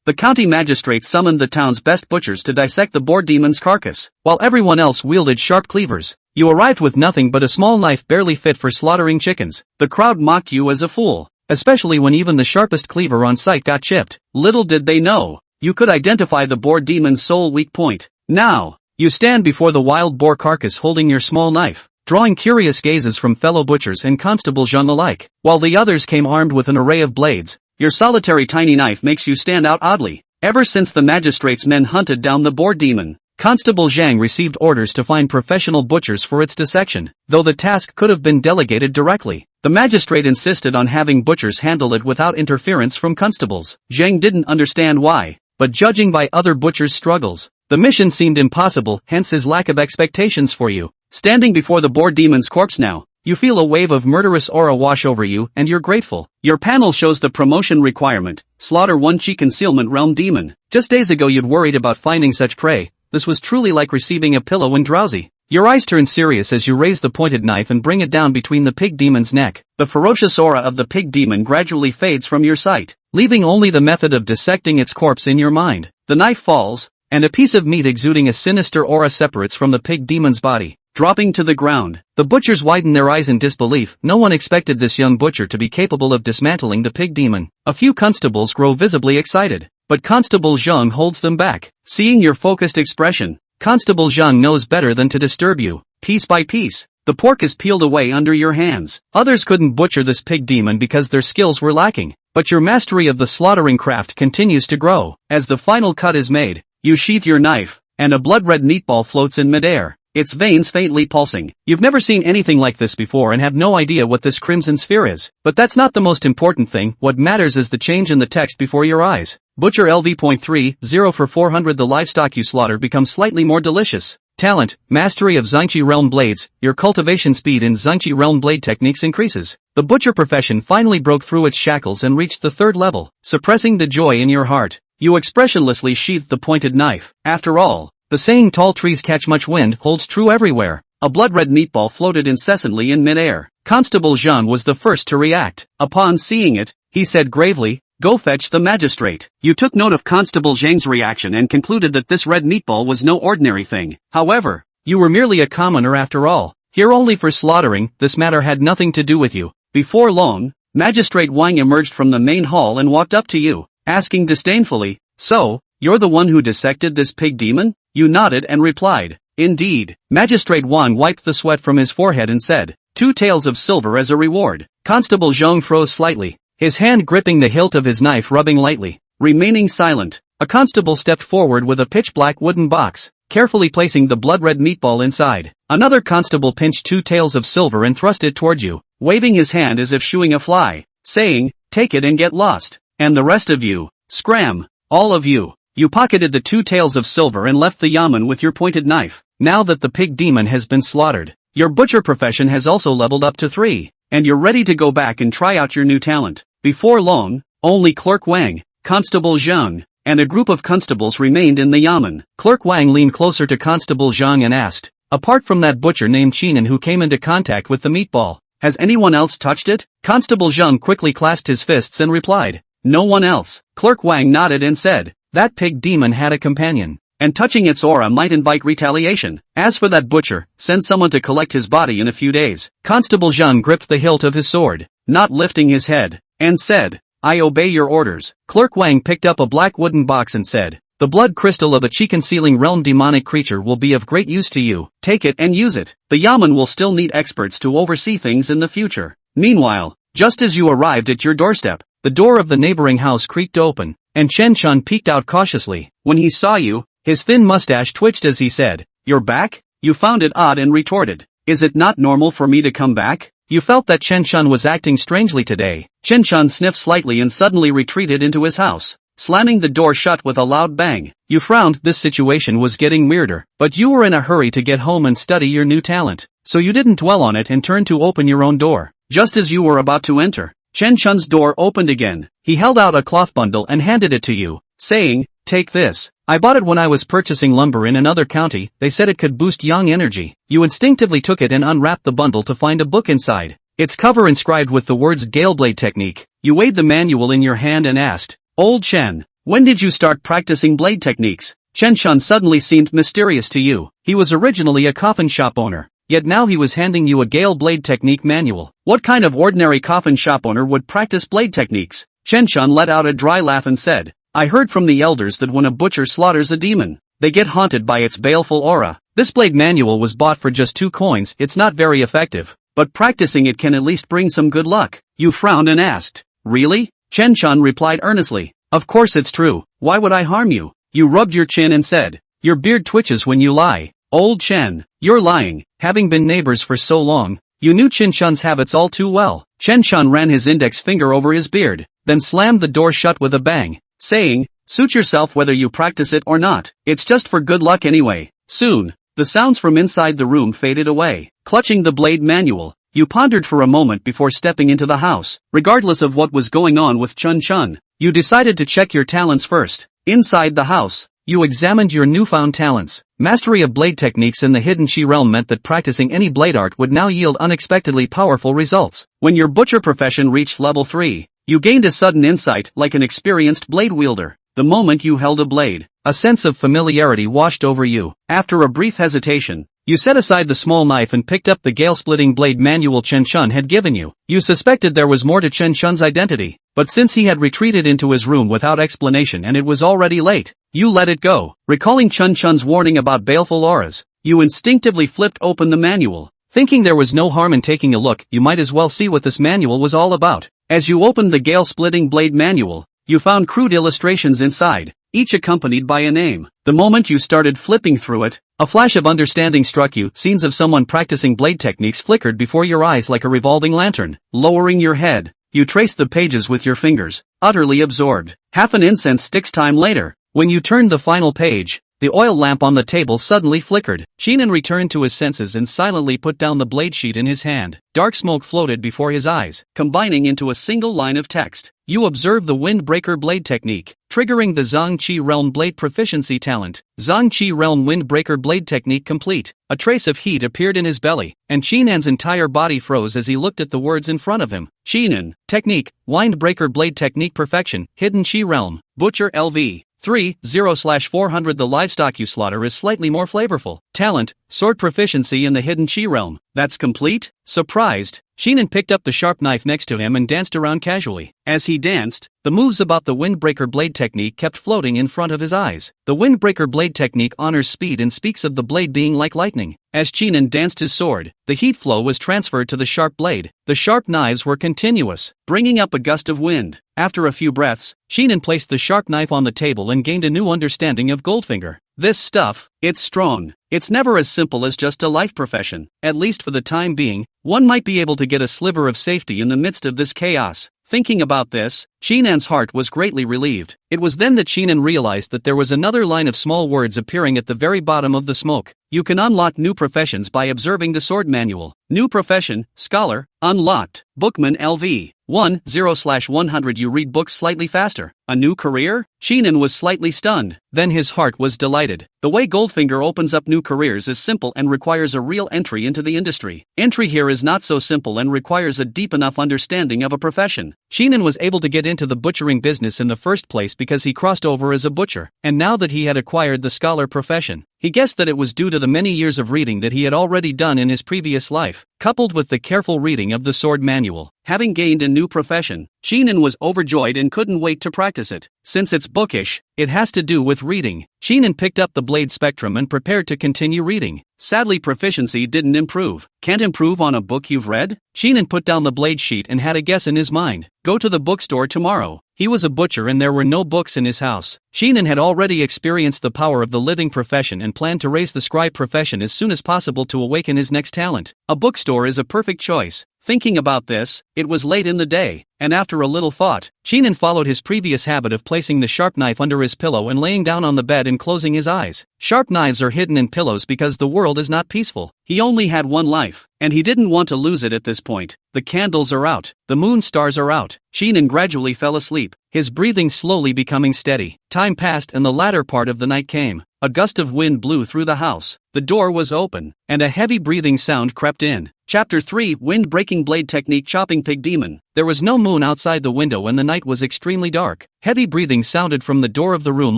The county magistrate summoned the town's best butchers to dissect the boar demon's carcass, while everyone else wielded sharp cleavers. You arrived with nothing but a small knife barely fit for slaughtering chickens. The crowd mocked you as a fool, especially when even the sharpest cleaver on site got chipped. Little did they know, you could identify the boar demon's sole weak point. Now, you stand before the wild boar carcass holding your small knife, drawing curious gazes from fellow butchers and Constable Zhang alike, while the others came armed with an array of blades. Your solitary tiny knife makes you stand out oddly. Ever since the magistrate's men hunted down the boar demon, Constable Zhang received orders to find professional butchers for its dissection, though the task could have been delegated directly. The magistrate insisted on having butchers handle it without interference from constables. Zhang didn't understand why, but judging by other butchers' struggles, the mission seemed impossible, hence his lack of expectations for you. Standing before the boar demon's corpse now, you feel a wave of murderous aura wash over you and you're grateful. Your panel shows the promotion requirement, slaughter 1 chi concealment realm demon. Just days ago you'd worried about finding such prey. This was truly like receiving a pillow when drowsy. Your eyes turn serious as you raise the pointed knife and bring it down between the pig demon's neck. The ferocious aura of the pig demon gradually fades from your sight, leaving only the method of dissecting its corpse in your mind. The knife falls, and a piece of meat exuding a sinister aura separates from the pig demon's body, dropping to the ground. The butchers widen their eyes in disbelief. No one expected this young butcher to be capable of dismantling the pig demon. A few constables grow visibly excited, but Constable Zhang holds them back. Seeing your focused expression, Constable Zhang knows better than to disturb you. Piece by piece, the pork is peeled away under your hands. Others couldn't butcher this pig demon because their skills were lacking, but your mastery of the slaughtering craft continues to grow. As the final cut is made, you sheath your knife, and a blood-red meatball floats in midair, its veins faintly pulsing. You've never seen anything like this before and have no idea what this crimson sphere is. But that's not the most important thing. What matters is the change in the text before your eyes. Butcher LV.30 for 400. The livestock you slaughter becomes slightly more delicious. Talent, mastery of Zangqi realm blades. Your cultivation speed in Zangqi realm blade techniques increases. The butcher profession finally broke through its shackles and reached the 3rd level. Suppressing the joy in your heart, you expressionlessly sheathed the pointed knife. After all, the saying tall trees catch much wind holds true everywhere. A blood-red meatball floated incessantly in midair. Constable Zhang was the first to react. Upon seeing it, he said gravely, "Go fetch the magistrate." You took note of Constable Zhang's reaction and concluded that this red meatball was no ordinary thing. However, you were merely a commoner after all. Here only for slaughtering, this matter had nothing to do with you. Before long, Magistrate Wang emerged from the main hall and walked up to you, asking disdainfully, "So, you're the one who dissected this pig demon?" You nodded and replied, "Indeed." Magistrate Wang wiped the sweat from his forehead and said, 2 taels of silver as a reward." Constable Zhang froze slightly, his hand gripping the hilt of his knife rubbing lightly. Remaining silent, a constable stepped forward with a pitch-black wooden box, carefully placing the blood-red meatball inside. Another constable pinched 2 taels of silver and thrust it toward you, waving his hand as if shooing a fly, saying, "Take it and get lost. And the rest of you, scram, all of you." You pocketed the 2 taels of silver and left the yamen with your pointed knife. Now that the pig demon has been slaughtered, your butcher profession has also leveled up to 3, and you're ready to go back and try out your new talent. Before long, only Clerk Wang, Constable Zhang, and a group of constables remained in the yamen. Clerk Wang leaned closer to Constable Zhang and asked, "Apart from that butcher named Chinan who came into contact with the meatball, has anyone else touched it?" Constable Zhang quickly clasped his fists and replied, "No one else." Clerk Wang nodded and said, "That pig demon had a companion, and touching its aura might invite retaliation. As for that butcher, send someone to collect his body in a few days." Constable Zhang gripped the hilt of his sword, not lifting his head, and said, "I obey your orders." Clerk Wang picked up a black wooden box and said, "The blood crystal of a chi-concealing realm demonic creature will be of great use to you. Take it and use it. The yamen will still need experts to oversee things in the future." Meanwhile, just as you arrived at your doorstep, the door of the neighboring house creaked open, and Chen Chun peeked out cautiously. When he saw you, his thin mustache twitched as he said, "You're back?" You found it odd and retorted, "Is it not normal for me to come back?" You felt that Chen Chun was acting strangely today. Chen Chun sniffed slightly and suddenly retreated into his house, slamming the door shut with a loud bang. You frowned. This situation was getting weirder, but you were in a hurry to get home and study your new talent, so you didn't dwell on it and turned to open your own door. Just as you were about to enter, Chen Chun's door opened again. He held out a cloth bundle and handed it to you, saying, "Take this. I bought it when I was purchasing lumber in another county. They said it could boost yang energy." You instinctively took it and unwrapped the bundle to find a book inside, its cover inscribed with the words Galeblade Technique. You weighed the manual in your hand and asked, "Old Chen, When did you start practicing blade techniques? Chen Shun suddenly seemed mysterious to you. He was originally a coffin shop owner, yet now he was handing you a Gale blade technique manual. What kind of ordinary coffin shop owner would practice blade techniques? Chen Shun let out a dry laugh and said, I heard from the elders that when a butcher slaughters a demon, they get haunted by its baleful aura. This blade manual was bought for just 2 coins. It's not very effective, but practicing it can at least bring some good luck. You frowned and asked, really? Chen Shun replied earnestly, of course it's true. Why would I harm you? You rubbed your chin and said, your beard twitches when you lie. Old Chen, you're lying. Having been neighbors for so long, you knew Chen Shun's habits all too well. Chen Shun ran his index finger over his beard, then slammed the door shut with a bang, saying, suit yourself whether you practice it or not. It's just for good luck anyway. Soon, the sounds from inside the room faded away. Clutching the blade manual, you pondered for a moment before stepping into the house. Regardless of what was going on with Chen Shun, you decided to check your talents first. Inside the house, you examined your newfound talents. Mastery of blade techniques in the hidden chi realm meant that practicing any blade art would now yield unexpectedly powerful results. When your butcher profession reached level 3, you gained a sudden insight like an experienced blade wielder. The moment you held a blade, a sense of familiarity washed over you. After a brief hesitation, you set aside the small knife and picked up the Gale-splitting blade manual Chen Shun had given you. You suspected there was more to Chen Shun's identity, but since he had retreated into his room without explanation and it was already late, you let it go. Recalling Chen Shun's warning about baleful auras, you instinctively flipped open the manual. Thinking there was no harm in taking a look, you might as well see what this manual was all about. As you opened the Gale-splitting blade manual, you found crude illustrations inside, each accompanied by a name. The moment you started flipping through it, a flash of understanding struck you. Scenes of someone practicing blade techniques flickered before your eyes like a revolving lantern. Lowering your head, you traced the pages with your fingers, utterly absorbed. Half an incense stick's time later, when you turned the final page, the oil lamp on the table suddenly flickered. Sheenan returned to his senses and silently put down the blade sheet in his hand. Dark smoke floated before his eyes, combining into a single line of text. You observe the Windbreaker blade technique, triggering the Zhang Qi Realm blade proficiency talent. Zhang Qi Realm Windbreaker blade technique complete. A trace of heat appeared in his belly, and Sheenan's entire body froze as he looked at the words in front of him. Sheenan, technique, Windbreaker blade technique perfection, hidden Qi Realm, Butcher LV. 3-0/400. The livestock you slaughter is slightly more flavorful. Talent, sword proficiency in the hidden chi realm. That's complete? Surprised, Sheenan picked up the sharp knife next to him and danced around casually. As he danced, the moves about the Windbreaker blade technique kept floating in front of his eyes. The Windbreaker blade technique honors speed and speaks of the blade being like lightning. As Sheenan danced his sword, the heat flow was transferred to the sharp blade. The sharp knives were continuous, bringing up a gust of wind. After a few breaths, Sheenan placed the sharp knife on the table and gained a new understanding of Goldfinger. This stuff, it's strong. It's never as simple as just a life profession. At least for the time being, one might be able to get a sliver of safety in the midst of this chaos. Thinking about this, Sheenan's heart was greatly relieved. It was then that Sheenan realized that there was another line of small words appearing at the very bottom of the smoke. You can unlock new professions by observing the sword manual. New profession, scholar, unlocked. Bookman LV. 1-0/100. You read books slightly faster. A new career? Sheenan was slightly stunned. Then his heart was delighted. The way Goldfinger opens up new careers is simple and requires a real entry into the industry. Entry here is not so simple and requires a deep enough understanding of a profession. Sheenan was able to get into the butchering business in the first place because he crossed over as a butcher, and now that he had acquired the scholar profession, he guessed that it was due to the many years of reading that he had already done in his previous life, coupled with the careful reading of the sword manual. Having gained a new profession, Sheenan was overjoyed and couldn't wait to practice it. Since it's bookish, it has to do with reading. Sheenan picked up the blade spectrum and prepared to continue reading. Sadly, proficiency didn't improve. Can't improve on a book you've read? Sheenan put down the blade sheet and had a guess in his mind. Go to the bookstore tomorrow. He was a butcher and there were no books in his house. Sheenan had already experienced the power of the living profession and planned to raise the scribe profession as soon as possible to awaken his next talent. A bookstore is a perfect choice. Thinking about this, it was late in the day, and after a little thought, Sheenan followed his previous habit of placing the sharp knife under his pillow and laying down on the bed and closing his eyes. Sharp knives are hidden in pillows because the world is not peaceful. He only had one life, and he didn't want to lose it at this point. The candles are out, the moon stars are out. Sheenan gradually fell asleep, his breathing slowly becoming steady. Time passed and the latter part of the night came. A gust of wind blew through the house, the door was open, and a heavy breathing sound crept in. Chapter 3 Wind-Breaking Blade Technique Chopping Pig Demon. There was no moon outside the window and the night was extremely dark. Heavy breathing sounded from the door of the room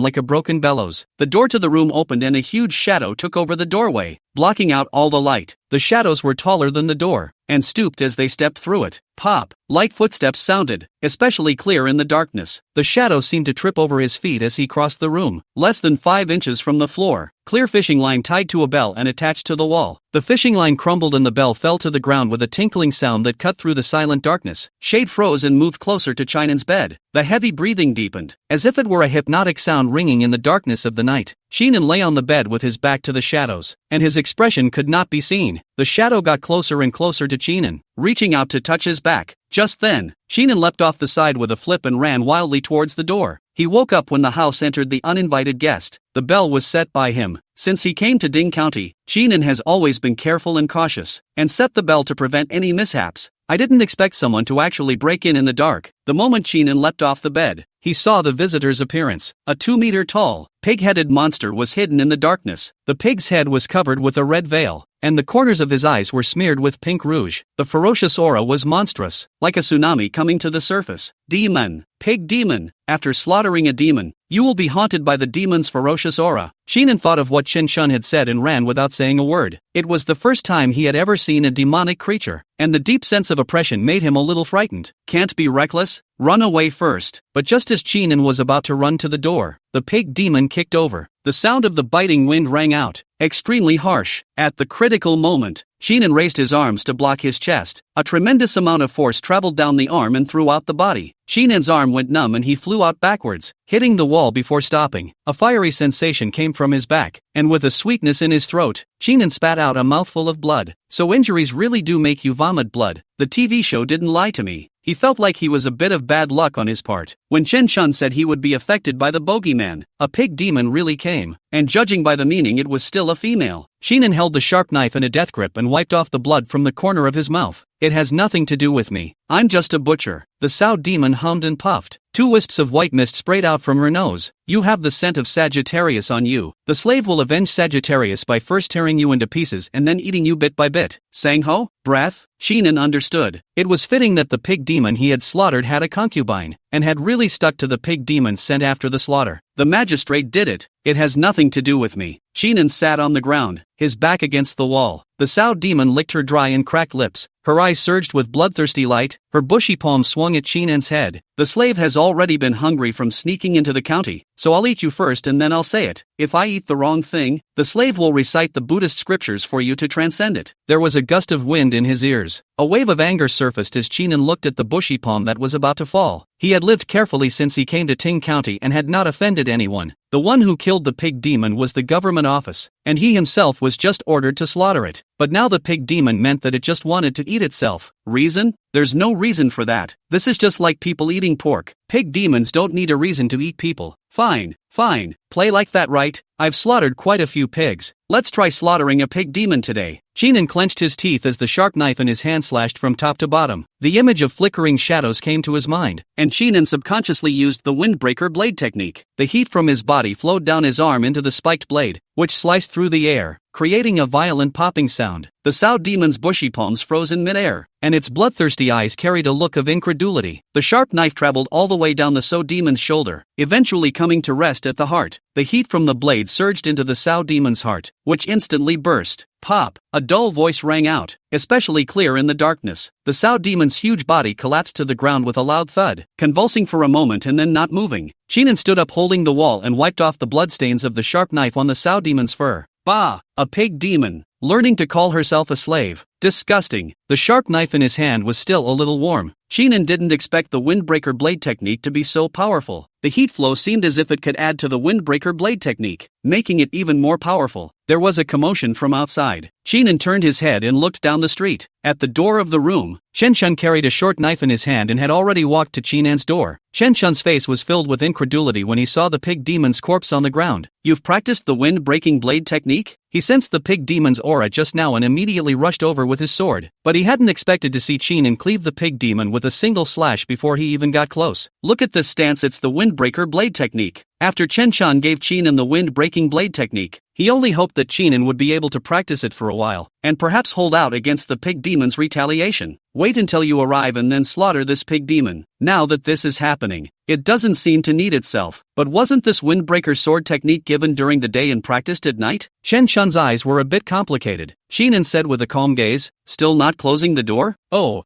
like a broken bellows. The door to the room opened and a huge shadow took over the doorway, blocking out all the light. The shadows were taller than the door, and stooped as they stepped through it. Pop! Light footsteps sounded, especially clear in the darkness. The shadow seemed to trip over his feet as he crossed the room, less than 5 inches from the floor. Clear fishing line tied to a bell and attached to the wall. The fishing line crumbled and the bell fell to the ground with a tinkling sound that cut through the silent darkness. Shade froze and moved closer to Chinan's bed. The heavy breathing deepened, as if it were a hypnotic sound ringing in the darkness of the night. Chinan lay on the bed with his back to the shadows, and his expression could not be seen. The shadow got closer and closer to Chinan, reaching out to touch his back. Just then, Chinan leapt off the side with a flip and ran wildly towards the door. He woke up when the house entered the uninvited guest. The bell was set by him. Since he came to Ding County, Chinan has always been careful and cautious, and set the bell to prevent any mishaps. I didn't expect someone to actually break in the dark. The moment Chinan leapt off the bed, he saw the visitor's appearance. A 2-meter-tall, pig-headed monster was hidden in the darkness. The pig's head was covered with a red veil, and the corners of his eyes were smeared with pink rouge. The ferocious aura was monstrous, like a tsunami coming to the surface. Demon, pig demon. After slaughtering a demon, you will be haunted by the demon's ferocious aura. Chinan thought of what Chen Shun had said and ran without saying a word. It was the first time he had ever seen a demonic creature, and the deep sense of oppression made him a little frightened. Can't be reckless? Run away first. But just as Chinan was about to run to the door, the pig demon kicked over. The sound of the biting wind rang out, extremely harsh. At the critical moment, Chinan raised his arms to block his chest. A tremendous amount of force traveled down the arm and throughout the body. Chinan's arm went numb and he flew out backwards, hitting the wall before stopping. A fiery sensation came from his back, and with a sweetness in his throat, Chinan spat out a mouthful of blood. So injuries really do make you vomit blood. The TV show didn't lie to me. He felt like he was a bit of bad luck on his part. When Chen Shun said he would be affected by the bogeyman, a pig demon really came, and judging by the meaning it was still a female. Chinan held the sharp knife in a death grip and wiped off the blood from the corner of his mouth. It has nothing to do with me. I'm just a butcher. The sow demon hummed and puffed. 2 wisps of white mist sprayed out from her nose. You have the scent of Sagittarius on you. The slave will avenge Sagittarius by first tearing you into pieces and then eating you bit by bit. Sang-ho? Breath? Chinan understood. It was fitting that the pig demon he had slaughtered had a concubine, and had really stuck to the pig demon's scent after the slaughter. The magistrate did it. It has nothing to do with me. Chinan sat on the ground, his back against the wall. The sow demon licked her dry and cracked lips. Her eyes surged with bloodthirsty light. Her bushy palm swung at Chinan's head. The slave has already been hungry from sneaking into the county, so I'll eat you first and then I'll say it. If I eat the wrong thing, the slave will recite the Buddhist scriptures for you to transcend it. There was a gust of wind in his ears. A wave of anger surfaced as Chinan looked at the bushy palm that was about to fall. He had lived carefully since he came to Ting County and had not offended anyone. The one who killed the pig demon was the government office, and he himself was just ordered to slaughter it. But now the pig demon meant that it just wanted to eat itself. Reason? There's no reason for that. This is just like people eating pork. Pig demons don't need a reason to eat people. Fine. Play like that, right? I've slaughtered quite a few pigs. Let's try slaughtering a pig demon today. Chinan clenched his teeth as the sharp knife in his hand slashed from top to bottom. The image of flickering shadows came to his mind, and Chinan subconsciously used the windbreaker blade technique. The heat from his body flowed down his arm into the spiked blade, which sliced through the air, creating a violent popping sound. The sow demon's bushy palms froze in midair, and its bloodthirsty eyes carried a look of incredulity. The sharp knife traveled all the way down the sow demon's shoulder, eventually coming to rest at the heart. The heat from the blade surged into the sow demon's heart, which instantly burst. Pop! A dull voice rang out, especially clear in the darkness. The sow demon's huge body collapsed to the ground with a loud thud, convulsing for a moment and then not moving. Chinan stood up holding the wall and wiped off the bloodstains of the sharp knife on the sow demon's fur. Bah! A pig demon, learning to call herself a slave. Disgusting. The sharp knife in his hand was still a little warm. Chinan didn't expect the windbreaker blade technique to be so powerful. The heat flow seemed as if it could add to the windbreaker blade technique, making it even more powerful. There was a commotion from outside. Chinan turned his head and looked down the street. At the door of the room, Chen Shun carried a short knife in his hand and had already walked to Chinan's door. Chen Shun's face was filled with incredulity when he saw the pig demon's corpse on the ground. You've practiced the wind-breaking blade technique? He sensed the pig demon's aura just now and immediately rushed over with his sword, but he hadn't expected to see Chinan cleave the pig demon with a single slash before he even got close. Look at this stance, it's the windbreaker blade technique. After Chen Chun gave Chinan the wind-breaking blade technique, he only hoped that Chinan would be able to practice it for a while, and perhaps hold out against the pig demon's retaliation. Wait until you arrive and then slaughter this pig demon. Now that this is happening, it doesn't seem to need itself. But wasn't this windbreaker sword technique given during the day and practiced at night? Chen Chun's eyes were a bit complicated. Chinan said with a calm gaze, still not closing the door? Oh.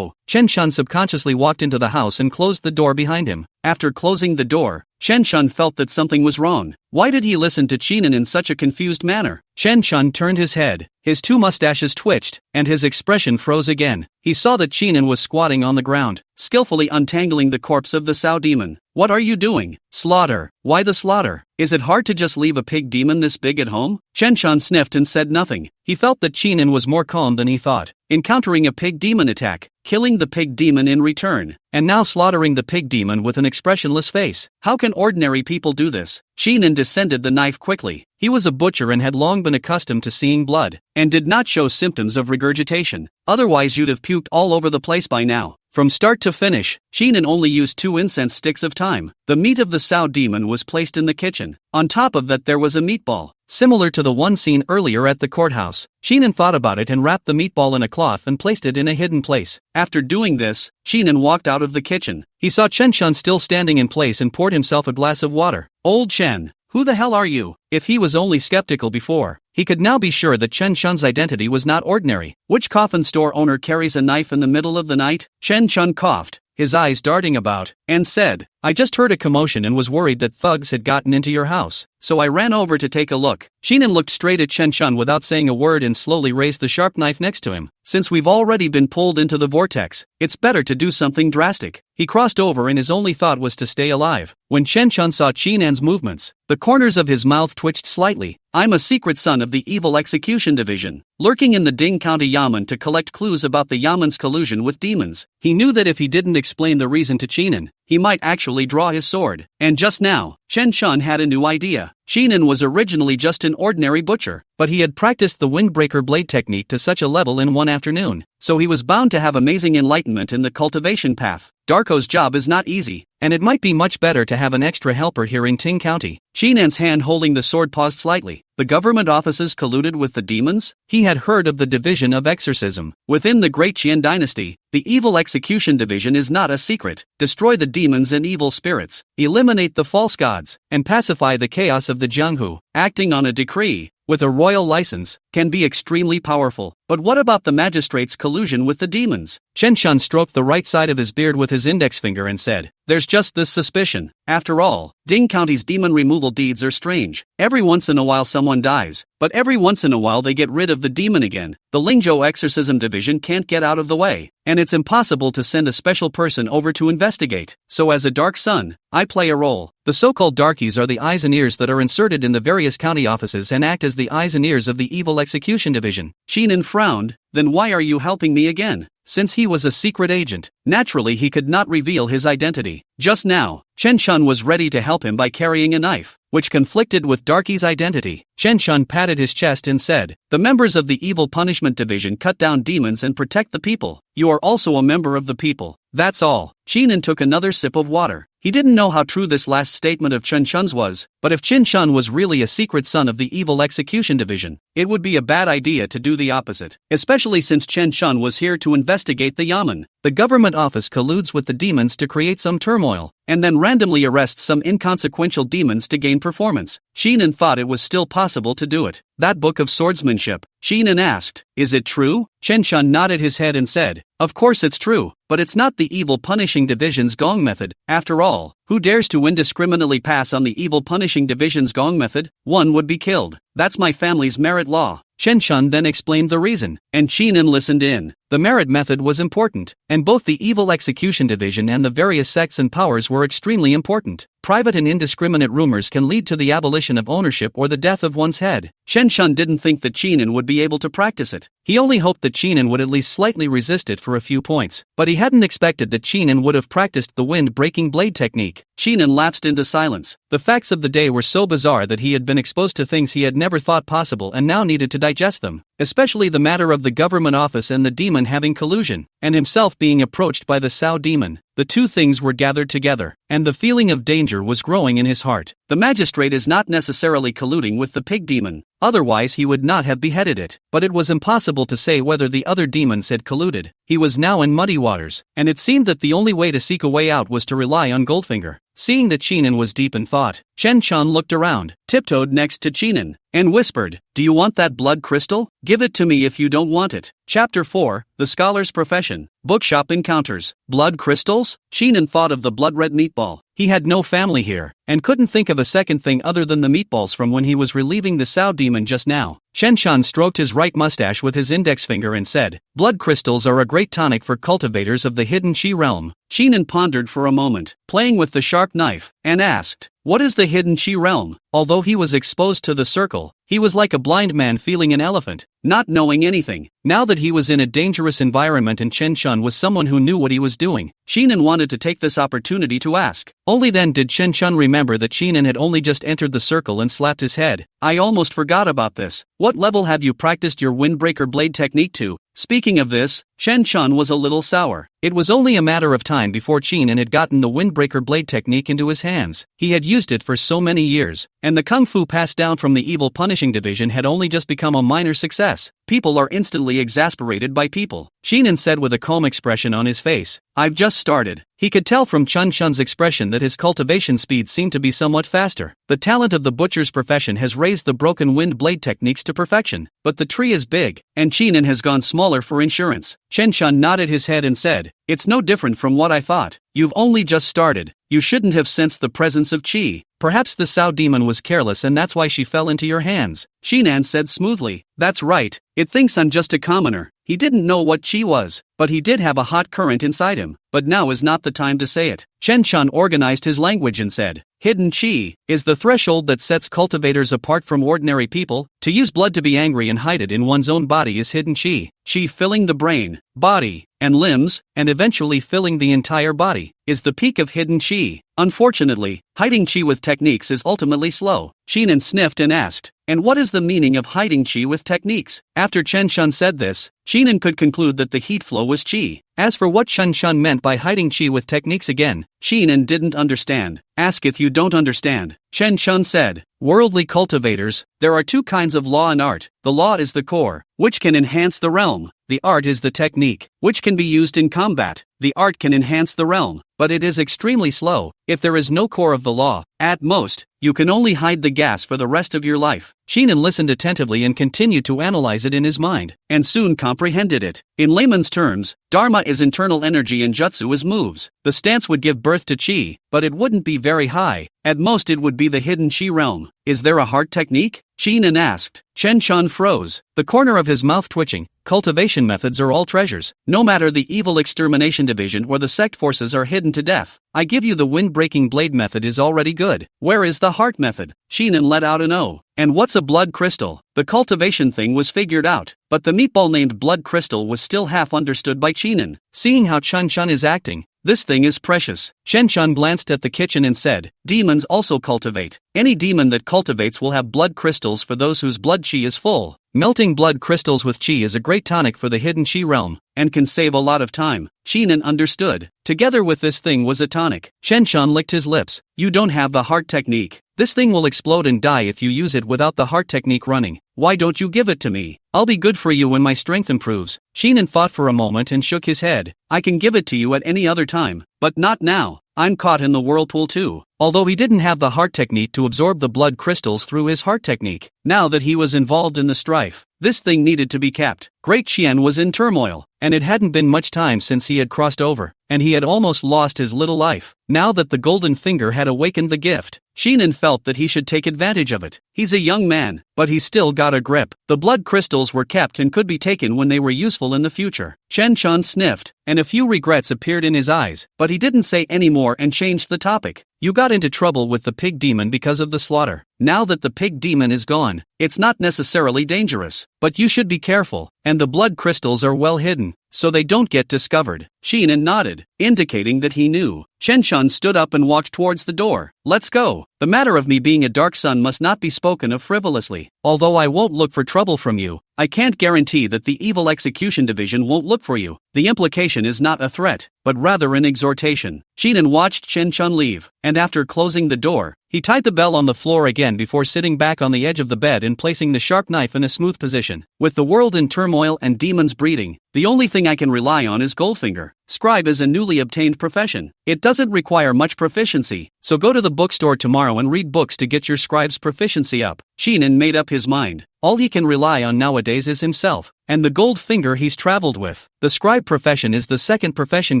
Chen Chun subconsciously walked into the house and closed the door behind him. After closing the door, Chen Chun felt that something was wrong. Why did he listen to Chinan in such a confused manner? Chen Chun turned his head, his two mustaches twitched, and his expression froze again. He saw that Chinan was squatting on the ground, skillfully untangling the corpse of the Sao demon. What are you doing? Slaughter. Why the slaughter? Is it hard to just leave a pig demon this big at home? Chen Chun sniffed and said nothing. He felt that Chinan was more calm than he thought. Encountering a pig demon attack, killing the pig demon in return, and now slaughtering the pig demon with an expressionless face. How can ordinary people do this? Chinan descended the knife quickly. He was a butcher and had long been accustomed to seeing blood, and did not show symptoms of regurgitation. Otherwise you'd have puked all over the place by now. From start to finish, Chinan only used 2 incense sticks of time. The meat of the Sao demon was placed in the kitchen. On top of that there was a meatball, similar to the one seen earlier at the courthouse. Chinan thought about it and wrapped the meatball in a cloth and placed it in a hidden place. After doing this, Chinan walked out of the kitchen. He saw Chen Chun still standing in place and poured himself a glass of water. Old Chen, who the hell are you? If he was only skeptical before, he could now be sure that Chen Chun's identity was not ordinary. Which coffin store owner carries a knife in the middle of the night? Chen Chun coughed, his eyes darting about, and said, I just heard a commotion and was worried that thugs had gotten into your house, so I ran over to take a look. Chinan looked straight at Chen Chun without saying a word and slowly raised the sharp knife next to him. Since we've already been pulled into the vortex, it's better to do something drastic. He crossed over and his only thought was to stay alive. When Chen Chun saw Chinan's movements, the corners of his mouth twitched slightly. I'm a secret son of the Evil Execution Division, lurking in the Ding County Yamen to collect clues about the Yamen's collusion with demons. He knew that if he didn't explain the reason to Chinan, he might actually draw his sword. And just now, Chen Chun had a new idea. Chinan was originally just an ordinary butcher, but he had practiced the windbreaker blade technique to such a level in one afternoon, so he was bound to have amazing enlightenment in the cultivation path. Darko's job is not easy, and it might be much better to have an extra helper here in Ting County. Chinan's hand holding the sword paused slightly. The government offices colluded with the demons? He had heard of the Division of Exorcism. Within the Great Qian Dynasty, the Evil Execution Division is not a secret. Destroy the demons and evil spirits, eliminate the false gods, and pacify the chaos of the Jianghu. Acting on a decree, with a royal license, can be extremely powerful. But what about the magistrate's collusion with the demons? Chen Chun stroked the right side of his beard with his index finger and said, there's just this suspicion. After all, Ding County's demon removal deeds are strange. Every once in a while someone dies, but every once in a while they get rid of the demon again. The Lingzhou Exorcism Division can't get out of the way, and it's impossible to send a special person over to investigate. So as a dark son, I play a role. The so-called darkies are the eyes and ears that are inserted in the various county offices and act as the eyes and ears of the Evil Execution Division. Chinan frowned. Then why are you helping me again? Since he was a secret agent, naturally he could not reveal his identity. Just now, Chen Chun was ready to help him by carrying a knife, which conflicted with Darky's identity. Chen Chun patted his chest and said, the members of the Evil Punishment Division cut down demons and protect the people. You are also a member of the people. That's all. Chinan took another sip of water. He didn't know how true this last statement of Chen Chun's was, but if Chen Chun was really a secret son of the Evil Execution Division, it would be a bad idea to do the opposite, especially since Chen Chun was here to investigate the Yamen. The government office colludes with the demons to create some turmoil, and then randomly arrests some inconsequential demons to gain performance. Chinan thought it was still possible to do it. That book of swordsmanship? Chinan asked, is it true? Chen Chun nodded his head and said, of course it's true, but it's not the Evil Punishing Division's Gong method. After all, who dares to indiscriminately pass on the Evil Punishing Division's Gong method? One would be killed. That's my family's merit law. Chen Chun then explained the reason, and Chinan listened in. The merit method was important, and both the Evil Execution Division and the various sects and powers were extremely important. Private and indiscriminate rumors can lead to the abolition of ownership or the death of one's head. Chen Chun didn't think that Chinan would be able to practice it. He only hoped that Chinan would at least slightly resist it for a few points, but he hadn't expected that Chinan would have practiced the wind-breaking blade technique. Chinan lapsed into silence. The facts of the day were so bizarre that he had been exposed to things he had never thought possible and now needed to digest them, especially the matter of the government office and the demon having collusion. and himself being approached by the Sao demon. The two things were gathered together, and the feeling of danger was growing in his heart. The magistrate is not necessarily colluding with the pig demon, otherwise he would not have beheaded it, but it was impossible to say whether the other demons had colluded. He was now in muddy waters, and it seemed that the only way to seek a way out was to rely on Goldfinger. Seeing that Chinan was deep in thought, Chen Chun looked around, tiptoed next to Chinan, and whispered, "Do you want that blood crystal? Give it to me if you don't want it." Chapter 4, The Scholar's Profession. Bookshop Encounters. Blood crystals? Chinan thought of the blood-red meatball. He had no family here, and couldn't think of a second thing other than the meatballs from when he was relieving the Sao demon just now. Chen Chun stroked his right mustache with his index finger and said, "Blood crystals are a great tonic for cultivators of the hidden chi realm." Chinan pondered for a moment, playing with the sharp knife, and asked, "What is the hidden chi realm?" Although he was exposed to the circle, he was like a blind man feeling an elephant, not knowing anything. Now that he was in a dangerous environment and Chen Chun was someone who knew what he was doing, Chinan wanted to take this opportunity to ask. Only then did Chen Chun remember that Chinan had only just entered the circle and slapped his head. "I almost forgot about this. What level have you practiced your windbreaker blade technique to?" Speaking of this, Chen Chun was a little sour. It was only a matter of time before Chinan had gotten the windbreaker blade technique into his hands. He had used it for so many years, and the kung fu passed down from the evil punishing division had only just become a minor success. People are instantly exasperated by people, Chinan said with a calm expression on his face. "I've just started." He could tell from Chen Chun's expression that his cultivation speed seemed to be somewhat faster. The talent of the butcher's profession has raised the broken wind blade techniques to perfection, but the tree is big, and Chinan has gone smaller for insurance. Chen Chun nodded his head and said, "It's no different from what I thought. You've only just started. You shouldn't have sensed the presence of chi. Perhaps the Sao demon was careless and that's why she fell into your hands." Chinan said smoothly, "That's right. It thinks I'm just a commoner." He didn't know what chi was, but he did have a hot current inside him. But now is not the time to say it. Chen Chun organized his language and said, "Hidden chi is the threshold that sets cultivators apart from ordinary people. To use blood to be angry and hide it in one's own body is hidden chi. Chi filling the brain, body, and limbs, and eventually filling the entire body, is the peak of hidden chi. Unfortunately, hiding chi with techniques is ultimately slow." Chinan sniffed and asked, "And what is the meaning of hiding chi with techniques?" After Chen Chun said this, Chinan could conclude that the heat flow was chi. As for what Chen Chun meant by hiding chi with techniques again, Chinan didn't understand. "Ask if you don't understand," Chen Chun said. "Worldly cultivators, there are two kinds of law and art. The law is the core, which can enhance the realm. The art is the technique, which can be used in combat. The art can enhance the realm, but it is extremely slow. If there is no core of the law, at most, you can only hide the gas for the rest of your life." Chinan listened attentively and continued to analyze it in his mind, and soon comprehended it. In layman's terms, Dharma is internal energy and Jutsu is moves. The stance would give birth to chi, but it wouldn't be very high. At most it would be the hidden chi realm. "Is there a heart technique?" Chinan asked. Chen Chun froze, the corner of his mouth twitching. Cultivation methods are all treasures. No matter the evil extermination division or the sect forces are hidden to death. I give you the wind-breaking blade method is already good. Where is the heart method? Chinan let out an "O." "And what's a blood crystal?" The cultivation thing was figured out, but the meatball named blood crystal was still half understood by Chinan. Seeing how Chen Chun is acting, "This thing is precious." Chen Chun glanced at the kitchen and said, "Demons also cultivate. Any demon that cultivates will have blood crystals for those whose blood chi is full. Melting blood crystals with chi is a great tonic for the hidden chi realm, and can save a lot of time." Chinan understood. Together with this thing was a tonic. Chen Chun licked his lips. "You don't have the heart technique. This thing will explode and die if you use it without the heart technique running. Why don't you give it to me? I'll be good for you when my strength improves." Chinan thought for a moment and shook his head. "I can give it to you at any other time, but not now. I'm caught in the whirlpool too." Although he didn't have the heart technique to absorb the blood crystals through his heart technique, now that he was involved in the strife, this thing needed to be kept. Great Qian was in turmoil, and it hadn't been much time since he had crossed over, and he had almost lost his little life. Now that the golden finger had awakened the gift, Chinan felt that he should take advantage of it. He's a young man, but he still got a grip. The blood crystals were kept and could be taken when they were useful in the future. Chen Chun sniffed, and a few regrets appeared in his eyes, but he didn't say any more and changed the topic. "You got into trouble with the pig demon because of the slaughter. Now that the pig demon is gone, it's not necessarily dangerous, but you should be careful, and the blood crystals are well hidden, so they don't get discovered." Xinan nodded, indicating that he knew. Chen Chun stood up and walked towards the door. Let's go. The matter of me being a dark sun must not be spoken of frivolously. Although I won't look for trouble from you, I can't guarantee that the Evil Execution Division won't look for you. The implication is not a threat, but rather an exhortation. Xinan watched Chen Chun leave, and after closing the door, he tied the bell on the floor again before sitting back on the edge of the bed and placing the sharp knife in a smooth position. With the world in turmoil and demons breeding, the only thing I can rely on is Goldfinger. Scribe is a newly obtained profession. It doesn't require much proficiency, so go to the bookstore tomorrow and read books to get your scribe's proficiency up. Xinan made up his mind. All he can rely on nowadays is himself, and the gold finger he's traveled with. The scribe profession is the second profession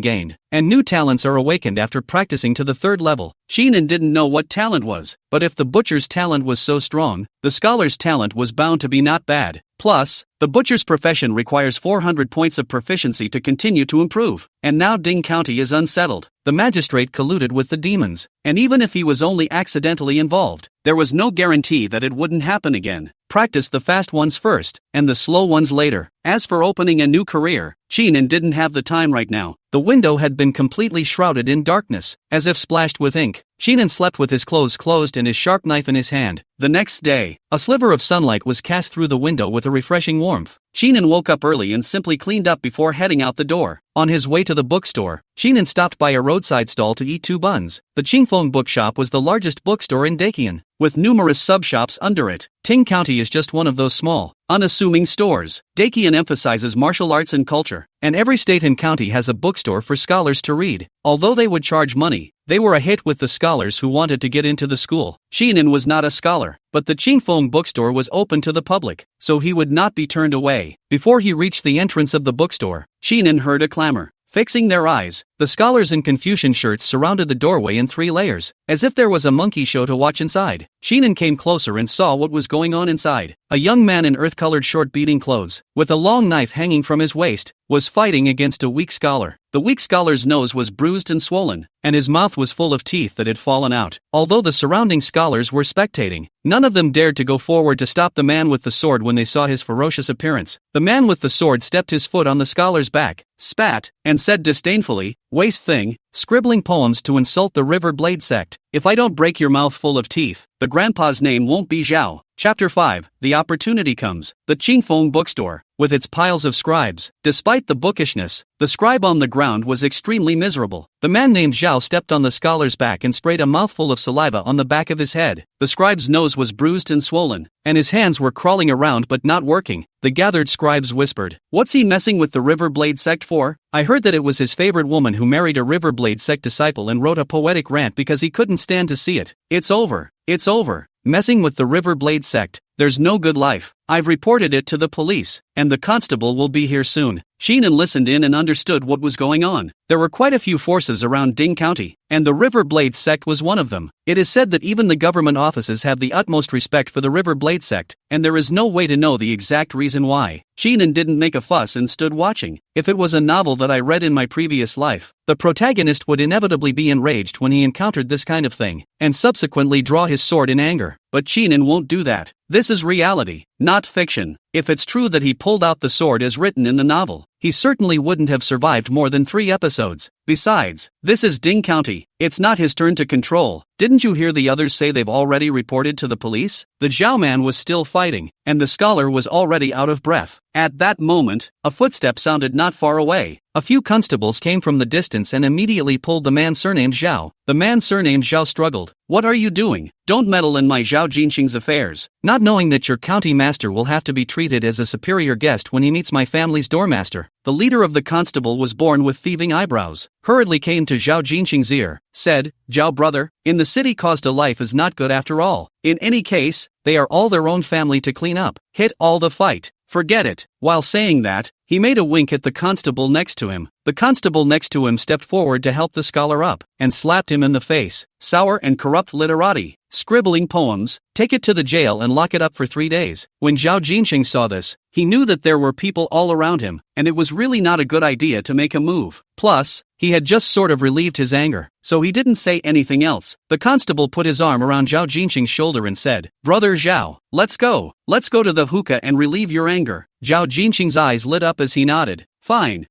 gained, and new talents are awakened after practicing to the third level. Xinan didn't know what talent was, but if the butcher's talent was so strong, the scholar's talent was bound to be not bad. Plus, the butcher's profession requires 400 points of proficiency to continue to improve, and now Ding County is unsettled. The magistrate colluded with the demons, and even if he was only accidentally involved, there was no guarantee that it wouldn't happen again. Practice the fast ones first, and the slow ones later. As for opening a new career, Xinan didn't have the time right now. The window had been completely shrouded in darkness, as if splashed with ink. Xinan slept with his clothes closed and his sharp knife in his hand. The next day, a sliver of sunlight was cast through the window with a refreshing warmth. Xinan woke up early and simply cleaned up before heading out the door. On his way to the bookstore, Xinan stopped by a roadside stall to eat 2 buns. The Qingfeng bookshop was the largest bookstore in Daqian, with numerous sub-shops under it. Ting County is just one of those small, unassuming stores. Daqian emphasizes martial arts and culture, and every state and county has a bookstore for scholars to read. Although they would charge money, they were a hit with the scholars who wanted to get into the school. Xinan was not a scholar, but the Qingfeng bookstore was open to the public, so he would not be turned away. Before he reached the entrance of the bookstore, Xinan heard a clamor. Fixing their eyes, the scholars in Confucian shirts surrounded the doorway in 3 layers, as if there was a monkey show to watch inside. Xinan came closer and saw what was going on inside. A young man in earth-colored short beating clothes, with a long knife hanging from his waist, was fighting against a weak scholar. The weak scholar's nose was bruised and swollen, and his mouth was full of teeth that had fallen out. Although the surrounding scholars were spectating, none of them dared to go forward to stop the man with the sword when they saw his ferocious appearance. The man with the sword stepped his foot on the scholar's back, spat, and said disdainfully, "Waste thing, scribbling poems to insult the River Blade sect. If I don't break your mouth full of teeth, the grandpa's name won't be Zhao." Chapter 5, The Opportunity Comes. The Qingfeng bookstore, with its piles of scribes. Despite the bookishness, the scribe on the ground was extremely miserable. The man named Zhao stepped on the scholar's back and sprayed a mouthful of saliva on the back of his head. The scribe's nose was bruised and swollen, and his hands were crawling around but not working. The gathered scribes whispered, "What's he messing with the River Blade sect for? I heard that it was his favorite woman who married a River Blade sect disciple and wrote a poetic rant because he couldn't stand to see it. It's over. It's over. Messing with the River Blade sect. There's no good life. I've reported it to the police, and the constable will be here soon." Xinan listened in and understood what was going on. There were quite a few forces around Ding County, and the River Blade sect was one of them. It is said that even the government offices have the utmost respect for the River Blade sect, and there is no way to know the exact reason why. Xinan didn't make a fuss and stood watching. If it was a novel that I read in my previous life, the protagonist would inevitably be enraged when he encountered this kind of thing, and subsequently draw his sword in anger. But Xinan won't do that. This is reality, not fiction. If it's true that he pulled out the sword as written in the novel, he certainly wouldn't have survived more than 3 episodes. Besides, this is Ding County. It's not his turn to control. Didn't you hear the others say they've already reported to the police? The Zhao man was still fighting, and the scholar was already out of breath. At that moment, a footstep sounded not far away. A few constables came from the distance and immediately pulled the man surnamed Zhao. The man surnamed Zhao struggled. "What are you doing? Don't meddle in my Zhao Jinxing's affairs." Not knowing that your county master will have to be treated as a superior guest when he meets my family's doormaster, the leader of the constable was born with thieving eyebrows, hurriedly came to Zhao Jinxing's ear, said, "Zhao brother, in the city caused a life is not good after all. In any case, they are all their own family to clean up. Hit all the fight. Forget it." While saying that, he made a wink at the constable next to him. The constable next to him stepped forward to help the scholar up, and slapped him in the face. "Sour and corrupt literati. Scribbling poems. Take it to the jail and lock it up for 3 days." When Zhao Jinxing saw this, he knew that there were people all around him, and it was really not a good idea to make a move. Plus, he had just sort of relieved his anger, so he didn't say anything else. The constable put his arm around Zhao Jinxing's shoulder and said, "Brother Zhao, let's go. Let's go to the hookah and relieve your anger." Zhao Jinxing's eyes lit up as he nodded. Fine.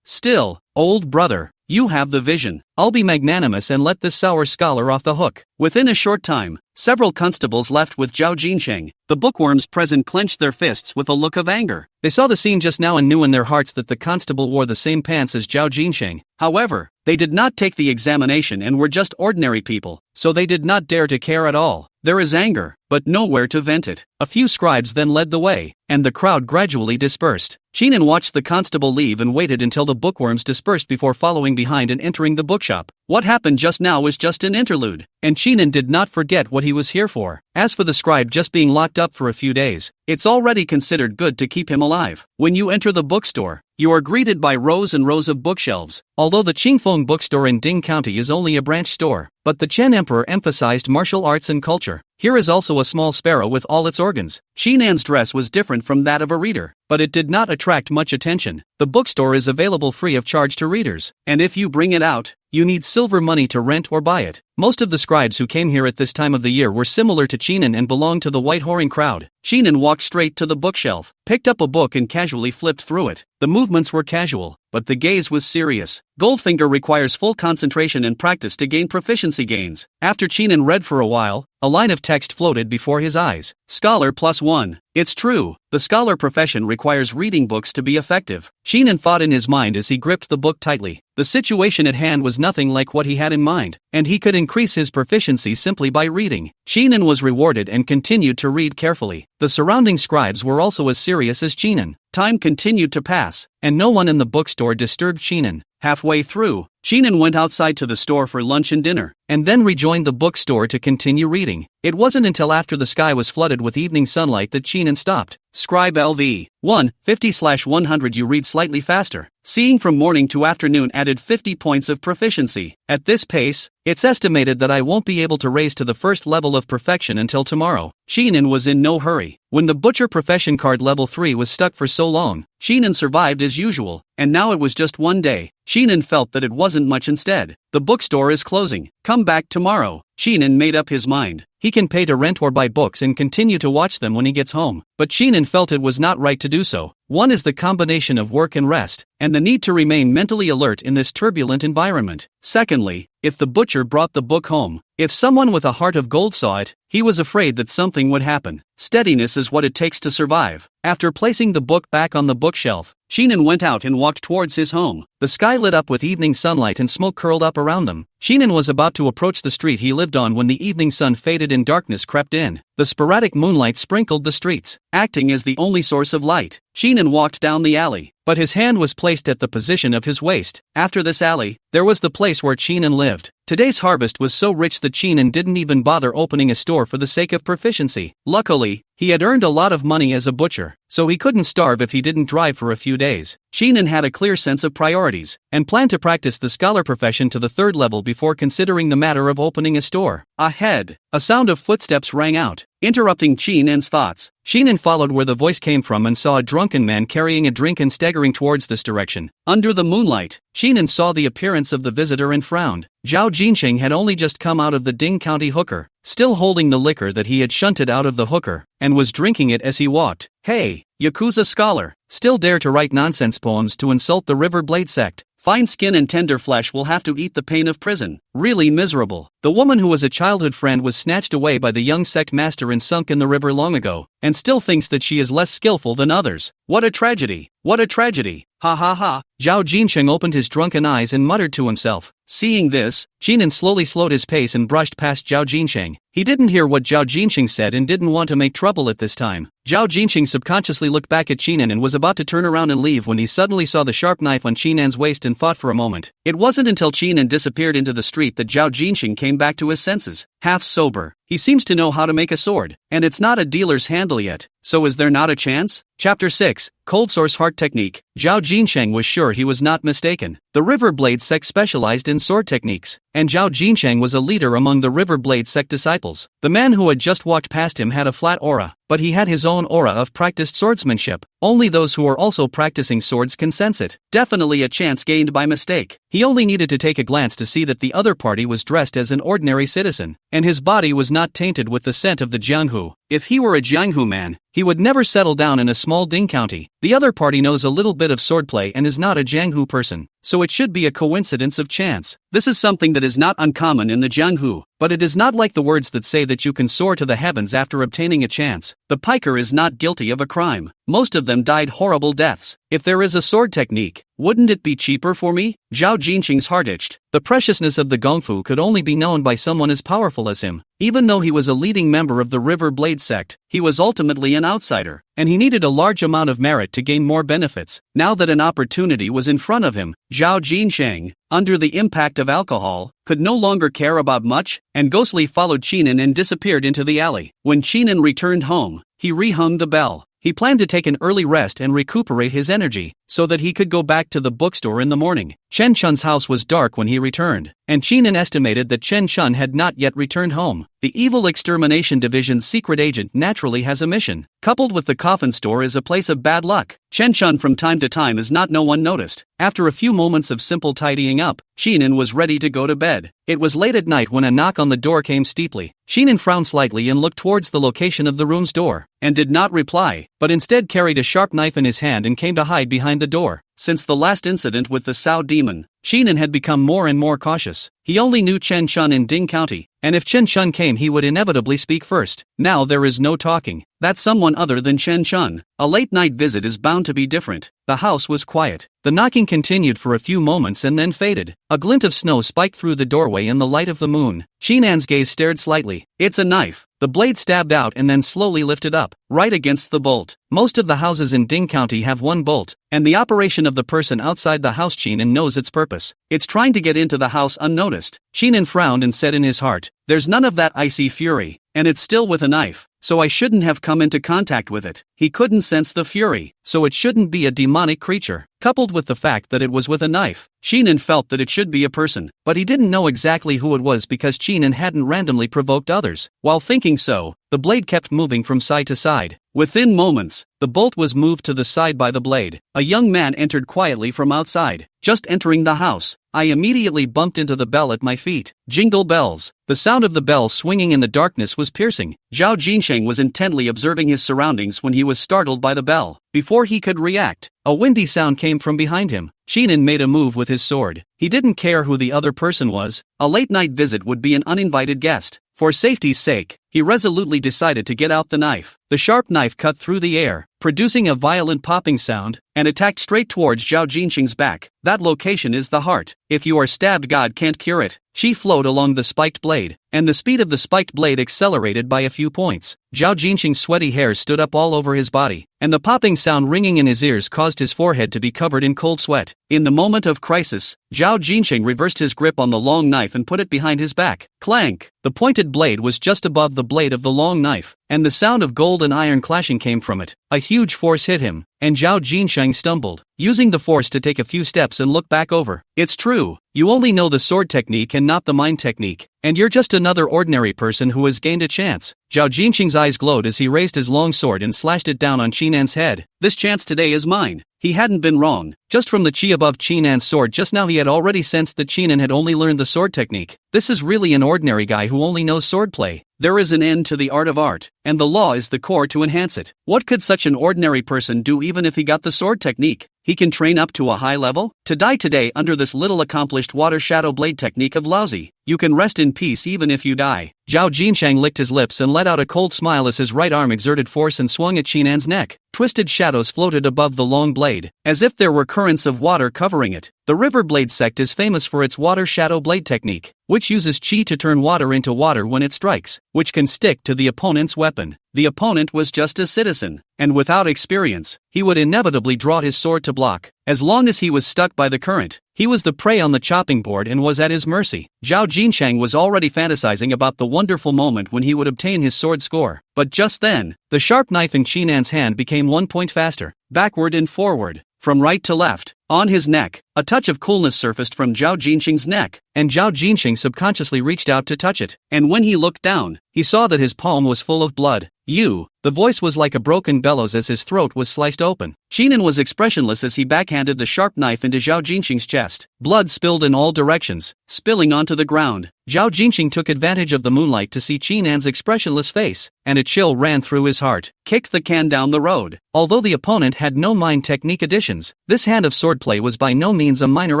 Still, Old brother, you have the vision. I'll be magnanimous and let this sour scholar off the hook. Within a short time, several constables left with Zhao Jinsheng. The bookworms present clenched their fists with a look of anger. They saw the scene just now and knew in their hearts that the constable wore the same pants as Zhao Jinsheng. However, they did not take the examination and were just ordinary people, so they did not dare to care at all. There is anger, but nowhere to vent it. A few scribes then led the way, and the crowd gradually dispersed. Sheenan watched the constable leave and waited until the bookworms dispersed before following behind and entering the bookshop. What happened just now was just an interlude, and Sheenan did not forget what he was here for. As for the scribe just being locked up for a few days, it's already considered good to keep him alive. When you enter the bookstore, you are greeted by rows and rows of bookshelves. Although the Qingfeng bookstore in Ding County is only a branch store, but the Chen Emperor emphasized martial arts and culture. Here is also a small sparrow with all its organs. Sheenan's dress was different from that of a reader, but it did not attract much attention. The bookstore is available free of charge to readers, and if you bring it out, you need silver money to rent or buy it. Most of the scribes who came here at this time of the year were similar to Sheenan and belonged to the white whoring crowd. Sheenan walked straight to the bookshelf, picked up a book and casually flipped through it. The movements were casual, but the gaze was serious. Goldfinger requires full concentration and practice to gain proficiency gains. After Sheenan read for a while, a line of text floated before his eyes. Scholar +1. It's true, the scholar profession requires reading books to be effective. Sheenan thought in his mind as he gripped the book tightly. The situation at hand was nothing like what he had in mind, and he could increase his proficiency simply by reading. Sheenan was rewarded and continued to read carefully. The surrounding scribes were also as serious as Sheenan. Time continued to pass, and no one in the bookstore disturbed Sheenan. Halfway through, Sheenan went outside to the store for lunch and dinner, and then rejoined the bookstore to continue reading. It wasn't until after the sky was flooded with evening sunlight that Sheenan stopped. Scribe LV 150/100. You read slightly faster. Seeing from morning to afternoon added 50 points of proficiency. At this pace, it's estimated that I won't be able to raise to the first level of perfection until tomorrow. Sheenan was in no hurry. When the butcher profession card level 3 was stuck for so long, Sheenan survived as usual, and now it was just one day. Sheenan felt that it wasn't much instead. The bookstore is closing. Come back tomorrow. Sheenan made up his mind. He can pay to rent or buy books and continue to watch them when he gets home, but Sheenan felt it was not right to do so. One is the combination of work and rest, and the need to remain mentally alert in this turbulent environment. Secondly, if the butcher brought the book home, if someone with a heart of gold saw it, he was afraid that something would happen. Steadiness is what it takes to survive. After placing the book back on the bookshelf, Sheenan went out and walked towards his home. The sky lit up with evening sunlight and smoke curled up around them. Sheenan was about to approach the street he lived on when the evening sun faded and darkness crept in. The sporadic moonlight sprinkled the streets, acting as the only source of light. Sheenan walked down the alley, but his hand was placed at the position of his waist. After this alley, there was the place where Sheenan lived. Today's harvest was so rich that Sheenan didn't even bother opening a store for the sake of proficiency. Luckily, he had earned a lot of money as a butcher, so he couldn't starve if he didn't drive for a few days. Sheenan had a clear sense of priorities, and planned to practice the scholar profession to the 3rd level before considering the matter of opening a store. Ahead, a sound of footsteps rang out, interrupting Sheenan's thoughts. Sheenan followed where the voice came from and saw a drunken man carrying a drink and staggering towards this direction. Under the moonlight, Sheenan saw the appearance of the visitor and frowned. Zhao Jinsheng had only just come out of the Ding County hooker, still holding the liquor that he had shunted out of the hooker, and was drinking it as he walked. Hey, Yakuza scholar, still dare to write nonsense poems to insult the River Blade sect? Fine skin and tender flesh will have to eat the pain of prison. Really miserable. The woman who was a childhood friend was snatched away by the young sect master and sunk in the river long ago, and still thinks that she is less skillful than others. What a tragedy! What a tragedy! Ha ha ha! Zhao Jinsheng opened his drunken eyes and muttered to himself. Seeing this, Sheenan slowly slowed his pace and brushed past Zhao Jinsheng. He didn't hear what Zhao Jinsheng said and didn't want to make trouble at this time. Zhao Jinsheng subconsciously looked back at Sheenan and was about to turn around and leave when he suddenly saw the sharp knife on Sheenan's waist and thought for a moment. It wasn't until Sheenan disappeared into the street that Zhao Jinsheng came back to his senses. Half sober, he seems to know how to make a sword, and it's not a dealer's handle yet, so is there not a chance? Chapter 6, Cold Source Heart Technique. Zhao Jinsheng was sure he was not mistaken. The River Blade sect specialized in sword techniques, and Zhao Jinsheng was a leader among the River Blade sect disciples. The man who had just walked past him had a flat aura, but he had his own aura of practiced swordsmanship. Only those who are also practicing swords can sense it. Definitely a chance gained by mistake. He only needed to take a glance to see that the other party was dressed as an ordinary citizen, and his body was not tainted with the scent of the Jianghu. If he were a Jianghu man, he would never settle down in a small Ding county. The other party knows a little bit of swordplay and is not a Jianghu person. so it should be a coincidence of chance. This is something that is not uncommon in the Jianghu, but it is not like the words that say that you can soar to the heavens after obtaining a chance. The piker is not guilty of a crime. Most of them died horrible deaths. If there is a sword technique, wouldn't it be cheaper for me? Zhao Jinqing's heart itched. The preciousness of the gongfu could only be known by someone as powerful as him. Even though he was a leading member of the River Blade sect, he was ultimately an outsider, and he needed a large amount of merit to gain more benefits. Now that an opportunity was in front of him, Zhao Jinsheng, under the impact of alcohol, could no longer care about much, and ghostly followed Qinan and disappeared into the alley. When Qinan returned home, he rehung the bell. He planned to take an early rest and recuperate his energy, so that he could go back to the bookstore in the morning. Chen Chun's house was dark when he returned, and Qinan estimated that Chen Chun had not yet returned home. The Evil Extermination Division's secret agent naturally has a mission. Coupled with the coffin store is a place of bad luck. Chen Chun from time to time is not no one noticed. After a few moments of simple tidying up, Qinan was ready to go to bed. It was late at night when a knock on the door came steeply. Qinan frowned slightly and looked towards the location of the room's door, and did not reply, but instead carried a sharp knife in his hand and came to hide behind the door. Since the last incident with the Sao demon, Qinan had become more and more cautious. He only knew Chen Chun in Ding County, and if Chen Chun came he would inevitably speak first. Now there is no talking. That's someone other than Chen Chun. A late-night visit is bound to be different. The house was quiet. The knocking continued for a few moments and then faded. A glint of snow spiked through the doorway in the light of the moon. Qinan's gaze stared slightly. It's a knife. The blade stabbed out and then slowly lifted up, right against the bolt. Most of the houses in Ding County have one bolt, and the operation of the person outside the house Qinan knows its purpose. It's trying to get into the house unnoticed. Qinan frowned and said in his heart, "There's none of that icy fury, and it's still with a knife, so I shouldn't have come into contact with it." He couldn't sense the fury, so it shouldn't be a demonic creature. Coupled with the fact that it was with a knife, Qinan felt that it should be a person, but he didn't know exactly who it was because Qinan hadn't randomly provoked others. While thinking so, the blade kept moving from side to side. Within moments, the bolt was moved to the side by the blade. A young man entered quietly from outside. Just entering the house, I immediately bumped into the bell at my feet. Jingle bells. The sound of the bell swinging in the darkness was piercing. Zhao Jinsheng was intently observing his surroundings when he was startled by the bell. Before he could react, a windy sound came from behind him. Qinan made a move with his sword. He didn't care who the other person was. A late-night visit would be an uninvited guest. For safety's sake, he resolutely decided to get out the knife. The sharp knife cut through the air, producing a violent popping sound, and attacked straight towards Zhao Jinsheng's back. That location is the heart. If you are stabbed, God can't cure it. She flowed along the spiked blade, and the speed of the spiked blade accelerated by a few points. Zhao Jinsheng's sweaty hairs stood up all over his body, and the popping sound ringing in his ears caused his forehead to be covered in cold sweat. In the moment of crisis, Zhao Jinsheng reversed his grip on the long knife and put it behind his back. Clank! The pointed blade was just above the blade of the long knife, and the sound of gold and iron clashing came from it. A huge force hit him, and Zhao Jinsheng stumbled, using the force to take a few steps and look back over. It's true, you only know the sword technique and not the mind technique, and you're just another ordinary person who has gained a chance. Zhao Jinsheng's eyes glowed as he raised his long sword and slashed it down on Qinan's head. This chance today is mine. He hadn't been wrong. Just from the chi above Qinan's sword just now he had already sensed that Qinan had only learned the sword technique. This is really an ordinary guy who only knows swordplay. There is an end to the art of art, and the law is the core to enhance it. What could such an ordinary person do even if he got the sword technique? He can train up to a high level? To die today under this little accomplished water shadow blade technique of lousy. You can rest in peace even if you die. Zhao Jinsheng licked his lips and let out a cold smile as his right arm exerted force and swung at Qinan's neck. Twisted shadows floated above the long blade, as if there were currents of water covering it. The River Blade sect is famous for its water shadow blade technique, which uses chi to turn water into water when it strikes, which can stick to the opponent's weapon. The opponent was just a citizen, and without experience, he would inevitably draw his sword to block. As long as he was stuck by the current, he was the prey on the chopping board and was at his mercy. Zhao Jinsheng was already fantasizing about the wonderful moment when he would obtain his sword score. But just then, the sharp knife in Qinan's hand became 1 point faster, backward and forward, from right to left. On his neck, a touch of coolness surfaced from Zhao Jinsheng's neck, and Zhao Jinsheng subconsciously reached out to touch it. And when he looked down, he saw that his palm was full of blood. "You!" The voice was like a broken bellows as his throat was sliced open. Qinan was expressionless as he backhanded the sharp knife into Zhao Jinsheng's chest. Blood spilled in all directions, spilling onto the ground. Zhao Jinsheng took advantage of the moonlight to see Qinan's expressionless face, and a chill ran through his heart. Kicked the can down the road. Although the opponent had no mind technique additions, this hand of swordplay was by no means means a minor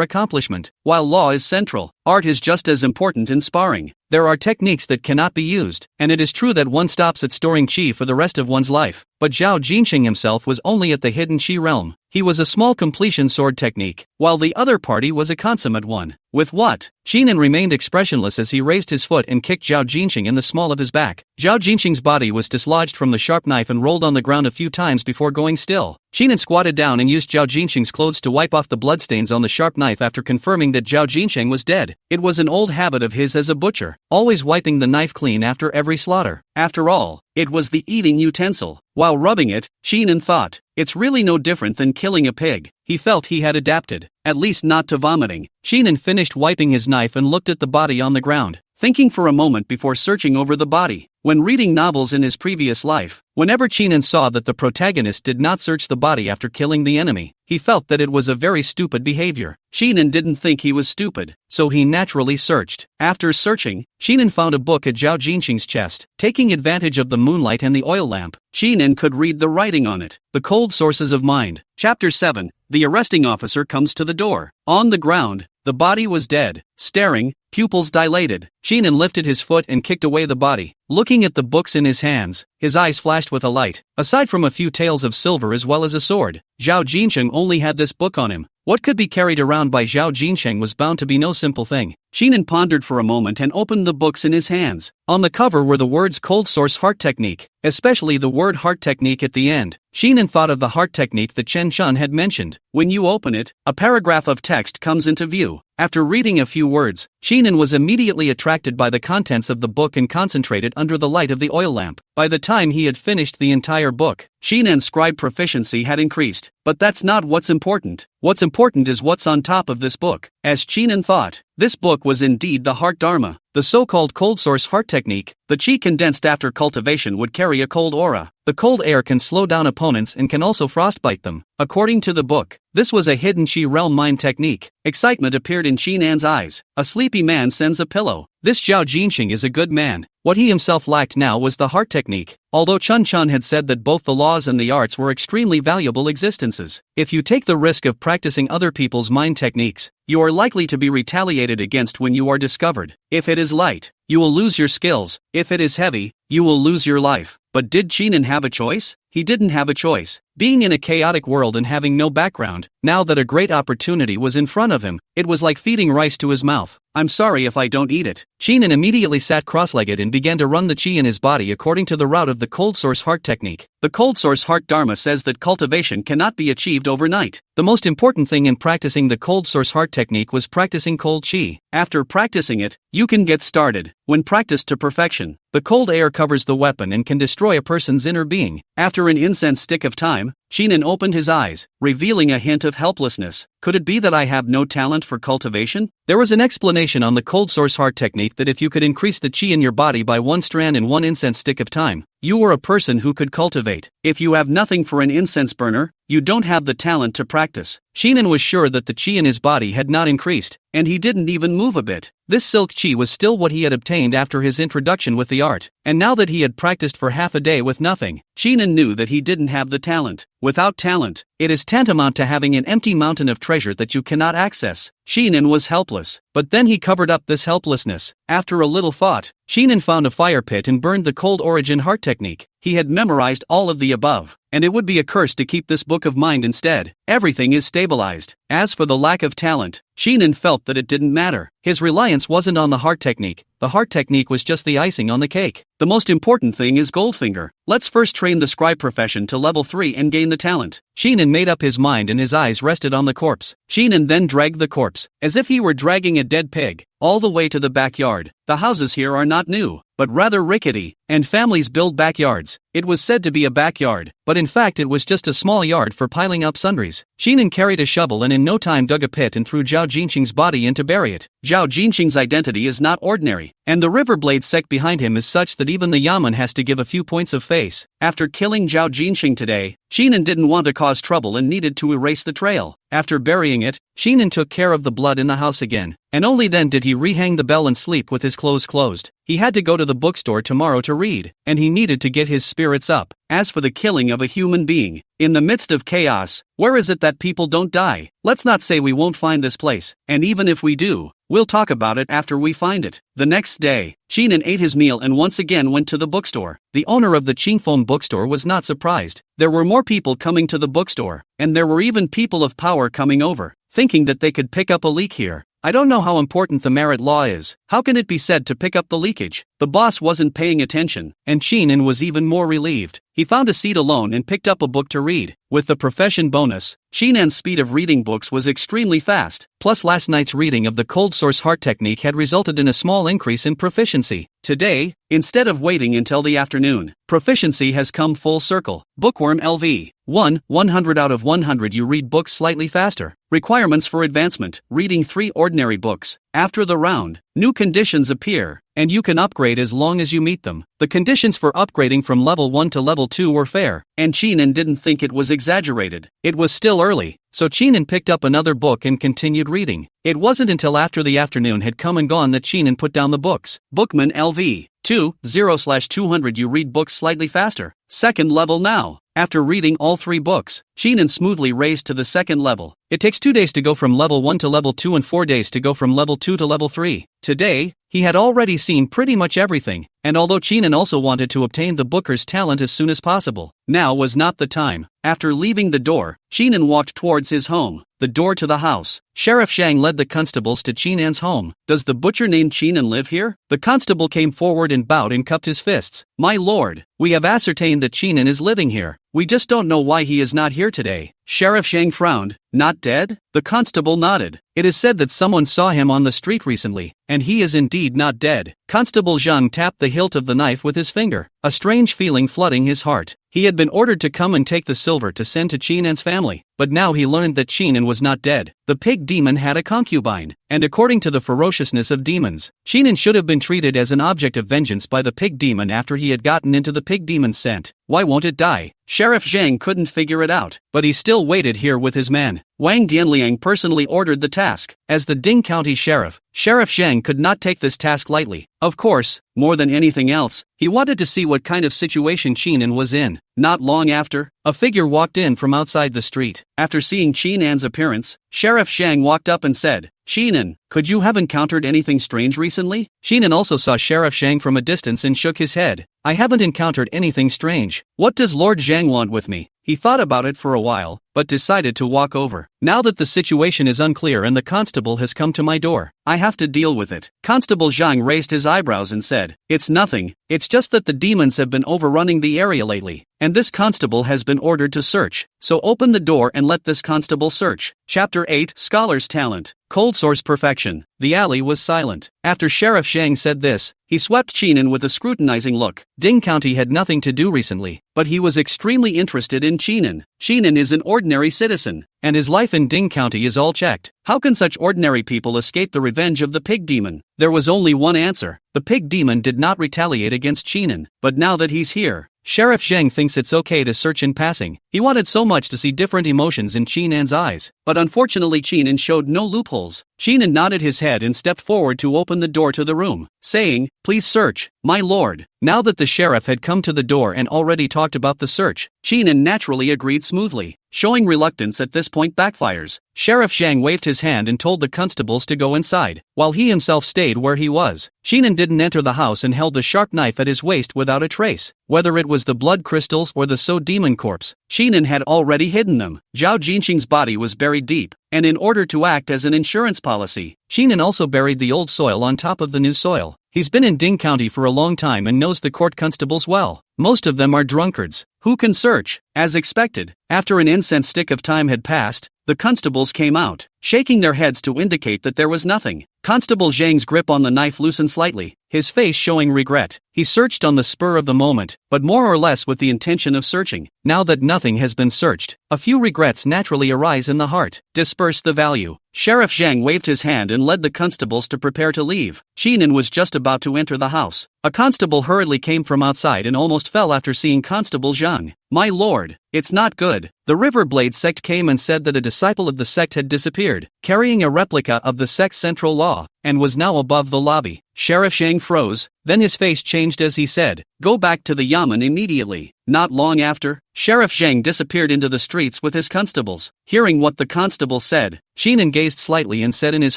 accomplishment. While law is central, art is just as important in sparring. There are techniques that cannot be used, and it is true that one stops at storing chi for the rest of one's life. But Zhao Jinxing himself was only at the hidden chi realm. He was a small completion sword technique, while the other party was a consummate one. With what? Xinan remained expressionless as he raised his foot and kicked Zhao Jinxing in the small of his back. Zhao Jinxing's body was dislodged from the sharp knife and rolled on the ground a few times before going still. Xinan squatted down and used Zhao Jinxing's clothes to wipe off the bloodstains on the sharp knife after confirming that Zhao Jinxing was dead. It was an old habit of his as a butcher, always wiping the knife clean after every slaughter. After all, it was the eating utensil. While rubbing it, Xinan thought, it's really no different than killing a pig. He felt he had adapted, at least not to vomiting. Xinan finished wiping his knife and looked at the body on the ground, thinking for a moment before searching over the body. When reading novels in his previous life, whenever Xinan saw that the protagonist did not search the body after killing the enemy, he felt that it was a very stupid behavior. Xinan didn't think he was stupid, so he naturally searched. After searching, Xinan found a book at Zhao Jinxing's chest. Taking advantage of the moonlight and the oil lamp, Xinan could read the writing on it. The Cold Sources of Mind. Chapter 7. The arresting officer comes to the door. On the ground, the body was dead, staring, pupils dilated. Xinan lifted his foot and kicked away the body. Looking at the books in his hands, his eyes flashed with a light. Aside from a few tales of silver as well as a sword, Zhao Jinxing only had this book on him. What could be carried around by Zhao Jinxing was bound to be no simple thing. Xinan pondered for a moment and opened the books in his hands. On the cover were the words Cold Source Heart Technique, especially the word Heart Technique at the end. Xinan thought of the heart technique that Chen Chun had mentioned. When you open it, a paragraph of text comes into view. After reading a few words, Xinan was immediately attracted by the contents of the book and concentrated under the light of the oil lamp. By the time he had finished the entire book, Xinan's scribe proficiency had increased. But that's not what's important. What's important is what's on top of this book. As Xinan thought, this book was indeed the Heart Dharma, the so-called Cold Source Heart Technique. The chi condensed after cultivation would carry a cold aura. The cold air can slow down opponents and can also frostbite them. According to the book, this was a hidden chi realm mind technique. Excitement appeared in Xinan's eyes. A sleepy man sends a pillow. This Zhao Jinxing is a good man. What he himself lacked now was the heart technique. Although Chun Chun had said that both the laws and the arts were extremely valuable existences, if you take the risk of practicing other people's mind techniques, you are likely to be retaliated against when you are discovered. If it is light, you will lose your skills. If it is heavy, you will lose your life. But did Xinan have a choice? He didn't have a choice. Being in a chaotic world and having no background, now that a great opportunity was in front of him, it was like feeding rice to his mouth. I'm sorry if I don't eat it. Xinan immediately sat cross-legged and began to run the chi in his body according to the route of the Cold Source Heart Technique. The Cold Source Heart Dharma says that cultivation cannot be achieved overnight. The most important thing in practicing the Cold Source Heart Technique was practicing cold chi. After practicing it, you can get started. When practiced to perfection, the cold air covers the weapon and can destroy a person's inner being. After an incense stick of time, Xinan opened his eyes, revealing a hint of helplessness. Could it be that I have no talent for cultivation? There was an explanation on the Cold Source Heart Technique that if you could increase the chi in your body by one strand in one incense stick of time, you were a person who could cultivate. If you have nothing for an incense burner, you don't have the talent to practice. Xinan was sure that the chi in his body had not increased, and he didn't even move a bit. This silk chi was still what he had obtained after his introduction with the art, and now that he had practiced for half a day with nothing, Xinan knew that he didn't have the talent. Without talent, it is tantamount to having an empty mountain of treasure that you cannot access. Xinan was helpless, but then he covered up this helplessness. After a little thought, Xinan found a fire pit and burned the cold origin heart technique. He had memorized all of the above, and it would be a curse to keep this book of mind instead. Everything is stabilized. As for the lack of talent, Xinan felt that it didn't matter. His reliance wasn't on the heart technique. The heart technique was just the icing on the cake. The most important thing is Goldfinger. Let's first train the scribe profession to level 3 and gain the talent. Xinan made up his mind and his eyes rested on the corpse. Xinan then dragged the corpse, as if he were dragging a dead pig, all the way to the backyard. The houses here are not new, but rather rickety, and families build backyards. It was said to be a backyard, but in fact it was just a small yard for piling up sundries. Xinan carried a shovel and in no time dug a pit and threw Zhao Jinxing's body in to bury it. Zhao Jinxing's identity is not ordinary, and the river blade sect behind him is such that even the Yaman has to give a few points of face. After killing Zhao Jinxing today, Xinan didn't want to cause trouble and needed to erase the trail. After burying it, Xinan took care of the blood in the house again, and only then did he rehang the bell and sleep with his clothes closed. He had to go to the bookstore tomorrow to read, and he needed to get his spirits up. as for the killing of a human being, in the midst of chaos, where is it that people don't die? Let's not say we won't find this place, and even if we do, we'll talk about it after we find it. The next day, Chinan ate his meal and once again went to the bookstore. The owner of the Qingfeng bookstore was not surprised. There were more people coming to the bookstore, and there were even people of power coming over, thinking that they could pick up a leak here. I don't know how important the merit law is. How can it be said to pick up the leakage? The boss wasn't paying attention, and Chinan was even more relieved. He found a seat alone and picked up a book to read. With the profession bonus, Chinan's speed of reading books was extremely fast. Plus last night's reading of the cold source heart technique had resulted in a small increase in proficiency. Today, instead of waiting until the afternoon, proficiency has come full circle. Bookworm LV. 100 out of 100 you read books slightly faster. Requirements for advancement, reading 3 ordinary books. After the round, new conditions appear, and you can upgrade as long as you meet them. The conditions for upgrading from level 1 to level 2 were fair, and Chinan didn't think it was exaggerated. It was still early, so Chinan picked up another book and continued reading. It wasn't until after the afternoon had come and gone that Chinan put down the books. Bookman LV. 200/200 you read books slightly faster. Second level now. After reading all 3 books, Chinan smoothly raised to the second level. It takes 2 days to go from level 1 to level 2 and 4 days to go from level 2 to level 3. Today, he had already seen pretty much everything, and although Chinan also wanted to obtain the booker's talent as soon as possible, now was not the time. After leaving the door, Chinan walked towards his home, the door to the house. Sheriff Zhang led the constables to Chinan's home. Does the butcher named Chinan live here? The constable came forward and bowed and cupped his fists. My lord, we have ascertained that Chinan is living here. We just don't know why he is not here today. Sheriff Zhang frowned. Not dead? The constable nodded. It is said that someone saw him on the street recently, and he is indeed not dead. Constable Zhang tapped the hilt of the knife with his finger, a strange feeling flooding his heart. He had been ordered to come and take the silver to send to Chinan's family, but now he learned that Chinan was not dead. The pig demon had a concubine, and according to the ferociousness of demons, Chinan should have been treated as an object of vengeance by the pig demon after he had gotten into the pig demon's scent. Why won't it die? Sheriff Zhang couldn't figure it out, but he still waited here with his men. Wang Dianliang personally ordered the task. As the Ding County Sheriff, Sheriff Zhang could not take this task lightly. Of course, more than anything else, he wanted to see what kind of situation Chinan was in. Not long after, a figure walked in from outside the street. After seeing Chinan's appearance, Sheriff Zhang walked up and said, Chinan, could you have encountered anything strange recently? Chinan also saw Sheriff Zhang from a distance and shook his head. I haven't encountered anything strange. What does Lord Zhang want with me? He thought about it for a while, but decided to walk over. Now that the situation is unclear and the constable has come to my door, I have to deal with it. Constable Zhang raised his eyebrows and said, It's nothing, it's just that the demons have been overrunning the area lately, and this constable has been ordered to search. So open the door and let this constable search. Chapter 8 Scholar's Talent. Cold Source Perfection. The alley was silent. After Sheriff Zhang said this, he swept Chinan with a scrutinizing look. Ding County had nothing to do recently, but he was extremely interested in Chinan. Chinan is an ordinary citizen, and his life in Ding County is all checked. How can such ordinary people escape the revenge of the pig demon? There was only one answer. The pig demon did not retaliate against Chinan, but now that he's here, Sheriff Zhang thinks it's okay to search in passing. He wanted so much to see different emotions in Chinan's eyes, but unfortunately Chinan showed no loopholes. Chinan nodded his head and stepped forward to open the door to the room, saying, Please search, my lord. Now that the sheriff had come to the door and already talked about the search, Chinan naturally agreed smoothly. Showing reluctance at this point backfires. Sheriff Zhang waved his hand and told the constables to go inside, while he himself stayed where he was. Chinan didn't enter the house and held the sharp knife at his waist without a trace. Whether it was the blood crystals or the demon corpse, Chinan had already hidden them. Zhao Jinxing's body was buried deep, and in order to act as an insurance policy, Chinan also buried the old soil on top of the new soil. He's been in Ding County for a long time and knows the court constables well. Most of them are drunkards, who can search. As expected, after an incense stick of time had passed, the constables came out, shaking their heads to indicate that there was nothing. Constable Zhang's grip on the knife loosened slightly, his face showing regret. He searched on the spur of the moment, but more or less with the intention of searching. Now that nothing has been searched, a few regrets naturally arise in the heart. Disperse the value. Sheriff Zhang waved his hand and led the constables to prepare to leave. Chinan was just about to enter the house. A constable hurriedly came from outside and almost fell after seeing Constable Zhang. My lord, it's not good. The Riverblade sect came and said that a disciple of the sect had disappeared, carrying a replica of the sect's central law, and was now above the lobby. Sheriff Zhang froze, then his face changed as he said, "Go back to the yamen immediately." Not long after, Sheriff Zhang disappeared into the streets with his constables. Hearing what the constable said, Sheenan gazed slightly and said in his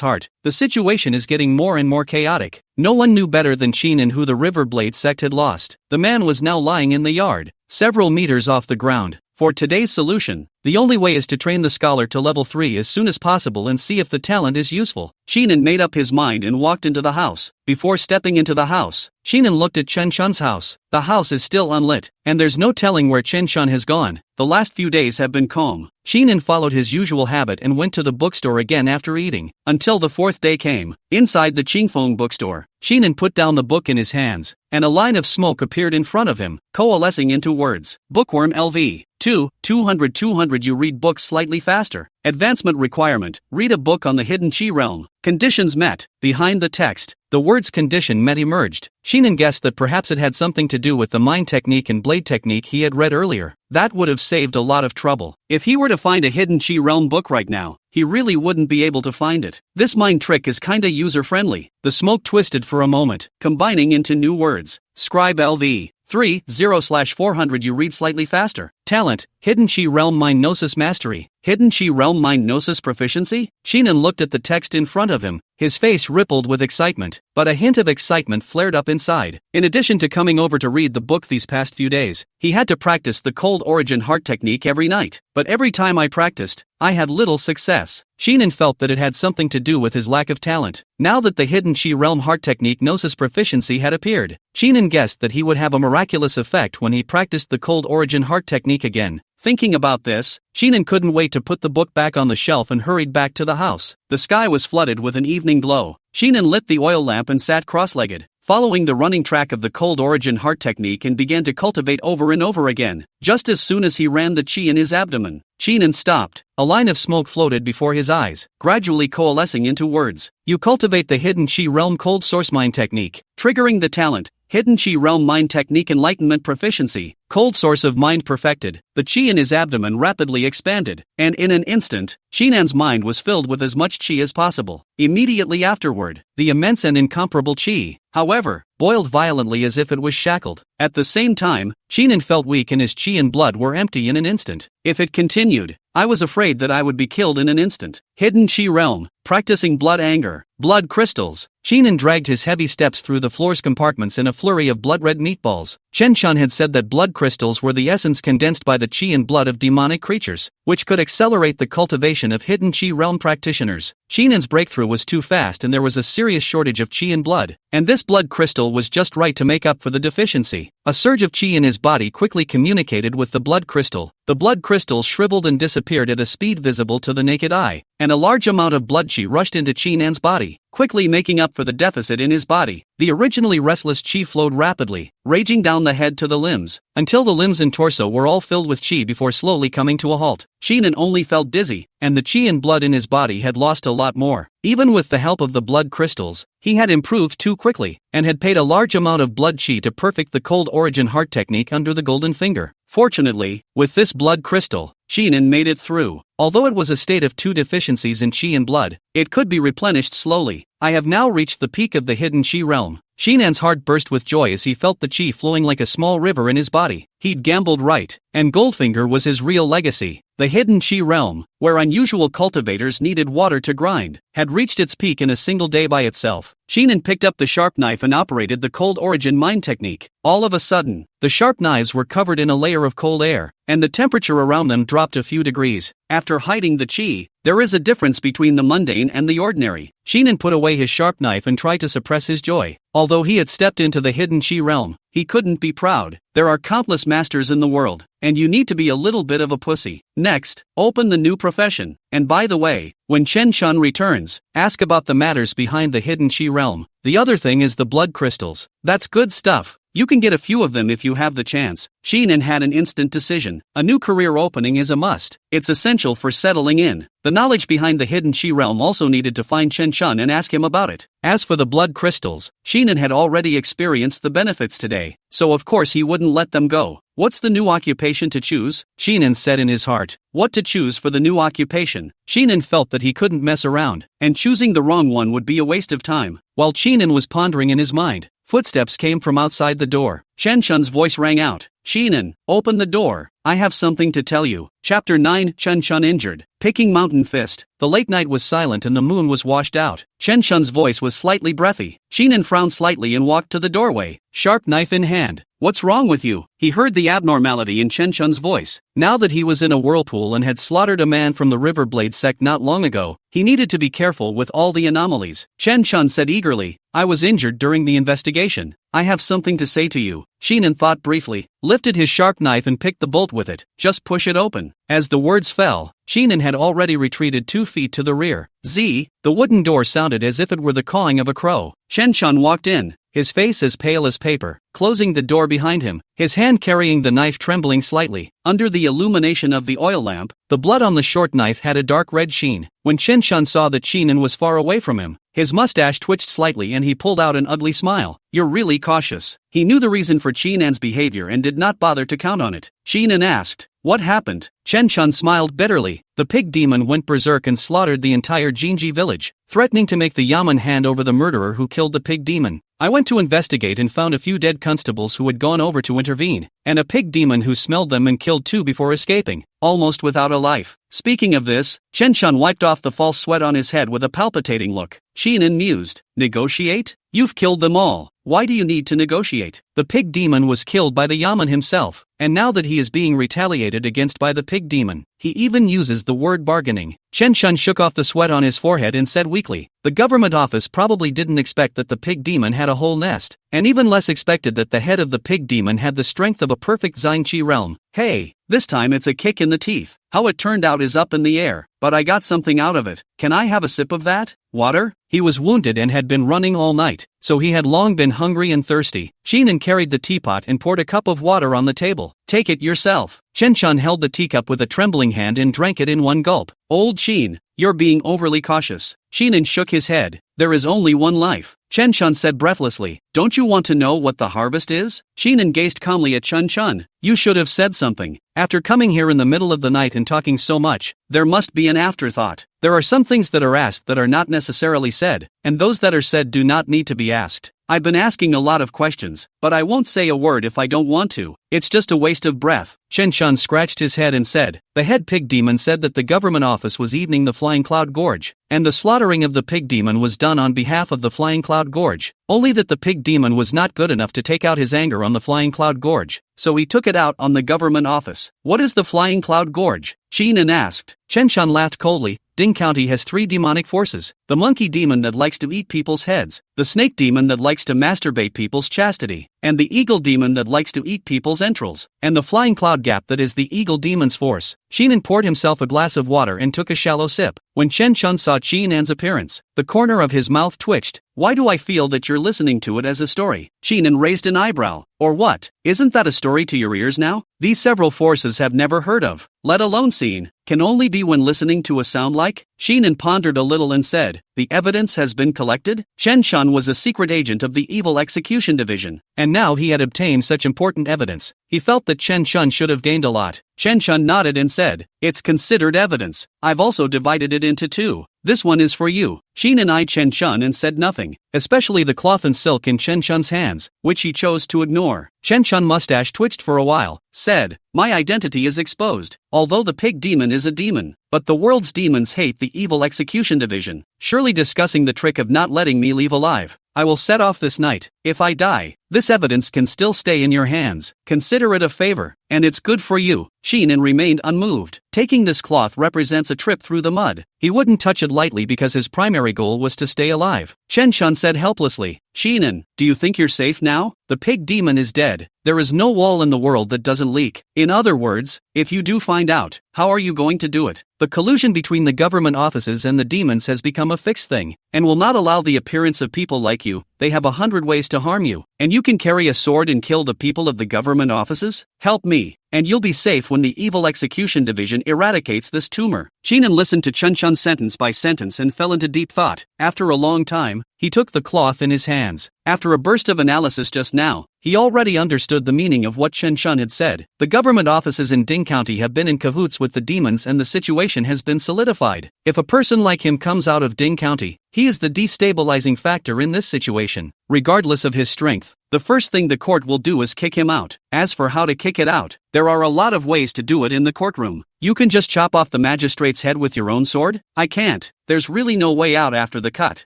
heart, "The situation is getting more and more chaotic." No one knew better than Sheenan who the Riverblade sect had lost. The man was now lying in the yard, several meters off the ground. For today's solution, the only way is to train the scholar to level 3 as soon as possible and see if the talent is useful. Sheenan made up his mind and walked into the house. Before stepping into the house, Sheenan looked at Chen Shun's house. The house is still unlit, and there's no telling where Chen Shun has gone. The last few days have been calm. Sheenan followed his usual habit and went to the bookstore again after eating, until the 4th day came. Inside the Qingfeng bookstore, Sheenan put down the book in his hands, and a line of smoke appeared in front of him, coalescing into words. Bookworm LV. 200 You read books slightly faster. Advancement requirement, read a book on the hidden chi realm. Conditions met. Behind the text, the words condition met emerged. Sheenan guessed that perhaps it had something to do with the mind technique and blade technique he had read earlier. That would have saved a lot of trouble. If he were to find a hidden chi realm book right now, he really wouldn't be able to find it. This mind trick is kinda user-friendly. The smoke twisted for a moment, combining into new words. Scribe LV. 30/400 You read slightly faster. Talent, Hidden Chi Realm Mind Gnosis Mastery. Hidden Chi Realm Mind Gnosis Proficiency? Sheenan looked at the text in front of him. His face rippled with excitement, but a hint of excitement flared up inside. In addition to coming over to read the book these past few days, he had to practice the cold origin heart technique every night. But every time I practiced, I had little success. Sheenan felt that it had something to do with his lack of talent. Now that the Hidden Chi Realm Heart Technique Gnosis Proficiency had appeared, Sheenan guessed that he would have a miraculous effect when he practiced the Cold Origin Heart Technique again. Thinking about this, Sheenan couldn't wait to put the book back on the shelf and hurried back to the house. The sky was flooded with an evening glow. Sheenan lit the oil lamp and sat cross-legged, following the running track of the Cold Origin Heart Technique, and began to cultivate over and over again. Just as soon as he ran the chi in his abdomen, Sheenan stopped. A line of smoke floated before his eyes, gradually coalescing into words. You cultivate the Hidden Chi Realm Cold Source Mind Technique, triggering the talent, Hidden Chi Realm Mind Technique Enlightenment Proficiency, Cold Source of Mind perfected. The chi in his abdomen rapidly expanded, and in an instant, Sheenan's mind was filled with as much chi as possible. Immediately afterward, the immense and incomparable chi, however, boiled violently as if it was shackled. At the same time, Sheenan felt weak and his chi and blood were empty in an instant. If it continued, I was afraid that I would be killed in an instant. Hidden Chi Realm, practicing blood anger, blood crystals. Sheenan dragged his heavy steps through the floor's compartments in a flurry of blood-red meatballs. Chen Shun had said that blood crystals were the essence condensed by the chi and blood of demonic creatures, which could accelerate the cultivation of Hidden Chi Realm practitioners. Sheenan's breakthrough was too fast and there was a serious shortage of chi and blood, and this blood crystal was just right to make up for the deficiency. A surge of chi in his body quickly communicated with the blood crystal. The blood crystal shriveled and disappeared at a speed visible to the naked eye, and a large amount of blood chi rushed into Sheenan's body, quickly making up for the deficit in his body. The originally restless chi flowed rapidly, raging down the head to the limbs, until the limbs and torso were all filled with chi before slowly coming to a halt. Sheenan only felt dizzy, and the chi and blood in his body had lost a lot more. Even with the help of the blood crystals, he had improved too quickly, and had paid a large amount of blood chi to perfect the Cold Origin Heart Technique under the Golden Finger. Fortunately, with this blood crystal, Sheenan made it through. Although it was a state of 2 deficiencies in chi and blood, it could be replenished slowly. I have now reached the peak of the Hidden Chi Realm. Sheenan's heart burst with joy as he felt the chi flowing like a small river in his body. He'd gambled right, and Goldfinger was his real legacy. The Hidden Chi Realm, where unusual cultivators needed water to grind, had reached its peak in a single day by itself. Sheenan picked up the sharp knife and operated the Cold Origin Mind Technique. All of a sudden, the sharp knives were covered in a layer of cold air, and the temperature around them dropped a few degrees. After hiding the chi, there is a difference between the mundane and the ordinary. Sheenan put away his sharp knife and tried to suppress his joy. Although he had stepped into the Hidden Chi Realm, he couldn't be proud. There are countless masters in the world, and you need to be a little bit of a pussy. Next, open the new profession. And by the way, when Chen Shun returns, ask about the matters behind the Hidden Chi Realm. The other thing is the blood crystals. That's good stuff. You can get a few of them if you have the chance. Sheenan had an instant decision. A new career opening is a must. It's essential for settling in. The knowledge behind the hidden Chi realm also needed to find Chen Chun and ask him about it. As for the blood crystals, Sheenan had already experienced the benefits today, so of course he wouldn't let them go. What's the new occupation to choose? Sheenan said in his heart. What to choose for the new occupation? Sheenan felt that he couldn't mess around, and choosing the wrong one would be a waste of time. While Sheenan was pondering in his mind, footsteps came from outside the door. Chen Chun's voice rang out. Sheenan, open the door. I have something to tell you. Chapter 9, Chen Chun injured. Picking Mountain Fist. The late night was silent and the moon was washed out. Chen Chun's voice was slightly breathy. Sheenan frowned slightly and walked to the doorway, sharp knife in hand. What's wrong with you? He heard the abnormality in Chen Chun's voice. Now that he was in a whirlpool and had slaughtered a man from the Riverblade sect not long ago, he needed to be careful with all the anomalies. Chen Chun said eagerly, I was injured during the investigation. I have something to say to you. Sheenan thought briefly, lifted his sharp knife and picked the bolt with it. Just push it open. As the words fell, Sheenan had already retreated 2 feet to the rear. The wooden door sounded as if it were the cawing of a crow. Chen Chun walked in, his face as pale as paper, closing the door behind him, his hand carrying the knife trembling slightly. Under the illumination of the oil lamp, the blood on the short knife had a dark red sheen. When Chen Chun saw that Sheenan was far away from him, his mustache twitched slightly and he pulled out an ugly smile. You're really cautious. He knew the reason for Sheenan's behavior and did not bother to count on it. Sheenan asked, what happened? Chen Chun smiled bitterly. The pig demon went berserk and slaughtered the entire Jinji village, threatening to make the Yamen hand over the murderer who killed the pig demon. I went to investigate and found a few dead constables who had gone over to intervene, and a pig demon who smelled them and killed 2 before escaping, almost without a life. Speaking of this, Chen Chun wiped off the false sweat on his head with a palpitating look. Sheenan mused, negotiate? You've killed them all. Why do you need to negotiate? The pig demon was killed by the Yamen himself, and now that he is being retaliated against by the pig demon, he even uses the word bargaining. Chen Chun shook off the sweat on his forehead and said weakly, the government office probably didn't expect that the pig demon had a whole nest, and even less expected that the head of the pig demon had the strength of a perfect Zine Chi realm. Hey, this time it's a kick in the teeth. How it turned out is up in the air, but I got something out of it. Can I have a sip of that? Water? He was wounded and had been running all night, so he had long been hungry and thirsty. Sheenan carried the teapot and poured a cup of water on the table. Take it yourself. Chen Chun held the teacup with a trembling hand and drank it in one gulp. Old Sheen, you're being overly cautious. Sheenan shook his head. There is only one life. Chen Chun said breathlessly, don't you want to know what the harvest is? Sheenan gazed calmly at Chen Chun. You should have said something. After coming here in the middle of the night and talking so much, there must be an afterthought. There are some things that are asked that are not necessarily said, and those that are said do not need to be asked. I've been asking a lot of questions, but I won't say a word if I don't want to. It's just a waste of breath. Chen Chun scratched his head and said, the head pig demon said that the government office was evening the Flying Cloud Gorge, and the slaughtering of the pig demon was done on behalf of the Flying Cloud Gorge. Only that the pig demon was not good enough to take out his anger on the Flying Cloud Gorge, so he took it out on the government office. What is the Flying Cloud Gorge? Sheenan asked. Chen Chun laughed coldly. Ding County has 3 demonic forces. The monkey demon that likes to eat people's heads, the snake demon that likes to masturbate people's chastity, and the eagle demon that likes to eat people's entrails, and the flying cloud gap that is the eagle demon's force. Sheenan poured himself a glass of water and took a shallow sip. When Chen Chun saw Sheenan's appearance, the corner of his mouth twitched. Why do I feel that you're listening to it as a story? Sheenan raised an eyebrow. Or what? Isn't that a story to your ears now? These several forces have never heard of, let alone seen, can only be when listening to a sound like? Sheenan pondered a little and said, the evidence has been collected? Chen Chun was a secret agent of the Evil Execution Division, and now he had obtained such important evidence. He felt that Chen Chun should have gained a lot. Chen Chun nodded and said, it's considered evidence. I've also divided it into 2. This one is for you. Sheenan eyed Chen Chun and said nothing, especially the cloth and silk in Chen Chun's hands, which he chose to ignore. Chen Chun's mustache twitched for a while, said, my identity is exposed, although the pig demon is a demon, but the world's demons hate the Evil Execution Division, surely discussing the trick of not letting me leave alive. I will set off this night. If I die, this evidence can still stay in your hands. Consider it a favor, and it's good for you. Sheenan remained unmoved. Taking this cloth represents a trip through the mud. He wouldn't touch it lightly because his primary goal was to stay alive. Chen Chun said helplessly, Sheenan, do you think you're safe now? The pig demon is dead. There is no wall in the world that doesn't leak. In other words, if you do find out, how are you going to do it? The collusion between the government offices and the demons has become a fixed thing, and will not allow the appearance of people like you, they have 100 ways to harm you. And you can carry a sword and kill the people of the government offices? Help me, and you'll be safe when the evil execution division eradicates this tumor. Chinan listened to Chun sentence by sentence and fell into deep thought. After a long time, he took the cloth in his hands. After a burst of analysis just now, he already understood the meaning of what Chun had said. The government offices in Ding County have been in cahoots with the demons and the situation has been solidified. If a person like him comes out of Ding County, he is the destabilizing factor in this situation. Regardless of his strength, the first thing the court will do is kick him out. As for how to kick it out, there are a lot of ways to do it in the courtroom. You can just chop off the magistrate's head with your own sword? I can't. There's really no way out after the cut.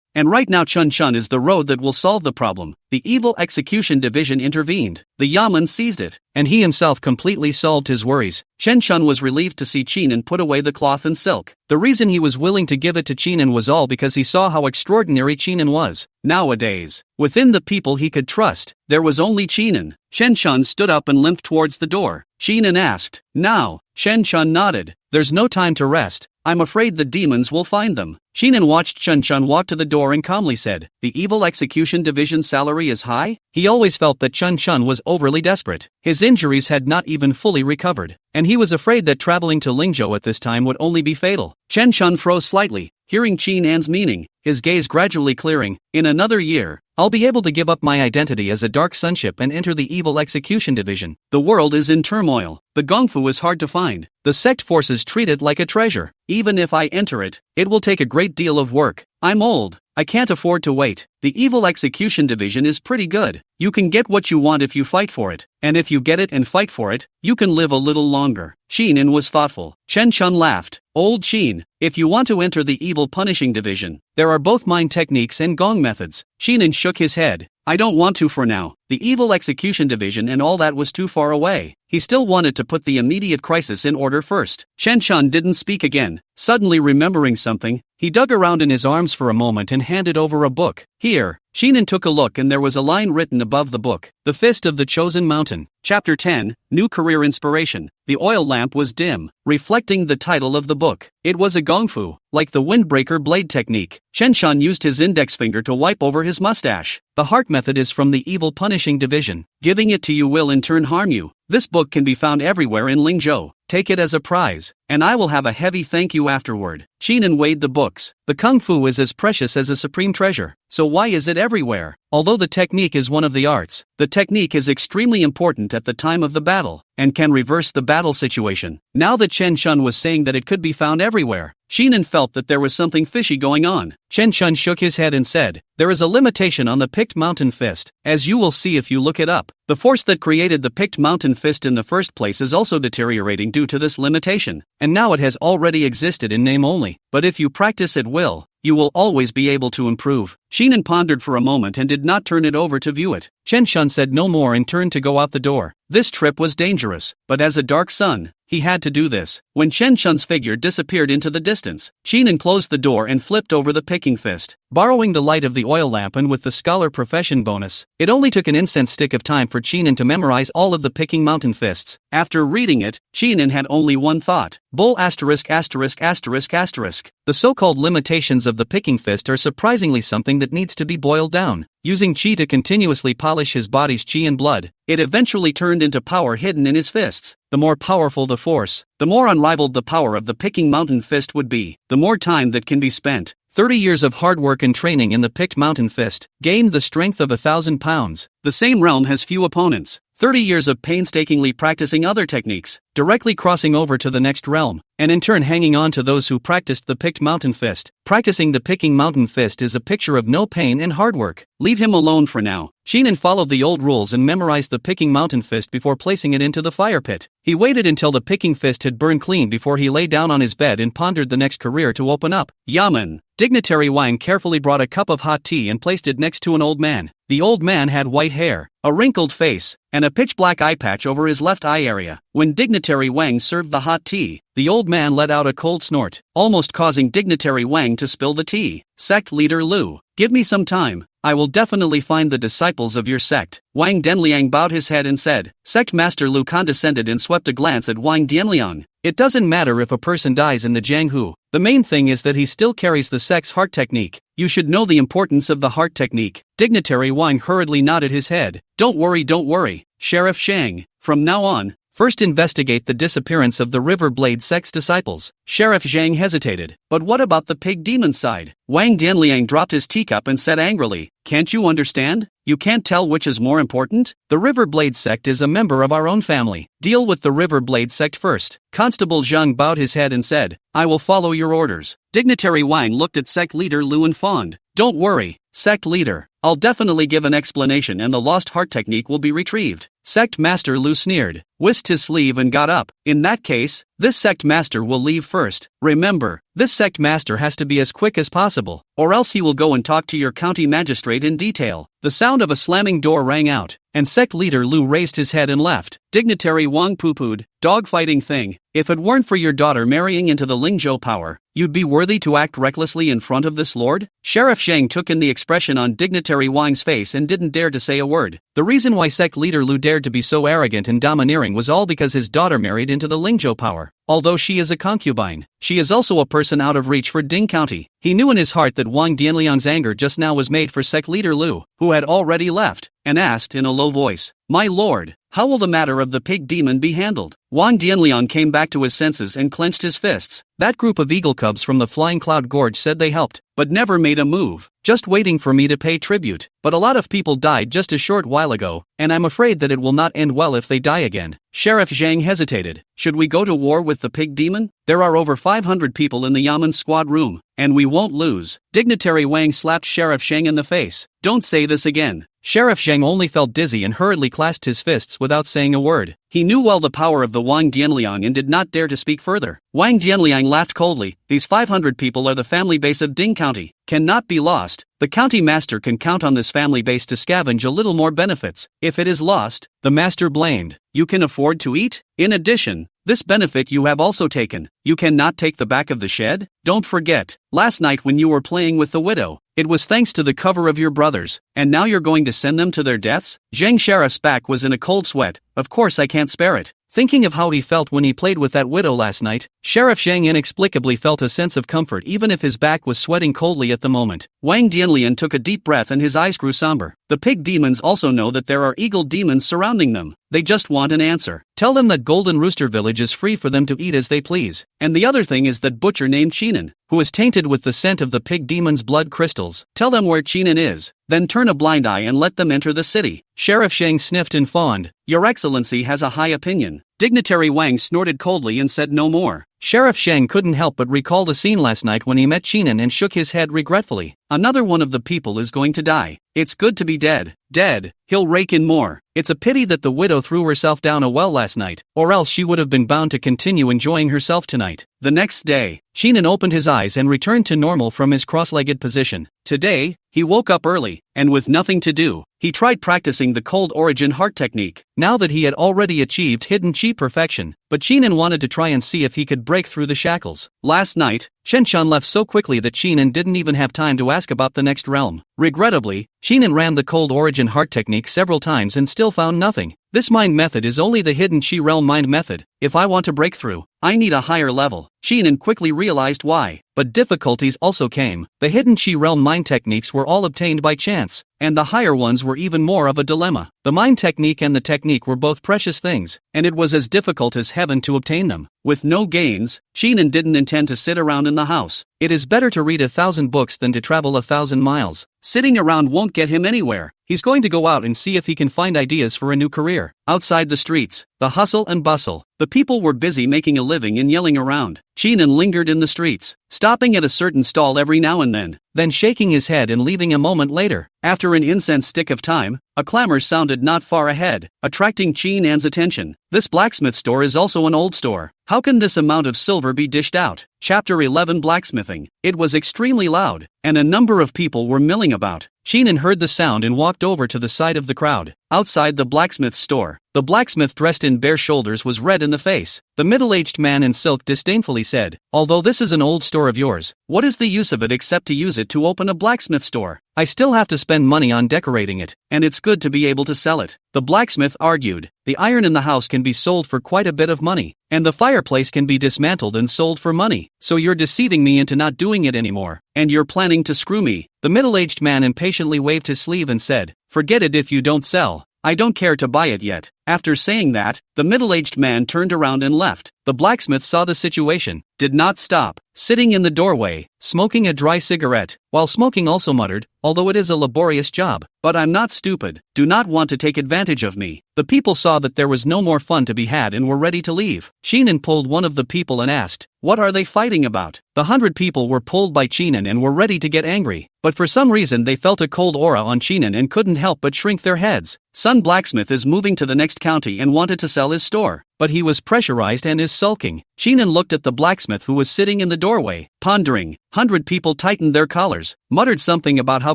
And right now Chun is the road that will solve the problem. The evil execution division intervened. The Yaman seized it, and he himself completely solved his worries. Chun was relieved to see Chinan put away the cloth and silk. The reason he was willing to give it to Chinan was all because he saw how extraordinary Chinan was. Nowadays, within the people he could trust, there was only Chinan. Chun stood up and limped towards the door. Chinan asked, "Now?" Chun nodded. "There's no time to rest. I'm afraid the demons will find them." Chinan watched Chun walk to the door and calmly said, "The evil execution division's salary is high?" He always felt that Chun was overly desperate. His injuries had not even fully recovered, and he was afraid that traveling to Lingzhou at this time would only be fatal. Chun froze slightly, hearing Chinan's meaning, his gaze gradually clearing. "In another year, I'll be able to give up my identity as a dark sunship and enter the evil execution division. The world is in turmoil. The Gongfu is hard to find. The sect forces treat it like a treasure. Even if I enter it, it will take a great deal of work. I'm old. I can't afford to wait. The evil execution division is pretty good. You can get what you want if you fight for it. And if you get it and fight for it, you can live a little longer." Chinan was thoughtful. Chun laughed. "Old Chin, if you want to enter the evil punishing division, there are both mind techniques and gong methods." Chinan shook his head. "I don't want to for now. The evil execution division and all that was too far away." He still wanted to put the immediate crisis in order first. Chun didn't speak again. Suddenly remembering something, he dug around in his arms for a moment and handed over a book. "Here." Chinan took a look and there was a line written above the book. "The Fist of the Chosen Mountain." Chapter 10, New Career Inspiration. The oil lamp was dim, reflecting the title of the book. It was a gongfu, like the windbreaker blade technique. Chun used his index finger to wipe over his mustache. "The heart method is from the evil punishing division. Giving it to you will in turn harm you. This book can be found everywhere in Lingzhou. Take it as a prize, and I will have a heavy thank you afterward." Chinan weighed the books. The kung fu is as precious as a supreme treasure, so why is it everywhere? Although the technique is one of the arts, the technique is extremely important at the time of the battle, and can reverse the battle situation. Now that Chun was saying that it could be found everywhere, Chinan felt that there was something fishy going on. Chun shook his head and said, "There is a limitation on the picked mountain fist, as you will see if you look it up. The force that created the picked mountain fist in the first place is also deteriorating due to this limitation, and now it has already existed in name only, but if you practice at will, you will always be able to improve." Chinan pondered for a moment and did not turn it over to view it. Chun said no more and turned to go out the door. This trip was dangerous, but as a dark sun, he had to do this. When Chun's figure disappeared into the distance, Chinan closed the door and flipped over the picking fist. Borrowing the light of the oil lamp and with the scholar profession bonus, it only took an incense stick of time for Chinan to memorize all of the picking mountain fists. After reading it, Chinan had only one thought. Bull asterisk asterisk asterisk asterisk. The so-called limitations of the picking fist are surprisingly something that needs to be boiled down. Using chi to continuously polish his body's chi and blood, it eventually turned into power hidden in his fists. The more powerful the force, the more unrivaled the power of the picking mountain fist would be. The more time that can be spent. 30 years of hard work and training in the picked mountain fist gained the strength of 1,000 pounds. The same realm has few opponents. 30 years of painstakingly practicing other techniques, directly crossing over to the next realm, and in turn hanging on to those who practiced the picked mountain fist. Practicing the picking mountain fist is a picture of no pain and hard work. Leave him alone for now. Chinan followed the old rules and memorized the picking mountain fist before placing it into the fire pit. He waited until the picking fist had burned clean before he lay down on his bed and pondered the next career to open up. Yaman. Dignitary Wang carefully brought a cup of hot tea and placed it next to an old man. The old man had white hair, a wrinkled face, and a pitch-black eye patch over his left eye area. When Dignitary Wang served the hot tea, the old man let out a cold snort, almost causing Dignitary Wang to spill the tea. Sect Leader Lu, give me some time. I will definitely find the disciples of your sect. Wang Denliang bowed his head and said. Sect Master Lu condescended and swept a glance at Wang Dianliang. It doesn't matter if a person dies in the Jianghu. The main thing is that he still carries the sex heart technique. You should know the importance of the heart technique. Dignitary Wang hurriedly nodded his head. Don't worry, Sheriff Shang. From now on, first investigate the disappearance of the River Blade sex disciples. Sheriff Zhang hesitated. But what about the pig demon side? Wang Dianliang dropped his teacup and said angrily, can't you understand? You can't tell which is more important? The River Blade sect is a member of our own family. Deal with the River Blade sect first. Constable Zhang bowed his head and said, I will follow your orders. Dignitary Wang looked at sect leader Lu and fawned. Don't worry, sect leader. I'll definitely give an explanation and the lost heart technique will be retrieved. Sect Master Lu sneered, whisked his sleeve and got up. In that case, this sect master will leave first. Remember, this sect master has to be as quick as possible, or else he will go and talk to your county magistrate in detail. The sound of a slamming door rang out, and sect leader Lu raised his head and left. Dignitary Wang poo-pooed, dog-fighting thing. If it weren't for your daughter marrying into the Lingzhou power, you'd be worthy to act recklessly in front of this lord? Sheriff Shang took in the expression on Dignitary Wang's face and didn't dare to say a word. The reason why sect leader Lu dared to be so arrogant and domineering was all because his daughter married into the Lingzhou power. Although she is a concubine, she is also a person out of reach for Ding County. He knew in his heart that Wang Dianliang's anger just now was made for sect leader Lu, who had already left, and asked in a low voice, My lord, how will the matter of the pig demon be handled? Wang Dianliang came back to his senses and clenched his fists. That group of eagle cubs from the Flying Cloud Gorge said they helped, but never made a move, just waiting for me to pay tribute. But a lot of people died just a short while ago, and I'm afraid that it will not end well if they die again. Sheriff Zhang hesitated. Should we go to war with the pig demon? There are over 500 people in the Yamen squad room, and we won't lose. Dignitary Wang slapped Sheriff Zhang in the face. Don't say this again. Sheriff Zhang only felt dizzy and hurriedly clasped his fists without saying a word. He knew well the power of the Wang Dianliang and did not dare to speak further. Wang Dianliang laughed coldly. These 500 people are the family base of Ding County. Cannot be lost. The county master can count on this family base to scavenge a little more benefits. If it is lost, the master blamed. You can afford to eat? In addition, this benefit you have also taken. You cannot take the back of the shed? Don't forget, last night when you were playing with the widow, it was thanks to the cover of your brothers, and now you're going to send them to their deaths? Zhang Sheriff's back was in a cold sweat. Of course I can't spare it. Thinking of how he felt when he played with that widow last night, Sheriff Zhang inexplicably felt a sense of comfort even if his back was sweating coldly at the moment. Wang Dianlian took a deep breath and his eyes grew somber. The pig demons also know that there are eagle demons surrounding them. They just want an answer. Tell them that Golden Rooster Village is free for them to eat as they please. And the other thing is that butcher named Chinan, who is tainted with the scent of the pig demon's blood crystals. Tell them where Chinan is, then turn a blind eye and let them enter the city. Sheriff Shang sniffed and fawned. Your Excellency has a high opinion. Dignitary Wang snorted coldly and said no more. Sheriff Shang couldn't help but recall the scene last night when he met Chinan and shook his head regretfully. Another one of the people is going to die. It's good to be dead. Dead, he'll rake in more. It's a pity that the widow threw herself down a well last night, or else she would have been bound to continue enjoying herself tonight. The next day, Chinan opened his eyes and returned to normal from his cross-legged position. Today, he woke up early, and with nothing to do, he tried practicing the cold origin heart technique. Now that he had already achieved hidden chi perfection, but Chinan wanted to try and see if he could break through the shackles. Last night, Shenshan left so quickly that Chinan didn't even have time to ask about the next realm. Regrettably, Chinan ran the cold origin heart technique several times and still found nothing. This mind method is only the hidden chi realm mind method. If I want to break through, I need a higher level. Chinan quickly realized why, but difficulties also came. The hidden chi realm mind techniques were all obtained by chance, and the higher ones were even more of a dilemma. The mind technique and the technique were both precious things, and it was as difficult as heaven to obtain them. With no gains, Chinan didn't intend to sit around in the house. It is better to read 1,000 books than to travel 1,000 miles. Sitting around won't get him anywhere. He's going to go out and see if he can find ideas for a new career. Outside the streets, the hustle and bustle, the people were busy making a living and yelling around. Chinan lingered in the streets, stopping at a certain stall every now and then shaking his head and leaving a moment later. After an incense stick of time, a clamor sounded not far ahead, attracting Chinan's attention. This blacksmith store is also an old store. How can this amount of silver be dished out? Chapter 11 Blacksmithing. It was extremely loud, and a number of people were milling about. Chinan heard the sound and walked over to the side of the crowd. Outside the blacksmith's store, the blacksmith dressed in bare shoulders was red in the face. The middle-aged man in silk disdainfully said, "Although this is an old store of yours, what is the use of it except to use it to open a blacksmith store? I still have to spend money on decorating it, and it's good to be able to sell it." The blacksmith argued, "The iron in the house can be sold for quite a bit of money. and the fireplace can be dismantled and sold for money. So you're deceiving me into not doing it anymore, and you're planning to screw me." The middle-aged man impatiently waved his sleeve and said, "Forget it if you don't sell. I don't care to buy it yet." After saying that, the middle-aged man turned around and left. The blacksmith saw the situation, did not stop, sitting in the doorway, smoking a dry cigarette, while smoking also muttered, "Although it is a laborious job, but I'm not stupid, do not want to take advantage of me." The people saw that there was no more fun to be had and were ready to leave. Chinen pulled one of the people and asked, "What are they fighting about?" The 100 people were pulled by Chinen and were ready to get angry, but for some reason they felt a cold aura on Chinen and couldn't help but shrink their heads. Sun Blacksmith is moving to the next county and wanted to sell his store, but he was pressurized and is sulking. Chinen looked at the blacksmith who was sitting in the doorway, pondering. 100 people tightened their collars, muttered something about how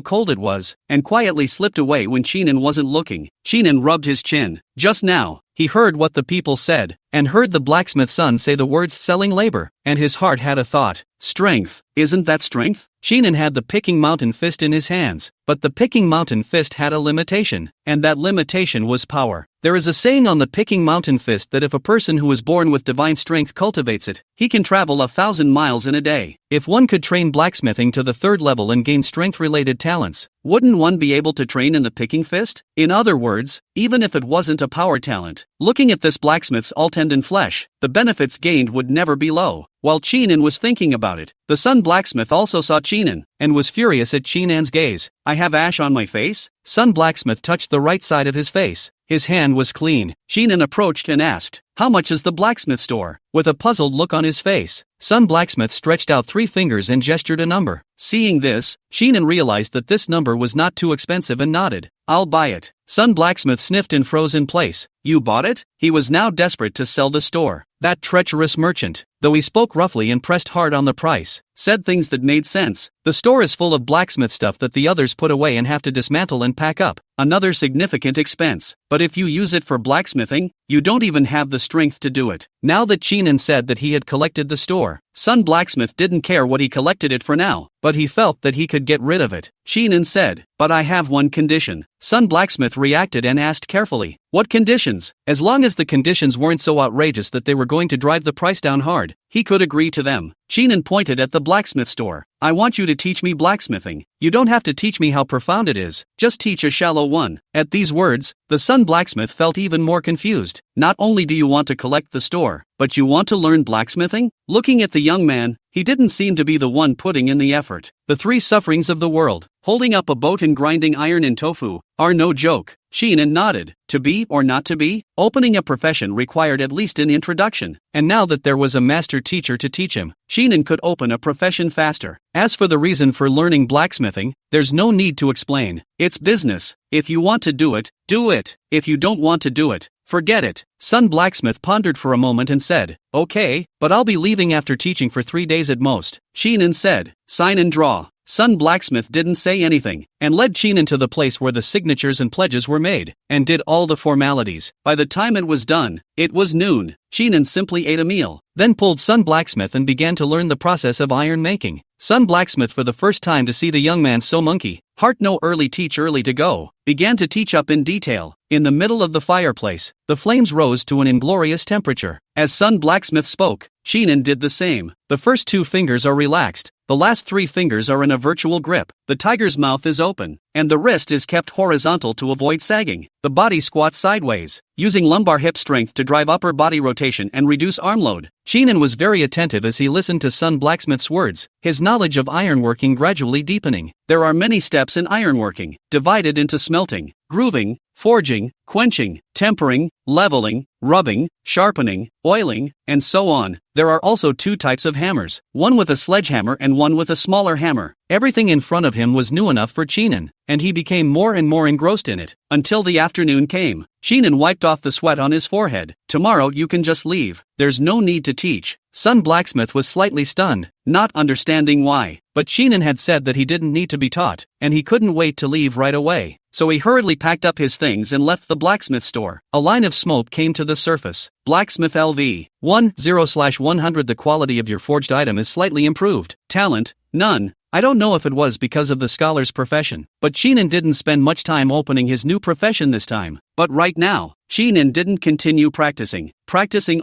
cold it was, and quietly slipped away when Chinen wasn't looking. Chinen rubbed his chin. Just now, he heard what the people said, and heard the blacksmith's son say the words selling labor, and his heart had a thought. Strength, isn't that strength? Chinen had the picking mountain fist in his hands, but the picking mountain fist had a limitation, and that limitation was power. There is a saying on the picking mountain fist that if a person who is born with divine strength cultivates it, he can travel 1,000 miles in a day. If one could train blacksmithing to the 3rd level and gain strength-related talents, wouldn't one be able to train in the picking fist? In other words, even if it wasn't a power talent, looking at this blacksmith's all tendon flesh, the benefits gained would never be low. While Chinen was thinking about it, the Sun Blacksmith also saw Chinen, and was furious at Chinen's gaze. "I have ash on my face?" Sun Blacksmith touched the right side of his face. His hand was clean. Chinen approached and asked, "How much is the blacksmith store?" With a puzzled look on his face, Sun Blacksmith stretched out 3 fingers and gestured a number. Seeing this, Chinen realized that this number was not too expensive and nodded. "I'll buy it." Sun Blacksmith sniffed and froze in place. "You bought it?" He was now desperate to sell the store. That treacherous merchant, though he spoke roughly and pressed hard on the price, said things that made sense. The store is full of blacksmith stuff that the others put away and have to dismantle and pack up. Another significant expense. But if you use it for blacksmithing, you don't even have the strength to do it. Now that Chinen said that he had collected the store, Sun Blacksmith didn't care what he collected it for now, but he felt that he could get rid of it. Chinen said, "But I have one condition." Sun Blacksmith reacted and asked carefully, "What conditions?" As long as the conditions weren't so outrageous that they were going to drive the price down hard, he could agree to them. Chinen pointed at the blacksmith store. "I want you to teach me blacksmithing. You don't have to teach me how profound it is, just teach a shallow one." At these words, the Sun Blacksmith felt even more confused. Not only do you want to collect the store, but you want to learn blacksmithing? Looking at the young man, he didn't seem to be the one putting in the effort. The 3 sufferings of the world, holding up a boat and grinding iron in tofu, are no joke. Chinen nodded. To be or not to be? Opening a profession required at least an introduction, and now that there was a master teacher to teach him, Chinen could open a profession faster. As for the reason for learning blacksmithing, there's no need to explain. It's business. If you want to do it, do it. If you don't want to do it, forget it. Sun Blacksmith pondered for a moment and said, "Okay, but I'll be leaving after teaching for 3 days at most." Chinen said, "Sign and draw." Sun Blacksmith didn't say anything, and led Chinen to the place where the signatures and pledges were made, and did all the formalities. By the time it was done, it was noon. Chinen simply ate a meal, then pulled Sun Blacksmith and began to learn the process of iron making. Sun Blacksmith, for the first time to see the young man so monkey, heart no early teach early to go, began to teach up in detail. In the middle of the fireplace, the flames rose to an inglorious temperature. As Sun Blacksmith spoke, Chinen did the same. The first 2 fingers are relaxed, the last 3 fingers are in a virtual grip, the tiger's mouth is open, and the wrist is kept horizontal to avoid sagging. The body squats sideways, using lumbar hip strength to drive upper body rotation and reduce arm load. Chinen was very attentive as he listened to Sun Blacksmith's words, his knowledge of ironworking gradually deepening. There are many steps in ironworking, divided into smelting, grooving, forging, quenching, tempering, leveling, rubbing, sharpening, oiling, and so on. There are also 2 types of hammers, one with a sledgehammer and one with a smaller hammer. Everything in front of him was new enough for Chinen, and he became more and more engrossed in it, until the afternoon came. Chinen wiped off the sweat on his forehead. "Tomorrow you can just leave. There's no need to teach." Sun Blacksmith was slightly stunned, not understanding why, but Chinen had said that he didn't need to be taught, and he couldn't wait to leave right away. So he hurriedly packed up his things and left the blacksmith store. A line of smoke came to the surface. Blacksmith LV 10/100. The quality of your forged item is slightly improved. Talent, none. I don't know if it was because of the scholar's profession, but Sheenan didn't spend much time opening his new profession this time. But right now, Sheenan didn't continue practicing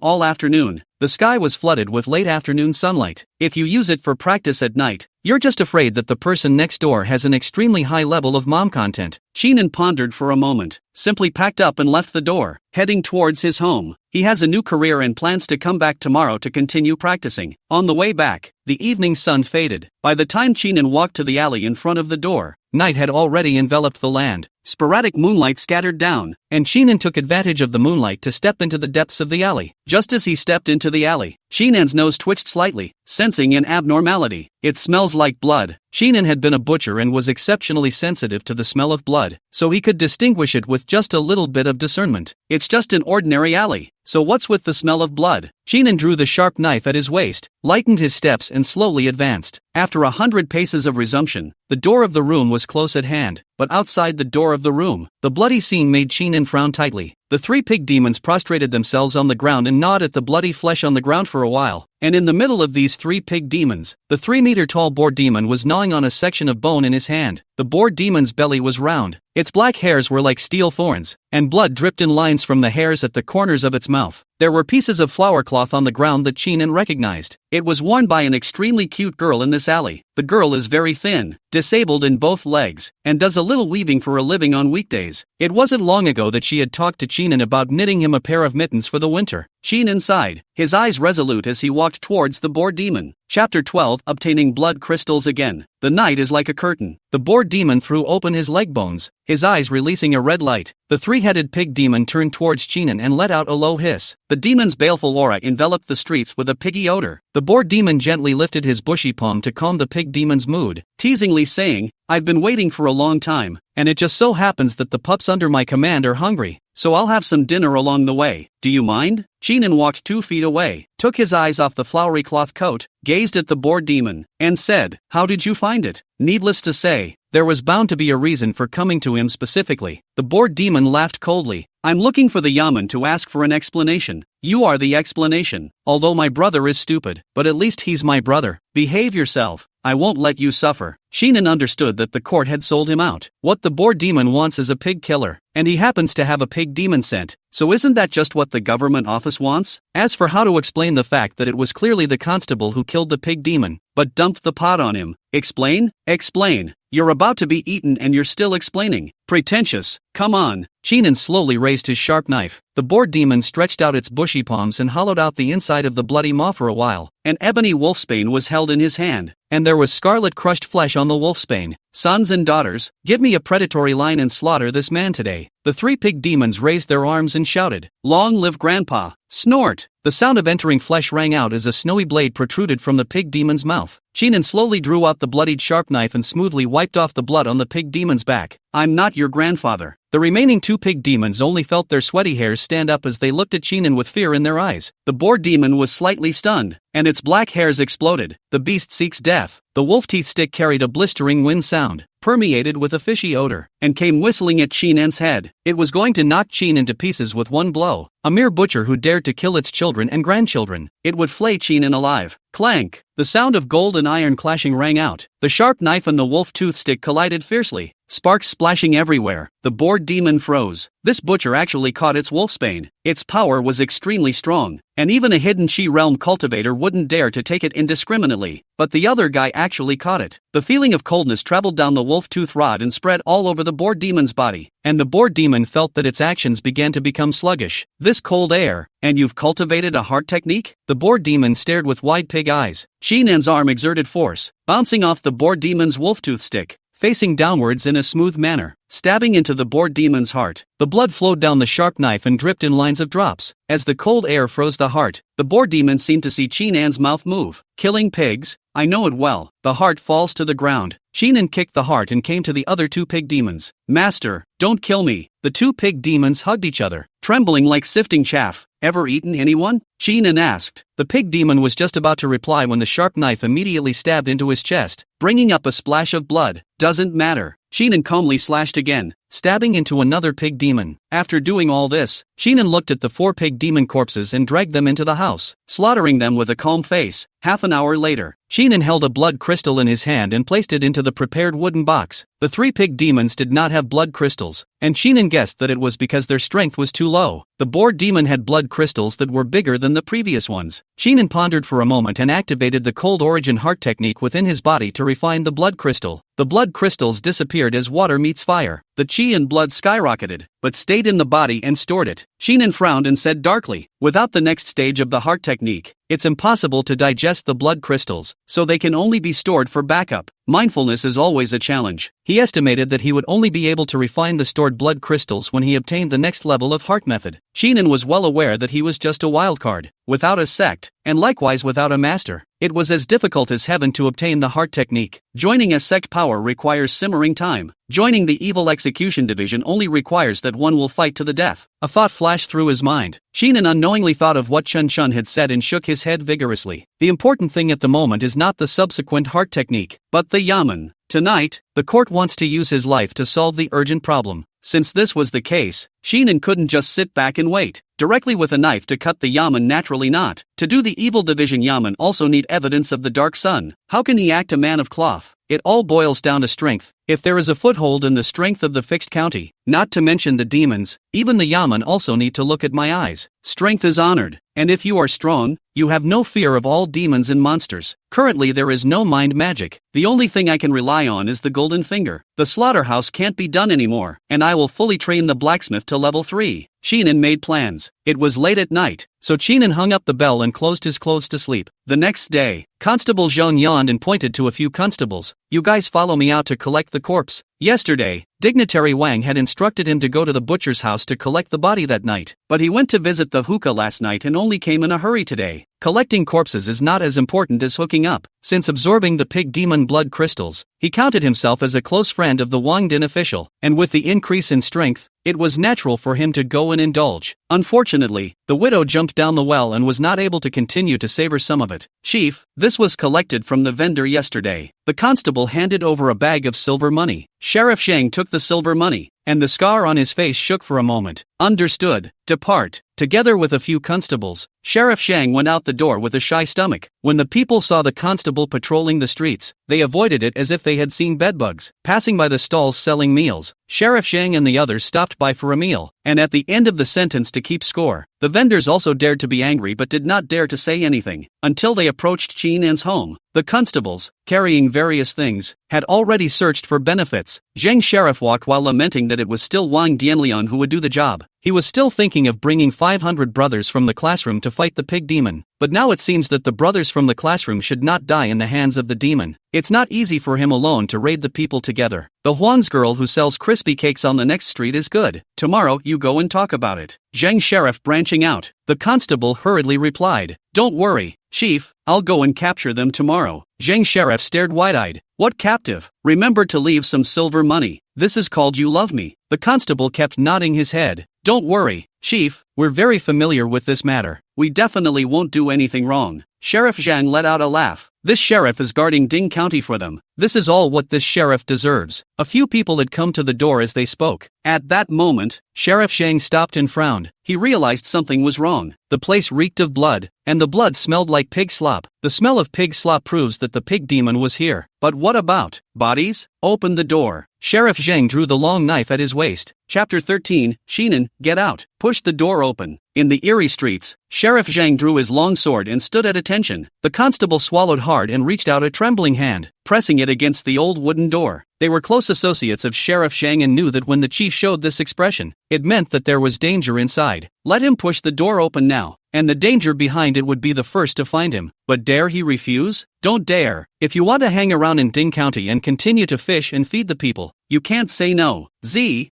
all afternoon. The sky was flooded with late afternoon sunlight. If you use it for practice at night, you're just afraid that the person next door has an extremely high level of mom content. Sheenan pondered for a moment, simply packed up and left the door, heading towards his home. He has a new career and plans to come back tomorrow to continue practicing. On the way back, the evening sun faded. By the time Sheenan walked to the alley in front of the door, night had already enveloped the land. Sporadic moonlight scattered down, and Sheenan took advantage of the moonlight to step into the depths of the alley. Just as he stepped into the alley, Sheenan's nose twitched slightly, sensing an abnormality. It smells like blood. Sheenan had been a butcher and was exceptionally sensitive to the smell of blood, so he could distinguish it with just a little bit of discernment. It's just an ordinary alley, so what's with the smell of blood? Sheenan drew the sharp knife at his waist, lightened his steps and slowly advanced. After 100 paces of resumption, the door of the room was close at hand, but outside the door of the room, the bloody scene made Sheenan frown tightly. The 3 pig demons prostrated themselves on the ground and gnawed at the bloody flesh on the ground for a while, and in the middle of these 3 pig demons, the 3-meter-tall boar demon was gnawing on a section of bone in his hand. The boar demon's belly was round, its black hairs were like steel thorns, and blood dripped in lines from the hairs at the corners of its mouth. There were pieces of flower cloth on the ground that Sheenan recognized. It was worn by an extremely cute girl in this alley. The girl is very thin, disabled in both legs, and does a little weaving for a living on weekdays. It wasn't long ago that she had talked to Sheenan about knitting him a pair of mittens for the winter. Sheenan sighed, his eyes resolute as he walked towards the boar demon. Chapter 12, Obtaining Blood Crystals Again. The night is like a curtain. The boar demon threw open his leg bones, his eyes releasing a red light. The 3-headed pig demon turned towards Sheenan and let out a low hiss. The demon's baleful aura enveloped the streets with a piggy odor. The boar demon gently lifted his bushy palm to calm the pig demon's mood, teasingly saying, "I've been waiting for a long time, and it just so happens that the pups under my command are hungry, so I'll have some dinner along the way. Do you mind?" Sheenan walked 2 feet away, took his eyes off the flowery cloth coat, gazed at the boar demon, and said, "How did you find it?" Needless to say, there was bound to be a reason for coming to him specifically. The boar demon laughed coldly. "I'm looking for the yaman to ask for an explanation. You are the explanation. Although my brother is stupid, but at least he's my brother. Behave yourself. I won't let you suffer." Sheenan understood that the court had sold him out. What the boar demon wants is a pig killer, and he happens to have a pig demon scent, so isn't that just what the government office wants? As for how to explain the fact that it was clearly the constable who killed the pig demon, but dumped the pot on him. Explain? Explain. You're about to be eaten and you're still explaining. Pretentious. Come on. Sheenan slowly raised his sharp knife. The boar demon stretched out its bushy palms and hollowed out the inside of the bloody maw for a while. An ebony wolfsbane was held in his hand, and there was scarlet crushed flesh on the wolfsbane. "Sons and daughters, give me a predatory line and slaughter this man today." The 3 pig demons raised their arms and shouted, "Long live Grandpa!" Snort! The sound of entering flesh rang out as a snowy blade protruded from the pig demon's mouth. Sheenan slowly drew out the bloodied sharp knife and smoothly wiped off the blood on the pig demon's back. "I'm not your grandfather." The remaining 2 pig demons only felt their sweaty hairs stand up as they looked at Sheenan with fear in their eyes. The boar demon was slightly stunned, and its black hairs exploded. The beast seeks death. The wolf teeth stick carried a blistering wind sound, permeated with a fishy odor, and came whistling at Sheenan's head. It was going to knock Sheenan to pieces with one blow. A mere butcher who dared to kill its children and grandchildren. It would flay Sheenan alive. Clank! The sound of gold and iron clashing rang out. The sharp knife and the wolf tooth stick collided fiercely, sparks splashing everywhere. The boar demon froze. This butcher actually caught its wolfsbane. Its power was extremely strong, and even a hidden She-realm cultivator wouldn't dare to take it indiscriminately. But the other guy actually caught it. The feeling of coldness traveled down the wolf tooth rod and spread all over the boar demon's body, and the boar demon felt that its actions began to become sluggish. This cold air, and you've cultivated a heart technique? The boar demon stared with wide pig eyes. Sheenan's arm exerted force, bouncing off the boar demon's wolf tooth stick, facing downwards in a smooth manner, stabbing into the boar demon's heart. The blood flowed down the sharp knife and dripped in lines of drops. As the cold air froze the heart, the boar demon seemed to see Sheenan's mouth move. "Killing pigs? I know it well." The heart falls to the ground. Sheenan kicked the heart and came to the other 2 pig demons. "Master, don't kill me." The 2 pig demons hugged each other, trembling like sifting chaff. "Ever eaten anyone?" Sheenan asked. The pig demon was just about to reply when the sharp knife immediately stabbed into his chest, bringing up a splash of blood. Doesn't matter. Sheenan calmly slashed again, stabbing into another pig demon. After doing all this, Sheenan looked at the 4 pig demon corpses and dragged them into the house, slaughtering them with a calm face. Half an hour later, Sheenan held a blood crystal in his hand and placed it into the prepared wooden box. The 3 pig demons did not have blood crystals, and Sheenan guessed that it was because their strength was too low. The boar demon had blood crystals that were bigger than the previous ones. Sheenan pondered for a moment and activated the cold origin heart technique within his body to refine the blood crystal. The blood crystals disappeared as water meets fire. The chi and blood skyrocketed, but stayed in the body and stored it. Sheenan frowned and said darkly, without the next stage of the heart technique, it's impossible to digest the blood crystals, so they can only be stored for backup. Mindfulness is always a challenge. He estimated that he would only be able to refine the stored blood crystals when he obtained the next level of heart method. Sheenan was well aware that he was just a wildcard, without a sect, and likewise without a master. It was as difficult as heaven to obtain the heart technique. Joining a sect power requires simmering time. Joining the evil execution division only requires that one will fight to the death. A thought flashed through his mind. Sheenan unknowingly thought of what Chun Chun had said and shook his head vigorously. The important thing at the moment is not the subsequent heart technique, but the yamen. Tonight, the court wants to use his life to solve the urgent problem. Since this was the case, Sheenan couldn't just sit back and wait. Directly with a knife to cut the yamen, naturally not. To do the evil division, yamen also need evidence of the dark sun. How can he act a man of cloth? It all boils down to strength. If there is a foothold in the strength of the fixed county, not to mention the demons, even the yamen also need to look at my eyes. Strength is honored, and if you are strong, you have no fear of all demons and monsters. Currently there is no mind magic. The only thing I can rely on is the golden finger. The slaughterhouse can't be done anymore, and I will fully train the blacksmith to level 3. Sheenan made plans. It was late at night, so Sheenan hung up the bell and closed his clothes to sleep. The next day, Constable Zhang yawned and pointed to a few constables. You guys follow me out to collect the corpse. Yesterday, Dignitary Wang had instructed him to go to the butcher's house to collect the body that night, but he went to visit the hookah last night and only came in a hurry today. Collecting corpses is not as important as hooking up. Since absorbing the pig demon blood crystals, he counted himself as a close friend of the Wang Din official, and with the increase in strength, it was natural for him to go and indulge. Unfortunately, the widow jumped down the well and was not able to continue to savor some of it. Chief, this was collected from the vendor yesterday. The constable handed over a bag of silver money. Sheriff Zhang took the silver money, and the scar on his face shook for a moment. Understood. Depart. Together with a few constables, Sheriff Zhang went out the door with a shy stomach. When the people saw the constable patrolling the streets, they avoided it as if they had seen bedbugs. Passing by the stalls selling meals, Sheriff Zhang and the others stopped by for a meal, and at the end of the sentence to keep score. The vendors also dared to be angry but did not dare to say anything, until they approached Sheenan's home. The constables, carrying various things, had already searched for benefits. Zhang Sheriff walked while lamenting that it was still Wang Dianlian who would do the job. He was still thinking of bringing 500 brothers from the classroom to fight the pig demon, but now it seems that the brothers from the classroom should not die in the hands of the demon. It's not easy for him alone to raid the people together. The Huang's girl who sells crispy cakes on the next street is good. Tomorrow you go and talk about it. Zhang Sheriff branching out. The constable hurriedly replied, Don't worry, Chief, I'll go and capture them tomorrow. Zhang Sheriff stared wide-eyed. What captive? Remember to leave some silver money. This is called You Love Me. The constable kept nodding his head. Don't worry, Chief, we're very familiar with this matter. We definitely won't do anything wrong. Sheriff Zhang let out a laugh. This sheriff is guarding Ding County for them. This is all what this sheriff deserves. A few people had come to the door as they spoke. At that moment, Sheriff Zhang stopped and frowned. He realized something was wrong. The place reeked of blood, and the blood smelled like pig slop. The smell of pig slop proves that the pig demon was here. But what about bodies? Open the door. Sheriff Zhang drew the long knife at his waist. Chapter 13, Sheenan, get out. Pushed the door open. In the eerie streets, Sheriff Zhang drew his long sword and stood at attention. The constable swallowed hard and reached out a trembling hand, pressing it against the old wooden door. They were close associates of Sheriff Zhang and knew that when the chief showed this expression, it meant that there was danger inside. Let him push the door open now, and the danger behind it would be the first to find him. But dare he refuse? Don't dare. If you want to hang around in Ding County and continue to fish and feed the people, you can't say no.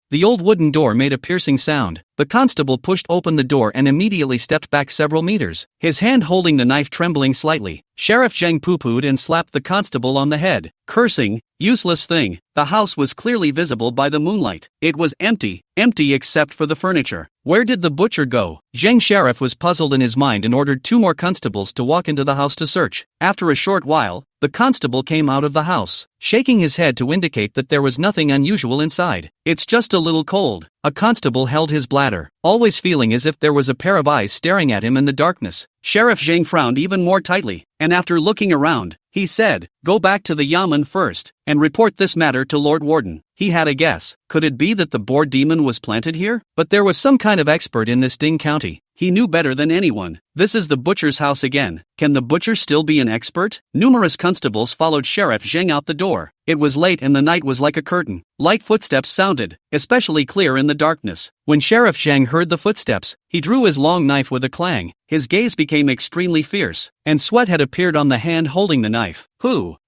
The old wooden door made a piercing sound. The constable pushed open the door and immediately stepped back several meters, his hand holding the knife trembling slightly. Sheriff Zhang poo-pooed and slapped the constable on the head, cursing, "Useless thing." The house was clearly visible by the moonlight. It was empty except for the furniture. Where did the butcher go? Zhang Sheriff was puzzled in his mind and ordered 2 more constables to walk into the house to search. After a short while, the constable came out of the house, shaking his head to indicate that there was nothing unusual inside. "It's just a little cold." A constable held his bladder, always feeling as if there was a pair of eyes staring at him in the darkness. Sheriff Zhang frowned even more tightly, and after looking around, he said, "Go back to the Yamen first, and report this matter to Lord Warden." He had a guess. Could it be that the boar demon was planted here? But there was some kind of expert in this Ding County. He knew better than anyone. This is the butcher's house again. Can the butcher still be an expert? Numerous constables followed Sheriff Zhang out the door. It was late and the night was like a curtain. Light footsteps sounded, especially clear in the darkness. When Sheriff Zhang heard the footsteps, he drew his long knife with a clang. His gaze became extremely fierce, and sweat had appeared on the hand holding the knife.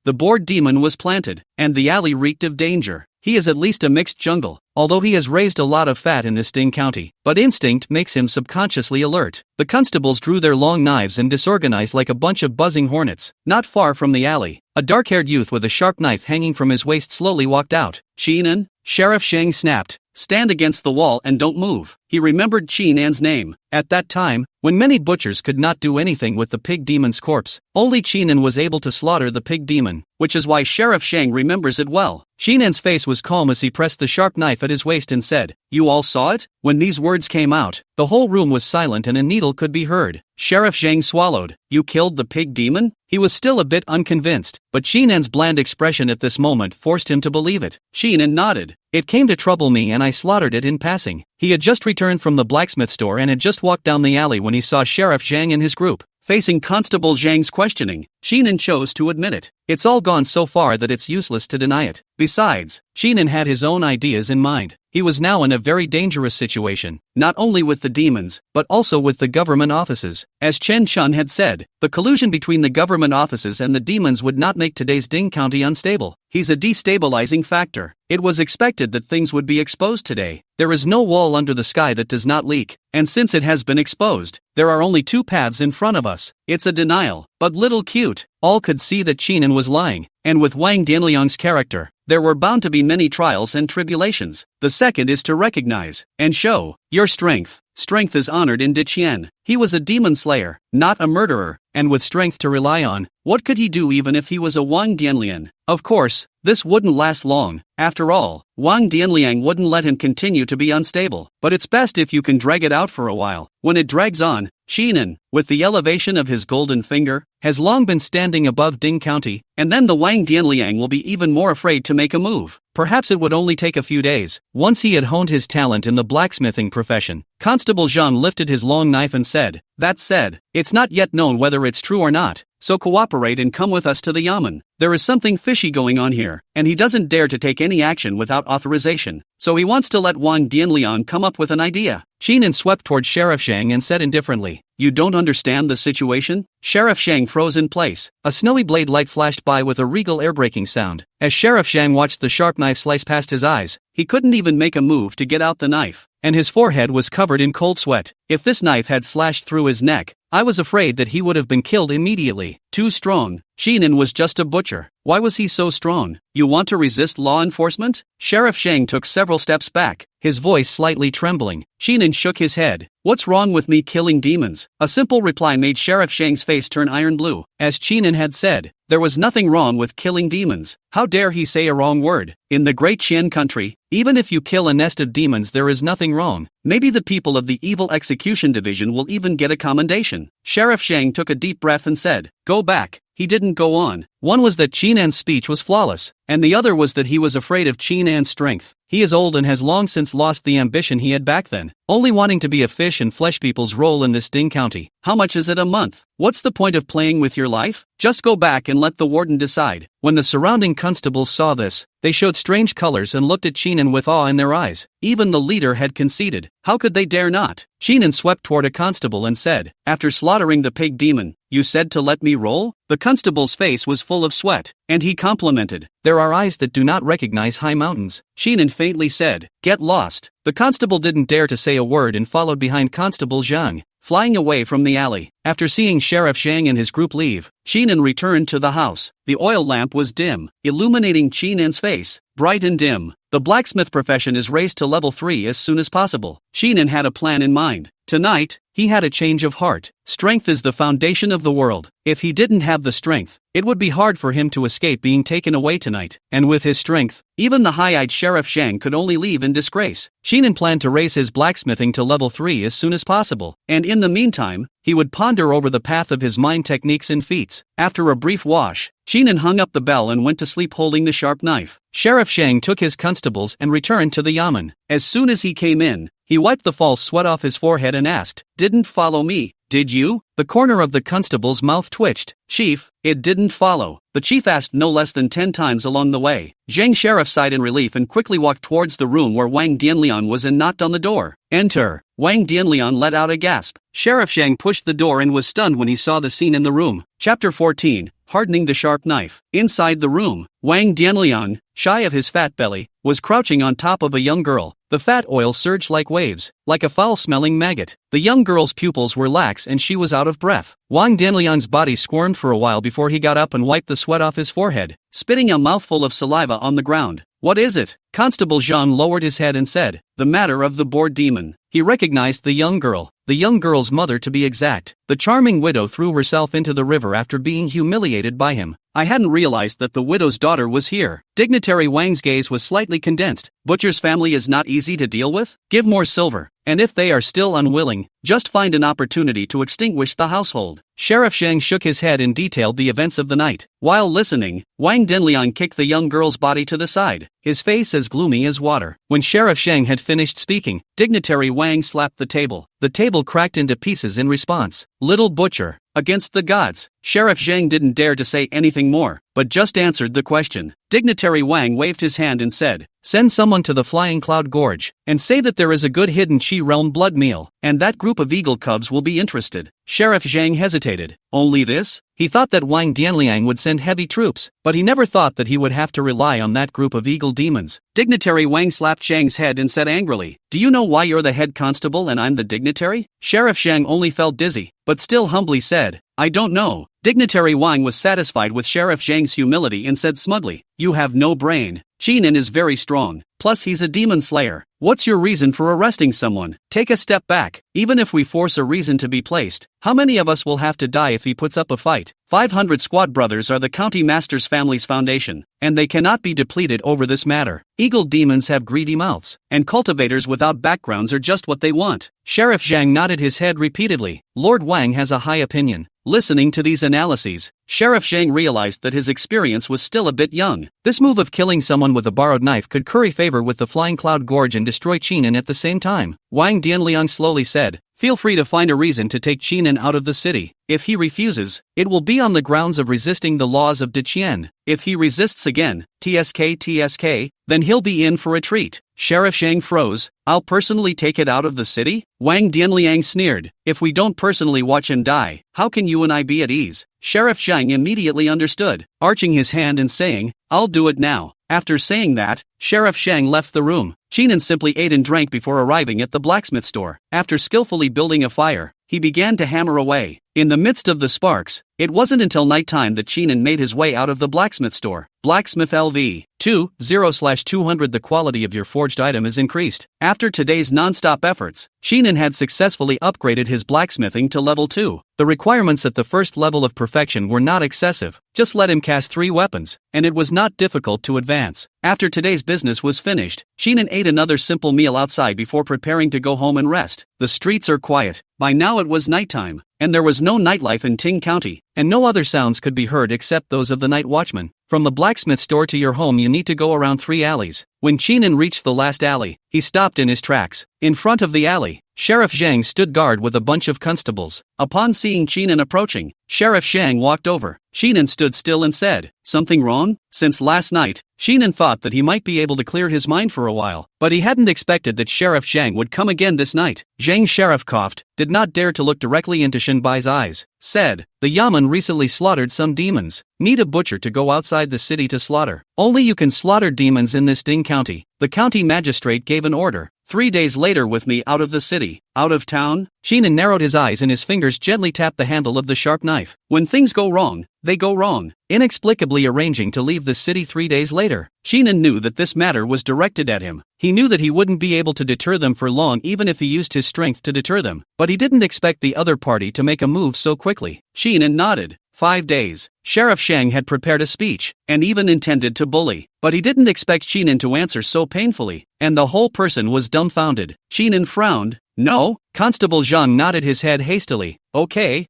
The boar demon was planted, and the alley reeked of danger. He is at least a mixed jungle, although he has raised a lot of fat in this Ding County. But instinct makes him subconsciously alert. The constables drew their long knives and disorganized like a bunch of buzzing hornets. Not far from the alley, a dark-haired youth with a sharp knife hanging from his waist slowly walked out. "Chinan?" Sheriff Zhang snapped. "Stand against the wall and don't move." He remembered Chinan's name. At that time, when many butchers could not do anything with the pig demon's corpse, only Chinan was able to slaughter the pig demon, which is why Sheriff Zhang remembers it well. Chinan's face was calm as he pressed the sharp knife at his waist and said, "You all saw it?" When these words came out, the whole room was silent and a needle could be heard. Sheriff Zhang swallowed. "You killed the pig demon?" He was still a bit unconvinced, but Chinan's bland expression at this moment forced him to believe it. Chinan nodded. "It came to trouble me and I slaughtered it in passing." He had just returned from the blacksmith store and had just walked down the alley when he saw Sheriff Zhang and his group. Facing Constable Zhang's questioning, Chinan chose to admit it. It's all gone so far that it's useless to deny it. Besides, Chinan had his own ideas in mind. He was now in a very dangerous situation, not only with the demons, but also with the government offices. As Chen Chun had said, the collusion between the government offices and the demons would not make today's Ding County unstable. He's a destabilizing factor. It was expected that things would be exposed today. There is no wall under the sky that does not leak, and since it has been exposed, there are only 2 paths in front of us. It's a denial, but little cute. All could see that Chinan was lying, and with Wang Dianliang's character, there were bound to be many trials and tribulations. The second is to recognize and show your strength. Strength is honored in Diqian. He was a demon slayer, not a murderer, and with strength to rely on, what could he do even if he was a Wang Dianliang? Of course, this wouldn't last long. After all, Wang Dianliang wouldn't let him continue to be unstable. But it's best if you can drag it out for a while. When it drags on, Chinan, with the elevation of his golden finger, has long been standing above Ding County, and then the Wang Dianliang will be even more afraid to make a move. Perhaps it would only take a few days. Once he had honed his talent in the blacksmithing profession, Constable Jean lifted his long knife and said, "That said, it's not yet known whether it's true or not, so cooperate and come with us to the Yamen. There is something fishy going on here, and he doesn't dare to take any action without authorization, so he wants to let Wang Dianliang come up with an idea." Chinan swept toward Sheriff Zhang and said indifferently, "You don't understand the situation?" Sheriff Zhang froze in place. A snowy blade light flashed by with a regal air-breaking sound. As Sheriff Zhang watched the sharp knife slice past his eyes, he couldn't even make a move to get out the knife, and his forehead was covered in cold sweat. If this knife had slashed through his neck, I was afraid that he would have been killed immediately. Too strong. Chinan was just a butcher. Why was he so strong? You want to resist law enforcement? Sheriff Zhang took several steps back, his voice slightly trembling. Chinan shook his head. "What's wrong with me killing demons?" A simple reply made Sheriff Zhang's face turn iron blue. As Chinan had said, there was nothing wrong with killing demons. How dare he say a wrong word? In the Great Qian country, even if you kill a nest of demons there is nothing wrong. Maybe the people of the Evil Execution Division will even get a commendation. Sheriff Zhang took a deep breath and said, "Go back." He didn't go on. One was that Chinan's speech was flawless, and the other was that he was afraid of Chinan's strength. He is old and has long since lost the ambition he had back then, only wanting to be a fish and flesh people's role in this Ding County. How much is it a month? What's the point of playing with your life? Just go back and let the warden decide. When the surrounding constables saw this, they showed strange colors and looked at Chinan with awe in their eyes. Even the leader had conceded. How could they dare not? Chinan swept toward a constable and said, "After slaughtering the pig demon, you said to let me roll? The constable's face was full of sweat, and he complimented. There are eyes that do not recognize high mountains. Sheenan faintly said, get lost. The constable didn't dare to say a word and followed behind Constable Zhang, flying away from the alley. After seeing Sheriff Zhang and his group leave, Sheenan returned to the house. The oil lamp was dim, illuminating Sheenan's face, bright and dim. The blacksmith profession is raised to level 3 as soon as possible. Sheenan had a plan in mind. Tonight, he had a change of heart. Strength is the foundation of the world. If he didn't have the strength, it would be hard for him to escape being taken away tonight. And with his strength, even the high-eyed Sheriff Zhang could only leave in disgrace. Sheenan planned to raise his blacksmithing to level 3 as soon as possible, and in the meantime, he would ponder over the path of his mind techniques and feats. After a brief wash, Sheenan hung up the bell and went to sleep holding the sharp knife. Sheriff Zhang took his constables and returned to the yamen. As soon as he came in, he wiped the false sweat off his forehead and asked, didn't follow me, did you? The corner of the constable's mouth twitched. Chief, it didn't follow. The chief asked no less than 10 times along the way. Zhang Sheriff sighed in relief and quickly walked towards the room where Wang Dianlian was and knocked on the door. Enter. Wang Dianlian let out a gasp. Sheriff Zhang pushed the door and was stunned when he saw the scene in the room. Chapter 14. Hardening the sharp knife. Inside the room, Wang Dianlian, shy of his fat belly, was crouching on top of a young girl. The fat oil surged like waves, like a foul-smelling maggot. The young girl's pupils were lax and she was out of breath. Wang Dianlian's body squirmed for a while before he got up and wiped the sweat off his forehead, spitting a mouthful of saliva on the ground. What is it? Constable Zhang lowered his head and said, the matter of the bored demon. He recognized the young girl's mother to be exact. The charming widow threw herself into the river after being humiliated by him. I hadn't realized that the widow's daughter was here. Dignitary Wang's gaze was slightly condensed. Butcher's family is not easy to deal with? Give more silver, and if they are still unwilling, just find an opportunity to extinguish the household. Sheriff Zhang shook his head and detailed the events of the night. While listening, Wang Dianlian kicked the young girl's body to the side, his face as gloomy as water. When Sheriff Zhang had finished speaking, Dignitary Wang slapped the table. The table cracked into pieces in response. Little butcher, against the gods. Sheriff Zhang didn't dare to say anything more, but just answered the question. Dignitary Wang waved his hand and said, send someone to the Flying Cloud Gorge, and say that there is a good hidden Qi realm blood meal, and that group of eagle cubs will be interested. Sheriff Zhang hesitated. Only this? He thought that Wang Dianlian would send heavy troops, but he never thought that he would have to rely on that group of eagle demons. Dignitary Wang slapped Zhang's head and said angrily, do you know why you're the head constable and I'm the dignitary? Sheriff Zhang only felt dizzy, but still humbly said, I don't know. Dignitary Wang was satisfied with Sheriff Zhang's humility and said smugly, you have no brain. Qinin is very strong, plus he's a demon slayer. What's your reason for arresting someone? Take a step back. Even if we force a reason to be placed, how many of us will have to die if he puts up a fight? 500 squad brothers are the county master's family's foundation, and they cannot be depleted over this matter. Eagle demons have greedy mouths, and cultivators without backgrounds are just what they want. Sheriff Zhang nodded his head repeatedly. Lord Wang has a high opinion. Listening to these analyses, Sheriff Zhang realized that his experience was still a bit young. This move of killing someone with a borrowed knife could curry favor with the Flying Cloud Gorge and destroy Qinin at the same time. Wang Dianlian slowly said, feel free to find a reason to take Qinin out of the city. If he refuses, it will be on the grounds of resisting the laws of Deqian. If he resists again, TSK, then he'll be in for a treat. Sheriff Zhang froze. I'll personally take it out of the city? Wang Dianlian sneered. If we don't personally watch him die, how can you and I be at ease? Sheriff Zhang immediately understood, arching his hand and saying, I'll do it now. After saying that, Sheriff Zhang left the room. Qinin simply ate and drank before arriving at the blacksmith store. After skillfully building a fire, he began to hammer away. In the midst of the sparks, it wasn't until nighttime that Qinin made his way out of the blacksmith store. Blacksmith LV 20/200. The quality of your forged item is increased. After today's non-stop efforts, Qinin had successfully upgraded his blacksmithing to level 2. The requirements at the first level of perfection were not excessive. Just let him cast 3 weapons, and it was not difficult to advance. After today's business was finished, Qinin ate another simple meal outside before preparing to go home and rest. The streets are quiet. By now it was nighttime, and there was no nightlife in Ting County, and no other sounds could be heard except those of the night watchman. From the blacksmith store to your home you need to go around 3 alleys. When Qinin reached the last alley, he stopped in his tracks. In front of the alley, Sheriff Zhang stood guard with a bunch of constables. Upon seeing Qinan approaching, Sheriff Zhang walked over. Qinan stood still and said, "Something wrong?" Since last night, Qinan thought that he might be able to clear his mind for a while, but he hadn't expected that Sheriff Zhang would come again this night. Zhang's sheriff coughed, did not dare to look directly into Shinbai's eyes, said, "The Yamen recently slaughtered some demons. Need a butcher to go outside the city to slaughter. Only you can slaughter demons in this Ding County." The county magistrate gave an order. 3 days later with me out of the city. Out of town? Qinan narrowed his eyes and his fingers gently tapped the handle of the sharp knife. When things go wrong, they go wrong. Inexplicably arranging to leave the city 3 days later, Qinan knew that this matter was directed at him. He knew that he wouldn't be able to deter them for long even if he used his strength to deter them, but he didn't expect the other party to make a move so quickly. Qinan nodded. 5 days. Sheriff Shang had prepared a speech, and even intended to bully, but he didn't expect Qinan to answer so painfully, and the whole person was dumbfounded. Qinan frowned. "No?" Constable Zhang nodded his head hastily. Okay.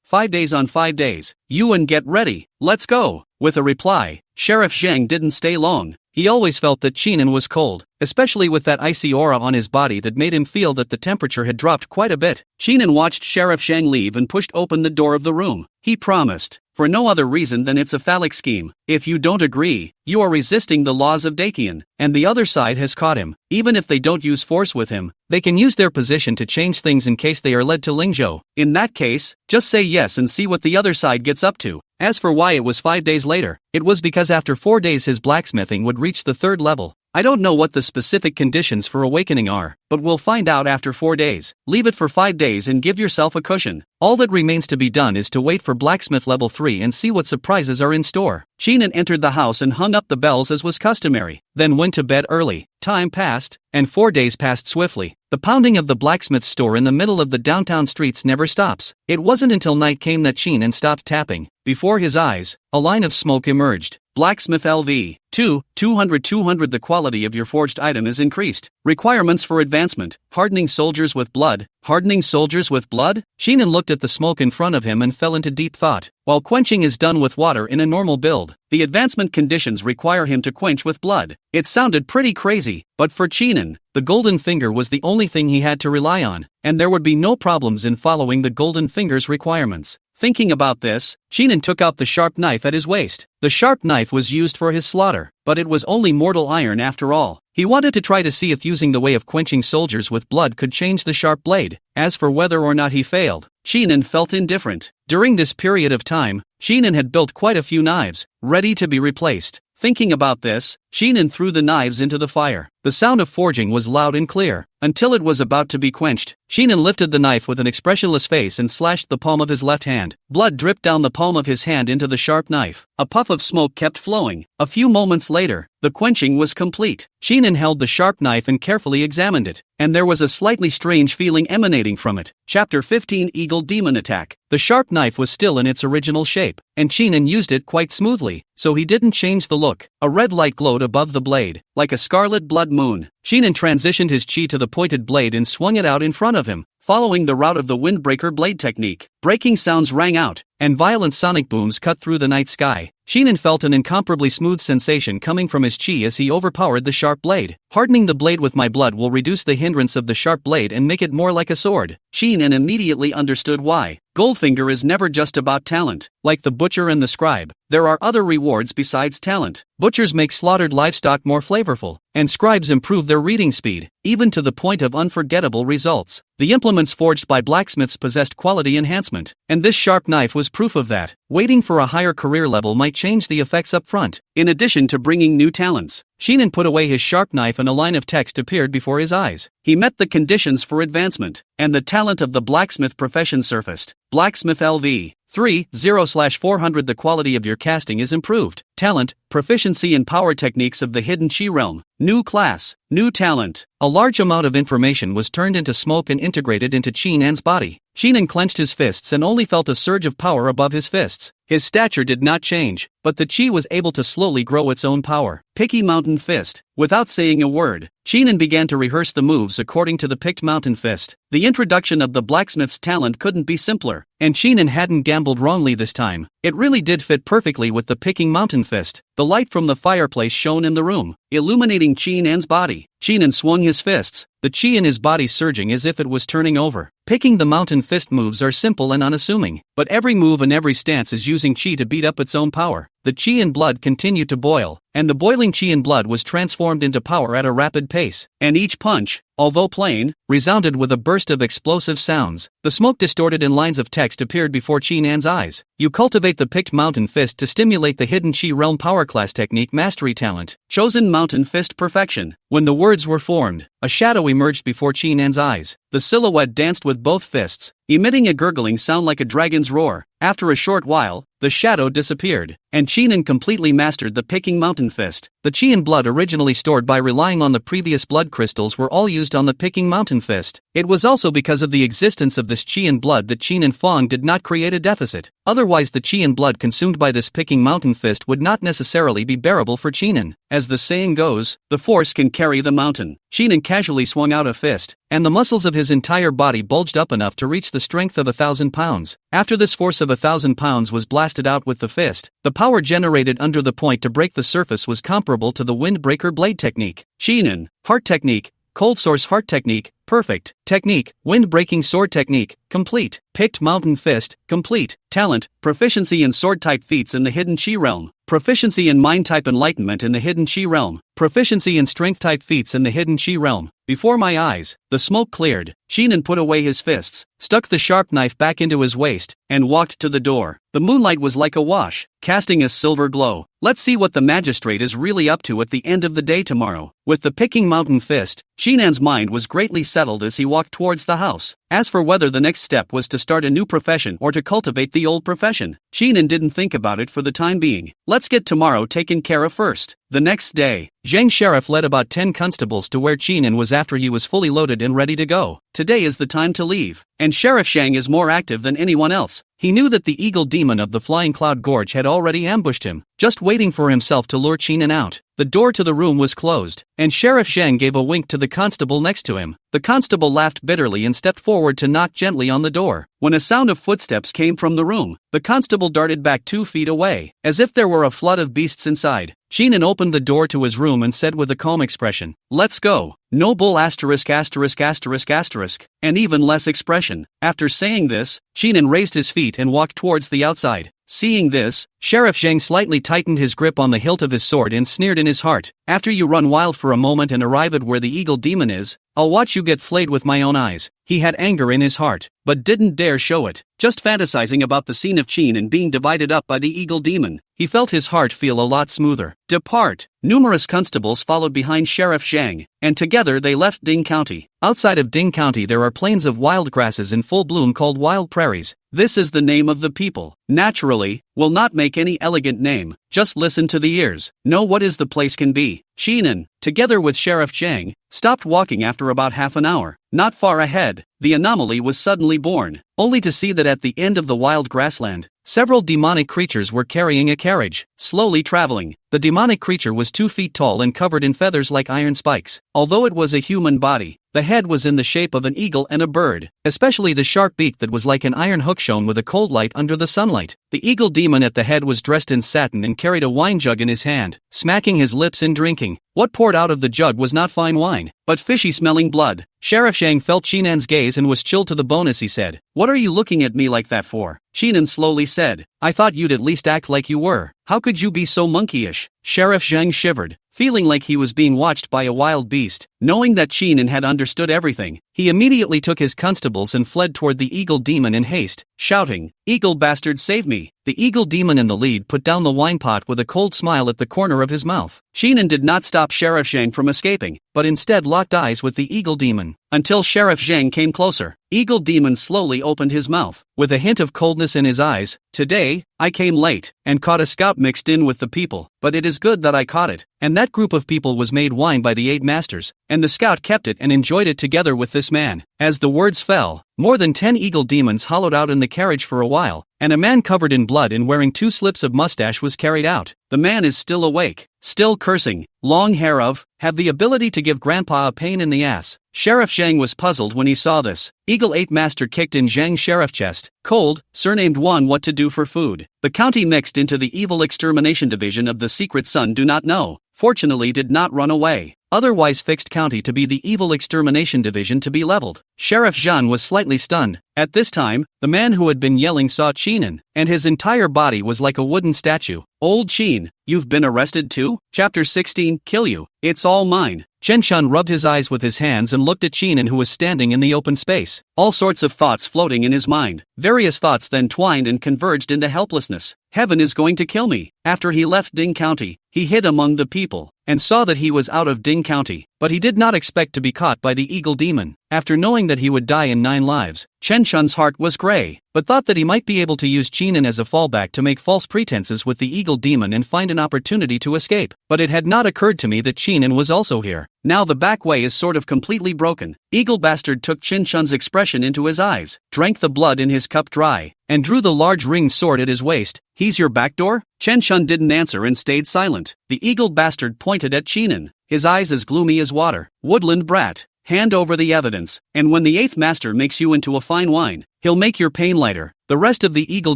5 days on 5 days. You and get ready, let's go." With a reply, Sheriff Zhang didn't stay long. He always felt that Qinan was cold, especially with that icy aura on his body that made him feel that the temperature had dropped quite a bit. Qinan watched Sheriff Zhang leave and pushed open the door of the room. He promised, for no other reason than it's a phallic scheme. If you don't agree, you are resisting the laws of Dakian, and the other side has caught him. Even if they don't use force with him, they can use their position to change things in case they are led to Lingzhou. In that case, just say yes and see what the other side gets up to. As for why it was 5 days later, it was because after 4 days his blacksmithing would reach the 3rd level. I don't know what the specific conditions for awakening are, but we'll find out after 4 days. Leave it for 5 days and give yourself a cushion. All that remains to be done is to wait for blacksmith level 3 and see what surprises are in store. Qinan entered the house and hung up the bells as was customary, then went to bed early. Time passed, and 4 days passed swiftly. The pounding of the blacksmith's store in the middle of the downtown streets never stops. It wasn't until night came that Qinan stopped tapping. Before his eyes, a line of smoke emerged. Blacksmith LV. 200 The quality of your forged item is increased. Requirements for advancement. Hardening soldiers with blood. Hardening soldiers with blood? Qinan looked at the smoke in front of him and fell into deep thought. While quenching is done with water in a normal build, the advancement conditions require him to quench with blood. It sounded pretty crazy, but for Qinan, the golden finger was the only thing he had to rely on, and there would be no problems in following the golden finger's requirements. Thinking about this, Qinan took out the sharp knife at his waist. The sharp knife was used for his slaughter, but it was only mortal iron after all. He wanted to try to see if using the way of quenching soldiers with blood could change the sharp blade. As for whether or not he failed, Qinan felt indifferent. During this period of time, Qinan had built quite a few knives, ready to be replaced. Thinking about this, Qinan threw the knives into the fire. The sound of forging was loud and clear, until it was about to be quenched. Qinan lifted the knife with an expressionless face and slashed the palm of his left hand. Blood dripped down the palm of his hand into the sharp knife. A puff of smoke kept flowing. A few moments later, the quenching was complete. Qinan held the sharp knife and carefully examined it, and there was a slightly strange feeling emanating from it. Chapter 15 Eagle Demon Attack. The sharp knife was still in its original shape, and Qinan used it quite smoothly, so he didn't change the look. A red light glowed above the blade, like a scarlet blood moon. Qinan transitioned his chi to the pointed blade and swung it out in front of him, following the route of the windbreaker blade technique. Breaking sounds rang out, and violent sonic booms cut through the night sky. Qinan felt an incomparably smooth sensation coming from his chi as he overpowered the sharp blade. Hardening the blade with my blood will reduce the hindrance of the sharp blade and make it more like a sword. Qinan immediately understood why. Goldfinger is never just about talent. Like the butcher and the scribe, there are other rewards besides talent. Butchers make slaughtered livestock more flavorful, and scribes improve their reading speed, even to the point of unforgettable results. The implements forged by blacksmiths possessed quality enhancement, and this sharp knife was proof of that. Waiting for a higher career level might change the effects up front, in addition to bringing new talents. Qinan put away his sharp knife and a line of text appeared before his eyes. He met the conditions for advancement, and the talent of the blacksmith profession surfaced. Blacksmith LV. 3-0/400 The quality of your casting is improved. Talent, proficiency in power techniques of the hidden chi realm. New class, new talent. A large amount of information was turned into smoke and integrated into Qinan's body. Qinan clenched his fists and only felt a surge of power above his fists. His stature did not change, but the chi was able to slowly grow its own power. Picky Mountain Fist. Without saying a word, Qinan began to rehearse the moves according to the picked mountain fist. The introduction of the blacksmith's talent couldn't be simpler, and Qinan hadn't gambled wrongly this time. It really did fit perfectly with the picking mountain fist. The The light from the fireplace shone in the room, illuminating Qinan's body. Qinan swung his fists, the qi in his body surging as if it was turning over. Picking the mountain fist moves are simple and unassuming, but every move and every stance is using qi to beat up its own power. The qi in blood continued to boil, and the boiling qi in blood was transformed into power at a rapid pace, and each punch, although plain, resounded with a burst of explosive sounds. The smoke distorted in lines of text appeared before Qinan's eyes. You cultivate the picked mountain fist to stimulate the hidden qi realm power class technique mastery talent. Chosen mountain fist perfection. When the words were formed, a shadow emerged before Qinan's eyes. The silhouette danced with both fists, emitting a gurgling sound like a dragon's roar. After a short while, the shadow disappeared, and Qinan completely mastered the picking mountain fist. The qi in blood originally stored by relying on the previous blood crystals were all used on the picking mountain fist. It was also because of the existence of this qi in blood that Qinan Fong did not create a deficit. Otherwise the qi in blood consumed by this picking mountain fist would not necessarily be bearable for Qinan. As the saying goes, the force can carry the mountain. Qinan casually swung out a fist, and the muscles of his entire body bulged up enough to reach the strength of 1,000 pounds. After this force of 1,000 pounds was blasted out with the fist, the power generated under the point to break the surface was comparable to the windbreaker blade technique. Qinan, heart technique, cold source heart technique, perfect, technique, wind-breaking sword technique, complete, picked mountain fist, complete, talent, proficiency in sword-type feats in the hidden qi realm, proficiency in mind-type enlightenment in the hidden qi realm, proficiency in strength-type feats in the hidden qi realm. Before my eyes, the smoke cleared. Qinan put away his fists, stuck the sharp knife back into his waist, and walked to the door. The moonlight was like a wash, casting a silver glow. Let's see what the magistrate is really up to at the end of the day tomorrow. With the picking mountain fist, Qinan's mind was greatly settled as he walked towards the house. As for whether the next step was to start a new profession or to cultivate the old profession, Qinan didn't think about it for the time being. Let's get tomorrow taken care of first. The next day, Zhang Sheriff led about 10 constables to where Qinan was after he was fully loaded and ready to go. Today is the time to leave, and Sheriff Zhang is more active than anyone else. He knew that the eagle demon of the Flying Cloud Gorge had already ambushed him, just waiting for himself to lure Qinan out. The door to the room was closed, and Sheriff Zhang gave a wink to the constable next to him. The constable laughed bitterly and stepped forward to knock gently on the door. When a sound of footsteps came from the room, the constable darted back 2 feet away, as if there were a flood of beasts inside. Qinan opened the door to his room and said with a calm expression, "Let's go. No bull asterisk asterisk asterisk asterisk," and even less expression. After saying this, Qinan raised his feet and walked towards the outside. Seeing this, Sheriff Zhang slightly tightened his grip on the hilt of his sword and sneered in his heart, "After you run wild for a moment and arrive at where the eagle demon is, I'll watch you get flayed with my own eyes." He had anger in his heart, but didn't dare show it. Just fantasizing about the scene of Qinan being divided up by the eagle demon, he felt his heart feel a lot smoother. Depart. Numerous constables followed behind Sheriff Zhang, and together they left Ding County. Outside of Ding County there are plains of wild grasses in full bloom called wild prairies. This is the name of the people. Naturally, will not make any elegant name, just listen to the ears, know what is the place can be. Qinan, together with Sheriff Zhang, stopped walking after about half an hour. Not far ahead, the anomaly was suddenly born, only to see that at the end of the wild grassland, several demonic creatures were carrying a carriage, slowly traveling. The demonic creature was 2 feet tall and covered in feathers like iron spikes. Although it was a human body, the head was in the shape of an eagle and a bird, especially the sharp beak that was like an iron hook shone with a cold light under the sunlight. The eagle demon at the head was dressed in satin and carried a wine jug in his hand, smacking his lips and drinking. What poured out of the jug was not fine wine, but fishy-smelling blood. Sheriff Zhang felt Qinan's gaze and was chilled to the bone as he said, "What are you looking at me like that for?" Qinan slowly said, "I thought you'd at least act like you were. How could you be so monkeyish?" Sheriff Zhang shivered, feeling like he was being watched by a wild beast. Knowing that Qinan had understood everything, he immediately took his constables and fled toward the eagle demon in haste, shouting, "Eagle bastard, save me!" The eagle demon in the lead put down the wine pot with a cold smile at the corner of his mouth. Qinan did not stop Sheriff Zhang from escaping, but instead locked eyes with the eagle demon, until Sheriff Zhang came closer. Eagle demon slowly opened his mouth, with a hint of coldness in his eyes. "Today, I came late, and caught a scout mixed in with the people, but it is good that I caught it, and that group of people was made wine by the 8 masters, and the scout kept it and enjoyed it together with this man." As the words fell, more than 10 eagle demons hollowed out in the carriage for a while, and a man covered in blood and wearing 2 slips of mustache was carried out. The man is still awake, still cursing, long hair have the ability to give grandpa a pain in the ass. Sheriff Zhang was puzzled when he saw this. Eagle 8 Master kicked in Zhang's sheriff chest. Cold, surnamed Wan what to do for food. The county mixed into the evil extermination division of the Secret Sun do not know, fortunately did not run away. Otherwise fixed county to be the evil extermination division to be leveled. Sheriff Zhan was slightly stunned. At this time, the man who had been yelling saw Chinan, and his entire body was like a wooden statue. Old Chin, you've been arrested too? Chapter 16, Kill You. It's all mine. Chen Shun rubbed his eyes with his hands and looked at Chinan who was standing in the open space. All sorts of thoughts floating in his mind. Various thoughts then twined and converged into helplessness. Heaven is going to kill me. After he left Ding County, he hid among the people, and saw that he was out of Ding County, but he did not expect to be caught by the Eagle Demon. After knowing that he would die in 9 lives, Chen Shun's heart was gray, but thought that he might be able to use Chinan as a fallback to make false pretenses with the Eagle Demon and find an opportunity to escape. But it had not occurred to me that Chinan was also here. Now the back way is sort of completely broken. Eagle Bastard took Chen Shun's expression into his eyes, drank the blood in his cup dry, and drew the large ringed sword at his waist. He's your back door? Chen Shun didn't answer and stayed silent. The Eagle Bastard pointed at Chinan, his eyes as gloomy as water. Woodland brat, hand over the evidence, and when the 8th Master makes you into a fine wine, he'll make your pain lighter. The rest of the Eagle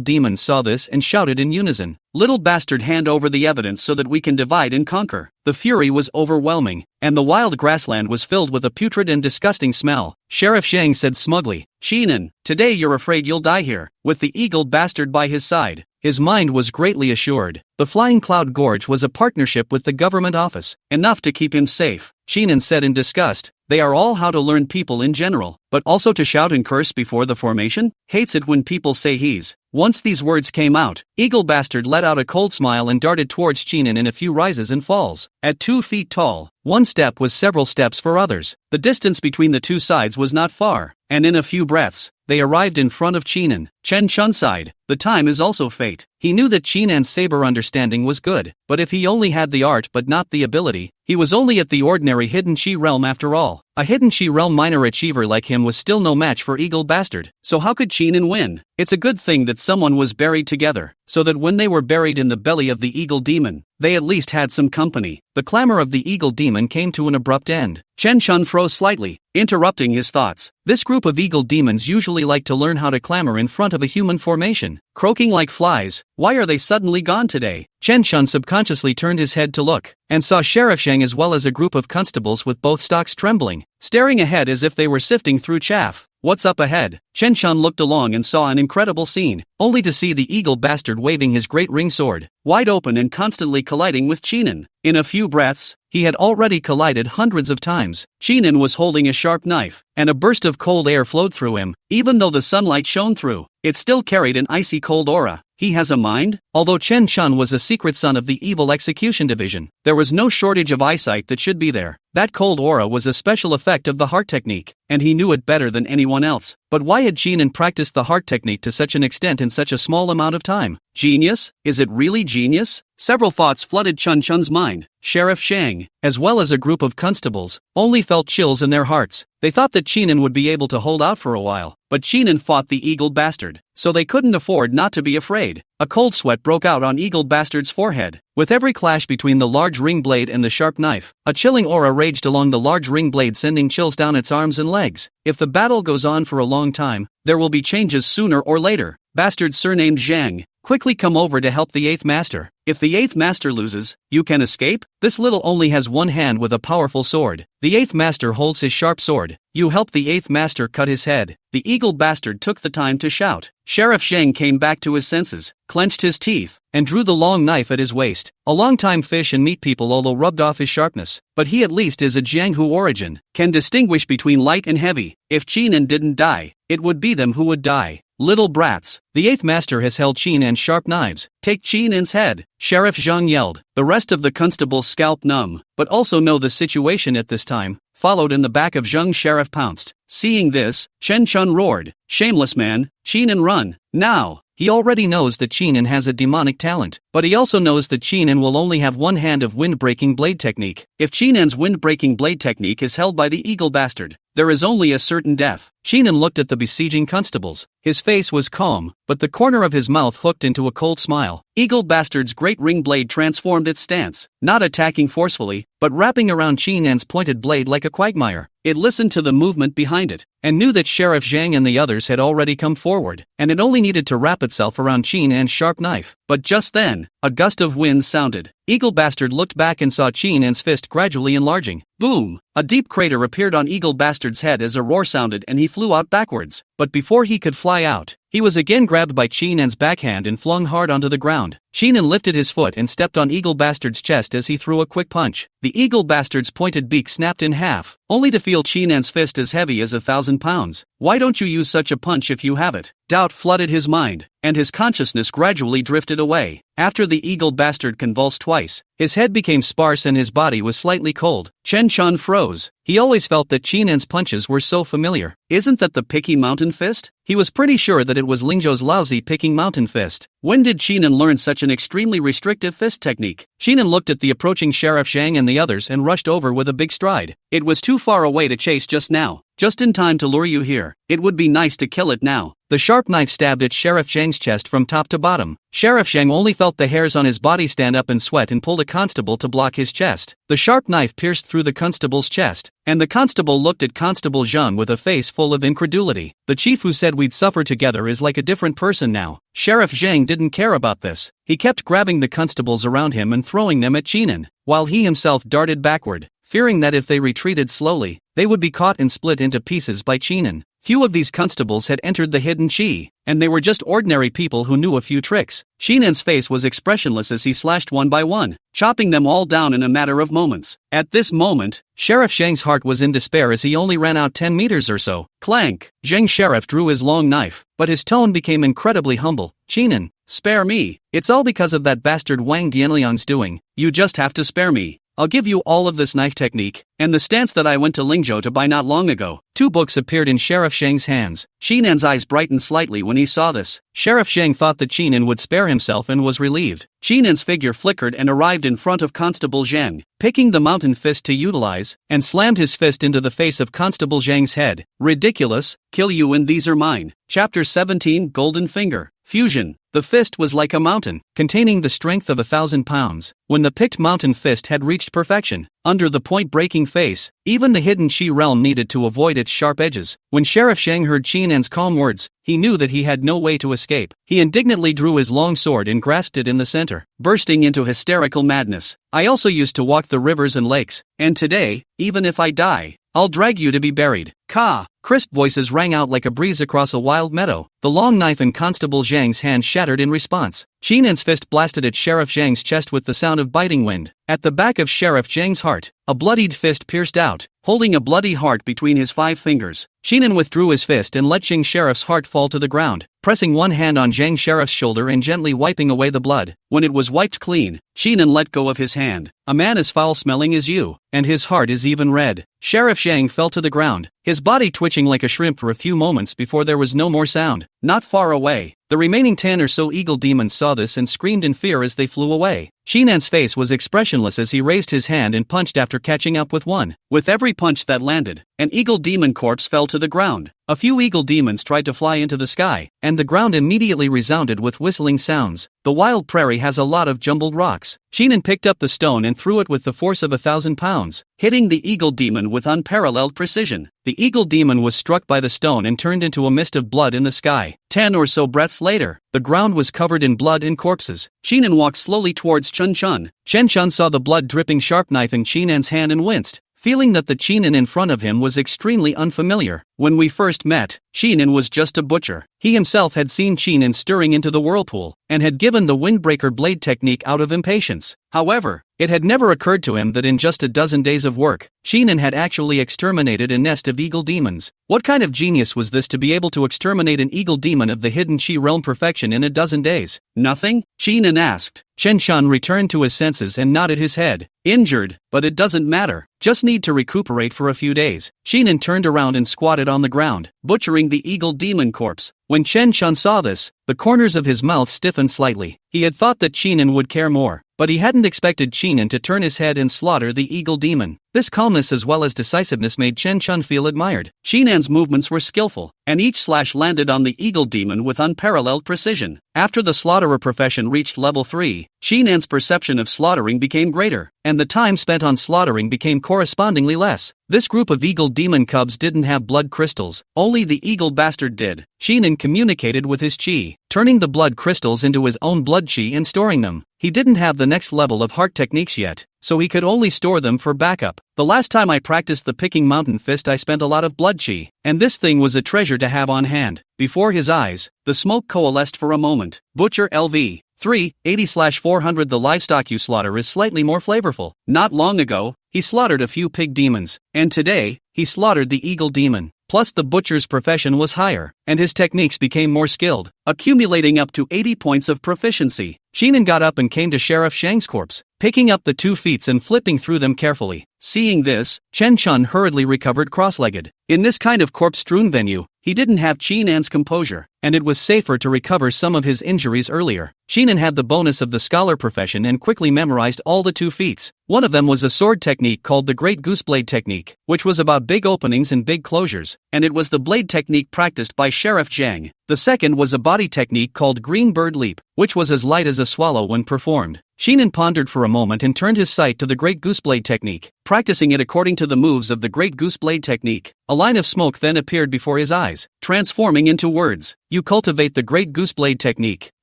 Demons saw this and shouted in unison, Little bastard, hand over the evidence so that we can divide and conquer. The fury was overwhelming, and the wild grassland was filled with a putrid and disgusting smell. Sheriff Zhang said smugly, Chinan, today you're afraid you'll die here, with the Eagle Bastard by his side. His mind was greatly assured. The Flying Cloud Gorge was a partnership with the government office, enough to keep him safe. Chinan said in disgust, they are all how to learn people in general, but also to shout and curse before the formation? Hates it when people say he's. Once these words came out, Eagle Bastard let out a cold smile and darted towards Chinan in a few rises and falls. At 2 feet tall, one step was several steps for others. The distance between the two sides was not far, and in a few breaths, they arrived in front of Chinan. Chen Shun sighed. The time is also fate. He knew that Chinan's saber understanding was good, but if he only had the art but not the ability, he was only at the ordinary Hidden Chi realm after all. A Hidden Chi realm minor achiever like him was still no match for Eagle Bastard. So how could Chinan win? It's a good thing that someone was buried together, so that when they were buried in the belly of the Eagle Demon, they at least had some company. The clamor of the Eagle Demon came to an abrupt end. Chen Shun froze slightly, interrupting his thoughts. This group of Eagle Demons usually like to learn how to clamor in front of a human formation, croaking like flies. Why are they suddenly gone today? Chen Shun subconsciously turned his head to look, and saw Sheriff Zhang as well as a group of constables with both stocks trembling, staring ahead as if they were sifting through chaff. What's up ahead? Chen Shun looked along and saw an incredible scene, only to see the Eagle Bastard waving his great ring sword, wide open and constantly colliding with Chinan. In a few breaths, he had already collided hundreds of times. Chinan was holding a sharp knife, and a burst of cold air flowed through him. Even though the sunlight shone through, it still carried an icy cold aura. He has a mind? Although Chen Shun was a secret son of the Evil Execution Division, there was no shortage of eyesight that should be there. That cold aura was a special effect of the heart technique, and he knew it better than anyone else. But why had Chinan practiced the heart technique to such an extent in such a small amount of time? Genius? Is it really genius? Several thoughts flooded Chen Shun's mind. Sheriff Zhang, as well as a group of constables, only felt chills in their hearts. They thought that Chinan would be able to hold out for a while, but Chinan fought the Eagle Bastard, so they couldn't afford not to be afraid. A cold sweat broke out on Eagle Bastard's forehead. With every clash between the large ring blade and the sharp knife, a chilling aura raged along the large ring blade, sending chills down its arms and legs. If the battle goes on for a long time, there will be changes sooner or later. Bastard surnamed Zhang, quickly come over to help the 8th Master. If the 8th Master loses, you can escape? This little only has one hand with a powerful sword. The 8th Master holds his sharp sword. You help the 8th Master cut his head. The Eagle Bastard took the time to shout. Sheriff Zhang came back to his senses, clenched his teeth, and drew the long knife at his waist. A long-time fish and meat people although rubbed off his sharpness, but he at least is a Jianghu origin, can distinguish between light and heavy. If Chinan didn't die, it would be them who would die. Little brats, the 8th Master has held Chinan's sharp knives. Take Chinan's head, Sheriff Zhang yelled. The rest of the constables scalp numb, but also know the situation at this time. Followed in the back of Zhang. Sheriff pounced. Seeing this, Chen Shun roared, shameless man, Chinan run, now! He already knows that Chinan has a demonic talent, but he also knows that Chinan will only have one hand of wind-breaking blade technique. If Chinan's wind-breaking blade technique is held by the Eagle Bastard, there is only a certain death. Sheenan looked at the besieging constables. His face was calm, but the corner of his mouth hooked into a cold smile. Eagle Bastard's great ring blade transformed its stance, not attacking forcefully, but wrapping around Sheenan's pointed blade like a quagmire. It listened to the movement behind it, and knew that Sheriff Zhang and the others had already come forward, and it only needed to wrap itself around Sheenan's sharp knife. But just then, a gust of wind sounded. Eagle Bastard looked back and saw Sheenan's fist gradually enlarging. Boom! A deep crater appeared on Eagle Bastard's head as a roar sounded and he flew out backwards. But before he could fly out, he was again grabbed by Sheenan's backhand and flung hard onto the ground. Sheenan lifted his foot and stepped on Eagle Bastard's chest as he threw a quick punch. The Eagle Bastard's pointed beak snapped in half, only to feel Sheenan's fist as heavy as 1,000 pounds. Why don't you use such a punch if you have it? Doubt flooded his mind, and his consciousness gradually drifted away. After the Eagle Bastard convulsed twice, his head became sparse and his body was slightly cold. Chen Chun froze. He always felt that Sheenan's punches were so familiar. Isn't that the Picky Mountain Fist? He was pretty sure that it was Lingzhou's lousy Picking Mountain Fist. When did Sheenan learn such an extremely restrictive fist technique? Sheenan looked at the approaching Sheriff Zhang and the others and rushed over with a big stride. It was too far away to chase just now. Just in time to lure you here. It would be nice to kill it now. The sharp knife stabbed at Sheriff Zhang's chest from top to bottom. Sheriff Zhang only felt the hairs on his body stand up and sweat and pulled a constable to block his chest. The sharp knife pierced through the constable's chest, and the constable looked at Constable Zhang with a face full of incredulity. The chief who said we'd suffer together is like a different person now. Sheriff Zhang didn't care about this. He kept grabbing the constables around him and throwing them at Sheenan, while he himself darted backward, fearing that if they retreated slowly, they would be caught and split into pieces by Sheenan. Few of these constables had entered the hidden chi, and they were just ordinary people who knew a few tricks. Sheenan's face was expressionless as he slashed one by one, chopping them all down in a matter of moments. At this moment, Sheriff Zhang's heart was in despair as he only ran out 10 meters or so. Clank! Zhang Sheriff drew his long knife, but his tone became incredibly humble. Sheenan, spare me. It's all because of that bastard Wang Dianliang's doing. You just have to spare me. I'll give you all of this knife technique, and the stance that I went to Lingzhou to buy not long ago. 2 books appeared in Sheriff Zhang's hands. Sheenan's eyes brightened slightly when he saw this. Sheriff Zhang thought that Sheenan would spare himself and was relieved. Sheenan's figure flickered and arrived in front of Constable Zhang, picking the mountain fist to utilize, and slammed his fist into the face of Constable Zhang's head. Ridiculous, kill you and these are mine. Chapter 17 Golden Finger. Fusion. The fist was like a mountain, containing the strength of 1,000 pounds. When the picked mountain fist had reached perfection, under the point-breaking face, even the hidden chi realm needed to avoid its sharp edges. When Sheriff Zhang heard Sheenan's calm words, he knew that he had no way to escape. He indignantly drew his long sword and grasped it in the center, bursting into hysterical madness. I also used to walk the rivers and lakes, and today, even if I die, I'll drag you to be buried. Ka! Crisp voices rang out like a breeze across a wild meadow. The long knife in Constable Zhang's hand shattered in response. Sheenan's fist blasted at Sheriff Zhang's chest with the sound of biting wind. At the back of Sheriff Zhang's heart, a bloodied fist pierced out, holding a bloody heart between his 5 fingers. Sheenan withdrew his fist and let Zhang Sheriff's heart fall to the ground, pressing one hand on Zhang Sheriff's shoulder and gently wiping away the blood. When it was wiped clean, Sheenan let go of his hand. A man as foul-smelling as you, and his heart is even red. Sheriff Zhang fell to the ground, his body twitching like a shrimp for a few moments before there was no more sound. Not far away, the remaining 10 or so eagle demons saw this and screamed in fear as they flew away. Sheenan's face was expressionless as he raised his hand and punched after catching up with one. With every punch that landed, an eagle demon corpse fell to the ground. A few eagle demons tried to fly into the sky, and the ground immediately resounded with whistling sounds. The wild prairie has a lot of jumbled rocks. Sheenan picked up the stone and threw it with the force of 1,000 pounds, hitting the eagle demon with unparalleled precision. The eagle demon was struck by the stone and turned into a mist of blood in the sky. 10 or so breaths later, the ground was covered in blood and corpses. Sheenan walked slowly towards Chen Chun. Chen Chun saw the blood dripping sharp knife in Sheenan's hand and winced, feeling that the Sheenan in front of him was extremely unfamiliar. When we first met, Sheenan was just a butcher. He himself had seen Sheenan stirring into the whirlpool, and had given the windbreaker blade technique out of impatience. However, it had never occurred to him that in just a dozen days of work, Sheenan had actually exterminated a nest of eagle demons. What kind of genius was this to be able to exterminate an eagle demon of the hidden chi realm perfection in a dozen days? Nothing? Sheenan asked. Chen Chun returned to his senses and nodded his head. Injured, but it doesn't matter. Just need to recuperate for a few days. Sheenan turned around and squatted on the ground, butchering the eagle demon corpse. When Chen Chun saw this, the corners of his mouth stiffened slightly. He had thought that Chinan would care more, but he hadn't expected Chinan to turn his head and slaughter the eagle demon. This calmness as well as decisiveness made Chen Chun feel admired. Chinan's movements were skillful, and each slash landed on the eagle demon with unparalleled precision. After the slaughterer profession reached level 3, Chinan's perception of slaughtering became greater, and the time spent on slaughtering became correspondingly less. This group of eagle demon cubs didn't have blood crystals, only the eagle bastard did. Chinan communicated with his chi, turning the blood crystals into his own blood chi and storing them. He didn't have the next level of heart techniques yet, so he could only store them for backup. The last time I practiced the picking mountain fist I spent a lot of blood chi, and this thing was a treasure to have on hand. Before his eyes, the smoke coalesced for a moment. Butcher LV 380/400. The livestock you slaughter is slightly more flavorful. Not long ago, he slaughtered a few pig demons, and today, he slaughtered the eagle demon. Plus the butcher's profession was higher, and his techniques became more skilled, accumulating up to 80 points of proficiency. Chinan got up and came to Sheriff Shang's corpse, picking up the 2 feet and flipping through them carefully. Seeing this, Chen Chun hurriedly recovered cross-legged. In this kind of corpse-strewn venue, he didn't have Chinan's composure, and it was safer to recover some of his injuries earlier. Chinan had the bonus of the scholar profession and quickly memorized all the 2 feats. One of them was a sword technique called the Great Gooseblade Technique, which was about big openings and big closures, and it was the blade technique practiced by Sheriff Zhang. The second was a body technique called Green Bird Leap, which was as light as a swallow when performed. Chinan pondered for a moment and turned his sight to the Great Gooseblade Technique, practicing it according to the moves of the Great Gooseblade Technique. A line of smoke then appeared before his eyes, transforming into words. You cultivate the Great Gooseblade Technique,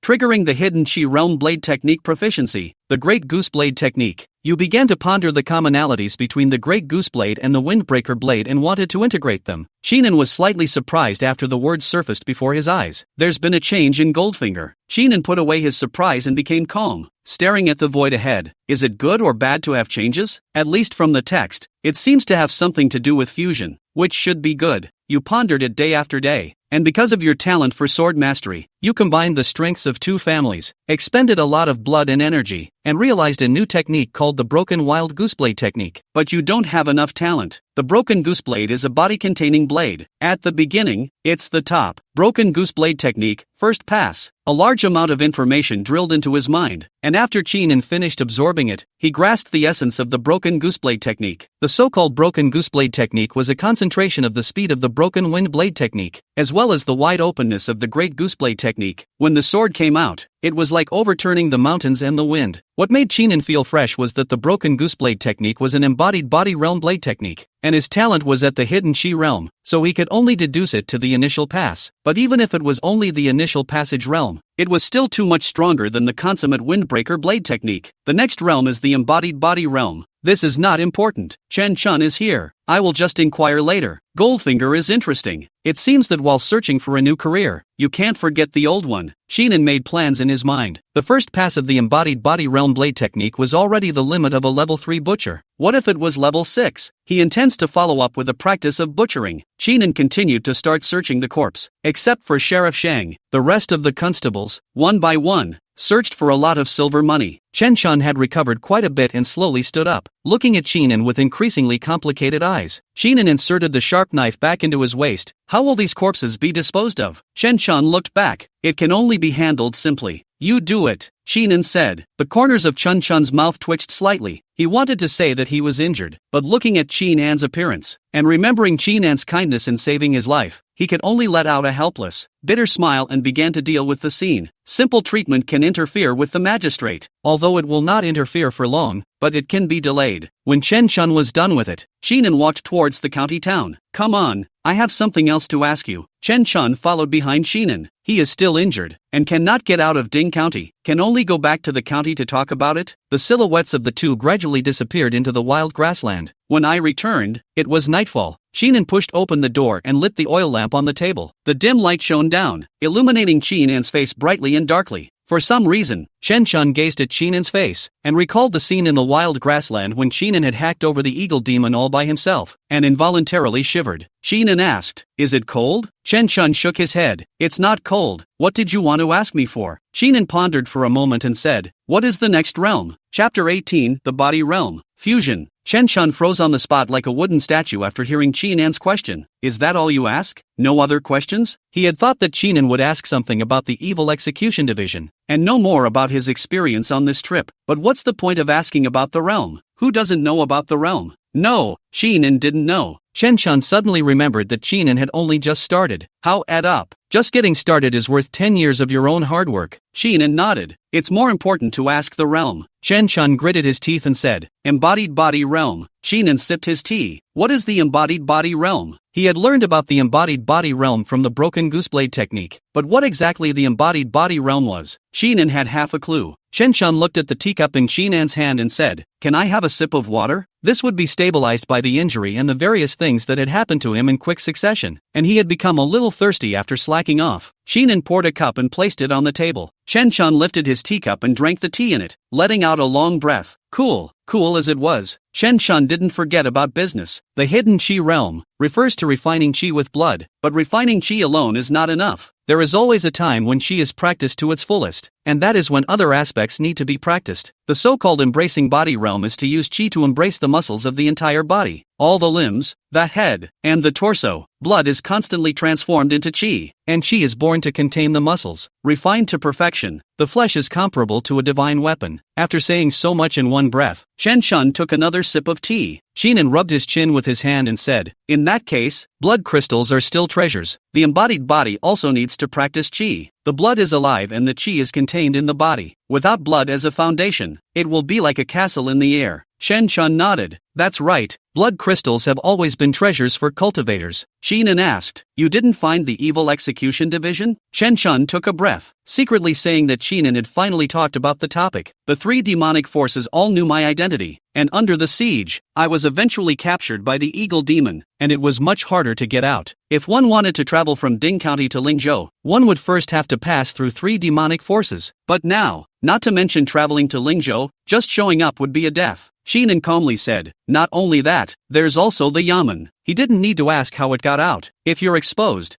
triggering the Hidden Chi Realm Blade Technique proficiency. The Great Gooseblade Technique. You began to ponder the commonalities between the Great Gooseblade and the Windbreaker Blade and wanted to integrate them. Chinan was slightly surprised after the words surfaced before his eyes. There's been a change in Goldfinger. Chinan put away his surprise and became calm, staring at the void ahead. Is it good or bad to have changes? At least from the text, it seems to have something to do with fusion, which should be good. You pondered it day after day, and because of your talent for sword mastery, you combined the strengths of 2 families, expended a lot of blood and energy, and realized a new technique called the Broken Wild Gooseblade Technique. But you don't have enough talent. The Broken Gooseblade is a body-containing blade. At the beginning, it's the top. Broken Gooseblade Technique, first pass. A large amount of information drilled into his mind, and after Chinan finished absorbing it, he grasped the essence of the Broken Gooseblade Technique. The so-called Broken Gooseblade Technique was a concentration of the speed of the Broken Wind Blade Technique, as well as the wide openness of the Great Gooseblade Technique. When the sword came out, it was like overturning the mountains and the wind. What made Chinan feel fresh was that the Broken Gooseblade Technique was an embodied body realm blade technique, and his talent was at the Hidden Chi realm, so he could only deduce it to the initial pass. But even if it was only the initial passage realm, it was still too much stronger than the consummate Windbreaker Blade Technique. The next realm is the embodied body realm. This is not important. Chen Chun is here. I will just inquire later. Goldfinger is interesting. It seems that while searching for a new career, you can't forget the old one. Chinan made plans in his mind. The first pass of the embodied body realm blade technique was already the limit of a level 3 butcher. What if it was level 6? He intends to follow up with a practice of butchering. Chinan continued to start searching the corpse. Except for Sheriff Shang, the rest of the constables, one by one, searched for a lot of silver money. Chen Chun had recovered quite a bit and slowly stood up, looking at Chinan with increasingly complicated eyes. Chinan inserted the sharp knife back into his waist. How will these corpses be disposed of? Chen Chun looked back. It can only be handled simply. You do it, Chinan said. The corners of Chen Chun's mouth twitched slightly. He wanted to say that he was injured, but looking at Chinan's appearance, and remembering Chinan's kindness in saving his life, he could only let out a helpless, bitter smile and began to deal with the scene. Simple treatment can interfere with the magistrate, although it will not interfere for long, but it can be delayed. When Chen Chun was done with it, Chinan walked towards the county town. Come on, I have something else to ask you. Chen Chun followed behind Chinan. He is still injured, and cannot get out of Ding County, can only go back to the county to talk about it. The silhouettes of the two gradually disappeared into the wild grassland. When I returned, it was nightfall. Chinan pushed open the door and lit the oil lamp on the table. The dim light shone down, illuminating Chinan's face brightly and darkly. For some reason, Chen Chun gazed at Chinan's face, and recalled the scene in the wild grassland when Chinan had hacked over the eagle demon all by himself, and involuntarily shivered. Chinan asked, "Is it cold?" Chen Chun shook his head. "It's not cold. What did you want to ask me for?" Chinan pondered for a moment and said, "What is the next realm?" Chapter 18, The Body Realm. Fusion. Chen Shun froze on the spot like a wooden statue after hearing Qinan's question. Is that all you ask? No other questions? He had thought that Qinan would ask something about the Evil Execution Division, and no more about his experience on this trip. But what's the point of asking about the realm? Who doesn't know about the realm? No, Qinan didn't know. Chen Shun suddenly remembered that Qinan had only just started. How add up? Just getting started is worth 10 years of your own hard work. Qinan nodded. It's more important to ask the realm. Chen Shun gritted his teeth and said, Embodied Body Realm. Qinan sipped his tea. What is the Embodied Body Realm? He had learned about the Embodied Body Realm from the Broken Gooseblade technique, but what exactly the Embodied Body Realm was, Qinan had half a clue. Chen Shun looked at the teacup in Qinan's hand and said, Can I have a sip of water? This would be stabilized by the injury and the various things that had happened to him in quick succession, and he had become a little thirsty after slacking off. Qinan poured a cup and placed it on the table. Chen Shun lifted his teacup and drank the tea in it, letting out a long breath. Cool as it was, Chen Shun didn't forget about business. The hidden Qi realm refers to refining Qi with blood, but refining Qi alone is not enough. There is always a time when Qi is practiced to its fullest, and that is when other aspects need to be practiced. The so-called embracing body realm is to use Qi to embrace the muscles of the entire body, all the limbs, the head, and the torso. Blood is constantly transformed into Qi, and Qi is born to contain the muscles, refined to perfection. The flesh is comparable to a divine weapon. After saying so much in one breath, Chen Shun took another sip of tea. Qinan rubbed his chin with his hand and said, In that case, blood crystals are still treasures. The embodied body also needs to practice Qi. The blood is alive and the Qi is contained in the body. Without blood as a foundation, it will be like a castle in the air. Chen Shun nodded. That's right, blood crystals have always been treasures for cultivators. Qinan asked, You didn't find the Evil Execution Division? Chen Shun took a breath, secretly saying that Qinan had finally talked about the topic. The three demonic forces all knew my identity, and under the siege, I was eventually captured by the Eagle Demon, and it was much harder to get out. If one wanted to travel from Ding County to Lingzhou, one would first have to pass through three demonic forces. But now, not to mention traveling to Lingzhou, just showing up would be a death. Qinan calmly said, Not only that, there's also the Yamen. He didn't need to ask how it got out. If you're exposed,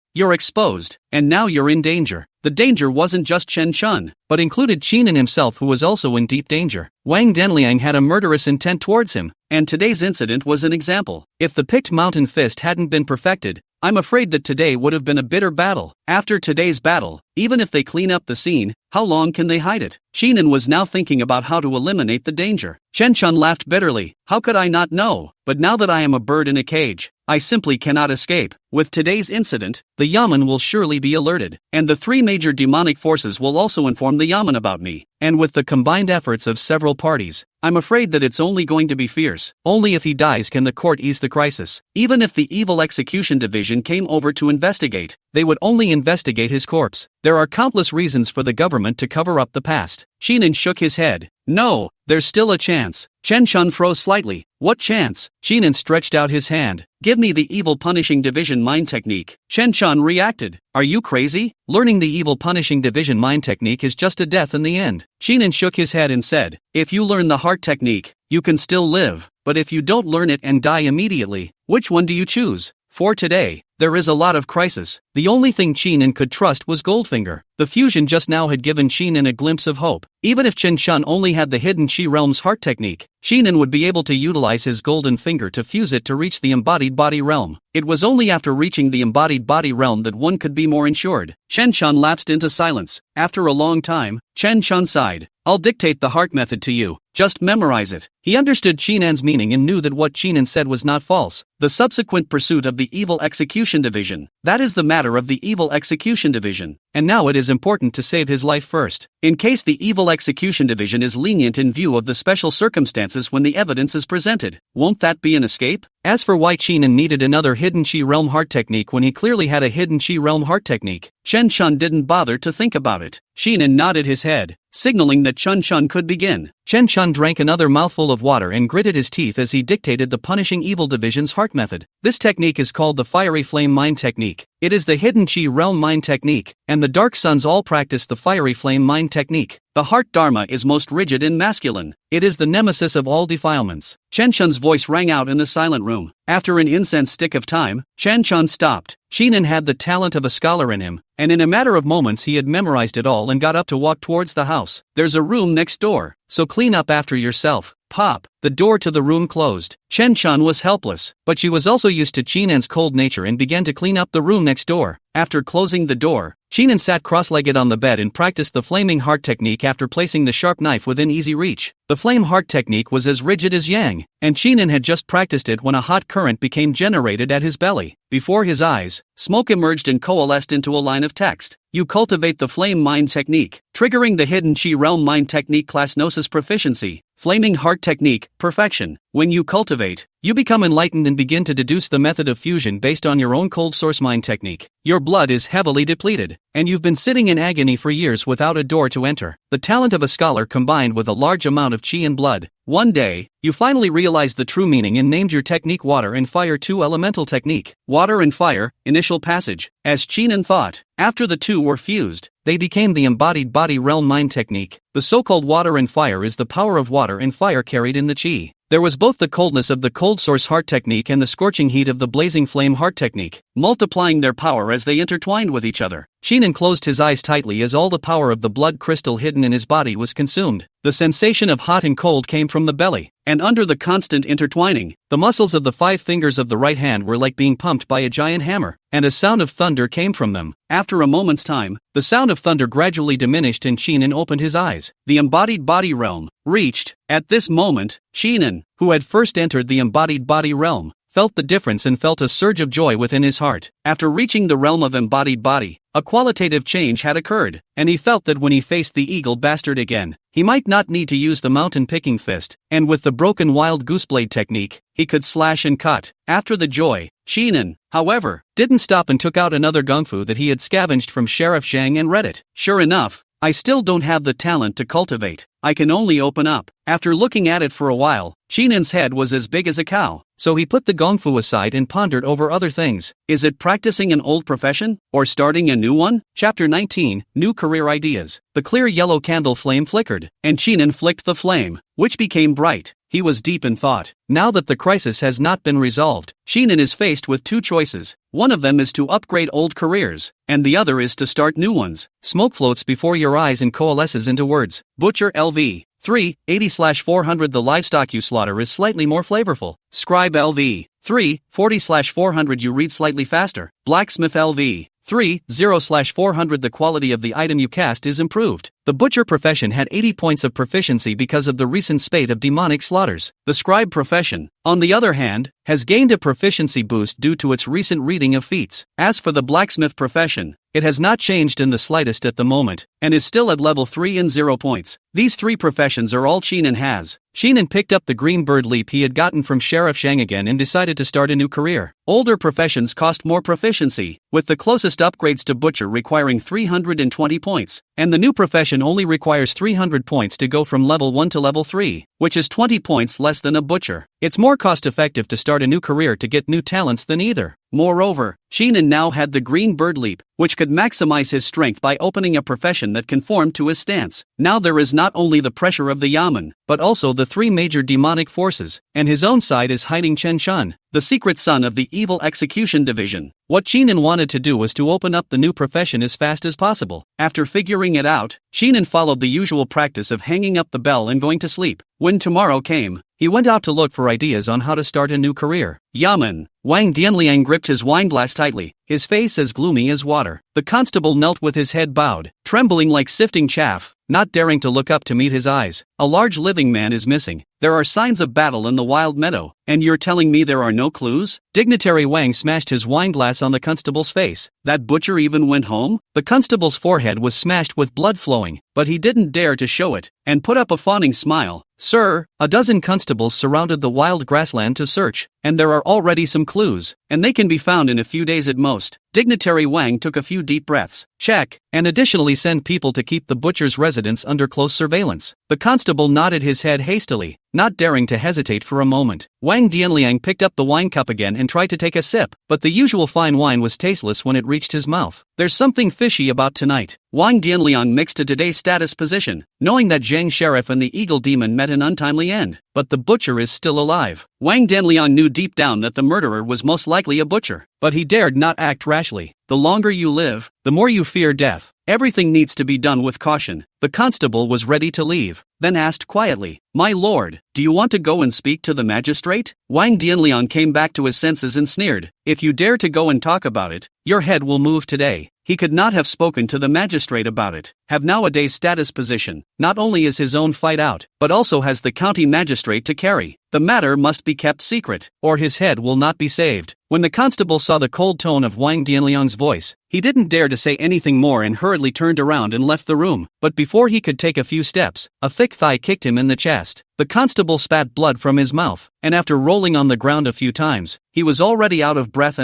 and now you're in danger. The danger wasn't just Chen Shun, but included Qinan himself, who was also in deep danger. Wang Denliang had a murderous intent towards him, and today's incident was an example. If the picked mountain fist hadn't been perfected, I'm afraid that today would have been a bitter battle. After today's battle, even if they clean up the scene, how long can they hide it? Qinan was now thinking about how to eliminate the danger. Chen Shun laughed bitterly. How could I not know? But now that I am a bird in a cage, I simply cannot escape. With today's incident, the Yamen will surely be alerted, and the three major demonic forces will also inform the Yamen about me. And with the combined efforts of several parties, I'm afraid that it's only going to be fierce. Only if he dies can the court ease the crisis. Even if the Evil Execution Division came over to investigate, they would only investigate his corpse. There are countless reasons for the government to cover up the past. Qinan shook his head. No, there's still a chance. Chen Shun froze slightly. What chance? Qinan stretched out his hand. Give me the Evil Punishing Division mind technique. Chen Shun reacted. Are you crazy? Learning the Evil Punishing Division mind technique is just a death in the end. Qinan shook his head and said, If you learn the heart technique, you can still live, but if you don't learn it and die immediately, which one do you choose? For today, there is a lot of crisis. The only thing Qinan could trust was Goldfinger. The fusion just now had given Qinan a glimpse of hope. Even if Chen Shun only had the hidden Qi realm's heart technique, Qinan would be able to utilize his golden finger to fuse it to reach the embodied body realm. It was only after reaching the embodied body realm that one could be more ensured. Chen Shun lapsed into silence. After a long time, Chen Shun sighed. I'll dictate the heart method to you. Just memorize it. He understood Qinan's meaning and knew that what Qinan said was not false. The subsequent pursuit of the Evil Execution Division. That is the matter of the Evil Execution Division. And now it is important to save his life first. In case the Evil Execution Division is lenient in view of the special circumstances when the evidence is presented, won't that be an escape? As for why Qinan needed another hidden Qi realm heart technique when he clearly had a hidden Qi realm heart technique, Chen Shun didn't bother to think about it. Qinan nodded his head, signaling that Chen Shun could begin. Chen Shun drank another mouthful of water and gritted his teeth as he dictated the Punishing Evil Division's heart method. This technique is called the Fiery Flame Mind Technique. It is the hidden Qi realm mind technique, and the Dark Suns all practice the Fiery Flame mind technique. The heart dharma is most rigid and masculine. It is the nemesis of all defilements. Chen Chun's voice rang out in the silent room. After an incense stick of time, Chen Chun stopped. Shinin had the talent of a scholar in him, and in a matter of moments he had memorized it all and got up to walk towards the house. There's a room next door, so clean up after yourself. Pop. The door to the room closed. Chen Chun was helpless, but she was also used to Chinan's cold nature and began to clean up the room next door. After closing the door, Chinan sat cross-legged on the bed and practiced the flaming heart technique after placing the sharp knife within easy reach. The flame heart technique was as rigid as yang, and Chinan had just practiced it when a hot current became generated at his belly. Before his eyes, smoke emerged and coalesced into a line of text. You cultivate the flame mind technique, triggering the hidden chi realm mind technique class Gnosis proficiency. Flaming heart technique, perfection. When you cultivate, you become enlightened and begin to deduce the method of fusion based on your own cold source mind technique. Your blood is heavily depleted, and you've been sitting in agony for years without a door to enter. The talent of a scholar combined with a large amount of chi and blood. One day, you finally realized the true meaning and named your technique Water and Fire 2 Elemental Technique. Water and Fire, Initial Passage. As Chinan thought, after the two were fused, they became the embodied body realm mind technique. The so-called water and fire is the power of water and fire carried in the chi. There was both the coldness of the cold source heart technique and the scorching heat of the blazing flame heart technique, multiplying their power as they intertwined with each other. Chinan closed his eyes tightly as all the power of the blood crystal hidden in his body was consumed. The sensation of hot and cold came from the belly, and under the constant intertwining, the muscles of the 5 fingers of the right hand were like being pumped by a giant hammer, and a sound of thunder came from them. After a moment's time, the sound of thunder gradually diminished and Chinan opened his eyes. The embodied body realm reached. At this moment, Chinan, who had first entered the embodied body realm, felt the difference and felt a surge of joy within his heart. After reaching the realm of embodied body, a qualitative change had occurred, and he felt that when he faced the eagle bastard again, he might not need to use the mountain picking fist, and with the broken wild goose blade technique, he could slash and cut. After the joy, Chinan, however, didn't stop and took out another gung-fu that he had scavenged from Sheriff Zhang and read it. Sure enough, I still don't have the talent to cultivate. I can only open up. After looking at it for a while, Chinan's head was as big as a cow, so he put the gongfu aside and pondered over other things. Is it practicing an old profession, or starting a new one? Chapter 19, New Career Ideas. The clear yellow candle flame flickered, and Chinan flicked the flame, which became bright. He was deep in thought. Now that the crisis has not been resolved, Chinan is faced with two choices. One of them is to upgrade old careers, and the other is to start new ones. Smoke floats before your eyes and coalesces into words. Butcher LV. 380/400 The livestock you slaughter is slightly more flavorful. Scribe LV. 340/400 You read slightly faster. Blacksmith LV. 30/400 The quality of the item you cast is improved. The butcher profession had 80 points of proficiency because of the recent spate of demonic slaughters. The scribe profession, on the other hand, has gained a proficiency boost due to its recent reading of feats. As for the blacksmith profession, it has not changed in the slightest at the moment, and is still at level 3 and 0 points. These three professions are all Chinan has. Chinan picked up the green bird leap he had gotten from Sheriff Zhang again and decided to start a new career. Older professions cost more proficiency, with the closest upgrades to butcher requiring 320 points, and the new profession only requires 300 points to go from level 1 to level 3, which is 20 points less than a butcher. It's more cost-effective to start a new career to get new talents than either. Moreover, Chinan now had the green bird leap, which could maximize his strength by opening a profession that conformed to his stance. Now there is not only the pressure of the Yamen, but also the three major demonic forces, and his own side is hiding Chen Chun, the secret son of the evil execution division. What Chinan wanted to do was to open up the new profession as fast as possible. After figuring it out, Chinan followed the usual practice of hanging up the bell and going to sleep. When tomorrow came, he went out to look for ideas on how to start a new career. Yamen. Wang Dianliang gripped his wineglass tightly, his face as gloomy as water. The constable knelt with his head bowed, trembling like sifting chaff, not daring to look up to meet his eyes. A large living man is missing. There are signs of battle in the wild meadow, and you're telling me there are no clues? Dignitary Wang smashed his wineglass on the constable's face. That butcher even went home? The constable's forehead was smashed with blood flowing, but he didn't dare to show it, and put up a fawning smile. Sir, a dozen constables surrounded the wild grassland to search, and there are already some clues, and they can be found in a few days at most. Dignitary Wang took a few deep breaths. Check, and additionally send people to keep the butcher's residence under close surveillance. The constable nodded his head hastily, not daring to hesitate for a moment. Wang Dianliang picked up the wine cup again and tried to take a sip, but the usual fine wine was tasteless when it reached his mouth. There's something fishy about tonight. Wang Dianliang mixed to today's status position, knowing that Zhang Sheriff and the Eagle Demon met an untimely end. But the butcher is still alive. Wang Dianliang knew deep down that the murderer was most likely a butcher, but he dared not act rashly. The longer you live, the more you fear death. Everything needs to be done with caution. The constable was ready to leave, then asked quietly, "My lord, do you want to go and speak to the magistrate?" Wang Dianliang came back to his senses and sneered, "If you dare to go and talk about it, your head will move today." He could not have spoken to the magistrate about it. Have nowadays status position, not only is his own fight out, but also has the county magistrate to carry. The matter must be kept secret, or his head will not be saved. When the constable saw the cold tone of Wang Dianliang's voice, he didn't dare to say anything more and hurriedly turned around and left the room. But before he could take a few steps, a thick thigh kicked him in the chest. The constable spat blood from his mouth, and after rolling on the ground a few times, he was already out of breath.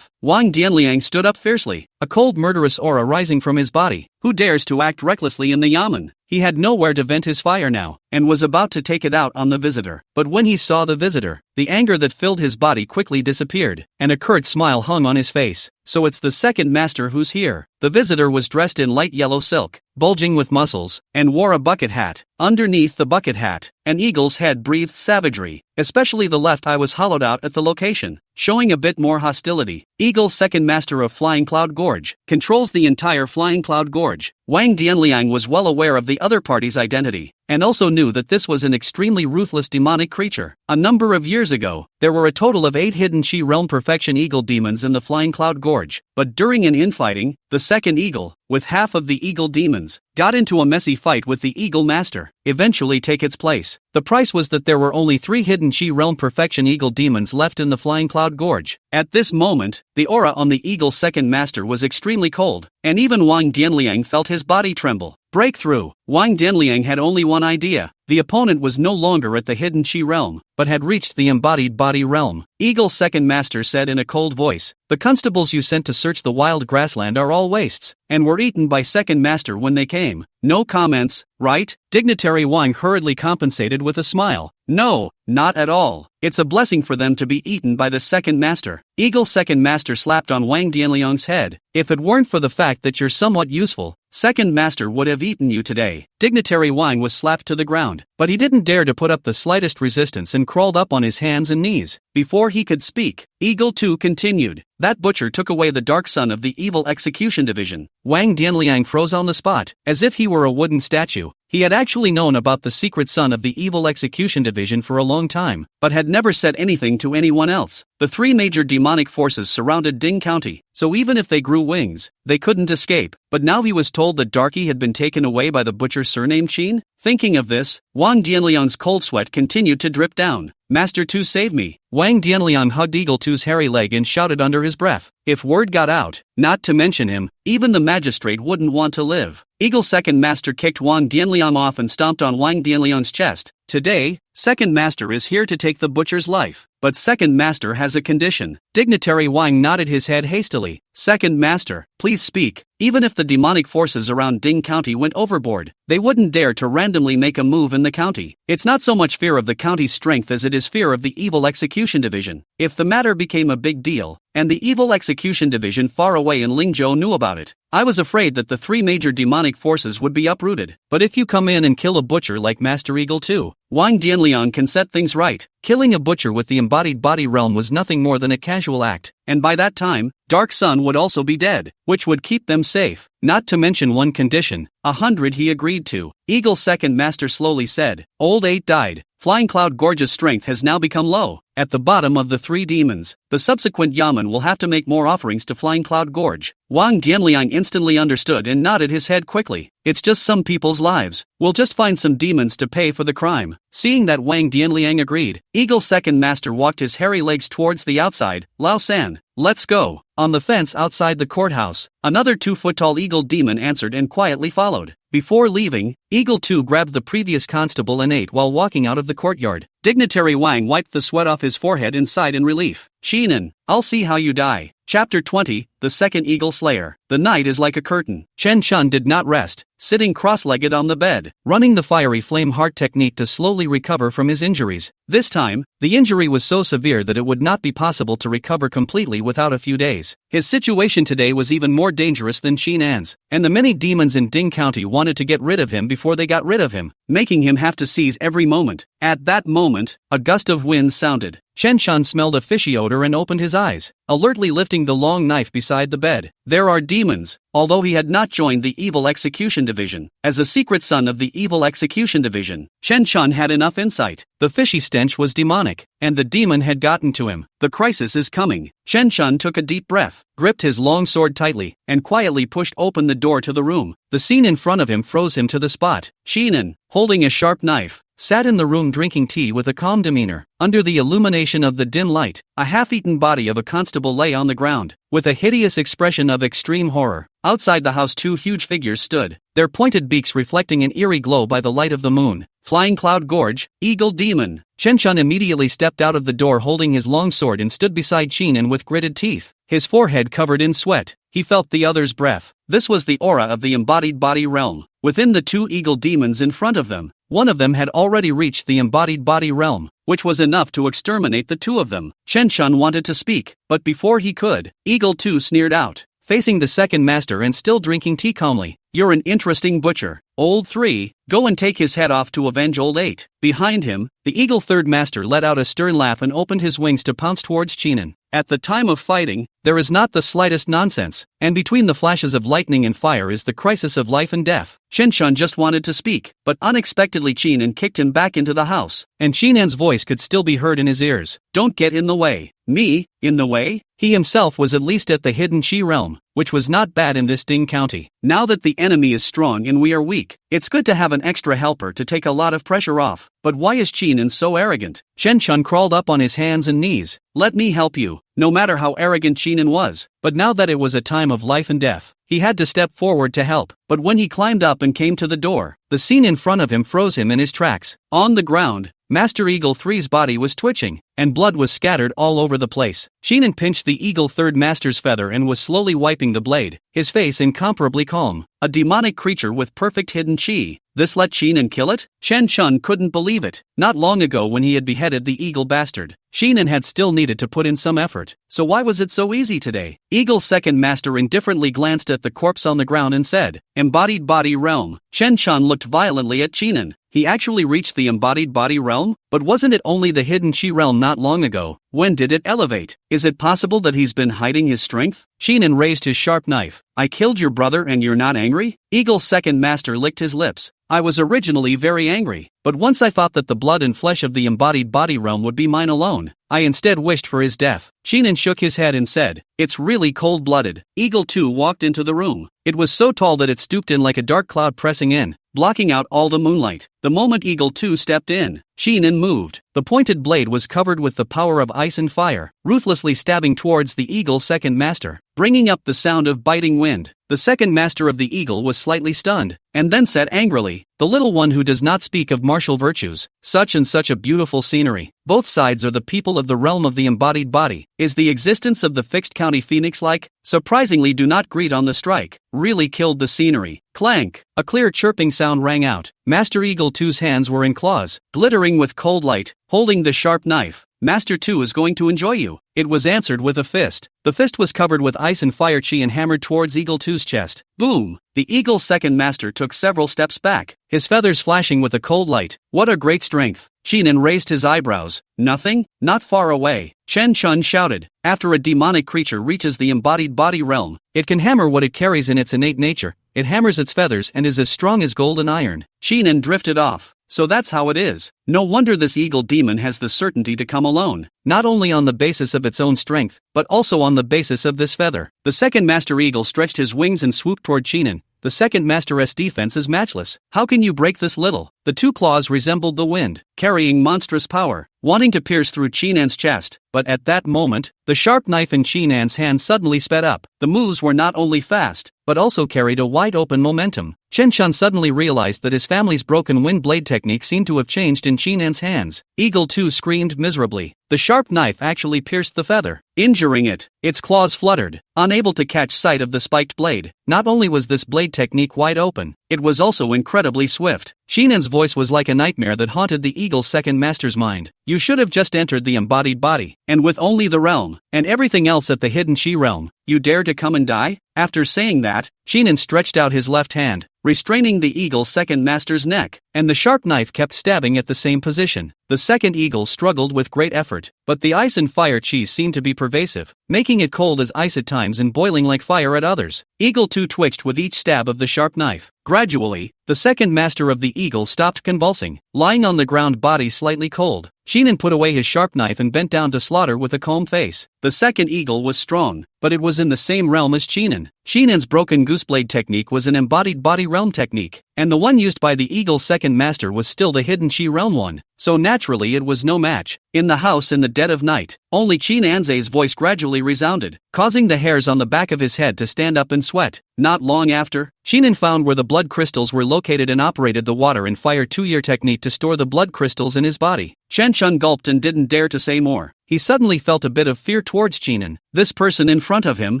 Wang Dianliang stood up fiercely, a cold murderous aura rising from his body. Who dares to act recklessly in the yamen? He had nowhere to vent his fire now, and was about to take it out on the visitor. But when he saw the visitor, the anger that filled his body quickly disappeared, and a curt smile hung on his face. So it's the second master who's here. The visitor was dressed in light yellow silk, bulging with muscles, and wore a bucket hat. Underneath the bucket hat, an eagle's head breathed savagery, especially the left eye was hollowed out at the location, showing a bit more hostility. Eagle, second master of Flying Cloud Gorge, controls the entire Flying Cloud Gorge. Wang Dianliang was well aware of the other party's identity, and also knew that this was an extremely ruthless demonic creature. A number of years ago, there were a total of 8 hidden Shi Realm Perfection Eagle Demons in the Flying Cloud Gorge, but during an infighting, the second eagle, with half of the Eagle Demons, got into a messy fight with the Eagle Master, eventually take its place. The price was that there were only 3 hidden Shi Realm Perfection Eagle Demons left in the Flying Cloud Gorge. At this moment, the aura on the Eagle's second master was extremely cold, and even Wang Dianliang felt his body tremble. Breakthrough. Wang Dianliang had only one idea. The opponent was no longer at the hidden Shi realm, but had reached the embodied body realm. Eagle's second master said in a cold voice, "The constables you sent to search the wild grassland are all wastes, and were eaten by second master when they came." No comments, right? Dignitary Wang hurriedly compensated with a smile. "No, not at all. It's a blessing for them to be eaten by the second master." Eagle's second master slapped on Wang Dianliang's head. "If it weren't for the fact that you're somewhat useful, second master would have eaten you today." Dignitary Wang was slapped to the ground, but he didn't dare to put up the slightest resistance and crawled up on his hands and knees. Before he could speak, Eagle 2 continued, "That butcher took away the dark son of the evil execution division." Wang Dianliang froze on the spot, as if he were a wooden statue. He had actually known about the secret son of the evil execution division for a long time, but had never said anything to anyone else. The 3 major demonic forces surrounded Ding County, so even if they grew wings, they couldn't escape. But now he was told that Darky had been taken away by the butcher surnamed Chin? Thinking of this, Wang Dianliang's cold sweat continued to drip down. "Master 2, save me." Wang Dianliang hugged Eagle 2's hairy leg and shouted under his breath. If word got out, not to mention him, even the magistrate wouldn't want to live. Eagle's second master kicked Wang Dianliang off and stomped on Wang Dianliang's chest. "Today, second master is here to take the butcher's life. But second master has a condition." Dignitary Wang nodded his head hastily. "Second master, please speak." Even if the demonic forces around Ding County went overboard, they wouldn't dare to randomly make a move in the county. It's not so much fear of the county's strength as it is fear of the evil execution division. If the matter became a big deal, and the evil execution division far away in Lingzhou knew about it, I was afraid that the 3 major demonic forces would be uprooted. But if you come in and kill a butcher like Master Eagle 2, Wang Dianliang can set things right. Killing a butcher with the embodied body realm was nothing more than a casual act, and by that time, Dark Sun would also be dead, which would keep them safe. Not to mention one condition, 100 he agreed to. Eagle's second master slowly said, "Old 8 died. Flying Cloud Gorge's strength has now become low. At the bottom of the 3 demons, the subsequent Yamen will have to make more offerings to Flying Cloud Gorge." Wang Dianliang instantly understood and nodded his head quickly. "It's just some people's lives. We'll just find some demons to pay for the crime." Seeing that Wang Dianliang agreed, Eagle's second master walked his hairy legs towards the outside. "Lao San, let's go." On the fence outside the courthouse, another 2-foot-tall eagle demon answered and quietly followed. Before leaving, Eagle 2 grabbed the previous constable and ate while walking out of the courtyard. Dignitary Wang wiped the sweat off his forehead and sighed in relief. "Shinan, I'll see how you die." Chapter 20, the second eagle slayer. The night is like a curtain. Chen Chun did not rest, sitting cross-legged on the bed, running the fiery flame heart technique to slowly recover from his injuries. This time, the injury was so severe that it would not be possible to recover completely without a few days. His situation today was even more dangerous than Shinan's, and the many demons in Ding County wanted to get rid of him before they got rid of him, making him have to seize every moment. At that moment, a gust of wind sounded. Chen Chun smelled a fishy odor and opened his eyes, alertly lifting the long knife beside the bed. There are demons. Although he had not joined the Evil Execution Division, as a secret son of the Evil Execution Division, Chen Chun had enough insight. The fishy stench was demonic, and the demon had gotten to him. The crisis is coming. Chen Chun took a deep breath, gripped his long sword tightly, and quietly pushed open the door to the room. The scene in front of him froze him to the spot. Shinan, holding a sharp knife, sat in the room drinking tea with a calm demeanor. Under the illumination of the dim light, a half-eaten body of a constable lay on the ground, with a hideous expression of extreme horror. Outside the house 2 huge figures stood, their pointed beaks reflecting an eerie glow by the light of the moon. Flying Cloud Gorge, Eagle Demon. Chen Chun immediately stepped out of the door holding his long sword and stood beside Shinan with gritted teeth, his forehead covered in sweat. He felt the other's breath. This was the aura of the embodied body realm. Within the 2 eagle demons in front of them, one of them had already reached the embodied body realm, which was enough to exterminate the 2 of them. Chen Chun wanted to speak, but before he could, Eagle 2 sneered out, facing the second master and still drinking tea calmly. You're an interesting butcher, Old 3, go and take his head off to avenge Old 8. Behind him, the eagle third master let out a stern laugh and opened his wings to pounce towards Shinan. At the time of fighting, there is not the slightest nonsense, and between the flashes of lightning and fire is the crisis of life and death. Chen Chun just wanted to speak, but unexpectedly Shinan kicked him back into the house, and Shinan's voice could still be heard in his ears. Don't get in the way. Me? In the way? He himself was at least at the hidden Chi realm, which was not bad in this Ding County. Now that the enemy is strong and we are weak, it's good to have an extra helper to take a lot of pressure off. But why is Shinan so arrogant? Chen Chun crawled up on his hands and knees. Let me help you. No matter how arrogant Shinan was, but now that it was a time of life and death, he had to step forward to help. But when he climbed up and came to the door, the scene in front of him froze him in his tracks. On the ground, Master Eagle 3's body was twitching, and blood was scattered all over the place. Shinan pinched the Eagle Third Master's feather and was slowly wiping the blade, his face incomparably calm. A demonic creature with perfect hidden chi. This let Shinan kill it? Chen Chun couldn't believe it. Not long ago when he had beheaded the Eagle Bastard, Shinan had still needed to put in some effort. So why was it so easy today? Eagle's second master indifferently glanced at the corpse on the ground and said, Embodied body realm. Chen Chun looked violently at Shinan. He actually reached the embodied body realm? But wasn't it only the hidden Chi realm not long ago? When did it elevate? Is it possible that he's been hiding his strength? Shinan raised his sharp knife. I killed your brother and you're not angry? Eagle's second master licked his lips. I was originally very angry, but once I thought that the blood and flesh of the embodied body realm would be mine alone, I instead wished for his death. Shinan shook his head and said, It's really cold-blooded. Eagle 2 walked into the room. It was so tall that it stooped in like a dark cloud pressing in, blocking out all the moonlight. The moment Eagle 2 stepped in, Shinan moved. The pointed blade was covered with the power of ice and fire, ruthlessly stabbing towards the eagle's second master, bringing up the sound of biting wind. The second master of the eagle was slightly stunned, and then said angrily, The little one who does not speak of martial virtues, such and such a beautiful scenery. Both sides are the people of the realm of the embodied body. Is the existence of the fixed county phoenix like? Surprisingly do not greet on the strike. Really killed the scenery. Clank! A clear chirping sound rang out. Master Eagle 2's hands were in claws, glittering with cold light, holding the sharp knife. Master 2 is going to enjoy you. It was answered with a fist. The fist was covered with ice and fire chi and hammered towards Eagle 2's chest. Boom! The eagle's second master took several steps back, his feathers flashing with a cold light. What a great strength! Shinan raised his eyebrows. Nothing? Not far away. Chen Chun shouted. After a demonic creature reaches the embodied body realm, it can hammer what it carries in its innate nature. It hammers its feathers and is as strong as gold and iron. Shinan drifted off. So that's how it is. No wonder this eagle demon has the certainty to come alone, not only on the basis of its own strength, but also on the basis of this feather. The second master eagle stretched his wings and swooped toward Shinan. The second master's defense is matchless. How can you break this little? The two claws resembled the wind, carrying monstrous power, wanting to pierce through Chinan's chest. But at that moment, the sharp knife in Chinan's hand suddenly sped up. The moves were not only fast, but also carried a wide-open momentum. Chen Shun suddenly realized that his family's broken wind blade technique seemed to have changed in Chinan's hands. Eagle 2 screamed miserably. The sharp knife actually pierced the feather, injuring it. Its claws fluttered, unable to catch sight of the spiked blade. Not only was this blade technique wide open, it was also incredibly swift. Chinan's voice was like a nightmare that haunted the Eagle's second master's mind. You should have just entered the embodied body, and with only the realm, and everything else at the hidden Chi realm, you dare to come and die? After saying that, Chinan stretched out his left hand, restraining the Eagle's second master's neck, and the sharp knife kept stabbing at the same position. The second Eagle struggled with great effort, but the ice and fire chi seemed to be pervasive, making it cold as ice at times and boiling like fire at others. Eagle 2 twitched with each stab of the sharp knife. Gradually, the second master of the Eagle stopped convulsing, lying on the ground, body slightly cold. Chinan put away his sharp knife and bent down to slaughter with a calm face. The second Eagle was strong, but it was in the same realm as Chinan. Chinan's broken gooseblade technique was an embodied body realm technique, and the one used by the Eagle's second master was still the hidden Chi realm one, so naturally it was no match. In the house in the dead of night, only Chinan's voice gradually resounded, causing the hairs on the back of his head to stand up and sweat. Not long after, Chinan found where the blood crystals were located and operated the water and fire 2-year technique to store the blood crystals in his body. Chen Shun gulped and didn't dare to say more. He suddenly felt a bit of fear towards Chinan. This person in front of him,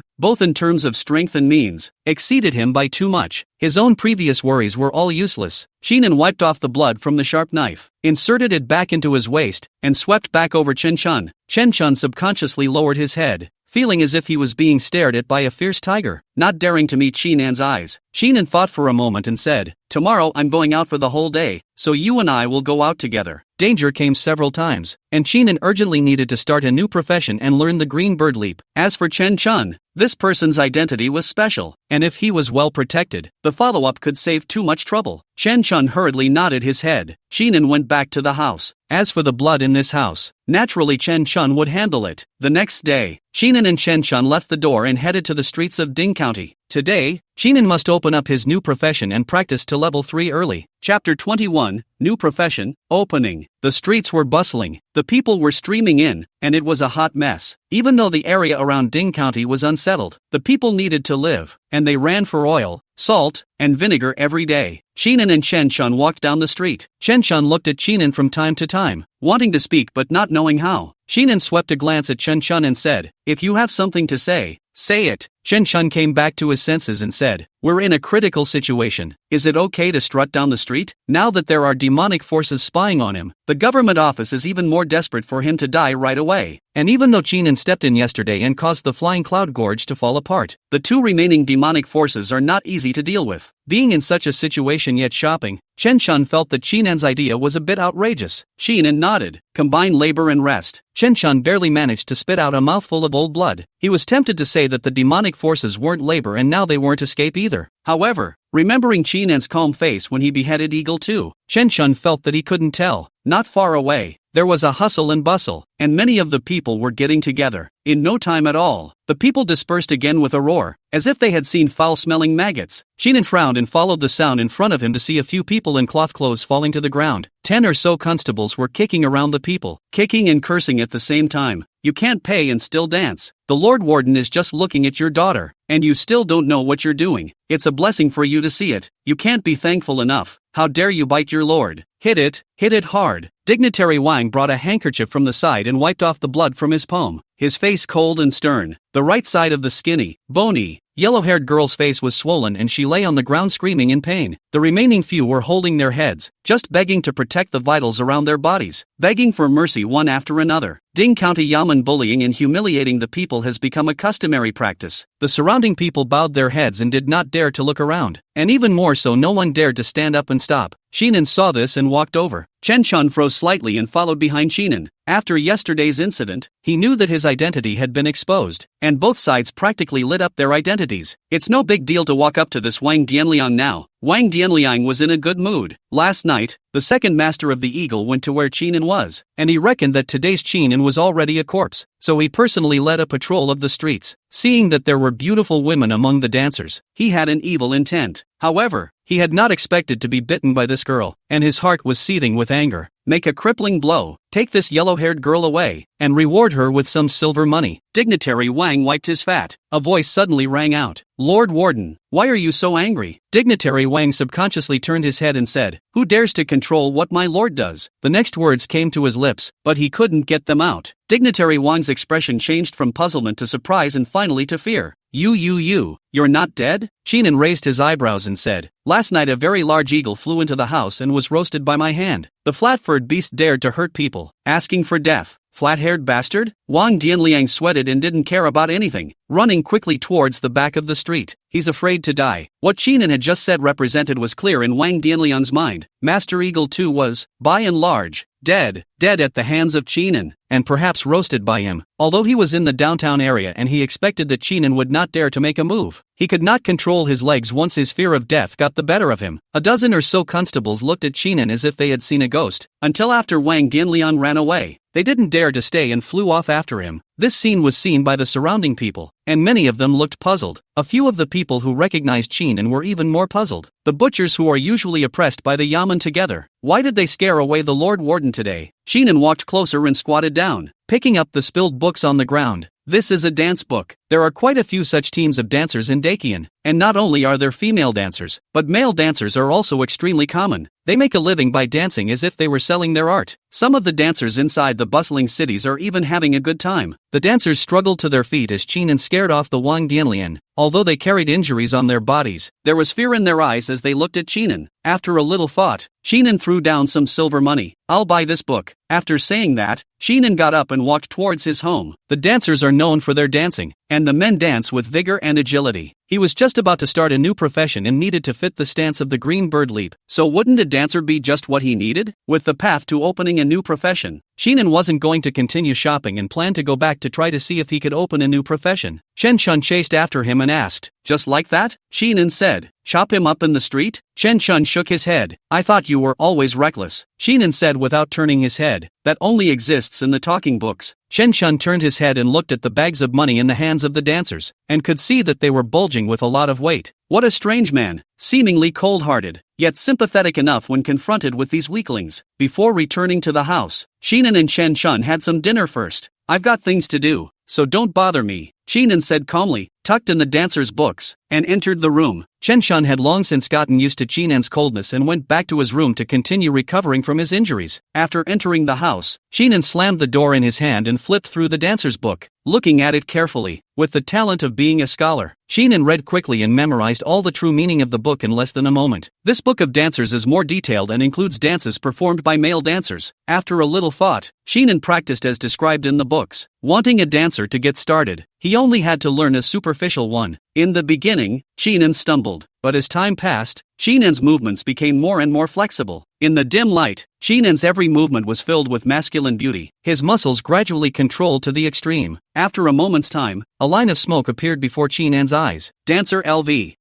both in terms of strength and means, exceeded him by too much. His own previous worries were all useless. Chinan wiped off the blood from the sharp knife, inserted it back into his waist, and swept back over Chen Shun. Chen Shun subconsciously lowered his head, feeling as if he was being stared at by a fierce tiger. Not daring to meet Chinan's eyes, Chinan thought for a moment and said, "Tomorrow I'm going out for the whole day, so you and I will go out together." Danger came several times, and Chinan urgently needed to start a new profession and learn the green bird leap. As for Chen Shun, this person's identity was special, and if he was well protected, the follow-up could save too much trouble. Chen Shun hurriedly nodded his head. Chinan went back to the house. As for the blood in this house, naturally Chen Shun would handle it. The next day, Chinan and Chen Shun left the door and headed to the streets of Ding County. Today, Chinan must open up his new profession and practice to level 3 early. Chapter 21, New Profession, Opening. The streets were bustling, the people were streaming in, and it was a hot mess. Even though the area around Ding County was unsettled, the people needed to live, and they ran for oil, salt, and vinegar every day. Chinan and Chen Shun walked down the street. Chen Shun looked at Chinan from time to time, wanting to speak but not knowing how. Chinan swept a glance at Chen Shun and said, "If you have something to say it." Chen Shun came back to his senses and said, "We're in a critical situation. Is it okay to strut down the street? Now that there are demonic forces spying on him, the government office is even more desperate for him to die right away." And even though Chinan stepped in yesterday and caused the flying cloud gorge to fall apart, the two remaining demonic forces are not easy to deal with. Being in such a situation yet shopping, Chen Shun felt that Chinan's idea was a bit outrageous. Chinan nodded. Combine labor and rest. Chen Shun barely managed to spit out a mouthful of old blood. He was tempted to say that the demonic forces weren't labor and now they weren't escape either. However, remembering Chinan's calm face when he beheaded Eagle 2, Chen Shun felt that he couldn't tell. Not far away, there was a hustle and bustle, and many of the people were getting together. In no time at all, the people dispersed again with a roar, as if they had seen foul-smelling maggots. Chinan frowned and followed the sound in front of him to see a few people in cloth clothes falling to the ground. 10 or so constables were kicking around the people, kicking and cursing at the same time. You can't pay and still dance. The Lord Warden is just looking at your daughter, and you still don't know what you're doing. It's a blessing for you to see it. You can't be thankful enough. How dare you bite your lord? Hit it hard. Dignitary Wang brought a handkerchief from the side and wiped off the blood from his palm, his face cold and stern. The right side of the skinny, bony, yellow-haired girl's face was swollen and she lay on the ground screaming in pain. The remaining few were holding their heads, just begging to protect the vitals around their bodies, begging for mercy one after another. Ding County Yamen bullying and humiliating the people has become a customary practice. The surrounding people bowed their heads and did not dare to look around, and even more so no one dared to stand up and stop. Chinan saw this and walked over. Chen Shun froze slightly and followed behind Chinan. After yesterday's incident, he knew that his identity had been exposed, and both sides practically lit up their identities. It's no big deal to walk up to this Wang Dianliang now. Wang Dianliang was in a good mood. Last night, the second master of the eagle went to where Qinan was, and he reckoned that today's Qinan was already a corpse, so he personally led a patrol of the streets. Seeing that there were beautiful women among the dancers, he had an evil intent. However, he had not expected to be bitten by this girl, and his heart was seething with anger. Make a crippling blow, take this yellow-haired girl away, and reward her with some silver money. Dignitary Wang wiped his fat. A voice suddenly rang out. Lord Warden, why are you so angry? Dignitary Wang subconsciously turned his head and said, who dares to control what my lord does? The next words came to his lips, but he couldn't get them out. Dignitary Wang's expression changed from puzzlement to surprise and finally to fear. You're not dead? Qinan raised his eyebrows and said, last night a very large eagle flew into the house and was roasted by my hand. The flat-furred beast dared to hurt people, asking for death. Flat-haired bastard? Wang Dianliang sweated and didn't care about anything, running quickly towards the back of the street. He's afraid to die. What Qinan had just said represented was clear in Wang Dianliang's mind. Master Eagle too was, by and large, dead at the hands of Qinan, and perhaps roasted by him. Although he was in the downtown area and he expected that Qinan would not dare to make a move, he could not control his legs once his fear of death got the better of him. A dozen or so constables looked at Qinan as if they had seen a ghost, until after Wang Dianliang ran away. They didn't dare to stay and flew off after him. This scene was seen by the surrounding people, and many of them looked puzzled. A few of the people who recognized Qinan were even more puzzled. The butchers who are usually oppressed by the yamen together. Why did they scare away the Lord Warden today? Qinan walked closer and squatted down, picking up the spilled books on the ground. This is a dance book. There are quite a few such teams of dancers in Dakian, and not only are there female dancers, but male dancers are also extremely common. They make a living by dancing as if they were selling their art. Some of the dancers inside the bustling cities are even having a good time. The dancers struggled to their feet as Qinan scared off the Wang Dianlian. Although they carried injuries on their bodies, there was fear in their eyes as they looked at Qinan. After a little thought, Qinan threw down some silver money. I'll buy this book. After saying that, Qinan got up and walked towards his home. The dancers are known for their dancing, and the men dance with vigor and agility. He was just about to start a new profession and needed to fit the stance of the green bird leap. So wouldn't a dancer be just what he needed? With the path to opening a new profession, Qinan wasn't going to continue shopping and planned to go back to try to see if he could open a new profession. Chen Chun chased after him and asked, just like that? Qinan said, chop him up in the street? Chen Chun shook his head. I thought you were always reckless. Qinan said without turning his head. That only exists in the talking books. Chen Chun turned his head and looked at the bags of money in the hands of the dancers, and could see that they were bulging with a lot of weight. What a strange man, seemingly cold-hearted, yet sympathetic enough when confronted with these weaklings. Before returning to the house, Qinan and Chen Chun had some dinner first. I've got things to do, so don't bother me, Qinan said calmly, tucked in the dancers' books, and entered the room. Chen Chun had long since gotten used to Qinan's coldness and went back to his room to continue recovering from his injuries. After entering the house, Qinan slammed the door in his hand and flipped through the dancer's book, looking at it carefully. With the talent of being a scholar, Qinan read quickly and memorized all the true meaning of the book in less than a moment. This book of dancers is more detailed and includes dances performed by male dancers. After a little thought, Qinan practiced as described in the books. Wanting a dancer to get started, he only had to learn a superficial one. In the beginning, Qinan stumbled, but as time passed, Qinan's movements became more and more flexible. In the dim light, Qinan's every movement was filled with masculine beauty. His muscles gradually controlled to the extreme. After a moment's time, a line of smoke appeared before Qinan's eyes. Dancer LV.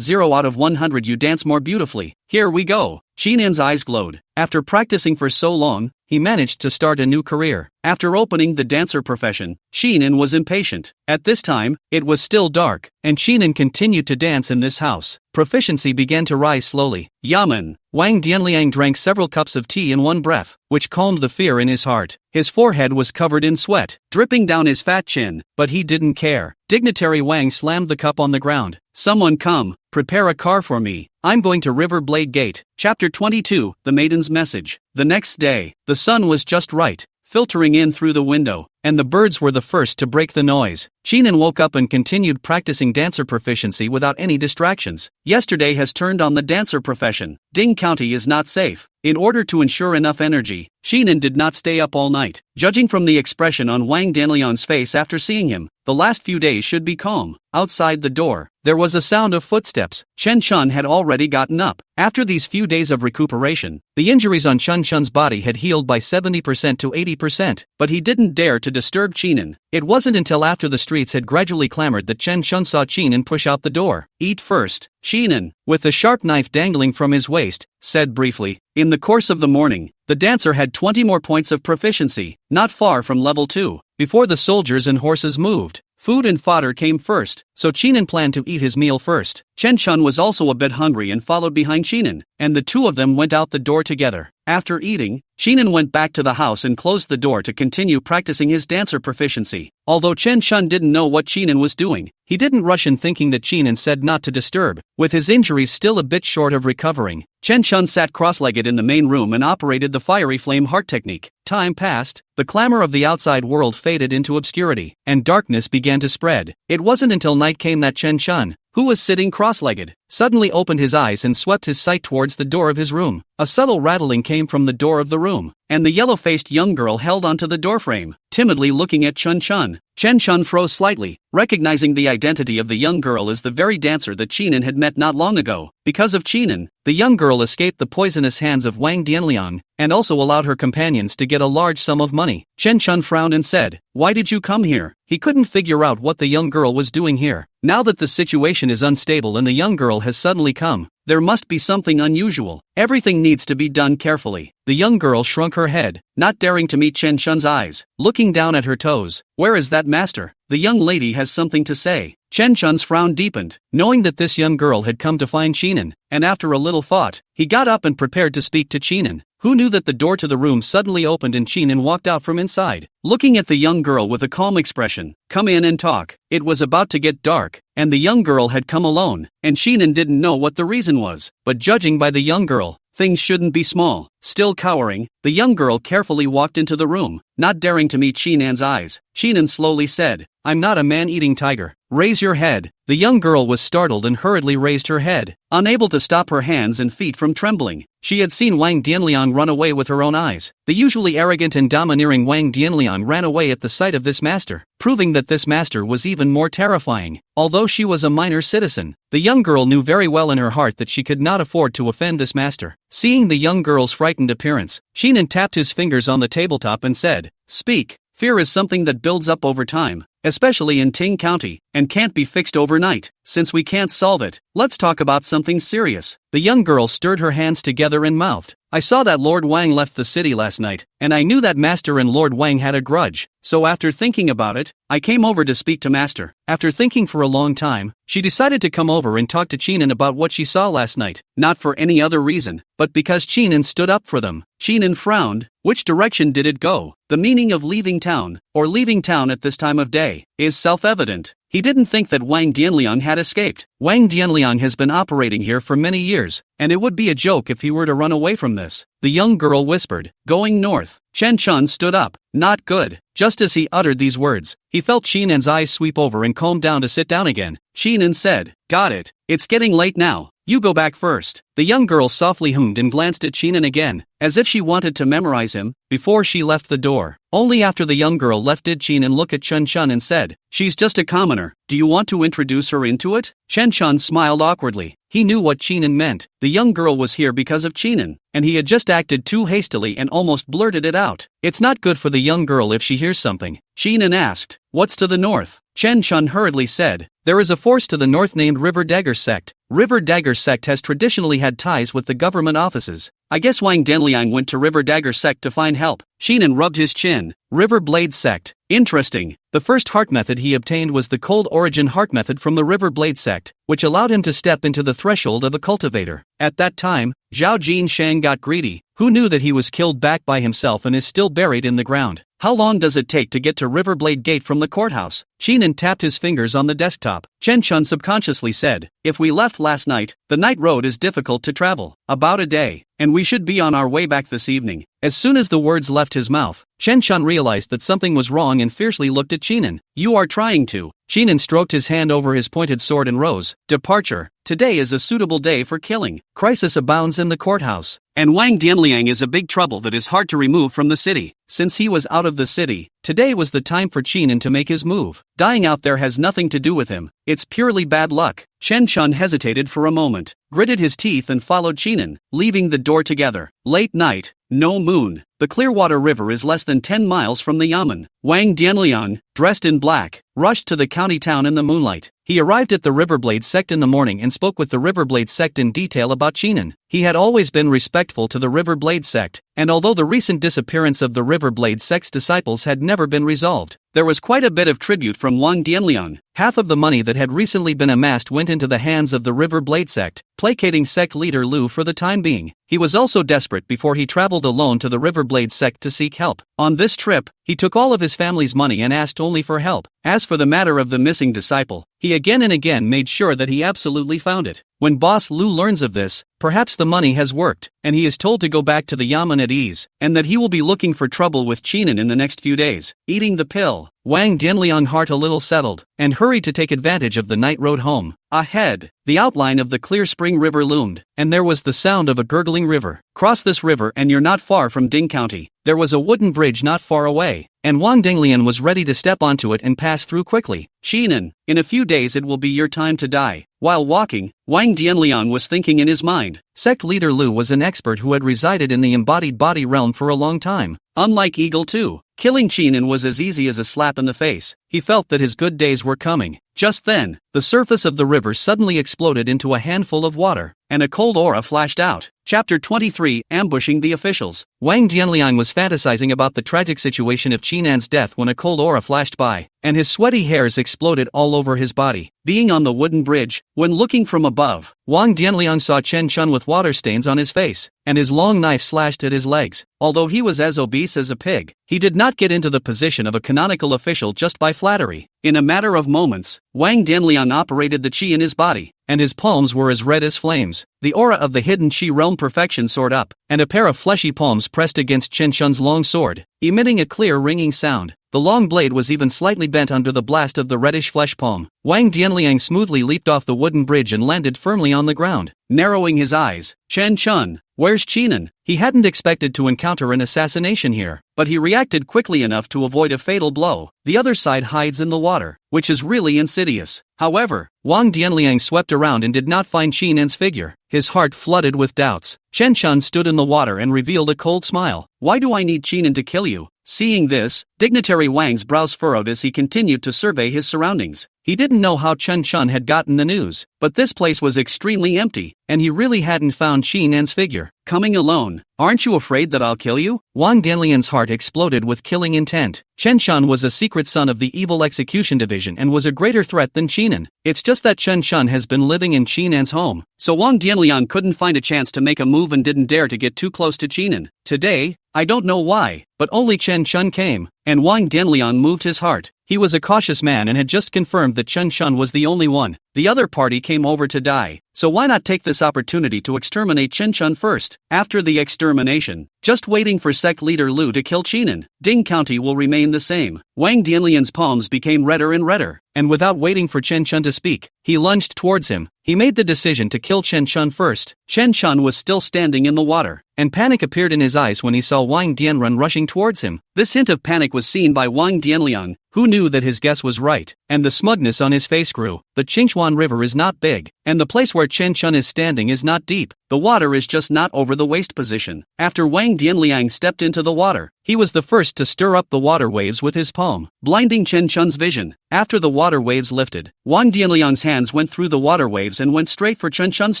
0 out of 100. You dance more beautifully. Here we go. Qinan's eyes glowed. After practicing for so long, he managed to start a new career. After opening the dancer profession, Qinan was impatient. At this time, it was still dark, and Qinan continued to dance in this house. Proficiency began to rise slowly. Yamen. Wang Dianliang drank several cups of tea in one breath, which calmed the fear in his heart. His forehead was covered in sweat, dripping down his fat chin, but he didn't care. Dignitary Wang slammed the cup on the ground. Someone come, prepare a car for me. I'm going to River Blade Gate. Chapter 22, The Maiden's Message. The next day, the sun was just right, filtering in through the window, and the birds were the first to break the noise. Qinan woke up and continued practicing dancer proficiency without any distractions. Yesterday has turned on the dancer profession. Ding County is not safe. In order to ensure enough energy, Qinan did not stay up all night. Judging from the expression on Wang Dianliang's face after seeing him, the last few days should be calm. outside the door, there was a sound of footsteps. Chen Chun had already gotten up. After these few days of recuperation, the injuries on Chen Chun's body had healed by 70% to 80%, but he didn't dare to disturb Chinan. It wasn't until after the streets had gradually clamored that Chen Chun saw Chinan push out the door. "Eat first." Chinan, with the sharp knife dangling from his waist, said briefly. In the course of the morning, the dancer had 20 more points of proficiency, not far from level 2, before the soldiers and horses moved. Food and fodder came first, so Chinan planned to eat his meal first. Chen Chun was also a bit hungry and followed behind Chinan, and the two of them went out the door together. After eating, Chinan went back to the house and closed the door to continue practicing his dancer proficiency. Although Chen Chun didn't know what Chinan was doing, he didn't rush in thinking that Chinan said not to disturb. With his injuries still a bit short of recovering, Chen Chun sat cross-legged in the main room and operated the fiery flame heart technique. Time passed, the clamor of the outside world faded into obscurity, and darkness began to spread. It wasn't until night came that Chen Chun, who was sitting cross-legged, suddenly opened his eyes and swept his sight towards the door of his room. A subtle rattling came from the door of the room, and the yellow-faced young girl held onto the doorframe, timidly looking at Chen Chun. Chen Chun froze slightly, recognizing the identity of the young girl as the very dancer that Chinan had met not long ago. Because of Chinan, the young girl escaped the poisonous hands of Wang Dianliang, and also allowed her companions to get a large sum of money. Chen Chun frowned and said, "Why did you come here?" He couldn't figure out what the young girl was doing here. Now that the situation is unstable and the young girl has suddenly come, there must be something unusual. Everything needs to be done carefully. The young girl shrunk her head, not daring to meet Chen Chun's eyes, looking down at her toes. "Where is that master? The young lady has something to say." Chen Chun's frown deepened, knowing that this young girl had come to find Chinan, and after a little thought, he got up and prepared to speak to Chinan, who knew that the door to the room suddenly opened and Chinan walked out from inside, looking at the young girl with a calm expression. "Come in and talk." It was about to get dark, and the young girl had come alone, and Chinan didn't know what the reason was, but judging by the young girl, things shouldn't be small. Still cowering, the young girl carefully walked into the room, not daring to meet Chinan's eyes. Chinan slowly said, "I'm not a man-eating tiger. Raise your head." The young girl was startled and hurriedly raised her head, unable to stop her hands and feet from trembling. She had seen Wang Dianliang run away with her own eyes. The usually arrogant and domineering Wang Dianliang ran away at the sight of this master, proving that this master was even more terrifying. Although she was a minor citizen, the young girl knew very well in her heart that she could not afford to offend this master. Seeing the young girl's frightened appearance, Chinan tapped his fingers on the tabletop and said, "Speak." Fear is something that builds up over time, especially in Ting County, and can't be fixed overnight. Since we can't solve it, let's talk about something serious. The young girl stirred her hands together and mouthed, "I saw that Lord Wang left the city last night, and I knew that Master and Lord Wang had a grudge, so after thinking about it, I came over to speak to Master." After thinking for a long time, she decided to come over and talk to Chinan about what she saw last night, not for any other reason, but because Chinan stood up for them. Chinan frowned. Which direction did it go? The meaning of leaving town, or leaving town at this time of day, is self-evident. He didn't think that Wang Dianliang had escaped. Wang Dianliang has been operating here for many years, and it would be a joke if he were to run away from this. The young girl whispered, "Going north." Chen Chun stood up. Not good. Just as he uttered these words, he felt Chinan's eyes sweep over and calm down to sit down again. Chinan said, "Got it. It's getting late now. You go back first." The young girl softly hummed and glanced at Chinan again, as if she wanted to memorize him, before she left the door. Only after the young girl left did Chinan look at Chen Chun and said, "She's just a commoner. Do you want to introduce her into it?" Chen Chun smiled awkwardly. He knew what Chinan meant. The young girl was here because of Chinan, and he had just acted too hastily and almost blurted it out. It's not good for the young girl if she hears something. Chinan asked, "What's to the north?" Chen Chun hurriedly said, "There is a force to the north named River Dagger Sect. River Dagger Sect has traditionally had ties with the government offices. I guess Wang Dianliang went to River Dagger Sect to find help." Chinan rubbed his chin. River Blade Sect. Interesting. The first heart method he obtained was the cold origin heart method from the River Blade Sect, which allowed him to step into the threshold of a cultivator. At that time, Zhao Jin Shang got greedy. Who knew that he was killed back by himself and is still buried in the ground? How long does it take to get to Riverblade Gate from the courthouse? Chinan tapped his fingers on the desktop. Chen Chun subconsciously said, "If we left last night, the night road is difficult to travel. About a day, and we should be on our way back this evening." As soon as the words left his mouth, Chen Chun realized that something was wrong and fiercely looked at Chinan. "You are trying to." Chinan stroked his hand over his pointed sword and rose. "Departure. Today is a suitable day for killing. Crisis abounds in the courthouse, and Wang Dianliang is a big trouble that is hard to remove from the city. Since he was out of the city, today was the time for Chinan to make his move. Dying out there has nothing to do with him, it's purely bad luck. Chen Chun hesitated for a moment, gritted his teeth and followed Chinan, leaving the door together. Late night, no moon. The Clearwater River is less than 10 miles from the yamen. Wang Dianliang, dressed in black, rushed to the county town in the moonlight. He arrived at the Riverblade sect in the morning and spoke with the Riverblade sect in detail about Chinan. He had always been respectful to the Riverblade sect, and although the recent disappearance of the Riverblade sect's disciples had never been resolved, there was quite a bit of tribute from Wang Dianliang. Half of the money that had recently been amassed went into the hands of the Riverblade sect, placating sect leader Lu for the time being. He was also desperate before he traveled alone to the Riverblade sect to seek help. On this trip, he took all of his family's money and asked only for help. As for the matter of the missing disciple, he again and again made sure that he absolutely found it. When Boss Lu learns of this, perhaps the money has worked, and he is told to go back to the yamen at ease, and that he will be looking for trouble with Chinan in the next few days. Eating the pill, Wang Dianliang's heart a little settled, and hurried to take advantage of the night road home. Ahead, the outline of the Clear Spring River loomed, and there was the sound of a gurgling river. Cross this river and you're not far from Ding County. There was a wooden bridge not far away, and Wang Dinglian was ready to step onto it and pass through quickly. Chinan, in a few days it will be your time to die. While walking, Wang Dianliang was thinking in his mind. Sect leader Lu was an expert who had resided in the embodied body realm for a long time. Unlike Eagle 2, killing Chinan was as easy as a slap in the face. He felt that his good days were coming. Just then, the surface of the river suddenly exploded into a handful of water, and a cold aura flashed out. Chapter 23, Ambushing the Officials. Wang Dianliang was fantasizing about the tragic situation of Chinan's death when a cold aura flashed by, and his sweaty hairs exploded all over his body. Being on the wooden bridge, when looking from above, Wang Dianliang saw Chen Chun with water stains on his face, and his long knife slashed at his legs. Although he was as obese as a pig, he did not get into the position of a canonical official just by flattery. In a matter of moments, Wang Dianliang operated the chi in his body, and his palms were as red as flames. The aura of the hidden chi realm perfection soared up, and a pair of fleshy palms pressed against Chen Chun's long sword, emitting a clear ringing sound. The long blade was even slightly bent under the blast of the reddish flesh palm. Wang Dianliang smoothly leaped off the wooden bridge and landed firmly on the ground. Narrowing his eyes, Chen Chun, where's Chinan? He hadn't expected to encounter an assassination here, but he reacted quickly enough to avoid a fatal blow. The other side hides in the water, which is really insidious. However, Wang Dianliang swept around and did not find Chinan's figure. His heart flooded with doubts. Chen Chun stood in the water and revealed a cold smile. Why do I need Chinan to kill you? Seeing this, dignitary Wang's brows furrowed as he continued to survey his surroundings. He didn't know how Chen Chun had gotten the news, but this place was extremely empty, and he really hadn't found Chinan's figure. Coming alone, aren't you afraid that I'll kill you? Wang Dianlian's heart exploded with killing intent. Chen Chun was a secret son of the evil execution division and was a greater threat than Chinan. It's just that Chen Chun has been living in Chinan's home, so Wang Dianliang couldn't find a chance to make a move and didn't dare to get too close to Chinan. Today, I don't know why, but only Chen Chun came, and Wang Dianliang moved his heart. He was a cautious man and had just confirmed that Chen Chun was the only one. The other party came over to die, so why not take this opportunity to exterminate Chen Chun first? After the extermination, just waiting for sect leader Lu to kill Chinan, Ding County will remain the same. Wang Dianlian's palms became redder and redder, and without waiting for Chen Chun to speak, he lunged towards him. He made the decision to kill Chen Chun first. Chen Chun was still standing in the water, and panic appeared in his eyes when he saw Wang Dianrun rushing towards him. This hint of panic was seen by Wang Dianliang, who knew that his guess was right, and the smugness on his face grew. The Qingchuan River is not big, and the place where Chen Chun is standing is not deep. The water is just not over the waist position. After Wang Dianliang stepped into the water, he was the first to stir up the water waves with his palm, blinding Chen Chun's vision. After the water waves lifted, Wang Dianliang's hands went through the water waves and went straight for Chen Chun's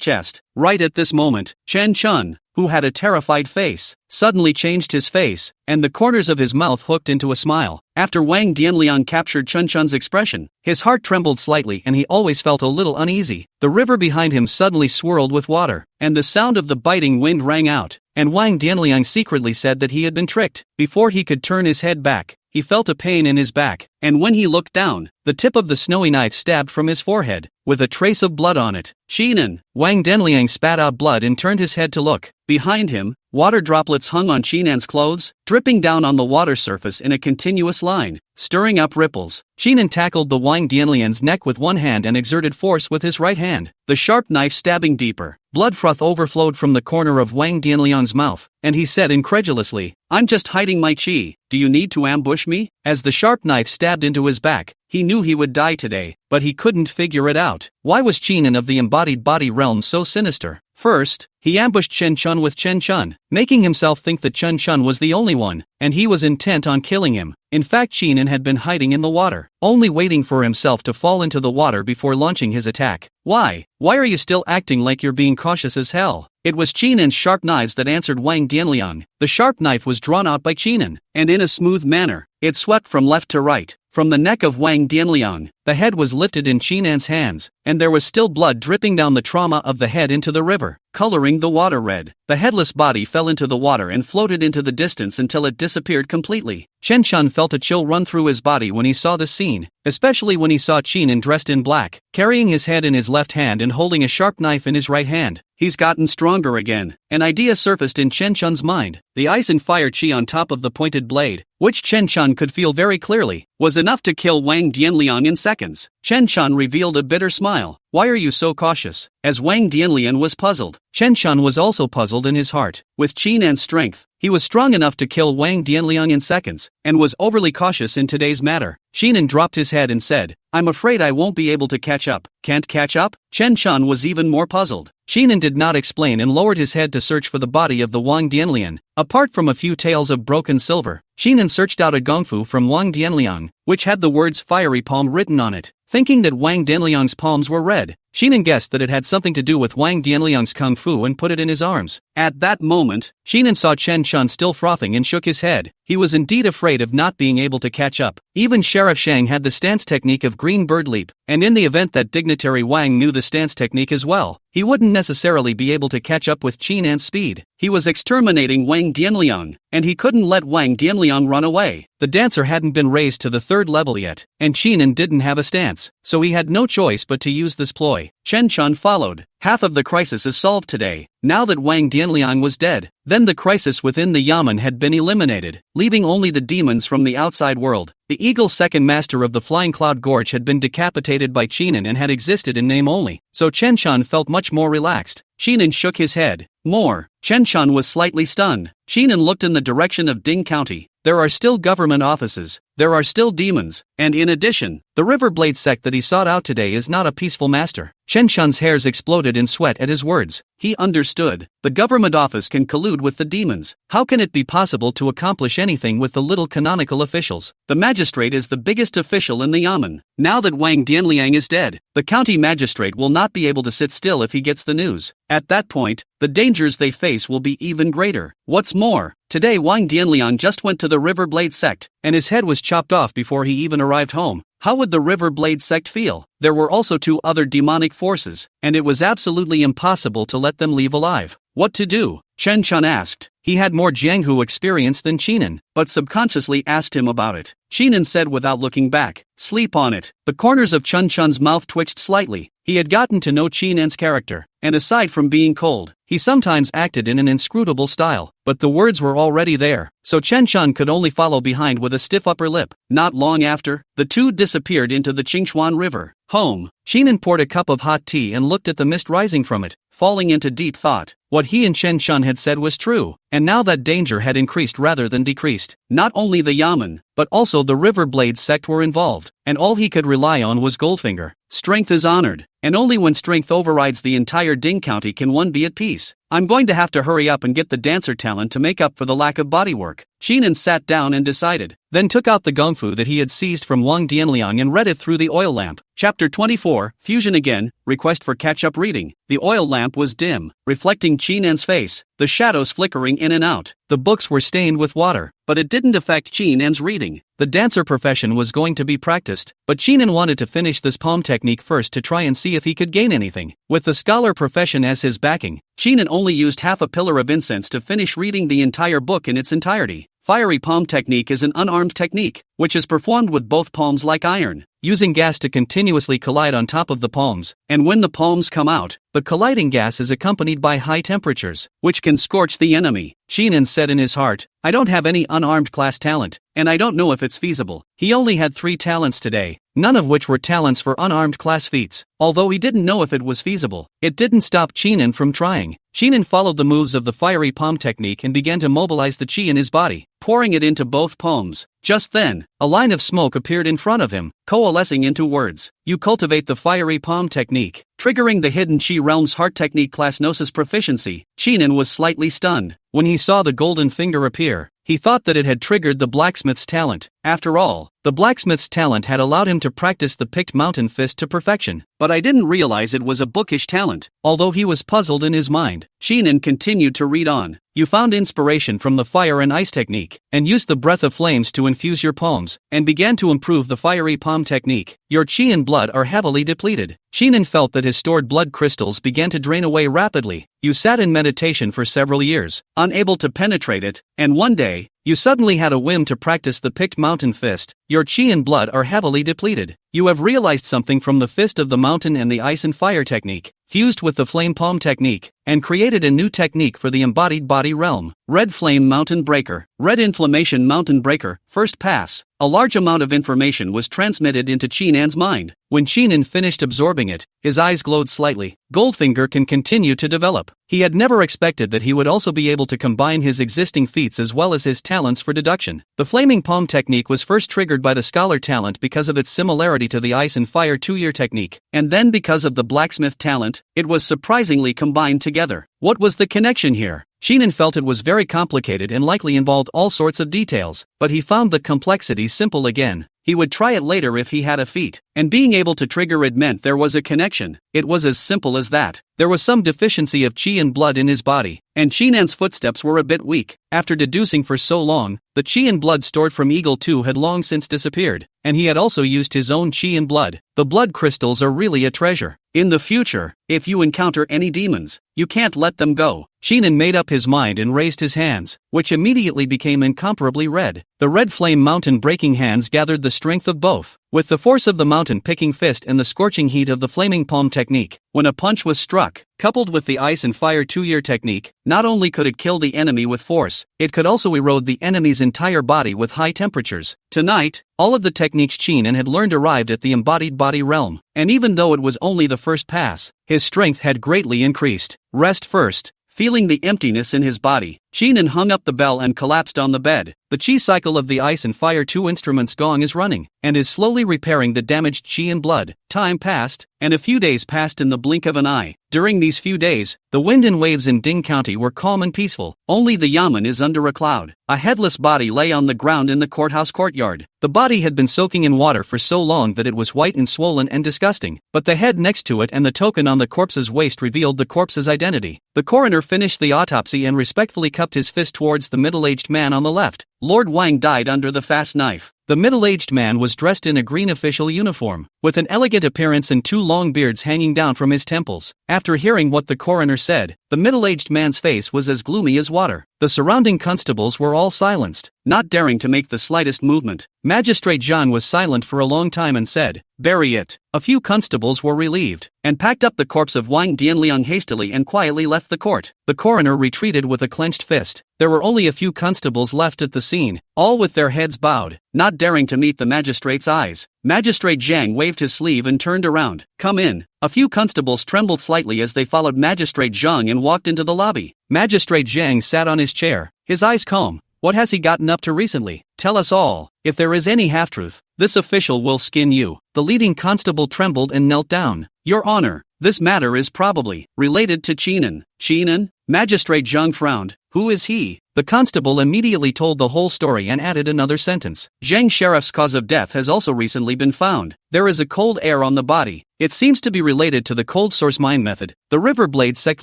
chest. Right at this moment, Chen Chun, who had a terrified face, suddenly changed his face, and the corners of his mouth hooked into a smile. After Wang Dianliang captured Chen Chun's expression, his heart trembled slightly and he always felt a little uneasy. The river behind him suddenly swirled with water, and the sound of the biting wind rang out, and Wang Dianliang secretly said that he had been tricked. Before he could turn his head back, he felt a pain in his back, and when he looked down, the tip of the snowy knife stabbed from his forehead, with a trace of blood on it. Qinan! Wang Denliang spat out blood and turned his head to look. Behind him, water droplets hung on Qinan's clothes, dripping down on the water surface in a continuous line, stirring up ripples. Qinan tackled the Wang Denliang's neck with one hand and exerted force with his right hand, the sharp knife stabbing deeper. Blood froth overflowed from the corner of Wang Denliang's mouth, and he said incredulously, "I'm just hiding my qi. Do you need to ambush me?" As the sharp knife stabbed into his back, he knew he would die today, but he couldn't figure it out. Why was Qinan of the embodied body realm so sinister? First, he ambushed Chen Chun with Chen Chun, making himself think that Chen Chun was the only one, and he was intent on killing him. In fact, Qinan had been hiding in the water, only waiting for himself to fall into the water before launching his attack. Why are you still acting like you're being cautious as hell? It was Qinan's sharp knives that answered Wang Denliang. The sharp knife was drawn out by Qinan, and in a smooth manner, it swept from left to right. From the neck of Wang Denliang, the head was lifted in Qinan's hands, and there was still blood dripping down the trauma of the head into the river, coloring the water red. The headless body fell into the water and floated into the distance until it disappeared completely. Chen Chun felt a chill run through his body when he saw this scene, especially when he saw Qinan dressed in black, carrying his head in his left hand and holding a sharp knife in his right hand. He's gotten stronger again. An idea surfaced in Chen Chun's mind. The ice and fire chi on top of the pointed blade, which Chen Chun could feel very clearly, was enough to kill Wang Denliang in seconds. Chen Chun revealed a bitter smile. "Why are you so cautious?" As Wang Denliang was puzzled, Chen Chun was also puzzled in his heart. With Qinan's strength, he was strong enough to kill Wang Denliang in seconds, and was overly cautious in today's matter. Qinan dropped his head and said, "I'm afraid I won't be able to catch up." Can't catch up? Chen Chun was even more puzzled. Qinan did not explain and lowered his head to search for the body of the Wang Denliang. Apart from a few tales of broken silver, Qinan searched out a gongfu from Wang Denliang, which had the words "fiery palm" written on it. Thinking that Wang Denliang's palms were red, Qinan guessed that it had something to do with Wang Denliang's kung fu and put it in his arms. At that moment, Qinan saw Chen Chun still frothing and shook his head. He was indeed afraid of not being able to catch up. Even Sheriff Shang had the stance technique of Green Bird Leap, and in the event that dignitary Wang knew the stance technique as well, he wouldn't necessarily be able to catch up with Qinan's speed. He was exterminating Wang Denliang, and he couldn't let Wang Denliang run away. The dancer hadn't been raised to the 3rd level yet, and Qinan didn't have a stance, so he had no choice but to use this ploy. Chen Chun followed. Half of the crisis is solved today, now that Wang Denliang was dead. Then the crisis within the Yamen had been eliminated, leaving only the demons from the outside world. The Eagle's second master of the Flying Cloud Gorge had been decapitated by Qinan and had existed in name only, so Chen Chun felt much more relaxed. Qinan shook his head. More. Chen Chun was slightly stunned. Qinan looked in the direction of Ding County. There are still government offices, there are still demons, and in addition, the Riverblade sect that he sought out today is not a peaceful master. Chen Chun's hairs exploded in sweat at his words. He understood. The government office can collude with the demons. How can it be possible to accomplish anything with the little canonical officials? The magistrate is the biggest official in the Yamen. Now that Wang Denliang is dead, the county magistrate will not be able to sit still if he gets the news. At that point, the dangers they face will be even greater. What's more, today Wang Denliang just went to the Riverblade sect, and his head was chopped off before he even arrived home. How would the Riverblade sect feel? There were also 2 other demonic forces, and it was absolutely impossible to let them leave alive. What to do? Chen Chun asked. He had more Jianghu experience than Qinan, but subconsciously asked him about it. Qinan said without looking back, "Sleep on it." The corners of Chen Chun's mouth twitched slightly. He had gotten to know Qinan's character, and aside from being cold, he sometimes acted in an inscrutable style, but the words were already there, so Chen Chun could only follow behind with a stiff upper lip. Not long after, the 2 disappeared into the Qingchuan River. Home. Qinan poured a cup of hot tea and looked at the mist rising from it, falling into deep thought. What he and Chen Chun had said was true, and now that danger had increased rather than decreased. Not only the Yamen, but also the Riverblade sect were involved, and all he could rely on was Goldfinger. Strength is honored, and only when strength overrides the entire Ding County can one be at peace. I'm going to have to hurry up and get the dancer talent to make up for the lack of bodywork. Qinan sat down and decided, then took out the gongfu that he had seized from Wang Denliang and read it through the oil lamp. Chapter 24, Fusion again, request for catch-up reading. The oil lamp was dim, reflecting Qinan's face, the shadows flickering in and out. The books were stained with water, but it didn't affect Qinan's reading. The dancer profession was going to be practiced, but Qinan wanted to finish this palm technique first to try and see if he could gain anything. With the scholar profession as his backing, Qinan only used half a pillar of incense to finish reading the entire book in its entirety. Fiery palm technique is an unarmed technique, which is performed with both palms like iron. using gas to continuously collide on top of the palms, and when the palms come out, the colliding gas is accompanied by high temperatures, which can scorch the enemy. Sheenan said in his heart, I don't have any unarmed class talent, and I don't know if it's feasible. He only had 3 talents today, none of which were talents for unarmed class feats. Although he didn't know if it was feasible, it didn't stop Sheenan from trying. Sheenan followed the moves of the fiery palm technique and began to mobilize the chi in his body, pouring it into both palms. Just then, a line of smoke appeared in front of him, coalescing into words. You cultivate the fiery palm technique, triggering the hidden chi realm's heart technique class Gnosis proficiency. Sheenan was slightly stunned. When he saw the golden finger appear, he thought that it had triggered the blacksmith's talent. After all, the blacksmith's talent had allowed him to practice the picked mountain fist to perfection. But I didn't realize it was a bookish talent. Although he was puzzled in his mind, Sheenan continued to read on. You found inspiration from the fire and ice technique, and used the breath of flames to infuse your palms, and began to improve the fiery palm technique. Your chi and blood are heavily depleted. Sheenan felt that his stored blood crystals began to drain away rapidly. You sat in meditation for several years, unable to penetrate it, and one day, you suddenly had a whim to practice the picked mountain fist. Your chi and blood are heavily depleted. You have realized something from the fist of the mountain and the ice and fire technique, fused with the flame palm technique, and created a new technique for the embodied body realm. Red Flame Mountain Breaker. Red Inflammation Mountain Breaker. First pass. A large amount of information was transmitted into Sheenan's mind. When Sheenan finished absorbing it, his eyes glowed slightly. Goldfinger can continue to develop. He had never expected that he would also be able to combine his existing feats as well as his talents for deduction. The Flaming Palm technique was first triggered by the Scholar talent because of its similarity to the Ice and Fire 2-year technique, and then because of the Blacksmith talent, it was surprisingly combined together. What was the connection here? Sheenan felt it was very complicated and likely involved all sorts of details, but he found the complexity simple again. He would try it later if he had a feat, and being able to trigger it meant there was a connection. It was as simple as that. There was some deficiency of chi and blood in his body, and Sheenan's footsteps were a bit weak. After deducing for so long, the chi and blood stored from Eagle 2 had long since disappeared, and he had also used his own chi and blood. The blood crystals are really a treasure. In the future, if you encounter any demons, you can't let them go. Sheenan made up his mind and raised his hands, which immediately became incomparably red. The red flame mountain breaking hands gathered the strength of both, with the force of the mountain picking fist and the scorching heat of the flaming palm technique. When a punch was struck, coupled with the ice and fire 2-year technique, not only could it kill the enemy with force, it could also erode the enemy's entire body with high temperatures. Tonight, all of the techniques Sheenan had learned arrived at the embodied body realm, and even though it was only the first pass, his strength had greatly increased. Rest first. Feeling the emptiness in his body, Sheenan hung up the bell and collapsed on the bed. The chi cycle of the Ice and Fire 2 instrument's gong is running, and is slowly repairing the damaged chi and blood. Time passed, and a few days passed in the blink of an eye. During these few days, the wind and waves in Ding County were calm and peaceful. Only the yamen is under a cloud. A headless body lay on the ground in the courthouse courtyard. The body had been soaking in water for so long that it was white and swollen and disgusting, but the head next to it and the token on the corpse's waist revealed the corpse's identity. The coroner finished the autopsy and respectfully cupped his fist towards the middle-aged man on the left. Lord Wang died under the fast knife. The middle-aged man was dressed in a green official uniform, with an elegant appearance and 2 long beards hanging down from his temples. After hearing what the coroner said, the middle-aged man's face was as gloomy as water. The surrounding constables were all silenced, not daring to make the slightest movement. Magistrate Zhang was silent for a long time and said, "Bury it." A few constables were relieved, and packed up the corpse of Wang Dianliang hastily and quietly left the court. The coroner retreated with a clenched fist. There were only a few constables left at the scene, all with their heads bowed, not daring to meet the magistrate's eyes. Magistrate Zhang waved his sleeve and turned around. "Come in." A few constables trembled slightly as they followed Magistrate Zhang and walked into the lobby. Magistrate Zhang sat on his chair, his eyes calm. What has he gotten up to recently? Tell us all. If there is any half-truth, this official will skin you. The leading constable trembled and knelt down. Your Honor, this matter is probably related to Sheenan. Sheenan? Magistrate Zhang frowned. Who is he? The constable immediately told the whole story and added another sentence. Zhang Sheriff's cause of death has also recently been found. There is a cold air on the body. It seems to be related to the cold source mind method. The Riverblade sect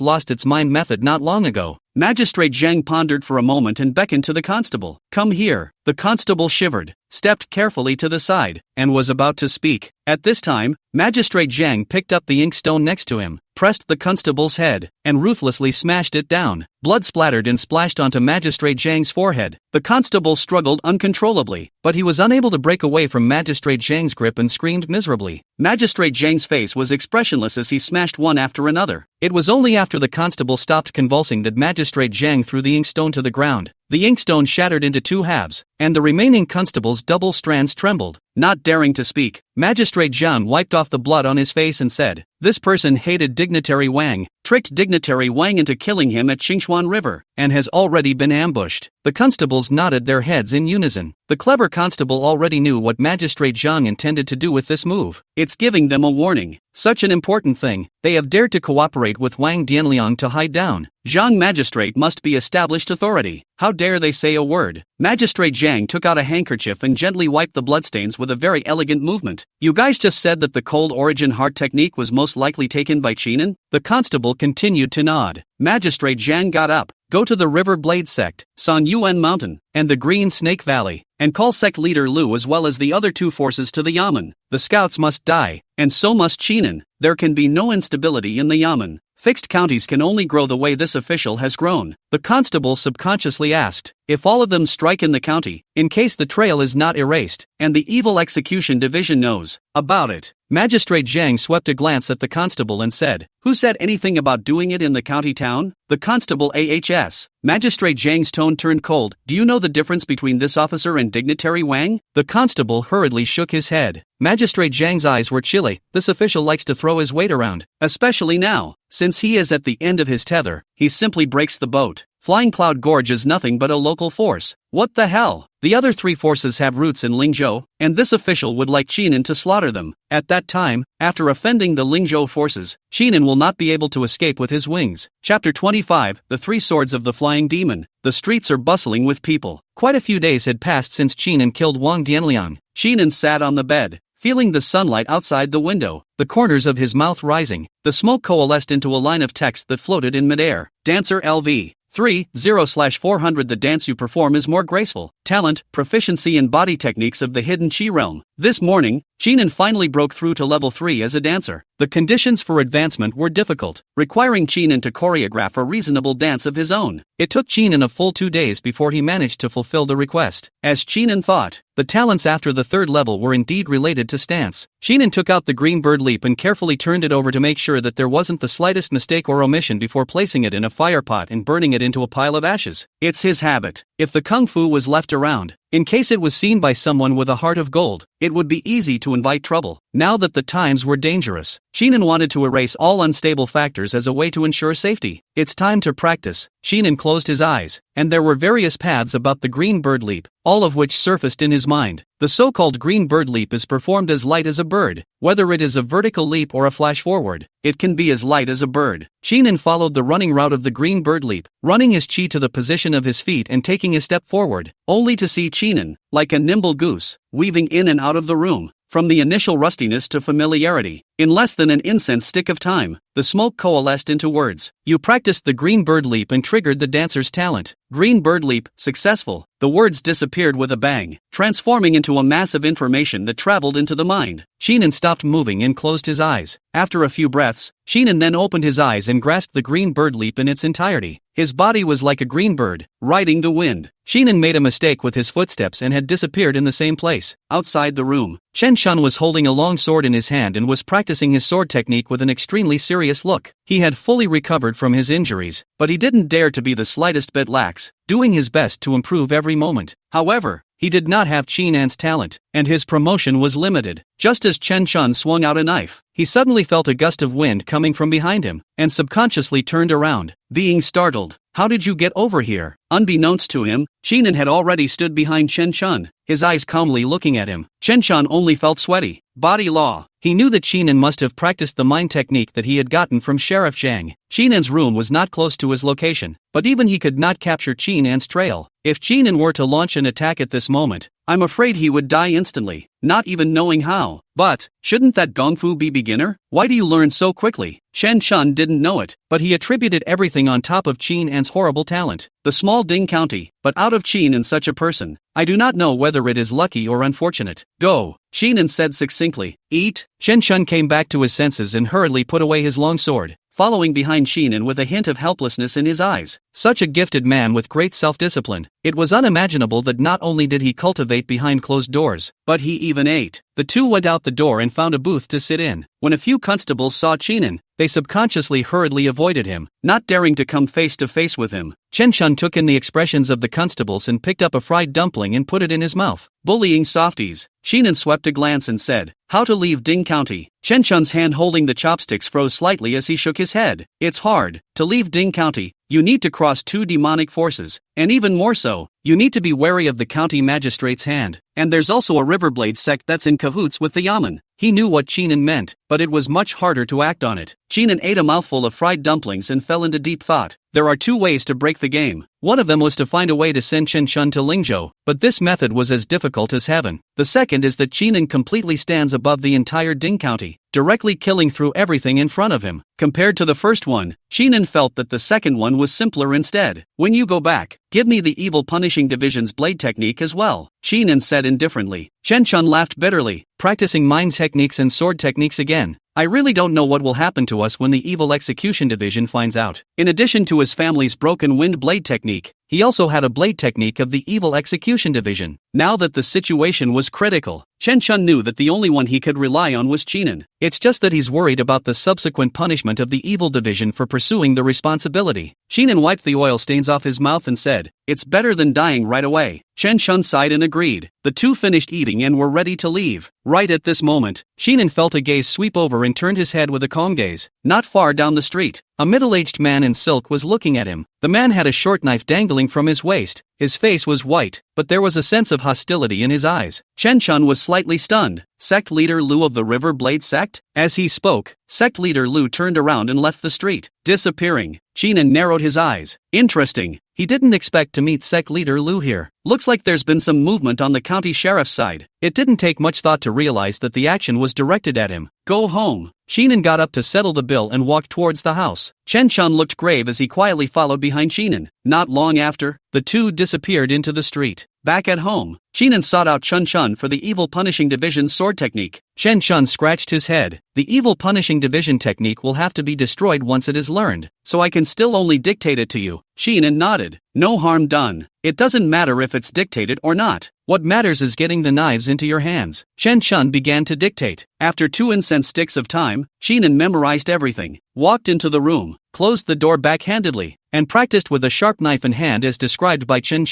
lost its mind method not long ago. Magistrate Zhang pondered for a moment and beckoned to the constable. Come here. The constable shivered, stepped carefully to the side, and was about to speak. At this time, Magistrate Zhang picked up the inkstone next to him, pressed the constable's head, and ruthlessly smashed it down. Blood splattered and splashed onto Magistrate Zhang's forehead. The constable struggled uncontrollably, but he was unable to break away from Magistrate Zhang's grip and screamed miserably. Magistrate Zhang's face was expressionless as he smashed one after another. It was only after the constable stopped convulsing that Magistrate Zhang threw the inkstone to the ground. The inkstone shattered into two halves, and the remaining constable's double strands trembled. Not daring to speak, Magistrate Zhang wiped off the blood on his face and said, "This person hated Dignitary Wang, tricked Dignitary Wang into killing him at Qingchuan River, and has already been ambushed." The constables nodded their heads in unison. The clever constable already knew what Magistrate Zhang intended to do with this move. It's giving them a warning. Such an important thing, they have dared to cooperate with Wang Dianliang to hide down. Zhang Magistrate must be established authority. How dare they say a word? Magistrate Zhang took out a handkerchief and gently wiped the bloodstains with a very elegant movement. "You guys just said that the cold origin heart technique was most likely taken by Qinan?" The constable continued to nod. Magistrate Zhang got up. "Go to the River Blade Sect, San Yuan Mountain, and the Green Snake Valley, and call sect leader Lu as well as the other two forces to the Yamen. The scouts must die, and so must Qinan. There can be no instability in the Yamen. Fixed counties can only grow the way this official has grown." The constable subconsciously asked, "If all of them strike in the county, in case the trail is not erased, and the evil execution division knows about it?" Magistrate Zhang swept a glance at the constable and said, "Who said anything about doing it in the county town?" The constable AHS. Magistrate Zhang's tone turned cold. "Do you know the difference between this officer and Dignitary Wang?" The constable hurriedly shook his head. Magistrate Zhang's eyes were chilly. This official likes to throw his weight around, especially now. Since he is at the end of his tether, he simply breaks the boat. Flying Cloud Gorge is nothing but a local force. What the hell? The other three forces have roots in Lingzhou, and this official would like Qinan to slaughter them. At that time, after offending the Lingzhou forces, Qinan will not be able to escape with his wings. Chapter 25, The Three Swords of the Flying Demon. The streets are bustling with people. Quite a few days had passed since Qinan killed Wang Dianliang. Qinan sat on the bed, feeling the sunlight outside the window, the corners of his mouth rising. The smoke coalesced into a line of text that floated in midair. Dancer LV. 30/400. The dance you perform is more graceful. Talent, proficiency in body techniques of the hidden Qi realm. This morning, Qinan finally broke through to level 3 as a dancer. The conditions for advancement were difficult, requiring Qinan to choreograph a reasonable dance of his own. It took Qinan a full 2 days before he managed to fulfill the request. As Qinan thought, the talents after the third level were indeed related to stance. Qinan took out the green bird leap and carefully turned it over to make sure that there wasn't the slightest mistake or omission before placing it in a fire pot and burning it into a pile of ashes. It's his habit. If the kung fu was left around, in case it was seen by someone with a heart of gold, it would be easy to invite trouble. Now that the times were dangerous, Qinan wanted to erase all unstable factors as a way to ensure safety. It's time to practice. Qinan closed his eyes, and there were various paths about the green bird leap, all of which surfaced in his mind. The so-called green bird leap is performed as light as a bird. Whether it is a vertical leap or a flash forward, it can be as light as a bird. Qinan followed the running route of the green bird leap, running his chi to the position of his feet and taking a step forward, only to see Qinan, like a nimble goose, weaving in and out of the room. From the initial rustiness to familiarity, in less than an incense stick of time, the smoke coalesced into words. You practiced the green bird leap and triggered the dancer's talent. Green bird leap, successful. The words disappeared with a bang, transforming into a mass of information that traveled into the mind. Qinan stopped moving and closed his eyes. After a few breaths, Qinan then opened his eyes and grasped the green bird leap in its entirety. His body was like a green bird, riding the wind. Qinan made a mistake with his footsteps and had disappeared in the same place. Outside the room, Chen Shun was holding a long sword in his hand and was practicing his sword technique with an extremely serious look. He had fully recovered from his injuries, but he didn't dare to be the slightest bit lax, doing his best to improve every moment. However, he did not have Qinan's talent, and his promotion was limited. Just as Chen Shun swung out a knife, he suddenly felt a gust of wind coming from behind him, and subconsciously turned around, being startled. How did you get over here? Unbeknownst to him, Qinan had already stood behind Chen Shun, his eyes calmly looking at him. Chen only felt sweaty. Body law. He knew that Qinan must have practiced the mind technique that he had gotten from Sheriff Zhang. Qinan's room was not close to his location, but even he could not capture Qinan's trail. If Qinan were to launch an attack at this moment, I'm afraid he would die instantly, not even knowing how. But, shouldn't that Gongfu be beginner? Why do you learn so quickly? Chen didn't know it, but he attributed everything on top of Qinan's horrible talent. The small Ding County, but out of Qinan such a person. I do not know whether it is lucky or unfortunate. Go, Qinan said succinctly. Eat. Chen came back to his senses and hurriedly put away his long sword, following behind Qinan with a hint of helplessness in his eyes. Such a gifted man with great self-discipline. It was unimaginable that not only did he cultivate behind closed doors, but he even ate. The two went out the door and found a booth to sit in. When a few constables saw Qinan, they subconsciously hurriedly avoided him, not daring to come face to face with him. Chen took in the expressions of the constables and picked up a fried dumpling and put it in his mouth. Bullying softies. Qinan swept a glance and said, "How to leave Ding County?" Chen hand holding the chopsticks froze slightly as he shook his head. It's hard. To leave Ding County, you need to cross two demonic forces, and even more so, you need to be wary of the county magistrate's hand. And there's also a Riverblade sect that's in cahoots with the Yamen. He knew what Qinan meant, but it was much harder to act on it. Qinan ate a mouthful of fried dumplings and fell into deep thought. There are two ways to break the game. One of them was to find a way to send Chen to Lingzhou, but this method was as difficult as heaven. The second is that Qinan completely stands above the entire Ding County, directly killing through everything in front of him. Compared to the first one, Qinan felt that the second one was simpler instead. When you go back, give me the Evil Punishing Division's blade technique as well, Qinan said indifferently. Chen laughed bitterly, practicing mind techniques and sword techniques again. I really don't know what will happen to us when the Evil Execution Division finds out. In addition to his family's broken wind blade technique, he also had a blade technique of the Evil Execution Division. Now that the situation was critical, Chen knew that the only one he could rely on was Qinan. It's just that he's worried about the subsequent punishment of the Evil Division for pursuing the responsibility. Qinan wiped the oil stains off his mouth and said, "It's better than dying right away." Chen sighed and agreed. The two finished eating and were ready to leave. Right at this moment, Qinan felt a gaze sweep over and turned his head with a calm gaze. Not far down the street, a middle-aged man in silk was looking at him. The man had a short knife dangling from his waist. His face was white, but there was a sense of hostility in his eyes. Chen was slightly stunned. Sect leader Lu of the River Blade sect? As he spoke, sect leader Lu turned around and left the street, disappearing. Qinan narrowed his eyes. Interesting. He didn't expect to meet sect leader Lu here. Looks like there's been some movement on the county sheriff's side. It didn't take much thought to realize that the action was directed at him. Go home. Qinan got up to settle the bill and walked towards the house. Chen looked grave as he quietly followed behind Qinan. Not long after, the two disappeared into the street. Back at home, Qinan sought out Chun for the Evil Punishing Division's sword technique. Chen scratched his head. The Evil Punishing Division technique will have to be destroyed once it is learned, so I can still only dictate it to you. Qinan nodded. No harm done. It doesn't matter if it's dictated or not. What matters is getting the knives into your hands. Chen began to dictate. After 2 incense sticks of time, Qinan memorized everything, walked into the room, closed the door backhandedly, and practiced with a sharp knife in hand as described by Chen.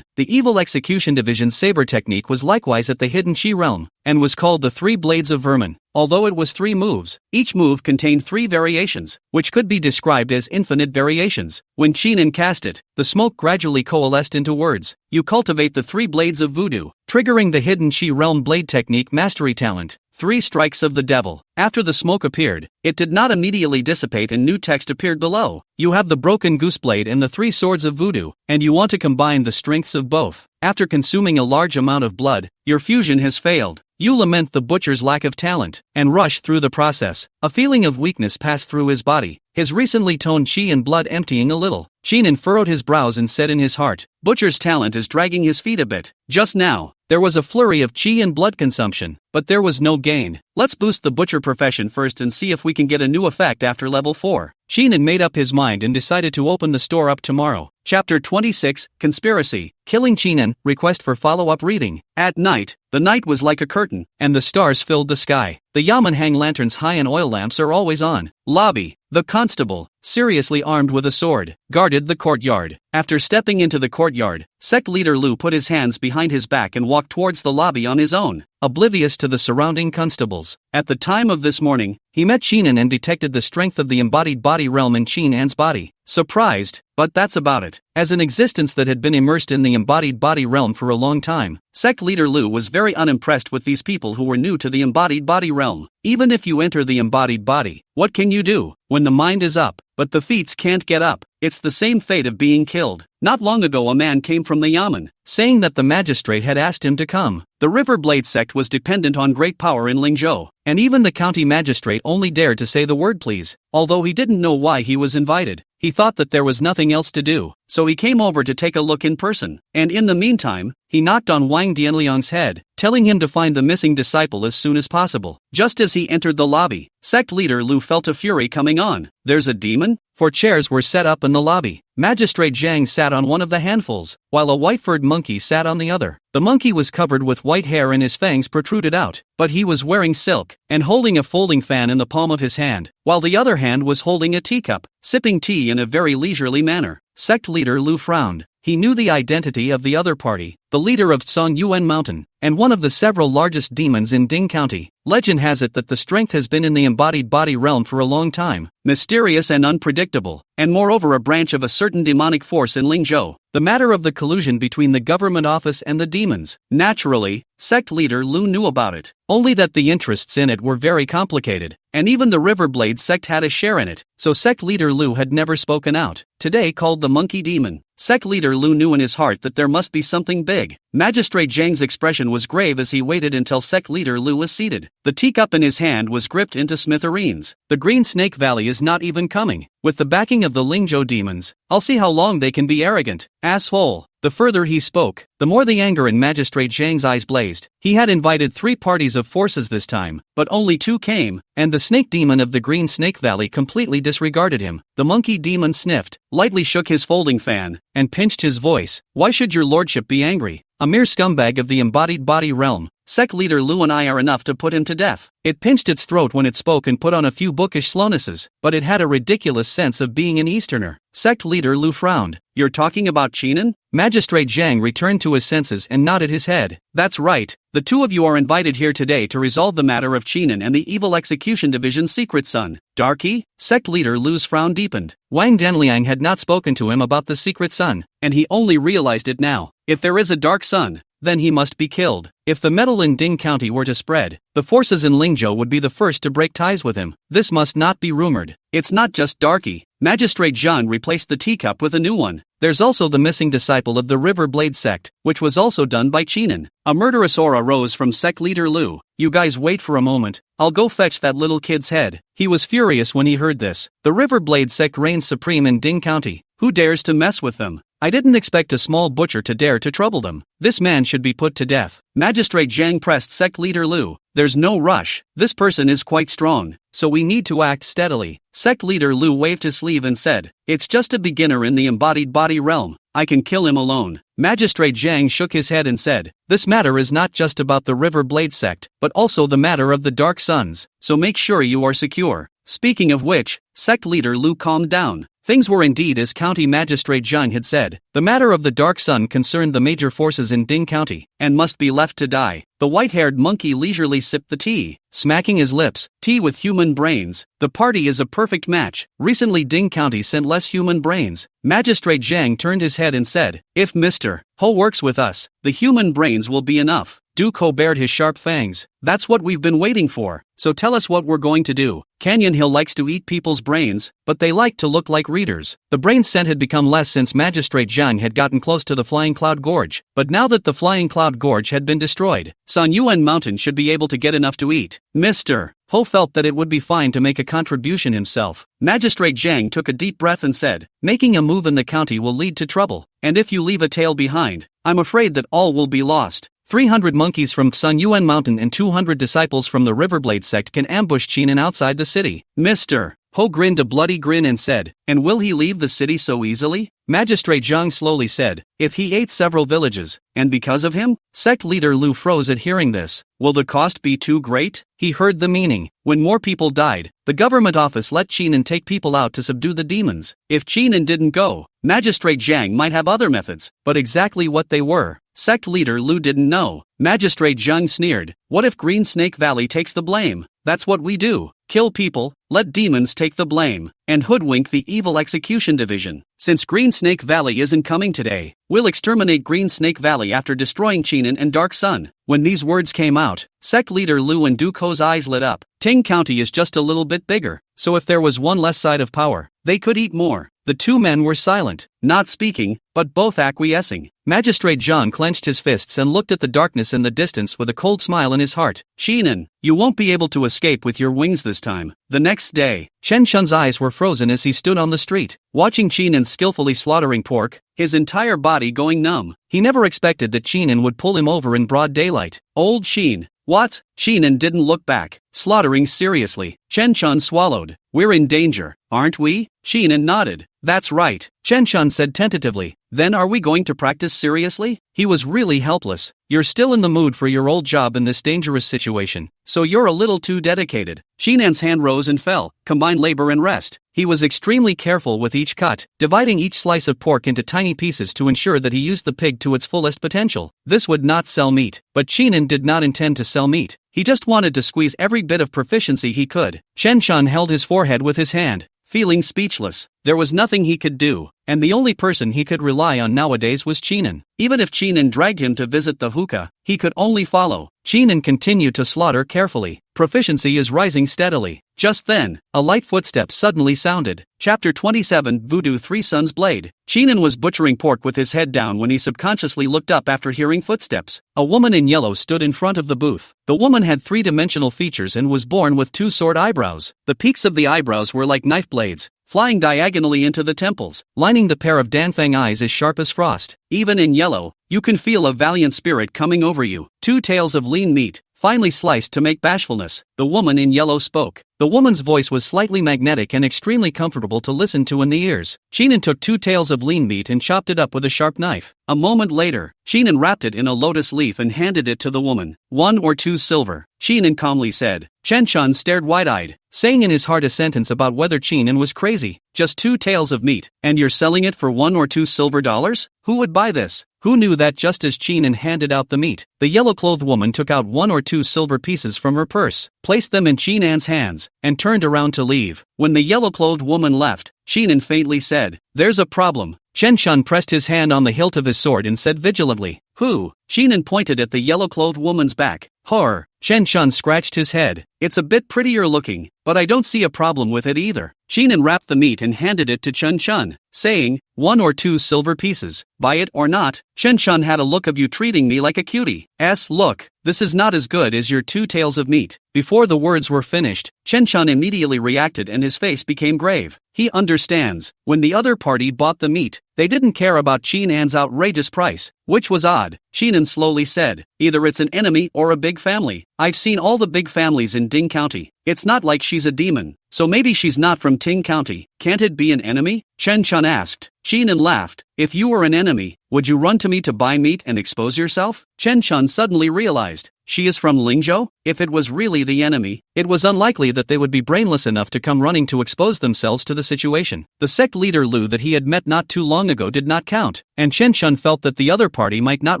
The Evil Execution Division's saber technique was likewise at the Hidden Chi realm, and was called the 3 Blades of Vermin. Although it was 3 moves, each move contained 3 variations, which could be described as infinite variations. When Qinan cast it, the smoke gradually coalesced into words. You cultivate the 3 blades of voodoo, triggering the Hidden Chi realm blade technique mastery talent. 3 strikes of the devil. After the smoke appeared, it did not immediately dissipate and new text appeared below. You have the broken goose blade and the 3 swords of voodoo, and you want to combine the strengths of both. After consuming a large amount of blood, your fusion has failed. You lament the butcher's lack of talent, and rush through the process. A feeling of weakness passed through his body, his recently toned chi and blood emptying a little. Qinan furrowed his brows and said in his heart, Butcher's talent is dragging his feet a bit. Just now, there was a flurry of chi and blood consumption, but there was no gain. Let's boost the butcher profession first and see if we can get a new effect after level 4. Qinan made up his mind and decided to open the store up tomorrow. Chapter 26, Conspiracy, Killing Qinan, Request for Follow-up Reading. At night, the night was like a curtain, and the stars filled the sky. The Yamen hang lanterns high and oil lamps are always on. Lobby. The constable, seriously armed with a sword, guarded the courtyard. After stepping into the courtyard, sect leader Lu put his hands behind his back and walked towards the lobby on his own, oblivious to the surrounding constables. At the time of this morning, he met Chinan and detected the strength of the embodied body realm in Chinan's body. Surprised, but that's about it. As an existence that had been immersed in the embodied body realm for a long time, sect leader Lu was very unimpressed with these people who were new to the embodied body realm. Even if you enter the embodied body, what can you do? When the mind is up, but the feet can't get up, it's the same fate of being killed. Not long ago a man came from the Yamen, saying that the magistrate had asked him to come. The Riverblade sect was dependent on great power in Lingzhou, and even the county magistrate only dared to say the word please. Although he didn't know why he was invited, he thought that there was nothing else to do, so he came over to take a look in person. And in the meantime, he knocked on Wang Dianliang's head, telling him to find the missing disciple as soon as possible. Just as he entered the lobby, sect leader Lu felt a fury coming on. There's a demon? 4 chairs were set up in the lobby. Magistrate Zhang sat on one of the handfuls, while a white-furred monkey sat on the other. The monkey was covered with white hair and his fangs protruded out, but he was wearing silk, and holding a folding fan in the palm of his hand, while the other hand was holding a teacup, sipping tea in a very leisurely manner. Sect leader Lu frowned. He knew the identity of the other party, the leader of Songyuan Mountain, and one of the several largest demons in Ding County. Legend has it that the strength has been in the embodied body realm for a long time, mysterious and unpredictable, and moreover a branch of a certain demonic force in Lingzhou. The matter of the collusion between the government office and the demons. Naturally, sect leader Lu knew about it, only that the interests in it were very complicated, and even the Riverblade sect had a share in it, so sect leader Lu had never spoken out. Today called the Monkey Demon, sect leader Lu knew in his heart that there must be something big. Magistrate Zhang's expression was grave as he waited until sect leader Lu was seated. The teacup in his hand was gripped into smithereens. The Green Snake Valley is not even coming. With the backing of the Lingzhou demons, I'll see how long they can be arrogant. Asshole. The further he spoke, the more the anger in Magistrate Zhang's eyes blazed. He had invited 3 parties of forces this time, but only 2 came, and the snake demon of the Green Snake Valley completely disregarded him. The monkey demon sniffed, lightly shook his folding fan, and pinched his voice. Why should your lordship be angry? A mere scumbag of the embodied body realm. Sect leader Lu and I are enough to put him to death. It pinched its throat when it spoke and put on a few bookish slownesses, but it had a ridiculous sense of being an Easterner. Sect leader Lu frowned. You're talking about Chinan? Magistrate Zhang returned to his senses and nodded his head. That's right. The 2 of you are invited here today to resolve the matter of Chinan and the Evil Execution Division's secret son. Darky? Sect leader Lu's frown deepened. Wang Danliang had not spoken to him about the secret son, and he only realized it now. If there is a dark son, then he must be killed. If the metal in Ding County were to spread, the forces in Lingzhou would be the first to break ties with him. This must not be rumored. It's not just Darky. Magistrate Zhang replaced the teacup with a new one. There's also the missing disciple of the Riverblade sect, which was also done by Chinan. A murderous aura rose from sect leader Lu. You guys wait for a moment, I'll go fetch that little kid's head. He was furious when he heard this. The Riverblade sect reigns supreme in Ding County. Who dares to mess with them? I didn't expect a small butcher to dare to trouble them. This man should be put to death. Magistrate Zhang pressed sect leader Lu. There's no rush. This person is quite strong, so we need to act steadily. Sect leader Lu waved his sleeve and said, it's just a beginner in the embodied body realm. I can kill him alone. Magistrate Zhang shook his head and said, this matter is not just about the Riverblade sect, but also the matter of the Dark Sons, so make sure you are secure. Speaking of which, sect leader Lu calmed down. Things were indeed as County Magistrate Zhang had said. The matter of the Dark Sun concerned the major forces in Ding County, and must be left to die. The white-haired monkey leisurely sipped the tea, smacking his lips. Tea with human brains. The party is a perfect match. Recently Ding County sent less human brains. Magistrate Zhang turned his head and said, if Mr. Ho works with us, the human brains will be enough. Duke Ho bared his sharp fangs. That's what we've been waiting for, so tell us what we're going to do. Canyon Hill likes to eat people's brains, but they like to look like readers. The brain scent had become less since Magistrate Zhang had gotten close to the Flying Cloud Gorge, but now that the Flying Cloud Gorge had been destroyed, San Yuan Mountain should be able to get enough to eat. Mr. Ho felt that it would be fine to make a contribution himself. Magistrate Zhang took a deep breath and said, making a move in the county will lead to trouble, and if you leave a tail behind, I'm afraid that all will be lost. 300 monkeys from San Yuan Mountain and 200 disciples from the Riverblade sect can ambush Chinan outside the city. Mr. Ho grinned a bloody grin and said, "And will he leave the city so easily?" Magistrate Zhang slowly said, "If he ate several villages, and because of him?" Sect leader Lu froze at hearing this. Will the cost be too great? He heard the meaning. When more people died, the government office let Qinan take people out to subdue the demons. If Qinan didn't go, Magistrate Zhang might have other methods, but exactly what they were, sect leader Lu didn't know. Magistrate Zhang sneered, "What if Green Snake Valley takes the blame? That's what we do. Kill people, let demons take the blame, and hoodwink the evil execution division. Since Green Snake Valley isn't coming today, we'll exterminate Green Snake Valley after destroying Qinan and Dark Sun." When these words came out, sect leader Lu and Duko's eyes lit up. Ting County is just a little bit bigger, so if there was one less side of power, they could eat more. The two men were silent, not speaking, but both acquiescing. Magistrate Zhang clenched his fists and looked at the darkness in the distance with a cold smile in his heart. "Qinan, you won't be able to escape with your wings this time." The next day, Chen Shun's eyes were frozen as he stood on the street, watching Qinan skillfully slaughtering pork, his entire body going numb. He never expected that Qinan would pull him over in broad daylight. Old Qin. What? Qinan didn't look back. Slaughtering seriously. Chen Shun swallowed. "We're in danger, aren't we?" Qinan nodded. "That's right," Chen Shun said tentatively. "Then are we going to practice seriously?" He was really helpless. "You're still in the mood for your old job in this dangerous situation, so you're a little too dedicated." Qinan's hand rose and fell, combined labor and rest. He was extremely careful with each cut, dividing each slice of pork into tiny pieces to ensure that he used the pig to its fullest potential. This would not sell meat, but Qinan did not intend to sell meat. He just wanted to squeeze every bit of proficiency he could. Chen Shun held his forehead with his hand, feeling speechless. There was nothing he could do, and the only person he could rely on nowadays was Qinan. Even if Qinan dragged him to visit the hookah, he could only follow. Qinan continued to slaughter carefully. Proficiency is rising steadily. Just then, a light footstep suddenly sounded. Chapter 27 Voodoo 3 Sun's Blade. Qinan was butchering pork with his head down when he subconsciously looked up after hearing footsteps. A woman in yellow stood in front of the booth. The woman had three-dimensional features and was born with two sword eyebrows. The peaks of the eyebrows were like knife blades, flying diagonally into the temples, lining the pair of Danfeng eyes as sharp as frost. Even in yellow, you can feel a valiant spirit coming over you. Two tails of lean meat, finely sliced to make bashfulness. The woman in yellow spoke. The woman's voice was slightly magnetic and extremely comfortable to listen to in the ears. Qinan took two tails of lean meat and chopped it up with a sharp knife. A moment later, Qinan wrapped it in a lotus leaf and handed it to the woman. 1 or 2 silver, Qinan calmly said. Chen Shun stared wide-eyed, saying in his heart a sentence about whether Qinan was crazy. Just 2 tails of meat, and you're selling it for 1 or 2 silver dollars? Who would buy this? Who knew that just as Qinan handed out the meat, the yellow-clothed woman took out 1 or 2 silver pieces from her purse, placed them in Qinan's hands, and turned around to leave. When the yellow-clothed woman left, Qinan faintly said, "There's a problem." Chen Shun pressed his hand on the hilt of his sword and said vigilantly, "Who?" Qinan pointed at the yellow-clothed woman's back. "Horror." Chen Shun scratched his head. "It's a bit prettier looking, but I don't see a problem with it either." Qinan wrapped the meat and handed it to Chen Shun, saying, 1 or 2 silver pieces, buy it or not. Chen Shun had a look of you treating me like a cutie. Look, this is not as good as your 2 tails of meat. Before the words were finished, Chen Shun immediately reacted and his face became grave. He understands. When the other party bought the meat, they didn't care about Qinan's outrageous price, which was odd. Qinan slowly said, "Either it's an enemy or a big family. I've seen all the big families in Ding County. It's not like she's a demon, so maybe she's not from Ting County. Can't it be an enemy?" Chen Shun asked. Qinan laughed. "If you were an enemy, would you run to me to buy meat and expose yourself?" Chen Shun suddenly realized. She is from Lingzhou? If it was really the enemy, it was unlikely that they would be brainless enough to come running to expose themselves to the situation. The sect leader Lu that he had met not too long ago did not count, and Chen Shun felt that the other party might not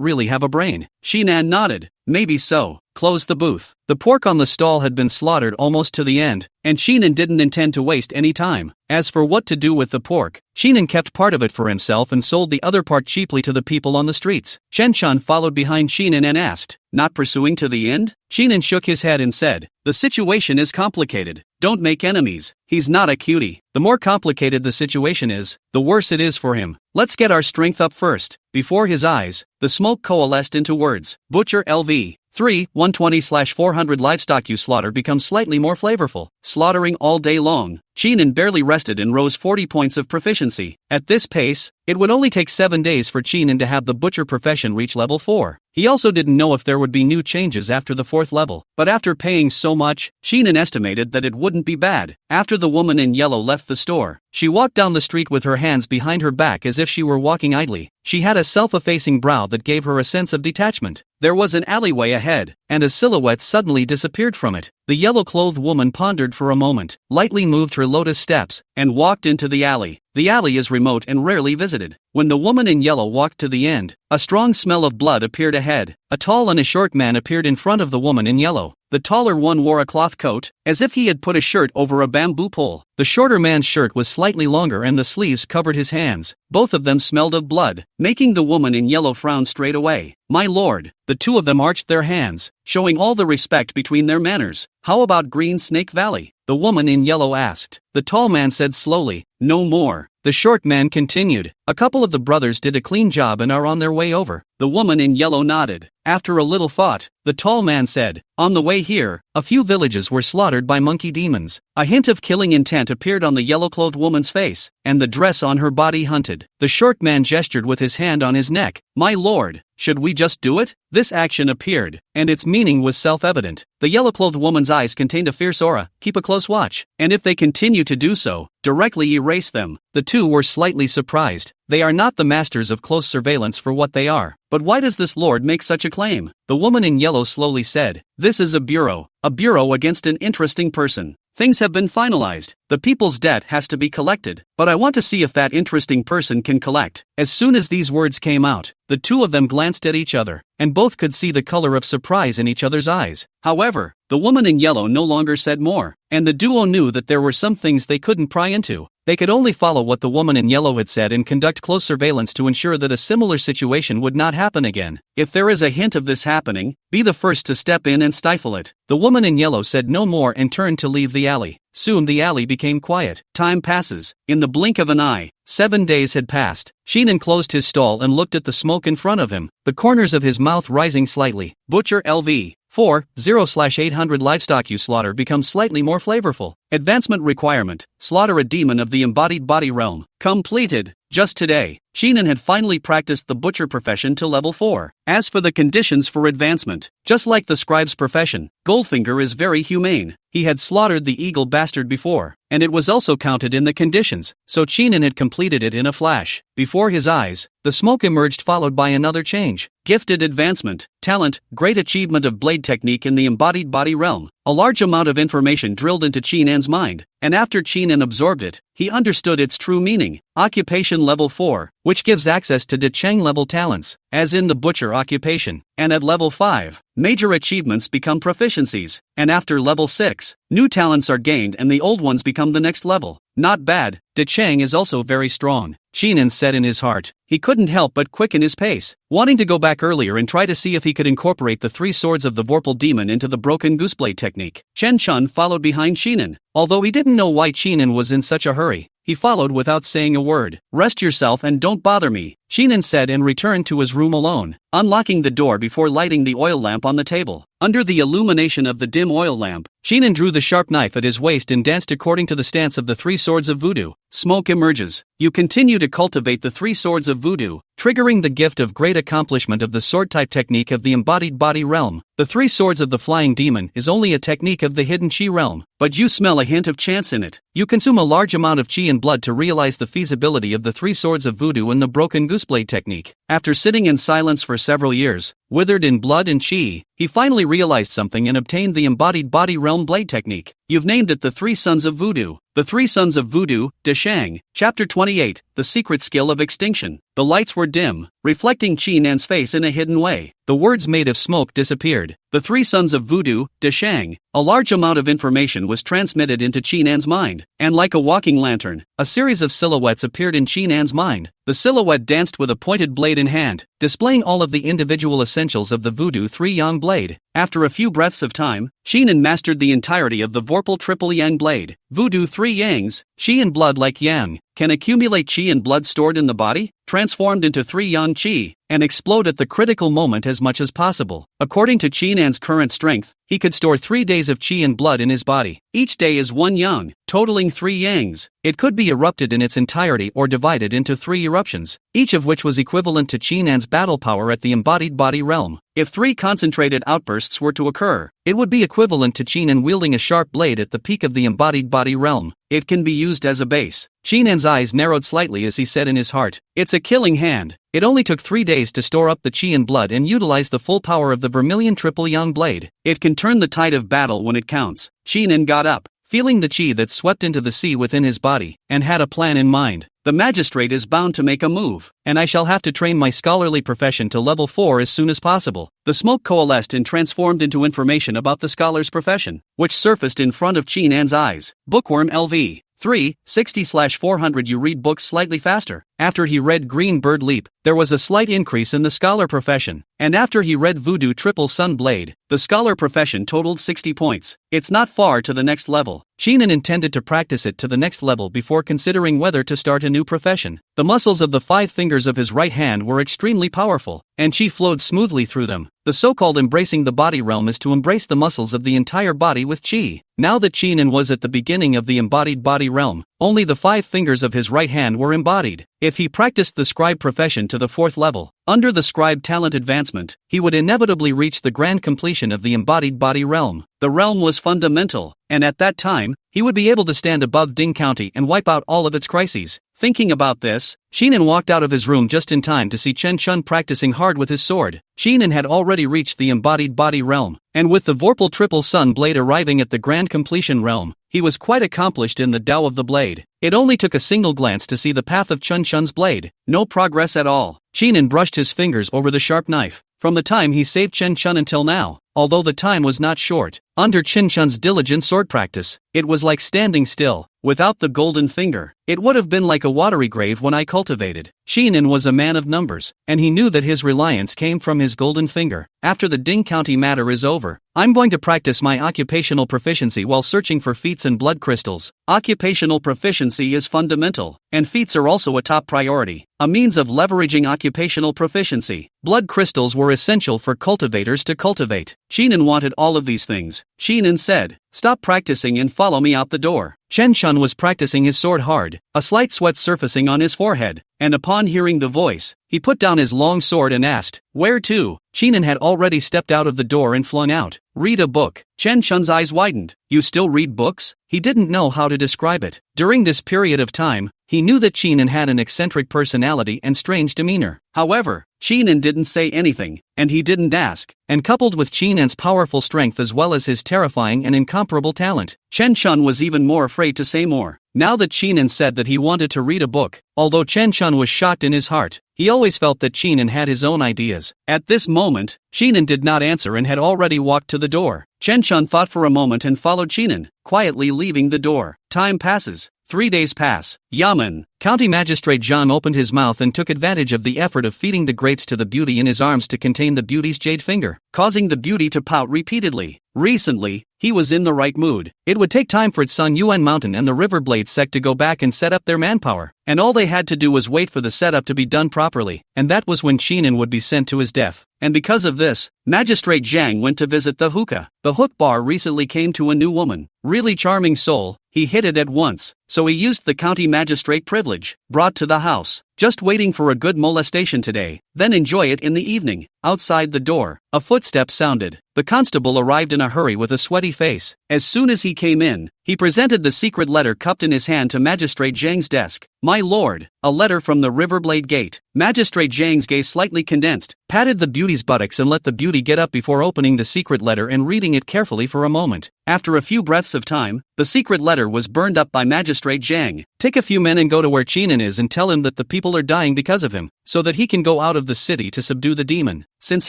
really have a brain. Qinan nodded. Maybe so. Close the booth. The pork on the stall had been slaughtered almost to the end, and Qinan didn't intend to waste any time. As for what to do with the pork, Qinan kept part of it for himself and sold the other part cheaply to the people on the streets. Chen Shun followed behind Qinan and asked, "Not pursuing to the end?" Qinan shook his head and said, "The situation is complicated. Don't make enemies. He's not a cutie. The more complicated the situation is, the worse it is for him. Let's get our strength up first." Before his eyes, the smoke coalesced into words. Butcher LV. 3, 120/400 livestock you slaughter becomes slightly more flavorful. Slaughtering all day long, Sheenan barely rested and rose 40 points of proficiency. At this pace, it would only take 7 days for Sheenan to have the butcher profession reach level 4. He also didn't know if there would be new changes after the 4th level, but after paying so much, Sheenan estimated that it wouldn't be bad. After the woman in yellow left the store, she walked down the street with her hands behind her back as if she were walking idly. She had a self-effacing brow that gave her a sense of detachment. There was an alleyway ahead, and a silhouette suddenly disappeared from it. The yellow-clothed woman pondered for a moment, lightly moved her lotus steps, and walked into the alley. The alley is remote and rarely visited. When the woman in yellow walked to the end, a strong smell of blood appeared ahead. A tall and a short man appeared in front of the woman in yellow. The taller one wore a cloth coat, as if he had put a shirt over a bamboo pole. The shorter man's shirt was slightly longer and the sleeves covered his hands. Both of them smelled of blood, making the woman in yellow frown straight away. "My lord." The two of them arched their hands, showing all the respect between their manners. "How about Green Snake Valley?" the woman in yellow asked. The tall man said slowly, "No more." The short man continued, "A couple of the brothers did a clean job and are on their way over." The woman in yellow nodded. After a little thought, the tall man said, "On the way here, a few villages were slaughtered by monkey demons." A hint of killing intent appeared on the yellow-clothed woman's face, and the dress on her body hunted. The short man gestured with his hand on his neck. "My lord, should we just do it?" This action appeared, and its meaning was self-evident. The yellow-clothed woman's eyes contained a fierce aura. "Keep a close watch, and if they continue to do so, directly erase them." The two were slightly surprised. They are not the masters of close surveillance for what they are. But why does this lord make such a claim? The woman in yellow slowly said, "This is a bureau against an interesting person. Things have been finalized. The people's debt has to be collected, but I want to see if that interesting person can collect." As soon as these words came out, the two of them glanced at each other, and both could see the color of surprise in each other's eyes. However, the woman in yellow no longer said more, and the duo knew that there were some things they couldn't pry into. They could only follow what the woman in yellow had said and conduct close surveillance to ensure that a similar situation would not happen again. If there is a hint of this happening, be the first to step in and stifle it. The woman in yellow said no more and turned to leave the alley. Soon the alley became quiet. Time passes. In the blink of an eye, 7 days had passed. Sheenan closed his stall and looked at the smoke in front of him, the corners of his mouth rising slightly. Butcher LV 4-0/800 livestock you slaughter becomes slightly more flavorful. Advancement requirement: slaughter a demon of the embodied body realm. Completed. Just today, Sheenan had finally practiced the butcher profession to level 4. As for the conditions for advancement, just like the scribe's profession, Goldfinger is very humane. He had slaughtered the eagle bastard before, and it was also counted in the conditions, so Sheenan had completed it in a flash. Before his eyes, the smoke emerged followed by another change. Gifted advancement, talent, great achievement of blade technique in the embodied body realm. A large amount of information drilled into Sheenan's mind, and after Sheenan absorbed it, he understood its true meaning. Occupation level 4, which gives access to Decheng level talents, as in the butcher occupation. And at level 5, major achievements become proficiencies, and after level 6, new talents are gained and the old ones become the next level. Not bad. Decheng is also very strong, Sheenan said in his heart. He couldn't help but quicken his pace, wanting to go back earlier and try to see if he could incorporate the 3 swords of the Vorpal demon into the broken gooseblade technique. Chen Chun followed behind Sheenan. Although he didn't know why Sheenan was in such a hurry, he followed without saying a word. "Rest yourself and don't bother me," Sheenan said and returned to his room alone, unlocking the door before lighting the oil lamp on the table. Under the illumination of the dim oil lamp, Sheenan drew the sharp knife at his waist and danced according to the stance of the 3 swords of voodoo. Smoke emerges. You continue to cultivate the 3 swords of voodoo, triggering the gift of great accomplishment of the sword-type technique of the embodied body realm. The 3 swords of the flying demon is only a technique of the hidden chi realm, but you smell a hint of chance in it. You consume a large amount of chi and blood to realize the feasibility of the 3 swords of voodoo and the broken gooseblade technique. After sitting in silence for several years, withered in blood and chi, he finally realized something and obtained the embodied body realm blade technique. You've named it the 3 Sons of Voodoo. The 3 Sons of Voodoo, Deshang. Chapter 28, The Secret Skill of Extinction. The lights were dim, reflecting Sheenan's face in a hidden way. The words made of smoke disappeared. The 3 Sons of Voodoo, Deshang. A large amount of information was transmitted into Sheenan's mind, and like a walking lantern, a series of silhouettes appeared in Sheenan's mind. The silhouette danced with a pointed blade in hand, displaying all of the individual essentials of the Voodoo 3 Yang blade. After a few breaths of time, Sheenan mastered the entirety of the Vorpal triple Yang blade. Voodoo 3 Yangs, Chi and blood like Yang, can accumulate qi and blood stored in the body, transformed into 3 yang qi, and explode at the critical moment as much as possible. According to Qinan's current strength, he could store 3 days of qi and blood in his body. Each day is 1 yang, totaling 3 yangs. It could be erupted in its entirety or divided into 3 eruptions, each of which was equivalent to Qinan's battle power at the embodied body realm. If 3 concentrated outbursts were to occur, it would be equivalent to Qinan wielding a sharp blade at the peak of the embodied body realm. It can be used as a base. Qinan's eyes narrowed slightly as he said in his heart, "It's a killing hand." It only took 3 days to store up the qi and blood and utilize the full power of the vermilion triple yang blade. It can turn the tide of battle when it counts. Qinan got up, feeling the qi that swept into the sea within his body, and had a plan in mind. The magistrate is bound to make a move, and I shall have to train my scholarly profession to level 4 as soon as possible. The smoke coalesced and transformed into information about the scholar's profession, which surfaced in front of Qinan's eyes. Bookworm LV 360/400. You read books slightly faster. After he read Green Bird Leap, there was a slight increase in the scholar profession, and after he read Voodoo Triple Sun Blade, the scholar profession totaled 60 points. It's not far to the next level. Qinan intended to practice it to the next level before considering whether to start a new profession. The muscles of the 5 fingers of his right hand were extremely powerful, and qi flowed smoothly through them. The so-called embracing the body realm is to embrace the muscles of the entire body with qi. Now that Qinan was at the beginning of the embodied body realm, only the 5 fingers of his right hand were embodied. If he practiced the scribe profession to the 4th level, under the scribe talent advancement, he would inevitably reach the grand completion of the embodied body realm. The realm was fundamental, and at that time, he would be able to stand above Ding County and wipe out all of its crises. Thinking about this, Qinan walked out of his room just in time to see Chen Shun practicing hard with his sword. Qinan had already reached the embodied body realm, and with the Vorpal Triple Sun Blade arriving at the grand completion realm, he was quite accomplished in the Tao of the blade. It only took a single glance to see the path of Chen Shun's blade. No progress at all. Qinan brushed his fingers over the sharp knife. From the time he saved Chen Shun until now, although the time was not short, under Chen Shun's diligent sword practice, it was like standing still. Without the golden finger, it would have been like a watery grave when I cultivated. Qinan was a man of numbers, and he knew that his reliance came from his golden finger. After the Ding County matter is over, I'm going to practice my occupational proficiency while searching for feats and blood crystals. Occupational proficiency is fundamental, and feats are also a top priority. A means of leveraging occupational proficiency. Blood crystals were essential for cultivators to cultivate. Qinan wanted all of these things. Qinan said, "Stop practicing and follow me out the door." Chen Shun was practicing his sword hard, a slight sweat surfacing on his forehead, and upon hearing the voice, he put down his long sword and asked, "Where to?" Qinan had already stepped out of the door and flung out, "Read a book." Chen Shun's eyes widened. "You still read books?" He didn't know how to describe it. During this period of time, he knew that Qinan had an eccentric personality and strange demeanor. However, Qinan didn't say anything, and he didn't ask, and coupled with Qinan's powerful strength as well as his terrifying and incomparable talent, Chen Shun was even more afraid to say more. Now that Qinan said that he wanted to read a book, although Chen Shun was shocked in his heart, he always felt that Qinan had his own ideas. At this moment, Qinan did not answer and had already walked to the door. Chen Shun thought for a moment and followed Qinan, quietly leaving the door. Time passes. 3 days pass. Yamen. County Magistrate Zhang opened his mouth and took advantage of the effort of feeding the grapes to the beauty in his arms to contain the beauty's jade finger, causing the beauty to pout repeatedly. Recently, he was in the right mood. It would take time for Sun Yuan Mountain and the Riverblade sect to go back and set up their manpower, and all they had to do was wait for the setup to be done properly, and that was when Qinan would be sent to his death. And because of this, Magistrate Zhang went to visit the hookah. The hook bar recently came to a new woman. Really charming soul, he hit it at once, so he used the county magistrate privilege, brought to the house. Just waiting for a good molestation today, then enjoy it in the evening. Outside the door, a footstep sounded. The constable arrived in a hurry with a sweaty face. As soon as he came in, he presented the secret letter cupped in his hand to Magistrate Zhang's desk. "My lord, a letter from the Riverblade Gate." Magistrate Zhang's gaze slightly condensed, patted the beauty's buttocks and let the beauty get up before opening the secret letter and reading it carefully for a moment. After a few breaths of time, the secret letter was burned up by Magistrate Zhang. "Take a few men and go to where Qinan is and tell him that the people are dying because of him, so that he can go out of the city to subdue the demon. Since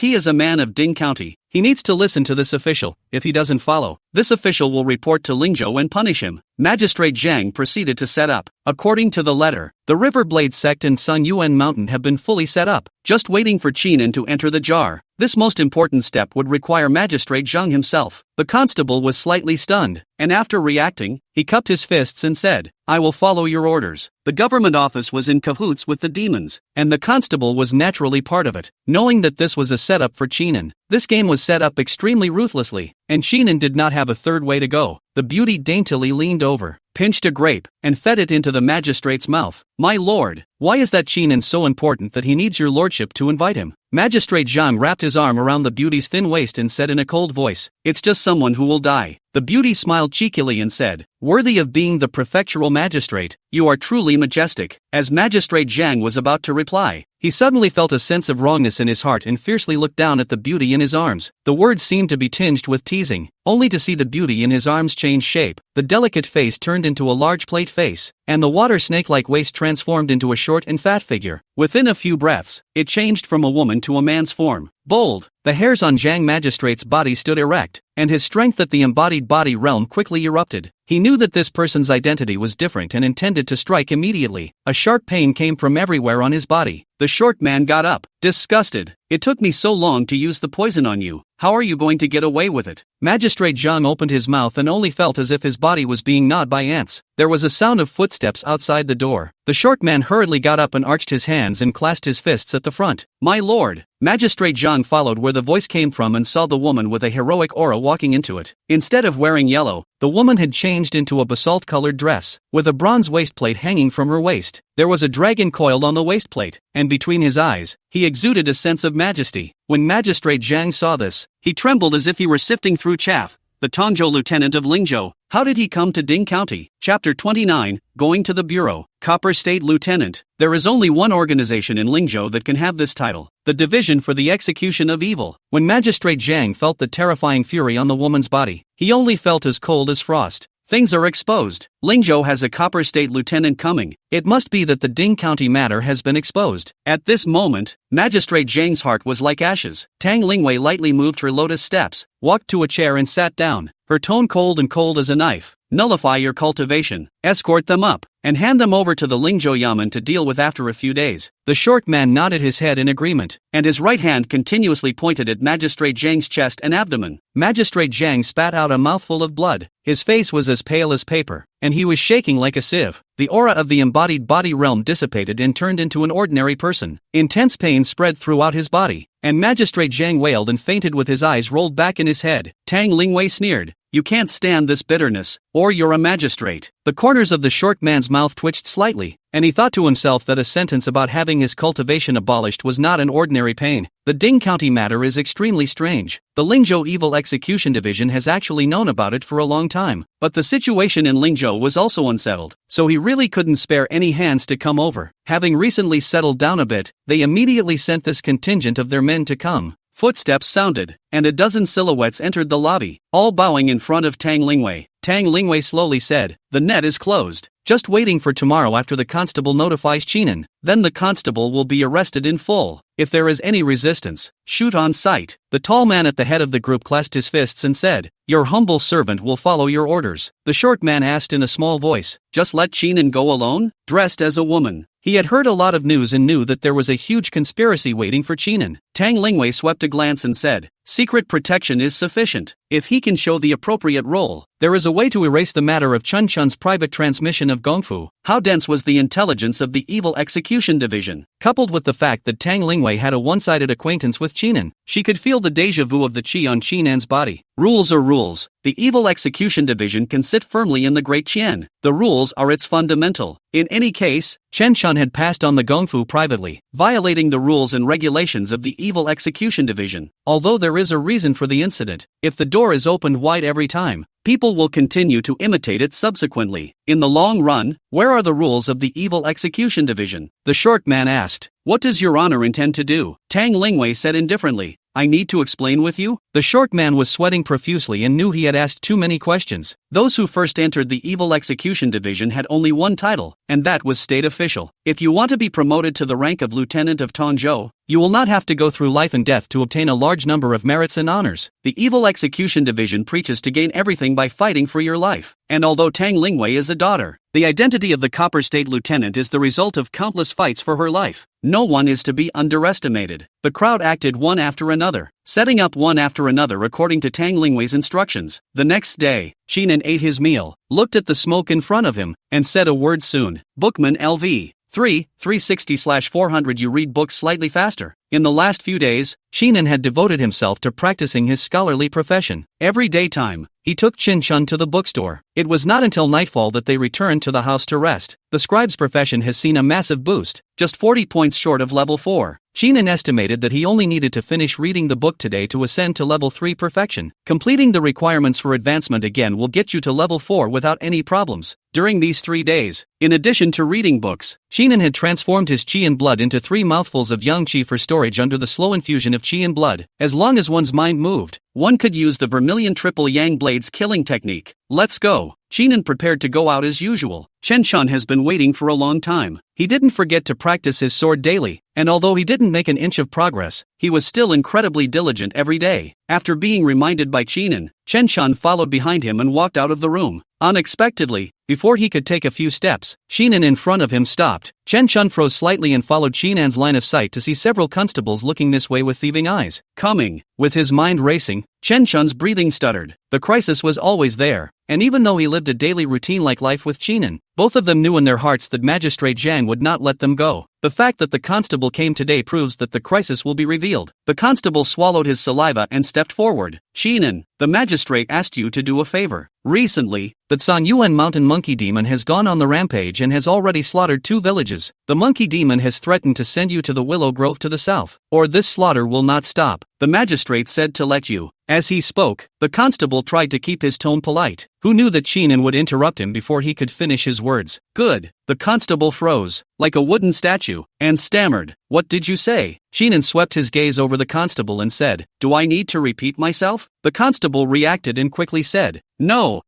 he is a man of Ding County, he needs to listen to this official. If he doesn't follow, this official will report to Lingzhou and punish him." Magistrate Zhang proceeded to set up. According to the letter, the Riverblade sect and Sun Yuan Mountain have been fully set up, just waiting for Qinan to enter the jar. This most important step would require Magistrate Zhang himself. The constable was slightly stunned, and after reacting, he cupped his fists and said, "I will follow your orders." The government office was in cahoots with the demons, and the constable was naturally part of it. Knowing that this was a setup for Chinan, this game was set up extremely ruthlessly, and Chinan did not have a third way to go. The beauty daintily leaned over, pinched a grape, and fed it into the magistrate's mouth. "My lord, why is that Chinan so important that he needs your lordship to invite him?" Magistrate Zhang wrapped his arm around the beauty's thin waist and said in a cold voice, "It's just someone who will die." The beauty smiled cheekily and said, "Worthy of being the prefectural magistrate, you are truly majestic." As Magistrate Zhang was about to reply, he suddenly felt a sense of wrongness in his heart and fiercely looked down at the beauty in his arms. The words seemed to be tinged with teasing, only to see the beauty in his arms change shape. The delicate face turned into a large plate face, and the water snake-like waist transformed into a short and fat figure. Within a few breaths, it changed from a woman to a man's form. Bold, the hairs on Zhang Magistrate's body stood erect, and his strength at the embodied body realm quickly erupted. He knew that this person's identity was different and intended to strike immediately. A sharp pain came from everywhere on his body. The short man got up, disgusted. "It took me so long to use the poison on you. How are you going to get away with it?" Magistrate Zhang opened his mouth and only felt as if his body was being gnawed by ants. There was a sound of footsteps outside the door. The short man hurriedly got up and arched his hands and clasped his fists at the front. "My lord!" Magistrate Zhang followed where the voice came from and saw the woman with a heroic aura walking into it. Instead of wearing yellow, the woman had changed into a basalt-colored dress, with a bronze waistplate hanging from her waist. There was a dragon coiled on the waistplate, and between his eyes, he exuded a sense of majesty. When Magistrate Zhang saw this, he trembled as if he were sifting through chaff. The Tongzhou lieutenant of Lingzhou. How did he come to Ding County? Chapter 29, Going to the Bureau. Copper State Lieutenant. There is only one organization in Lingzhou that can have this title, the Division for the Execution of Evil. When Magistrate Zhang felt the terrifying fury on the woman's body, he only felt as cold as frost. Things are exposed. Lingzhou has a Copper State Lieutenant coming. It must be that the Ding County matter has been exposed. At this moment, Magistrate Zhang's heart was like ashes. Tang Lingwei lightly moved her lotus steps, walked to a chair and sat down, her tone cold as a knife. "Nullify your cultivation, escort them up, and hand them over to the Lingzhou Yamen to deal with after a few days." The short man nodded his head in agreement, and his right hand continuously pointed at Magistrate Zhang's chest and abdomen. Magistrate Zhang spat out a mouthful of blood. His face was as pale as paper, and he was shaking like a sieve. The aura of the embodied body realm dissipated and turned into an ordinary person. Intense pain spread throughout his body, and Magistrate Zhang wailed and fainted with his eyes rolled back in his head. Tang Lingwei sneered, "You can't stand this bitterness, or you're a magistrate." The corners of the short man's mouth twitched slightly, and he thought to himself that a sentence about having his cultivation abolished was not an ordinary pain. The Ding County matter is extremely strange. The Lingzhou Evil Execution Division has actually known about it for a long time, but the situation in Lingzhou was also unsettled, so he really couldn't spare any hands to come over. Having recently settled down a bit, they immediately sent this contingent of their men to come. Footsteps sounded, and a dozen silhouettes entered the lobby, all bowing in front of Tang Lingwei. Tang Lingwei slowly said, "The net is closed. Just waiting for tomorrow after the constable notifies Chinan. Then the constable will be arrested in full. If there is any resistance, shoot on sight." The tall man at the head of the group clasped his fists and said, "Your humble servant will follow your orders." The short man asked in a small voice, "Just let Chinan go alone?" Dressed as a woman, he had heard a lot of news and knew that there was a huge conspiracy waiting for Chinan. Tang Lingwei swept a glance and said, "Secret protection is sufficient. If he can show the appropriate role, there is a way to erase the matter of Chun Chun's private transmission of Gongfu." How dense was the intelligence of the Evil Execution Division? Coupled with the fact that Tang Lingwei had a one-sided acquaintance with Chinan, she could feel the deja vu of the qi on Chinan's body. Rules are rules. The Evil Execution Division can sit firmly in the Great Qian. The rules are its fundamental. In any case, Chen Chun had passed on the Gongfu privately, violating the rules and regulations of the Evil Execution Division. Although there is a reason for the incident, if the door is opened wide every time, people will continue to imitate it subsequently. In the long run, where are the rules of the Evil Execution Division? The short man asked. "What does your honor intend to do?" Tang Lingwei said indifferently. "I need to explain with you?" The short man was sweating profusely and knew he had asked too many questions. Those who first entered the Evil Execution Division had only one title, and that was State Official. If you want to be promoted to the rank of Lieutenant of Tongzhou, you will not have to go through life and death to obtain a large number of merits and honors. The Evil Execution Division preaches to gain everything by fighting for your life. And although Tang Lingwei is a daughter, the identity of the Copper State Lieutenant is the result of countless fights for her life. No one is to be underestimated. The crowd acted one after another, setting up one after another according to Tang Lingwei's instructions. The next day, Xinan ate his meal, looked at the smoke in front of him, and said a word soon. Bookman LV. 360/400. You read books slightly faster. In the last few days, Xinan had devoted himself to practicing his scholarly profession. Every daytime, he took Qin-shun to the bookstore. It was not until nightfall that they returned to the house to rest. The scribe's profession has seen a massive boost, just 40 points short of level 4. Xinan estimated that he only needed to finish reading the book today to ascend to level 3 perfection. Completing the requirements for advancement again will get you to level 4 without any problems. During these 3 days, in addition to reading books, Xinan had transformed his qi and blood into 3 mouthfuls of yang qi for storage under the slow infusion of qi and blood. As long as one's mind moved, one could use the Vermilion Triple Yang Blades killing technique. Let's go. Xinan prepared to go out as usual. Chen-shun has been waiting for a long time. He didn't forget to practice his sword daily, and although he didn't make an inch of progress, he was still incredibly diligent every day. After being reminded by Xinan, Chen-shun followed behind him and walked out of the room. Unexpectedly, before he could take a few steps, Xinan in front of him stopped. Chen-shun froze slightly and followed Xinan's line of sight to see several constables looking this way with thieving eyes. Coming. With his mind racing, Chen-shun's breathing stuttered. The crisis was always there, and even though he lived a daily routine-like life with Xinan, both of them knew in their hearts that Magistrate Zhang would not let them go. The fact that the constable came today proves that the crisis will be revealed. The constable swallowed his saliva and stepped forward. Xinan, the magistrate asked you to do a favor. Recently, the Zhongyuan mountain monkey demon has gone on the rampage and has already slaughtered 2 villages. The monkey demon has threatened to send you to the Willow Grove to the south, or this slaughter will not stop. The magistrate said to let you. As he spoke, the constable tried to keep his tone polite. Who knew that Xinan would interrupt him before he could finish his words? Good. The constable froze, like a wooden statue, and stammered. What did you say? Xinan swept his gaze over the constable and said, Do I need to repeat myself? The constable reacted and quickly said, No,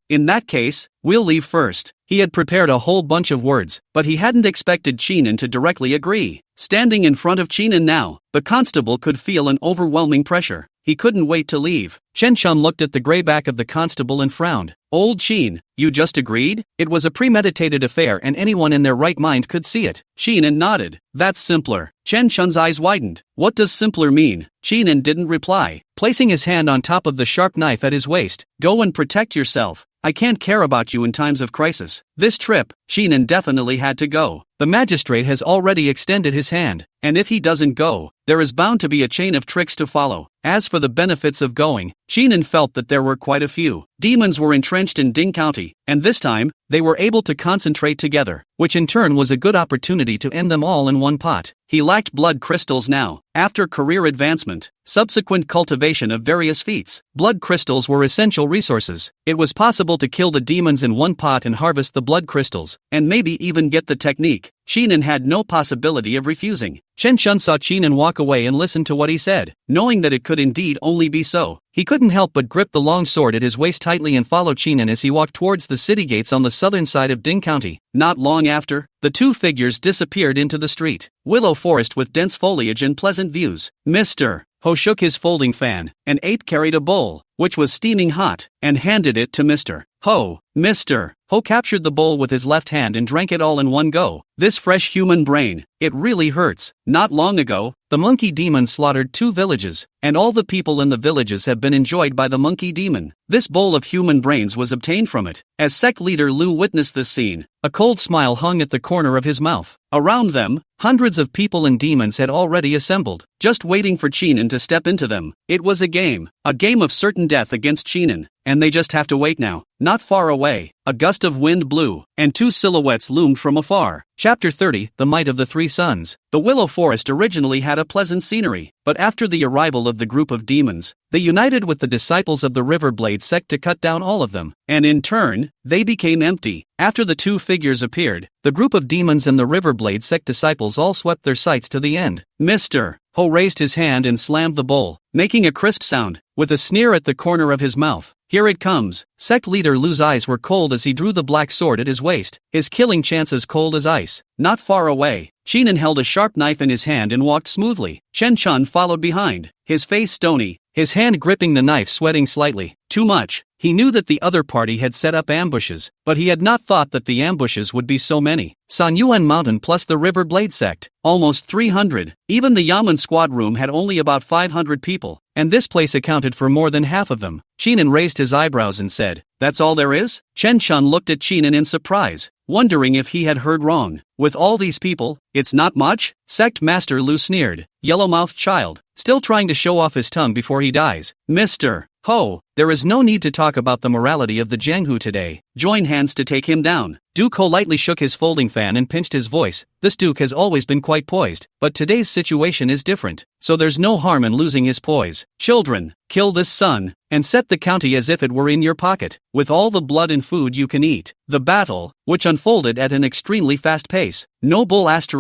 in that case, we'll leave first. He had prepared a whole bunch of words, but he hadn't expected Xinan to directly agree. Standing in front of Xinan now, the constable could feel an overwhelming pressure. He couldn't wait to leave. Chen-shun looked at the gray back of the constable and frowned. Old Xin, you just agreed? It was a premeditated affair and anyone in their right mind could see it. Xinan nodded. That's simpler. Chen-shun's eyes widened. What does simpler mean? Xinan didn't reply, placing his hand on top of the sharp knife at his waist. Go and protect yourself. I can't care about you in times of crisis. This trip, Xinan definitely had to go. The magistrate has already extended his hand, and if he doesn't go, there is bound to be a chain of tricks to follow. As for the benefits of going, Xinan felt that there were quite a few. Demons were entrenched in Ding County, and this time, they were able to concentrate together, which in turn was a good opportunity to end them all in one pot. He lacked blood crystals now. After career advancement, subsequent cultivation of various feats, blood crystals were essential resources. It was possible to kill the demons in one pot and harvest the blood crystals, and maybe even get the technique. Xinan had no possibility of refusing. Chen-shun saw Xinan walk away and listened to what he said, knowing that it could indeed only be so. He couldn't help but grip the long sword at his waist tightly and follow Xinan as he walked towards the city gates on the southern side of Ding County. Not long after, the 2 figures disappeared into the street. Willow forest with dense foliage and pleasant views. Mr. Ho shook his folding fan. An ape carried a bowl, which was steaming hot, and handed it to Mr. Ho. Mr. Ho captured the bowl with his left hand and drank it all in one go. This fresh human brain, it really hurts. Not long ago, the monkey demon slaughtered 2 villages, and all the people in the villages have been enjoyed by the monkey demon. This bowl of human brains was obtained from it. As sect leader Lu witnessed this scene, a cold smile hung at the corner of his mouth. Around them, hundreds of people and demons had already assembled, just waiting for Xinan to step into them. It was a game of certain death against Xinan, and they just have to wait now. Not far away, a gust of wind blew, and 2 silhouettes loomed from afar. Chapter 30, The Might of the 3 Sons. The Willow Forest originally had a pleasant scenery, but after the arrival of the group of demons, they united with the disciples of the Riverblade sect to cut down all of them, and in turn, they became empty. After the 2 figures appeared, the group of demons and the Riverblade sect disciples all swept their sights to the end. Mr. Ho raised his hand and slammed the bowl, making a crisp sound. With a sneer at the corner of his mouth, Here it comes. Sect leader Lu's eyes were cold as he drew the black sword at his waist, his killing chances cold as ice. Not far away, Chinan held a sharp knife in his hand and walked smoothly. Chen Chun followed behind, his face stony, his hand gripping the knife, sweating slightly. Too much. He knew that the other party had set up ambushes, but he had not thought that the ambushes would be so many. San Yuan Mountain plus the River Blade sect, almost 300. Even the Yamen squad room had only about 500 people, and this place accounted for more than half of them. Chinan raised his eyebrows and said, "That's all there is?" Chen Chun looked at Chinan in surprise, wondering if he had heard wrong. "With all these people, it's not much?" Sect Master Lu sneered. "Yellow-mouthed child, still trying to show off his tongue before he dies. Mr. Ho, there is no need to talk about the morality of the Jianghu today. Join hands to take him down." Duke Ho lightly shook his folding fan and pinched his voice. This Duke has always been quite poised, but today's situation is different, so there's no harm in losing his poise. "Children, kill this son, and set the county as if it were in your pocket, with all the blood and food you can eat." The battle, which unfolded at an extremely fast pace. No bull *******.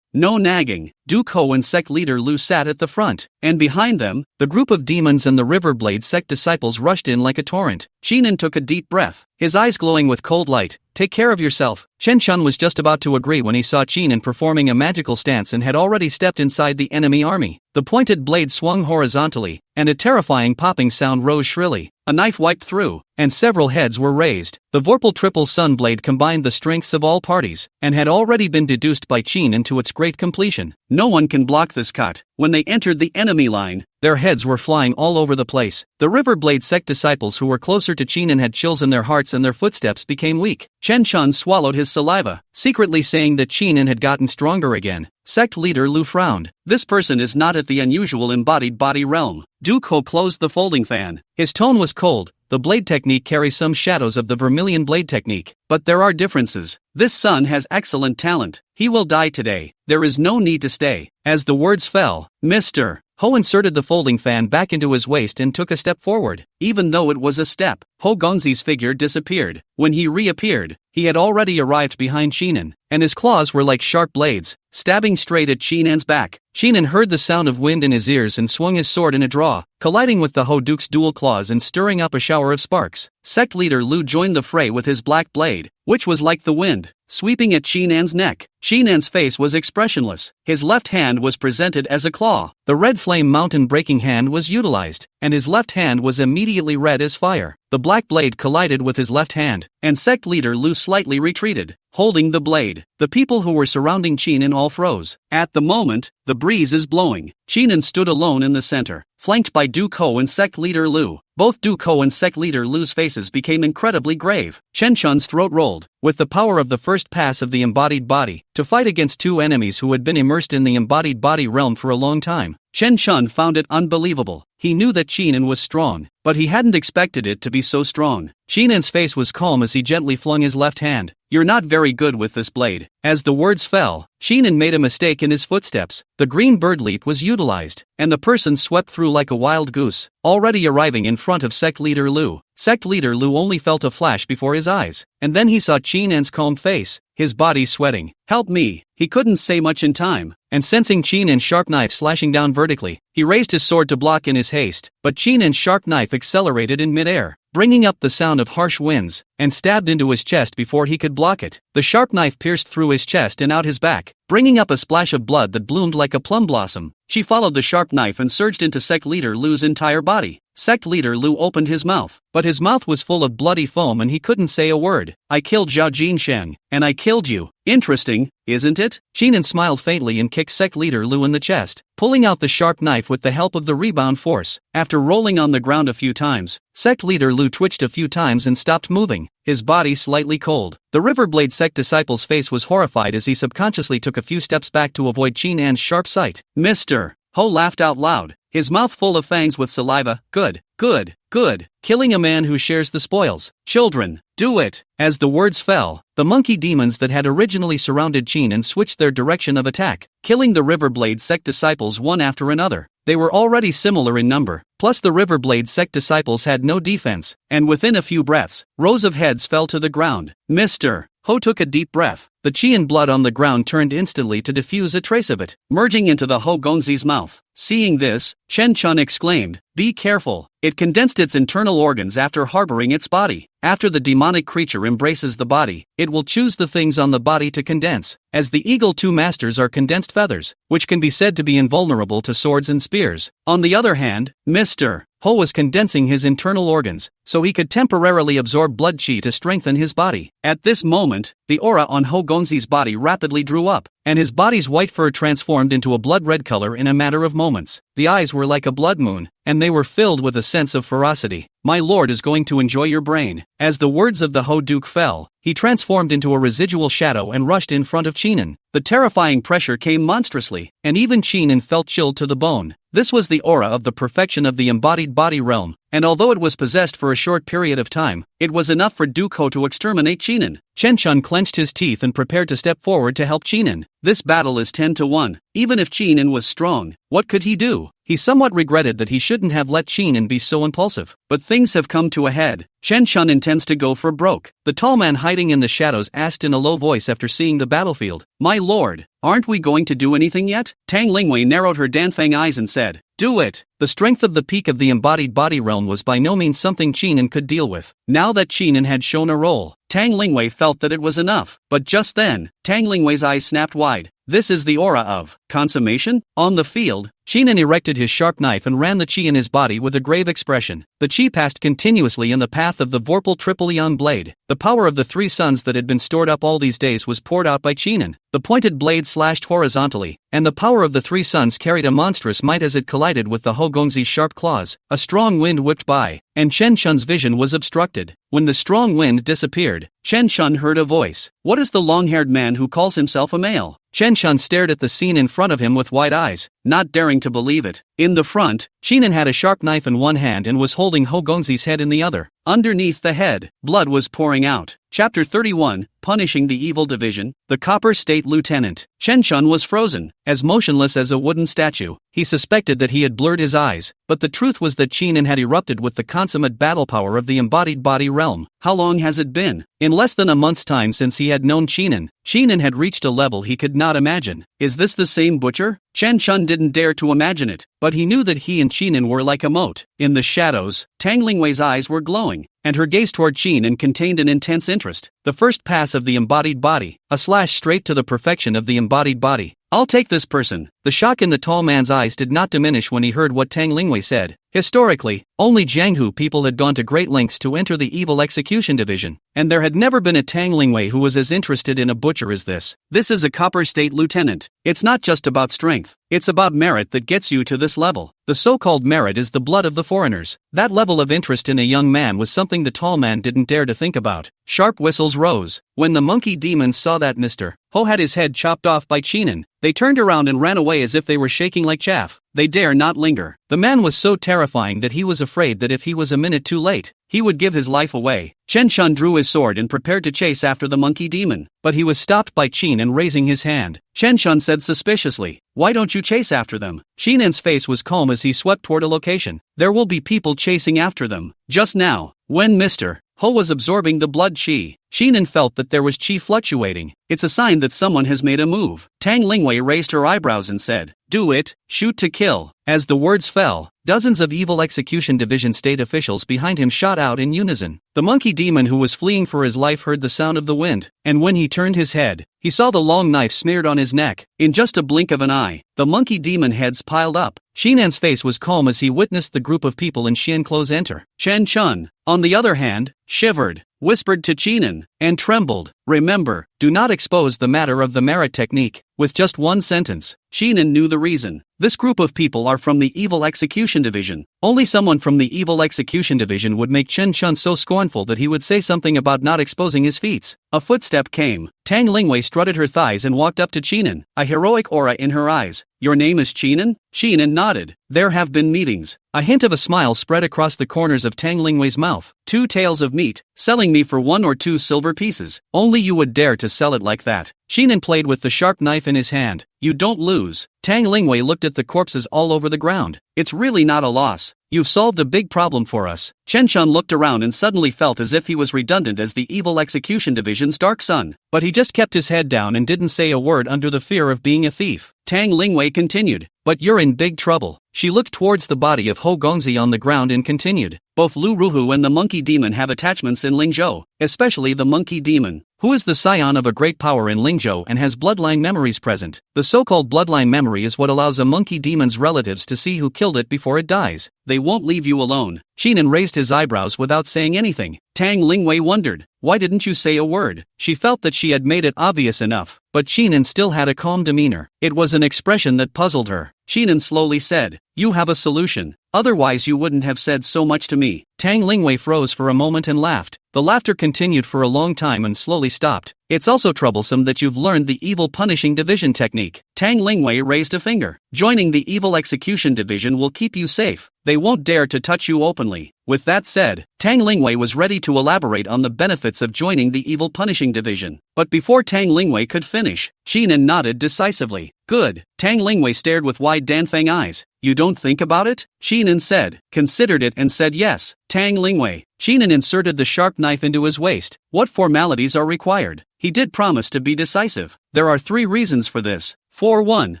No nagging. Duke Ho and sect leader Lu sat at the front, and behind them, the group of demons and the Riverblade sect disciples rushed in like a torrent. Chinan took a deep breath, his eyes glowing with cold light. "Take care of yourself." Chen Chun was just about to agree when he saw Chinan performing a magical stance and had already stepped inside the enemy army. The pointed blade swung horizontally, and a terrifying popping sound rose shrilly. A knife wiped through, and several heads were raised. The Vorpal triple sun blade combined the strengths of all parties, and had already been deduced by Chinan to its great completion. No one can block this cut. When they entered the enemy line, their heads were flying all over the place. The Riverblade sect disciples who were closer to Chinan had chills in their hearts and their footsteps became weak. Chen Chun swallowed his saliva, secretly saying that Chinan had gotten stronger again. Sect leader Lu frowned. This person is not at the unusual embodied body realm. Duke Ho closed the folding fan. His tone was cold. The blade technique carries some shadows of the vermilion blade technique, but there are differences. This son has excellent talent. He will die today. There is no need to stay. As the words fell, Mr. Ho inserted the folding fan back into his waist and took a step forward. Even though it was a step, Ho Gongzi's figure disappeared. When he reappeared, he had already arrived behind Chinan, and his claws were like sharp blades, stabbing straight at Chinan's back. Chinan heard the sound of wind in his ears and swung his sword in a draw, colliding with the Ho Duke's dual claws and stirring up a shower of sparks. Sect leader Lu joined the fray with his black blade, which was like the wind, sweeping at Chinan's neck. Chinan's face was expressionless. His left hand was presented as a claw. The red flame mountain breaking hand was utilized, and his left hand was immediately red as fire. The black blade collided with his left hand, and sect leader Lu slightly retreated, holding the blade. The people who were surrounding Chinan all froze. At the moment, the breeze is blowing. Chinan stood alone in the center, flanked by Duke Ho and sect leader Lu. Both Duke Ho and sect leader Lu's faces became incredibly grave. Chen Chun's throat rolled. With the power of the first pass of the embodied body, to fight against two enemies who had been immersed in the embodied body realm for a long time, Chen Chun found it unbelievable. He knew that Chinan was strong, but he hadn't expected it to be so strong. Chinan's face was calm as he gently flung his left hand. "You're not very good with this blade." As the words fell, Chinan made a mistake in his footsteps. The green bird leap was utilized, and the person swept through like a wild goose, already arriving in front of sect leader Lu. Sect leader Lu only felt a flash before his eyes, and then he saw Chinan's calm face, his body sweating. "Help me." He couldn't say much in time, and sensing Chinan's sharp knife slashing down vertically, he raised his sword to block in his haste, but Chinan's sharp knife accelerated in midair, bringing up the sound of harsh winds, and stabbed into his chest before he could block it. The sharp knife pierced through his chest and out his back, bringing up a splash of blood that bloomed like a plum blossom. She followed the sharp knife and surged into sect leader Lu's entire body. Sect leader Lu opened his mouth, but his mouth was full of bloody foam and he couldn't say a word. "I killed Zhao Jinsheng, and I killed you. Interesting, isn't it?" Chinan smiled faintly and kicked sect leader Lu in the chest, pulling out the sharp knife with the help of the rebound force. After rolling on the ground a few times, sect leader Lu twitched a few times and stopped moving, his body slightly cold. The Riverblade sect disciple's face was horrified as he subconsciously took a few steps back to avoid Chinan's sharp sight. "Mr. Ho laughed out loud, his mouth full of fangs with saliva. "Good, good, good. Killing a man who shares the spoils. Children, do it." As the words fell, the monkey demons that had originally surrounded Chinan switched their direction of attack, killing the Riverblade sect disciples one after another. They were already similar in number, plus the Riverblade sect disciples had no defense, and within a few breaths, rows of heads fell to the ground. Mr. Ho took a deep breath. The chi and blood on the ground turned instantly to diffuse a trace of it, merging into the Ho Gonzi's mouth. Seeing this, Chen Chun exclaimed, "Be careful." It condensed its internal organs after harboring its body. After the demonic creature embraces the body, it will choose the things on the body to condense. As the eagle, two masters are condensed feathers, which can be said to be invulnerable to swords and spears. On the other hand, Mr. Ho was condensing his internal organs, so he could temporarily absorb blood chi to strengthen his body. At this moment, the aura on Ho Gonzi's body rapidly drew up, and his body's white fur transformed into a blood-red color in a matter of moments. The eyes were like a blood moon, and they were filled with a sense of ferocity. "My lord is going to enjoy your brain." As the words of the Ho Duke fell, he transformed into a residual shadow and rushed in front of Chinan. The terrifying pressure came monstrously, and even Chinan felt chilled to the bone. This was the aura of the perfection of the embodied body realm, and although it was possessed for a short period of time, it was enough for Duke Ho to exterminate Chinan. Chen Chun clenched his teeth and prepared to step forward to help Chinan. This battle is 10-1. Even if Chinan was strong, what could he do? He somewhat regretted that he shouldn't have let Chinan be so impulsive. But things have come to a head. Chen Chun intends to go for broke. The tall man hiding in the shadows asked in a low voice after seeing the battlefield. "My lord, aren't we going to do anything yet?" Tang Lingwei narrowed her Danfang eyes and said, "Do it." The strength of the peak of the embodied body realm was by no means something Chinan could deal with. Now that Chinan had shown a role, Tang Lingwei felt that it was enough. But just then, Tang Lingwei's eyes snapped wide. This is the aura of consummation? On the field, Chinan erected his sharp knife and ran the chi in his body with a grave expression. The chi passed continuously in the path of the Vorpal Triple Eon blade. The power of the three suns that had been stored up all these days was poured out by Chinan. The pointed blade slashed horizontally, and the power of the three suns carried a monstrous might as it collided with the Ho Gonzi's sharp claws. A strong wind whipped by, and Chen Chun's vision was obstructed. When the strong wind disappeared, Chen Chun heard a voice. "What is the long-haired man who calls himself a male?" Chen Chun stared at the scene in front of him with wide eyes, not daring to believe it. In the front, Chinan had a sharp knife in one hand and was holding Ho Gonzi's head in the other. Underneath the head, blood was pouring out. Chapter 31, Punishing the Evil Division. The Copper State Lieutenant. Chen Chun was frozen, as motionless as a wooden statue. He suspected that he had blurred his eyes, but the truth was that Chinan had erupted with the consummate battle power of the embodied body realm. How long has it been? In less than a month's time since he had known Chinan, Chinan had reached a level he could not imagine. Is this the same butcher? Chen Chun didn't dare to imagine it, but he knew that he and Chinan were like a mote. In the shadows, Tang Lingwei's eyes were glowing, and her gaze toward Chinan contained an intense interest. The first pass of the embodied body, a slash straight to the perfection of the embodied body. "I'll take this person." The shock in the tall man's eyes did not diminish when he heard what Tang Lingwei said. Historically, only Jianghu people had gone to great lengths to enter the Evil Execution Division, and there had never been a Tang Lingwei who was as interested in a butcher as this. This is a Copper State Lieutenant. It's not just about strength, it's about merit that gets you to this level. The so-called merit is the blood of the foreigners. That level of interest in a young man was something the tall man didn't dare to think about. Sharp whistles rose. When the monkey demons saw that Mr. Ho had his head chopped off by Chinan, they turned around and ran away as if they were shaking like chaff. They dare not linger. The man was so terrifying that he was afraid that if he was a minute too late, he would give his life away. Chen Chun drew his sword and prepared to chase after the monkey demon, but he was stopped by Chinan raising his hand. Chen Chun said suspiciously, "Why don't you chase after them?" Chinan's face was calm as he swept toward a location. "There will be people chasing after them." Just now, when Mr. Ho was absorbing the blood chi, Chinan felt that there was chi fluctuating. It's a sign that someone has made a move. Tang Lingwei raised her eyebrows and said, "Do it, shoot to kill." As the words fell, dozens of Evil Execution Division state officials behind him shot out in unison. The monkey demon who was fleeing for his life heard the sound of the wind, and when he turned his head, he saw the long knife smeared on his neck. In just a blink of an eye, the monkey demon heads piled up. Shinan's face was calm as he witnessed the group of people in Xian clothes enter. Chen Chun, on the other hand, shivered, whispered to Chinan, and trembled. "Remember, do not expose the matter of the merit technique." With just one sentence, Chinan knew the reason. This group of people are from the Evil Execution Division. Only someone from the Evil Execution Division would make Chen Chun so scornful that he would say something about not exposing his feats. A footstep came. Tang Lingwei strutted her thighs and walked up to Chinan, a heroic aura in her eyes. "Your name is Chinan?" Chinan nodded. "There have been meetings." A hint of a smile spread across the corners of Tang Lingwei's mouth. "2 tails of meat, selling me for 1 or 2 silver pieces. Only you would dare to sell it like that." Chinan played with the sharp knife in his hand. "You don't lose." Tang Lingwei looked at the corpses all over the ground. it's really not a loss. You've solved a big problem for us. Chen Chun looked around and suddenly felt as if he was redundant as the Evil Execution Division's Dark Sun. But he just kept his head down and didn't say a word under the fear of being a thief. Tang Lingwei continued, but you're in big trouble. She looked towards the body of Ho Gongzi on the ground and continued, both Lu Ruhu and the monkey demon have attachments in Lingzhou, especially the monkey demon, who is the scion of a great power in Lingzhou and has bloodline memories present. The so-called bloodline memory is what allows a monkey demon's relatives to see who killed it before it dies. They won't leave you alone. Shinan raised his eyebrows without saying anything. Tang Lingwei wondered, why didn't you say a word? She felt that she had made it obvious enough, but Shinan still had a calm demeanor. It was an expression that puzzled her. Shinan slowly said, you have a solution. Otherwise you wouldn't have said so much to me. Tang Lingwei froze for a moment and laughed. The laughter continued for a long time and slowly stopped. It's also troublesome that you've learned the Evil Punishing Division technique. Tang Lingwei raised a finger. Joining the Evil Execution Division will keep you safe. They won't dare to touch you openly. With that said, Tang Lingwei was ready to elaborate on the benefits of joining the Evil Punishing Division. But before Tang Lingwei could finish, Shinan nodded decisively. Good. Tang Lingwei stared with wide Danfeng eyes. You don't think about it? Shinan said, considered it and said yes. Tang Lingwei. Shinan inserted the sharp knife into his waist. What formalities are required? He did promise to be decisive. There are 3 reasons for this. For 1,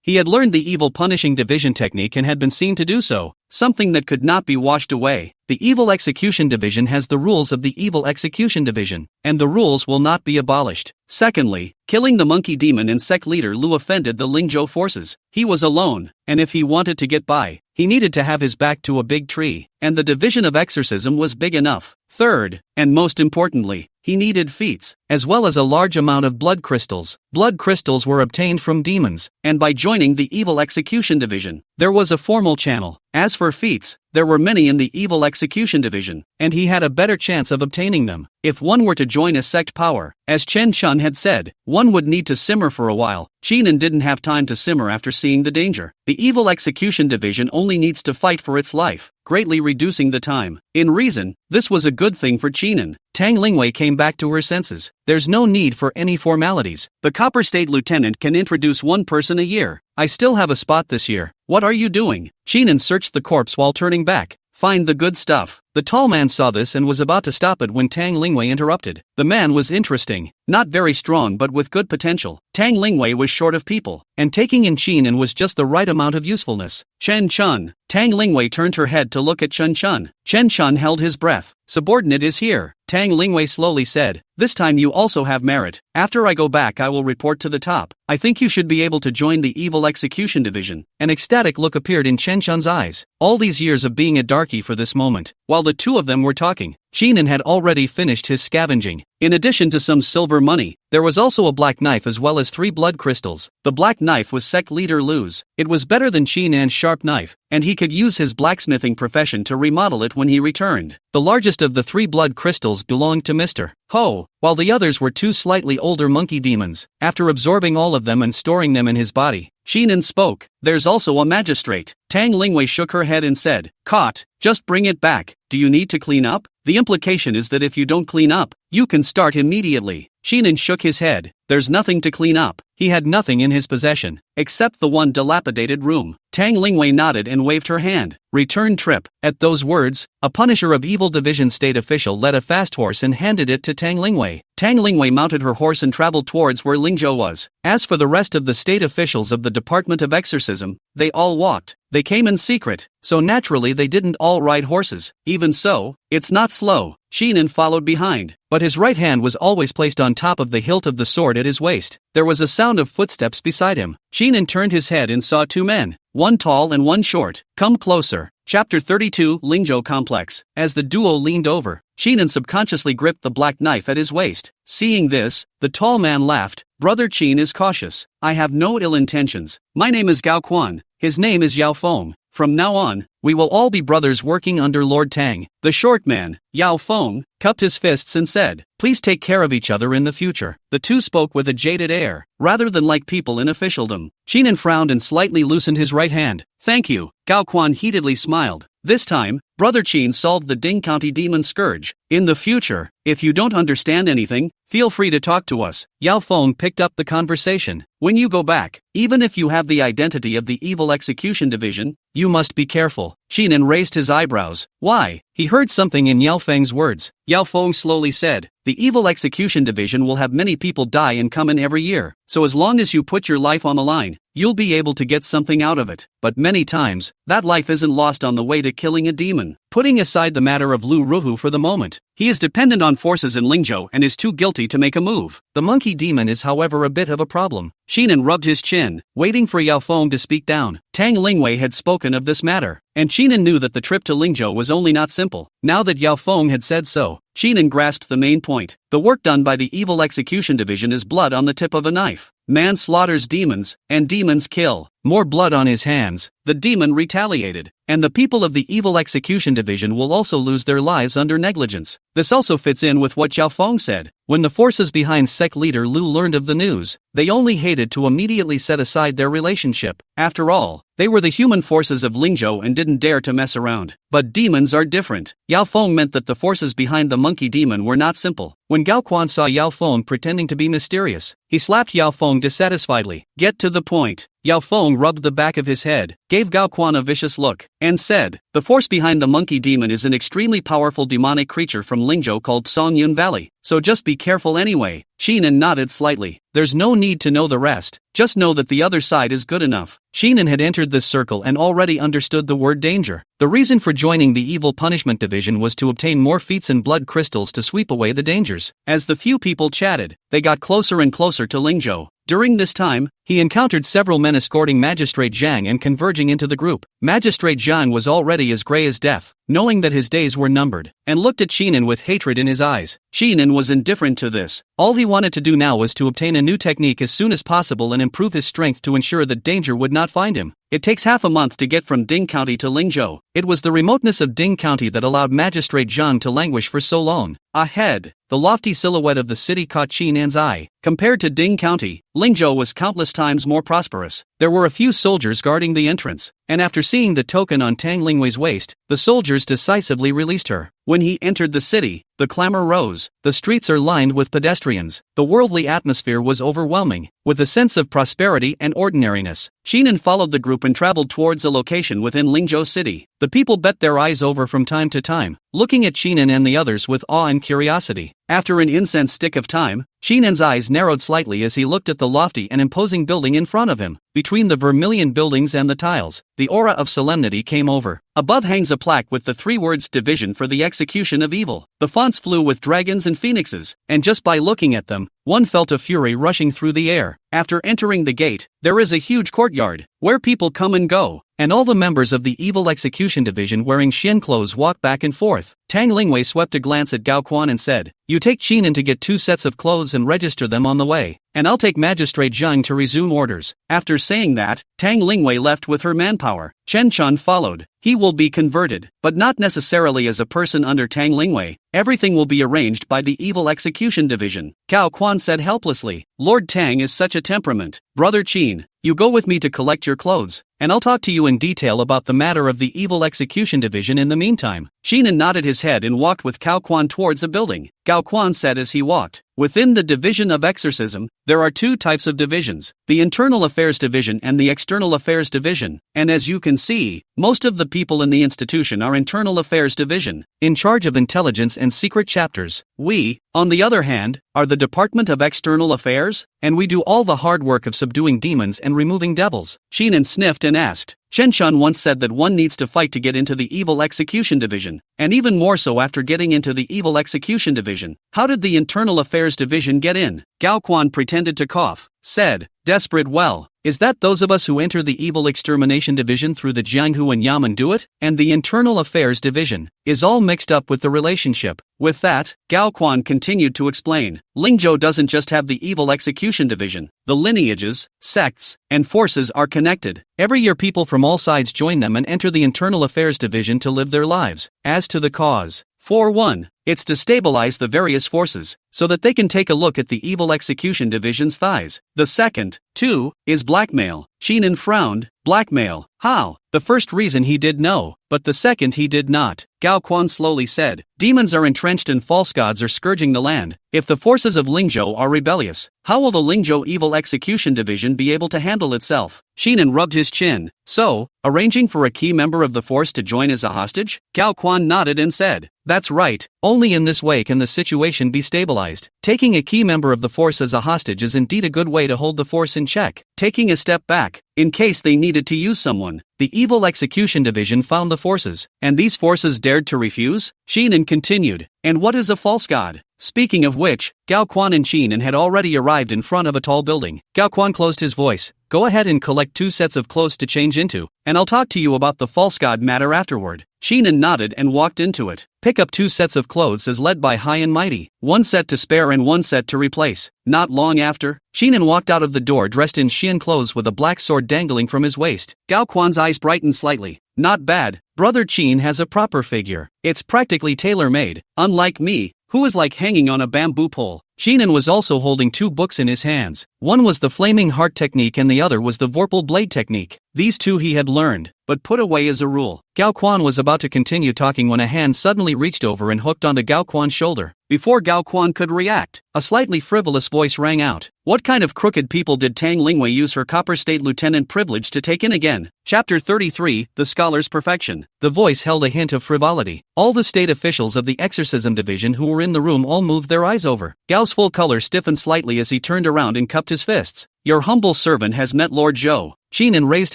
he had learned the Evil Punishing Division technique and had been seen to do so, something that could not be washed away. The Evil Execution Division has the rules of the Evil Execution Division, and the rules will not be abolished. Secondly, killing the monkey demon and sect leader Lu offended the Lingzhou forces. He was alone, and if he wanted to get by, he needed to have his back to a big tree, and the division of exorcism was big enough. Third, and most importantly, he needed feats, as well as a large amount of blood crystals. Blood crystals were obtained from demons, and by joining the Evil Execution Division, there was a formal channel. As for feats, there were many in the Evil Execution Division, and he had a better chance of obtaining them. If one were to join a sect power, as Chen Chun had said, one would need to simmer for a while. Shinan didn't have time to simmer after seeing the danger. The Evil Execution Division only needs to fight for its life, greatly reducing the time. In reason, this was a good thing for Shinan. Tang Lingwei came back to her senses. There's no need for any formalities. The Copper State Lieutenant can introduce 1 person a year. I still have a spot this year. What are you doing? Shinan searched the corpse while turning back. Find the good stuff. The tall man saw this and was about to stop it when Tang Lingwei interrupted. The man was interesting, not very strong but with good potential. Tang Lingwei was short of people, and taking in Shinan was just the right amount of usefulness. Chen Chun. Tang Lingwei turned her head to look at Chen Chun. Chen Chun held his breath. Subordinate is here, Tang Lingwei slowly said. This time you also have merit. After I go back I will report to the top. I think you should be able to join the Evil Execution Division. An ecstatic look appeared in Chen Chun's eyes. All these years of being a darky for this moment. While the 2 of them were talking, Shinan had already finished his scavenging. In addition to some silver money, there was also a black knife as well as 3 blood crystals. The black knife was sect leader Lu's. It was better than Shinan's sharp knife, and he could use his blacksmithing profession to remodel it when he returned. The largest of the 3 blood crystals belonged to Mr. Ho, while the others were 2 slightly older monkey demons. After absorbing all of them and storing them in his body, Shinan spoke. There's also a magistrate. Tang Lingwei shook her head and said, caught, just bring it back. Do you need to clean up? The implication is that if you don't clean up, you can start immediately. Shinan shook his head. There's nothing to clean up. He had nothing in his possession, except the one dilapidated room. Tang Lingwei nodded and waved her hand. Return trip. At those words, a Punisher of Evil Division state official led a fast horse and handed it to Tang Lingwei. Tang Lingwei mounted her horse and traveled towards where Lingzhou was. As for the rest of the state officials of the Department of Exorcism, they all walked. They came in secret, so naturally they didn't all ride horses. Even so, it's not slow. Shinan followed behind, but his right hand was always placed on top of the hilt of the sword at his waist. There was a sound of footsteps beside him. Shinan turned his head and saw 2 men, one tall and one short. Come closer. Chapter 32 Lingzhou Complex. As the duo leaned over, Shinan subconsciously gripped the black knife at his waist. Seeing this, the tall man laughed. Brother Qin is cautious. I have no ill intentions. My name is Gao Quan. His name is Yao Feng. From now on, we will all be brothers working under Lord Tang. The short man, Yao Feng, cupped his fists and said, please take care of each other in the future. The 2 spoke with a jaded air, rather than like people in officialdom. Shinan frowned and slightly loosened his right hand. Thank you. Gao Quan heatedly smiled. This time, Brother Qin solved the Ding County demon scourge. In the future, if you don't understand anything, feel free to talk to us. Yao Feng picked up the conversation. When you go back, even if you have the identity of the Evil Execution Division, You must be careful. Xinan raised his eyebrows. Why? He heard something in Yao Feng's words. Yao Feng slowly said, the Evil Execution Division will have many people die and come in every year, so as long as you put your life on the line, you'll be able to get something out of it. But many times, that life isn't lost on the way to killing a demon. Putting aside the matter of Lu Ruhu for the moment, he is dependent on forces in Lingzhou and is too guilty to make a move. The monkey demon is however a bit of a problem. Xinan rubbed his chin, waiting for Yao Feng to speak down. Tang Lingwei had spoken of this matter, and Xinan knew that the trip to Lingzhou was only not simple. Now that Yao Feng had said so, Xinan grasped the main point. The work done by the Evil Execution Division is blood on the tip of a knife. Man slaughters demons, and demons kill. More blood on his hands. The demon retaliated, and the people of the Evil Execution Division will also lose their lives under negligence. This also fits in with what Yao Feng said. When the forces behind sect leader Lu learned of the news, they only hated to immediately set aside their relationship. After all, they were the human forces of Lingzhou and didn't dare to mess around. But demons are different. Yao Feng meant that the forces behind the monkey demon were not simple. When Gao Quan saw Yao Feng pretending to be mysterious, he slapped Yao Feng dissatisfiedly. Get to the point. Yao Feng rubbed the back of his head, gave Gao Quan a vicious look, and said, the force behind the monkey demon is an extremely powerful demonic creature from Lingzhou called Songyun Valley, so just be careful anyway. Xinan nodded slightly. There's no need to know the rest, just know that the other side is good enough. Xinan had entered this circle and already understood the word danger. The reason for joining the Evil Punishment Division was to obtain more feats and blood crystals to sweep away the dangers. As the few people chatted, they got closer and closer to Lingzhou. During this time, he encountered several men escorting Magistrate Zhang and converging into the group. Magistrate Zhang was already as gray as death, knowing that his days were numbered, and looked at Xinan with hatred in his eyes. Xinan was indifferent to this. All he wanted to do now was to obtain a new technique as soon as possible and improve his strength to ensure that danger would not find him. It takes half a month to get from Ding County to Lingzhou. It was the remoteness of Ding County that allowed Magistrate Zhang to languish for so long. Ahead, the lofty silhouette of the city caught Xinan's eye. Compared to Ding County, Lingzhou was countless times more prosperous. There were a few soldiers guarding the entrance, and after seeing the token on Tang Lingwei's waist, the soldiers decisively released her. When he entered the city, the clamor rose. The streets are lined with pedestrians. The worldly atmosphere was overwhelming, with a sense of prosperity and ordinariness. Xinan followed the group and traveled towards a location within Lingzhou city. The people bet their eyes over from time to time, looking at Xinan and the others with awe and curiosity. After an incense stick of time, Xinan's eyes narrowed slightly as he looked at the lofty and imposing building in front of him. Between the vermilion buildings and the tiles, the aura of solemnity came over. Above hangs a plaque with the 3 words Division for the Execution of Evil. The fonts flew with dragons and phoenixes, and just by looking at them, one felt a fury rushing through the air. After entering the gate, there is a huge courtyard, where people come and go, and all the members of the Evil Execution Division wearing Xian clothes walk back and forth. Tang Lingwei swept a glance at Gao Quan and said, you take Xinan to get 2 sets of clothes and register them on the way, and I'll take Magistrate Zhang to resume orders. After saying that, Tang Lingwei left with her manpower. Chen Chun followed. He will be converted, but not necessarily as a person under Tang Lingwei. Everything will be arranged by the Evil Execution Division. Gao Quan said helplessly, Lord Tang is such a temperament. Brother Qin, you go with me to collect your clothes, and I'll talk to you in detail about the matter of the Evil Execution Division in the meantime. Xinan nodded his head and walked with Gao Quan towards a building. Gao Quan said as he walked, within the Division of Exorcism, there are 2 types of divisions, the Internal Affairs Division and the External Affairs Division, and as you can see, most of the people in the institution are Internal Affairs Division, in charge of intelligence and secret chapters. We, on the other hand, are the Department of External Affairs, and we do all the hard work of subduing demons and removing devils. Xinan sniffed and asked, Chen Chun once said that one needs to fight to get into the Evil Execution Division, and even more so after getting into the Evil Execution Division. How did the Internal Affairs Division get in? Gao Quan pretended to cough, said, desperate. Well, is that those of us who enter the Evil Extermination Division through the Jianghu and Yamen do it? And the Internal Affairs Division is all mixed up with the relationship. With that, Gao Quan continued to explain, Lingzhou doesn't just have the Evil Execution Division. The lineages, sects, and forces are connected. Every year people from all sides join them and enter the Internal Affairs Division to live their lives. As to the cause, for one, it's to stabilize the various forces, so that they can take a look at the Evil Execution Division's thighs. The second, 2, is blackmail. Xinan frowned. Blackmail? How? The first reason he did know, but the second he did not. Gao Quan slowly said, demons are entrenched and false gods are scourging the land. If the forces of Lingzhou are rebellious, how will the Lingzhou Evil Execution Division be able to handle itself? Shinan rubbed his chin. So, arranging for a key member of the force to join as a hostage? Gao Quan nodded and said, that's right, only in this way can the situation be stabilized. Taking a key member of the force as a hostage is indeed a good way to hold the force in check. Taking a step back, in case they needed to use someone, the Evil Execution Division found the forces, and these forces dared to refuse? Shinan continued, and what is a false god? Speaking of which, Gao Quan and Shinan had already arrived in front of a tall building. Gao Quan closed his voice, go ahead and collect 2 sets of clothes to change into, and I'll talk to you about the false god matter afterward. Shinan nodded and walked into it. Pick up 2 sets of clothes as led by High and Mighty, 1 set to spare and 1 set to replace. Not long after, Shinan walked out of the door dressed in Xian clothes with a black sword dangling from his waist. Gao Quan's eyes brightened slightly. Not bad, Brother Qin has a proper figure. It's practically tailor-made, unlike me, who is like hanging on a bamboo pole. Shinan was also holding 2 books in his hands. One was the Flaming Heart Technique and the other was the Vorpal Blade Technique. These 2 he had learned, but put away as a rule. Gao Quan was about to continue talking when a hand suddenly reached over and hooked onto Gao Quan's shoulder. Before Gao Quan could react, a slightly frivolous voice rang out. What kind of crooked people did Tang Lingwei use her Copper State Lieutenant privilege to take in again? Chapter 33, The Scholar's Perfection. The voice held a hint of frivolity. All the state officials of the Exorcism Division who were in the room all moved their eyes over. Gao's full color stiffened slightly as he turned around and cupped his fists. Your humble servant has met Lord Zhou. Shinan raised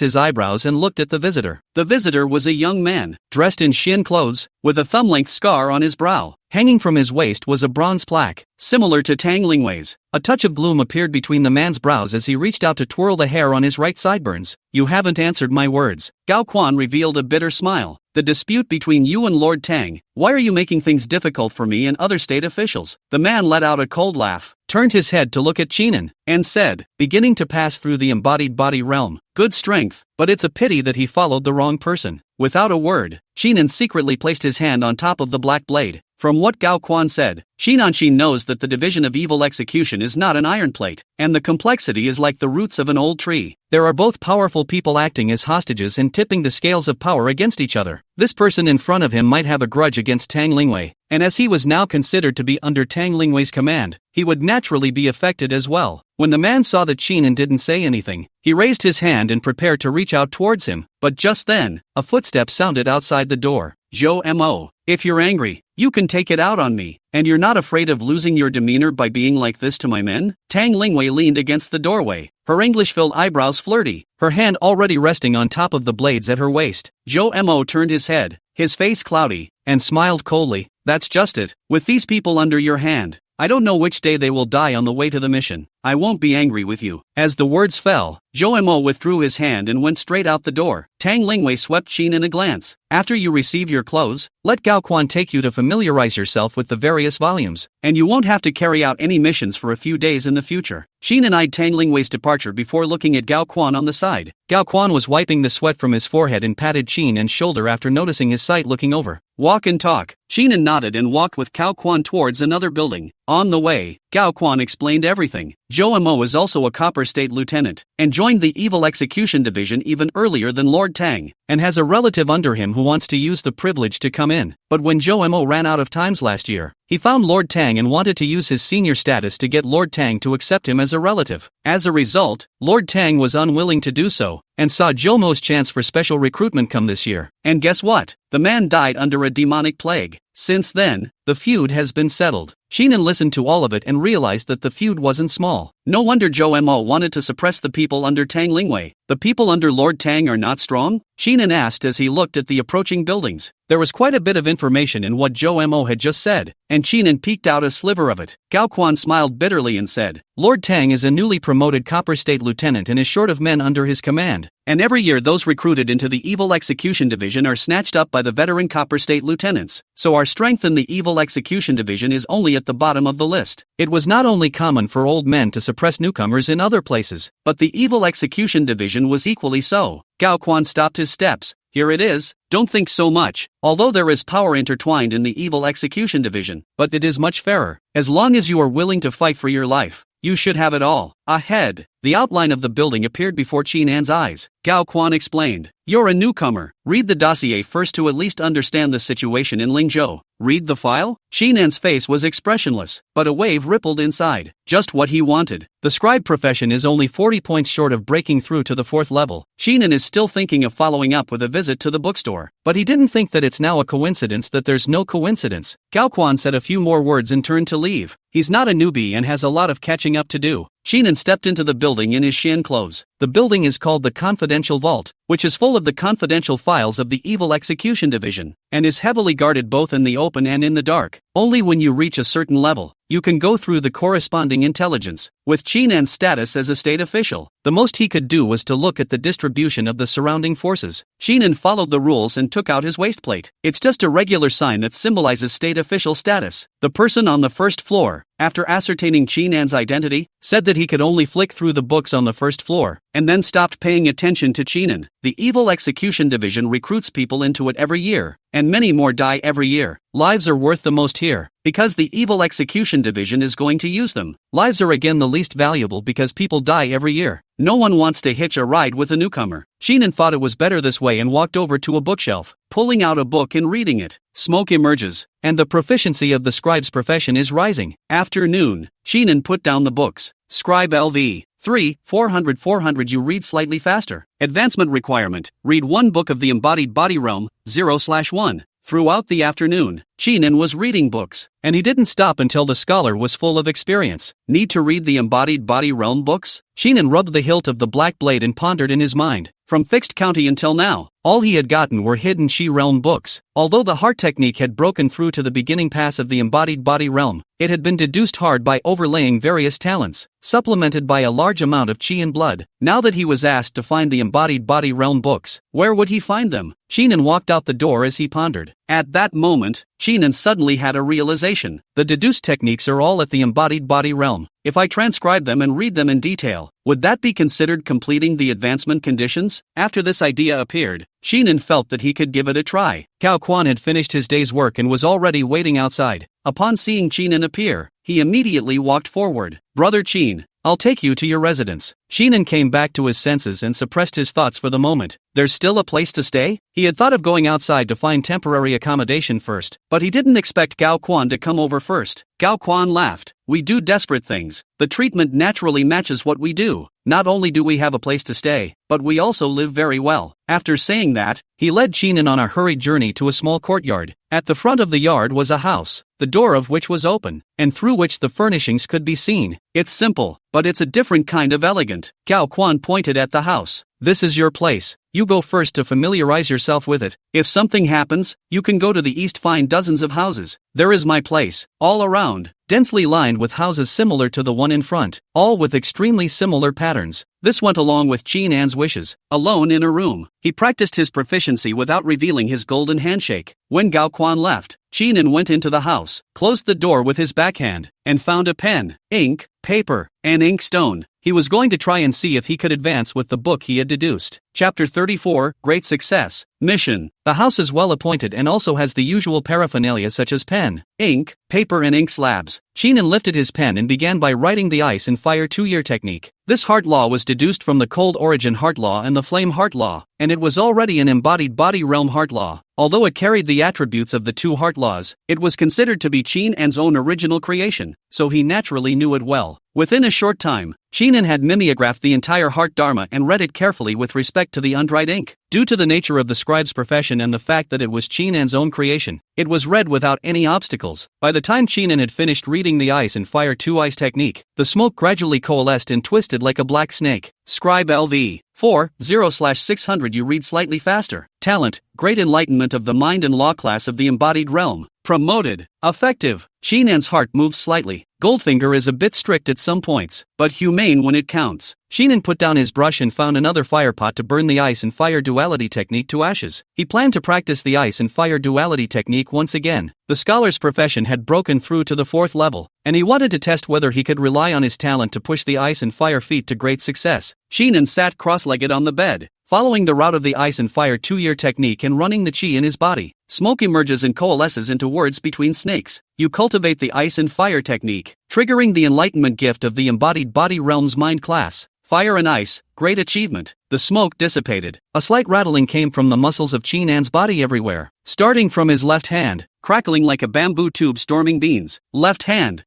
his eyebrows and looked at the visitor. The visitor was a young man, dressed in Xian clothes, with a thumb-length scar on his brow. Hanging from his waist was a bronze plaque, similar to Tang Lingwei's. A touch of gloom appeared between the man's brows as he reached out to twirl the hair on his right sideburns. You haven't answered my words. Gao Quan revealed a bitter smile. The dispute between you and Lord Tang. Why are you making things difficult for me and other state officials? The man let out a cold laugh, turned his head to look at Shinan, and said, beginning to pass through the embodied body realm, good strength, but it's a pity that he followed the wrong person. Without a word, Shinan secretly placed his hand on top of the black blade. From what Gao Quan said, Shinanshin knows that the division of evil execution is not an iron plate, and the complexity is like the roots of an old tree. There are both powerful people acting as hostages and tipping the scales of power against each other. This person in front of him might have a grudge against Tang Lingwei, and as he was now considered to be under Tang Lingwei's command, he would naturally be affected as well. When the man saw that Shinan didn't say anything, he raised his hand and prepared to reach out towards him, but just then, a footstep sounded outside the door. Zhou Mo, if you're angry, you can take it out on me, and you're not afraid of losing your demeanor by being like this to my men? Tang Lingwei leaned against the doorway, her English-filled eyebrows flirty, her hand already resting on top of the blades at her waist. Zhou Mo turned his head, his face cloudy, and smiled coldly. That's just it. With these people under your hand, I don't know which day they will die on the way to the mission. I won't be angry with you. As the words fell, Zhou Mo withdrew his hand and went straight out the door. Tang Lingwei swept Qin in a glance. After you receive your clothes, let Gao Quan take you to familiarize yourself with the various volumes, and you won't have to carry out any missions for a few days in the future. Shinan eyed Tang Lingwei's departure before looking at Gao Quan on the side. Gao Quan was wiping the sweat from his forehead and patted Qin and shoulder after noticing his sight looking over. Walk and talk. Shinan nodded and walked with Gao Quan towards another building. On the way, Gao Quan explained everything. Zhou Mo is also a Copper State Lieutenant, and joined the Evil Execution Division even earlier than Lord Tang, and has a relative under him who wants to use the privilege to come in. But when Zhou Mo ran out of times last year, he found Lord Tang and wanted to use his senior status to get Lord Tang to accept him as a relative. As a result, Lord Tang was unwilling to do so, and saw Zhou Mo's chance for special recruitment come this year. And guess what? The man died under a demonic plague. Since then, the feud has been settled. Shinan listened to all of it and realized that the feud wasn't small. No wonder Zhou Mo wanted to suppress the people under Tang Lingwei. The people under Lord Tang are not strong? Shinan asked as he looked at the approaching buildings. There was quite a bit of information in what Zhou Mo had just said, and Shinan peeked out a sliver of it. Gao Quan smiled bitterly and said, Lord Tang is a newly promoted Copper State Lieutenant and is short of men under his command. And every year those recruited into the Evil Execution Division are snatched up by the veteran Copper State Lieutenants. So our strength in the Evil Execution Division is only at the bottom of the list. It was not only common for old men to suppress newcomers in other places, but the Evil Execution Division was equally so. Gao Quan stopped his steps. Here it is. Don't think so much. Although there is power intertwined in the Evil Execution Division, but it is much fairer. As long as you are willing to fight for your life, You should have it all. Ahead. The outline of the building appeared before Chinan's eyes. Gao Quan explained. You're a newcomer. Read the dossier first to at least understand the situation in Lingzhou. Read the file? Chinan's face was expressionless, but a wave rippled inside. Just what he wanted. The scribe profession is only 40 points short of breaking through to the 4th level. Chinan is still thinking of following up with a visit to the bookstore, but he didn't think that it's now a coincidence that there's no coincidence. Gao Quan said a few more words and turned to leave. He's not a newbie and has a lot of catching up to do. Chinan stepped into the building in his Xian clothes. The building is called the Confidential Vault, which is full of the confidential files of the Evil Execution Division, and is heavily guarded both in the open and in the dark. Only when you reach a certain level, you can go through the corresponding intelligence. With Chinan's status as a state official, the most he could do was to look at the distribution of the surrounding forces. Chinan followed the rules and took out his waistplate. It's just a regular sign that symbolizes state official status. The person on the 1st floor, after ascertaining Chinan's identity, said that he could only flick through the books on the 1st floor, and then stopped paying attention to Chinan. The Evil Execution Division recruits people into it every year, and many more die every year. Lives are worth the most here, because the Evil Execution Division is going to use them. Lives are again the least valuable because people die every year. No one wants to hitch a ride with a newcomer. Chinan thought it was better this way and walked over to a bookshelf, pulling out a book and reading it. Smoke emerges, and the proficiency of the scribe's profession is rising. Afternoon. Chinan put down the books. Scribe LV. 3, 400 you read slightly faster. Advancement requirement. Read one book of the embodied body realm, 0/1. Throughout the afternoon, Chinan was reading books, and he didn't stop until the scholar was full of experience. Need to read the embodied body realm books? Chinan rubbed the hilt of the black blade and pondered in his mind. From Fixed County until now, all he had gotten were hidden Shi realm books. Although the heart technique had broken through to the beginning pass of the embodied body realm, it had been deduced hard by overlaying various talents, supplemented by a large amount of chi and blood. Now that he was asked to find the embodied body realm books, where would he find them? Chinan walked out the door as he pondered. At that moment, Chinan suddenly had a realization. The deduced techniques are all at the embodied body realm. If I transcribe them and read them in detail, would that be considered completing the advancement conditions? After this idea appeared, Chinan felt that he could give it a try. Gao Quan had finished his day's work and was already waiting outside. Upon seeing Chinan appear, he immediately walked forward. Brother Chin, I'll take you to your residence. Chinan came back to his senses and suppressed his thoughts for the moment. There's still a place to stay? He had thought of going outside to find temporary accommodation first, but he didn't expect Gao Quan to come over first. Gao Quan laughed. We do desperate things. The treatment naturally matches what we do. Not only do we have a place to stay, but we also live very well. After saying that, he led Chinan on a hurried journey to a small courtyard. At the front of the yard was a house, the door of which was open, and through which the furnishings could be seen. It's simple, but it's a different kind of elegant. Gao Quan pointed at the house. This is your place. You go first to familiarize yourself with it. If something happens, you can go to the east, find dozens of houses. There is my place, all around, densely lined with houses similar to the one in front, all with extremely similar patterns. This went along with Chinan's wishes. Alone in a room, he practiced his proficiency without revealing his golden handshake. When Gao Quan left, Chinan went into the house, closed the door with his backhand, and found a pen, ink, paper, and inkstone. He was going to try and see if he could advance with the book he had deduced. Chapter 34, Great Success. Mission. The house is well appointed and also has the usual paraphernalia such as pen, ink, paper and ink slabs. Chinan lifted his pen and began by writing the ice and fire 2-year technique. This heart law was deduced from the cold origin heart law and the flame heart law, and it was already an embodied body realm heart law. Although it carried the attributes of the 2 heart laws, it was considered to be Chinan's own original creation, so he naturally knew it well. Within a short time, Chinan had mimeographed the entire heart dharma and read it carefully with respect to the undried ink. Due to the nature of the scribe's profession and the fact that it was Chinan's own creation, it was read without any obstacles. By the time Chinan had finished reading the ice and fire 2 ice technique, the smoke gradually coalesced and twisted like a black snake. Scribe LV. 4, 0/600 you read slightly faster. Talent, Great Enlightenment of the Mind and Law class of the Embodied Realm. Promoted. Effective. Chinan's heart moves slightly. Goldfinger is a bit strict at some points, but humane when it counts. Chinan put down his brush and found another fire pot to burn the ice and fire duality technique to ashes. He planned to practice the ice and fire duality technique once again. The scholar's profession had broken through to the 4th level, and he wanted to test whether he could rely on his talent to push the ice and fire feat to great success. Chinan sat cross-legged on the bed, following the route of the ice and fire 2-year technique and running the chi in his body. Smoke emerges and coalesces into words between snakes. You cultivate the ice and fire technique, triggering the enlightenment gift of the embodied body realm's mind class. Fire and ice, great achievement. The smoke dissipated. A slight rattling came from the muscles of Chinan's body everywhere, starting from his left hand, crackling like a bamboo tube storming beans. Left hand,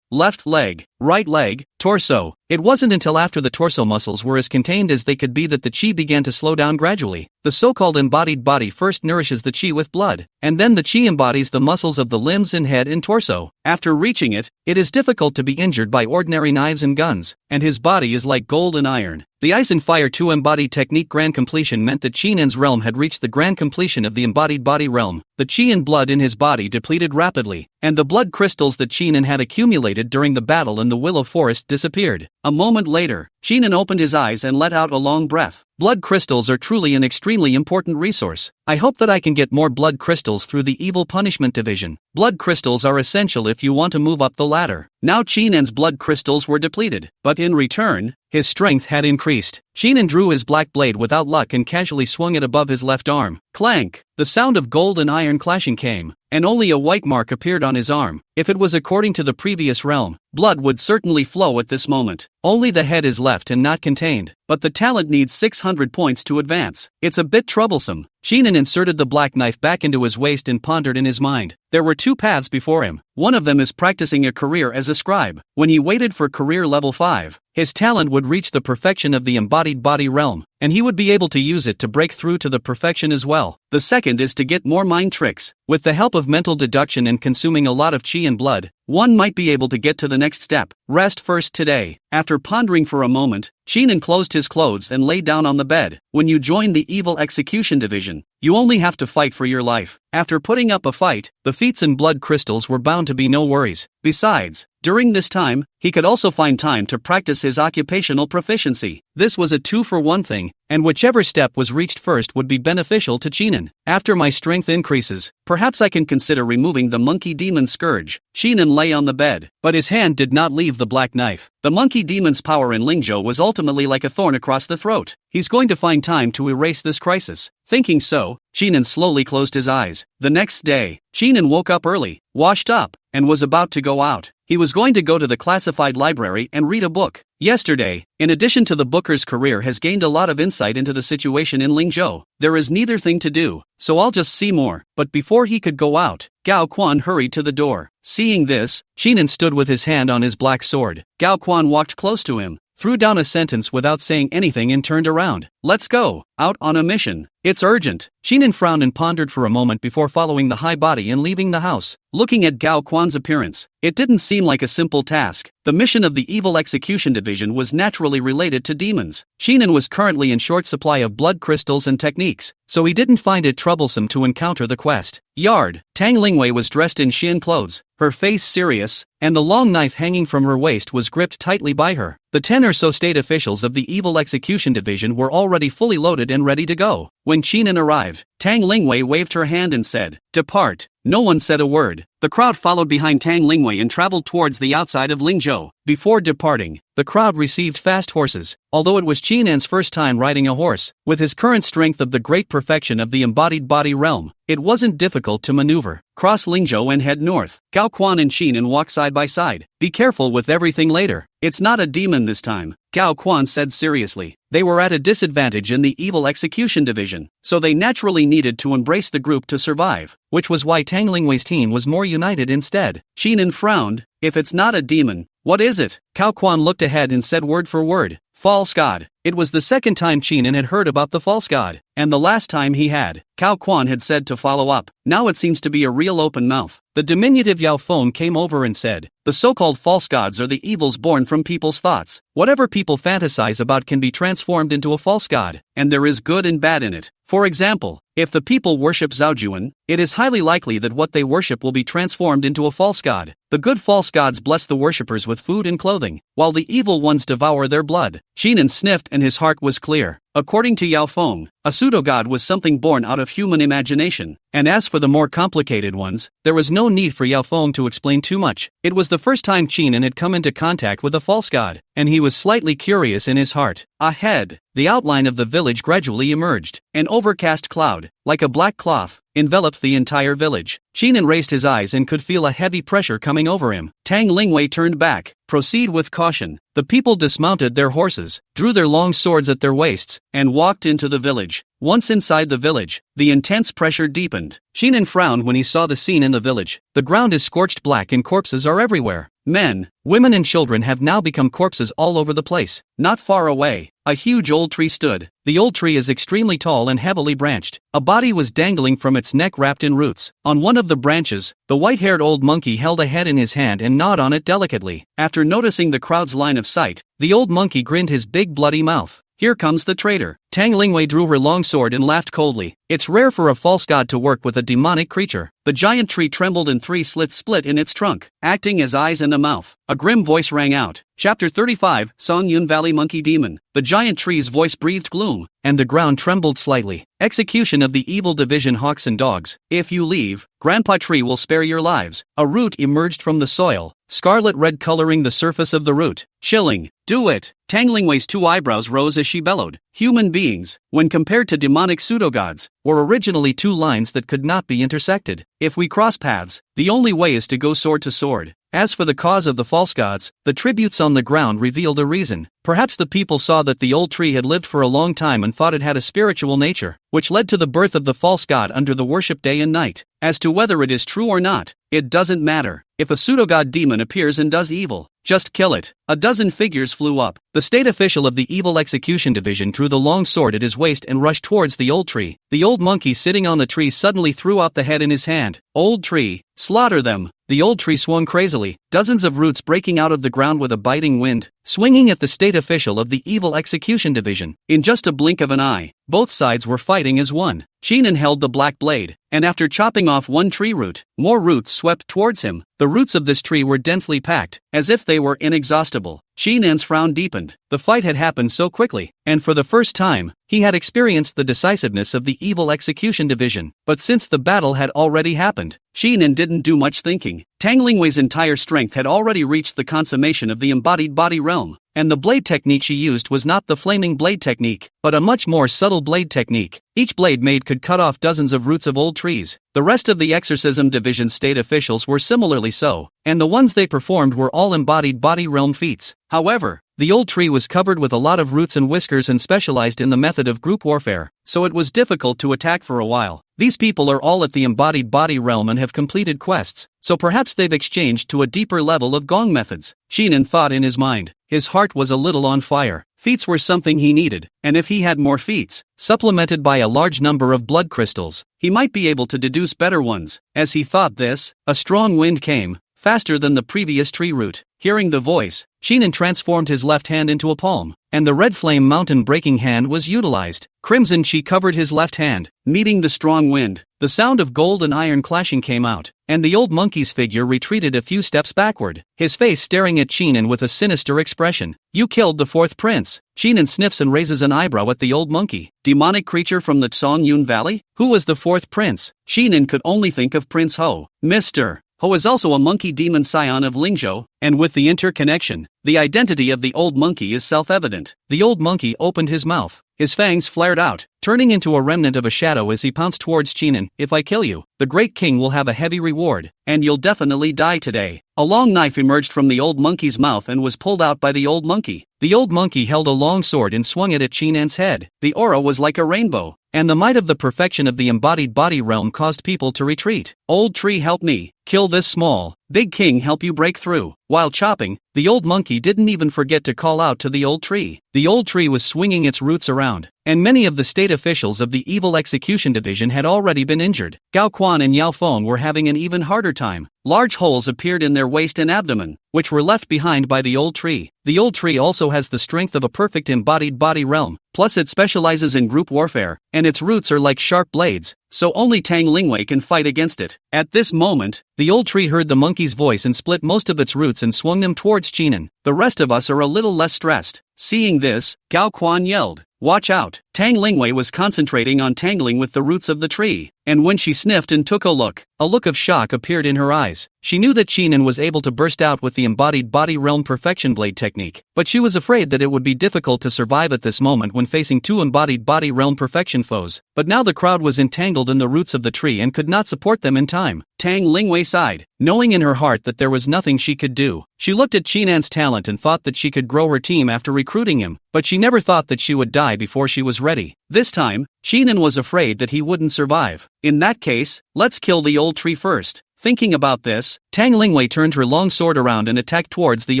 left leg, right leg, torso. It wasn't until after the torso muscles were as contained as they could be that the chi began to slow down gradually. The so-called embodied body first nourishes the chi with blood, and then the chi embodies the muscles of the limbs and head and torso. After reaching it, it is difficult to be injured by ordinary knives and guns, and his body is like gold and iron. The Ice and Fire 2 embodied technique grand completion meant that Chinan's realm had reached the grand completion of the embodied body realm. The chi and blood in his body depleted rapidly, and the blood crystals that Chinan had accumulated during the battle in the willow forest disappeared. A moment later, Chinan opened his eyes and let out a long breath. Blood crystals are truly an extremely important resource. I hope that I can get more blood crystals through the Evil Punishment Division. Blood crystals are essential if you want to move up the ladder. Now Chinan's blood crystals were depleted, but in return, his strength had increased. Chinan drew his black blade without luck and casually swung it above his left arm. Clank! The sound of gold and iron clashing came, and only a white mark appeared on his arm. If it was according to the previous realm, blood would certainly flow at this moment. Only the head is left and not contained, but the talent needs 600 points to advance. It's a bit troublesome. Chinan inserted the black knife back into his waist and pondered in his mind. There were 2 paths before him. One of them is practicing a career as a scribe. When he waited for career level 5, his talent would reach the perfection of the embodied body realm, and he would be able to use it to break through to the perfection as well. The second is to get more mind tricks. With the help of mental deduction and consuming a lot of chi and blood, one might be able to get to the next step. Rest first today. After pondering for a moment, Chinan closed his clothes and lay down on the bed. When you join the Evil Execution Division, you only have to fight for your life. After putting up a fight, the feats and blood crystals were bound to be no worries. Besides, during this time, he could also find time to practice his occupational proficiency. This was a 2-for-1 thing, and whichever step was reached first would be beneficial to Chinan. After my strength increases, perhaps I can consider removing the monkey demon scourge. Chinan lay on the bed, but his hand did not leave the black knife. The monkey demon's power in Lingzhou was ultimately like a thorn across the throat. He's going to find time to erase this crisis. Thinking so, Chinan slowly closed his eyes. The next day, Chinan woke up early, washed up, and was about to go out. He was going to go to the classified library and read a book. Yesterday, in addition to the booker's career has gained a lot of insight into the situation in Lingzhou. There is neither thing to do, so I'll just see more. But before he could go out, Gao Quan hurried to the door. Seeing this, Chinan stood with his hand on his black sword. Gao Quan walked close to him, threw down a sentence without saying anything and turned around. Let's go, out on a mission. It's urgent. Chinan frowned and pondered for a moment before following the high body and leaving the house. Looking at Gao Quan's appearance, it didn't seem like a simple task. The mission of the Evil Execution Division was naturally related to demons. Chinan was currently in short supply of blood crystals and techniques, so he didn't find it troublesome to encounter the quest. Yard. Tang Lingwei was dressed in Xian clothes, her face serious, and the long knife hanging from her waist was gripped tightly by her. The 10 or so state officials of the Evil Execution Division were already fully loaded and ready to go. When Chinan arrived, Tang Lingwei waved her hand and said, "Depart." No one said a word. The crowd followed behind Tang Lingwei and traveled towards the outside of Lingzhou. Before departing, the crowd received fast horses, although it was Chinan's first time riding a horse. With his current strength of the great perfection of the embodied body realm, it wasn't difficult to maneuver. Cross Lingzhou and head north. Gao Quan and Chinan walk side by side. Be careful with everything later. It's not a demon this time, Gao Quan said seriously. They were at a disadvantage in the Evil Execution Division, so they naturally needed to embrace the group to survive, which was why Tang Lingwei's team was more united instead. Chinan frowned. If it's not a demon, what is it? Gao Quan looked ahead and said word for word, false god. It was the second time Chinan had heard about the false god, and the last time he had. Gao Quan had said to follow up. Now it seems to be a real open mouth. The diminutive Yao Feng came over and said, the so-called false gods are the evils born from people's thoughts. Whatever people fantasize about can be transformed into a false god, and there is good and bad in it. For example, if the people worship Zhaojuan, it is highly likely that what they worship will be transformed into a false god. The good false gods bless the worshippers with food and clothing, while the evil ones devour their blood. Chinan sniffed and his heart was clear. According to Yao Feng, a pseudo-god was something born out of human imagination, and as for the more complicated ones, there was no need for Yao Feng to explain too much. It was the first time Qin had come into contact with a false god, and he was slightly curious in his heart. Ahead, the outline of the village gradually emerged. An overcast cloud, like a black cloth, enveloped the entire village. Qin raised his eyes and could feel a heavy pressure coming over him. Tang Lingwei turned back. Proceed with caution. The people dismounted their horses, drew their long swords at their waists, and walked into the village. Once inside the village, the intense pressure deepened. Qin frowned when he saw the scene in the village. The ground is scorched black and corpses are everywhere. Men, women and children have now become corpses all over the place. Not far away, a huge old tree stood. The old tree is extremely tall and heavily branched. A body was dangling from its neck wrapped in roots. On one of the branches, the white-haired old monkey held a head in his hand and gnawed on it delicately. After noticing the crowd's line of sight, the old monkey grinned his big bloody mouth. Here comes the traitor. Tang Lingwei drew her long sword and laughed coldly. It's rare for a false god to work with a demonic creature. The giant tree trembled and 3 slits split in its trunk, acting as eyes and a mouth. A grim voice rang out. Chapter 35, Songyun Valley Monkey Demon. The giant tree's voice breathed gloom, and the ground trembled slightly. Execution of the evil division Hawks and Dogs. If you leave, Grandpa Tree will spare your lives. A root emerged from the soil, scarlet red coloring the surface of the root. Chilling. Do it. Tang Lingwei's 2 eyebrows rose as she bellowed. Human beings, when compared to demonic pseudo-gods, were originally 2 lines that could not be intersected. If we cross paths, the only way is to go sword to sword. As for the cause of the false gods, the tributes on the ground revealed a reason. Perhaps the people saw that the old tree had lived for a long time and thought it had a spiritual nature, which led to the birth of the false god under the worship day and night. As to whether it is true or not, it doesn't matter. If a pseudo-god demon appears and does evil, just kill it. A dozen figures flew up. The state official of the evil execution division drew the long sword at his waist and rushed towards the old tree. The old monkey sitting on the tree suddenly threw out the head in his hand. Old tree, slaughter them. The old tree swung crazily, dozens of roots breaking out of the ground with a biting wind, swinging at the state official of the evil execution division. In just a blink of an eye, both sides were fighting as one. Qin held the black blade, and after chopping off one tree root, more roots swept towards him. The roots of this tree were densely packed, as if they were inexhaustible. Qin's frown deepened. The fight had happened so quickly, and for the first time, he had experienced the decisiveness of the evil execution division. But since the battle had already happened, Qin didn't do much thinking. Tang Lingwei's entire strength had already reached the consummation of the embodied body realm, and the blade technique she used was not the flaming blade technique, but a much more subtle blade technique. Each blade made could cut off dozens of roots of old trees. The rest of the exorcism division state officials were similarly so, and the ones they performed were all embodied body realm feats. However, the old tree was covered with a lot of roots and whiskers and specialized in the method of group warfare, so it was difficult to attack for a while. These people are all at the embodied body realm and have completed quests, so perhaps they've exchanged to a deeper level of gong methods. Qin thought in his mind. His heart was a little on fire. Feats were something he needed, and if he had more feats, supplemented by a large number of blood crystals, he might be able to deduce better ones. As he thought this, a strong wind came, faster than the previous tree root. Hearing the voice, Qin transformed his left hand into a palm, and the red flame mountain breaking hand was utilized. Crimson chi covered his left hand, meeting the strong wind. The sound of gold and iron clashing came out, and the old monkey's figure retreated a few steps backward, his face staring at Qin with a sinister expression. You killed the 4th prince. Qin sniffs and raises an eyebrow at the old monkey. Demonic creature from the Songyun Valley? Who was the 4th prince? Qin could only think of Prince Ho. Mr. Ho is also a monkey demon scion of Lingzhou, and with the interconnection, the identity of the old monkey is self-evident. The old monkey opened his mouth. His fangs flared out, turning into a remnant of a shadow as he pounced towards Qin. If I kill you, the great king will have a heavy reward, and you'll definitely die today. A long knife emerged from the old monkey's mouth and was pulled out by the old monkey. The old monkey held a long sword and swung it at Qin's head. The aura was like a rainbow, and the might of the perfection of the embodied body realm caused people to retreat. Old tree, help me. Kill this small, big king, help you break through. While chopping, the old monkey didn't even forget to call out to the old tree. The old tree was swinging its roots around, and many of the state officials of the evil execution division had already been injured. Gao Quan and Yao Feng were having an even harder time. Large holes appeared in their waist and abdomen, which were left behind by the old tree. The old tree also has the strength of a perfect embodied body realm, plus it specializes in group warfare, and its roots are like sharp blades, so only Tang Lingwei can fight against it. At this moment, the old tree heard the monkey's voice and split most of its roots and swung them towards Qin. The rest of us are a little less stressed. Seeing this, Gao Quan yelled, watch out. Tang Lingwei was concentrating on tangling with the roots of the tree, and when she sniffed and took a look of shock appeared in her eyes. She knew that Qinan was able to burst out with the embodied body realm perfection blade technique, but she was afraid that it would be difficult to survive at this moment when facing two embodied body realm perfection foes. But now the crowd was entangled in the roots of the tree and could not support them in time. Tang Lingwei sighed, knowing in her heart that there was nothing she could do. She looked at Qinan's talent and thought that she could grow her team after recruiting him, but she never thought that she would die before she was ready. This time, Qinan was afraid that he wouldn't survive. In that case, let's kill the old tree first. Thinking about this, Tang Lingwei turned her long sword around and attacked towards the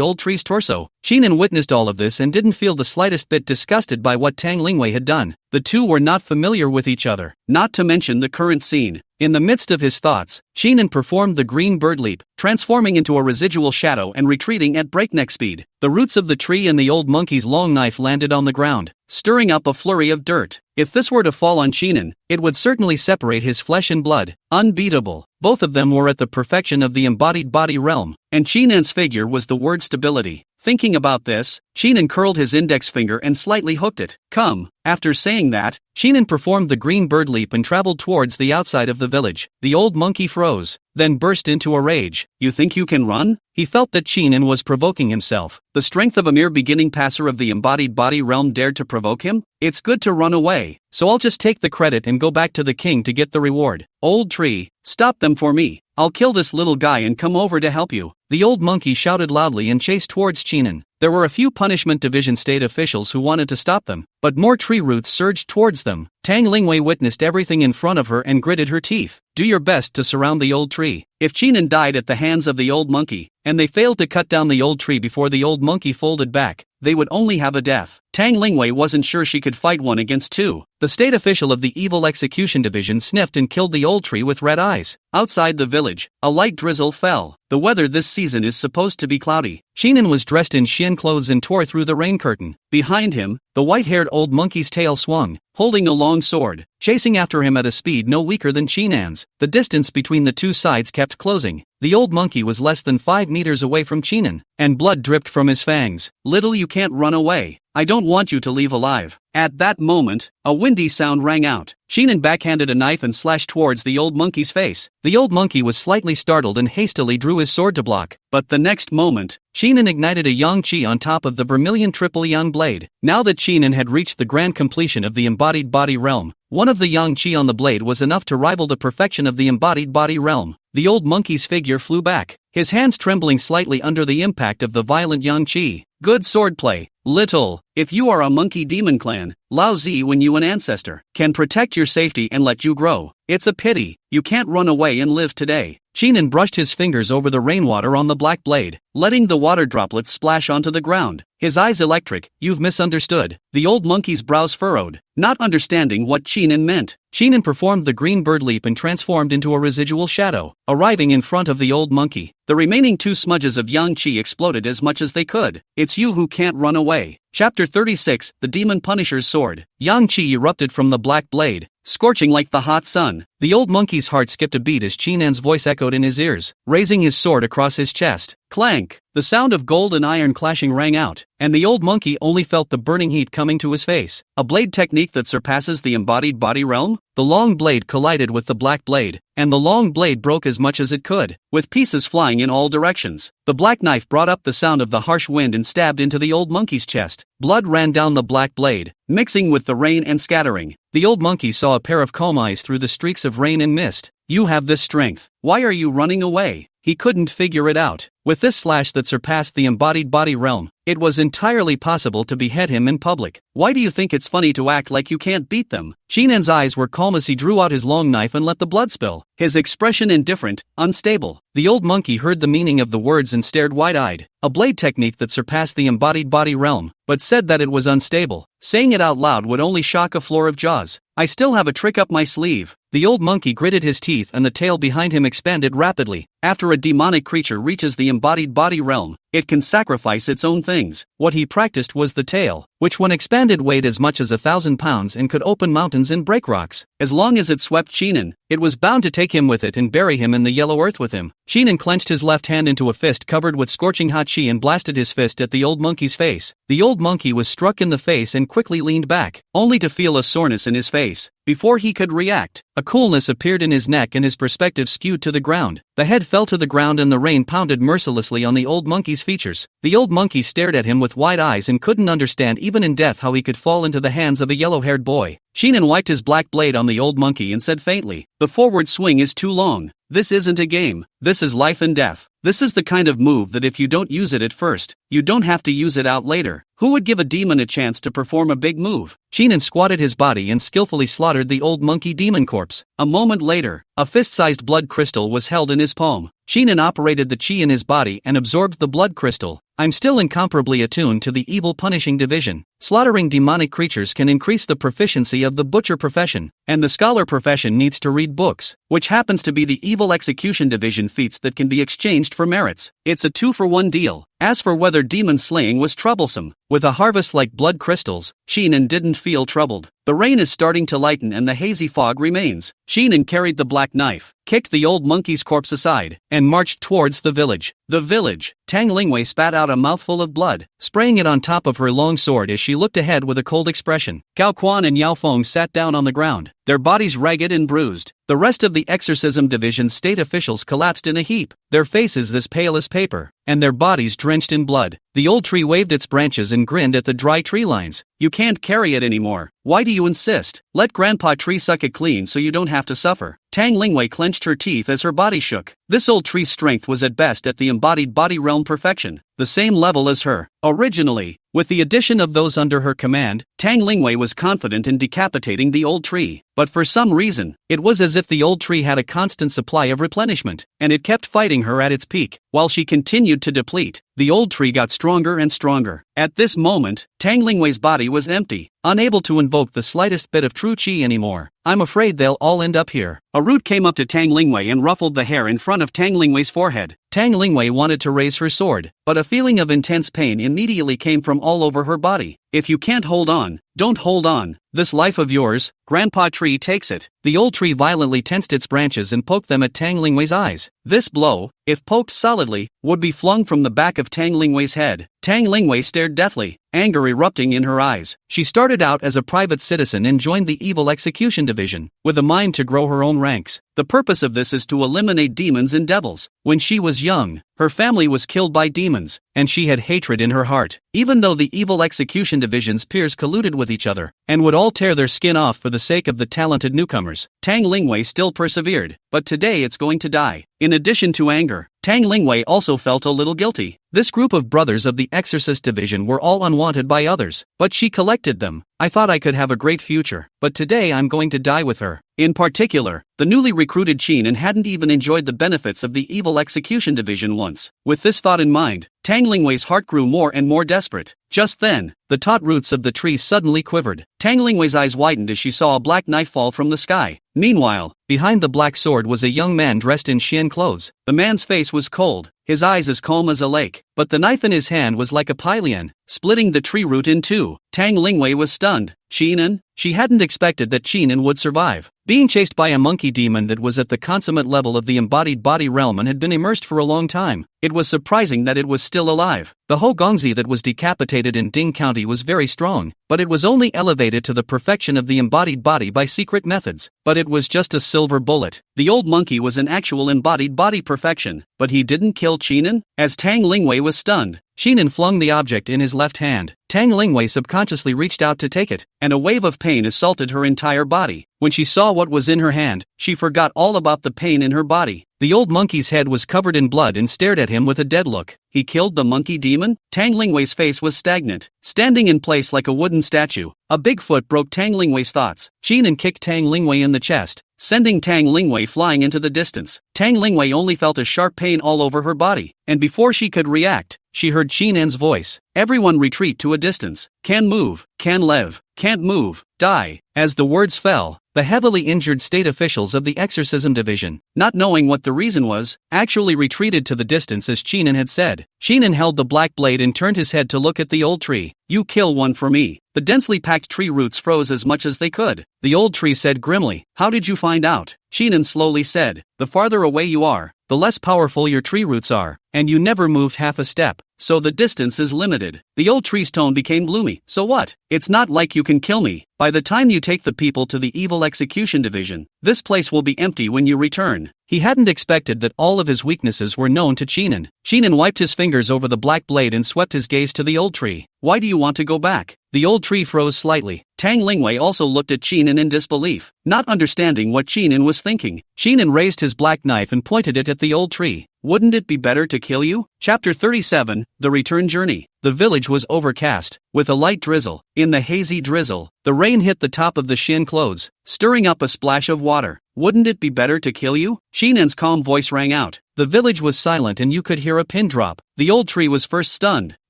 old tree's torso. Qinan witnessed all of this and didn't feel the slightest bit disgusted by what Tang Lingwei had done. The two were not familiar with each other, not to mention the current scene. In the midst of his thoughts, Qinan performed the green bird leap, transforming into a residual shadow and retreating at breakneck speed. The roots of the tree and the old monkey's long knife landed on the ground, stirring up a flurry of dirt. If this were to fall on Qinan, it would certainly separate his flesh and blood. Unbeatable. Both of them were at the perfection of the embodied body realm, and Qinan's figure was the word stability. Thinking about this, Qinan curled his index finger and slightly hooked it. Come. After saying that, Qinan performed the green bird leap and traveled towards the outside of the village. The old monkey froze, then burst into a rage. You think you can run? He felt that Qinan was provoking himself. The strength of a mere beginning passer of the embodied body realm dared to provoke him? It's good to run away, so I'll just take the credit and go back to the king to get the reward. Old tree, stop them for me. I'll kill this little guy and come over to help you. The old monkey shouted loudly and chased towards Qinan. There were a few Punishment Division state officials who wanted to stop them, but more tree roots surged towards them. Tang Lingwei witnessed everything in front of her and gritted her teeth. Do your best to surround the old tree. If Qinan died at the hands of the old monkey, and they failed to cut down the old tree before the old monkey folded back, they would only have a death. Tang Lingwei wasn't sure she could fight one against two. The state official of the Evil Execution Division sniffed and killed the old tree with red eyes. Outside the village, a light drizzle fell. The weather this season is supposed to be cloudy. Qinan was dressed in Xian clothes and tore through the rain curtain. Behind him, the white-haired old monkey's tail swung, holding a long sword, chasing after him at a speed no weaker than Qinan's. The distance between the two sides kept closing. The old monkey was less than 5 meters away from Qinan, and blood dripped from his fangs. Little, you can't run away. I don't want you to leave alive. At that moment, a windy sound rang out. Qinan backhanded a knife and slashed towards the old monkey's face. The old monkey was slightly startled and hastily drew his sword to block, but the next moment, Qinan ignited a yang qi on top of the vermilion triple yang blade. Now that Qinan had reached the grand completion of the embodied body realm, one of the yang qi on the blade was enough to rival the perfection of the embodied body realm. The old monkey's figure flew back, his hands trembling slightly under the impact of the violent yang qi. Good swordplay, little. If you are a monkey demon clan, Lao Zi, when you an ancestor, can protect your safety and let you grow. It's a pity, you can't run away and live today. Qinan brushed his fingers over the rainwater on the black blade, letting the water droplets splash onto the ground. His eyes electric. You've misunderstood. The old monkey's brows furrowed, not understanding what Qinan meant. Qinan performed the green bird leap and transformed into a residual shadow, arriving in front of the old monkey. The remaining 2 smudges of yang qi exploded as much as they could. It's you who can't run away. Chapter 36, The Demon Punisher's Sword. Yang qi erupted from the black blade, scorching like the hot sun. The old monkey's heart skipped a beat as Qinan's voice echoed in his ears, raising his sword across his chest. Clank! The sound of gold and iron clashing rang out, and the old monkey only felt the burning heat coming to his face. A blade technique that surpasses the embodied body realm? The long blade collided with the black blade, and the long blade broke as much as it could, with pieces flying in all directions. The black knife brought up the sound of the harsh wind and stabbed into the old monkey's chest. Blood ran down the black blade, mixing with the rain and scattering. The old monkey saw a pair of calm eyes through the streaks of rain and mist. You have this strength. Why are you running away? He couldn't figure it out. With this slash that surpassed the embodied body realm, it was entirely possible to behead him in public. Why do you think it's funny to act like you can't beat them? Qinan's eyes were calm as he drew out his long knife and let the blood spill, his expression indifferent, unstable. The old monkey heard the meaning of the words and stared wide-eyed. A blade technique that surpassed the embodied body realm, but said that it was unstable. Saying it out loud would only shock a floor of jaws. I still have a trick up my sleeve. The old monkey gritted his teeth and the tail behind him expanded rapidly. After a demonic creature reaches the embodied body realm, it can sacrifice its own things. What he practiced was the tail, which when expanded weighed as much as 1,000 pounds and could open mountains and break rocks. As long as it swept Sheenan, it was bound to take him with it and bury him in the yellow earth with him. Sheenan clenched his left hand into a fist covered with scorching hot chi and blasted his fist at the old monkey's face. The old monkey was struck in the face and quickly leaned back, only to feel a soreness in his face. Before he could react, a coolness appeared in his neck and his perspective skewed to the ground. The head fell to the ground and the rain pounded mercilessly on the old monkey's features. The old monkey stared at him with wide eyes and couldn't understand even in death how he could fall into the hands of a yellow-haired boy. Sheenan wiped his black blade on the old monkey and said faintly, "The forward swing is too long. This isn't a game. This is life and death. This is the kind of move that if you don't use it at first, you don't have to use it out later. Who would give a demon a chance to perform a big move?" Sheenan squatted his body and skillfully slaughtered the old monkey demon corpse. A moment later, a fist-sized blood crystal was held in his palm. Sheenan operated the chi in his body and absorbed the blood crystal. "I'm still incomparably attuned to the evil punishing division. Slaughtering demonic creatures can increase the proficiency of the butcher profession, and the scholar profession needs to read books, which happens to be the evil execution division feats that can be exchanged for merits. It's a 2-for-1 deal." As for whether demon slaying was troublesome, with a harvest like blood crystals, Sheenan didn't feel troubled. The rain is starting to lighten and the hazy fog remains. Sheenan carried the black knife, kicked the old monkey's corpse aside, and marched towards the village. The village. Tang Lingwei spat out a mouthful of blood, spraying it on top of her long sword as she looked ahead with a cold expression. Gao Quan and Yao Feng sat down on the ground, their bodies ragged and bruised. The rest of the exorcism division's state officials collapsed in a heap, their faces as pale as paper, and their bodies drenched in blood. The old tree waved its branches and grinned at the dry tree lines. "You can't carry it anymore. Why do you insist? Let Grandpa Tree suck it clean so you don't have to suffer." Tang Lingwei clenched her teeth as her body shook. This old tree's strength was at best at the embodied body realm perfection, the same level as her. Originally, with the addition of those under her command, Tang Lingwei was confident in decapitating the old tree. But for some reason, it was as if the old tree had a constant supply of replenishment, and it kept fighting her at its peak. While she continued to deplete, the old tree got stronger and stronger. At this moment, Tang Lingwei's body was empty, unable to invoke the slightest bit of true chi anymore. "I'm afraid they'll all end up here." A root came up to Tang Lingwei and ruffled the hair in front of Tang Lingwei's forehead. Tang Lingwei wanted to raise her sword, but a feeling of intense pain immediately came from all over her body. "If you can't hold on, don't hold on. This life of yours, Grandpa Tree takes it." The old tree violently tensed its branches and poked them at Tang Lingwei's eyes. This blow, if poked solidly, would be flung from the back of Tang Lingwei's head. Tang Lingwei stared deathly, anger erupting in her eyes. She started out as a private citizen and joined the evil execution division, with a mind to grow her own ranks. The purpose of this is to eliminate demons and devils. When she was young, her family was killed by demons, and she had hatred in her heart. Even though the evil execution division's peers colluded with each other, and would all tear their skin off for the sake of the talented newcomers, Tang Lingwei still persevered. But today it's going to die. In addition to anger, Tang Lingwei also felt a little guilty. This group of brothers of the Exorcist division were all unwanted by others, but she collected them. "I thought I could have a great future, but today I'm going to die with her." In particular, the newly recruited Sheenan hadn't even enjoyed the benefits of the evil execution division once. With this thought in mind, Tang Lingwei's heart grew more and more desperate. Just then, the taut roots of the tree suddenly quivered. Tang Lingwei's eyes widened as she saw a black knife fall from the sky. Meanwhile, behind the black sword was a young man dressed in Xian clothes. The man's face was cold, his eyes as calm as a lake, but the knife in his hand was like a pylian, splitting the tree root in two. Tang Lingwei was stunned. "Sheenan?" She hadn't expected that Sheenan would survive. Being chased by a monkey demon that was at the consummate level of the embodied body realm and had been immersed for a long time, it was surprising that it was still alive. The Hogongzi that was decapitated in Ding County was very strong, but it was only elevated to the perfection of the embodied body by secret methods. But it was just a silver bullet. The old monkey was an actual embodied body perfection, but he didn't kill Sheenan? As Tang Lingwei was stunned, Sheenan flung the object in his left hand. Tang Lingwei subconsciously reached out to take it, and a wave of pain assaulted her entire body. When she saw what was in her hand, she forgot all about the pain in her body. The old monkey's head was covered in blood and stared at him with a dead look. He killed the monkey demon? Tang Lingwei's face was stagnant, standing in place like a wooden statue. A big foot broke Tang Lingwei's thoughts. Sheenan kicked Tang Lingwei in the chest, sending Tang Lingwei flying into the distance. Tang Lingwei only felt a sharp pain all over her body, and before she could react, she heard Chinan's voice. Everyone retreat to a distance. Can move, can live, can't move, die. As the words fell, the heavily injured state officials of the exorcism division, not knowing what the reason was, actually retreated to the distance as Chinan had said. Chinan held the black blade and turned his head to look at the old tree. You kill one for me. The densely packed tree roots froze as much as they could. The old tree said grimly, how did you find out? Chinan slowly said, the farther away you are, the less powerful your tree roots are, and you never moved half a step, so the distance is limited. The old tree's tone became gloomy. So what? It's not like you can kill me. By the time you take the people to the evil execution division, this place will be empty when you return. He hadn't expected that all of his weaknesses were known to Chinan. Chinan wiped his fingers over the black blade and swept his gaze to the old tree. Why do you want to go back? The old tree froze slightly. Tang Lingwei also looked at Chinan in disbelief, not understanding what Chinan was thinking. Chinan raised his black knife and pointed it at the old tree. Wouldn't it be better to kill you? Chapter 37, The Return Journey. The village was overcast, with a light drizzle. In the hazy drizzle, the rain hit the top of the shin clothes, stirring up a splash of water. Wouldn't it be better to kill you? Chinan's calm voice rang out. The village was silent and you could hear a pin drop. The old tree was first stunned,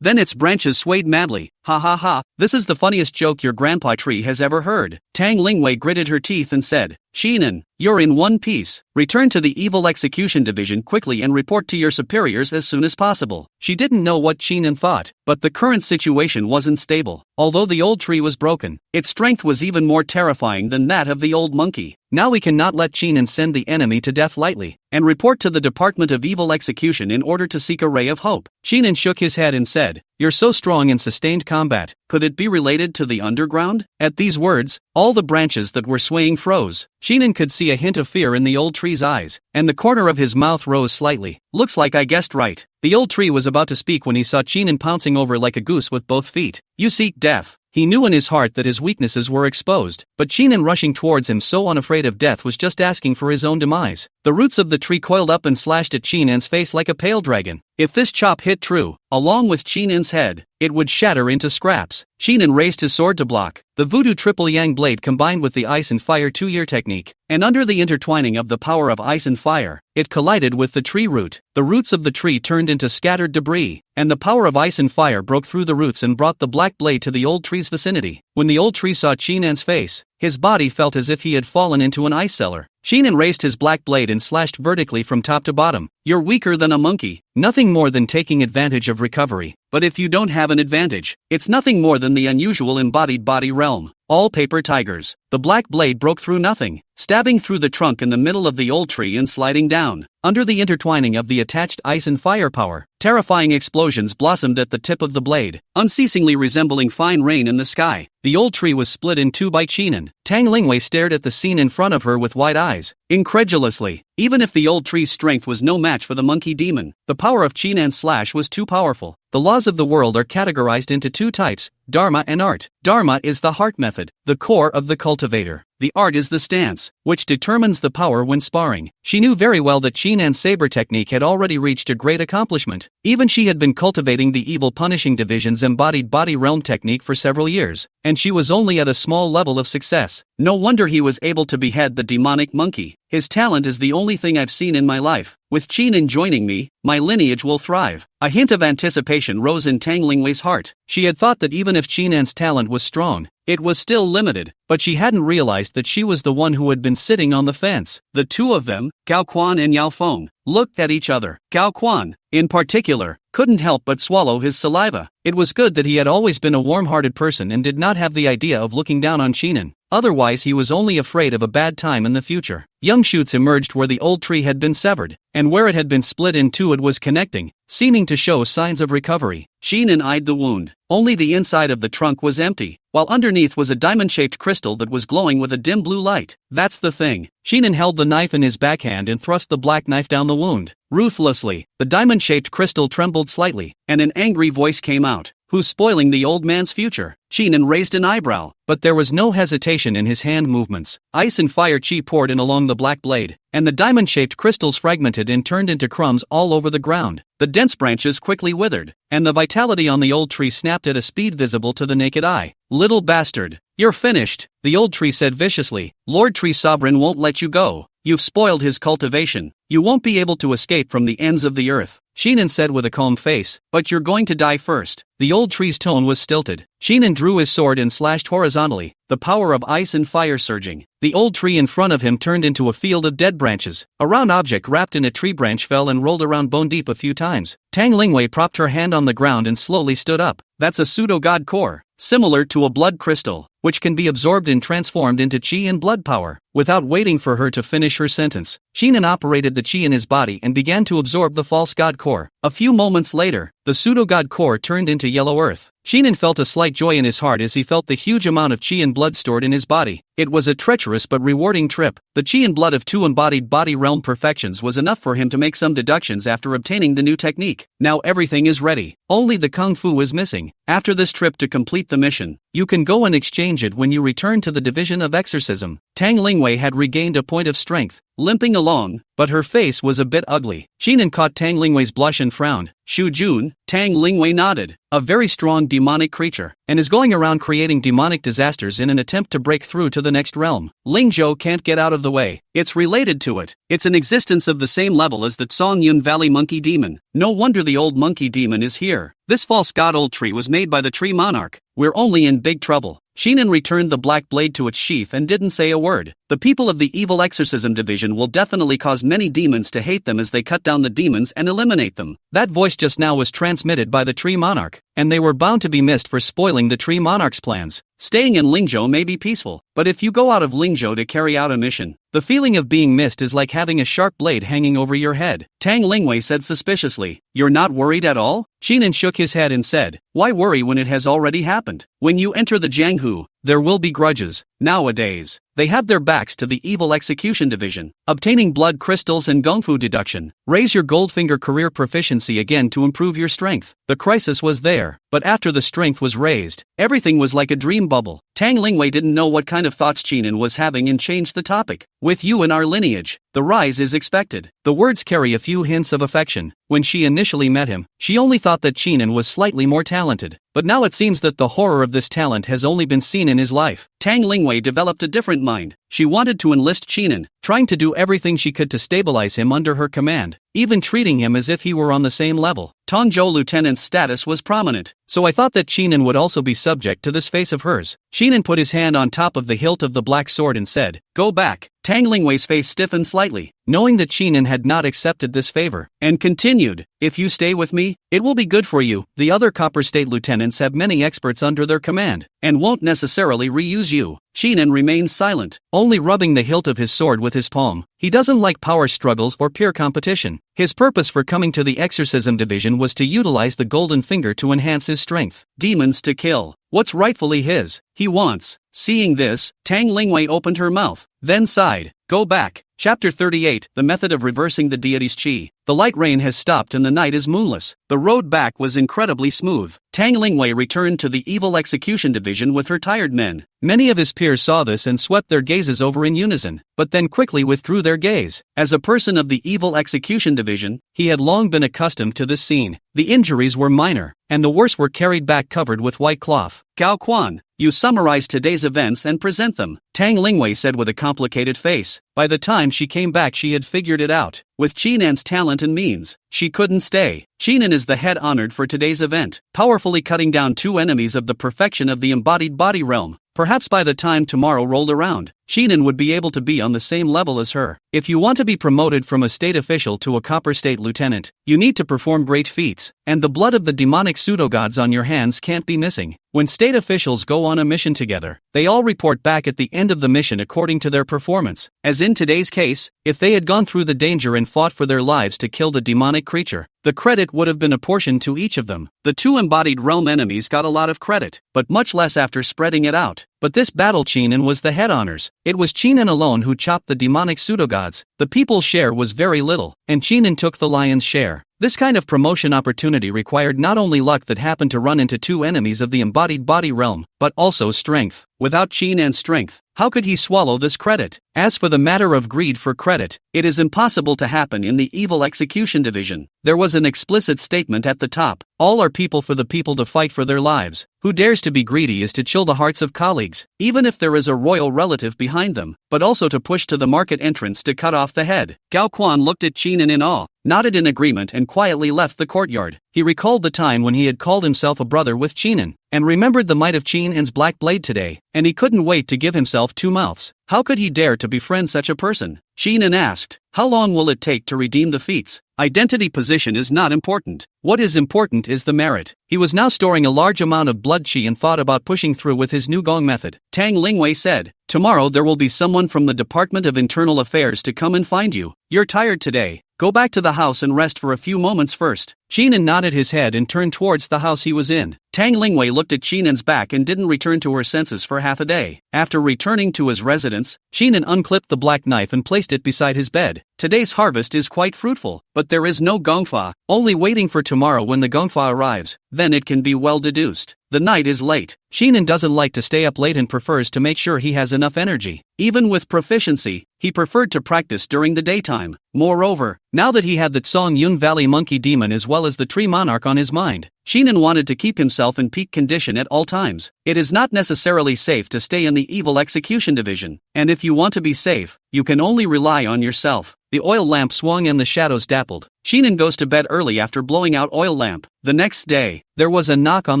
then its branches swayed madly. Ha ha ha, this is the funniest joke your grandpa tree has ever heard. Tang Lingwei gritted her teeth and said, Chinan, you're in one piece. Return to the evil execution division quickly and report to your superiors as soon as possible. She didn't know what Chinan thought, but the current situation wasn't stable. Although the old tree was broken, its strength was even more terrifying than that of the old monkey. Now we cannot let Chinan send the enemy to death lightly, and report to the Department of Evil Execution in order to seek a ray of hope. Chinan shook his head and said, you're so strong in sustained combat, could it be related to the underground? At these words, all the branches that were swaying froze. Chinan could see a hint of fear in the old tree's eyes, and the corner of his mouth rose slightly. Looks like I guessed right. The old tree was about to speak when he saw Chinan pouncing over like a goose with both feet. You seek death. He knew in his heart that his weaknesses were exposed, but Chinan rushing towards him so unafraid of death was just asking for his own demise. The roots of the tree coiled up and slashed at Chinan's face like a pale dragon. If this chop hit true, along with Chinan's head, it would shatter into scraps. Chinan raised his sword to block. The voodoo triple yang blade combined with the ice and fire 2-year technique, and under the intertwining of the power of ice and fire, it collided with the tree root. The roots of the tree turned into scattered debris, and the power of ice and fire broke through the roots and brought the black blade to the old tree's vicinity. When the old tree saw Chinan's face, his body felt as if he had fallen into an ice cellar. Chinan raised his black blade and slashed vertically from top to bottom. You're weaker than a monkey, nothing more than taking advantage of recovery. But if you don't have an advantage, it's nothing more than the unusual embodied body realm. All paper tigers. The black blade broke through nothing, stabbing through the trunk in the middle of the old tree and sliding down. Under the intertwining of the attached ice and fire power, terrifying explosions blossomed at the tip of the blade, unceasingly resembling fine rain in the sky. The old tree was split in two by Chinan. Tang Lingwei stared at the scene in front of her with wide eyes, incredulously. Even if the old tree's strength was no match for the monkey demon, the power of Chinan's slash was too powerful. The laws of the world are categorized into two types, Dharma and art. Dharma is the heart method, the core of the cultivator. The art is the stance, which determines the power when sparring. She knew very well that Chinan's saber technique had already reached a great accomplishment. Even she had been cultivating the evil punishing division's embodied body realm technique for several years, and she was only at a small level of success. No wonder he was able to behead the demonic monkey. His talent is the only thing I've seen in my life. With Chinan joining me, my lineage will thrive. A hint of anticipation rose in Tang Lingwei's heart. She had thought that even if Chinan's talent was strong, it was still limited, but she hadn't realized that she was the one who had been sitting on the fence. The two of them, Gao Quan and Yao Feng, looked at each other. Gao Quan, in particular, couldn't help but swallow his saliva. It was good that he had always been a warm-hearted person and did not have the idea of looking down on Chinan. Otherwise he was only afraid of a bad time in the future. Young shoots emerged where the old tree had been severed, and where it had been split in two it was connecting, seeming to show signs of recovery. Chinan eyed the wound. Only the inside of the trunk was empty, while underneath was a diamond-shaped crystal that was glowing with a dim blue light. That's the thing. Chinan held the knife in his backhand and thrust the black knife down the wound. Ruthlessly, the diamond-shaped crystal trembled slightly, and an angry voice came out. Who's spoiling the old man's future? Chinan raised an eyebrow, but there was no hesitation in his hand movements. Ice and fire chi poured in along the black blade, and the diamond-shaped crystals fragmented and turned into crumbs all over the ground. The dense branches quickly withered, and the vitality on the old tree snapped at a speed visible to the naked eye. Little bastard, you're finished, the old tree said viciously. Lord Tree Sovereign won't let you go. You've spoiled his cultivation. You won't be able to escape from the ends of the earth, Sheenan said with a calm face, but you're going to die first. The old tree's tone was stilted. Sheenan drew his sword and slashed horizontally, the power of ice and fire surging. The old tree in front of him turned into a field of dead branches. A round object wrapped in a tree branch fell and rolled around bone deep a few times. Tang Lingwei propped her hand on the ground and slowly stood up. That's a pseudo-god core, similar to a blood crystal, which can be absorbed and transformed into chi and blood power. Without waiting for her to finish her sentence, Sheenan operated the chi in his body and began to absorb the false god core. A few moments later, the pseudo-god core turned into yellow earth. Sheenan felt a slight joy in his heart as he felt the huge amount of chi and blood stored in his body. It was a treacherous but rewarding trip. The chi and blood of two embodied body realm perfections was enough for him to make some deductions after obtaining the new technique. Now everything is ready. Only the kung fu is missing. After this trip to complete the mission, you can go and exchange it when you return to the division of exorcism. Tang Lingwei had regained a point of strength, limping along, but her face was a bit ugly. Sheenan caught Tang Lingwei's blush and frowned. Shu Jun, Tang Lingwei nodded. A very strong demonic creature, and is going around creating demonic disasters in an attempt to break through to the next realm. Lingzhou can't get out of the way. It's related to it. It's an existence of the same level as the Zongyun Valley Monkey Demon. No wonder the old monkey demon is here. This false god old tree was made by the tree monarch. We're only in big trouble. Sheenan returned the black blade to its sheath and didn't say a word. The people of the evil exorcism division will definitely cause many demons to hate them as they cut down the demons and eliminate them. That voice just now was transmitted by the tree monarch, and they were bound to be missed for spoiling the tree monarch's plans. Staying in Lingzhou may be peaceful, but if you go out of Lingzhou to carry out a mission, the feeling of being missed is like having a sharp blade hanging over your head. Tang Lingwei said suspiciously, "You're not worried at all?" Sheenan shook his head and said, "Why worry when it has already happened? When you enter the Jianghu, there will be grudges. Nowadays, they have their backs to the evil execution division. Obtaining blood crystals and gongfu deduction. Raise your Goldfinger career proficiency again to improve your strength." The crisis was there, but after the strength was raised, everything was like a dream bubble. Tang Lingwei didn't know what kind of thoughts Sheenan was having and changed the topic. "With you in our lineage, the rise is expected." The words carry a few hints of affection. When she initially met him, she only thought that Sheenan was slightly more talented, but now it seems that the horror of this talent has only been seen in his life. Tang Lingwei developed a different mind. She wanted to enlist Sheenan, trying to do everything she could to stabilize him under her command, even treating him as if he were on the same level. Tongzhou lieutenant's status was prominent, so I thought that Sheenan would also be subject to this face of hers. Sheenan put his hand on top of the hilt of the black sword and said, "Go back." Tang Lingwei's face stiffened slightly, knowing that Sheenan had not accepted this favor, and continued, "If you stay with me, it will be good for you. The other Copper State lieutenants have many experts under their command, and won't necessarily reuse you." Sheenan remained silent, only rubbing the hilt of his sword with his palm. He doesn't like power struggles or peer competition. His purpose for coming to the exorcism division was to utilize the golden finger to enhance his strength. Demons to kill. What's rightfully his, he wants. Seeing this, Tang Lingwei opened her mouth, then sighed. "Go back." Chapter 38, The Method of Reversing the Deity's Qi. The light rain has stopped and the night is moonless. The road back was incredibly smooth. Tang Lingwei returned to the evil execution division with her tired men. Many of his peers saw this and swept their gazes over in unison, but then quickly withdrew their gaze. As a person of the evil execution division, he had long been accustomed to this scene. The injuries were minor, and the worst were carried back covered with white cloth. "Gao Quan, you summarize today's events and present them," Tang Lingwei said with a complicated face. By the time she came back she had figured it out. With Sheenan's talent and means, she couldn't stay. Sheenan is the head honored for today's event, powerfully cutting down two enemies of the perfection of the embodied body realm. Perhaps by the time tomorrow rolled around, Sheenan would be able to be on the same level as her. If you want to be promoted from a state official to a Copper State lieutenant, you need to perform great feats, and the blood of the demonic pseudo-gods on your hands can't be missing. When state officials go on a mission together, they all report back at the end of the mission according to their performance. As in today's case, if they had gone through the danger and fought for their lives to kill the demonic creature, the credit would have been apportioned to each of them. The two embodied realm enemies got a lot of credit, but much less after spreading it out. But this battle Sheenan was the head honors. It was Sheenan alone who chopped the demonic pseudo-gods. The people's share was very little, and Cheenen took the lion's share. This kind of promotion opportunity required not only luck that happened to run into two enemies of the embodied body realm, but also strength. Without Cheenen's strength, how could he swallow this credit? As for the matter of greed for credit, it is impossible to happen in the evil execution division. There was an explicit statement at the top: all are people for the people to fight for their lives. Who dares to be greedy is to chill the hearts of colleagues, even if there is a royal relative behind them, but also to push to the market entrance to cut off the head. Gao Quan looked at Cheenen in awe, nodded in agreement and quietly left the courtyard. He recalled the time when he had called himself a brother with Cheenen, and remembered the might of Cheenen's black blade today, and he couldn't wait to give himself two mouths. How could he dare to befriend such a person? Cheenen asked, how long will it take to redeem the feats? Identity position is not important. What is important is the merit. He was now storing a large amount of blood chi and thought about pushing through with his new gong method. Tang Lingwei said, tomorrow there will be someone from the Department of Internal Affairs to come and find you. You're tired today. Go back to the house and rest for a few moments first. Cheenen nodded his head and turned towards the house he was in. Tang Lingwei looked at Cheenen's back and didn't return to her senses for half a day. After returning to his residence, Cheenen unclipped the black knife and placed it beside his bed. Today's harvest is quite fruitful, but there is no gongfa, only waiting for tomorrow when the gongfa arrives, then it can be well deduced. The night is late. Cheenen doesn't like to stay up late and prefers to make sure he has enough energy. Even with proficiency, he preferred to practice during the daytime. Moreover, now that he had the Tsong Yun Valley Monkey Demon as well as the Tree Monarch on his mind, Cheenen wanted to keep himself in peak condition at all times. It is not necessarily safe to stay in the evil execution division, and if you want to be safe, you can only rely on yourself. The oil lamp swung and the shadows dappled. Cheenen goes to bed early after blowing out oil lamp. The next day, there was a knock on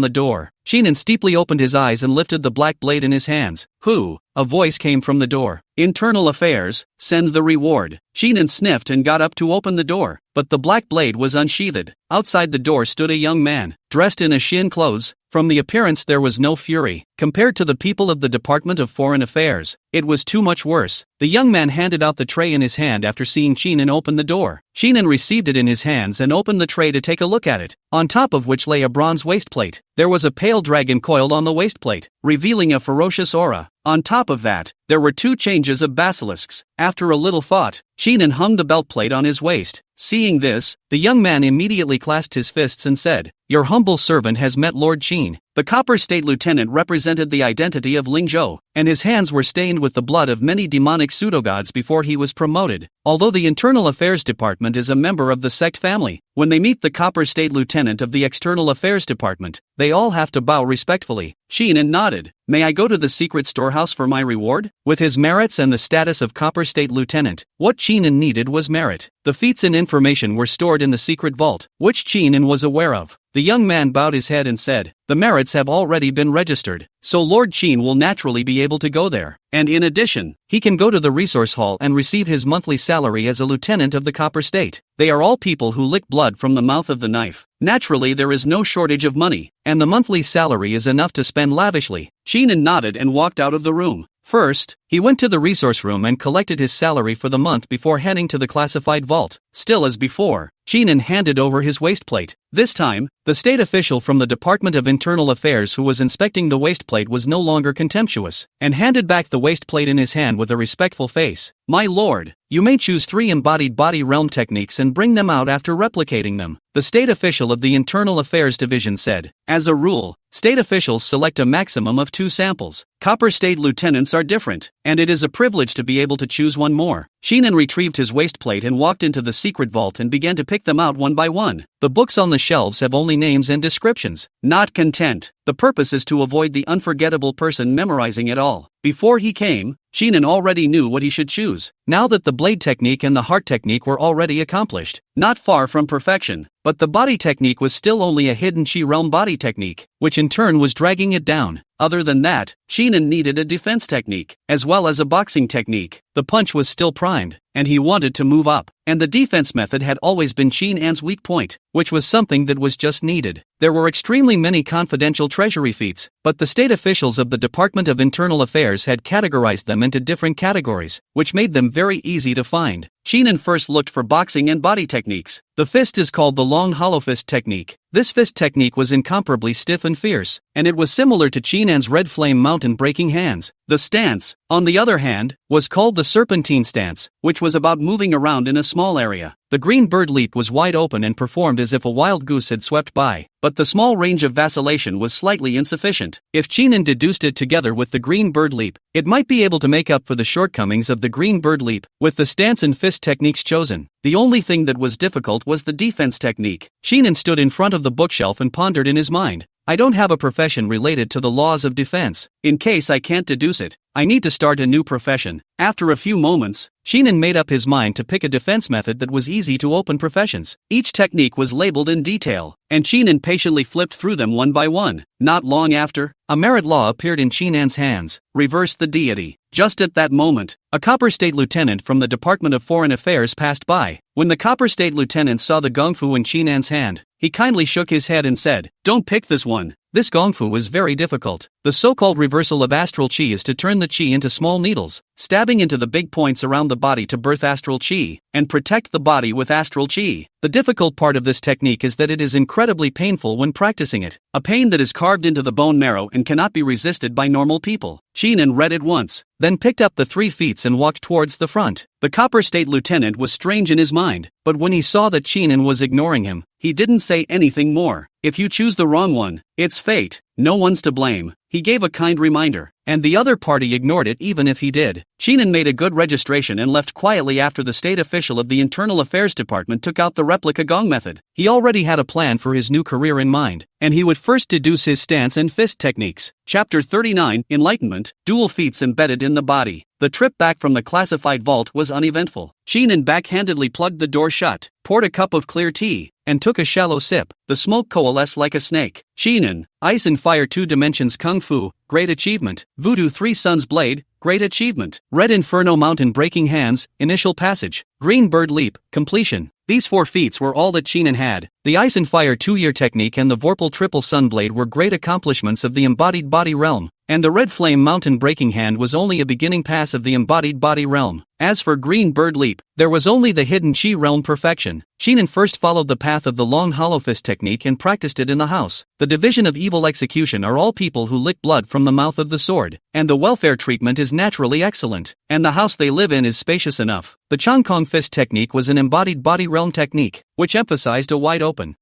the door. Cheenen steeply opened his eyes and lifted the black blade in his hands. Who? A voice came from the door. Internal Affairs, send the reward. Cheenen sniffed and got up to open the door, but the black blade was unsheathed. Outside the door stood a young man, dressed in a shin clothes. From the appearance there was no fury. Compared to the people of the Department of Foreign Affairs, it was too much worse. The young man handed out the tray in his hand after seeing Cheenen open the door. Cheenen received it in his hands and opened the tray to take a look at it, on top of which lay a bronze waistplate. There was a pale dragon coiled on the waistplate, revealing a ferocious aura. On top of that, there were two changes of basilisks. After a little thought, Cheenen hung the belt plate on his waist. Seeing this, the young man immediately clasped his fists and said, your humble servant has met Lord Qin. The Copper State Lieutenant represented the identity of Ling Zhou, and his hands were stained with the blood of many demonic pseudogods before he was promoted. Although the Internal Affairs Department is a member of the sect family, when they meet the Copper State Lieutenant of the External Affairs Department, they all have to bow respectfully. Cheenen nodded. May I go to the secret storehouse for my reward? With his merits and the status of Copper State Lieutenant, what Cheenen needed was merit. The feats and information were stored in the secret vault, which Cheenen was aware of. The young man bowed his head and said, the merits have already been registered, so Lord Qin will naturally be able to go there. And in addition, he can go to the resource hall and receive his monthly salary as a lieutenant of the Copper State. They are all people who lick blood from the mouth of the knife. Naturally there is no shortage of money, and the monthly salary is enough to spend lavishly. Cheenen nodded and walked out of the room. First, he went to the resource room and collected his salary for the month before heading to the classified vault. Still as before, Cheenen handed over his waistplate. This time, the state official from the Department of Internal Affairs who was inspecting the waistplate was no longer contemptuous, and handed back the waistplate in his hand with a respectful face. My lord, you may choose 3 embodied body realm techniques and bring them out after replicating them, the state official of the Internal Affairs Division said. As a rule, state officials select a maximum of 2 samples. Copper State lieutenants are different, and it is a privilege to be able to choose one more. Cheenen retrieved his waistplate and walked into the secret vault and began to pick them out one by one. The books on the shelves have only names and descriptions. Not content, the purpose is to avoid the unforgettable person memorizing it all. Before he came, Cheenen already knew what he should choose. Now that the blade technique and the heart technique were already accomplished, not far from perfection, but the body technique was still only a hidden chi realm body technique, which in turn was dragging it down. Other than that, Cheenen needed a defense technique, as well as a boxing technique. The punch was still primed, and he wanted to move up, and the defense method had always been Cheenen's weak point, which was something that was just needed. There were extremely many confidential treasury feats, but the state officials of the Department of Internal Affairs had categorized them into different categories, which made them very easy to find. Cheenen first looked for boxing and body techniques. The fist is called the long hollow fist technique. This fist technique was incomparably stiff and fierce, and it was similar to Chinan's red flame mountain breaking hands. The stance, on the other hand, was called the serpentine stance, which was about moving around in a small area. The green bird leap was wide open and performed as if a wild goose had swept by, but the small range of vacillation was slightly insufficient. If Chinan deduced it together with the green bird leap, it might be able to make up for the shortcomings of the green bird leap, with the stance and fist techniques chosen. The only thing that was difficult was the defense technique. Chinan stood in front of the bookshelf and pondered in his mind. I don't have a profession related to the laws of defense. In case I can't deduce it, I need to start a new profession. After a few moments, Chinan made up his mind to pick a defense method that was easy to open professions. Each technique was labeled in detail, and Chinan patiently flipped through them one by one. Not long after, a merit law appeared in Chinan's hands. Reverse the deity. Just at that moment, a Copper State Lieutenant from the Department of Foreign Affairs passed by. When the Copper State Lieutenant saw the gongfu in Chinan's hand, he kindly shook his head and said, "Don't pick this one. This gongfu is very difficult. The so-called reversal of astral chi is to turn the chi into small needles, stabbing into the big points around the body to birth astral chi, and protect the body with astral chi. The difficult part of this technique is that it is incredibly painful when practicing it, a pain that is carved into the bone marrow and cannot be resisted by normal people." Chinan read it once, then picked up the 3 feats and walked towards the front. The Copper State Lieutenant was strange in his mind, but when he saw that Chinan was ignoring him, he didn't say anything more. If you choose the wrong one, it's fate. No one's to blame. He gave a kind reminder, and the other party ignored it even if he did. Chinan made a good registration and left quietly after the state official of the Internal Affairs Department took out the replica gong method. He already had a plan for his new career in mind, and he would first deduce his stance and fist techniques. Chapter 39, Enlightenment, Dual Feats Embedded in the Body. The trip back from the classified vault was uneventful. Chinan backhandedly plugged the door shut, poured a cup of clear tea, and took a shallow sip. The smoke coalesced like a snake. Chinan, Ice and Fire 2 Dimensions Kung Fu, great achievement. Voodoo 3 Suns Blade, great achievement. Red Inferno Mountain Breaking Hands, initial passage. Green Bird Leap, completion. These 4 feats were all that Chinan had. The Ice and Fire 2-year technique and the Vorpal Triple Sunblade were great accomplishments of the embodied body realm, and the Red Flame Mountain Breaking Hand was only a beginning pass of the embodied body realm. As for Green Bird Leap, there was only the hidden chi realm perfection. Chinan first followed the path of the long hollow fist technique and practiced it in the house. The Division of Evil Execution are all people who lick blood from the mouth of the sword, and the welfare treatment is naturally excellent, and the house they live in is spacious enough. The Chong Kong fist technique was an embodied body realm technique, which emphasized a wide open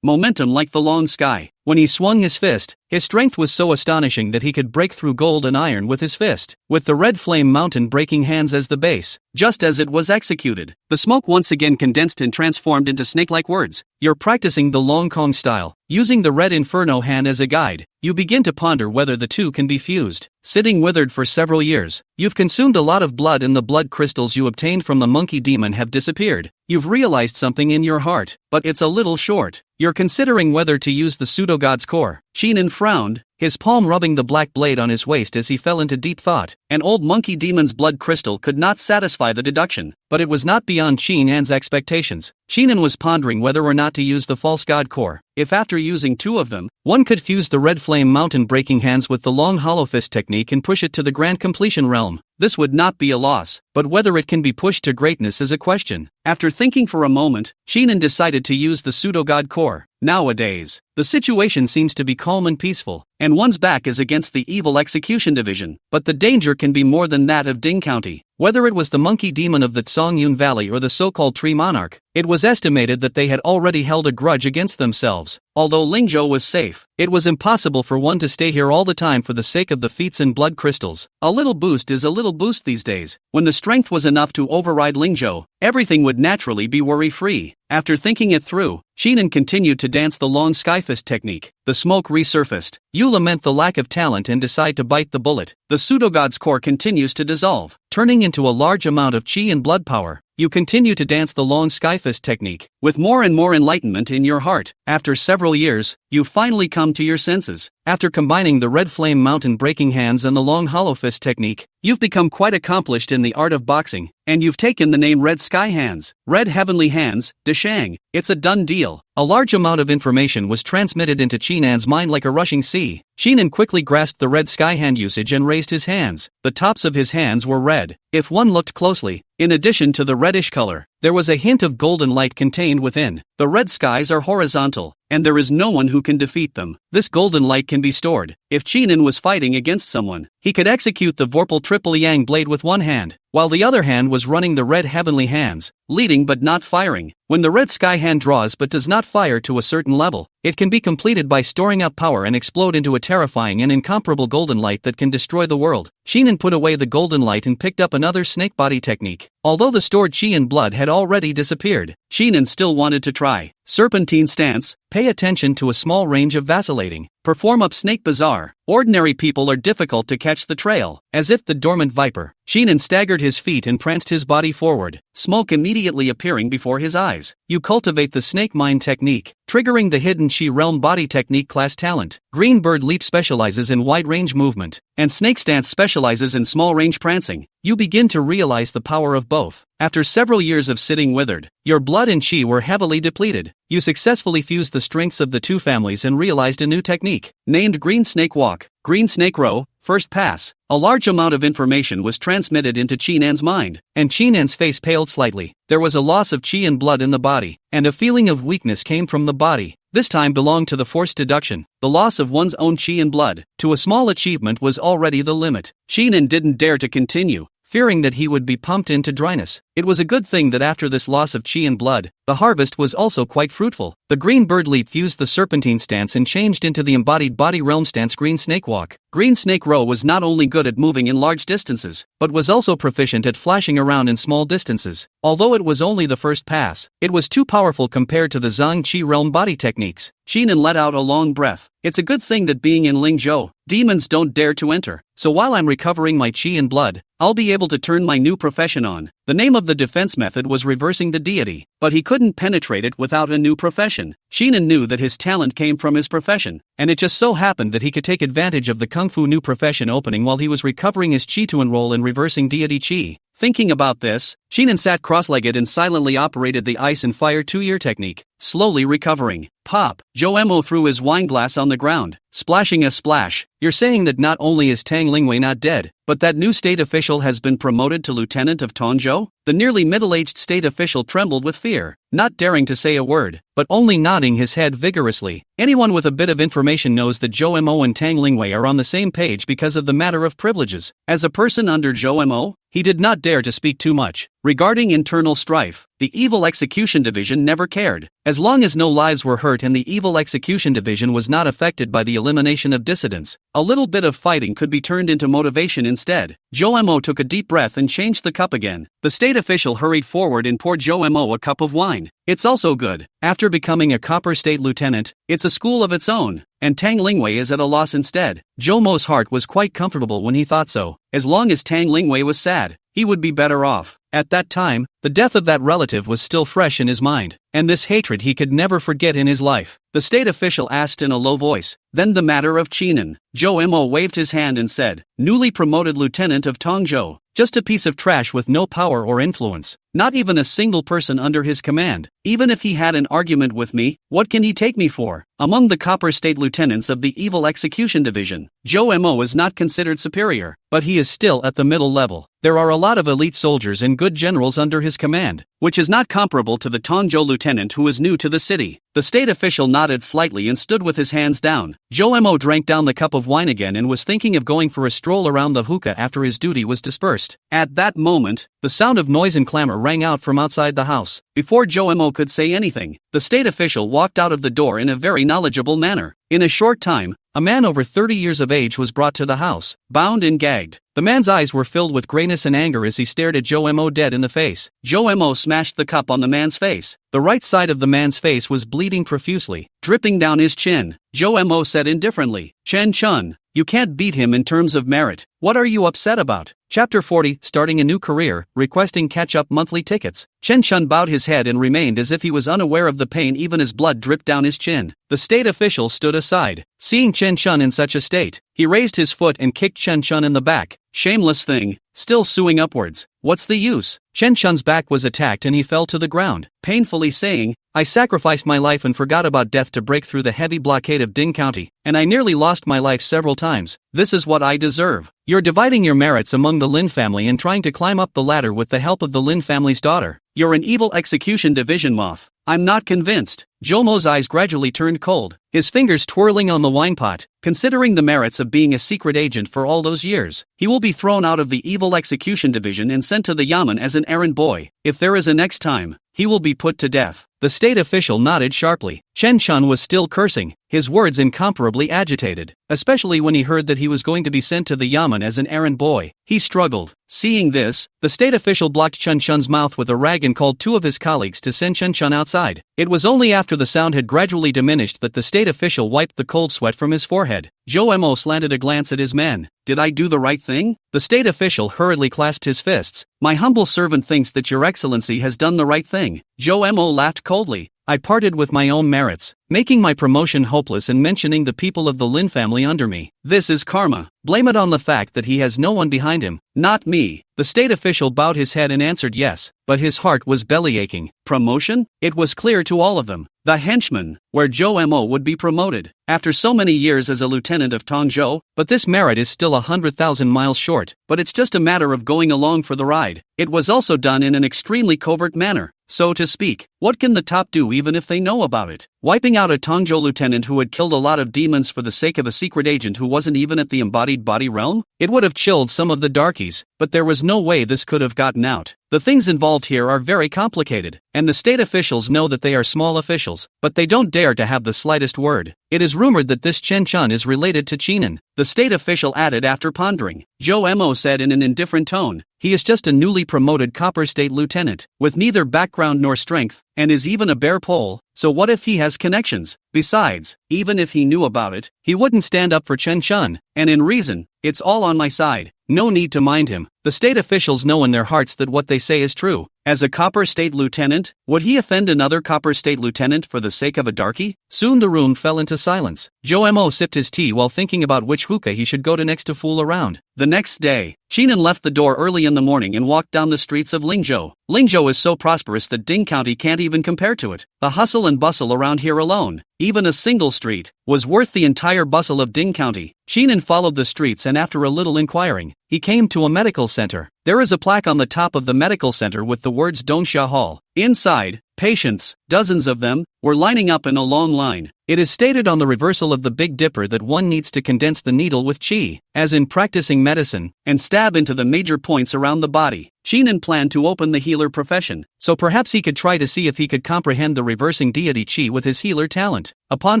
momentum like the long sky. When he swung his fist, his strength was so astonishing that he could break through gold and iron with his fist, with the Red Flame Mountain Breaking Hands as the base. Just as it was executed, the smoke once again condensed and transformed into snake-like words. You're practicing the Long Kong style. Using the Red Inferno hand as a guide, you begin to ponder whether the two can be fused. Sitting withered for several years, you've consumed a lot of blood and the blood crystals you obtained from the monkey demon have disappeared. You've realized something in your heart, but it's a little short. You're considering whether to use the pseudo-god's core. Chinan frowned, his palm rubbing the black blade on his waist as he fell into deep thought. An old monkey demon's blood crystal could not satisfy the deduction, but it was not beyond Chinan's expectations. Chinan was pondering whether or not to use the false god core. If after using 2 of them, one could fuse the Red Flame Mountain Breaking Hands with the long hollow fist technique and push it to the grand completion realm, this would not be a loss, but whether it can be pushed to greatness is a question. After thinking for a moment, Chinan decided to use the pseudo-god core. Nowadays, the situation seems to be calm and peaceful, and one's back is against the Evil Execution Division, but the danger can be more than that of Ding County. Whether it was the monkey demon of the Tsongyun Valley or the so-called Tree Monarch, it was estimated that they had already held a grudge against themselves. Although Lingzhou was safe, it was impossible for one to stay here all the time for the sake of the feats and blood crystals. A little boost is a little boost these days. When the strength was enough to override Lingzhou, everything would naturally be worry-free. After thinking it through, Chinan continued to dance the long skyfist technique. The smoke resurfaced. You lament the lack of talent and decide to bite the bullet. The pseudo-god's core continues to dissolve, turning into a large amount of chi and blood power. You continue to dance the long skyfist technique, with more and more enlightenment in your heart. After several years, you finally come to your senses. After combining the Red Flame Mountain Breaking Hands and the long hollow fist technique, you've become quite accomplished in the art of boxing, and you've taken the name Red Sky Hands, Red Heavenly Hands, Deshang. It's a done deal. A large amount of information was transmitted into Chinan's mind like a rushing sea. Chinan quickly grasped the red sky hand usage and raised his hands. The tops of his hands were red. If one looked closely, in addition to the reddish color, There was a hint of golden light contained within. The red skies are horizontal, and there is no one who can defeat them. This golden light can be stored. If Chinan was fighting against someone, he could execute the Vorpal Triple Yang blade with one hand, while the other hand was running the red heavenly hands, leading but not firing. When the red sky hand draws but does not fire to a certain level, it can be completed by storing up power and explode into a terrifying and incomparable golden light that can destroy the world. Chinan put away the golden light and picked up another snake body technique. Although the stored chi and blood had already disappeared, Chinan still wanted to try. Serpentine stance, pay attention to a small range of vacillating. Perform up Snake Bazaar. Ordinary people are difficult to catch the trail. As if the dormant viper, Chinan staggered his feet and pranced his body forward, smoke immediately appearing before his eyes. You cultivate the snake mind technique, triggering the hidden chi realm body technique class talent. Green Bird Leap specializes in wide range movement, and Snake Stance specializes in small range prancing. You begin to realize the power of both. After several years of sitting withered, your blood and chi were heavily depleted. You successfully fused the strengths of the two families and realized a new technique, named Green Snake Walk, Green Snake Row, First Pass. A large amount of information was transmitted into Chinan's mind, and Chinan's face paled slightly. There was a loss of chi and blood in the body, and a feeling of weakness came from the body. This time belonged to the forced deduction, the loss of one's own chi and blood. To a small achievement was already the limit. Chinan didn't dare to continue, fearing that he would be pumped into dryness. It was a good thing that after this loss of chi and blood, the harvest was also quite fruitful. The Green Bird Leap fused the Serpentine Stance and changed into the embodied body realm stance Green Snake Walk. Green Snake Row was not only good at moving in large distances, but was also proficient at flashing around in small distances. Although it was only the first pass, it was too powerful compared to the Zhang Chi realm body techniques. Chinan let out a long breath. It's a good thing that being in Lingzhou, demons don't dare to enter. So while I'm recovering my chi and blood, I'll be able to turn my new profession on. The name of the defense method was reversing the deity, but he couldn't penetrate it without a new profession. Chinan knew that his talent came from his profession, and it just so happened that he could take advantage of the Kung Fu new profession opening while he was recovering his chi to enroll in reversing deity chi. Thinking about this, Chinan sat cross-legged and silently operated the ice and fire 2-year technique, slowly recovering. Pop! Zhou Emo threw his wine glass on the ground, splashing a splash. You're saying that not only is Tang Lingwei not dead, but that new state official has been promoted to lieutenant of Tongzhou? The nearly middle-aged state official trembled with fear, not daring to say a word, but only nodding his head vigorously. Anyone with a bit of information knows that Zhou Emo and Tang Lingwei are on the same page because of the matter of privileges. As a person under Zhou Emo, he did not dare to speak too much. Regarding internal strife, the Evil Execution Division never cared. As long as no lives were hurt and the Evil Execution Division was not affected by the elimination of dissidents, a little bit of fighting could be turned into motivation instead. Zhou Emo took a deep breath and changed the cup again. The state official hurried forward and poured Zhou Emo a cup of wine. It's also good. After becoming a copper state lieutenant, it's a school of its own, and Tang Lingwei is at a loss instead. Zhou Mo's heart was quite comfortable when he thought so. As long as Tang Lingwei was sad, he would be better off. At that time, the death of that relative was still fresh in his mind, and this hatred he could never forget in his life. The state official asked in a low voice, "Then the matter of Chinan." Zhou Emo waved his hand and said, "Newly promoted lieutenant of Tongzhou. Just a piece of trash with no power or influence. Not even a single person under his command. Even if he had an argument with me, what can he take me for?" Among the Copper State lieutenants of the Evil Execution Division, Zhou Emo is not considered superior, but he is still at the middle level. There are a lot of elite soldiers and good generals under his command, which is not comparable to the Tongzhou lieutenant who is new to the city. The state official nodded slightly and stood with his hands down. Zhou Emo drank down the cup of wine again and was thinking of going for a stroll around the hookah after his duty was dispersed. At that moment, the sound of noise and clamor rang out from outside the house. Before Zhou Emo could say anything, the state official walked out of the door in a very knowledgeable manner. In a short time, a man over 30 years of age was brought to the house, bound and gagged. The man's eyes were filled with grayness and anger as he stared at Zhou Emo dead in the face. Zhou Emo smashed the cup on the man's face. The right side of the man's face was bleeding profusely, dripping down his chin. Zhou Emo said indifferently, "Chen Chun, you can't beat him in terms of merit. What are you upset about?" Chapter 40, Starting a New Career, Requesting Catch-Up Monthly Tickets. Chen Chun bowed his head and remained as if he was unaware of the pain even as blood dripped down his chin. The state official stood aside. Seeing Chen Chun in such a state, he raised his foot and kicked Chen Chun in the back. "Shameless thing, still suing upwards. What's the use?" Chen Chun's back was attacked and he fell to the ground, painfully saying, "I sacrificed my life and forgot about death to break through the heavy blockade of Ding County, and I nearly lost my life several times. This is what I deserve." You're dividing your merits among the Lin family and trying to climb up the ladder with the help of the Lin family's daughter. You're an evil execution division moth. I'm not convinced. Jomo's eyes gradually turned cold, his fingers twirling on the wine pot. Considering the merits of being a secret agent for all those years, he will be thrown out of the evil execution division and sent to the yamen as an errand boy. If there is a next time, he will be put to death. The state official nodded sharply. Chen Chun was still cursing, his words incomparably agitated, especially when he heard that he was going to be sent to the yamen as an errand boy. He struggled. Seeing this, the state official blocked Chen Chun's mouth with a rag and called two of his colleagues to send Chen Chun outside. It was only after the sound had gradually diminished that the state official wiped the cold sweat from his forehead. Zhou Mo slanted a glance at his men. Did I do the right thing? The state official hurriedly clasped his fists. My humble servant thinks that your excellency has done the right thing. Zhou Mo laughed coldly. I parted with my own merits, making my promotion hopeless and mentioning the people of the Lin family under me. This is karma. Blame it on the fact that he has no one behind him. Not me. The state official bowed his head and answered yes, but his heart was bellyaching. Promotion? It was clear to all of them. The henchman, where Zhou Mo would be promoted, after so many years as a lieutenant of Tongzhou, but this merit is still 100,000 miles short, but it's just a matter of going along for the ride. It was also done in an extremely covert manner, so to speak. What can the top do even if they know about it? Wiping out a Tongzhou lieutenant who had killed a lot of demons for the sake of a secret agent who wasn't even at the embodied body realm? It would have chilled some of the darkies, but there was no way this could have gotten out. The things involved here are very complicated, and the state officials know that they are small officials, but they don't dare to have the slightest word. It is rumored that this Chen Chun is related to Chinan, the state official added after pondering. Zhou Mo said in an indifferent tone, he is just a newly promoted copper state lieutenant, with neither background nor strength, and is even a bare pole, so what if he has connections? Besides, even if he knew about it, he wouldn't stand up for Chen Chun, and in reason, it's all on my side. No need to mind him. The state officials know in their hearts that what they say is true. As a copper state lieutenant, would he offend another copper state lieutenant for the sake of a darky? Soon the room fell into silence. Zhou Mo sipped his tea while thinking about which hookah he should go to next to fool around. The next day, Chinan left the door early in the morning and walked down the streets of Lingzhou. Lingzhou is so prosperous that Ding County can't even compare to it. The hustle and bustle around here alone, even a single street, was worth the entire bustle of Ding County. Chinan followed the streets and after a little inquiring, he came to a medical center. There is a plaque on the top of the medical center with the words Dongsha Hall. Inside, patients, dozens of them, were lining up in a long line. It is stated on the reversal of the Big Dipper that one needs to condense the needle with qi, as in practicing medicine, and stab into the major points around the body. Chinan planned to open the healer profession, so perhaps he could try to see if he could comprehend the reversing deity qi with his healer talent. Upon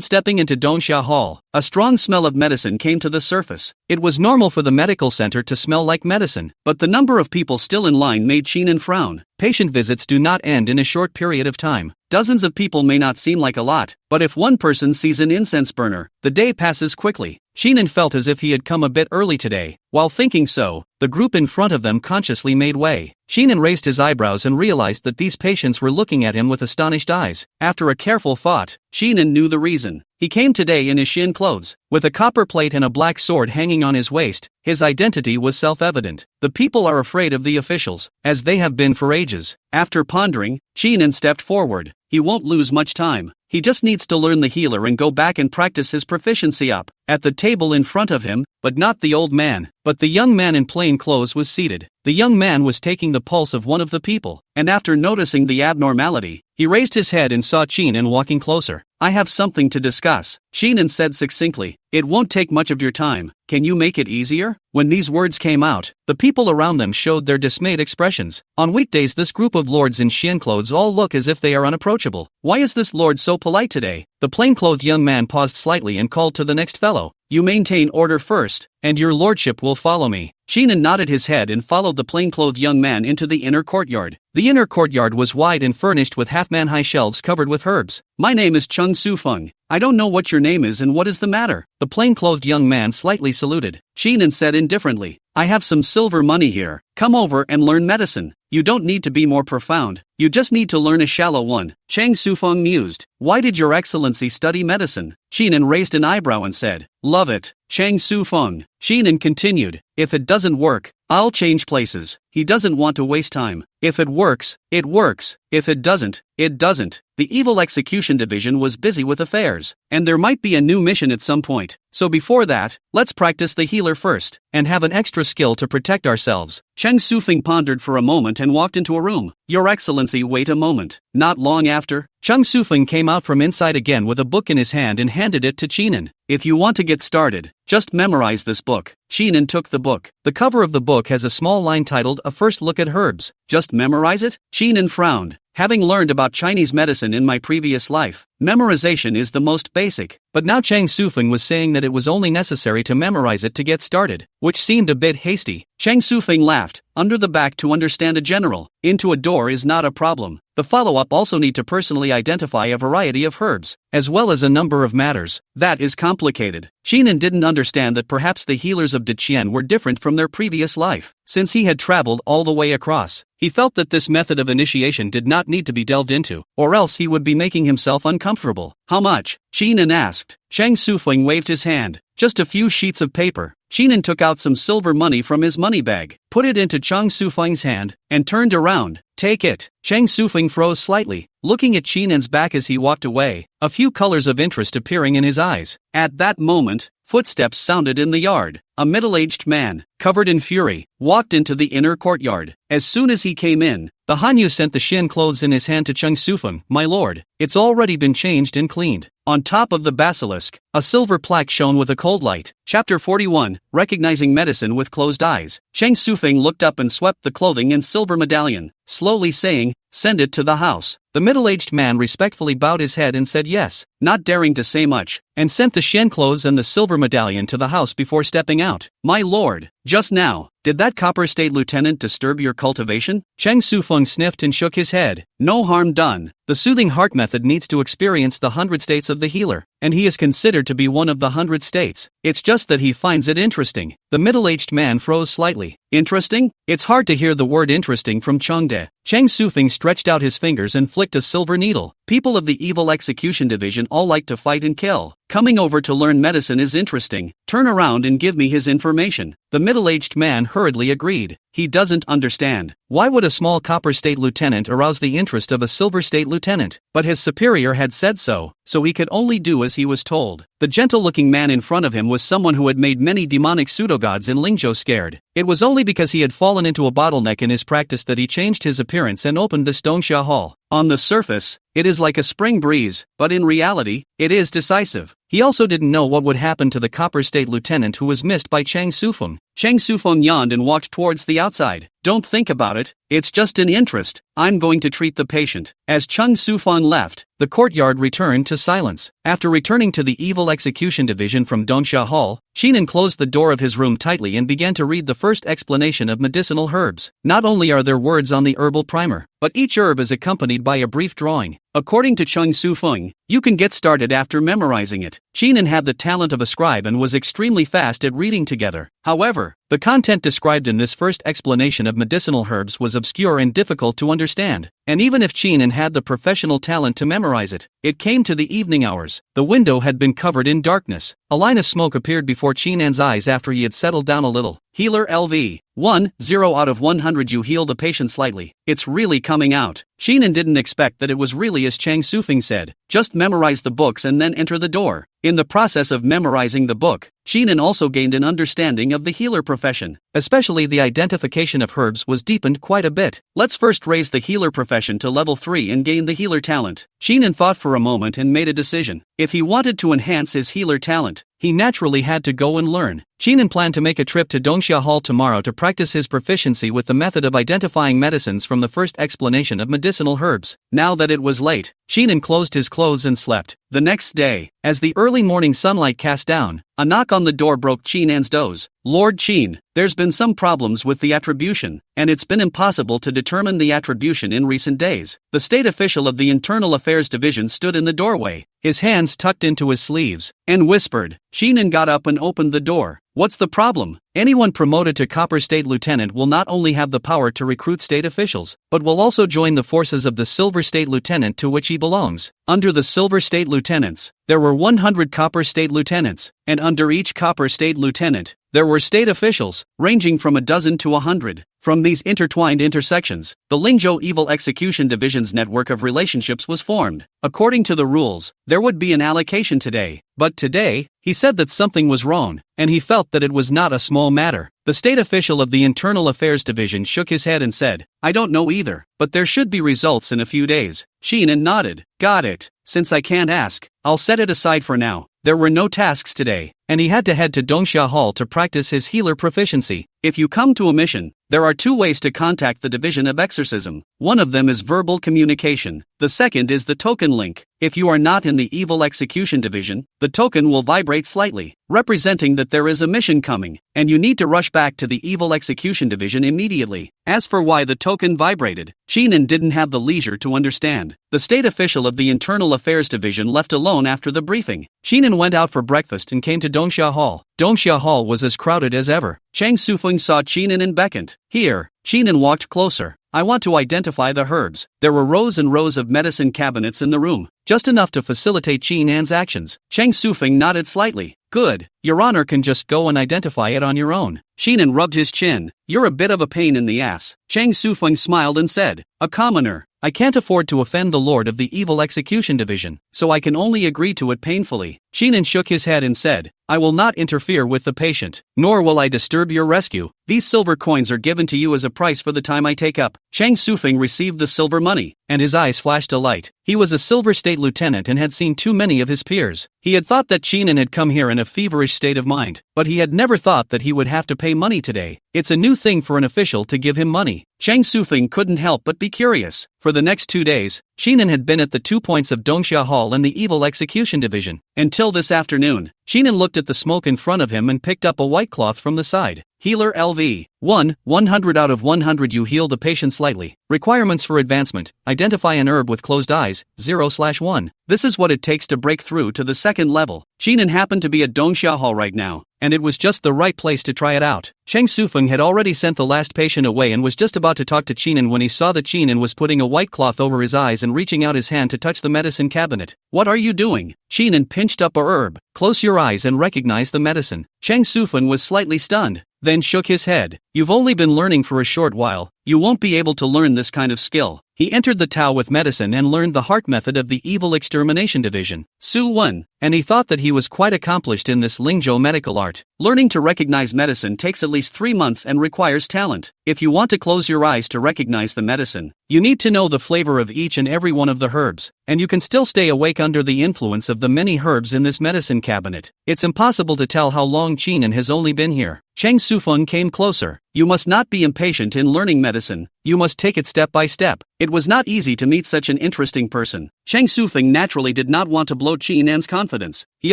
stepping into Dongsha Hall, a strong smell of medicine came to the surface. It was normal for the medical center to smell like medicine, but the number of people still in line made Chinan frown. Patient visits do not end in a short period of time. Dozens of people may not seem like a lot, but if one person sees an incense burner, the day passes quickly. Chinan felt as if he had come a bit early today. While thinking so, the group in front of them consciously made way. Chinan raised his eyebrows and realized that these patients were looking at him with astonished eyes. After a careful thought, Chinan knew the reason. He came today in his Shin clothes, with a copper plate and a black sword hanging on his waist. His identity was self-evident. The people are afraid of the officials, as they have been for ages. After pondering, Chinan stepped forward. He won't lose much time. He just needs to learn the healer and go back and practice his proficiency up. At the table in front of him, but not the old man, but the young man in plain clothes was seated. The young man was taking the pulse of one of the people, and after noticing the abnormality, he raised his head and saw Chinan walking closer. I have something to discuss, Chinan said succinctly. It won't take much of your time. Can you make it easier? When these words came out, the people around them showed their dismayed expressions. On weekdays this group of lords in Shin clothes all look as if they are unapproachable. Why is this lord so polite today? The plain-clothed young man paused slightly and called to the next fellow. You maintain order first, and your lordship will follow me. Chinan nodded his head and followed the plain-clothed young man into the inner courtyard. The inner courtyard was wide and furnished with half-man-high shelves covered with herbs. My name is Chung Su-feng. I don't know what your name is and what is the matter. The plain-clothed young man slightly saluted. Chinan said indifferently, I have some silver money here. Come over and learn medicine. You don't need to be more profound. You just need to learn a shallow one. Chang Sufeng mused. Why did your excellency study medicine? Chinan raised an eyebrow and said, Love it. Chang Sufeng. Chinan continued, if it doesn't work, I'll change places. he doesn't want to waste time. If it works, it works. If it doesn't, it doesn't. The Evil Execution Division was busy with affairs, and there might be a new mission at some point. So before that, let's practice the healer first, and have an extra skill to protect ourselves. Cheng Sufeng pondered for a moment and walked into a room. Your Excellency, wait a moment. Not long after, Cheng Sufeng came out from inside again with a book in his hand and handed it to Chinan. If you want to get started, just memorize this book. Chinan took the book. The cover of the book has a small line titled A First Look at Herbs. Just memorize it? Chinan frowned. Having learned about Chinese medicine in my previous life, memorization is the most basic. But now Cheng Sufeng was saying that it was only necessary to memorize it to get started, which seemed a bit hasty. Cheng Sufeng laughed. Under the back to understand a general, into a door is not a problem. The follow-up also need to personally identify a variety of herbs, as well as a number of matters. That is complicated. Chinan didn't understand that perhaps the healers of Deqian were different from their previous life. Since he had traveled all the way across, he felt that this method of initiation did not need to be delved into, or else he would be making himself uncomfortable. How much? Chinan asked. Cheng Sufeng waved his hand. Just a few sheets of paper. Chinan took out some silver money from his money bag, put it into Cheng Sufeng's hand, and turned around. Take it. Cheng Sufeng froze slightly, looking at Chinan's back as he walked away, a few colors of interest appearing in his eyes. At that moment, footsteps sounded in the yard. A middle-aged man, covered in fury, walked into the inner courtyard. As soon as he came in, the Hanyu sent the Shin clothes in his hand to Cheng Sufeng. My lord, it's already been changed and cleaned. On top of the basilisk, a silver plaque shone with a cold light. Chapter 41, Recognizing Medicine with Closed Eyes. Cheng Sufeng looked up and swept the clothing and silver medallion, slowly saying, send it to the house. The middle-aged man respectfully bowed his head and said yes, not daring to say much, and sent the Shen clothes and the silver medallion to the house before stepping out. My lord, just now, did that Copper State Lieutenant disturb your cultivation? Cheng Sufeng sniffed and shook his head. No harm done. The soothing heart method needs to experience the 100 states of the healer, and he is considered to be one of the 100 states. It's just that he finds it interesting. The middle-aged man froze slightly. Interesting? It's hard to hear the word interesting from Chengde. Cheng Sufeng stretched out his fingers and flicked a silver needle. People of the Evil Execution Division all like to fight and kill. Coming over to learn medicine is interesting. Turn around and give me his information. The middle-aged man hurriedly agreed. He doesn't understand. Why would a small Copper State Lieutenant arouse the interest of a Silver State Lieutenant? But his superior had said so he could only do as he was told. The gentle-looking man in front of him was someone who had made many demonic pseudogods in Lingzhou scared. It was only because he had fallen into a bottleneck in his practice that he changed his appearance and opened this Dongsha Hall. On the surface, it is like a spring breeze, but in reality, it is decisive. He also didn't know what would happen to the Copper State Lieutenant who was missed by Cheng Sufeng. Cheng Sufeng yawned and walked towards the outside. Don't think about it, it's just an interest. I'm going to treat the patient. As Cheng Sufeng left, the courtyard returned to silence. After returning to the Evil Execution Division from Dongsha Hall, Chinan closed the door of his room tightly and began to read the first explanation of medicinal herbs. Not only are there words on the herbal primer, but each herb is accompanied by a brief drawing. According to Cheng Sufeng, you can get started after memorizing it. Chinan had the talent of a scribe and was extremely fast at reading together. However, the content described in this first explanation of medicinal herbs was obscure and difficult to understand. And even if Chinan had the professional talent to memorize it, it came to the evening hours. The window had been covered in darkness. A line of smoke appeared before Chinan's eyes after he had settled down a little. Healer LV. 1, 0 out of 100 you heal the patient slightly. It's really coming out. Chinan didn't expect that it was really as Cheng Sufeng said. Just memorize the books and then enter the door. In the process of memorizing the book, Chinan also gained an understanding of the healer profession. Especially the identification of herbs was deepened quite a bit. Let's first raise the healer profession to level 3 and gain the healer talent. Chinan thought for a moment and made a decision. If he wanted to enhance his healer talent, he naturally had to go and learn. Chinan planned to make a trip to Dongsha Hall tomorrow to practice his proficiency with the method of identifying medicines from the first explanation of medicinal herbs. Now that it was late, Chinan closed his clothes and slept. The next day, as the early morning sunlight cast down, a knock on the door broke Chinan's doze. Lord Qin, there's been some problems with the attribution, and it's been impossible to determine the attribution in recent days. The state official of the Internal Affairs Division stood in the doorway, his hands tucked into his sleeves, and whispered. Chinan got up and opened the door. What's the problem? Anyone promoted to Copper State Lieutenant will not only have the power to recruit state officials, but will also join the forces of the Silver State Lieutenant to which he belongs. Under the Silver State Lieutenants, there were 100 Copper State Lieutenants, and under each Copper State Lieutenant, there were state officials, ranging from a dozen to 100. From these intertwined intersections, the Lingzhou Evil Execution Division's network of relationships was formed. According to the rules, there would be an allocation today, but today, he said that something was wrong, and he felt that it was not a small matter. The state official of the Internal Affairs Division shook his head and said, "I don't know either, but there should be results in a few days." Sheenan nodded. "Got it. Since I can't ask, I'll set it aside for now." There were no tasks today, and he had to head to Dongsha Hall to practice his healer proficiency. If you come to a mission, there are two ways to contact the Division of Exorcism. One of them is verbal communication. The second is the token link. If you are not in the Evil Execution Division, the token will vibrate slightly, representing that there is a mission coming, and you need to rush back to the Evil Execution Division immediately. As for why the token vibrated, Sheenan didn't have the leisure to understand. The state official of the Internal Affairs Division left alone after the briefing. Sheenan went out for breakfast and came to Dongsha Hall. Dongsha Hall was as crowded as ever. Chang Sufeng saw Sheenan and beckoned. "Here." Sheenan walked closer. "I want to identify the herbs." There were rows and rows of medicine cabinets in the room, just enough to facilitate Sheenan's actions. Chang Sufeng nodded slightly. "Good. Your Honor can just go and identify it on your own." Sheenan rubbed his chin. "You're a bit of a pain in the ass." Chang Sufeng smiled and said, "A commoner. I can't afford to offend the Lord of the Evil Execution Division, so I can only agree to it painfully." Sheenan shook his head and said, "I will not interfere with the patient, nor will I disturb your rescue. These silver coins are given to you as a price for the time I take up." Chang Sufeng received the silver money, and his eyes flashed a light. He was a silver state lieutenant and had seen too many of his peers. He had thought that Sheenan had come here in a feverish state of mind, but he had never thought that he would have to pay money today. It's a new thing for an official to give him money. Chang Sufeng couldn't help but be curious. For the next 2 days, Sheenan had been at the 2 points of Dongsha Hall and the Evil Execution Division. Until this afternoon, Sheenan looked at the smoke in front of him and picked up a white cloth from the side. Healer LV. 1, 100 out of 100 you heal the patient slightly. Requirements for advancement, identify an herb with closed eyes, 0/1. This is what it takes to break through to the second level. Sheenan happened to be at Dongsha Hall right now, and it was just the right place to try it out. Chang Sufeng had already sent the last patient away and was just about to talk to Sheenan when he saw that Sheenan was putting a white cloth over his eyes and reaching out his hand to touch the medicine cabinet. "What are you doing?" Sheenan pinched up a herb. "Close your eyes and recognize the medicine." Chang Sufeng was slightly stunned, then shook his head. "You've only been learning for a short while. You won't be able to learn this kind of skill." He entered the Tao with medicine and learned the heart method of the Evil Extermination Division. Su 1, and he thought that he was quite accomplished in this Lingzhou medical art. Learning to recognize medicine takes at least 3 months and requires talent. If you want to close your eyes to recognize the medicine, you need to know the flavor of each and every one of the herbs, and you can still stay awake under the influence of the many herbs in this medicine cabinet. It's impossible to tell how long Sheenan has only been here. Chang Sufeng came closer. "You must not be impatient in learning medicine. You must take it step by step." It was not easy to meet such an interesting person. Chang Sufeng naturally did not want to blow Sheenan's confidence. He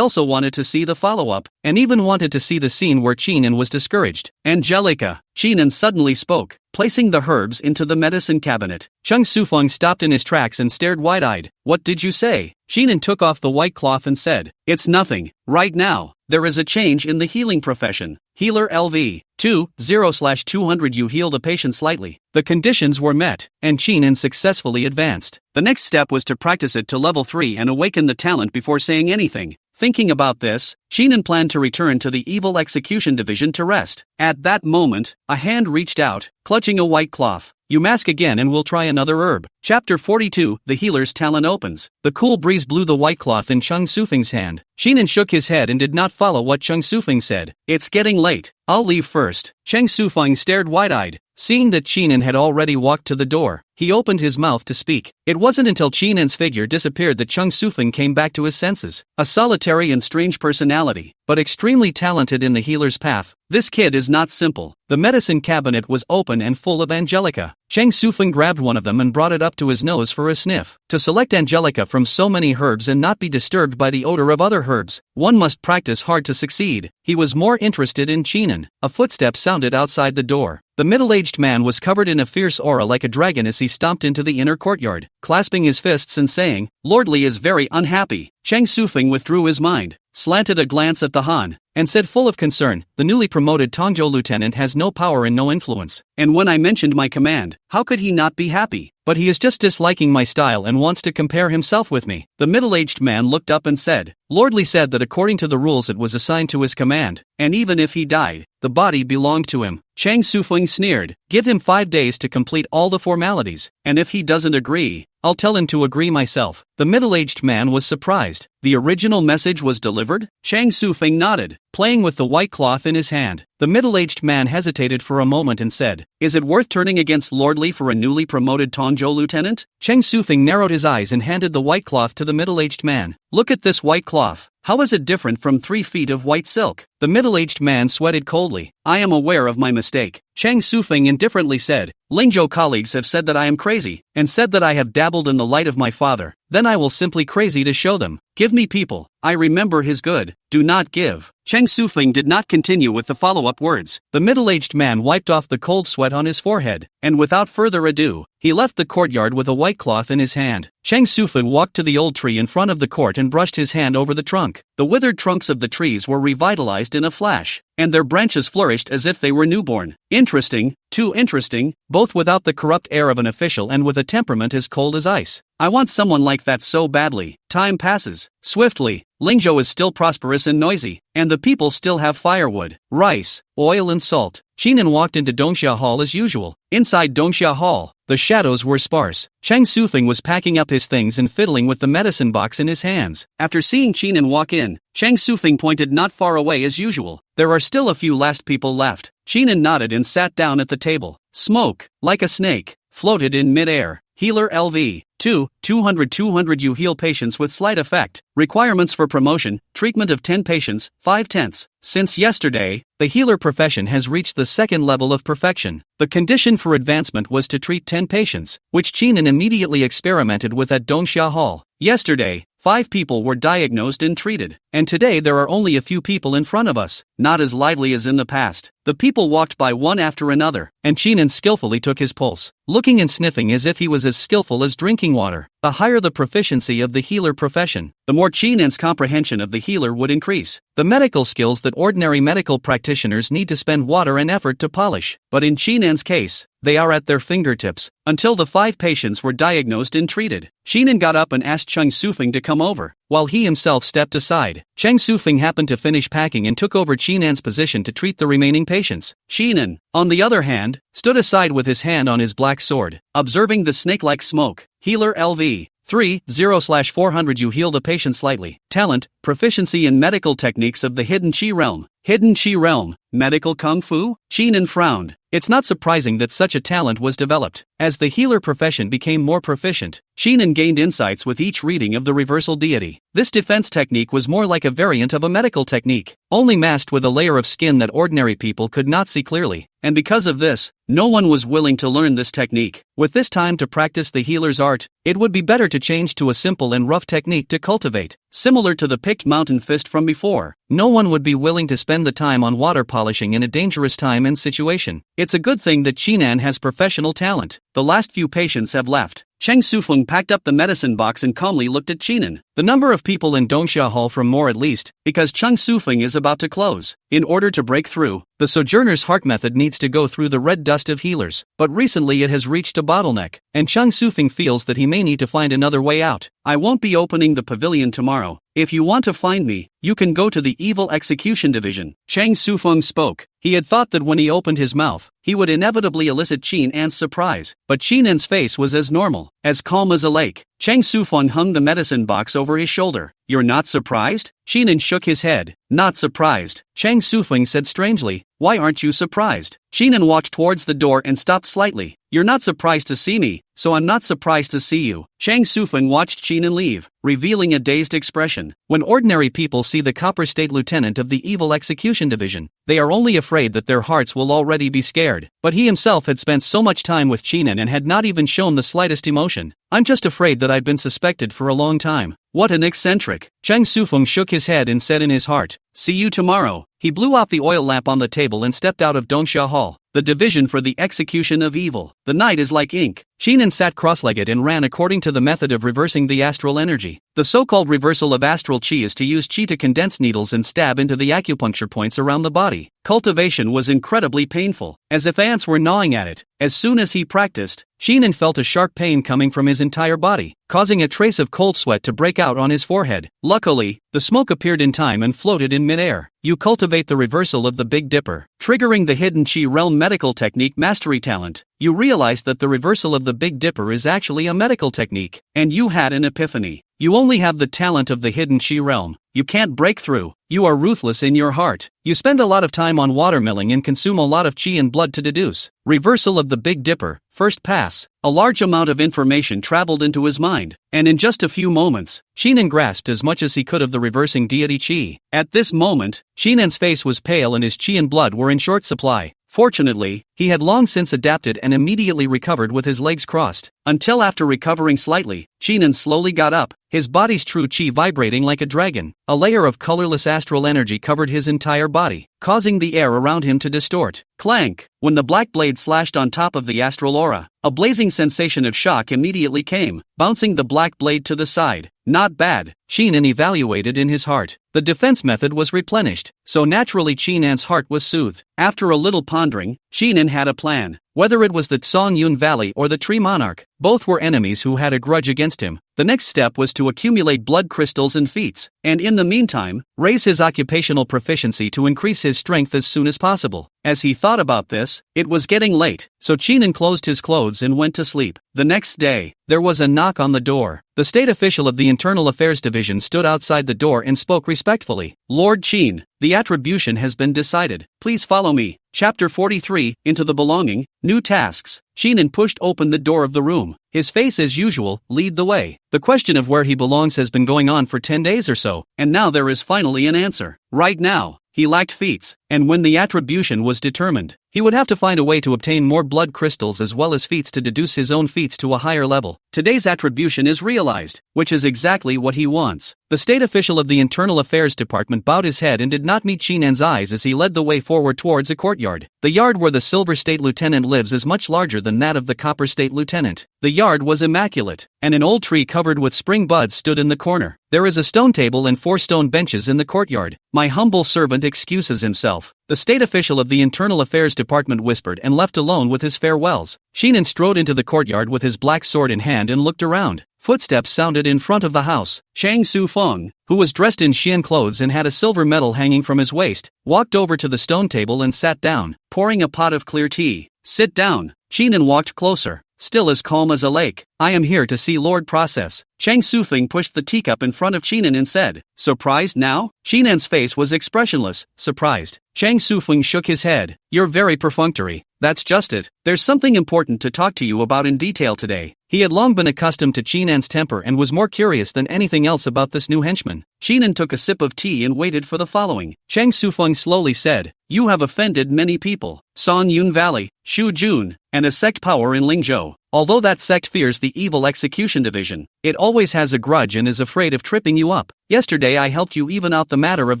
also wanted to see the follow-up, and even wanted to see the scene where Sheenan was discouraged. "Angelica," Sheenan suddenly spoke, placing the herbs into the medicine cabinet. Chang Sufeng stopped in his tracks and stared wide-eyed. "What did you say?" Sheenan took off the white cloth and said, "It's nothing. Right now, there is a change in the healing profession. Healer LV. 2, 0/200 you heal the patient slightly." The conditions were met, and Sheenan successfully advanced. The next step was to practice it to level 3 and awaken the talent before saying anything. Thinking about this, Sheenan planned to return to the Evil Execution Division to rest. At that moment, a hand reached out, clutching a white cloth. "You mask again and we'll try another herb." Chapter 42, The Healer's Talent Opens. The cool breeze blew the white cloth in Chang Sufeng's hand. Sheenan shook his head and did not follow what Chang Sufeng said. "It's getting late. I'll leave first." Chang Sufeng stared wide-eyed. Seeing that Sheenan had already walked to the door, he opened his mouth to speak. It wasn't until Sheenan's figure disappeared that Chang Sufeng came back to his senses. A solitary and strange personality, but extremely talented in the healer's path. This kid is not simple. The medicine cabinet was open and full of Angelica. Chang Sufeng grabbed one of them and brought it up to his nose for a sniff. To select Angelica from so many herbs and not be disturbed by the odor of other herbs, one must practice hard to succeed. He was more interested in Sheenan. A footstep sounded outside the door. The middle-aged man was covered in a fierce aura like a dragon as he stomped into the inner courtyard, clasping his fists and saying, "Lordly is very unhappy." Chang Sufeng withdrew his mind. slanted a glance at the Han, and said full of concern, the newly promoted Tongzhou lieutenant has no power and no influence. And when I mentioned my command, how could he not be happy? But he is just disliking my style and wants to compare himself with me. The middle-aged man looked up and said, Lordly said that according to the rules it was assigned to his command, and even if he died, the body belonged to him. Chang Sufeng sneered, give him 5 days to complete all the formalities, and if he doesn't agree, I'll tell him to agree myself. The middle-aged man was surprised. The original message was delivered? Chang Sufeng nodded, playing with the white cloth in his hand. The middle-aged man hesitated for a moment and said, is it worth turning against Lordly for a newly promoted Tongzhou lieutenant? Chang Sufeng narrowed his eyes and handed the white cloth to the middle-aged man. Look at this white cloth. How is it different from 3 feet of white silk? The middle-aged man sweated coldly. I am aware of my mistake. Chang Sufeng indifferently said, Lingzhou colleagues have said that I am crazy, and said that I have dabbled in the light of my father. Then I will simply crazy to show them. Give me people. I remember his good. Do not give. Chang Sufeng did not continue with the follow-up words. The middle-aged man wiped off the cold sweat on his forehead, and without further ado, he left the courtyard with a white cloth in his hand. Chang Sufeng walked to the old tree in front of the court and brushed his hand over the trunk. The withered trunks of the trees were revitalized in a flash, and their branches flourished as if they were newborn. Interesting, too interesting, both without the corrupt air of an official and with a temperament as cold as ice. I want someone like that so badly. Time passes swiftly. Lingzhou is still prosperous and noisy, and the people still have firewood, rice, oil and salt. Qinan walked into Dongxia Hall as usual. Inside Dongxia Hall, the shadows were sparse. Chang Sufeng was packing up his things and fiddling with the medicine box in his hands. After seeing Qinan walk in, Chang Sufeng pointed not far away as usual. There are still a few last people left. Qinan nodded and sat down at the table. Smoke, like a snake, floated in mid-air. Healer LV. 200 you heal patients with slight effect. Requirements for promotion, treatment of 10 patients, 5/10. Since yesterday, the healer profession has reached the 2nd level of perfection. The condition for advancement was to treat 10 patients, which Qinan immediately experimented with at Dongxia Hall. Yesterday, 5 people were diagnosed and treated, and today there are only a few people in front of us, not as lively as in the past. The people walked by one after another, and Qinan skillfully took his pulse, looking and sniffing as if he was as skillful as drinking water. The higher the proficiency of the healer profession, the more Qinan's comprehension of the healer would increase. The medical skills that ordinary medical practitioners need to spend water and effort to polish, but in Qinan's case, they are at their fingertips. Until the 5 patients were diagnosed and treated, Qinan got up and asked Chang Sufeng to come over, while he himself stepped aside. Chang Sufeng happened to finish packing and took over Qinan's position to treat the remaining patients. Qinan, on the other hand, stood aside with his hand on his black sword, observing the snake-like smoke. Healer LV. 30/400 you heal the patient slightly. Talent, proficiency in medical techniques of the Hidden Qi realm. Hidden Qi realm, medical kung fu? Qinan frowned. It's not surprising that such a talent was developed. As the healer profession became more proficient, Qinan gained insights with each reading of the reversal deity. This defense technique was more like a variant of a medical technique, only masked with a layer of skin that ordinary people could not see clearly. And because of this, no one was willing to learn this technique. With this time to practice the healer's art, it would be better to change to a simple and rough technique to cultivate, similar to the picked mountain fist from before. No one would be willing to spend the time on water polishing in a dangerous time and situation. It's a good thing that Qinan has professional talent. The last few patients have left. Chang Sufeng packed up the medicine box and calmly looked at Qinan. The number of people in Dongxia Hall from more at least, because Chang Sufeng is about to close. In order to break through, the Sojourner's Heart method needs to go through the red dust of healers, but recently it has reached a bottleneck, and Chang Sufeng feels that he may need to find another way out. I won't be opening the pavilion tomorrow. If you want to find me, you can go to the Evil Execution Division. Chang Sufeng spoke. He had thought that when he opened his mouth, he would inevitably elicit Qinan's surprise, but Qinan's face was as normal, as calm as a lake. Chang Sufeng hung the medicine box over his shoulder. You're not surprised? Qinan shook his head. Not surprised. Chang Sufeng said strangely, why aren't you surprised? Qinan walked towards the door and stopped slightly. You're not surprised to see me, so I'm not surprised to see you. Chang Sufeng watched Qinan leave, revealing a dazed expression. When ordinary people see the Copper State Lieutenant of the Evil Execution Division, they are only afraid that their hearts will already be scared. But he himself had spent so much time with Qinan and had not even shown the slightest emotion. I'm just afraid that I've been suspected for a long time. What an eccentric. Chang Sufeng shook his head and said in his heart, see you tomorrow. He blew out the oil lamp on the table and stepped out of Dongxia Hall. the division for the execution of evil. The night is like ink. Sheenan sat cross-legged and ran according to the method of reversing the astral energy. The so-called reversal of astral chi is to use chi to condense needles and stab into the acupuncture points around the body. Cultivation was incredibly painful, as if ants were gnawing at it. As soon as he practiced, Sheenan felt a sharp pain coming from his entire body, causing a trace of cold sweat to break out on his forehead. Luckily, the smoke appeared in time and floated in midair. You cultivate the reversal of the Big Dipper, triggering the hidden chi realm medical technique mastery talent. You realize that the reversal of the Big Dipper is actually a medical technique, and you had an epiphany. You only have the talent of the hidden chi realm. You can't break through. You are ruthless in your heart. You spend a lot of time on watermilling and consume a lot of chi and blood to deduce. Reversal of the Big Dipper, first pass. A large amount of information traveled into his mind, and in just a few moments, Sheenan grasped as much as he could of the reversing deity chi. At this moment, Sheenan's face was pale and his chi and blood were in short supply. Fortunately, he had long since adapted and immediately recovered with his legs crossed. Until after recovering slightly, Sheenan slowly got up, his body's true chi vibrating like a dragon. A layer of colorless astral energy covered his entire body, causing the air around him to distort. Clank! When the black blade slashed on top of the astral aura, a blazing sensation of shock immediately came, bouncing the black blade to the side. Not bad, Sheenan evaluated in his heart. The defense method was replenished, so naturally Sheenan's heart was soothed. After a little pondering, Sheenan had a plan. Whether it was the Songyun Valley or the Tree Monarch, both were enemies who had a grudge against him. The next step was to accumulate blood crystals and feats, and in the meantime, raise his occupational proficiency to increase his strength as soon as possible. As he thought about this, it was getting late, so Sheenan closed his clothes and went to sleep. The next day, there was a knock on the door. The state official of the Internal Affairs Division stood outside the door and spoke respectfully. Lord Sheen, the attribution has been decided. Please follow me. Chapter 43, Into the Belonging, New Tasks. Sheenan pushed open the door of the room. His face as usual, lead the way. The question of where he belongs has been going on for 10 days or so, and now there is finally an answer. Right now, he lacked feats, and when the attribution was determined, he would have to find a way to obtain more blood crystals as well as feats to deduce his own feats to a higher level. Today's attribution is realized, which is exactly what he wants. The state official of the Internal Affairs Department bowed his head and did not meet Sheenan's eyes as he led the way forward towards a courtyard. The yard where the Silver State Lieutenant lives is much larger than that of the Copper State Lieutenant. The yard was immaculate, and an old tree covered with spring buds stood in the corner. There is a stone table and 4 stone benches in the courtyard. My humble servant excuses himself, the state official of the Internal Affairs Department whispered and left alone with his farewells. Sheenan strode into the courtyard with his black sword in hand and looked around. Footsteps sounded in front of the house. Shang Su Feng, who was dressed in Xian clothes and had a silver medal hanging from his waist, walked over to the stone table and sat down, pouring a pot of clear tea. Sit down. Sheenan walked closer, still as calm as a lake. I am here to see Lord Process. Shang Sufeng pushed the teacup in front of Sheenan and said, surprised now? Sheenan's face was expressionless, surprised. Shang Sufeng shook his head. You're very perfunctory. That's just it. There's something important to talk to you about in detail today. He had long been accustomed to Sheenan's temper and was more curious than anything else about this new henchman. Sheenan took a sip of tea and waited for the following. Shang Sufeng slowly said, you have offended many people. San Yun Valley, Shu Jun, and a sect power in Lingzhou. Although that sect fears the evil execution division, it always has a grudge and is afraid of tripping you up. Yesterday I helped you even out the matter of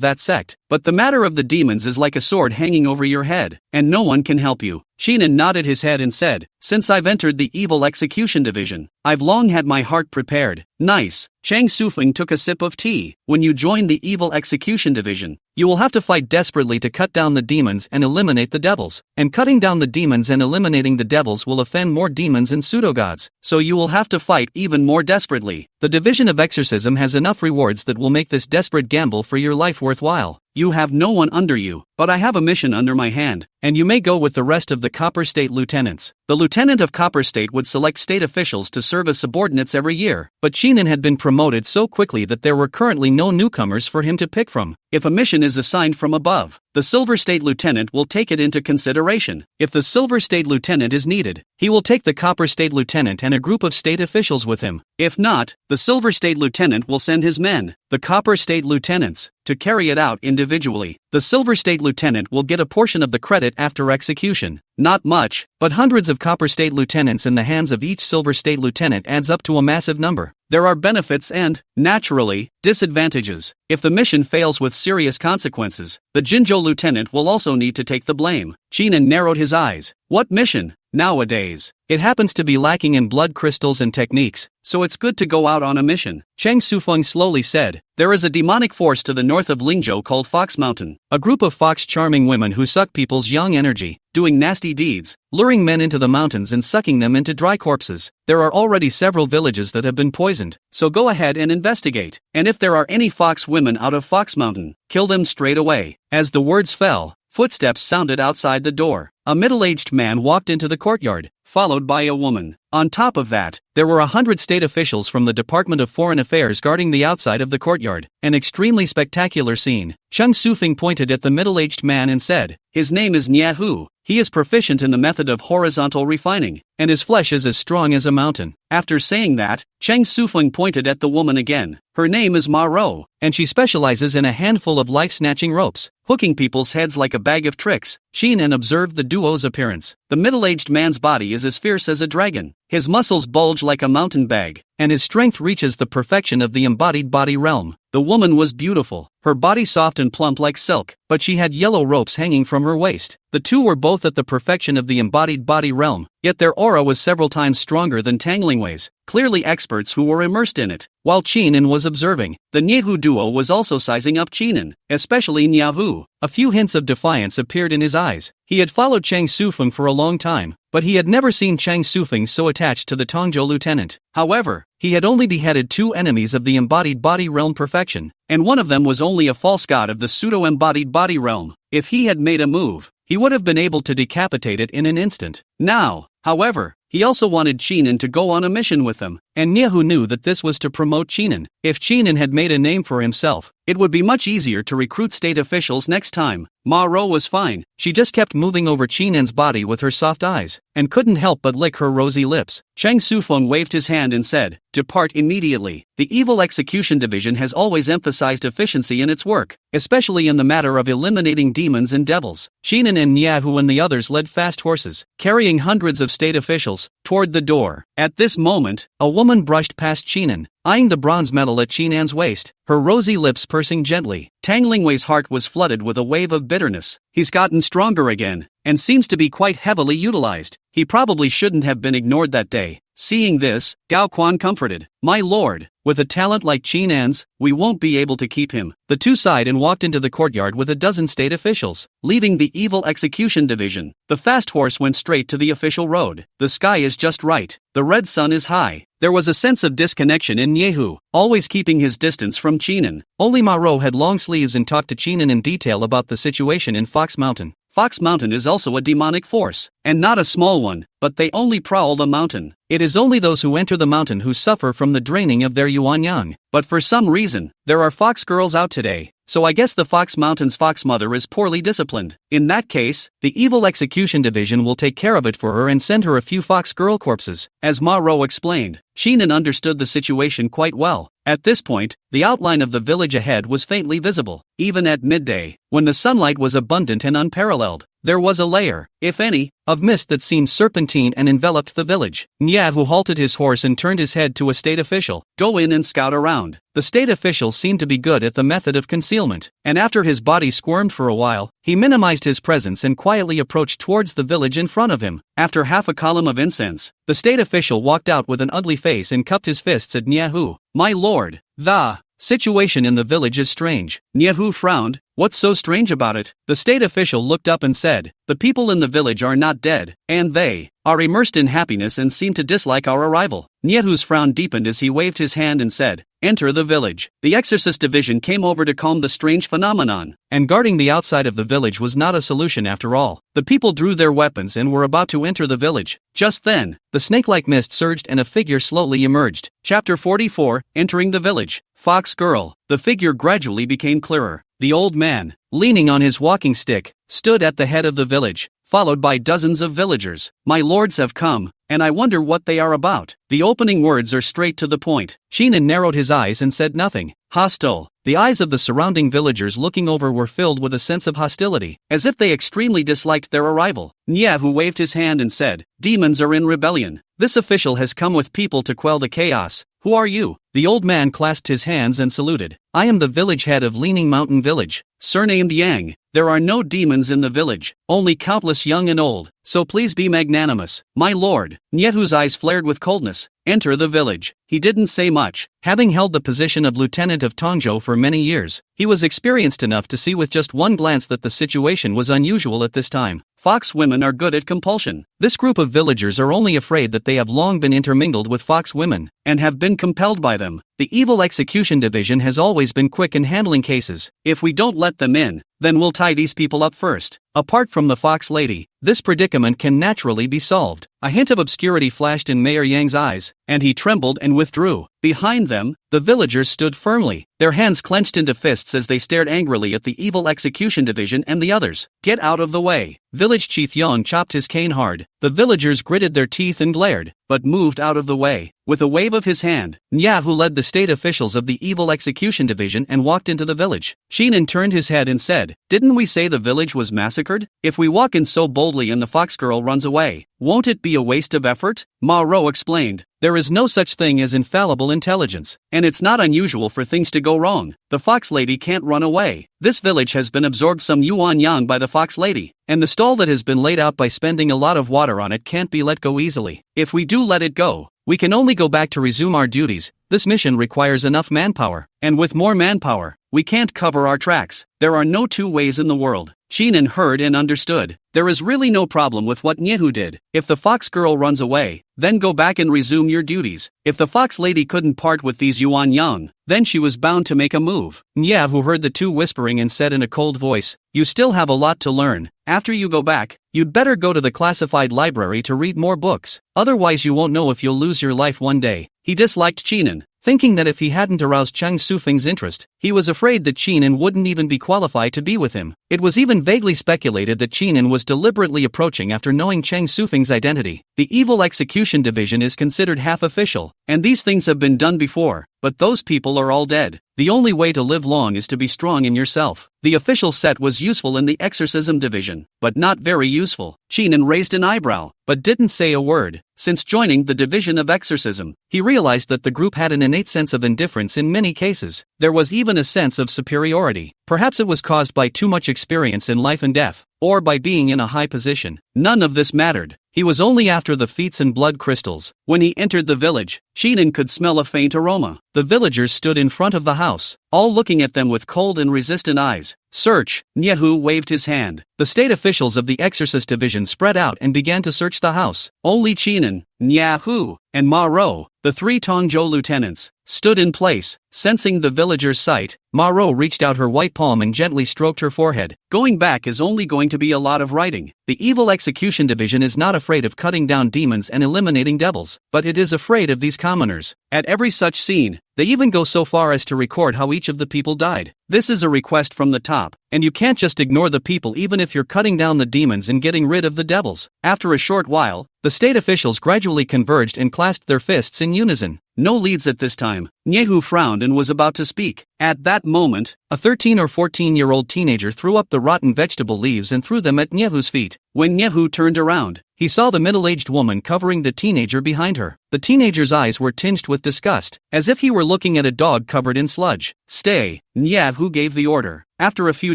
that sect, but the matter of the demons is like a sword hanging over your head, and no one can help you. Sheenan nodded his head and said, since I've entered the evil execution division, I've long had my heart prepared. Nice. Shang Sufeng took a sip of tea. When you join the evil execution division, you will have to fight desperately to cut down the demons and eliminate the devils, and cutting down the demons and eliminating the devils will offend more demons and pseudo-gods, so you will have to fight even more desperately. The division of exorcism has enough rewards that will make this desperate gamble for your life worthwhile. You have no one under you, but I have a mission under my hand, and you may go with the rest of the Copper State lieutenants. The lieutenant of Copper State would select state officials to serve as subordinates every year, but Sheenan had been promoted so quickly that there were currently no newcomers for him to pick from. If a mission is assigned from above, the Silver State Lieutenant will take it into consideration. If the Silver State Lieutenant is needed, he will take the Copper State Lieutenant and a group of state officials with him. If not, the Silver State Lieutenant will send his men, the Copper State Lieutenants, to carry it out individually. The Silver State Lieutenant will get a portion of the credit after execution. Not much, but hundreds of Copper State Lieutenants in the hands of each Silver State Lieutenant adds up to a massive number. there are benefits and, naturally, disadvantages. If the mission fails with serious consequences, the Jinzhou lieutenant will also need to take the blame. Chinan narrowed his eyes. What mission? Nowadays, it happens to be lacking in blood crystals and techniques, so it's good to go out on a mission. Cheng Sufeng slowly said, there is a demonic force to the north of Lingzhou called Fox Mountain, a group of fox-charming women who suck people's young energy, doing nasty deeds, luring men into the mountains and sucking them into dry corpses. There are already several villages that have been poisoned, so go ahead and investigate, and if there are any fox women out of Fox Mountain, kill them straight away. As the words fell, footsteps sounded outside the door. A middle-aged man walked into the courtyard, followed by a woman. On top of that, there were 100 state officials from the Department of Foreign Affairs guarding the outside of the courtyard. An extremely spectacular scene. Cheng Sufeng pointed at the middle-aged man and said, his name is Niahu. He is proficient in the method of horizontal refining, and his flesh is as strong as a mountain. After saying that, Cheng Sufeng pointed at the woman again. Her name is Ma Rou, and she specializes in a handful of life-snatching ropes, hooking people's heads like a bag of tricks. Shinan observed the duo's appearance. The middle-aged man's body is as fierce as a dragon. His muscles bulge like a mountain bag, and his strength reaches the perfection of the embodied body realm. The woman was beautiful, her body soft and plump like silk, but she had yellow ropes hanging from her waist. The two were both at the perfection of the embodied body realm, yet their aura was several times stronger than Tanglingwei's, clearly experts who were immersed in it. While Chinan was observing, the Niehu duo was also sizing up Chinan, especially Niahu. A few hints of defiance appeared in his eyes. He had followed Cheng Sufeng for a long time, but he had never seen Cheng Sufeng so attached to the Tongzhou lieutenant. However, he had only beheaded two enemies of the embodied body realm perfection, and one of them was only a false god of the pseudo-embodied body realm. If he had made a move, he would have been able to decapitate it in an instant. Now, however, he also wanted Chinan to go on a mission with him, and Niehu knew that this was to promote Chinan. If Chinan had made a name for himself, it would be much easier to recruit state officials next time. Ma Rou was fine. She just kept moving over Chinan's body with her soft eyes, and couldn't help but lick her rosy lips. Cheng Sufeng waved his hand and said, depart immediately. The Evil Execution Division has always emphasized efficiency in its work, especially in the matter of eliminating demons and devils. Chinan and Niahu and the others led fast horses, carrying hundreds of state officials, toward the door. At this moment, a woman brushed past Chinan, eyeing the bronze medal at Chinan's waist, her rosy lips pursing gently. Tanglingwei's heart was flooded with a wave of bitterness. He's gotten stronger again, and seems to be quite heavily utilized. He probably shouldn't have been ignored that day. Seeing this, Gao Quan comforted, my lord, with a talent like Chinan's, we won't be able to keep him. The two sighed and walked into the courtyard with a dozen state officials, leaving the Evil Execution Division. The fast horse went straight to the official road. The sky is just right. The red sun is high. There was a sense of disconnection in Niehu, always keeping his distance from Chinan. Only Ma Rou had long sleeves and talked to Chinan in detail about the situation in Fox Mountain. Fox Mountain is also a demonic force, and not a small one, but they only prowl the mountain. It is only those who enter the mountain who suffer from the draining of their yuanyang. But for some reason, there are fox girls out today, so I guess the Fox Mountain's fox mother is poorly disciplined. In that case, the Evil Execution Division will take care of it for her and send her a few fox girl corpses, as Ma Rou explained. Chinan understood the situation quite well. At this point, the outline of the village ahead was faintly visible. Even at midday, when the sunlight was abundant and unparalleled, there was a layer, if any, of mist that seemed serpentine and enveloped the village. Niahu halted his horse and turned his head to a state official. Go in and scout around. The state official seemed to be good at the method of concealment, and after his body squirmed for a while, he minimized his presence and quietly approached towards the village in front of him. After half a column of incense, the state official walked out with an ugly face and cupped his fists at Niahu. My lord, the situation in the village is strange. Niehu frowned. What's so strange about it? The state official looked up and said, the people in the village are not dead, and they are immersed in happiness and seem to dislike our arrival. Niehu's frown deepened as he waved his hand and said, enter the village. The exorcist division came over to calm the strange phenomenon, and guarding the outside of the village was not a solution after all. The people drew their weapons and were about to enter the village. Just then, the snake-like mist surged and a figure slowly emerged. Chapter 44, Entering the Village. Fox Girl. The figure gradually became clearer. The old man, leaning on his walking stick, stood at the head of the village, followed by dozens of villagers. My lords have come, and I wonder what they are about. The opening words are straight to the point. Chinan narrowed his eyes and said nothing. Hostile. The eyes of the surrounding villagers looking over were filled with a sense of hostility, as if they extremely disliked their arrival. Niahu waved his hand and said, demons are in rebellion. This official has come with people to quell the chaos. Who are you? The old man clasped his hands and saluted. I am the village head of Leaning Mountain Village, surnamed Yang. There are no demons in the village, only countless young and old, so please be magnanimous, my lord. Nyehu's eyes flared with coldness. Enter the village. He didn't say much. Having held the position of lieutenant of Tongzhou for many years, he was experienced enough to see with just one glance that the situation was unusual at this time. Fox women are good at compulsion. This group of villagers are only afraid that they have long been intermingled with fox women, and have been compelled by them. The Evil Execution Division has always been quick in handling cases. If we don't let them in, then we'll tie these people up first. Apart from the fox lady, this predicament can naturally be solved. A hint of obscurity flashed in Mayor Yang's eyes, and he trembled and withdrew. Behind them, the villagers stood firmly, their hands clenched into fists as they stared angrily at the Evil Execution Division and the others. Get out of the way. Village Chief Yang chopped his cane hard. The villagers gritted their teeth and glared, but moved out of the way. With a wave of his hand, Nyahu led the state officials of the Evil Execution Division and walked into the village. Shinan turned his head and said, Didn't we say the village was massacred? If we walk in so boldly and the fox girl runs away, won't it be a waste of effort? Ma Rou explained. There is no such thing as infallible intelligence, and it's not unusual for things to go wrong. The fox lady can't run away. This village has been absorbed some yuan yang by the fox lady, and the stall that has been laid out by spending a lot of water on it can't be let go easily. If we do let it go, we can only go back to resume our duties. This mission requires enough manpower, and with more manpower, we can't cover our tracks. There are no two ways in the world. Shinan heard and understood. There is really no problem with what Nyehu did. If the fox girl runs away, then go back and resume your duties. If the fox lady couldn't part with these yuan yang, then she was bound to make a move. Nyehu heard the two whispering and said in a cold voice, You still have a lot to learn. After you go back, you'd better go to the classified library to read more books. Otherwise you won't know if you'll lose your life one day. He disliked Shinan, thinking that if he hadn't aroused Cheng Sufeng's interest, he was afraid that Shinan wouldn't even be qualified to be with him. It was even vaguely speculated that Shinan was deliberately approaching after knowing Cheng Sufeng's identity. The Evil Execution Division is considered half official, and these things have been done before, but those people are all dead. The only way to live long is to be strong in yourself. The official set was useful in the Exorcism Division, but not very useful. Shinan raised an eyebrow, but didn't say a word. Since joining the Division of Exorcism, he realized that the group had an innate sense of indifference in many cases. There was even a sense of superiority. Perhaps it was caused by too much experience in life and death, or by being in a high position. None of this mattered. He was only after the feats and blood crystals. When he entered the village, Shinan could smell a faint aroma. The villagers stood in front of the house, all looking at them with cold and resistant eyes. Search! Nyehu waved his hand. The state officials of the Exorcist Division spread out and began to search the house. Only Shinan, Nyahu, and Ma Rou, the three Tongzhou lieutenants, stood in place. Sensing the villagers' sight, Ma Rou reached out her white palm and gently stroked her forehead. Going back is only going to be a lot of writing. The Evil Execution Division is not afraid of cutting down demons and eliminating devils, but it is afraid of these commoners. At every such scene, they even go so far as to record how each of the people died. This is a request from the top, and you can't just ignore the people even if you're cutting down the demons and getting rid of the devils. After a short while, the state officials gradually converged and clasped their fists in unison. No leads at this time. Nyehu frowned and was about to speak. At that moment, a 13 or 14-year-old teenager threw up the rotten vegetable leaves and threw them at Nyehu's feet. When Nyehu turned around, he saw the middle-aged woman covering the teenager behind her. The teenager's eyes were tinged with disgust, as if he were looking at a dog covered in sludge. Stay, Nyehu gave the order. After a few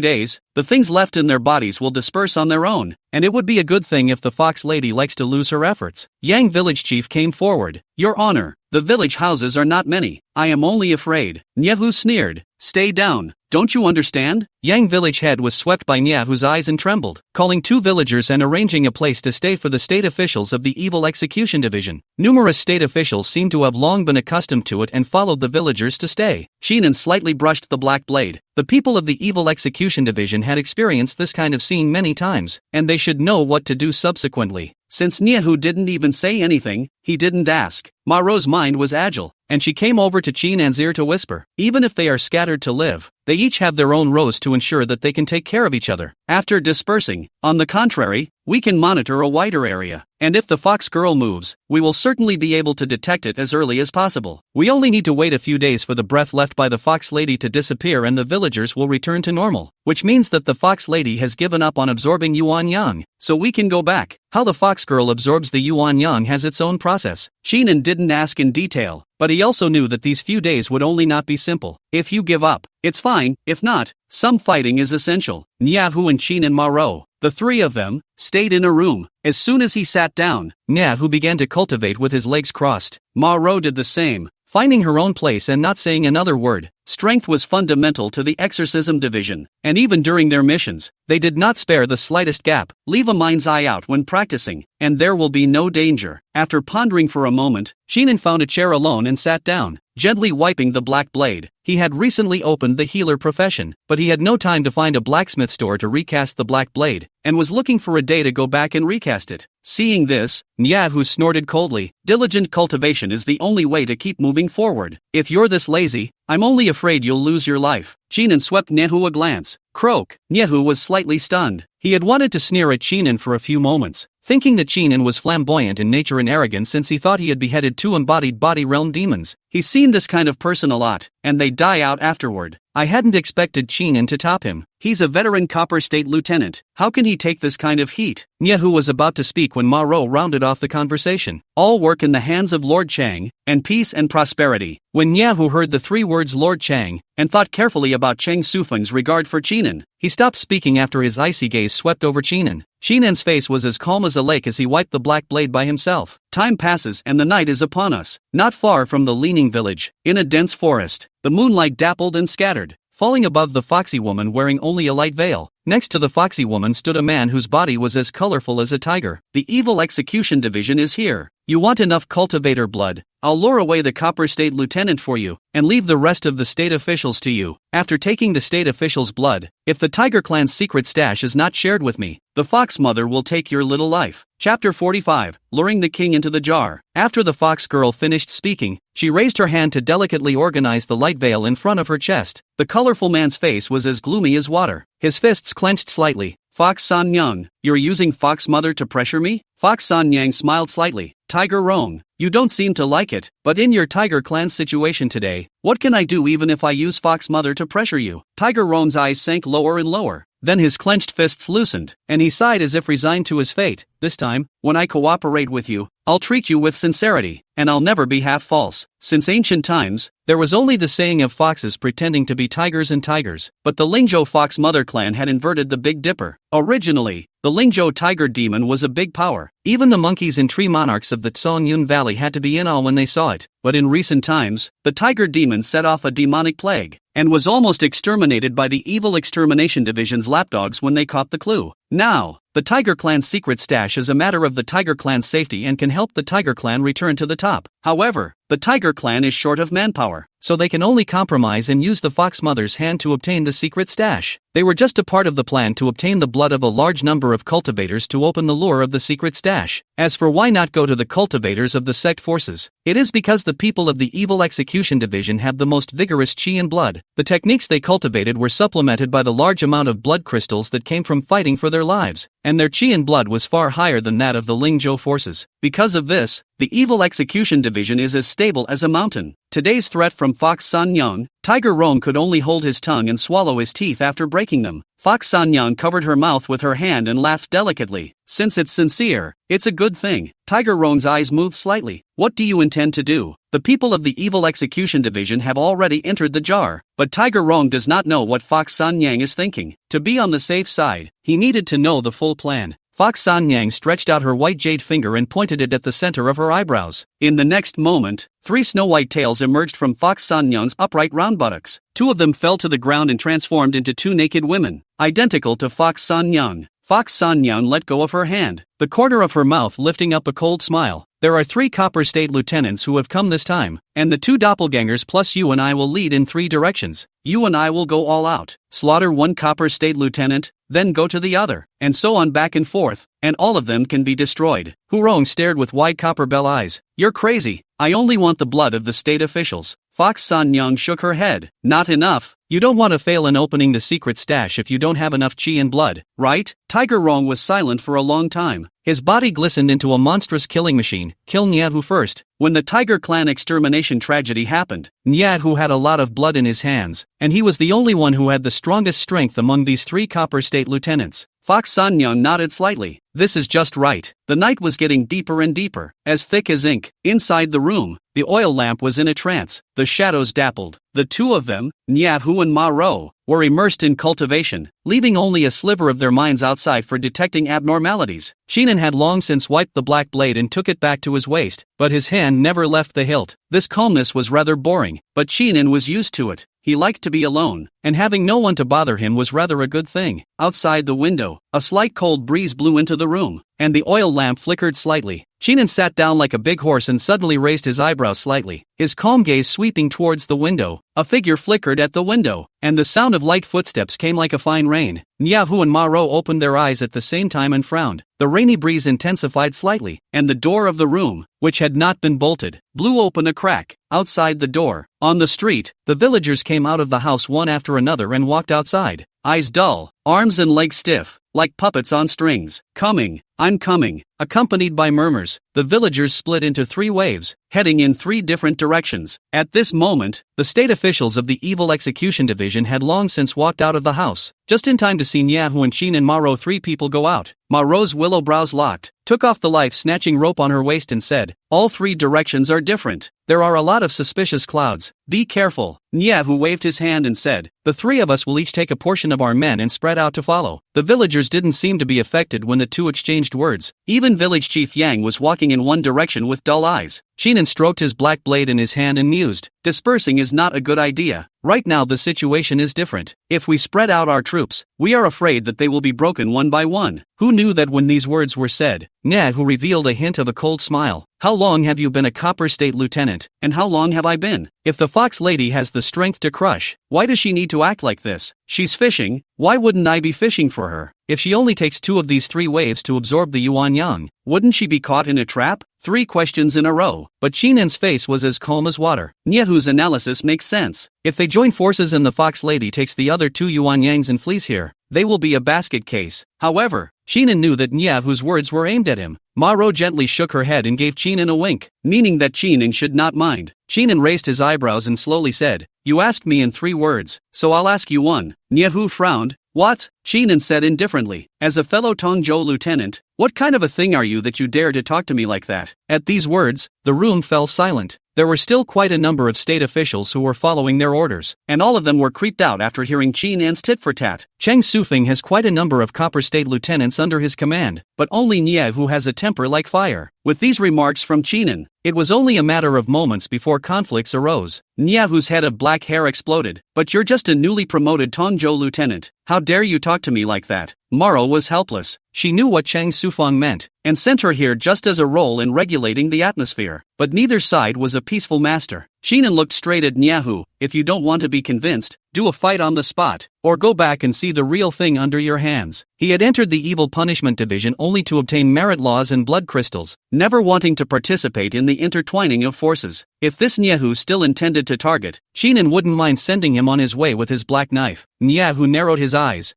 days, the things left in their bodies will disperse on their own, and it would be a good thing if the fox lady likes to lose her efforts. Yang village chief came forward. Your honor, the village houses are not many. I am only afraid. Nyehu sneered. Stay down. Don't you understand? Yang village head was swept by Nyehu's eyes and trembled, calling two villagers and arranging a place to stay for the state officials of the Evil Execution Division. Numerous state officials seemed to have long been accustomed to it and followed the villagers to stay. Shinan slightly brushed the black blade. The people of the Evil Execution Division had experienced this kind of scene many times, and they should know what to do subsequently. Since Nyehu didn't even say anything, he didn't ask. Ma Rou's mind was agile, and she came over to Chinan's ear to whisper, even if they are scattered to live, they each have their own rows to ensure that they can take care of each other. After dispersing, on the contrary, we can monitor a wider area, and if the fox girl moves, we will certainly be able to detect it as early as possible. We only need to wait a few days for the breath left by the fox lady to disappear and the villagers will return to normal, which means that the fox lady has given up on absorbing yuan yang, so we can go back. How the fox girl absorbs the yuan yang has its own process. Shinan didn't ask in detail, but he also knew that these few days would only not be simple. If you give up, it's fine, if not, some fighting is essential. Nyahu and Chin and Maro, the three of them, stayed in a room. As soon as he sat down, Nyahu began to cultivate with his legs crossed. Maro did the same, finding her own place and not saying another word. Strength was fundamental to the exorcism division, and even during their missions, they did not spare the slightest gap. Leave a mind's eye out when practicing, and there will be no danger. After pondering for a moment, Sheenan found a chair alone and sat down, gently wiping the black blade. He had recently opened the healer profession, but he had no time to find a blacksmith store to recast the black blade, and was looking for a day to go back and recast it. Seeing this, Nyahu snorted coldly. Diligent cultivation is the only way to keep moving forward. If you're this lazy, I'm only afraid you'll lose your life. Chinan swept Nyahu a glance. Croak. Nyahu was slightly stunned. He had wanted to sneer at Chinan for a few moments, thinking that Chinan was flamboyant in nature and arrogant since he thought he had beheaded 2 embodied body realm demons. He's seen this kind of person a lot, and they die out afterward. I hadn't expected Chinan to top him. He's a veteran Copper State Lieutenant. How can he take this kind of heat? Nyahu was about to speak when Maro rounded off the conversation. All work in the hands of Lord Chang, and peace and prosperity. When Nyahu heard the 3 words Lord Chang, and thought carefully about Chang Sufeng's regard for Chinan, he stopped speaking after his icy gaze swept over Chinan. Chinan's face was as calm as a lake as he wiped the black blade by himself. Time passes and the night is upon us. Not far from the leaning village, in a dense forest, the moonlight dappled and scattered, falling above the foxy woman wearing only a light veil. Next to the foxy woman stood a man whose body was as colorful as a tiger. The Evil Execution Division is here. You want enough cultivator blood? I'll lure away the Copper State Lieutenant for you, and leave the rest of the state officials to you. After taking the state officials' blood, if the Tiger Clan's secret stash is not shared with me, the Fox Mother will take your little life. Chapter 45, Luring the King into the Jar. After the Fox Girl finished speaking, she raised her hand to delicately organize the light veil in front of her chest. The colorful man's face was as gloomy as water. His fists clenched slightly. Fox San Yang, you're using Fox Mother to pressure me? Fox San Yang smiled slightly. Tiger Rong, you don't seem to like it, but in your Tiger Clan situation today, what can I do even if I use Fox Mother to pressure you? Tiger Rong's eyes sank lower and lower. Then his clenched fists loosened, and he sighed as if resigned to his fate. This time, when I cooperate with you, I'll treat you with sincerity, and I'll never be half false. Since ancient times, there was only the saying of foxes pretending to be tigers and tigers, but the Lingzhou Fox Mother clan had inverted the Big Dipper. Originally, the Lingzhou Tiger Demon was a big power. Even the monkeys and tree monarchs of the Songyun Valley had to be in awe when they saw it. But in recent times, the Tiger Demon set off a demonic plague, and was almost exterminated by the Evil Extermination Division's lapdogs when they caught the clue. Now, the Tiger Clan's secret stash is a matter of the Tiger Clan's safety and can help the Tiger Clan return to the top. However, the Tiger Clan is short of manpower, so they can only compromise and use the Fox Mother's hand to obtain the secret stash. They were just a part of the plan to obtain the blood of a large number of cultivators to open the lure of the secret stash. As for why not go to the cultivators of the sect forces, it is because the people of the Evil Execution Division have the most vigorous chi and blood. The techniques they cultivated were supplemented by the large amount of blood crystals that came from fighting for their lives, and their chi and blood was far higher than that of the Lingzhou forces. Because of this, the Evil Execution Division is as stable as a mountain. Today's threat from Fox San Yang, Tiger Rong could only hold his tongue and swallow his teeth after breaking them. Fox San Yang covered her mouth with her hand and laughed delicately. Since it's sincere, it's a good thing. Tiger Rong's eyes moved slightly. What do you intend to do? The people of the Evil Execution Division have already entered the jar, but Tiger Rong does not know what Fox San Yang is thinking. To be on the safe side, he needed to know the full plan. Fox San Yang stretched out her white jade finger and pointed it at the center of her eyebrows. In the next moment, 3 snow-white tails emerged from Fox San Yang's upright round buttocks. 2 of them fell to the ground and transformed into 2 naked women, identical to Fox San Yang. Fox San Yang let go of her hand, the corner of her mouth lifting up a cold smile. There are 3 Copper State Lieutenants who have come this time, and the 2 doppelgangers plus you and I will lead in 3 directions. You and I will go all out, slaughter 1 Copper State Lieutenant, then go to the other, and so on back and forth, and all of them can be destroyed. Hurong stared with wide copper bell eyes. You're crazy. I only want the blood of the state officials. Fox San Yang shook her head. Not enough. You don't want to fail in opening the secret stash if you don't have enough chi and blood, right? Tiger Rong was silent for a long time. His body glistened into a monstrous killing machine. Kill Nyahu first. When the Tiger Clan extermination tragedy happened, Nyahu had a lot of blood in his hands, and he was the only one who had the strongest strength among these 3 Copper State Lieutenants. Fox San Yang nodded slightly. this is just right. The night was getting deeper and deeper, as thick as ink. Inside the room, the oil lamp was in a trance. The shadows dappled. The two of them, Nyahu and Ma-ro, were immersed in cultivation, leaving only a sliver of their minds outside for detecting abnormalities. Sheenan had long since wiped the black blade and took it back to his waist, but his hand never left the hilt. This calmness was rather boring, but Sheenan was used to it. He liked to be alone, and having no one to bother him was rather a good thing. Outside the window, a slight cold breeze blew into the room, and the oil lamp flickered slightly. Sheenan sat down like a big horse and suddenly raised his eyebrows slightly, his calm gaze sweeping towards the window. A figure flickered at the window, and the sound of light footsteps came like a fine rain. Nyahu and Ma-ro opened their eyes at the same time and frowned. The rainy breeze intensified slightly, and the door of the room, which had not been bolted, blew open a crack. Outside the door, on the street, the villagers came out of the house one after another and walked outside, eyes dull, arms and legs stiff, like puppets on strings. Coming, I'm coming. Accompanied by murmurs, the villagers split into 3 waves, heading in 3 different directions. At this moment, the state officials of the Evil Execution Division had long since walked out of the house, just in time to see Nyahu and Sheen and Ma-ro 3 people go out. Ma-ro's willow brows locked, took off the life-snatching rope on her waist and said, "All 3 directions are different. There are a lot of suspicious clouds. Be careful." Nyahu waved his hand and said, "The 3 of us will each take a portion of our men and spread out to follow." The villagers didn't seem to be affected when the 2 exchanged words. Even Village Chief Yang was walking in one direction with dull eyes. Sheenan stroked his black blade in his hand and mused, "Dispersing is not a good idea. Right now the situation is different. If we spread out our troops, we are afraid that they will be broken one by one." Who knew that when these words were said, Nyahu revealed a hint of a cold smile. "How long have you been a Copper State Lieutenant, and how long have I been? If the Fox Lady has the strength to crush, why does she need to act like this? She's fishing, why wouldn't I be fishing for her? If she only takes 2 of these 3 waves to absorb the Yuan Yang, wouldn't she be caught in a trap?" 3 questions in a row, but Sheenan's face was as calm as water. Nyahu's analysis makes sense. If they join forces and the Fox Lady takes the other 2 Yuan Yangs and flees here, they will be a basket case. However, Sheenan knew that Nyahu's words were aimed at him. Ma-ro gently shook her head and gave Sheenan a wink, meaning that Sheenan should not mind. Sheenan raised his eyebrows and slowly said, "You asked me in 3 words, so I'll ask you one." Nyahu frowned. "What?" Sheenan said indifferently. "As a fellow Tongzhou lieutenant, what kind of a thing are you that you dare to talk to me like that?" At these words, the room fell silent. There were still quite a number of state officials who were following their orders, and all of them were creeped out after hearing Sheenan's tit-for-tat. Cheng Sufeng has quite a number of Copper State lieutenants under his command, but only Nyahu has a temper like fire. With these remarks from Sheenan, it was only a matter of moments before conflicts arose. Nyahu's head of black hair exploded. "But you're just a newly promoted Tongzhou lieutenant. How dare you talk to me like that?" Ma-ro was helpless. She knew what Cheng Sufeng meant, and sent her here just as a role in regulating the atmosphere. But neither side was a peaceful master. Sheenan looked straight at Nyahu. "If you don't want to be convinced, do a fight on the spot, or go back and see the real thing under your hands." He had entered the Evil Punishment Division only to obtain merit laws and blood crystals, never wanting to participate in the intertwining of forces. If this Nyahu still intended to target, Sheenan wouldn't mind sending him on his way with his black knife. Nyahu narrowed his eyes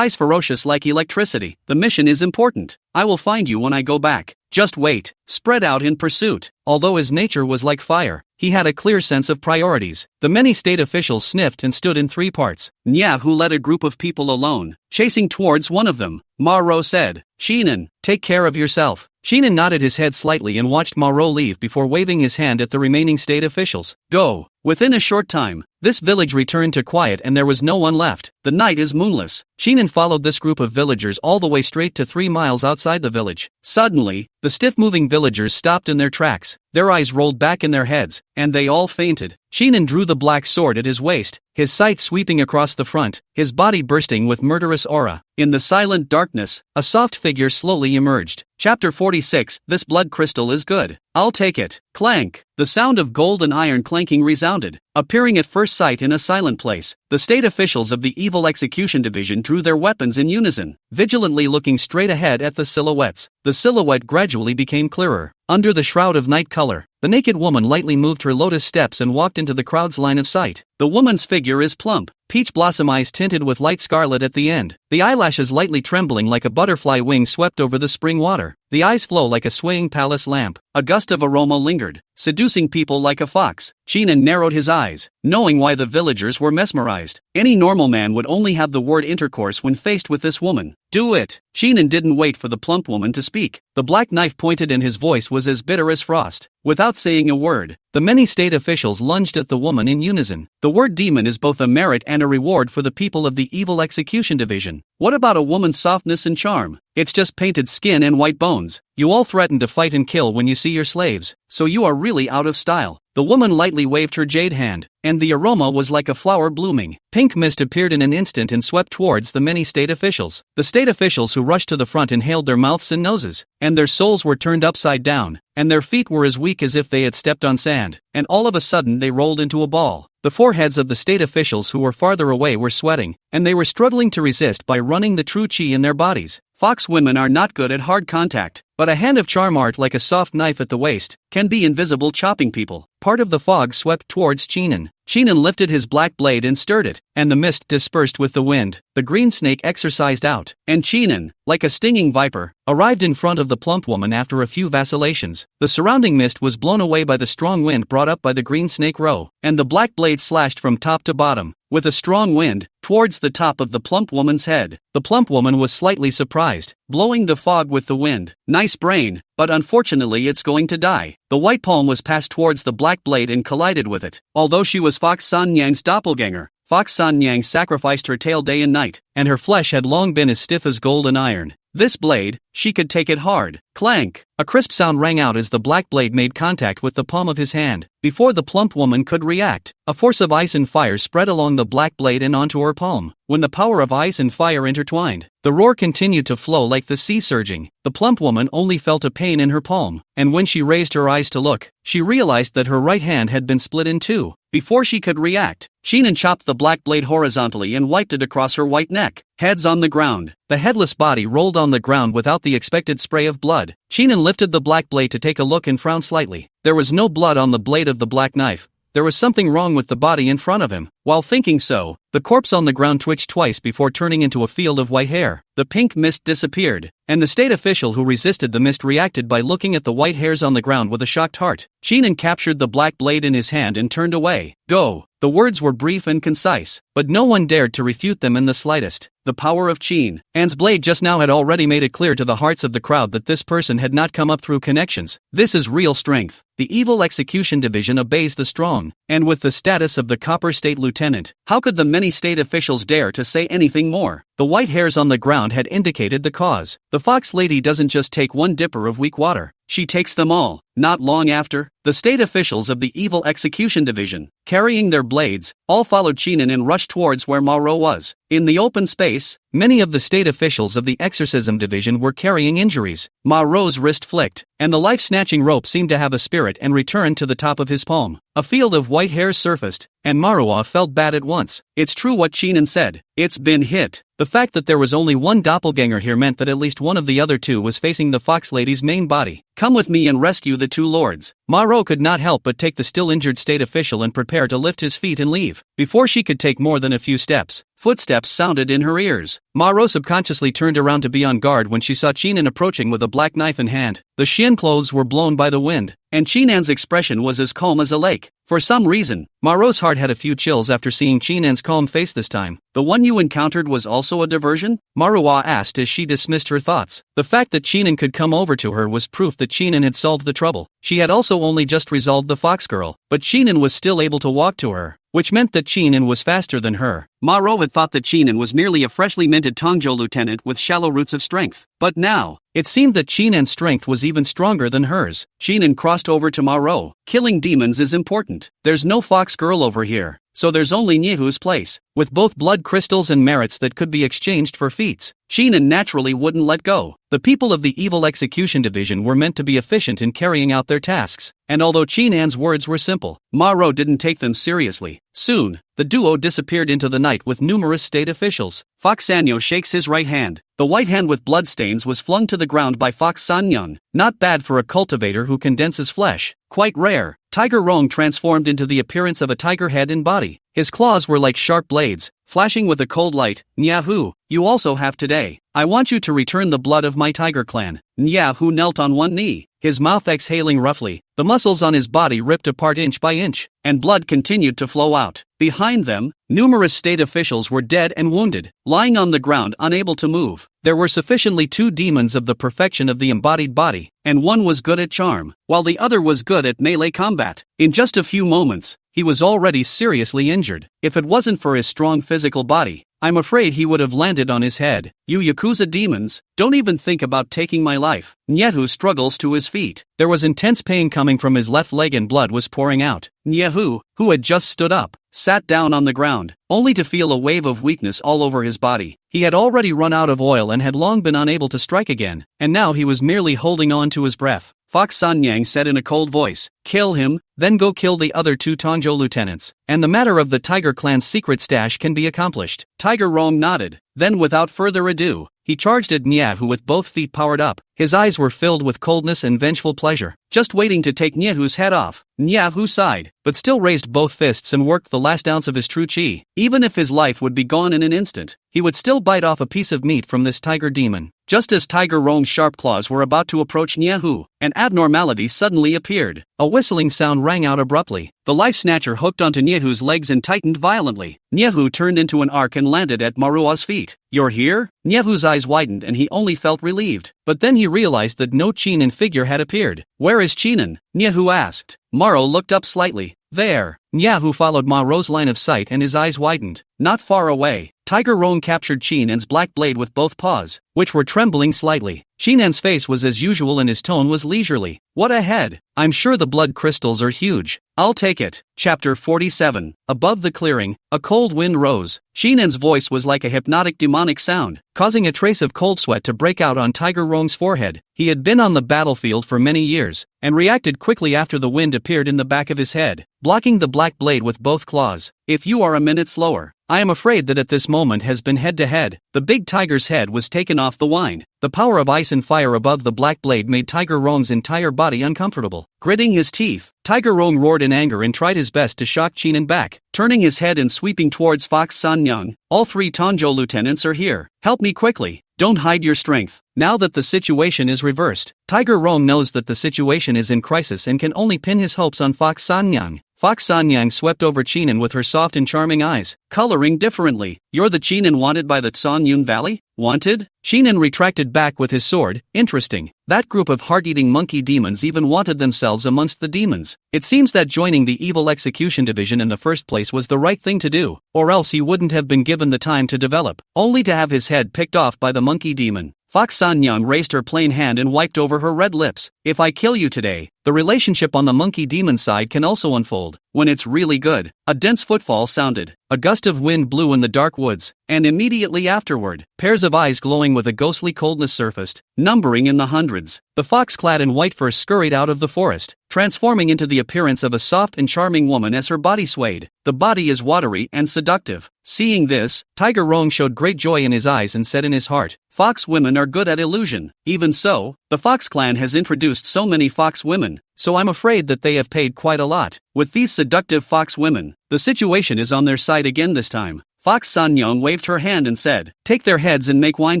ferocious like electricity. "The mission is important. I will find you when I go back. Just wait." Spread out in pursuit. Although his nature was like fire, he had a clear sense of priorities. The many state officials sniffed and stood in 3 parts. Nyahu led a group of people alone, chasing towards one of them. Ma-ro said, "Sheenan, take care of yourself." Sheenan nodded his head slightly and watched Ma-ro leave before waving his hand at the remaining state officials. "Go." Within a short time, this village returned to quiet and there was no one left. The night is moonless. Sheenan followed this group of villagers all the way straight to 3 miles outside the village. Suddenly, the stiff-moving villagers stopped in their tracks. Their eyes rolled back in their heads, and they all fainted. Sheenan drew the black sword at his waist, his sight sweeping across the front, his body bursting with murderous aura. In the silent darkness, a soft figure slowly emerged. Chapter 46, "This blood crystal is good. I'll take it." Clank! The sound of gold and iron clanking resounded. Appearing at first sight in a silent place, the state officials of the Evil Execution Division drew their weapons in unison, vigilantly looking straight ahead at the silhouettes. The silhouette gradually became clearer. Under the shroud of night color, the naked woman lightly moved her lotus steps and walked into the crowd's line of sight. The woman's figure is plump, peach blossom eyes tinted with light scarlet at the end, the eyelashes lightly trembling like a butterfly wing swept over the spring water. The eyes flow like a swaying palace lamp. A gust of aroma lingered, seducing people like a fox. Sheenan narrowed his eyes, knowing why the villagers were mesmerized. Any normal man would only have the word intercourse when faced with this woman. Do it! Sheenan didn't wait for the plump woman to speak. The black knife pointed and his voice was as bitter as frost. Without saying a word, the many state officials lunged at the woman in unison. The word demon is both a merit and a reward for the people of the Evil Execution Division. What about a woman's softness and charm? It's just painted skin and white bones. You all threaten to fight and kill when you see your slaves, so you are really out of style. The woman lightly waved her jade hand, and the aroma was like a flower blooming. Pink mist appeared in an instant and swept towards the many state officials. The state officials who rushed to the front inhaled their mouths and noses, and their souls were turned upside down, and their feet were as weak as if they had stepped on sand, and all of a sudden they rolled into a ball. The foreheads of the state officials who were farther away were sweating, and they were struggling to resist by running the true chi in their bodies. Fox women are not good at hard contact, but a hand of charm art like a soft knife at the waist can be invisible, chopping people. Part of the fog swept towards Sheenan. Sheenan lifted his black blade and stirred it, and the mist dispersed with the wind. The green snake exorcised out, and Sheenan, like a stinging viper, arrived in front of the plump woman after a few vacillations. The surrounding mist was blown away by the strong wind brought up by the green snake row, and the black blade slashed from top to bottom, with a strong wind, towards the top of the plump woman's head. The plump woman was slightly surprised, blowing the fog with the wind. Nice brain, but unfortunately it's going to die. The white palm was passed towards the black blade and collided with it. Although she was Fox San Yang's doppelganger, Fox San Yang sacrificed her tail day and night, and her flesh had long been as stiff as gold and iron. This blade, she could take it hard. Clank! A crisp sound rang out as the black blade made contact with the palm of his hand. Before the plump woman could react, a force of ice and fire spread along the black blade and onto her palm. When the power of ice and fire intertwined, the roar continued to flow like the sea surging. The plump woman only felt a pain in her palm, and when she raised her eyes to look, she realized that her right hand had been split in two. Before she could react, Sheenan chopped the black blade horizontally and wiped it across her white neck. Heads on the ground. The headless body rolled on the ground without the expected spray of blood. Sheenan lifted the black blade to take a look and frowned slightly. There was no blood on the blade of the black knife. There was something wrong with the body in front of him. While thinking so, the corpse on the ground twitched twice before turning into a field of white hair. The pink mist disappeared, and the state official who resisted the mist reacted by looking at the white hairs on the ground with a shocked heart. Sheenan captured the black blade in his hand and turned away. Go! The words were brief and concise, but no one dared to refute them in the slightest. The power of Sheen An's blade just now had already made it clear to the hearts of the crowd that this person had not come up through connections. This is real strength. The Evil Execution Division obeys the strong, and with the status of the Copper State Lieutenant, how could the many state officials dare to say anything more? The white hairs on the ground had indicated the cause. The fox lady doesn't just take one dipper of weak water, she takes them all. Not long after, the state officials of the Evil Execution Division, carrying their blades, all followed Sheenan and rushed towards where Maro was. In the open space, many of the state officials of the Exorcism Division were carrying injuries. Maro's wrist flicked, and the life-snatching rope seemed to have a spirit and returned to the top of his palm. A field of white hairs surfaced, and Marwa felt bad at once. It's true what Sheenan said. It's been hit. The fact that there was only one doppelganger here meant that at least one of the other two was facing the fox lady's main body. Come with me and rescue the two lords. Maro could not help but take the still injured state official and prepare to lift his feet and leave. Before she could take more than a few steps, footsteps sounded in her ears. Maro subconsciously turned around to be on guard when she saw Sheenan approaching with a black knife in hand. The Shin clothes were blown by the wind, and Sheenan's expression was as calm as a lake. For some reason, Maro's heart had a few chills after seeing Sheenan's calm face this time. The one you encountered was also a diversion? Marwa asked as she dismissed her thoughts. The fact that Sheenan could come over to her was proof that Sheenan had solved the trouble. She had also only just resolved the fox girl, but Sheenan was still able to walk to her, which meant that Sheenan was faster than her. Maro had thought that Sheenan was merely a freshly minted Tongjo lieutenant with shallow roots of strength. But now, it seemed that Sheenan's strength was even stronger than hers. Sheenan crossed over to Maro. Killing demons is important. There's no fox girl over here, so there's only Nyehu's place, with both blood crystals and merits that could be exchanged for feats. Sheenan naturally wouldn't let go. The people of the Evil Execution Division were meant to be efficient in carrying out their tasks, and although Sheenan's words were simple, Maro didn't take them seriously. Soon, the duo disappeared into the night with numerous state officials. Fox Sanyo shakes his right hand. The white hand with bloodstains was flung to the ground by Fox Sanyun. Not bad for a cultivator who condenses flesh. Quite rare. Tiger Rong transformed into the appearance of a tiger head and body. His claws were like sharp blades, flashing with a cold light. Nyahu, you also have today. I want you to return the blood of my tiger clan. Nyahu knelt on one knee. his mouth exhaling roughly, the muscles on his body ripped apart inch by inch, and blood continued to flow out. Behind them, numerous state officials were dead and wounded, lying on the ground unable to move. There were sufficiently 2 demons of the perfection of the embodied body, and one was good at charm, while the other was good at melee combat. In just a few moments, he was already seriously injured. If it wasn't for his strong physical body, I'm afraid he would have landed on his head. You Yakuza demons, don't even think about taking my life. Nyehu struggles to his feet. There was intense pain coming from his left leg and blood was pouring out. Nyehu, who had just stood up, sat down on the ground, only to feel a wave of weakness all over his body. He had already run out of oil and had long been unable to strike again, and now he was merely holding on to his breath. Fox Sanyang said in a cold voice, "Kill him, then go kill the other 2 Tanjo lieutenants, and the matter of the Tiger clan's secret stash can be accomplished." Tiger Rong nodded. Then without further ado, he charged at Nyehu with both feet powered up. His eyes were filled with coldness and vengeful pleasure, just waiting to take Nyehu's head off. Nyehu sighed, but still raised both fists and worked the last ounce of his true chi. Even if his life would be gone in an instant, he would still bite off a piece of meat from this tiger demon. Just as Tiger Rong's sharp claws were about to approach Nyehu, an abnormality suddenly appeared. A whistling sound rang out abruptly. The life snatcher hooked onto Nyehu's legs and tightened violently. Nyehu turned into an arc and landed at Marua's feet. "You're here?" Nyehu's eyes widened and he only felt relieved. But then he realized that no Chinen figure had appeared. "Where is Chinen?" Nyehu asked. Maro looked up slightly. "There." Nyehu followed Maro's line of sight and his eyes widened. Not far away, Tiger Rong captured Chinen's black blade with both paws, which were trembling slightly. Chinen's face was as usual and his tone was leisurely. "What a head! I'm sure the blood crystals are huge. I'll take it." Chapter 47. Above the clearing, a cold wind rose. Chinen's voice was like a hypnotic demonic sound, causing a trace of cold sweat to break out on Tiger Rong's forehead. He had been on the battlefield for many years, and reacted quickly after the wind appeared in the back of his head, blocking the black blade with both claws. "If you are a minute slower, I am afraid that at this moment has been head-to-head." The big tiger's head was taken off the wind. The power of ice and fire above the black blade made Tiger Rong's entire body uncomfortable. Gritting his teeth, Tiger Rong roared in anger and tried his best to shock Chinen back, turning his head and sweeping towards Fox Sanyang. "All 3 Tanjo lieutenants are here. Help me quickly. Don't hide your strength." Now that the situation is reversed, Tiger Rong knows that the situation is in crisis and can only pin his hopes on Fox Sanyang. Fox Sanyang swept over Chinen with her soft and charming eyes, coloring differently. "You're the Chinen wanted by the Tson Valley?" "Wanted?" Chinen retracted back with his sword. "Interesting. That group of heart-eating monkey demons even wanted themselves amongst the demons. It seems that joining the Evil Execution Division in the first place was the right thing to do, or else he wouldn't have been given the time to develop, only to have his head picked off by the monkey demon." Fox Sanyang raised her plain hand and wiped over her red lips. "If I kill you today, the relationship on the monkey demon side can also unfold. When it's really good." A dense footfall sounded. A gust of wind blew in the dark woods, and immediately afterward, pairs of eyes glowing with a ghostly coldness surfaced, numbering in the hundreds. The fox clad in white fur scurried out of the forest, transforming into the appearance of a soft and charming woman as her body swayed. The body is watery and seductive. Seeing this, Tiger Rong showed great joy in his eyes and said in his heart, "Fox women are good at illusion." Even so, the Fox clan has introduced so many fox women, so I'm afraid that they have paid quite a lot. With these seductive fox women, the situation is on their side again this time. Fox Sanyong waved her hand and said, "Take their heads and make wine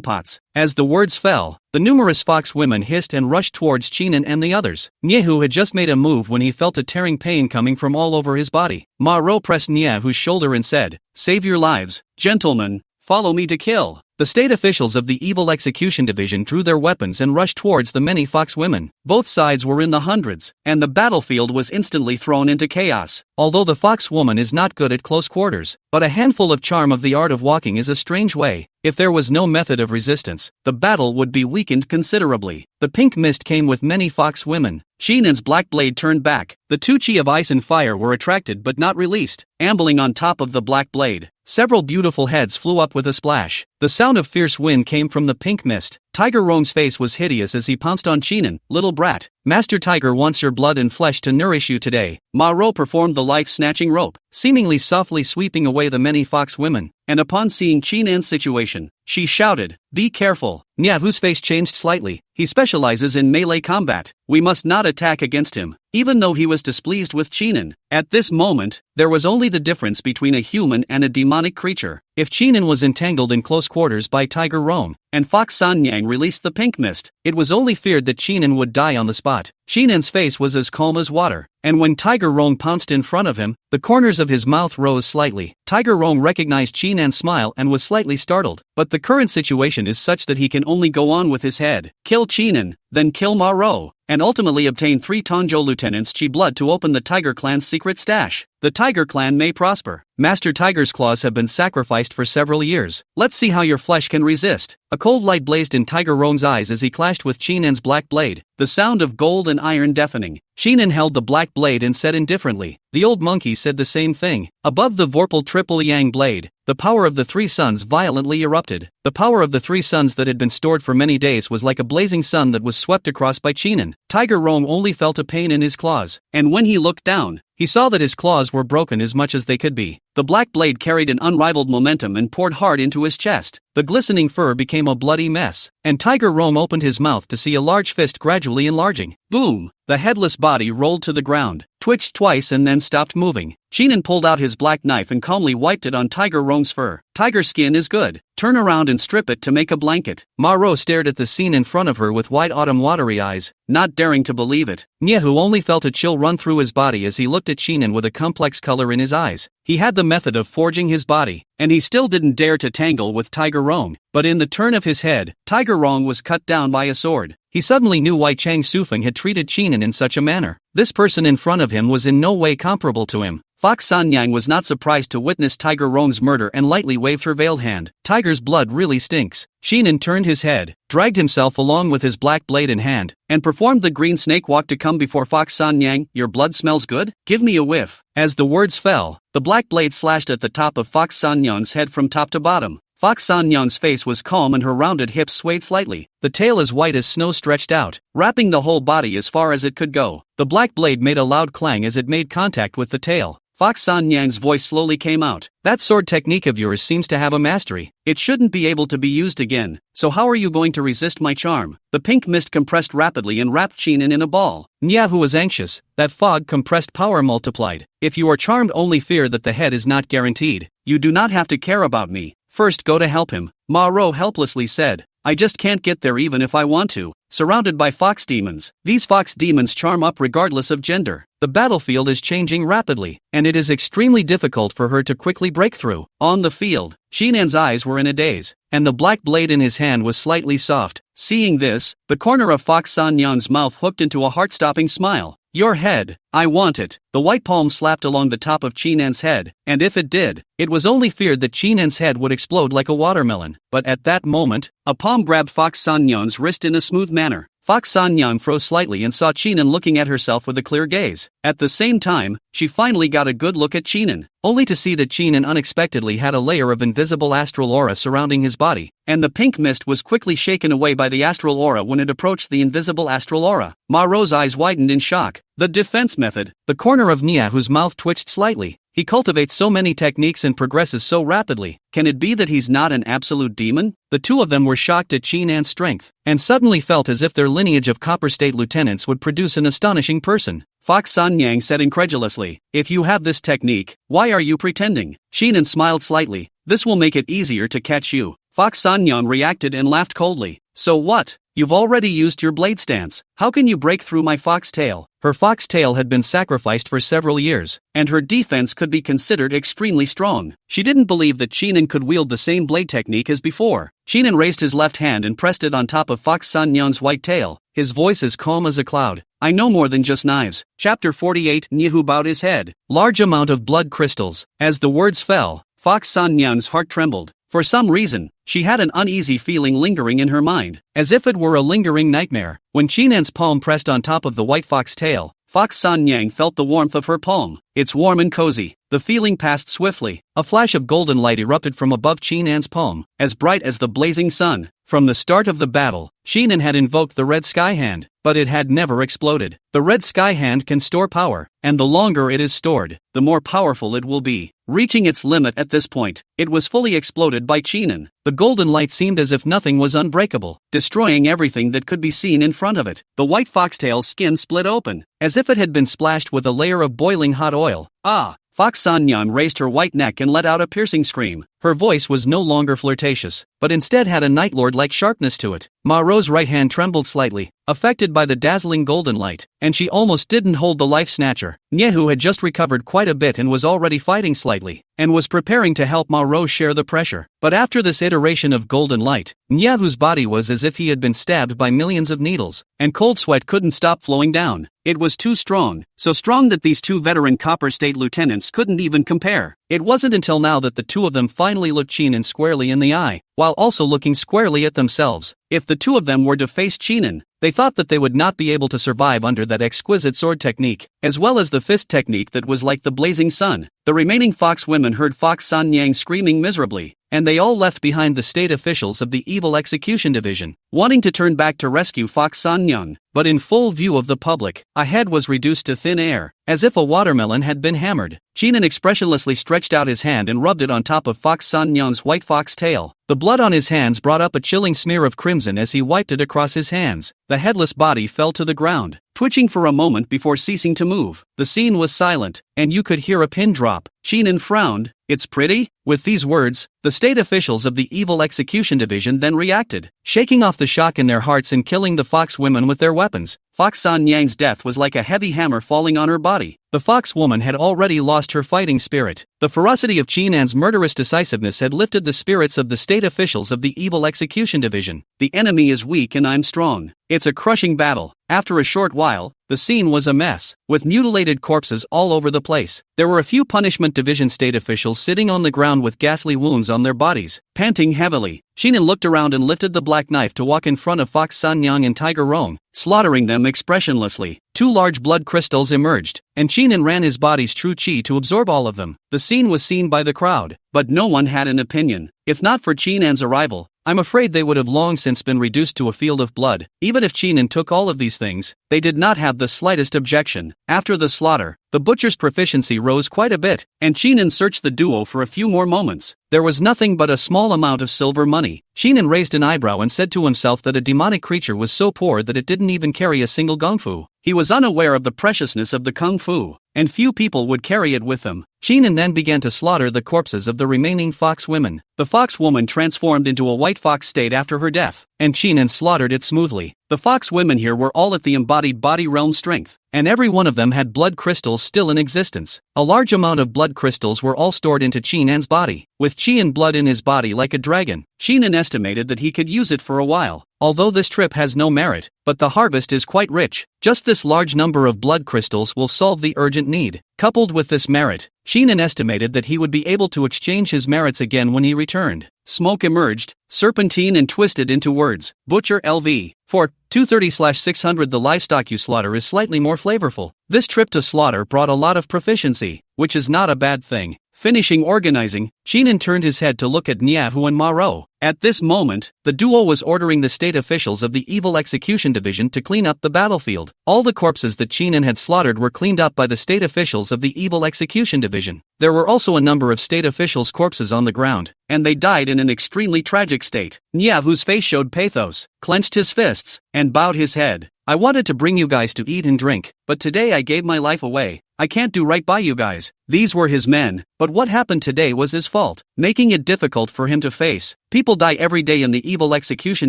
pots." As the words fell, the numerous fox women hissed and rushed towards Chinen and the others. Nyehu had just made a move when he felt a tearing pain coming from all over his body. Maro pressed Nyehu's shoulder and said, "Save your lives, gentlemen, follow me to kill." The state officials of the Evil Execution Division drew their weapons and rushed towards the many fox women. Both sides were in the hundreds, and the battlefield was instantly thrown into chaos. Although the fox woman is not good at close quarters, but a handful of charm of the art of walking is a strange way. If there was no method of resistance, the battle would be weakened considerably. The pink mist came with many fox women. Shinen's black blade turned back. The 2 chi of ice and fire were attracted but not released, ambling on top of the black blade. Several beautiful heads flew up with a splash. The sound of fierce wind came from the pink mist. Tiger Rong's face was hideous as he pounced on Chinen. "Little brat, Master Tiger wants your blood and flesh to nourish you today." Maro performed the life-snatching rope, seemingly softly sweeping away the many fox women, and upon seeing Chinen's situation, she shouted, "Be careful." Nyehu's face changed slightly. "He specializes in melee combat. We must not attack against him." even though he was displeased with Chinan. At this moment, there was only the difference between a human and a demonic creature. If Chinan was entangled in close quarters by Tiger Rong, and Fox Sanyang released the pink mist, it was only feared that Chinan would die on the spot. Chinan's face was as calm as water, and when Tiger Rong pounced in front of him, the corners of his mouth rose slightly. Tiger Rong recognized Chinan's smile and was slightly startled, but the current situation is such that he can only go on with his head. Kill Chinan, then kill Ma Rou, and ultimately obtain 3 Tongzhou lieutenants Chi blood to open the Tiger Clan's secret stash. The Tiger Clan may prosper. Master Tiger's claws have been sacrificed for several years. Let's see how your flesh can resist. A cold light blazed in Tiger Rong's eyes as he clashed with Chinan's black blade, the sound of gold and iron deafening. Chinan held the black blade and said indifferently. The old monkey said the same thing. Above the vorpal triple yang blade, the power of the 3 suns violently erupted. The power of the 3 suns that had been stored for many days was like a blazing sun that was swept across by Chinan. Tiger Rong only felt a pain in his claws, and when he looked down, he saw that his claws were broken as much as they could be. The black blade carried an unrivaled momentum and poured hard into his chest. The glistening fur became a bloody mess, and Tiger Rong opened his mouth to see a large fist gradually enlarging. Boom! The headless body rolled to the ground, twitched twice and then stopped moving. Chinan pulled out his black knife and calmly wiped it on Tiger Rong's fur. Tiger skin is good. Turn around and strip it to make a blanket. Ma Rou stared at the scene in front of her with wide autumn watery eyes, not daring to believe it. Niehu only felt a chill run through his body as he looked at Chinan with a complex color in his eyes. He had the method of forging his body, and he still didn't dare to tangle with Tiger Rong. But in the turn of his head, Tiger Rong was cut down by a sword. He suddenly knew why Chang Sufeng had treated Chinan in such a manner. This person in front of him was in no way comparable to him. Fox Sanyang was not surprised to witness Tiger Rong's murder and lightly waved her veiled hand. Tiger's blood really stinks. Chinan turned his head, dragged himself along with his black blade in hand, and performed the green snake walk to come before Fox Sanyang. Your blood smells good? Give me a whiff. As the words fell, the black blade slashed at the top of Fox Sanyang's head from top to bottom. Fox Sanyang's face was calm and her rounded hips swayed slightly. The tail as white as snow stretched out, wrapping the whole body as far as it could go. The black blade made a loud clang as it made contact with the tail. Fox Sanyang's voice slowly came out. That sword technique of yours seems to have a mastery. It shouldn't be able to be used again, so how are you going to resist my charm? The pink mist compressed rapidly and wrapped Chinan in a ball. Niehu was anxious. That fog compressed power multiplied. If you are charmed, only fear that the head is not guaranteed. You do not have to care about me. First go to help him. Ma Rou helplessly said. I just can't get there even if I want to. Surrounded by fox demons. These fox demons charm up regardless of gender. The battlefield is changing rapidly, and it is extremely difficult for her to quickly break through. On the field, Shinan's eyes were in a daze, and the black blade in his hand was slightly soft. Seeing this, the corner of Fox Sanyang's mouth hooked into a heart-stopping smile. Your head, I want it. The white palm slapped along the top of Chinan's head, and if it did, it was only feared that Chinan's head would explode like a watermelon. But at that moment, a palm grabbed Fox Sanyang's wrist in a smooth manner. Fox Sanyang froze slightly and saw Chinan looking at herself with a clear gaze. At the same time, she finally got a good look at Chinan, only to see that Chinan unexpectedly had a layer of invisible astral aura surrounding his body, and the pink mist was quickly shaken away by the astral aura when it approached the invisible astral aura. Ma Rou's eyes widened in shock. The defense method. The corner of Niehu's mouth twitched slightly. He cultivates so many techniques and progresses so rapidly. Can it be that he's not an absolute demon? The two of them were shocked at Chinan's strength, and suddenly felt as if their lineage of Copper State lieutenants would produce an astonishing person. Fox Sanyang said incredulously, if you have this technique, why are you pretending? Chinan smiled slightly. This will make it easier to catch you. Fox Sanyang reacted and laughed coldly. So what? You've already used your blade stance. How can you break through my fox tail? Her fox tail had been sacrificed for several years, and her defense could be considered extremely strong. She didn't believe that Chinan could wield the same blade technique as before. Chinan raised his left hand and pressed it on top of Fox Sanyang's white tail, his voice as calm as a cloud. I know more than just knives. Chapter 48. Niehu bowed his head. Large amount of blood crystals. As the words fell, Fox Sanyang's heart trembled. For some reason, she had an uneasy feeling lingering in her mind, as if it were a lingering nightmare. When Chinan's palm pressed on top of the white fox tail, Fox Sanyang felt the warmth of her palm. It's warm and cozy. The feeling passed swiftly. A flash of golden light erupted from above Chinan's palm, as bright as the blazing sun. From the start of the battle, Sheenan had invoked the Red Sky Hand, but it had never exploded. The Red Sky Hand can store power, and the longer it is stored, the more powerful it will be. Reaching its limit at this point, it was fully exploded by Sheenan. The golden light seemed as if nothing was unbreakable, destroying everything that could be seen in front of it. The white foxtail's skin split open, as if it had been splashed with a layer of boiling hot oil. Ah! Fox Sanyan raised her white neck and let out a piercing scream. Her voice was no longer flirtatious, but instead had a nightlord-like sharpness to it. Ma-Ro's right hand trembled slightly, affected by the dazzling golden light, and she almost didn't hold the life snatcher. Nyehu had just recovered quite a bit and was already fighting slightly, and was preparing to help Ma-Ro share the pressure. But after this iteration of golden light, Nyehu's body was as if he had been stabbed by millions of needles, and cold sweat couldn't stop flowing down. It was too strong, so strong that these two veteran Copper State lieutenants couldn't even compare. It wasn't until now that the two of them finally looked Sheenan squarely in the eye, while also looking squarely at themselves. If the two of them were to face Sheenan, they thought that they would not be able to survive under that exquisite sword technique, as well as the fist technique that was like the blazing sun. The remaining Fox women heard Fox Sanyang screaming miserably, and they all left behind the state officials of the Evil Execution Division, wanting to turn back to rescue Fox Sanyang. But in full view of the public, a head was reduced to thin air, as if a watermelon had been hammered. Sheenan expressionlessly stretched out his hand and rubbed it on top of Fox Sanyang's white fox tail. The blood on his hands brought up a chilling smear of crimson as he wiped it across his hands. The headless body fell to the ground, twitching for a moment before ceasing to move. The scene was silent, and you could hear a pin drop. Sheenan frowned. "It's pretty?" With these words, the state officials of the Evil Execution Division then reacted, shaking off the shock in their hearts and killing the Fox women with their weapons. Fox Sanyang's death was like a heavy hammer falling on her body. The Fox woman had already lost her fighting spirit. The ferocity of Sheenan's murderous decisiveness had lifted the spirits of the state officials of the Evil Execution Division. The enemy is weak and I'm strong. It's a crushing battle. After a short while, the scene was a mess, with mutilated corpses all over the place. There were a few Punishment Division state officials sitting on the ground with ghastly wounds on their bodies, panting heavily. Sheenan looked around and lifted the black knife to walk in front of Fox Sanyang and Tiger Rong, slaughtering them expressionlessly. 2 large blood crystals emerged, and Sheenan ran his body's true chi to absorb all of them. The scene was seen by the crowd, but no one had an opinion. If not for Sheenan's arrival, I'm afraid they would have long since been reduced to a field of blood. Even if Sheenan took all of these things, they did not have the slightest objection. After the slaughter, the butcher's proficiency rose quite a bit, and Sheenan searched the duo for a few more moments. There was nothing but a small amount of silver money. Sheenan raised an eyebrow and said to himself that a demonic creature was so poor that it didn't even carry a single kung fu. He was unaware of the preciousness of the kung fu, and few people would carry it with them. Sheenan then began to slaughter the corpses of the remaining Fox women. The Fox woman transformed into a white fox state after her death, and Sheenan slaughtered it smoothly. The Fox women here were all at the embodied body realm strength, and every one of them had blood crystals still in existence. A large amount of blood crystals were all stored into Sheenan's body, with chi and blood in his body like a dragon. Sheenan estimated that he could use it for a while, although this trip has no merit, but the harvest is quite rich. Just this large number of blood crystals will solve the urgent need. Coupled with this merit, Sheenan estimated that he would be able to exchange his merits again when he returned. Smoke emerged, serpentine and twisted into words. Butcher LV. For 230/600 the livestock you slaughter is slightly more flavorful. This trip to slaughter brought a lot of proficiency, which is not a bad thing. Finishing organizing, Sheenan turned his head to look at Nyahu and Ma-Ro. At this moment, the duo was ordering the state officials of the Evil Execution Division to clean up the battlefield. All the corpses that Sheenan had slaughtered were cleaned up by the state officials of the Evil Execution Division. There were also a number of state officials' corpses on the ground, and they died in an extremely tragic state. Nyahu's face showed pathos, clenched his fists, and bowed his head. "I wanted to bring you guys to eat and drink, but today I gave my life away. I can't do right by you guys." These were his men, but what happened today was his fault, making it difficult for him to face. People die every day in the Evil Execution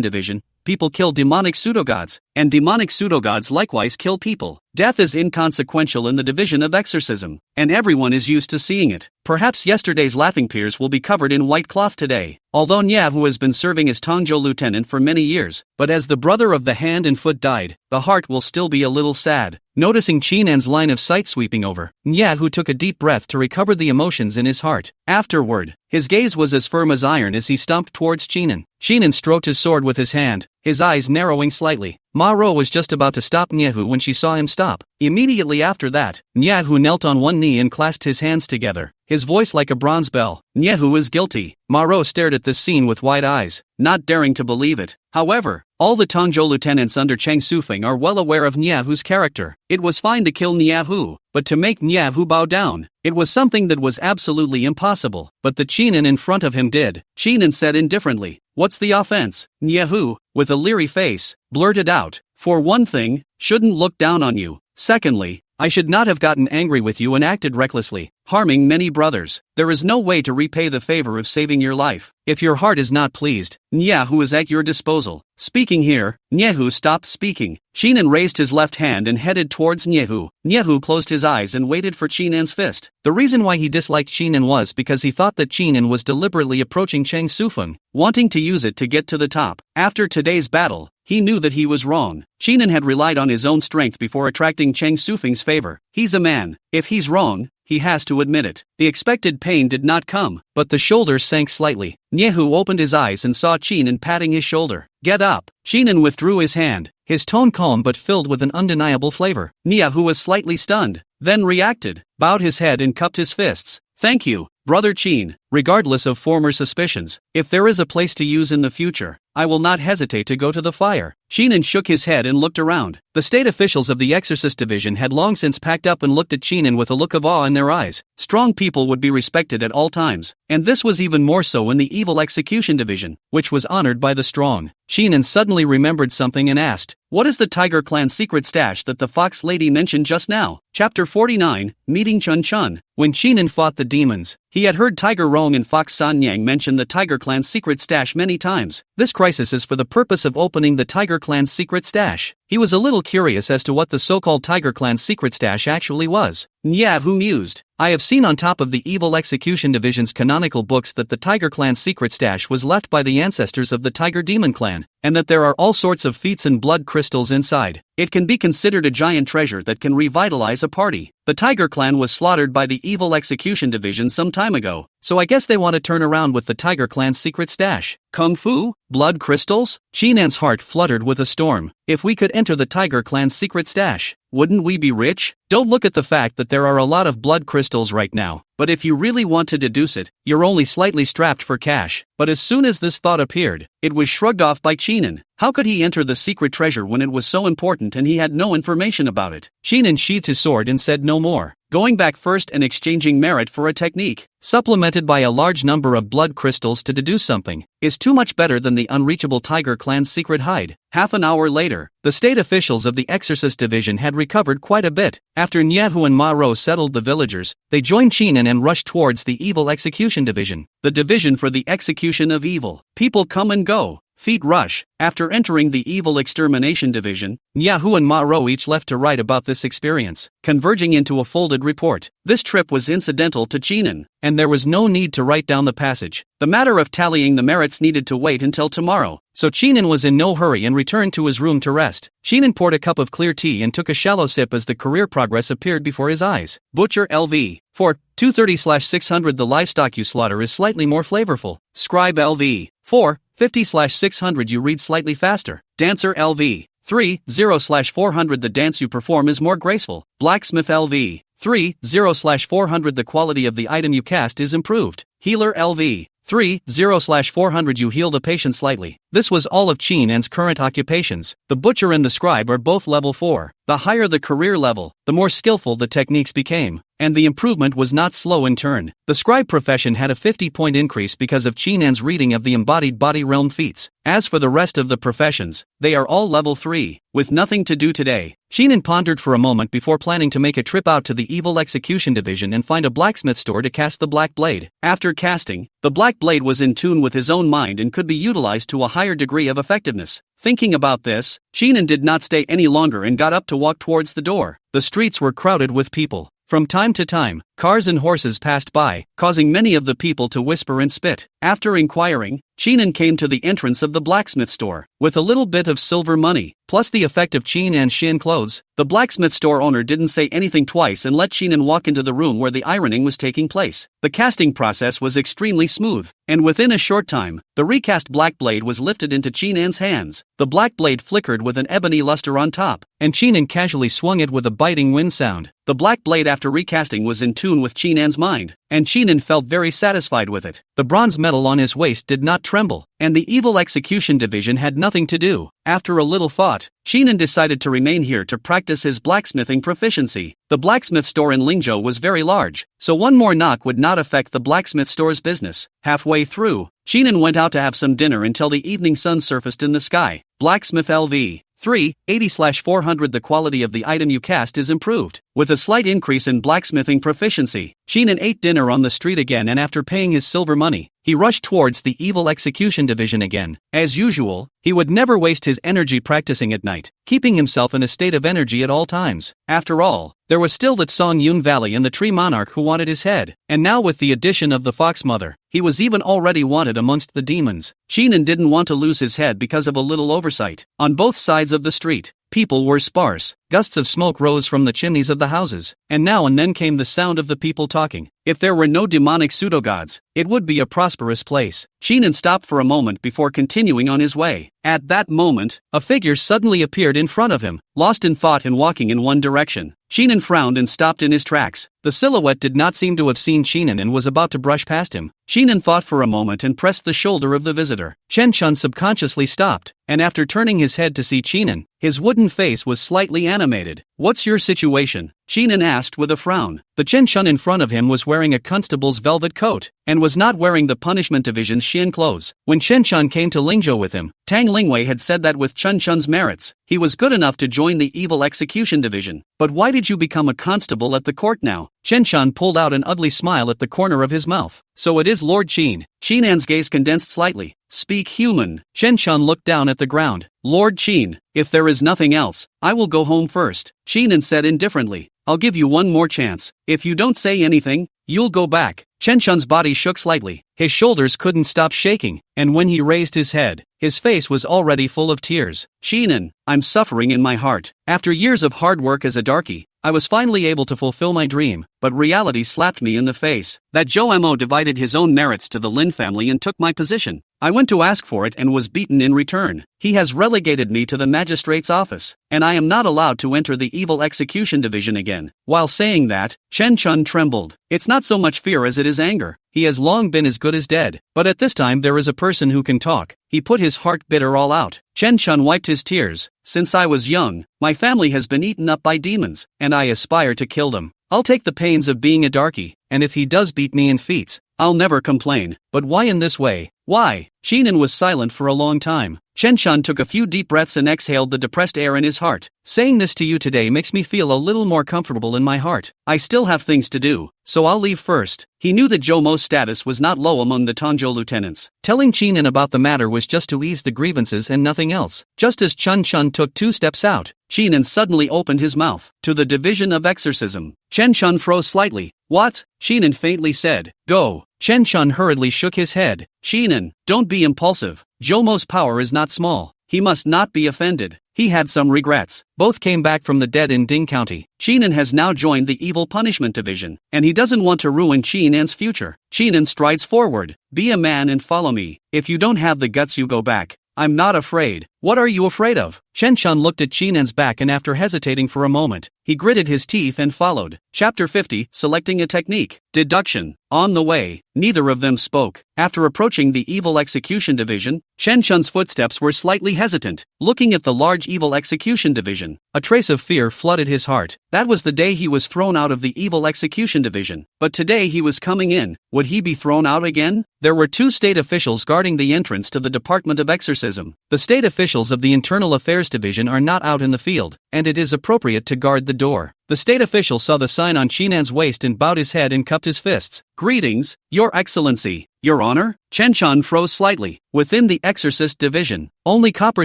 Division. People kill demonic pseudogods, and demonic pseudogods likewise kill people. Death is inconsequential in the division of exorcism, and everyone is used to seeing it. Perhaps yesterday's laughing peers will be covered in white cloth today. Although Nyahu has been serving as Tongzhou lieutenant for many years, but as the brother of the hand and foot died, the heart will still be a little sad. Noticing Sheenan's line of sight sweeping over, Nyahu took a deep breath to recover the emotions in his heart. Afterward, his gaze was as firm as iron as he stomped towards Sheenan. Sheenan stroked his sword with his hand, his eyes narrowing slightly. Ma-ro was just about to stop Nyehu when she saw him stop. Immediately after that, Nyehu knelt on one knee and clasped his hands together, his voice like a bronze bell. Nyehu is guilty. Ma-ro stared at this scene with wide eyes, not daring to believe it. However, all the Tongzhou lieutenants under Cheng Sufeng are well aware of Nyehu's character. It was fine to kill Nyehu, but to make Nyehu bow down, it was something that was absolutely impossible. But the Chinan in front of him did. Chinan said indifferently, "What's the offense?" Nyehu, with a leery face, blurted out, "For one thing, shouldn't look down on you. Secondly, I should not have gotten angry with you and acted recklessly, harming many brothers. There is no way to repay the favor of saving your life. If your heart is not pleased, Nyehu is at your disposal." Speaking here, Nyehu stopped speaking. Chinan raised his left hand and headed towards Nyehu. Nyehu closed his eyes and waited for Chinan's fist. The reason why he disliked Chinan was because he thought that Chinan was deliberately approaching Cheng Sufeng, wanting to use it to get to the top. After today's battle, he knew that he was wrong. Chinan had relied on his own strength before attracting Cheng Sufeng's favor. He's a man. If he's wrong, he has to admit it. The expected pain did not come, but the shoulders sank slightly. Nyehu opened his eyes and saw Chinan patting his shoulder. "Get up." Chinan withdrew his hand, his tone calm but filled with an undeniable flavor. Nyehu was slightly stunned, then reacted, bowed his head and cupped his fists. "Thank you, Brother Chin. Regardless of former suspicions, if there is a place to use in the future, I will not hesitate to go to the fire." Chinan shook his head and looked around. The state officials of the Exorcist Division had long since packed up and looked at Chinan with a look of awe in their eyes. Strong people would be respected at all times, and this was even more so in the Evil Execution Division, which was honored by the strong. Chinan suddenly remembered something and asked, "What is the Tiger Clan's secret stash that the Fox Lady mentioned just now?" Chapter 49, Meeting Chun Chun. When Chinan fought the demons, he had heard Tiger Rong and Fox San Yang mention the Tiger Clan's secret stash many times. This crisis is for the purpose of opening the Tiger Clan's secret stash. He was a little curious as to what the so-called Tiger Clan's secret stash actually was. Nyehu mused, "I have seen on top of the Evil Execution Division's canonical books that the Tiger Clan's secret stash was left by the ancestors of the Tiger Demon Clan, and that there are all sorts of feats and blood crystals inside. It can be considered a giant treasure that can revitalize a party. The Tiger Clan was slaughtered by the Evil Execution Division some time ago, so I guess they want to turn around with the Tiger Clan's secret stash. Kung Fu? Blood crystals?" Chinan's heart fluttered with a storm. If we could enter the Tiger Clan's secret stash, wouldn't we be rich? Don't look at the fact that there are a lot of blood crystals right now, but if you really want to deduce it, you're only slightly strapped for cash. But as soon as this thought appeared, it was shrugged off by Chinan. How could he enter the secret treasure when it was so important and he had no information about it? Chinan sheathed his sword and said no more. Going back first and exchanging merit for a technique, supplemented by a large number of blood crystals to deduce something, is too much better than the unreachable Tiger Clan's secret hide. Half an hour later, the state officials of the Exorcist Division had recovered quite a bit. After Nyehu and Ma-ro settled the villagers, they joined Chinan and rushed towards the Evil Execution Division, the division for the execution of evil. People come and go. Feet rush. After entering the Evil Extermination Division, Nyehu and Ma-ro each left to write about this experience, converging into a folded report. This trip was incidental to Chinan, and there was no need to write down the passage. The matter of tallying the merits needed to wait until tomorrow, so Chinan was in no hurry and returned to his room to rest. Chinan poured a cup of clear tea and took a shallow sip as the career progress appeared before his eyes. Butcher LV. For 230/600 the livestock you slaughter is slightly more flavorful. Scribe LV. 450/600 you read slightly faster. Dancer LV. 30/400 the dance you perform is more graceful. Blacksmith LV. 30/400 the quality of the item you cast is improved. Healer LV. 30/400 you heal the patient slightly. This was all of Chinan's current occupations. The butcher and the scribe are both level 4. The higher the career level, the more skillful the techniques became, and the improvement was not slow in turn. The scribe profession had a 50-point increase because of Chinan's reading of the embodied body realm feats. As for the rest of the professions, they are all level 3. With nothing to do today, Chinan pondered for a moment before planning to make a trip out to the Evil Execution Division and find a blacksmith store to cast the black blade. After casting, the black blade was in tune with his own mind and could be utilized to a higher degree of effectiveness. Thinking about this, Chinan did not stay any longer and got up to walk towards the door. The streets were crowded with people. From time to time, cars and horses passed by, causing many of the people to whisper and spit. After inquiring, Chinan came to the entrance of the blacksmith store. With a little bit of silver money, plus the effect of Chinan's Shin clothes, the blacksmith store owner didn't say anything twice and let Chinan walk into the room where the ironing was taking place. The casting process was extremely smooth, and within a short time, the recast black blade was lifted into Chinan's hands. The black blade flickered with an ebony luster on top, and Chinan casually swung it with a biting wind sound. The black blade after recasting was in tune with Chinan's mind, and Chinan felt very satisfied with it. The bronze medal on his waist did not tremble, and the evil execution division had nothing to do. After a little thought, Chinan decided to remain here to practice his blacksmithing proficiency. The blacksmith store in Lingzhou was very large, so one more knock would not affect the blacksmith store's business. Halfway through, Chinan went out to have some dinner until the evening sun surfaced in the sky. Blacksmith LV 380/400. The quality of the item you cast is improved. With a slight increase in blacksmithing proficiency, Chinan ate dinner on the street again, and after paying his silver money, he rushed towards the evil execution division again. As usual, he would never waste his energy practicing at night, keeping himself in a state of energy at all times. After all, there was still that Song Yun Valley and the Tree Monarch who wanted his head, and now with the addition of the Fox Mother, he was even already wanted amongst the demons. Chinan didn't want to lose his head because of a little oversight. On both sides of the street, people were sparse. Gusts of smoke rose from the chimneys of the houses, and now and then came the sound of the people talking. If there were no demonic pseudo-gods, it would be a prosperous place. Chinan stopped for a moment before continuing on his way. At that moment, a figure suddenly appeared in front of him, lost in thought and walking in one direction. Chinan frowned and stopped in his tracks. The silhouette did not seem to have seen Chinan and was about to brush past him. Chinan thought for a moment and pressed the shoulder of the visitor. Chen Chun subconsciously stopped, and after turning his head to see Chinan, his wooden face was slightly animated. "What's your situation?" Chinan asked with a frown. The Chen Chun in front of him was wearing a constable's velvet coat, and was not wearing the punishment division's Shin clothes. When Chen Chun came to Lingzhou with him, Tang Lingwei had said that with Chen Chun's merits, he was good enough to join the evil execution division. "But why did you become a constable at the court now?" Chen Chun pulled out an ugly smile at the corner of his mouth. "So it is Lord Qin." Chinan's gaze condensed slightly. "Speak human." Chen Chun looked down at the ground. "Lord Qin, if there is nothing else, I will go home first." Chinan said indifferently, "I'll give you one more chance. If you don't say anything, you'll go back." Chen Chun's body shook slightly. His shoulders couldn't stop shaking, and when he raised his head, his face was already full of tears. "Chinan, I'm suffering in my heart. After years of hard work as a darky, I was finally able to fulfill my dream, but reality slapped me in the face. That Zhou Mo divided his own merits to the Lin family and took my position. I went to ask for it and was beaten in return. He has relegated me to the magistrate's office, and I am not allowed to enter the evil execution division again." While saying that, Chen Chun trembled. It's not so much fear as it is anger. He has long been as good as dead, but at this time there is a person who can talk. He put his heart bitter all out. Chen Chun wiped his tears. "Since I was young, my family has been eaten up by demons, and I aspire to kill them. I'll take the pains of being a darky, and if he does beat me in feats, I'll never complain. But why in this way? Why?" Chinan was silent for a long time. Chen Chun took a few deep breaths and exhaled the depressed air in his heart. "Saying this to you today makes me feel a little more comfortable in my heart. I still have things to do, so I'll leave first." He knew that Zhou Mo's status was not low among the Tongzhou lieutenants. Telling Chinan about the matter was just to ease the grievances and nothing else. Just as Chen Chun took 2 steps out, Chinan suddenly opened his mouth. "To the division of exorcism." Chen Chun froze slightly. "What?" Chinan faintly said. "Go." Chen Chun hurriedly shook his head. "Chinan, don't be impulsive. Zhou Mo's power is not small. He must not be offended." He had some regrets. Both came back from the dead in Ding County. Chinan has now joined the evil punishment division, and he doesn't want to ruin Chinan's future. Chinan strides forward. "Be a man and follow me. If you don't have the guts, you go back. I'm not afraid." "What are you afraid of?" Chen Chun looked at Chinan's back, and after hesitating for a moment, he gritted his teeth and followed. Chapter 50, Selecting a Technique. Deduction. On the way, neither of them spoke. After approaching the evil execution division, Chen Chun's footsteps were slightly hesitant. Looking at the large evil execution division, a trace of fear flooded his heart. That was the day he was thrown out of the evil execution division. But today he was coming in. Would he be thrown out again? There were 2 state officials guarding the entrance to the Department of Exorcism. The state officials of the Internal Affairs Division are not out in the field, and it is appropriate to guard the door. The state official saw the sign on Chinan's waist and bowed his head and cupped his fists. "Greetings, Your Excellency, Your Honor." Chen Chun froze slightly. Within the Exorcist Division, only Copper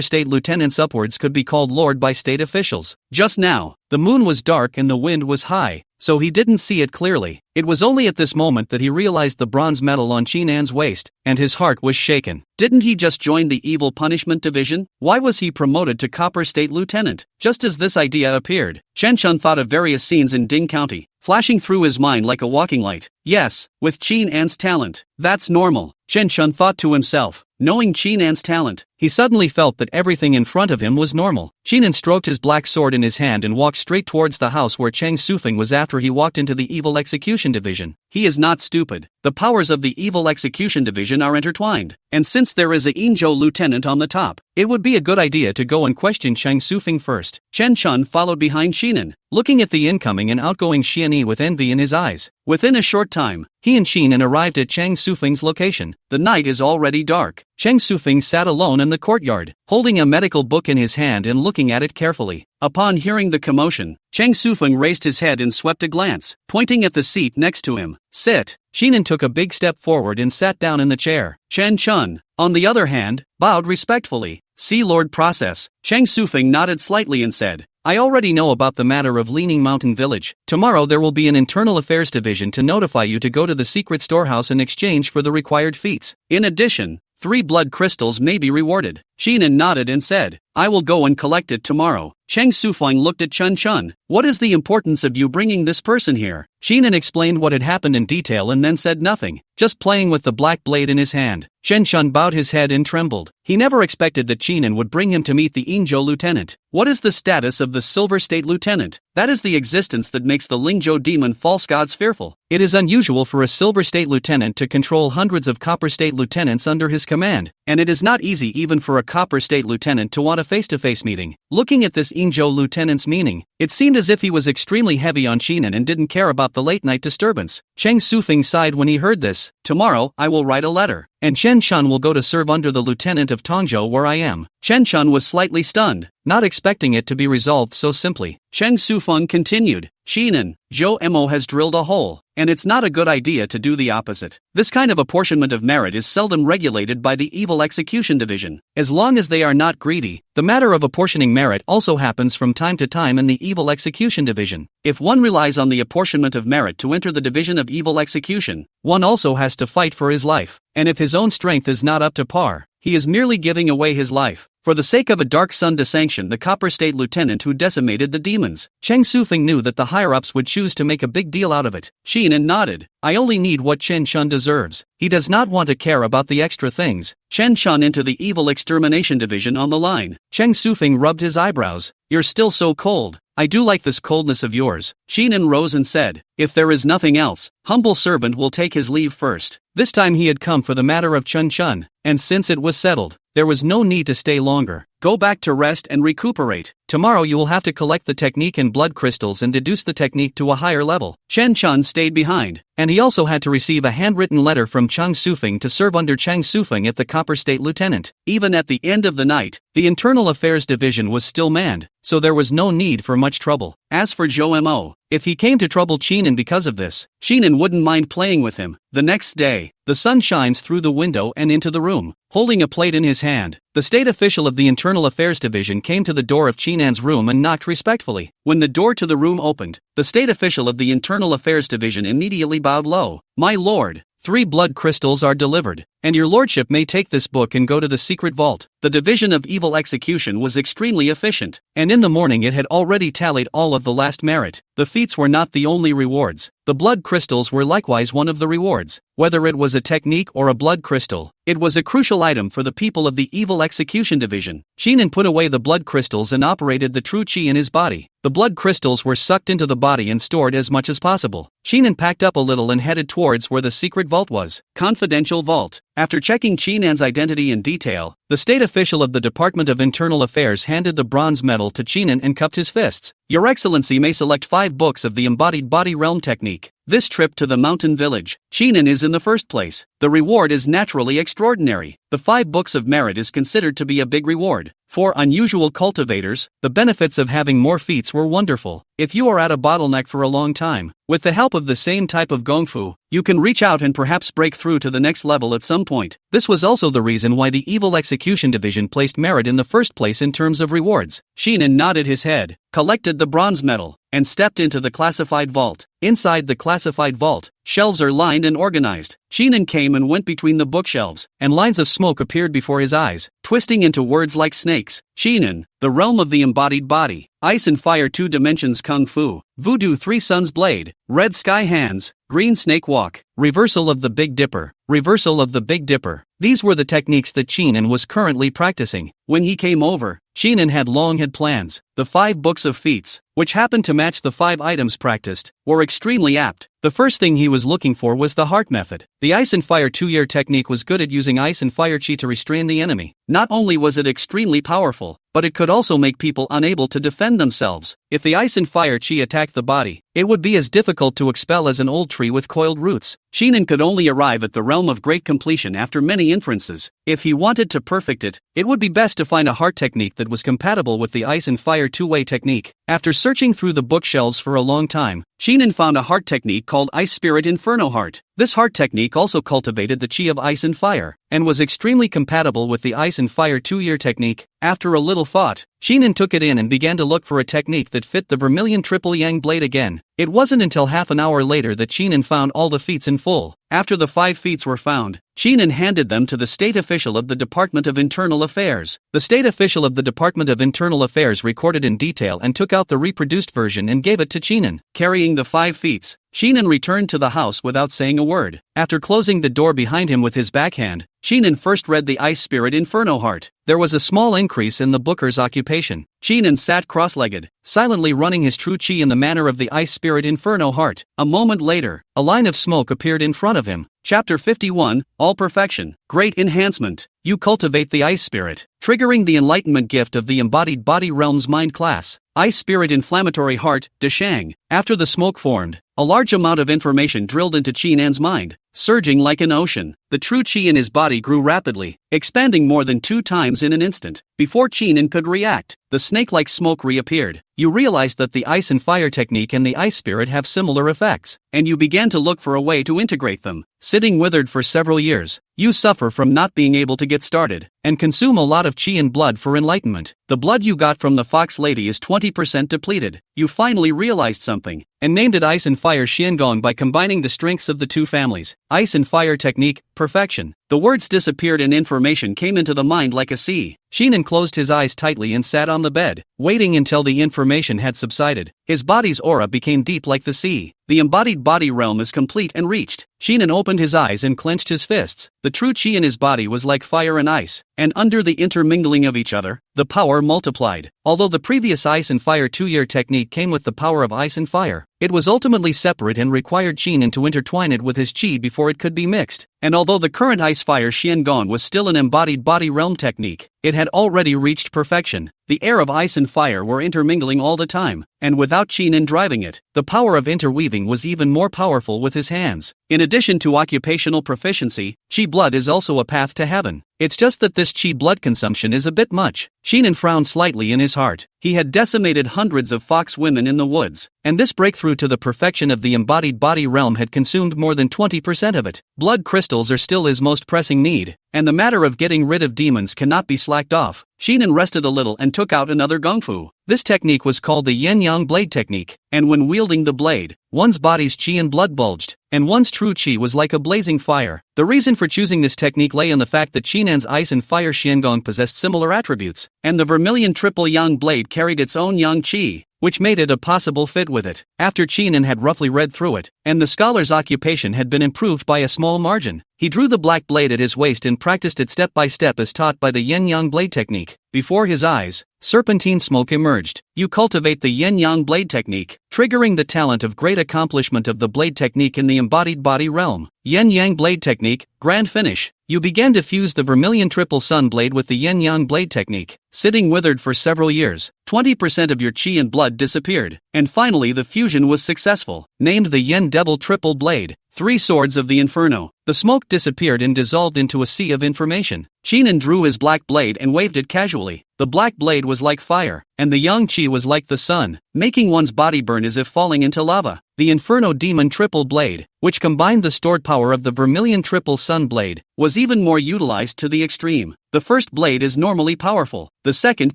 State Lieutenants upwards could be called Lord by state officials. Just now, the moon was dark and the wind was high, so he didn't see it clearly. It was only at this moment that he realized the bronze medal on Chinan's waist, and his heart was shaken. Didn't he just join the Evil Punishment Division? Why was he promoted to Copper State Lieutenant? Just as this idea appeared, Chen Chun thought of various scenes in Ding County, flashing through his mind like a walking light. Yes, with Chinan's talent, that's normal, Chen Chun thought to himself. Knowing Chinan's talent, he suddenly felt that everything in front of him was normal. Chinan stroked his black sword in his hand and walked straight towards the house where Cheng Sufeng was after he walked into the Evil Execution Division. He is not stupid. The powers of the Evil Execution Division are intertwined, and since there is a Inzhou lieutenant on the top, it would be a good idea to go and question Cheng Sufeng first. Chen Chun followed behind Chinan, looking at the incoming and outgoing Xianyi with envy in his eyes. Within a short time, he and Chinan arrived at Cheng Sufeng's location. The night is already dark. Cheng Sufeng sat alone in the courtyard, holding a medical book in his hand and looking at it carefully. Upon hearing the commotion, Cheng Sufeng raised his head and swept a glance, pointing at the seat next to him. "Sit." Chinan took a big step forward and sat down in the chair. Chen Chun, on the other hand, bowed respectfully. "See Lord Process." Cheng Sufeng nodded slightly and said, "I already know about the matter of Leaning Mountain Village. Tomorrow there will be an Internal Affairs Division to notify you to go to the secret storehouse in exchange for the required feats. In addition, 3 blood crystals may be rewarded." Chinan nodded and said, "I will go and collect it tomorrow." Cheng Sufeng looked at Chen Chun. "What is the importance of you bringing this person here?" Chinan explained what had happened in detail and then said nothing, just playing with the black blade in his hand. Chen Chun bowed his head and trembled. He never expected that Chinan would bring him to meet the Inzhou lieutenant. What is the status of the Silver State Lieutenant? That is the existence that makes the Lingzhou demon false gods fearful. It is unusual for a Silver State Lieutenant to control hundreds of Copper State Lieutenants under his command, and it is not easy even for a Copper State Lieutenant to want a face-to-face meeting. Looking at this Inzhou lieutenant's meaning, it seemed as if he was extremely heavy on Chinan and didn't care about the late-night disturbance. Cheng Sufeng sighed when he heard this. "Tomorrow, I will write a letter, and Chen Chun will go to serve under the lieutenant of Tongzhou where I am." Chen Chun was slightly stunned, not expecting it to be resolved so simply. Cheng Sufeng continued, "Chinan, Zhou Mo has drilled a hole, and it's not a good idea to do the opposite. This kind of apportionment of merit is seldom regulated by the Evil Execution Division. As long as they are not greedy, the matter of apportioning merit also happens from time to time in the Evil Execution Division. If one relies on the apportionment of merit to enter the Division of Evil Execution, one also has to fight for his life, and if his own strength is not up to par, he is merely giving away his life for the sake of a dark sun to sanction the Copper State Lieutenant who decimated the demons." Cheng Sufeng knew that the higher-ups would choose to make a big deal out of it. Chinan nodded. "I only need what Chen Chun deserves. He does not want to care about the extra things." Chen Chun into the Evil Extermination Division on the line. Cheng Sufeng rubbed his eyebrows. "You're still so cold. I do like this coldness of yours." Chinan rose and said, "If there is nothing else, humble servant will take his leave first." This time he had come for the matter of Chen Chun, and since it was settled, there was no need to stay longer. "Go back to rest and recuperate. Tomorrow you will have to collect the technique and blood crystals and deduce the technique to a higher level." Chen Chun stayed behind, and he also had to receive a handwritten letter from Cheng Sufeng to serve under Cheng Sufeng at the Copper State Lieutenant. Even at the end of the night, the Internal Affairs Division was still manned, so there was no need for much trouble. As for Zhou Mo, if he came to trouble Chinan because of this, Chinan wouldn't mind playing with him. The next day, the sun shines through the window and into the room. Holding a plate in his hand, the state official of the Internal Affairs Division came to the door of Chinan's room and knocked respectfully. When the door to the room opened, the state official of the Internal Affairs Division immediately bowed low. "My lord, 3 blood crystals are delivered, and your lordship may take this book and go to the secret vault." The Division of Evil Execution was extremely efficient, and in the morning it had already tallied all of the last merit. The feats were not the only rewards. The blood crystals were likewise one of the rewards. Whether it was a technique or a blood crystal, it was a crucial item for the people of the Evil Execution Division. Chinan put away the blood crystals and operated the true chi in his body. The blood crystals were sucked into the body and stored as much as possible. Chinan packed up a little and headed towards where the secret vault was. Confidential vault. After checking Chinan's identity in detail, The state official of the Department of Internal Affairs handed the bronze medal to Chinan and cupped his fists. Your Excellency may select 5 books of the embodied body realm technique. This trip to the mountain village, Chinan, is in the first place. The reward is naturally extraordinary. The 5 books of merit is considered to be a big reward. For unusual cultivators, the benefits of having more feats were wonderful. If you are at a bottleneck for a long time, with the help of the same type of gongfu, you can reach out and perhaps break through to the next level at some point. This was also the reason why the Evil Execution Division placed merit in the first place in terms of rewards. Chinan nodded his head, collected the bronze medal, and stepped into the classified vault. Inside the classified vault, shelves are lined and organized. Chinan came and went between the bookshelves, and lines of smoke appeared before his eyes, twisting into words like snakes. Chinan, the realm of the embodied body, ice and fire 2 dimensions kung fu, voodoo 3 suns blade, red sky hands, green snake walk, reversal of the Big Dipper, reversal of the Big Dipper. These were the techniques that Chinan was currently practicing. When he came over, Chinan had long had plans. The 5 books of feats, which happened to match the 5 items practiced, were extremely apt. The first thing he was looking for was the heart method. The ice and fire 2-year technique was good at using ice and fire chi to restrain the enemy. Not only was it extremely powerful, but it could also make people unable to defend themselves. If the ice and fire chi attacked the body, it would be as difficult to expel as an old tree with coiled roots. Chinan could only arrive at the realm of great completion after many inferences. If he wanted to perfect it, it would be best to find a heart technique that was compatible with the ice and fire 2-way technique. After searching through the bookshelves for a long time, Chinan found a heart technique called Ice Spirit Inferno Heart. This heart technique also cultivated the chi of ice and fire, and was extremely compatible with the ice and fire 2-year technique. After a little thought, Chinan took it in and began to look for a technique that fit the vermilion triple yang blade again. It wasn't until half an hour later that Chinan found all the feats in full. After the 5 feats were found, Chinan handed them to the state official of the Department of Internal Affairs. The state official of the Department of Internal Affairs recorded in detail and took out the reproduced version and gave it to Chinan. Carrying the 5 feats, Chinan returned to the house without saying a word. After closing the door behind him with his backhand, Chinan first read the Ice Spirit Inferno Heart. There was a small increase in the booker's occupation. Chinan sat cross-legged, silently running his true chi in the manner of the Ice Spirit Inferno Heart. A moment later, a line of smoke appeared in front of him. Chapter 51, All Perfection. Great Enhancement. You cultivate the Ice Spirit, triggering the enlightenment gift of the embodied body realm's mind class. Ice Spirit Inflammatory Heart, Deshang. After the smoke formed, a large amount of information drilled into Chinan's mind, surging like an ocean. The true chi in his body grew rapidly, expanding more than 2 times in an instant. Before Chinan could react, the snake-like smoke reappeared. You realized that the ice and fire technique and the ice spirit have similar effects, and you began to look for a way to integrate them. Sitting withered for several years, you suffer from not being able to get started, and consume a lot of chi and blood for enlightenment. The blood you got from the fox lady is 20% depleted. You finally realized something, and named it Ice and Fire Xiangong by combining the strengths of the 2 families. Ice and fire technique, perfection. The words disappeared and information came into the mind like a sea. Chinan closed his eyes tightly and sat on the bed, waiting until the information had subsided. His body's aura became deep like the sea. The embodied body realm is complete and reached. Chinan opened his eyes and clenched his fists. The true chi in his body was like fire and ice, and under the intermingling of each other, the power multiplied. Although the previous ice and fire 2-year technique came with the power of ice and fire, it was ultimately separate and required Chinan to intertwine it with his chi before it could be mixed. And although the current ice-fire Xiangong was still an embodied body realm technique, it had already reached perfection. The air of ice and fire were intermingling all the time, and without Chinan driving it, the power of interweaving was even more powerful with his hands. In addition to occupational proficiency, chi blood is also a path to heaven. It's just that this chi blood consumption is a bit much. Chinan frowned slightly in his heart. He had decimated hundreds of fox women in the woods, and this breakthrough to the perfection of the embodied body realm had consumed more than 20% of it. Blood crystals are still his most pressing need, and the matter of getting rid of demons cannot be slacked off. Chinan rested a little and took out another gongfu. This technique was called the yin-yang blade technique, and when wielding the blade, one's body's chi and blood bulged, and one's true chi was like a blazing fire. The reason for choosing this technique lay in the fact that Chinan's ice and fire Xiangong possessed similar attributes, and the vermilion triple yang blade carried its own yang chi, which made it a possible fit with it. After Chinan had roughly read through it, and the scholar's occupation had been improved by a small margin, he drew the black blade at his waist and practiced it step by step as taught by the yin-yang blade technique. Before his eyes, serpentine smoke emerged. You cultivate the yin-yang blade technique, triggering the talent of great accomplishment of the blade technique in the embodied body realm. Yin-yang blade technique, grand finish. You began to fuse the vermilion triple sun blade with the yin-yang blade technique, sitting withered for several years. 20% of your chi and blood disappeared, and finally the fusion was successful. Named the Yin Devil Triple Blade, 3 Swords of the Inferno. The smoke disappeared and dissolved into a sea of information. Chinan drew his black blade and waved it casually. The black blade was like fire, and the yang chi was like the sun, making one's body burn as if falling into lava. The Inferno Demon Triple Blade, which combined the stored power of the Vermilion Triple Sun Blade, was even more utilized to the extreme. The first blade is normally powerful, the second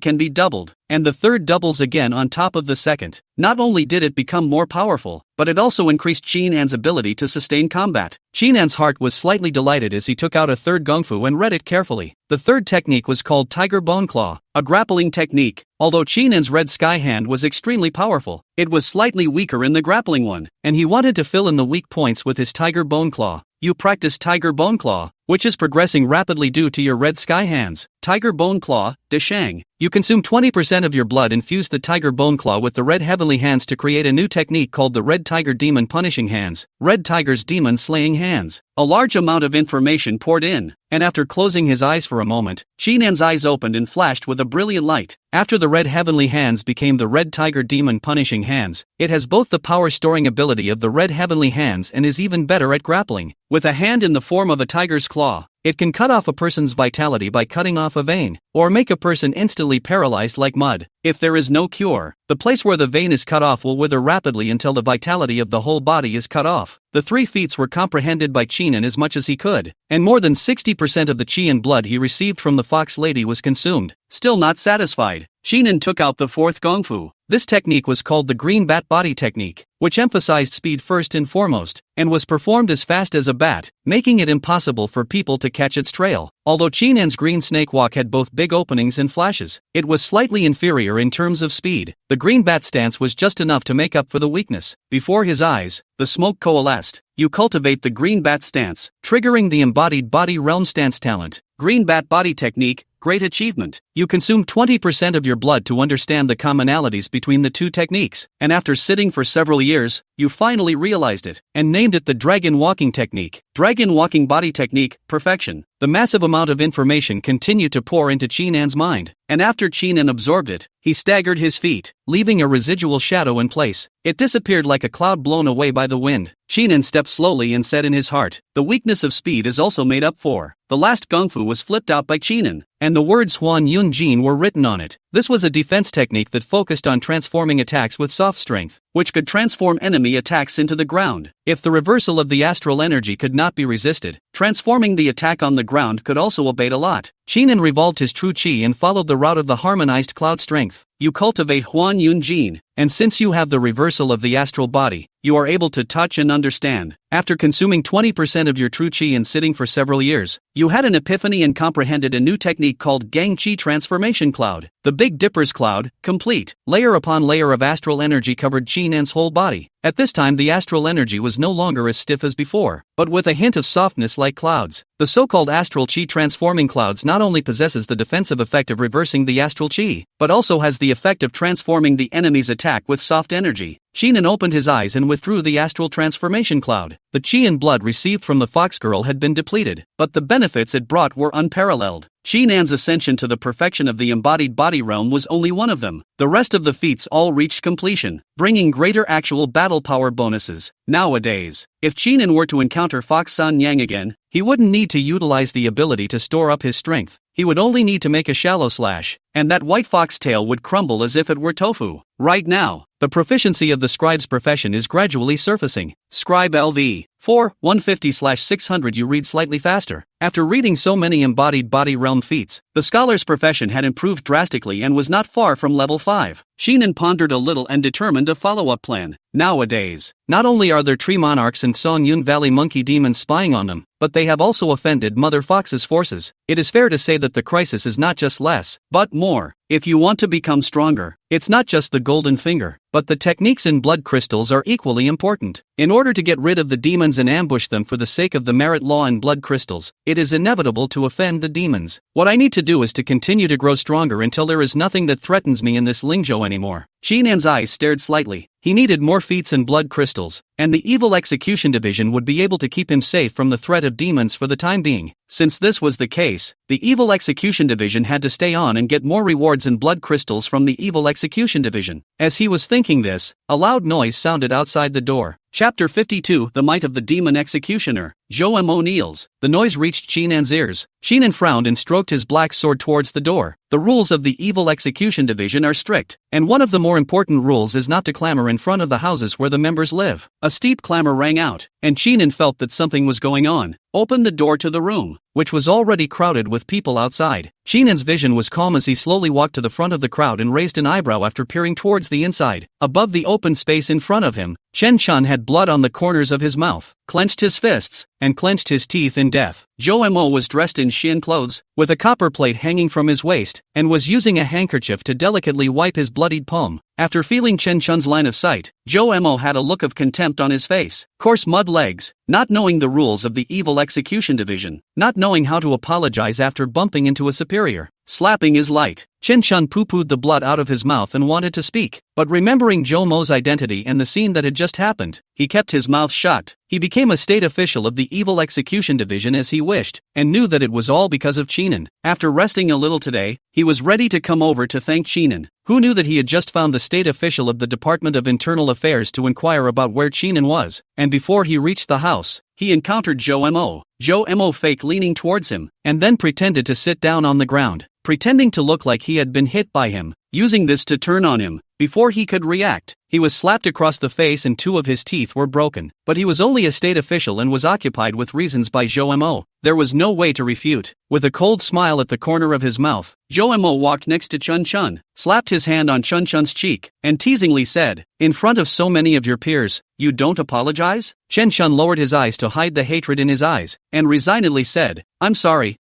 can be doubled, and the third doubles again on top of the second. Not only did it become more powerful, but it also increased Chinan's ability to sustain combat. Chinan's heart was slightly delighted as he took out a third gungfu and read it carefully. The third technique was called Tiger Bone Claw, a grappling technique. Although Chinan's red sky hand was extremely powerful, it was slightly weaker in the grappling one, and he wanted to fill in the weak points with his Tiger Bone Claw. You practice Tiger Bone Claw, which is progressing rapidly due to your red sky hands. Tiger Bone Claw, Deshang. You consume 20% of your blood and fuse the Tiger Bone Claw with the red heavenly hands to create a new technique called the Red Tiger Demon Punishing Hands, Red Tiger's Demon Slaying Hands. A large amount of information poured in, and after closing his eyes for a moment, Chinan's eyes opened and flashed with a brilliant light. After the red heavenly hands became the Red Tiger Demon Punishing Hands, it has both the power storing ability of the red heavenly hands and is even better at grappling. With a hand in the form of a tiger's claw, it can cut off a person's vitality by cutting off a vein, or make a person instantly paralyzed like mud. If there is no cure, the place where the vein is cut off will wither rapidly until the vitality of the whole body is cut off. The 3 feats were comprehended by Chinan as much as he could, and more than 60% of the chi and blood he received from the fox lady was consumed. Still not satisfied, Chinan took out the 4th gongfu. This technique was called the Green Bat Body Technique, which emphasized speed first and foremost, and was performed as fast as a bat, making it impossible for people to catch its trail. Although Chinan's green snake walk had both big openings and flashes, it was slightly inferior in terms of speed. The green bat stance was just enough to make up for the weakness. Before his eyes, the smoke coalesced. You cultivate the green bat stance, triggering the embodied body realm stance talent. Green Bat Body Technique, great achievement. You consume 20% of your blood to understand the commonalities between the 2 techniques, and after sitting for several years, you finally realized it, and named it the Dragon Walking Technique. Dragon Walking Body Technique, perfection. The massive amount of information continued to pour into Chinan's mind, and after Chinan absorbed it, he staggered his feet, leaving a residual shadow in place. It disappeared like a cloud blown away by the wind. Chinan stepped slowly and said in his heart, the weakness of speed is also made up for. The last gungfu was flipped out by Chinan, and the words Huan Yun Jin were written on it. This was a defense technique that focused on transforming attacks with soft strength, which could transform enemy attacks into the ground. If the reversal of the astral energy could not be resisted, transforming the attack on the ground could also abate a lot. Chinan revolved his true chi and followed the route of the harmonized cloud strength. You cultivate Huan Yun Jin, and since you have the reversal of the astral body, you are able to touch and understand. After consuming 20% of your true chi and sitting for several years, you had an epiphany and comprehended a new technique called Gang Chi Transformation Cloud. The Big Dipper's cloud, complete, layer upon layer of astral energy covered Chinan's whole body. At this time the astral energy was no longer as stiff as before, but with a hint of softness like clouds. The so-called astral chi transforming clouds not only possesses the defensive effect of reversing the astral chi, but also has the effect of transforming the enemy's attack with soft energy. Chinan opened his eyes and withdrew the astral transformation cloud. The chi and blood received from the fox girl had been depleted, but the benefits it brought were unparalleled. Chinan's ascension to the perfection of the embodied body realm was only one of them. The rest of the feats all reached completion, bringing greater actual battle power bonuses. Nowadays, if Chinan were to encounter Fox San Yang again, he wouldn't need to utilize the ability to store up his strength. He would only need to make a shallow slash, and that white fox tail would crumble as if it were tofu. Right now, the proficiency of the scribe's profession is gradually surfacing. Scribe LV 4, 150/600. You read slightly faster. After reading so many embodied body realm feats, the scholar's profession had improved drastically and was not far from level 5. Chinan pondered a little and determined a follow-up plan. Nowadays, not only are there tree monarchs and Songyun Valley monkey demons spying on them, but they have also offended Mother Fox's forces. It is fair to say that the crisis is not just less, but more. If you want to become stronger, it's not just the golden finger, but the techniques in blood crystals are equally important. In order to get rid of the demons and ambush them for the sake of the merit law and blood crystals, it is inevitable to offend the demons. What I need to do is to continue to grow stronger until there is nothing that threatens me in this Lingzhou anymore. Shinan's eyes stared slightly. He needed more feats and blood crystals, and the Evil Execution Division would be able to keep him safe from the threat of demons for the time being. Since this was the case, the Evil Execution Division had to stay on and get more rewards and blood crystals from the Evil Execution Division. As he was thinking this, a loud noise sounded outside the door. Chapter 52, The Might of the Demon Executioner. Zhou Mo kneels. The noise reached Shinan's ears. Shinan frowned and stroked his black sword towards the door. The rules of the Evil Execution Division are strict, and one of the more important rules is not to clamor in front of the houses where the members live. A steep clamor rang out, and Shinan felt that something was going on. Opened the door to the room, which was already crowded with people outside. Shinan's vision was calm as he slowly walked to the front of the crowd and raised an eyebrow after peering towards the inside. Above the open space in front of him, Chen Chun had blood on the corners of his mouth, clenched his fists, and clenched his teeth in death. Zhou Mo was dressed in Xin clothes, with a copper plate hanging from his waist, and was using a handkerchief to delicately wipe his bloodied palm. After feeling Chen Chun's line of sight, Zhou Mo had a look of contempt on his face. Coarse mud legs, not knowing the rules of the Evil Execution Division, not knowing how to apologize after bumping into a superior. Slapping is light. Chen Chun poo-pooed the blood out of his mouth and wanted to speak, but remembering Zhou Mo's identity and the scene that had just happened, he kept his mouth shut. He became a state official of the Evil Execution Division as he wished, and knew that it was all because of Chinan. After resting a little today, he was ready to come over to thank Chinan. Who knew that he had just found the state official of the Department of Internal Affairs to inquire about where Chinan was, and before he reached the house, he encountered Zhou Mo. Zhou Mo fake leaning towards him, and then pretended to sit down on the ground, pretending to look like he had been hit by him, using this to turn on him. Before he could react, he was slapped across the face and 2 of his teeth were broken. But he was only a state official and was occupied with reasons by Zhou Mo. There was no way to refute. With a cold smile at the corner of his mouth, Zhou Mo walked next to Chen Chun, slapped his hand on Chen Chun's cheek, and teasingly said, "In front of so many of your peers, you don't apologize?" Chen Chun lowered his eyes to hide the hatred in his eyes, and resignedly said, I'm sorry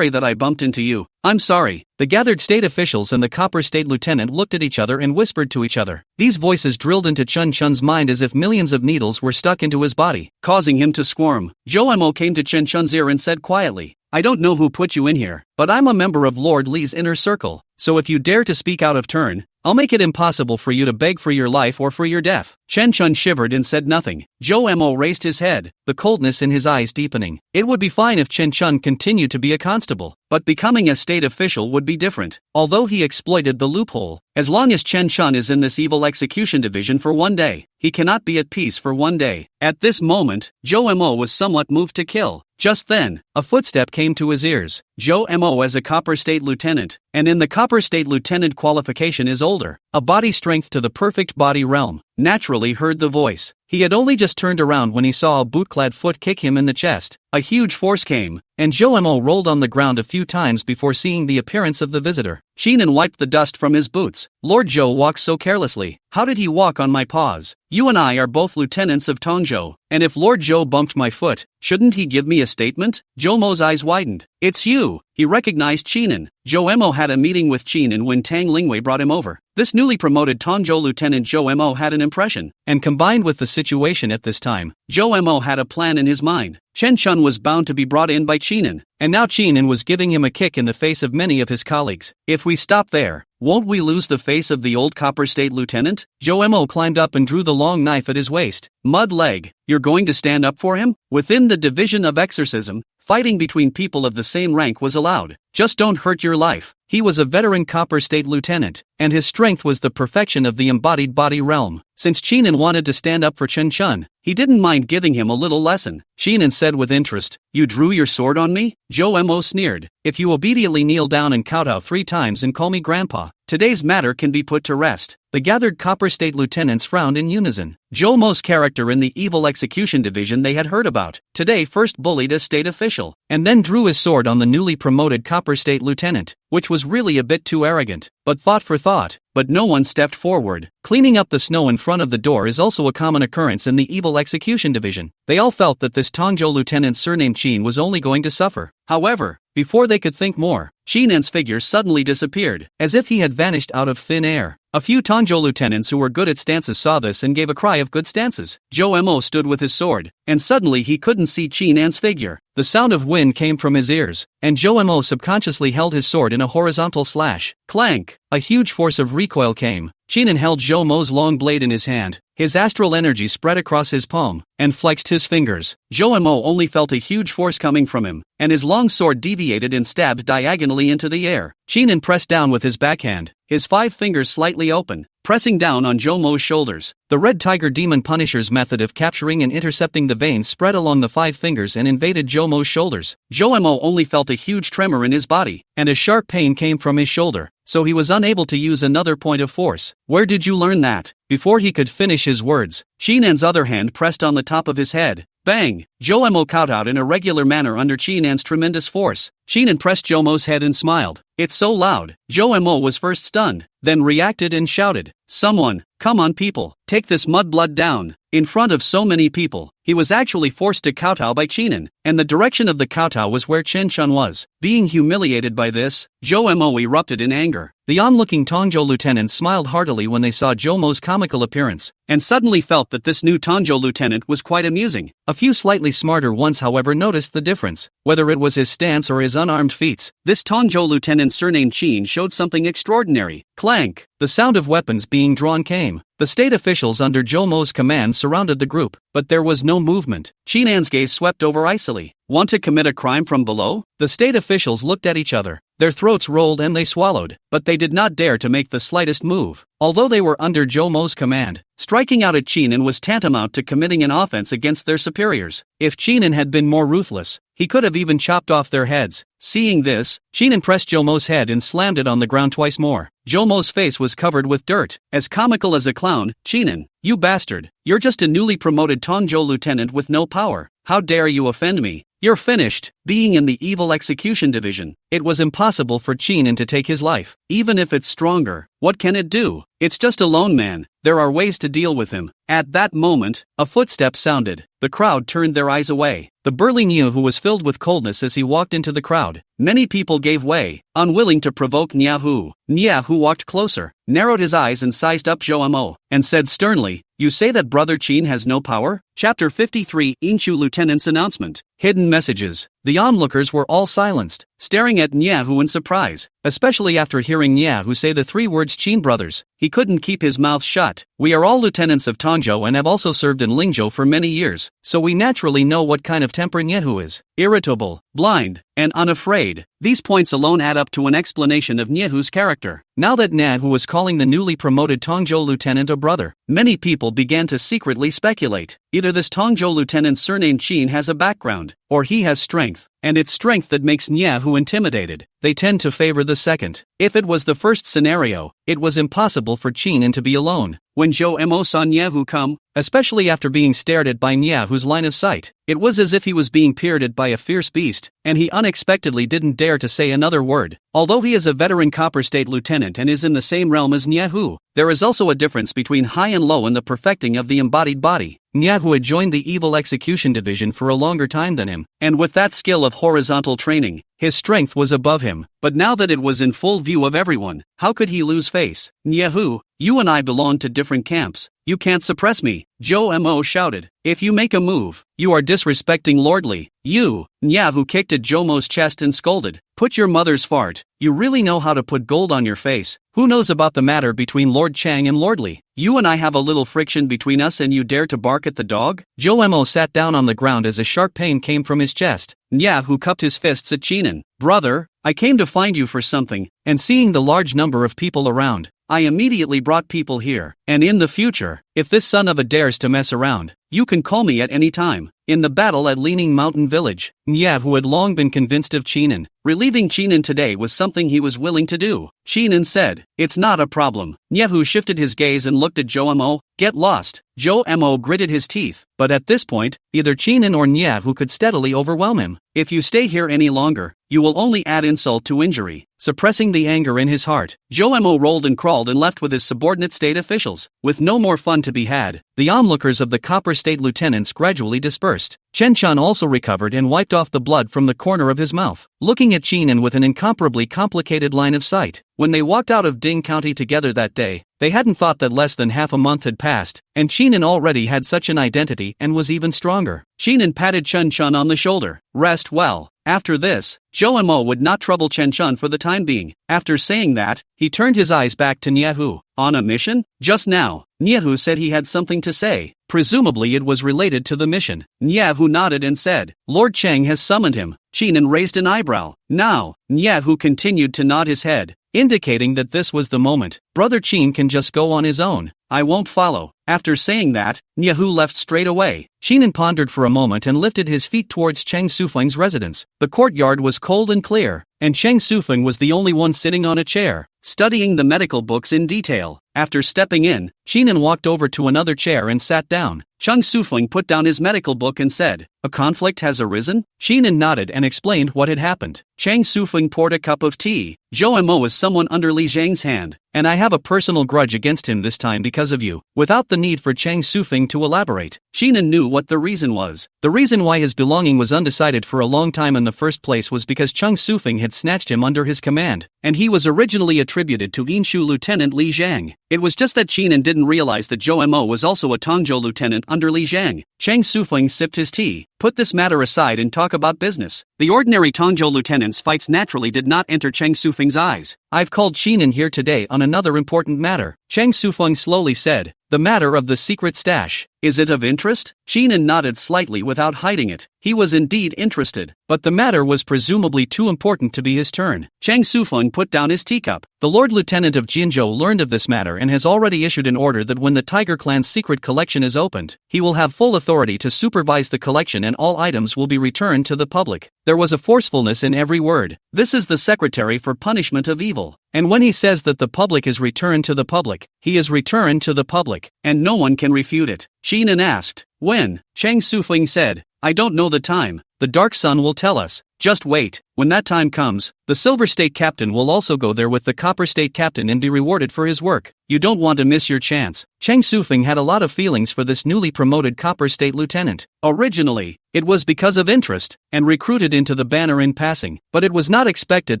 that I bumped into you. I'm sorry." The gathered state officials and the Copper State Lieutenant looked at each other and whispered to each other. These voices drilled into Chen Chun's mind as if millions of needles were stuck into his body, causing him to squirm. Zhou Mo came to Chen Chun's ear and said quietly, "I don't know who put you in here, but I'm a member of Lord Li's inner circle, so if you dare to speak out of turn, I'll make it impossible for you to beg for your life or for your death." Chen Chun shivered and said nothing. Zhou Mo raised his head, the coldness in his eyes deepening. It would be fine if Chen Chun continued to be a constable, but becoming a state official would be different. Although he exploited the loophole, as long as Chen Chun is in this Evil Execution Division for one day, he cannot be at peace for one day. At this moment, Zhou Mo was somewhat moved to kill. Just then, a footstep came to his ears. Zhou Mo as a Copper State Lieutenant, and in the Copper State Lieutenant qualification is older, a body strength to the perfect body realm, naturally heard the voice. He had only just turned around when he saw a boot-clad foot kick him in the chest. A huge force came, and Zhou Mo rolled on the ground a few times before seeing the appearance of the visitor. Shinan wiped the dust from his boots. "Lord Zhou walks so carelessly. How did he walk on my paws? You and I are both lieutenants of Tongzhou, and if Lord Zhou bumped my foot, shouldn't he give me a statement?" Zhou Mo's eyes widened. "It's you." He recognized Chinan. Zhou Mo had a meeting with Chinan when Tang Lingwei brought him over. This newly promoted Tongzhou Lieutenant Zhou Mo had an impression, and combined with the situation at this time, Zhou Mo had a plan in his mind. Chen Chun was bound to be brought in by Chinan, and now Chinan was giving him a kick in the face of many of his colleagues. If we stop there, won't we lose the face of the old Copper State Lieutenant? Zhou Mo climbed up and drew the long knife at his waist. "Mud leg, you're going to stand up for him?" Within the division of exorcism, fighting between people of the same rank was allowed. Just don't hurt your life. He was a veteran Copper State Lieutenant, and his strength was the perfection of the embodied body realm. Since Chinan wanted to stand up for Chen Chun, he didn't mind giving him a little lesson. Chinan said with interest, "You drew your sword on me?" Zhou Mo sneered. "If you obediently kneel down and kowtow 3 times and call me grandpa, today's matter can be put to rest." The gathered Copper State Lieutenants frowned in unison. Zhou Mo's character in the Evil Execution Division they had heard about, today first bullied a state official, and then drew his sword on the newly promoted Copper State Lieutenant, which was really a bit too arrogant. But thought for thought, but no one stepped forward. Cleaning up the snow in front of the door is also a common occurrence in the Evil Execution Division. They all felt that this Tongzhou Lieutenant surnamed Qin was only going to suffer. However, before they could think more, Chinan's figure suddenly disappeared, as if he had vanished out of thin air. A few Tongjo lieutenants who were good at stances saw this and gave a cry of good stances. Zhou Mo stood with his sword, and suddenly he couldn't see Chinan's figure. The sound of wind came from his ears, and Zhou Mo subconsciously held his sword in a horizontal slash. Clank! A huge force of recoil came. Chinan held Zhou Mo's long blade in his hand. His astral energy spread across his palm, and flexed his fingers. Zhou Mo only felt a huge force coming from him, and his long sword deviated and stabbed diagonally into the air. Chinan pressed down with his backhand, his 5 fingers slightly open, pressing down on Zhou Mo's shoulders. The Red Tiger Demon Punisher's method of capturing and intercepting the veins spread along the 5 fingers and invaded Zhou Mo's shoulders. Zhou Mo only felt a huge tremor in his body, and a sharp pain came from his shoulder, so he was unable to use another point of force. Where did you learn that? Before he could finish his words, Chinan's other hand pressed on the top of his head. Bang! Zhou Mo kowtowed in a regular manner under Chinan's tremendous force. Chinan pressed Zhou Mo's head and smiled. It's so loud. Zhou Mo was first stunned, then reacted and shouted, "Someone, come on people, take this mudblood down." In front of so many people, he was actually forced to kowtow by Chinan, and the direction of the kowtow was where Chen Chun was. Being humiliated by this, Zhou Mo erupted in anger. The onlooking Tongjo lieutenants smiled heartily when they saw Zhou Mo's comical appearance, and suddenly felt that this new Tongjo lieutenant was quite amusing. A few slightly smarter ones however noticed the difference. Whether it was his stance or his unarmed feats, this Tongjo lieutenant surnamed Qin showed something extraordinary. Clank! The sound of weapons being drawn came. The state officials under Zhou Mo's command surrounded the group, but there was no movement. Chinan's gaze swept over icily. Want to commit a crime from below? The state officials looked at each other. Their throats rolled and they swallowed, but they did not dare to make the slightest move. Although they were under Zhou Mo's command, striking out at Chinan was tantamount to committing an offense against their superiors. If Chinan had been more ruthless, he could have even chopped off their heads. Seeing this, Chinan pressed Zhou Mo's head and slammed it on the ground twice more. Zhou Mo's face was covered with dirt. As comical as a clown, Chinan, you bastard, you're just a newly promoted Tongjo lieutenant with no power. How dare you offend me? You're finished. Being in the Evil Execution Division, it was impossible for Chinan to take his life. Even if it's stronger, what can it do? It's just a lone man. There are ways to deal with him. At that moment, a footstep sounded. The crowd turned their eyes away. The burly Niahu was filled with coldness as he walked into the crowd. Many people gave way, unwilling to provoke Niahu. Niahu walked closer, narrowed his eyes and sized up Zhou Mo, and said sternly, "You say that Brother Qin has no power?" Chapter 53 Inchu Lieutenant's Announcement. Hidden Messages. The onlookers were all silenced, staring at Niahu in surprise, especially after hearing Niahu say the 3 words Qin brothers. He couldn't keep his mouth shut. We are all lieutenants of Tongjo and have also served in Lingzhou for many years, so we naturally know what kind of temper Niahu is. Irritable, blind, and unafraid. These points alone add up to an explanation of Niahu's character. Now that Niahu was calling the newly promoted Tongjo lieutenant a brother, many people began to secretly speculate. Either this Tongjo lieutenant surnamed Qin has a background, or he has strength, and it's strength that makes Niahu intimidated. They tend to favor the second. If it was the first scenario, it was impossible for Chinan to be alone. When Zhou Mo saw Niahu come, especially after being stared at by Niahu's line of sight, it was as if he was being peered at by a fierce beast, and he unexpectedly didn't dare to say another word. Although he is a veteran Copper State lieutenant and is in the same realm as Niahu, there is also a difference between high and low in the perfecting of the embodied body. Niahu had joined the Evil Execution Division for a longer time than him, and with that skill of horizontal training, his strength was above him. But now that it was in full view of everyone, how could he lose face? "Niahu, you and I belong to different camps. You can't suppress me," Zhou Mo shouted. "If you make a move, you are disrespecting Lordly." "You!" Niahu kicked at Zhou Mo's chest and scolded. "Put your mother's fart. You really know how to put gold on your face. Who knows about the matter between Lord Chang and Lordly? You and I have a little friction between us and you dare to bark at the dog?" Zhou Mo sat down on the ground as a sharp pain came from his chest. Niahu cupped his fists at Chinan. "Brother, I came to find you for something," and seeing the large number of people around, I immediately brought people here, and in the future, if this son of a dares to mess around, you can call me at any time. In the battle at Leaning Mountain Village, Niahu had long been convinced of Chinan. Relieving Chinan today was something he was willing to do. Chinan said, "It's not a problem." Niahu shifted his gaze and looked at Zhou Mo. "Get lost." Zhou Mo gritted his teeth, but at this point, either Chinan or Niahu could steadily overwhelm him. "If you stay here any longer, you will only add insult to injury. Suppressing the anger in his heart, Jomo rolled and crawled and left with his subordinate state officials. With no more fun to be had, the onlookers of the Copper State lieutenants gradually dispersed. Chen Chun also recovered and wiped off the blood from the corner of his mouth, looking at Chinen with an incomparably complicated line of sight. When they walked out of Ding County together that day, they hadn't thought that less than half a month had passed, and Chinen already had such an identity and was even stronger. Chinen patted Chen Chun on the shoulder. Rest well. After this, Jomo would not trouble Chen Chun for the time being. After saying that, he turned his eyes back to Nyehu. On a mission? Just now, Nyehu said he had something to say. Presumably it was related to the mission. Nyehu nodded and said, Lord Cheng has summoned him. Chinen raised an eyebrow. Now, Nyehu continued to nod his head, indicating that this was the moment. Brother Chin can just go on his own. I won't follow. After saying that, Nyehu left straight away. Chinen pondered for a moment and lifted his feet towards Cheng Sufeng's residence. The courtyard was cold and clear, and Cheng Sufeng was the only one sitting on a chair, studying the medical books in detail. After stepping in, Chinen walked over to another chair and sat down. Cheng Sufeng put down his medical book and said, A conflict has arisen? Chinen nodded and explained what had happened. Cheng Sufeng poured a cup of tea. Jomo is someone under Li Zhang's hand, and I have a personal grudge against him this time because of you. Without the need for Cheng Sufeng to elaborate, Chinen knew what the reason was. The reason why his belonging was undecided for a long time in the first place was because Cheng Sufeng had snatched him under his command, and he was originally attributed to Inshu Lieutenant Li Zhang. It was just that Chinen didn't realize that Jomo was also a Tongzhou lieutenant under Li Zhang. Cheng Sufeng sipped his tea. Put this matter aside and talk about business. The ordinary Tongzhou lieutenant's fights naturally did not enter Cheng Sufeng's eyes. I've called Chinen here today on another important matter. Cheng Sufeng slowly said, the matter of the secret stash. Is it of interest? Chinen nodded slightly without hiding it. He was indeed interested, but the matter was presumably too important to be his turn. Cheng Sufeng put down his teacup. The Lord Lieutenant of Jinzhou learned of this matter and has already issued an order that when the Tiger Clan's secret collection is opened, he will have full authority to supervise the collection and all items will be returned to the public. There was a forcefulness in every word. This is the Secretary for Punishment of Evil. And when he says that the public is returned to the public, he is returned to the public, and no one can refute it. Chinen asked, when? Cheng Sufeng said, I don't know the time. The Dark Sun will tell us. Just wait. When that time comes, the Silver State Captain will also go there with the Copper State Captain and be rewarded for his work. You don't want to miss your chance. Cheng Sufeng had a lot of feelings for this newly promoted Copper State Lieutenant. Originally, it was because of interest, and recruited into the banner in passing, but it was not expected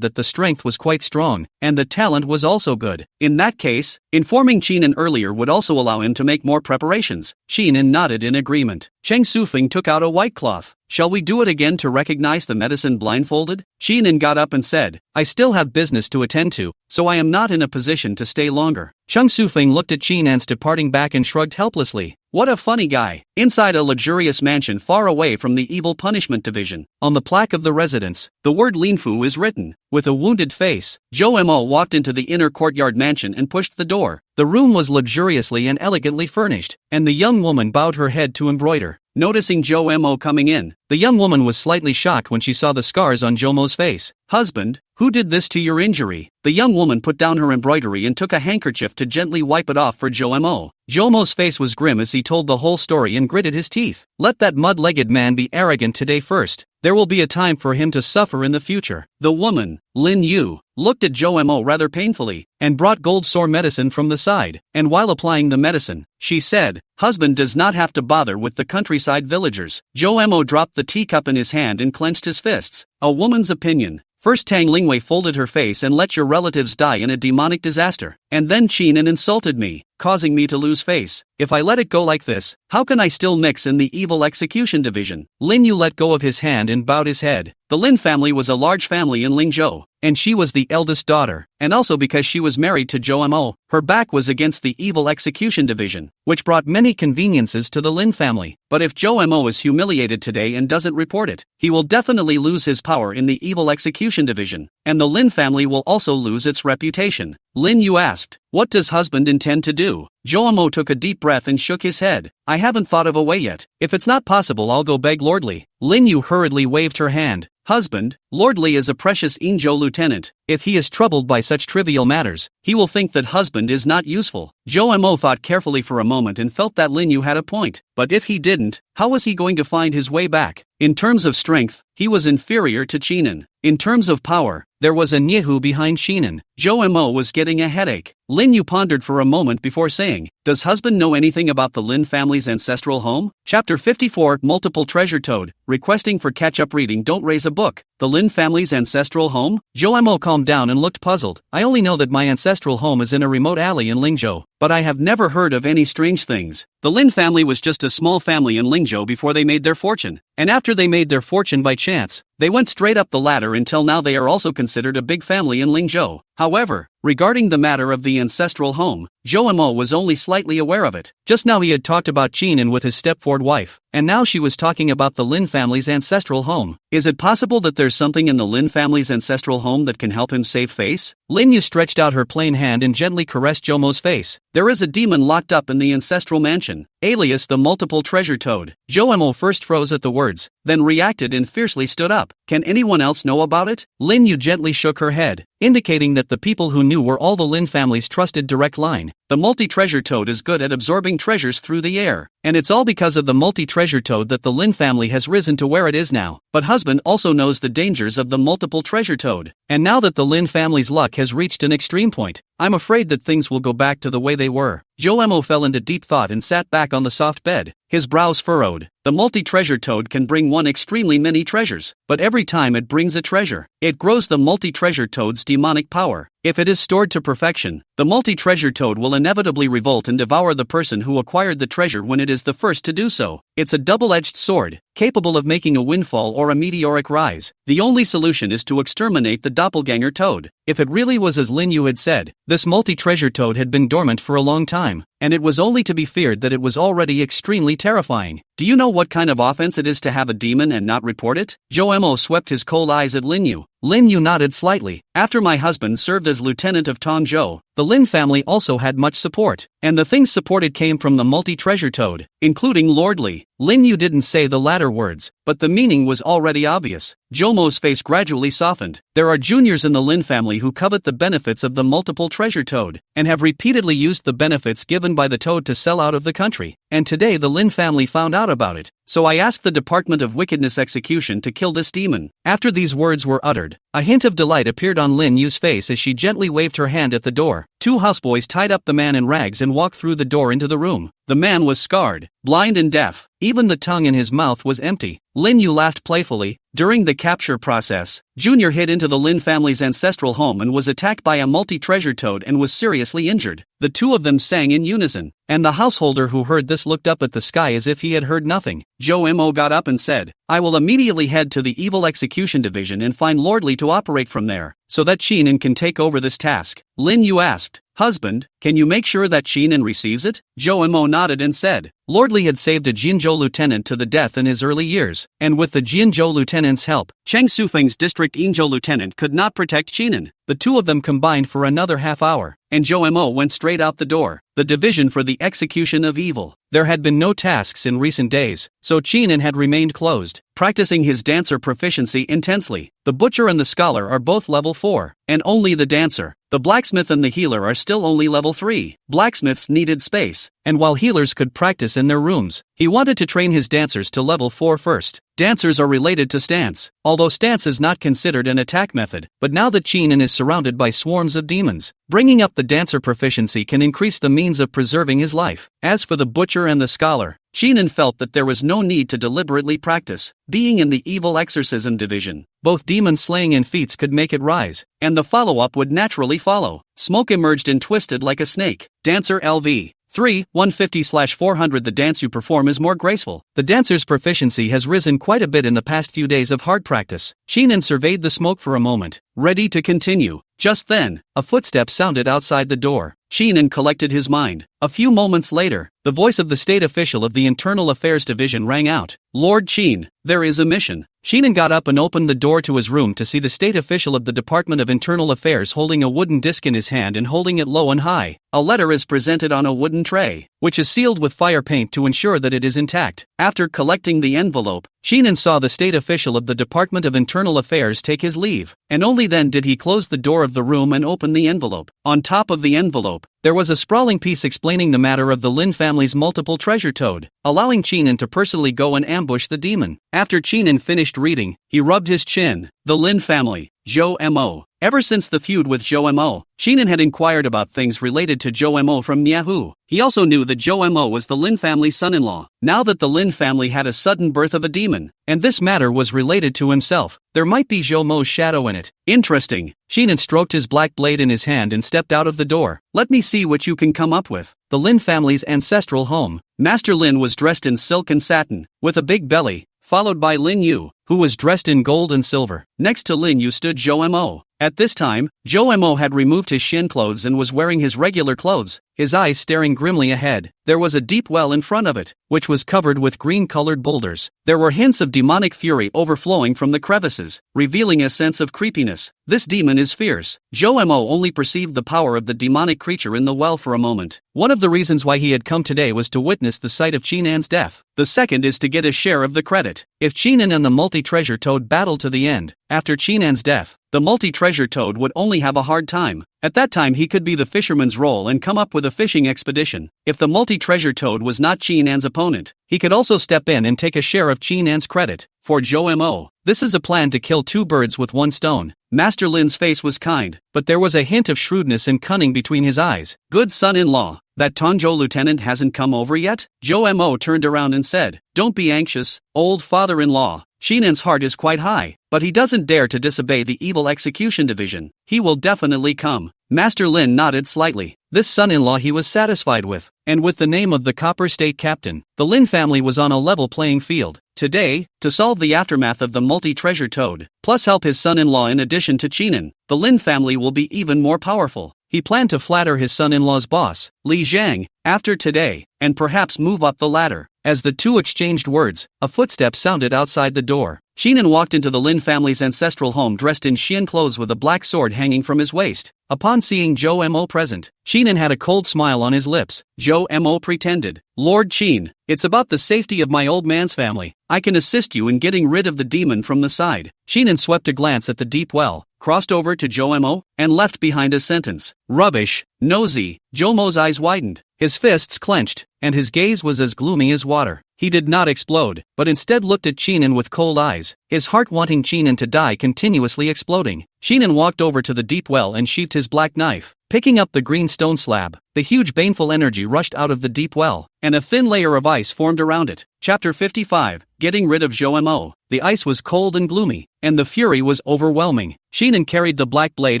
that the strength was quite strong, and the talent was also good. In that case, informing Chinen earlier would also allow him to make more preparations. Chinen nodded in agreement. Cheng Sufeng took out a white cloth. Shall we do it again to recognize the medicine blindfolded? Chinen got up and said, I still have business to attend to, so I am not in a position to stay longer. Cheng Sufeng looked at Chinen's departing back and shrugged helplessly. What a funny guy. Inside a luxurious mansion far away from the Evil Punishment Division, on the plaque of the residence, the word Linfu is written. With a wounded face, Jomo walked into the inner courtyard mansion and pushed the door. The room was luxuriously and elegantly furnished, and the young woman bowed her head to embroider. Noticing Jomo coming in, the young woman was slightly shocked when she saw the scars on Jomo's face. Husband, who did this to your injury? The young woman put down her embroidery and took a handkerchief to gently wipe it off for Jomo. Jomo's face was grim as he told the whole story and gritted his teeth. Let that mud-legged man be arrogant today first. There will be a time for him to suffer in the future. The woman, Lin Yu, looked at Jomo rather painfully, and brought gold sore medicine from the side, and while applying the medicine, she said, husband does not have to bother with the countryside villagers. Jomo dropped the teacup in his hand and clenched his fists. A woman's opinion. First Tang Lingwei folded her face and let your relatives die in a demonic disaster, and then Chinen insulted me, causing me to lose face. If I let it go like this, how can I still mix in the Evil Execution Division? Lin Yu let go of his hand and bowed his head. The Lin family was a large family in Lingzhou, and she was the eldest daughter, and also because she was married to Jomo, her back was against the Evil Execution Division, which brought many conveniences to the Lin family. But if Jomo is humiliated today and doesn't report it, he will definitely lose his power in the Evil Execution Division, and the Lin family will also lose its reputation. Lin Yu asked, what does husband intend to do? Jomo took a deep breath and shook his head. I haven't thought of a way yet. If it's not possible, I'll go beg Lord Li. Lin Yu hurriedly waved her hand. Husband, Lord Li is a precious Inzhou lieutenant. If he is troubled by such trivial matters, he will think that husband is not useful. Jo Mo thought carefully for a moment and felt that Lin Yu had a point, but if he didn't, how was he going to find his way back? In terms of strength, he was inferior to Chinan. In terms of power, there was a Nyehu behind Chinan. Jo Mo was getting a headache. Lin Yu pondered for a moment before saying, "Does husband know anything about the Lin family's ancestral home?" Chapter 54, Multiple Treasure Toad, requesting for catch-up reading. Don't raise a book. The Lin family's ancestral home? Jo Mo calmed down and looked puzzled. I only know that my ancestral home is in a remote alley in Lingzhou, but I have never heard of any strange things. The Lin family was just a small family in Lingzhou before they made their fortune, and after they made their fortune by chance, they went straight up the ladder until now they are also considered a big family in Lingzhou. However, regarding the matter of the ancestral home, Jo Mo was only slightly aware of it. Just now he had talked about Chinan with his stepford wife, and now she was talking about the Lin family's ancestral home. Is it possible that there's something in the Lin family's ancestral home that can help him save face? Lin Yu stretched out her plain hand and gently caressed Jo Mo's face. There is a demon locked up in the ancestral mansion, alias the Multiple Treasure Toad. Jo Mo first froze at the words, then reacted and fiercely stood up. Can anyone else know about it? Lin Yu gently shook her head, indicating that the people who knew were all the Lin family's trusted direct line. The multi-treasure toad is good at absorbing treasures through the air, and it's all because of the multi-treasure toad that the Lin family has risen to where it is now. But husband also knows the dangers of the multiple treasure toad, and now that the Lin family's luck has reached an extreme point, I'm afraid that things will go back to the way they were. Jo Mo fell into deep thought and sat back on the soft bed, his brows furrowed. The multi-treasure toad can bring one extremely many treasures, but every time it brings a treasure, it grows the multi-treasure toad's demonic power. If it is stored to perfection, the multi-treasure toad will inevitably revolt and devour the person who acquired the treasure when it is the first to do so. It's a double-edged sword, capable of making a windfall or a meteoric rise. The only solution is to exterminate the doppelganger toad. If it really was as Lin Yu had said, this multi-treasure toad had been dormant for a long time, and it was only to be feared that it was already extremely terrifying. Do you know what kind of offense it is to have a demon and not report it? Jo Mo swept his cold eyes at Lin Yu. Lin Yu nodded slightly. After my husband served as lieutenant of Tongzhou, the Lin family also had much support, and the things supported came from the multi-treasure toad, including Lord Li. Lin Yu didn't say the latter words, but the meaning was already obvious. Jo Mo's face gradually softened. There are juniors in the Lin family who covet the benefits of the multiple treasure toad, and have repeatedly used the benefits given by the toad to sell out of the country, and today the Lin family found out about it. So I asked the Department of Wickedness Execution to kill this demon. After these words were uttered, a hint of delight appeared on Lin Yu's face as she gently waved her hand at the door. Two houseboys tied up the man in rags and walked through the door into the room. The man was scarred, blind and deaf. Even the tongue in his mouth was empty. Lin Yu laughed playfully. During the capture process, Junior hid into the Lin family's ancestral home and was attacked by a multi-treasure toad and was seriously injured. The two of them sang in unison, and the householder who heard this looked up at the sky as if he had heard nothing. Jo Mo got up and said, I will immediately head to the Evil Execution Division and find Lord Li to operate from there, so that Chinan can take over this task. Lin Yu asked, Husband, can you make sure that Chinan receives it? Jo Mo nodded and said, Lord Li had saved a Jinzhou lieutenant to the death in his early years, and with the Jinzhou lieutenant's help, Cheng Sufeng's district Yingzhou lieutenant could not protect Chinan. The two of them combined for another half hour, and Jo Mo went straight out the door. The Division for the Execution of Evil. There had been no tasks in recent days, so Chinan had remained closed, practicing his dancer proficiency intensely. The butcher and the scholar are both level 4, and only the dancer, the blacksmith and the healer are still only level 3. Blacksmiths needed space, and while healers could practice in their rooms, he wanted to train his dancers to level 4 first. Dancers are related to stance, although stance is not considered an attack method, but now that Chinan is surrounded by swarms of demons, bringing up the dancer proficiency can increase the means of preserving his life. As for the butcher and the scholar, Chinan felt that there was no need to deliberately practice. Being in the Evil Exorcism Division, both demon slaying and feats could make it rise, and the follow-up would naturally follow. Smoke emerged and twisted like a snake. Dancer LV 3, 150/400. The dance you perform is more graceful. The dancer's proficiency has risen quite a bit in the past few days of hard practice. Chinan surveyed the smoke for a moment, ready to continue. Just then, a footstep sounded outside the door. Chinan collected his mind. A few moments later, the voice of the state official of the Internal Affairs Division rang out. Lord Qin, there is a mission. Chinan got up and opened the door to his room to see the state official of the Department of Internal Affairs holding a wooden disc in his hand and holding it low and high. A letter is presented on a wooden tray, which is sealed with fire paint to ensure that it is intact. After collecting the envelope, Sheenan saw the state official of the Department of Internal Affairs take his leave, and only then did he close the door of the room and open the envelope. On top of the envelope, there was a sprawling piece explaining the matter of the Lin family's multiple treasure toad, allowing Sheenan to personally go and ambush the demon. After Sheenan finished reading, he rubbed his chin. The Lin family, Zhou Mo. Ever since the feud with Zhou Mo, Sheenan had inquired about things related to Zhou Mo from Yahoo. He also knew that Zhou Mo was the Lin family's son-in-law. Now that the Lin family had a sudden birth of a demon, and this matter was related to himself, there might be Zhou Mo's shadow in it. Interesting. Sheenan stroked his black blade in his hand and stepped out of the door. Let me see what you can come up with. The Lin family's ancestral home. Master Lin was dressed in silk and satin, with a big belly, followed by Lin Yu, who was dressed in gold and silver. Next to Lin Yu stood Zhou Mo. At this time, Zhou Mo had removed his shin clothes and was wearing his regular clothes, his eyes staring grimly ahead. There was a deep well in front of it, which was covered with green-colored boulders. There were hints of demonic fury overflowing from the crevices, revealing a sense of creepiness. This demon is fierce. Zhou Mo only perceived the power of the demonic creature in the well for a moment. One of the reasons why he had come today was to witness the sight of Qinan's death. The second is to get a share of the credit. If Qinan and the multi-treasure toad battle to the end, after Qinan's death, the multi-treasure toad would only have a hard time. At that time he could be the fisherman's role and come up with a fishing expedition. If the multi-treasure toad was not Qinan's opponent, he could also step in and take a share of Qinan's credit. For Zhou Mo, this is a plan to kill two birds with one stone. Master Lin's face was kind, but there was a hint of shrewdness and cunning between his eyes. Good son-in-law, that Tongzhou lieutenant hasn't come over yet? Zhou Mo turned around and said, don't be anxious, old father-in-law. Shinan's heart is quite high, but he doesn't dare to disobey the evil execution division. He will definitely come. Master Lin nodded slightly. This son-in-law he was satisfied with, and with the name of the Copper State Captain, the Lin family was on a level playing field. Today, to solve the aftermath of the multi-treasure toad, plus help his son-in-law in addition to Qinan, the Lin family will be even more powerful. He planned to flatter his son-in-law's boss, Li Zhang, after today, and perhaps move up the ladder. As the two exchanged words, a footstep sounded outside the door. Qinan walked into the Lin family's ancestral home dressed in Xian clothes with a black sword hanging from his waist. Upon seeing Zhou Mo present, Qinan had a cold smile on his lips. Zhou Mo pretended, Lord Qin, it's about the safety of my old man's family. I can assist you in getting rid of the demon from the side. Qinan swept a glance at the deep well, crossed over to Zhou Mo, and left behind a sentence. Rubbish, nosy. Zhou Mo's eyes widened, his fists clenched, and his gaze was as gloomy as water. He did not explode, but instead looked at Qinan with cold eyes, his heart wanting Qinan to die continuously exploding. Qinan walked over to the deep well and sheathed his black knife. Picking up the green stone slab, the huge baneful energy rushed out of the deep well, and a thin layer of ice formed around it. Chapter 55, Getting rid of Zhou Mo. The ice was cold and gloomy, and the fury was overwhelming. Qinan carried the black blade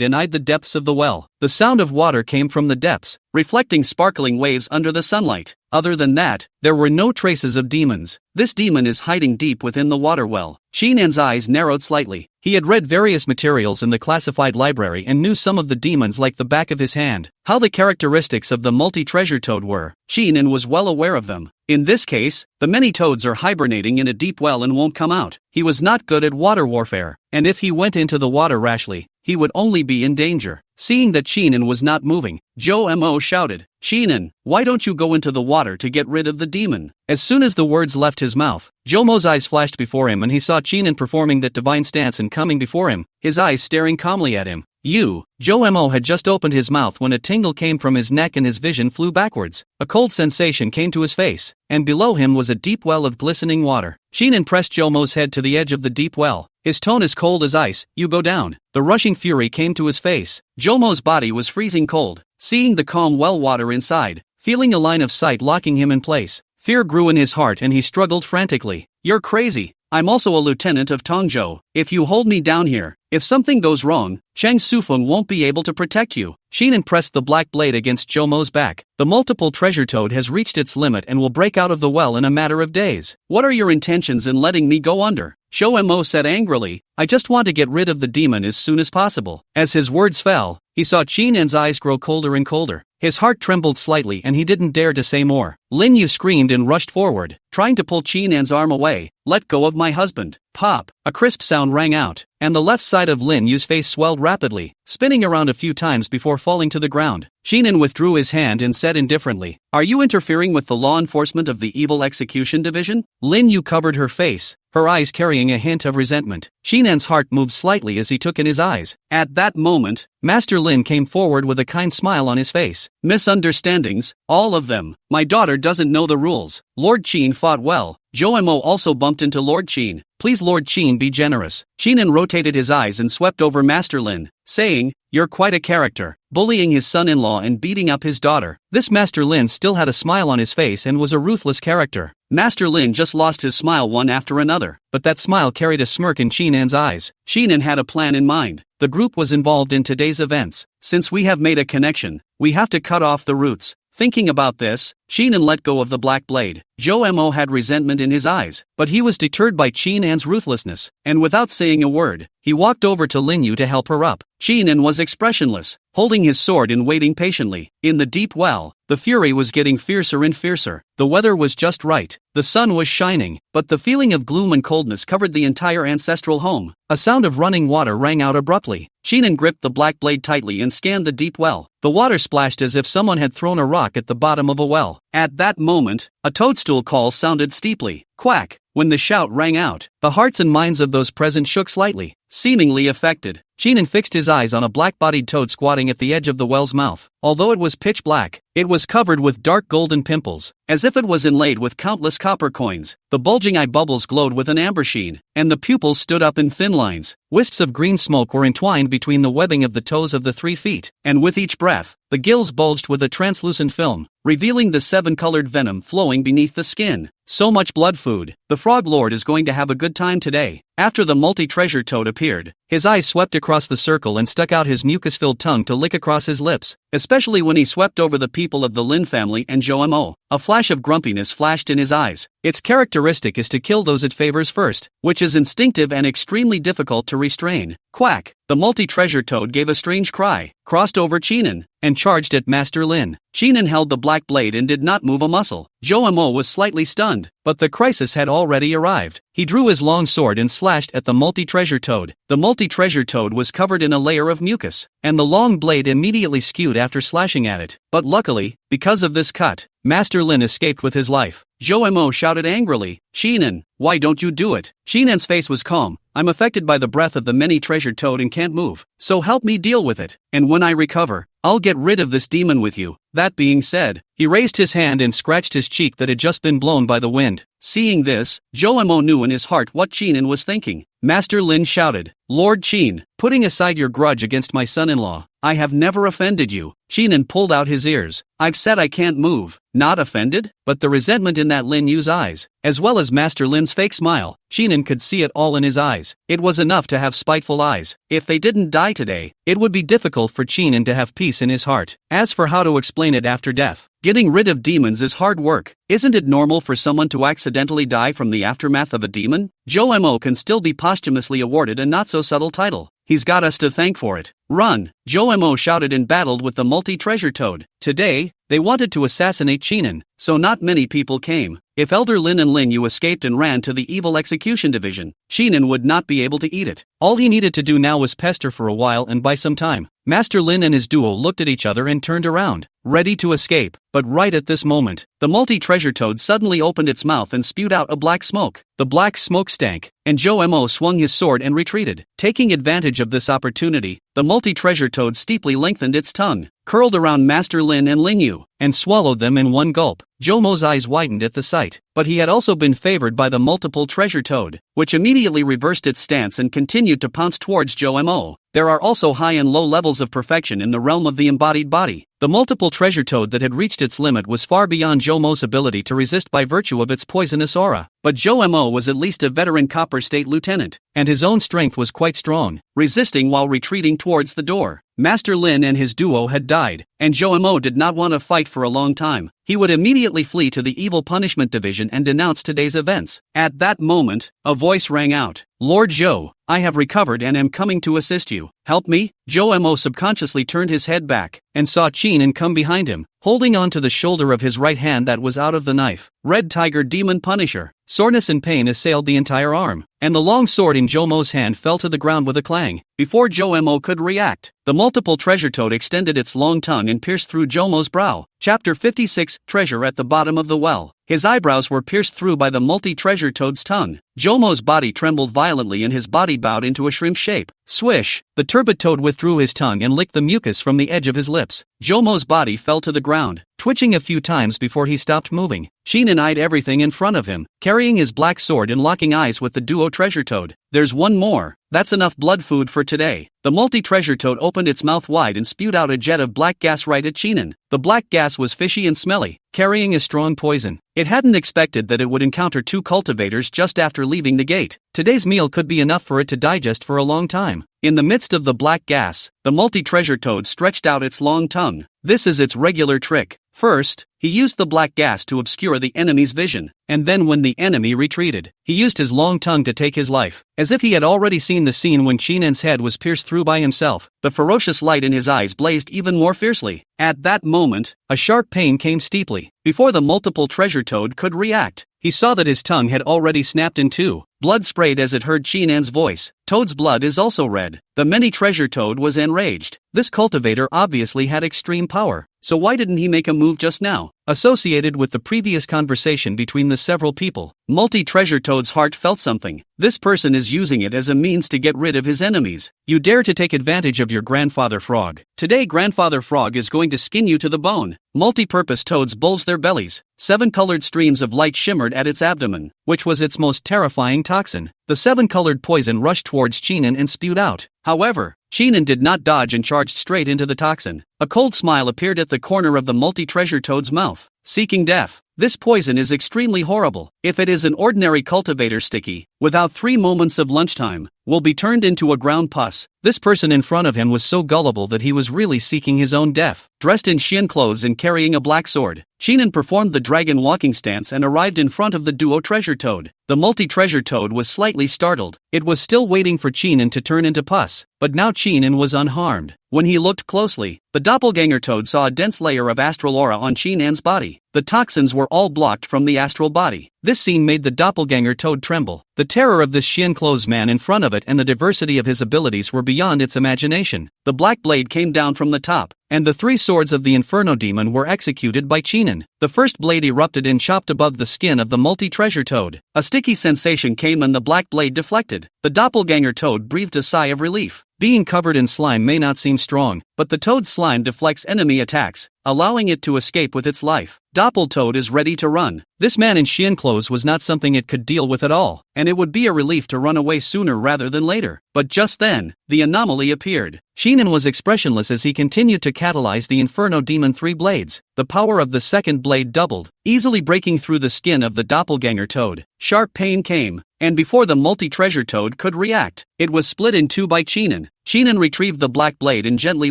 and eyed the depths of the well. The sound of water came from the depths, reflecting sparkling waves under the sunlight. Other than that, there were no traces of demons. This demon is hiding deep within the water well. Qinan's eyes narrowed slightly. He had read various materials in the classified library and knew some of the demons like the back of his hand. How the characteristics of the multi-treasure toad were, Qinan was well aware of them. In this case, the many toads are hibernating in a deep well and won't come out. He was not good at water warfare, and if he went into the water rashly, he would only be in danger. Seeing that Qinan was not moving, Zhou Mo shouted, Qinan, why don't you go into the water to get rid of the demon? As soon as the words left his mouth, Zhou Mo's eyes flashed before him and he saw Qinan performing that divine stance and coming before him, his eyes staring calmly at him. Zhou Mo had just opened his mouth when a tingle came from his neck and his vision flew backwards. A cold sensation came to his face, and below him was a deep well of glistening water. Qinan pressed Zhou Mo's head to the edge of the deep well. His tone as cold as ice, you go down. The rushing fury came to his face. Zhou Mo's body was freezing cold. Seeing the calm well water inside, feeling a line of sight locking him in place, fear grew in his heart and he struggled frantically. You're crazy. I'm also a lieutenant of Tongzhou. If you hold me down here, if something goes wrong, Chang Sufeng won't be able to protect you. Qinan pressed the black blade against Zhou Mo's back. The multiple treasure toad has reached its limit and will break out of the well in a matter of days. What are your intentions in letting me go under? Zhou Mo said angrily, I just want to get rid of the demon as soon as possible. As his words fell, he saw Qinan's eyes grow colder and colder. His heart trembled slightly and he didn't dare to say more. Lin Yu screamed and rushed forward, trying to pull Qin An's arm away. "Let go of my husband." Pop! A crisp sound rang out, and the left side of Lin Yu's face swelled rapidly, spinning around a few times before falling to the ground. Qin An withdrew his hand and said indifferently, "Are you interfering with the law enforcement of the Evil Execution Division?" Lin Yu covered her face, her eyes carrying a hint of resentment. Qin An's heart moved slightly as he took in his eyes. At that moment, Master Lin came forward with a kind smile on his face. "Misunderstandings, all of them. My daughter doesn't know the rules." Lord Qin fought well. Joemo also bumped into Lord Qin. "Please Lord Qin, be generous." Qin An rotated his eyes and swept over Master Lin, saying, "You're quite a character, bullying his son-in-law and beating up his daughter." This Master Lin still had a smile on his face and was a ruthless character. Master Lin just lost his smile one after another, but that smile carried a smirk in Qin An's eyes. Qin An had a plan in mind. The group was involved in today's events. "Since we have made a connection, we have to cut off the roots." Thinking about this, Qin An let go of the black blade. Joemo had resentment in his eyes, but he was deterred by Qin An's ruthlessness, and without saying a word, he walked over to Lin Yu to help her up. Qin An was expressionless, holding his sword and waiting patiently. In the deep well, the fury was getting fiercer and fiercer. The weather was just right. The sun was shining, but the feeling of gloom and coldness covered the entire ancestral home. A sound of running water rang out abruptly. Qin An gripped the black blade tightly and scanned the deep well. The water splashed as if someone had thrown a rock at the bottom of a well. At that moment, a toadstool call sounded steeply. Quack! When the shout rang out, the hearts and minds of those present shook slightly, seemingly affected. Qin An fixed his eyes on a black-bodied toad squatting at the edge of the well's mouth. Although it was pitch black, it was covered with dark golden pimples, as if it was inlaid with countless copper coins. The bulging eye bubbles glowed with an amber sheen, and the pupils stood up in thin lines. Wisps of green smoke were entwined between the webbing of the toes of the 3 feet, and with each breath, the gills bulged with a translucent film, revealing the 7-colored venom flowing beneath the skin. So much blood food. The Frog Lord is going to have a good time today. After the multi-treasure toad appeared, his eyes swept across the circle and stuck out his mucus-filled tongue to lick across his lips, especially when he swept over the people of the Lin family and Joemo. A flash of grumpiness flashed in his eyes. Its characteristic is to kill those it favors first, which is instinctive and extremely difficult to restrain. Quack! The multi-treasure toad gave a strange cry, crossed over Qin An, and charged at Master Lin. Qin An held the black blade and did not move a muscle. Joemo was slightly stunned, but the crisis had already arrived. He drew his long sword and slashed at the multi-treasure toad. The multi-treasure toad was covered in a layer of mucus, and the long blade immediately skewed after slashing at it. But luckily, because of this cut, Master Lin escaped with his life. Joemo shouted angrily, "Qin An, why don't you do it?" Qin An's face was calm. "I'm affected by the breath of the many-treasured toad and can't move, so help me deal with it, and when I recover, I'll get rid of this demon with you." That being said, he raised his hand and scratched his cheek that had just been blown by the wind. Seeing this, Joemo knew in his heart what Qin An was thinking. Master Lin shouted, "Lord Qin, putting aside your grudge against my son-in-law, I have never offended you." Qin An pulled out his ears. "I've said I can't move." Not offended? But the resentment in that Lin Yu's eyes, as well as Master Lin's fake smile, Qin An could see it all in his eyes. It was enough to have spiteful eyes. If they didn't die today, it would be difficult for Qin An to have peace in his heart. As for how to explain it after death, getting rid of demons is hard work. Isn't it normal for someone to accidentally die from the aftermath of a demon? Joemo can still be posthumously awarded a not-so-subtle title. He's got us to thank for it. Run! Joemo shouted and battled with the multi-treasure toad. Today, they wanted to assassinate Qin An, so not many people came. If Elder Lin and Lin Yu escaped and ran to the Evil Execution Division, Qin An would not be able to eat it. All he needed to do now was pester for a while and buy some time. Master Lin and his duo looked at each other and turned around, ready to escape. But right at this moment, the multi-treasure toad suddenly opened its mouth and spewed out a black smoke. The black smoke stank, and Joemo swung his sword and retreated. Taking advantage of this opportunity, the multi-treasure toad steeply lengthened its tongue, curled around Master Lin and Lin Yu, and swallowed them in one gulp. Joemo's eyes widened at the sight, but he had also been favored by the multiple treasure toad, which immediately reversed its stance and continued to pounce towards Joemo. There are also high and low levels of perfection in the realm of the embodied body. The multiple treasure toad that had reached its limit was far beyond Joemo's ability to resist by virtue of its poisonous aura. But Joemo was at least a veteran Copper State lieutenant, and his own strength was quite strong, resisting while retreating towards the door. Master Lin and his duo had died, and Joemo did not want to fight for a long time. He would immediately flee to the Evil Punishment Division and denounce today's events. At that moment, a voice rang out. "Lord Zhou, I have recovered and am coming to assist you." help me? Joe subconsciously turned his head back, and saw Chinen come behind him, holding on to the shoulder of his right hand that was out of the knife. Red Tiger Demon Punisher. Soreness and pain assailed the entire arm, and the long sword in Jomo's hand fell to the ground with a clang. Before Joe could react, the multiple treasure toad extended its long tongue and pierced through Jomo's brow. Chapter 56, Treasure at the Bottom of the Well. His eyebrows were pierced through by the multi-treasure toad's tongue. Jomo's body trembled violently and his body bowed into a shrimp shape. Swish! The turbid toad withdrew his tongue and licked the mucus from the edge of his lips. Jomo's body fell to the ground, twitching a few times before he stopped moving. Chinen eyed everything in front of him, carrying his black sword and locking eyes with the duo treasure toad. There's one more. That's enough blood food for today. The multi-treasure toad opened its mouth wide and spewed out a jet of black gas right at Chinen. The black gas was fishy and smelly, carrying a strong poison. It hadn't expected that it would encounter two cultivators just after leaving the gate. Today's meal could be enough for it to digest for a long time. In the midst of the black gas, the multi-treasure toad stretched out its long tongue. This is its regular trick. First, he used the black gas to obscure the enemy's vision, and then when the enemy retreated, he used his long tongue to take his life. As if he had already seen the scene when Chinen's head was pierced through by himself, the ferocious light in his eyes blazed even more fiercely. At that moment, a sharp pain came steeply. Before the multiple treasure toad could react, he saw that his tongue had already snapped in two. Blood sprayed as it heard Chinen's voice. Toad's blood is also red. The many-treasure toad was enraged. This cultivator obviously had extreme power, so why didn't he make a move just now? Associated with the previous conversation between the several people, multi-treasure toad's heart felt something. This person is using it as a means to get rid of his enemies. You dare to take advantage of your grandfather frog. Today Grandfather Frog is going to skin you to the bone. Multi-purpose toads bulged their bellies. 7 colored streams of light shimmered at its abdomen, which was its most terrifying toxin. The 7-colored poison rushed towards Chinen and spewed out. However, Chinen did not dodge and charged straight into the toxin. A cold smile appeared at the corner of the multi-treasure toad's mouth. Seeking death. This poison is extremely horrible. If it is an ordinary cultivator sticky, without 3 moments of lunchtime, will be turned into a ground pus. This person in front of him was so gullible that he was really seeking his own death. Dressed in Xian clothes and carrying a black sword, Chinen performed the dragon walking stance and arrived in front of the duo treasure toad. The multi-treasure toad was slightly startled. It was still waiting for Chinen to turn into pus, but now Chinen was unharmed. When he looked closely, the doppelganger toad saw a dense layer of astral aura on Chinen's body. The toxins were all blocked from the astral body. This scene made the doppelganger toad tremble. The terror of this Xian clothes man in front of it and the diversity of his abilities were beyond its imagination. The black blade came down from the top, and the 3 swords of the Inferno Demon were executed by Chinen. The first blade erupted and chopped above the skin of the multi-treasure toad. A sticky sensation came and the black blade deflected. The doppelganger toad breathed a sigh of relief. Being covered in slime may not seem strong, but the toad's slime deflects enemy attacks, allowing it to escape with its life. Doppeltoad is ready to run. This man in Xian clothes was not something it could deal with at all, and it would be a relief to run away sooner rather than later. But just then, the anomaly appeared. Chinen was expressionless as he continued to catalyze the Inferno Demon 3 blades. The power of the second blade doubled, easily breaking through the skin of the doppelganger toad. Sharp pain came, and before the multi-treasure toad could react, it was split in 2 by Chinen. Chinen retrieved the black blade and gently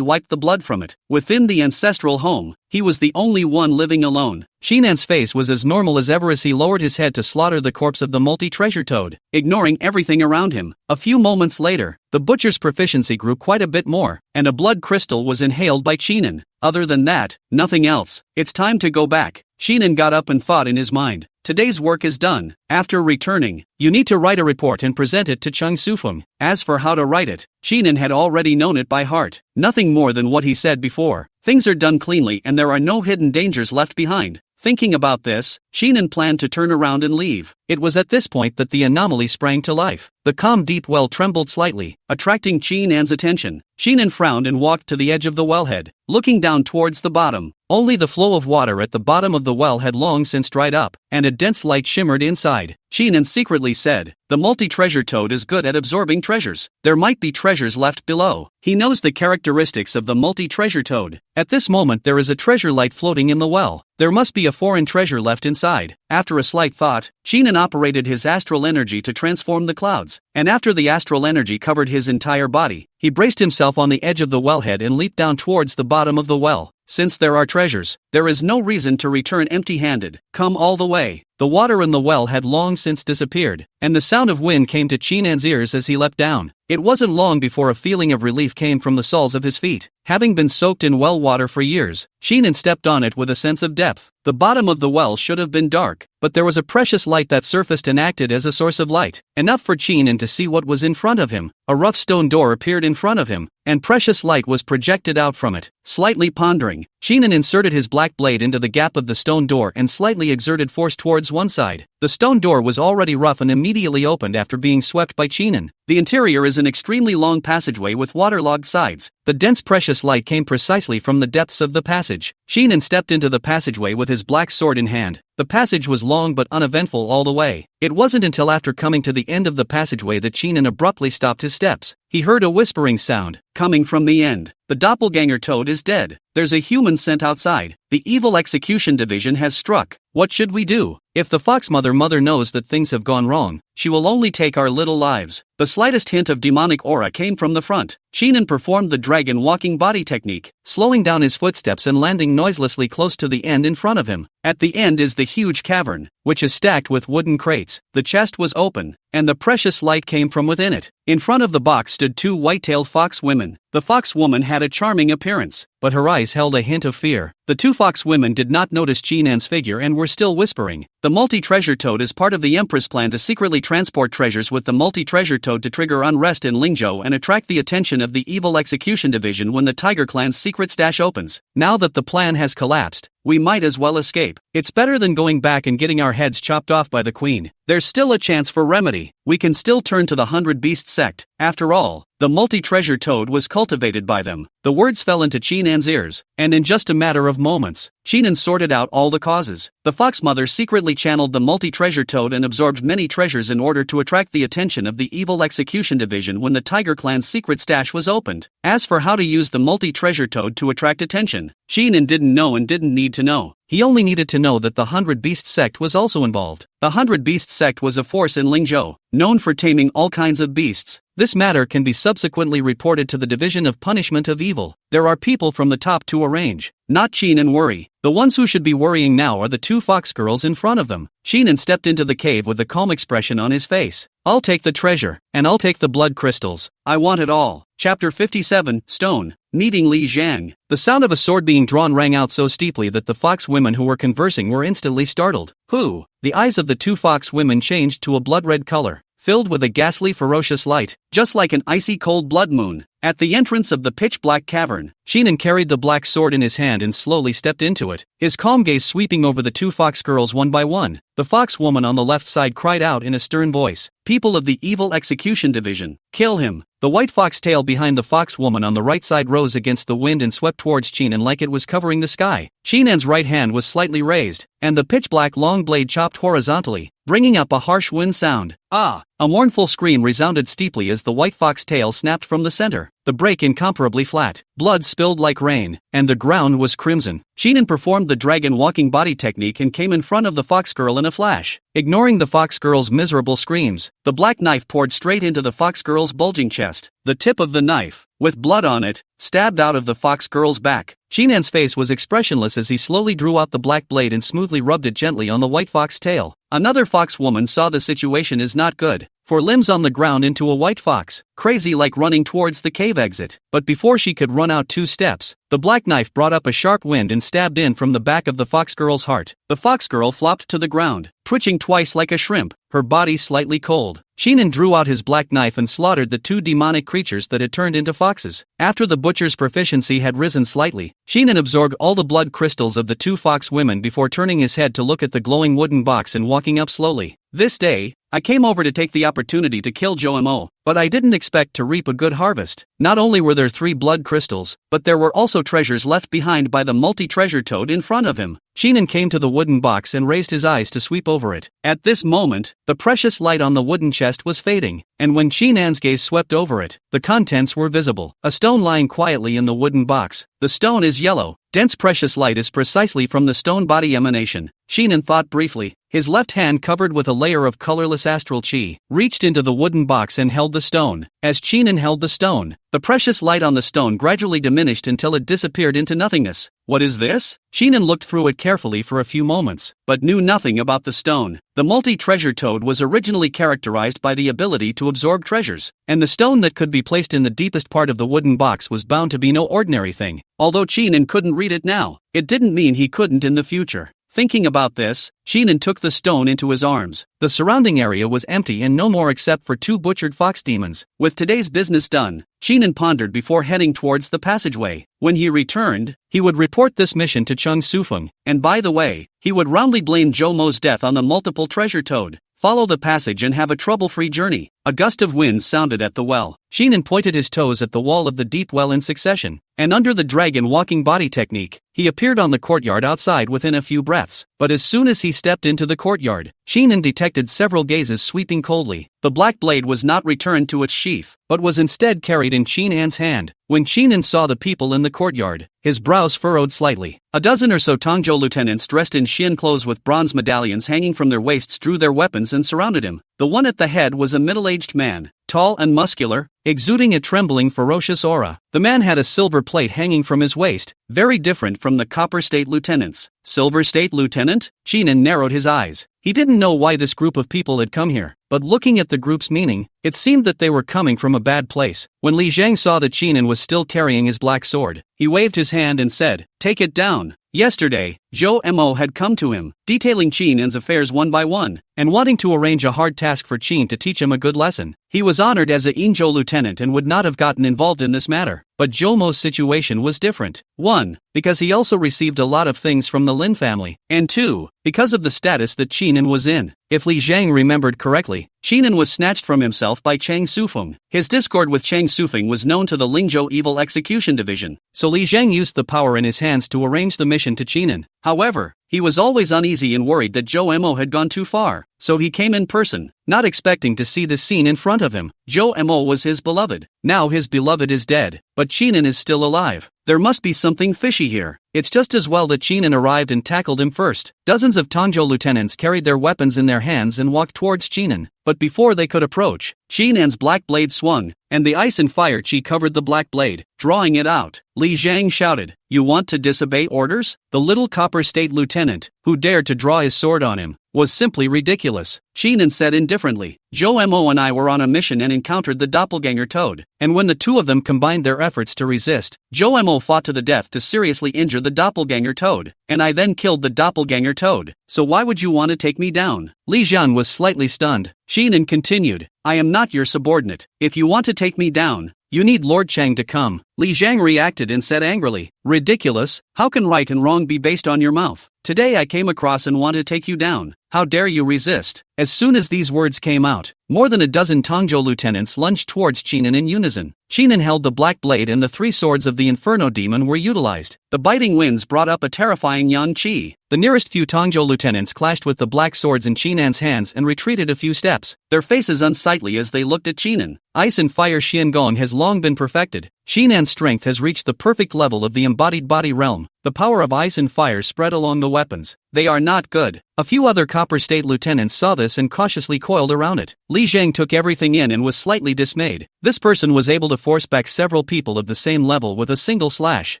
wiped the blood from it. Within the ancestral home, he was the only one living alone. Chinen's face was as normal as ever as he lowered his head to slaughter the corpse of the multi-treasure toad, ignoring everything around him. A few moments later, the butcher's proficiency grew quite a bit more, and a blood crystal was inhaled by Chinen. Other than that, nothing else. It's time to go back. Chinen got up and thought in his mind. Today's work is done. After returning, you need to write a report and present it to Chung Sufeng. As for how to write it, Chinen had already known it by heart. Nothing more than what he said before. Things are done cleanly and there are no hidden dangers left behind. Thinking about this, Chinen planned to turn around and leave. It was at this point that the anomaly sprang to life. The calm deep well trembled slightly, attracting Chinen's attention. Chinen frowned and walked to the edge of the wellhead, looking down towards the bottom. Only the flow of water at the bottom of the well had long since dried up, and a dense light shimmered inside. Chinen secretly said, "The multi-treasure toad is good at absorbing treasures. There might be treasures left below." He knows the characteristics of the multi-treasure toad. At this moment there is a treasure light floating in the well. There must be a foreign treasure left inside. After a slight thought, Chinen operated his astral energy to transform the clouds, and after the astral energy covered his entire body, he braced himself on the edge of the wellhead and leaped down towards the bottom of the well. Since there are treasures, there is no reason to return empty-handed. Come all the way. The water in the well had long since disappeared, and the sound of wind came to Chinan's ears as he leapt down. It wasn't long before a feeling of relief came from the soles of his feet. Having been soaked in well water for years, Chinan stepped on it with a sense of depth. The bottom of the well should have been dark, but there was a precious light that surfaced and acted as a source of light, enough for Chinan to see what was in front of him. A rough stone door appeared in front of him, and precious light was projected out from it. Slightly pondering, Chinan inserted his black blade into the gap of the stone door and slightly exerted force towards one side. The stone door was already rough and immediately opened after being swept by Chinan. The interior is an extremely long passageway with waterlogged sides. The dense precious light came precisely from the depths of the passage. Chinan stepped into the passageway with his black sword in hand. The passage was long but uneventful all the way. It wasn't until after coming to the end of the passageway that Chinan abruptly stopped his steps. He heard a whispering sound, coming from the end. The doppelganger toad is dead. There's a human sent outside. The evil execution division has struck. What should we do? If the fox mother knows that things have gone wrong, she will only take our little lives. The slightest hint of demonic aura came from the front. Chinan performed the dragon walking body technique, slowing down his footsteps and landing noiselessly close to the end in front of him. At the end is the huge cavern, which is stacked with wooden crates. The chest was open, and the precious light came from within it. In front of the box stood two white-tailed fox women. The fox woman had a charming appearance, but her eyes held a hint of fear. The two fox women did not notice Chinan's figure and were still whispering. The multi-treasure toad is part of the Empress plan to secretly transport treasures with the multi-treasure toad to trigger unrest in Lingzhou and attract the attention of the evil execution division when the Tiger Clan's secret stash opens. Now that the plan has collapsed, we might as well escape. It's better than going back and getting our heads chopped off by the queen. There's still a chance for remedy. We can still turn to the 100 Beast sect. After all, the multi-treasure toad was cultivated by them. The words fell into Chinan's ears, and in just a matter of moments, Chinan sorted out all the causes. The fox mother secretly channeled the multi-treasure toad and absorbed many treasures in order to attract the attention of the evil execution division when the Tiger Clan's secret stash was opened. As for how to use the multi-treasure toad to attract attention, Chinan didn't know and didn't need to know. He only needed to know that the 100 Beast sect was also involved. The 100 Beast sect was a force in Lingzhou, known for taming all kinds of beasts. This matter can be subsequently reported to the Division of Punishment of Evil. There are people from the top to arrange. Not Chinan worry. The ones who should be worrying now are the two fox girls in front of them. Chinan stepped into the cave with a calm expression on his face. I'll take the treasure, and I'll take the blood crystals. I want it all. Chapter 57, Stone. Meeting Li Zhang. The sound of a sword being drawn rang out so steeply that the fox women who were conversing were instantly startled. Who? The eyes of the two fox women changed to a blood-red color, filled with a ghastly ferocious light, just like an icy cold blood moon. At the entrance of the pitch-black cavern, Chinan carried the black sword in his hand and slowly stepped into it, his calm gaze sweeping over the two fox girls one by one. The fox woman on the left side cried out in a stern voice, "People of the evil execution division, kill him!" The white fox tail behind the fox woman on the right side rose against the wind and swept towards Chinan like it was covering the sky. Chinan's right hand was slightly raised, and the pitch-black long blade chopped horizontally, bringing up a harsh wind sound. Ah! A mournful scream resounded steeply as the white fox tail snapped from the center. The break incomparably flat. Blood spilled like rain, and the ground was crimson. Chinan performed the dragon walking body technique and came in front of the fox girl in a flash. Ignoring the fox girl's miserable screams, the black knife poured straight into the fox girl's bulging chest. The tip of the knife, with blood on it, stabbed out of the fox girl's back. Chinan's face was expressionless as he slowly drew out the black blade and smoothly rubbed it gently on the white fox tail. Another fox woman saw the situation is not good, for limbs on the ground into a white fox, crazy like running towards the cave exit. But before she could run out 2 steps, the black knife brought up a sharp wind and stabbed in from the back of the fox girl's heart. The fox girl flopped to the ground, twitching twice like a shrimp, her body slightly cold. Chinan drew out his black knife and slaughtered the 2 demonic creatures that had turned into foxes. After the butcher's proficiency had risen slightly, Chinan absorbed all the blood crystals of the 2 fox women before turning his head to look at the glowing wooden box and walking up slowly. This day, I came over to take the opportunity to kill Jomo, but I didn't expect to reap a good harvest. Not only were there 3 blood crystals, but there were also treasures left behind by the multi-treasure toad in front of him. Chinan came to the wooden box and raised his eyes to sweep over it. At this moment, the precious light on the wooden chest was fading, and when Chinan's gaze swept over it, the contents were visible. A stone lying quietly in the wooden box. The stone is yellow. Dense precious light is precisely from the stone body emanation. Chinan thought briefly. His left hand, covered with a layer of colorless astral chi, reached into the wooden box and held the stone. as Qinan held the stone. The precious light on the stone gradually diminished until it disappeared into nothingness. What is this? Qinan looked through it carefully for a few moments, but knew nothing about the stone. The multi-treasure toad was originally characterized by the ability to absorb treasures, and the stone that could be placed in the deepest part of the wooden box was bound to be no ordinary thing. Although Qinan couldn't read it now, it didn't mean he couldn't in the future. Thinking about this, Qinan took the stone into his arms. The surrounding area was empty and no more except for 2 butchered fox demons. With today's business done, Qinan pondered before heading towards the passageway. When he returned, he would report this mission to Chung Sufeng, and by the way, he would roundly blame Zhou Mo's death on the multiple treasure toad. Follow the passage and have a trouble-free journey. A gust of wind sounded at the well. Qinan pointed his toes at the wall of the deep well in succession, and under the dragon walking body technique, he appeared on the courtyard outside within a few breaths. But as soon as he stepped into the courtyard, Qinan detected several gazes sweeping coldly. The black blade was not returned to its sheath, but was instead carried in Qinan's hand. When Qinan saw the people in the courtyard, his brows furrowed slightly. A dozen or so Tongzhou lieutenants dressed in Xian clothes with bronze medallions hanging from their waists drew their weapons and surrounded him. The one at the head was a middle-aged man, tall and muscular, exuding a trembling, ferocious aura. The man had a silver plate hanging from his waist, very different from the Copper State lieutenants. Silver State Lieutenant? Qinan narrowed his eyes. He didn't know why this group of people had come here, but looking at the group's meaning, it seemed that they were coming from a bad place. When Li Zhang saw that Qinan was still carrying his black sword, he waved his hand and said, "Take it down." Yesterday, Zhou Mo had come to him, detailing Qinan's affairs one by one, and wanting to arrange a hard task for Qin to teach him a good lesson. He was honored as a Yinzhou lieutenant and would not have gotten involved in this matter. But Zhou Mo's situation was different. 1. Because he also received a lot of things from the Lin family, and 2. Because of the status that Qinan was in. If Li Zhang remembered correctly, Qinan was snatched from himself by Chang Sufeng. His discord with Chang Sufeng was known to the Lingzhou Evil Execution Division, so Li Zhang used the power in his hands to arrange the mission to Qinan. However, he was always uneasy and worried that Zhou Mo had gone too far, so he came in person, not expecting to see this scene in front of him. Zhou Mo was his beloved. Now his beloved is dead, but Qinan is still alive. There must be something fishy here. It's just as well that Qinan arrived and tackled him first. Dozens of Tongzhou lieutenants carried their weapons in their hands and walked towards Qinan, but before they could approach, Qinan's black blade swung, and the ice and fire chi covered the black blade, drawing it out. Li Zhang shouted, "You want to disobey orders?" The little Copper State lieutenant, who dared to draw his sword on him, was simply ridiculous. Qinan said indifferently, "Zhou Mo and I were on a mission and encountered the doppelganger toad, and when the two of them combined their efforts to resist, Zhou Mo fought to the death to seriously injure the doppelganger toad, and I then killed the doppelganger toad. So why would you want to take me down?" Li Zhang was slightly stunned. Qinan continued, "I am not your subordinate. If you want to take me down, you need Lord Chang to come." Li Zhang reacted and said angrily, "Ridiculous, how can right and wrong be based on your mouth? Today I came across and want to take you down. How dare you resist?" As soon as these words came out, more than a dozen Tongzhou lieutenants lunged towards Qinan in unison. Qinan held the black blade and the 3 swords of the Inferno demon were utilized. The biting winds brought up a terrifying yang qi. The nearest few Tongzhou lieutenants clashed with the black swords in Qinan's hands and retreated a few steps, their faces unsightly as they looked at Qinan. Ice and fire Xiangong has long been perfected. Qinan's strength has reached the perfect level of the embodied body realm. The power of ice and fire spread along the weapons. They are not good. A few other Copper State lieutenants saw this and cautiously coiled around it. Li Zhang took everything in and was slightly dismayed. This person was able to force back several people of the same level with a single slash,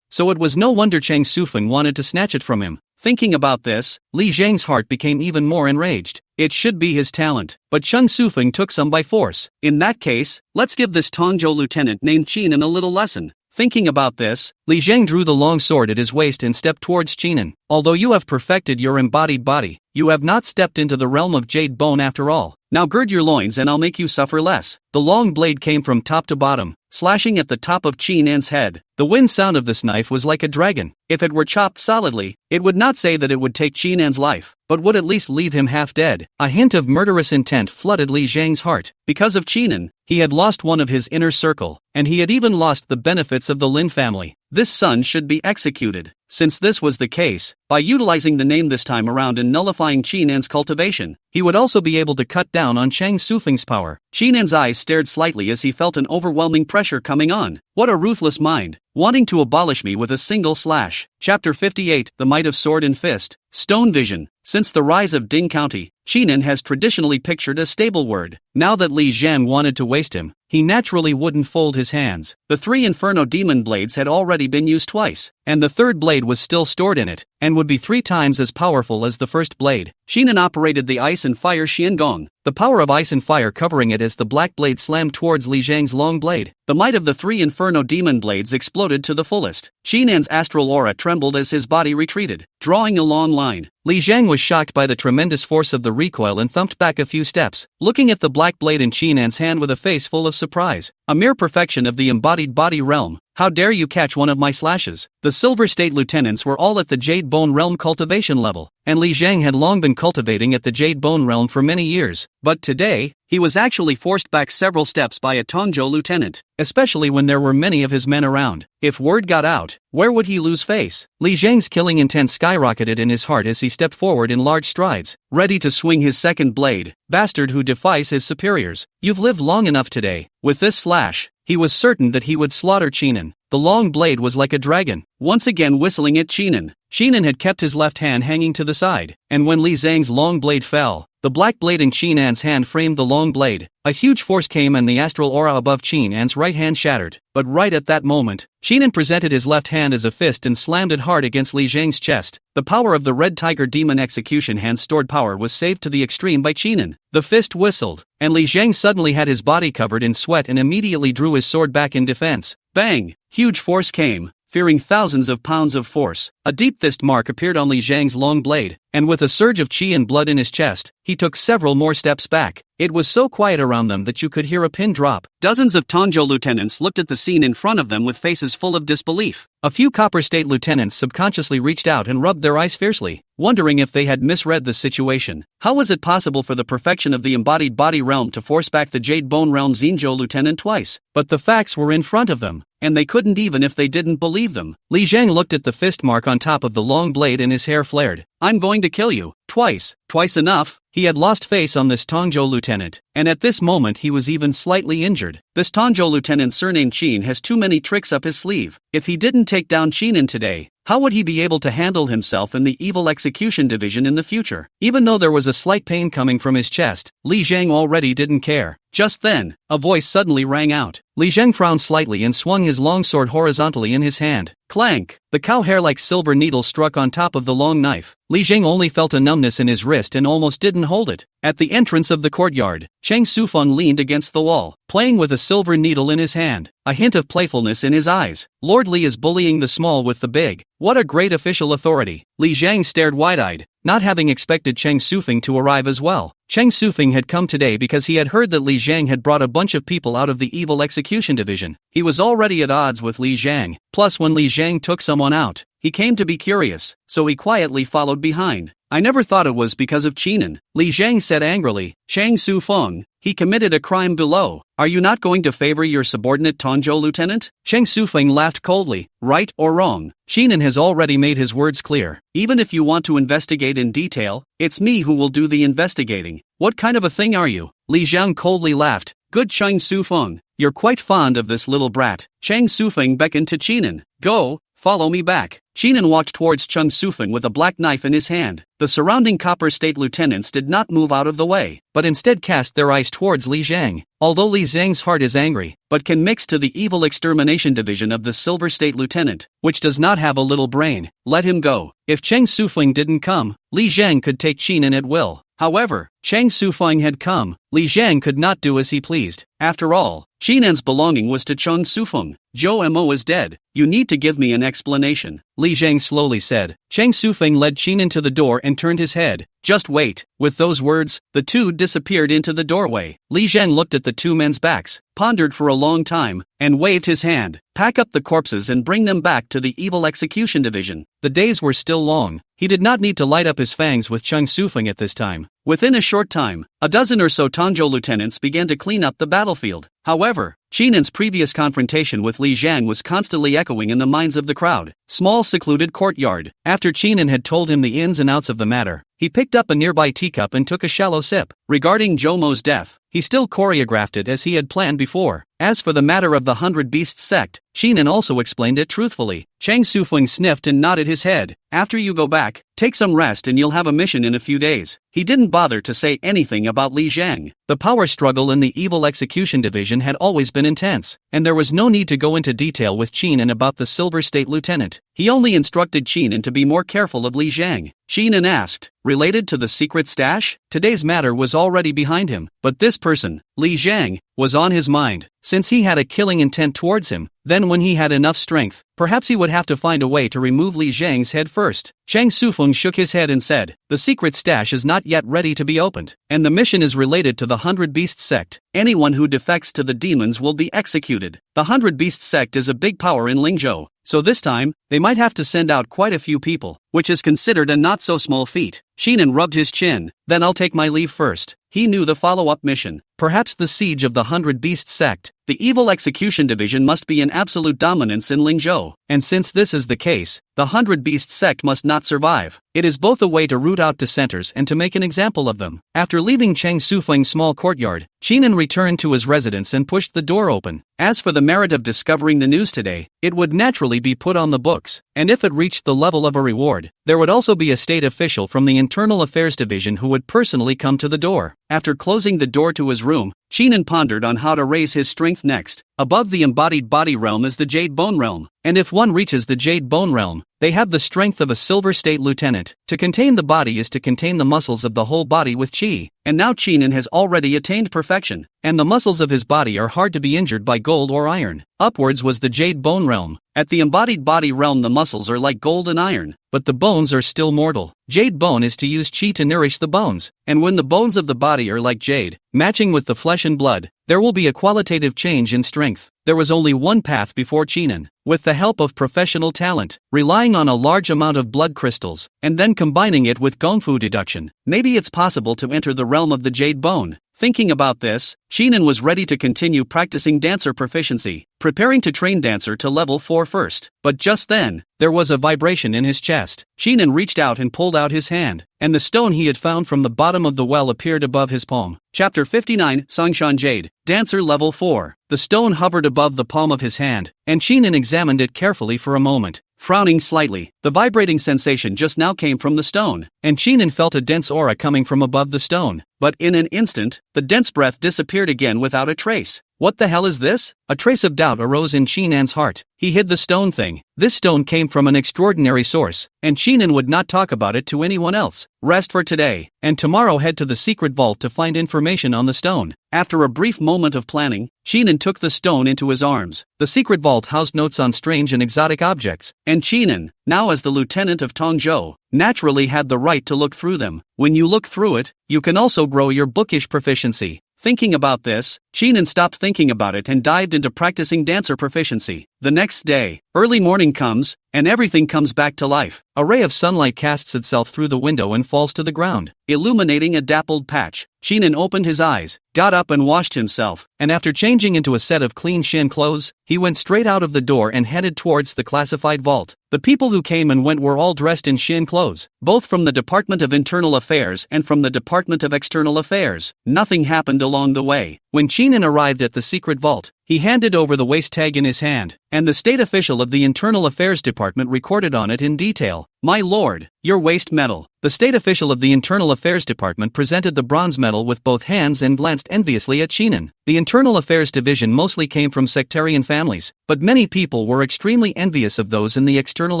so it was no wonder Chang Sufeng wanted to snatch it from him. Thinking about this, Li Zhang's heart became even more enraged. It should be his talent, but Chung Sufeng took some by force. In that case, let's give this Tongzhou lieutenant named Qinan a little lesson. Thinking about this, Li Zhang drew the long sword at his waist and stepped towards Qinan. Although you have perfected your embodied body, you have not stepped into the realm of jade bone after all. Now gird your loins and I'll make you suffer less. The long blade came from top to bottom, slashing at the top of Qinan's head. The wind sound of this knife was like a dragon. If it were chopped solidly, it would not say that it would take Qinan's life, but would at least leave him half dead. A hint of murderous intent flooded Li Zhang's heart. Because of Qinan, he had lost one of his inner circle, and he had even lost the benefits of the Lin family. This son should be executed. Since this was the case, by utilizing the name this time around and nullifying Qinan's cultivation, he would also be able to cut down on Chang Sufeng's power. Qinan's eyes stared slightly as he felt an overwhelming pressure coming on. What a ruthless mind, wanting to abolish me with a single slash. Chapter 58, The Might of Sword and Fist. Stone Vision. Since the rise of Ding County, Qinan has traditionally pictured a stable word. Now that Li Zhang wanted to waste him, he naturally wouldn't fold his hands. The 3 Inferno Demon blades had already been used twice, and the third blade was still stored in it, and would be 3 times as powerful as the first blade. Shinin operated the Ice and Fire Xiangong, the power of ice and fire covering it as the black blade slammed towards Li Zhang's long blade. The might of the 3 Inferno Demon blades exploded to the fullest. Shinan's astral aura trembled as his body retreated, drawing a long line. Li Zhang was shocked by the tremendous force of the recoil and thumped back a few steps, looking at the black blade in Shinan's hand with a face full of surprise. A mere perfection of the embodied body realm. How dare you catch one of my slashes? The Silver State Lieutenants were all at the Jade Bone Realm cultivation level, and Li Zhang had long been cultivating at the Jade Bone Realm for many years. But today, he was actually forced back several steps by a Tongzhou lieutenant, especially when there were many of his men around. If word got out, where would he lose face? Li Zhang's killing intent skyrocketed in his heart as he stepped forward in large strides, ready to swing his second blade. Bastard who defies his superiors, you've lived long enough today. With this slash, he was certain that he would slaughter Chinan. The long blade was like a dragon, once again whistling at Chinan. Chinan had kept his left hand hanging to the side, and when Li Zhang's long blade fell, the black blade in Chinan's hand framed the long blade. A huge force came and the astral aura above Chinan's right hand shattered. But right at that moment, Chinan presented his left hand as a fist and slammed it hard against Li Zhang's chest. The power of the Red Tiger Demon Execution Hand's stored power was saved to the extreme by Chinan. The fist whistled, and Li Zhang suddenly had his body covered in sweat and immediately drew his sword back in defense. Bang! Huge force came. Fearing thousands of pounds of force, a deep fist mark appeared on Li Zhang's long blade, and with a surge of chi and blood in his chest, he took several more steps back. It was so quiet around them that you could hear a pin drop. Dozens of Tongzhou lieutenants looked at the scene in front of them with faces full of disbelief. A few Copper State lieutenants subconsciously reached out and rubbed their eyes fiercely, wondering if they had misread the situation. How was it possible for the perfection of the embodied body realm to force back the Jade Bone Realm Xinzhou lieutenant twice? But the facts were in front of them, and they couldn't even if they didn't believe them. Li Zhang looked at the fist mark on top of the long blade and his hair flared. I'm going to kill you. Twice enough. He had lost face on this Tongzhou lieutenant, and at this moment he was even slightly injured. This Tongzhou lieutenant surnamed Qin has too many tricks up his sleeve. If he didn't take down Qinan today, how would he be able to handle himself in the Evil Execution Division in the future? Even though there was a slight pain coming from his chest, Li Zhang already didn't care. Just then, a voice suddenly rang out. Li Zhang frowned slightly and swung his long sword horizontally in his hand. Clank! The cow hair-like silver needle struck on top of the long knife. Li Zhang only felt a numbness in his wrist and almost didn't hold it. At the entrance of the courtyard, Cheng Sufeng leaned against the wall, playing with a silver needle in his hand, a hint of playfulness in his eyes. Lord Li is bullying the small with the big. What a great official authority. Li Zhang stared wide-eyed, not having expected Cheng Sufeng to arrive as well. Cheng Sufeng had come today because he had heard that Li Zhang had brought a bunch of people out of the Evil Execution Division. He was already at odds with Li Zhang, plus when Li Zhang took someone out, he came to be curious, so he quietly followed behind. I never thought it was because of Qinan, Li Zhang said angrily. Cheng Sufeng, he committed a crime below. Are you not going to favor your subordinate Tongzhou lieutenant? Cheng Sufeng laughed coldly. Right or wrong, Qinan has already made his words clear. Even if you want to investigate in detail, it's me who will do the investigating. What kind of a thing are you? Li Zhang coldly laughed. Good Cheng Sufeng, you're quite fond of this little brat. Cheng Sufeng beckoned to Qinan. Go, follow me back. Qinan walked towards Cheng Sufeng with a black knife in his hand. The surrounding Copper State lieutenants did not move out of the way, but instead cast their eyes towards Li Zhang. Although Li Zhang's heart is angry, but can mix to the Evil Extermination Division of the Silver State Lieutenant, which does not have a little brain, let him go. If Cheng Sufeng didn't come, Li Zhang could take Qinan at will. However, Cheng Sufeng had come. Li Zhang could not do as he pleased. After all, Qinan's belonging was to Cheng Sufeng. Zhou Mo is dead. You need to give me an explanation, Li Zhang slowly said. Cheng Sufeng led Qinan to the door and turned his head. Just wait. With those words, the two disappeared into the doorway. Li Zhang looked at the two men's backs, pondered for a long time, and waved his hand. Pack up the corpses and bring them back to the Evil Execution Division. The days were still long. He did not need to light up his fangs with Cheng Sufeng at this time. Within a short time, a dozen or so Tongzhou lieutenants began to clean up the battlefield. However, Qinan's previous confrontation with Li Zhang was constantly echoing in the minds of the crowd. Small secluded courtyard. After Qinan had told him the ins and outs of the matter, he picked up a nearby teacup and took a shallow sip. Regarding Zhou Mo's death, he still choreographed it as he had planned before. As for the matter of the 100 Beasts sect, Qinan also explained it truthfully. Chang Sufeng sniffed and nodded his head. After you go back, take some rest and you'll have a mission in a few days. He didn't bother to say anything about Li Zhang. The power struggle in the Evil Execution Division had always been intense, and there was no need to go into detail with Qinan about the Silver State Lieutenant. He only instructed Qinan to be more careful of Li Zhang. Qinan asked, related to the secret stash? Today's matter was already behind him, but this person, Li Zhang, was on his mind. Since he had a killing intent towards him, then when he had enough strength, perhaps he would have to find a way to remove Li Zhang's head first. Chang Sufeng shook his head and said, the secret stash is not yet ready to be opened, and the mission is related to the 100 Beasts sect. Anyone who defects to the demons will be executed. The 100 Beasts sect is a big power in Lingzhou, so this time, they might have to send out quite a few people, which is considered a not-so-small feat. Qinan rubbed his chin. Then I'll take my leave first. He knew the follow-up mission. Perhaps the siege of the 100 Beasts sect. The Evil Execution Division must be in absolute dominance in Lingzhou, and since this is the case, the 100 Beasts sect must not survive. It is both a way to root out dissenters and to make an example of them. After leaving Chang Sufeng's small courtyard, Qinan returned to his residence and pushed the door open. As for the merit of discovering the news today, it would naturally be put on the books, and if it reached the level of a reward, there would also be a state official from the Internal Affairs Division who would personally come to the door. After closing the door to his room, Qinan pondered on how to raise his strength next. Above the embodied body realm is the Jade Bone realm, and if one reaches the Jade Bone realm, they have the strength of a Silver State Lieutenant. To contain the body is to contain the muscles of the whole body with qi, and now Qinan has already attained perfection, and the muscles of his body are hard to be injured by gold or iron. Upwards was the Jade Bone realm. At the embodied body realm the muscles are like gold and iron, but the bones are still mortal. Jade Bone is to use qi to nourish the bones, and when the bones of the body are like jade, matching with the flesh and blood, there will be a qualitative change in strength. There was only one path before Qinan. With the help of professional talent, relying on a large amount of blood crystals, and then combining it with Gongfu deduction, maybe it's possible to enter the realm of the Jade Bone. Thinking about this, Qinan was ready to continue practicing dancer proficiency, preparing to train dancer to level 4 first. But just then, there was a vibration in his chest. Qinan reached out and pulled out his hand, and the stone he had found from the bottom of the well appeared above his palm. Chapter 59, Songshan Jade, Dancer Level 4. The stone hovered above the palm of his hand, and Qinan examined it carefully for a moment. Frowning slightly, the vibrating sensation just now came from the stone, and Qinan felt a dense aura coming from above the stone. But in an instant, the dense breath disappeared again without a trace. What the hell is this? A trace of doubt arose in Qinan's heart. He hid the stone thing. This stone came from an extraordinary source, and Qinan would not talk about it to anyone else. Rest for today, and tomorrow head to the secret vault to find information on the stone. After a brief moment of planning, Qinan took the stone into his arms. The secret vault housed notes on strange and exotic objects, and Qinan, now as the lieutenant of Tongzhou, naturally had the right to look through them. When you look through it, you can also grow your bookish proficiency. Thinking about this, Qinan stopped thinking about it and dived into practicing dancer proficiency. The next day, early morning comes, and everything comes back to life. A ray of sunlight casts itself through the window and falls to the ground, illuminating a dappled patch. Qinan opened his eyes, got up and washed himself, and after changing into a set of clean shin clothes, he went straight out of the door and headed towards the classified vault. The people who came and went were all dressed in shin clothes, both from the Department of Internal Affairs and from the Department of External Affairs. Nothing happened along the way. When Qinan arrived at the secret vault, he handed over the waist tag in his hand, and the state official of the Internal Affairs Department recorded on it in detail. My lord, your waist medal. The state official of the Internal Affairs Department presented the bronze medal with both hands and glanced enviously at Qinan. The Internal Affairs Division mostly came from sectarian families, but many people were extremely envious of those in the External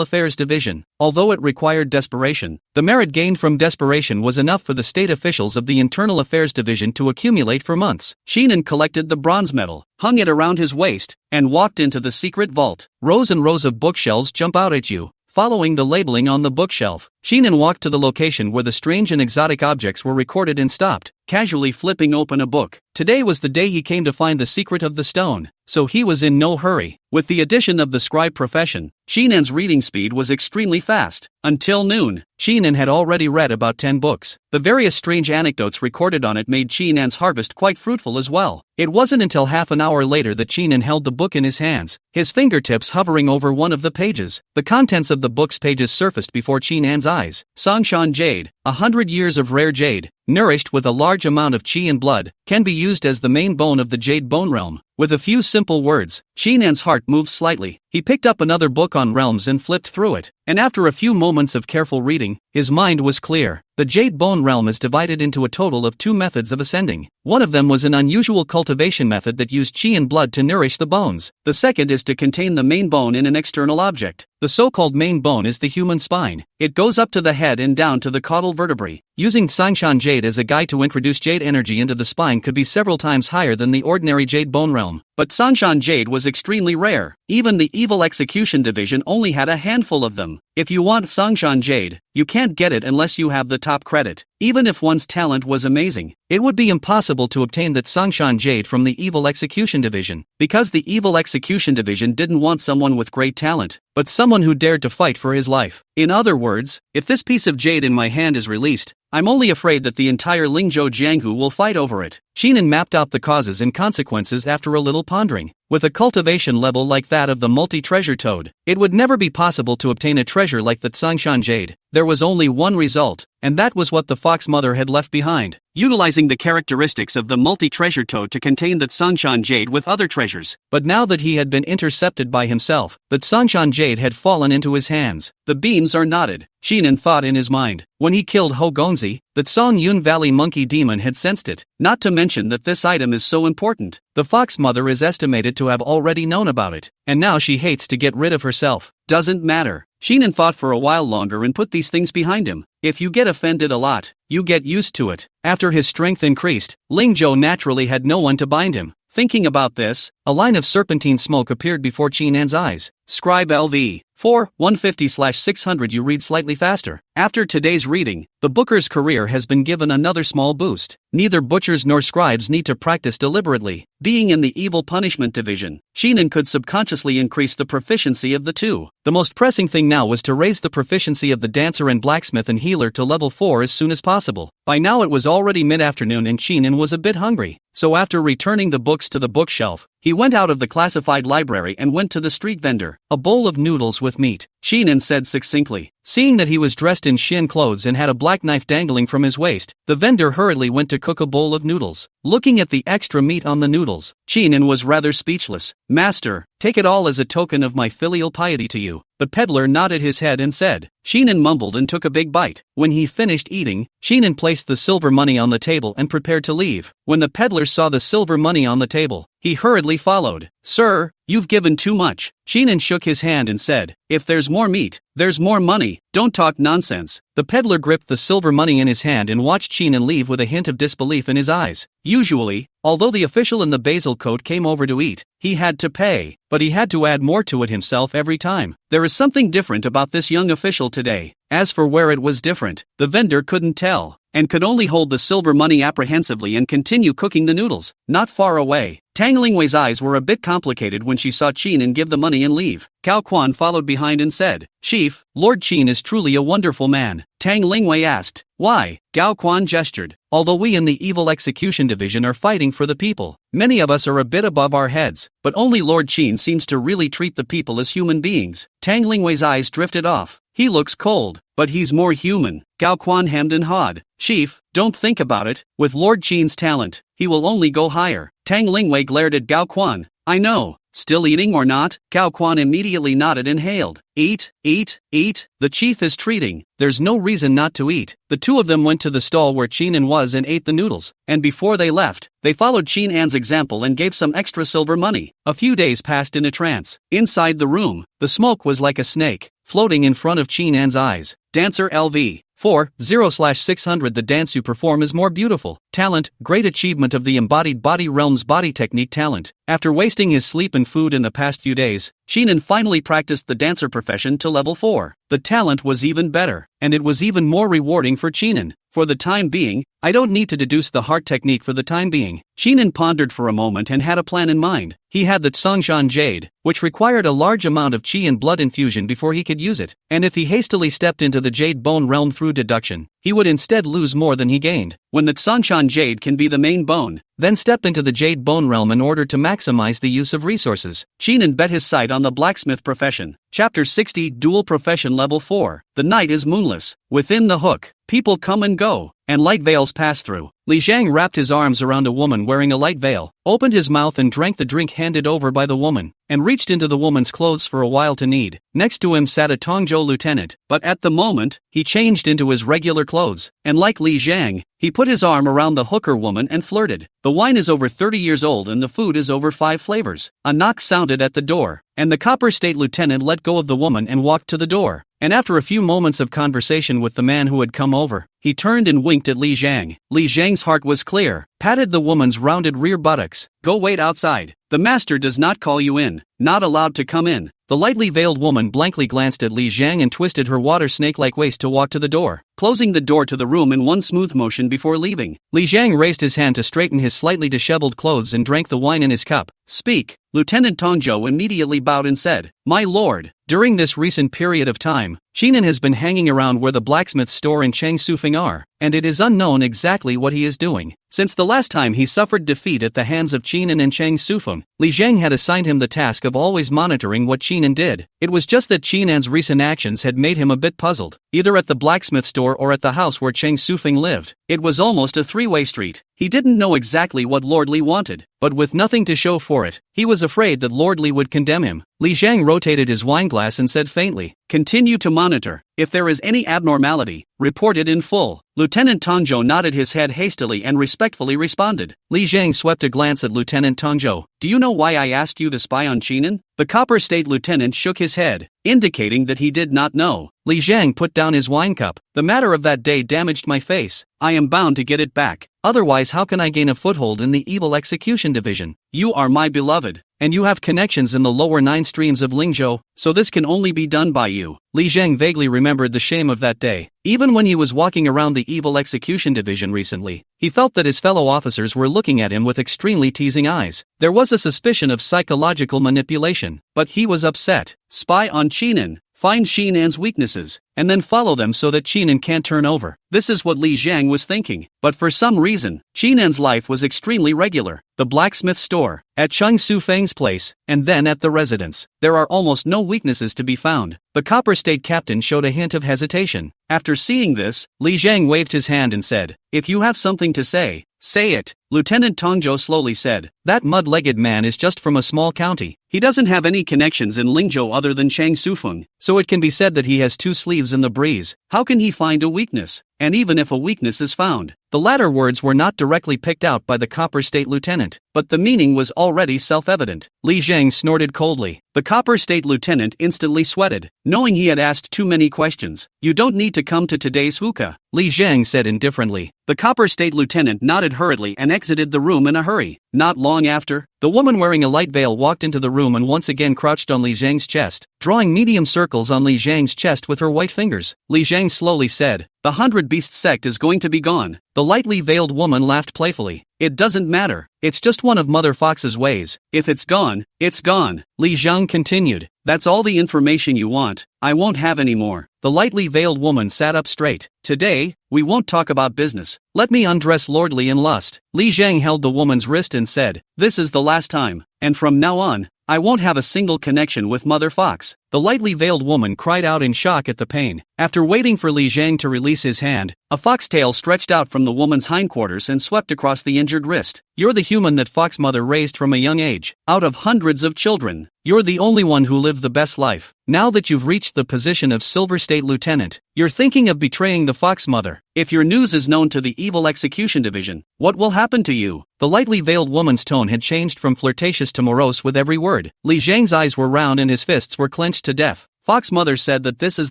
Affairs Division. Although it required desperation, the merit gained from desperation was enough for the state officials of the Internal Affairs Division to accumulate for months. Qinan collected the bronze medal, hung it around his waist, and walked into the secret vault. Rows and rows of bookshelves jump out at you, following the labeling on the bookshelf. Qinan walked to the location where the strange and exotic objects were recorded and stopped, casually flipping open a book. Today was the day he came to find the secret of the stone, so he was in no hurry. With the addition of the scribe profession, Qinan's reading speed was extremely fast. Until noon, Qinan had already read about 10 books. The various strange anecdotes recorded on it made Qinan's harvest quite fruitful as well. It wasn't until half an hour later that Qinan held the book in his hands, his fingertips hovering over one of the pages. The contents of the book's pages surfaced before Qinan's eyes. Songshan Jade, 100 years of rare jade, nourished with a large amount of qi and blood, can be used as the main bone of the Jade Bone realm. With a few simple words, Shinan's heart moved slightly. He picked up another book on realms and flipped through it, and after a few moments of careful reading, his mind was clear. The Jade Bone realm is divided into a total of 2 methods of ascending. One of them was an unusual cultivation method that used chi and blood to nourish the bones. The second is to contain the main bone in an external object. The so-called main bone is the human spine. It goes up to the head and down to the caudal vertebrae. Using Sangshan Jade as a guide to introduce Jade energy into the spine could be several times higher than the ordinary Jade Bone realm. But Sangshan Jade was extremely rare. Even the Evil Execution Division only had a handful of them. If you want Sangshan Jade, you can't get it unless you have the top credit. Even if one's talent was amazing, it would be impossible to obtain that Sangshan Jade from the Evil Execution Division, because the Evil Execution Division didn't want someone with great talent, but someone who dared to fight for his life. In other words, if this piece of jade in my hand is released, I'm only afraid that the entire Lingzhou Jianghu will fight over it. Shinan mapped out the causes and consequences after a little pondering. With a cultivation level like that of the multi-treasure toad, it would never be possible to obtain a treasure like the Sangshan Jade. There was only one result, and that was what the fox mother had left behind. Utilizing the characteristics of the multi-treasure toad to contain the Sangshan Jade with other treasures. But now that he had been intercepted by himself, the Sangshan Jade had fallen into his hands. The beams are knotted. Shinan thought in his mind. When he killed Ho Gonzi, the Song Yun Valley monkey demon had sensed it. Not to mention that this item is so important. The fox mother is estimated to have already known about it, and now she hates to get rid of herself. Doesn't matter. Shinan thought for a while longer and put these things behind him. If you get offended a lot, you get used to it. After his strength increased, Lingzhou naturally had no one to bind him. Thinking about this, a line of serpentine smoke appeared before Chinan's eyes. Scribe LV. 4, 150/600. You read slightly faster. After today's reading, the booker's career has been given another small boost. Neither butchers nor scribes need to practice deliberately. Being in the evil punishment division, Shinan could subconsciously increase the proficiency of the two. The most pressing thing now was to raise the proficiency of the dancer and blacksmith and healer to level 4 as soon as possible. By now it was already mid-afternoon and Shinan was a bit hungry. So after returning the books to the bookshelf, he went out of the classified library and went to the street vendor. A bowl of noodles with meat, Shinan said succinctly. Seeing that he was dressed in Shin clothes and had a black knife dangling from his waist, the vendor hurriedly went to cook a bowl of noodles. Looking at the extra meat on the noodles, Shinan was rather speechless. Master, take it all as a token of my filial piety to you. The peddler nodded his head and said. Shinan mumbled and took a big bite. When he finished eating, Shinan placed the silver money on the table and prepared to leave. When the peddler saw the silver money on the table, he hurriedly followed. Sir, you've given too much. Shinan shook his hand and said, if there's more meat, there's more money. Don't talk nonsense. The peddler gripped the silver money in his hand and watched Shinan leave with a hint of disbelief in his eyes. Usually, although the official in the basil coat came over to eat, he had to pay, but he had to add more to it himself every time. There is something different about this young official today. As for where it was different, the vendor couldn't tell, and could only hold the silver money apprehensively and continue cooking the noodles. Not far away, Tang Lingwei's eyes were a bit complicated when she saw Qin give the money and leave. Cao Quan followed behind and said, Chief, Lord Qin is truly a wonderful man. Tang Lingwei asked, why? Gao Quan gestured. Although we in the Evil Execution Division are fighting for the people, many of us are a bit above our heads, but only Lord Qin seems to really treat the people as human beings. Tang Lingwei's eyes drifted off. He looks cold, but he's more human. Gao Quan hemmed and hawed. Chief, don't think about it. With Lord Qin's talent, he will only go higher. Tang Lingwei glared at Gao Quan. I know. Still eating or not? Gao Quan immediately nodded and hailed. Eat, eat, eat. The chief is treating. There's no reason not to eat. The two of them went to the stall where Qin was and ate the noodles, and before they left, they followed Qin example and gave some extra silver money. A few days passed in a trance. Inside the room, the smoke was like a snake, floating in front of Qin's eyes. Dancer LV. 4, 0/600. The dance you perform is more beautiful. Talent, great achievement of the embodied body realm's body technique talent. After wasting his sleep and food in the past few days, Shinan finally practiced the dancer profession to level 4. The talent was even better, and it was even more rewarding for Shinan. For the time being, I don't need to deduce the heart technique for the time being. Shinan pondered for a moment and had a plan in mind. He had the Sangshan Jade, which required a large amount of chi and blood infusion before he could use it, and if he hastily stepped into the Jade Bone realm through deduction, he would instead lose more than he gained. When the Sangshan Jade can be the main bone, then step into the Jade Bone realm in order to maximize the use of resources. Shinan bet his sight on the blacksmith profession. Chapter 60 Dual Profession Level 4. The night is moonless. Within the hook, people come and go, and light veils pass through. Li Jiang wrapped his arms around a woman wearing a light veil, opened his mouth and drank the drink handed over by the woman, and reached into the woman's clothes for a while to knead. Next to him sat a Tongzhou lieutenant, but at the moment, he changed into his regular clothes, and like Li Jiang, he put his arm around the hooker woman and flirted. The wine is over 30 years old and the food is over 5 flavors. A knock sounded at the door, and the Copper State lieutenant let go of the woman and walked to the door. And after a few moments of conversation with the man who had come over, he turned and winked at Li Jiang. Li Jiang's heart was clear, patted the woman's rounded rear buttocks. Go wait outside. The master does not call you in. Not allowed to come in. The lightly veiled woman blankly glanced at Li Jiang and twisted her water snake-like waist to walk to the door, closing the door to the room in one smooth motion before leaving. Li Jiang raised his hand to straighten his slightly disheveled clothes and drank the wine in his cup. Speak. Lieutenant Tongzhou immediately bowed and said, My lord, during this recent period of time, Qinan has been hanging around where the blacksmith store in Changsufeng are, and it is unknown exactly what he is doing. Since the last time he suffered defeat at the hands of Qinan and Changsufeng, Li Jiang had assigned him the task of always monitoring what Qinan did. It was just that Qinan's recent actions had made him a bit puzzled, either at the blacksmith store or at the house where Changsufeng lived. It was almost a three-way street. He didn't know exactly what Lord Li wanted, but with nothing to show for it, he was afraid that Lord Li would condemn him. Li Jiang rotated his wineglass and said faintly, Continue to monitor. If there is any abnormality, report it in full. Lieutenant Tongzhou nodded his head hastily and respectfully responded. Li Jiang swept a glance at Lieutenant Tongzhou. Do you know why I asked you to spy on Qinan? The Copper State lieutenant shook his head, indicating that he did not know. Li Jiang put down his wine cup. The matter of that day damaged my face. I am bound to get it back. Otherwise, how can I gain a foothold in the Evil Execution Division? You are my beloved, and you have connections in the lower 9 streams of Lingzhou, so this can only be done by you. Li Jiang vaguely remembered the shame of that day. Even when he was walking around the Evil Execution Division recently, he felt that his fellow officers were looking at him with extremely teasing eyes. There was a suspicion of psychological manipulation, but he was upset. Spy on Qinan. Find Qinan's weaknesses, and then follow them so that Qinan can't turn over. This is what Li Jiang was thinking, but for some reason, Qinan's life was extremely regular. The blacksmith store, at Changsufeng's place, and then at the residence. There are almost no weaknesses to be found. The Copper State captain showed a hint of hesitation. After seeing this, Li Jiang waved his hand and said, If you have something to say, say it. Lieutenant Tongzhou slowly said, That mud-legged man is just from a small county. He doesn't have any connections in Lingzhou other than Changsufeng, so it can be said that he has 2 sleeves in the breeze. How can he find a weakness? And even if a weakness is found, the latter words were not directly picked out by the Copper State lieutenant, but the meaning was already self-evident. Li Jiang snorted coldly. The Copper State lieutenant instantly sweated, knowing he had asked too many questions. You don't need to come to today's hookah, Li Jiang said indifferently. The Copper State lieutenant nodded hurriedly and exited the room in a hurry. Not long after, the woman wearing a light veil walked into the room and once again crouched on Li Jiang's chest, drawing medium circles on Li Jiang's chest with her white fingers. Li Jiang slowly said, The 100 Beast sect is going to be gone. The lightly veiled woman laughed playfully. It doesn't matter. It's just one of Mother Fox's ways. If it's gone, it's gone. Li Jiang continued. That's all the information you want. I won't have any more. The lightly veiled woman sat up straight. Today, we won't talk about business. Let me undress Lord Li in lust. Li Jiang held the woman's wrist and said, This is the last time, and from now on, I won't have a single connection with Mother Fox. The lightly veiled woman cried out in shock at the pain. After waiting for Li Jiang to release his hand, a foxtail stretched out from the woman's hindquarters and swept across the injured wrist. You're the human that Fox Mother raised from a young age. Out of hundreds of children, you're the only one who lived the best life. Now that you've reached the position of Silver State Lieutenant, you're thinking of betraying the Fox Mother. If your news is known to the Evil Execution Division, what will happen to you? The lightly veiled woman's tone had changed from flirtatious to morose with every word. Li Jiang's eyes were round and his fists were clenched to death. Fox Mother said that this is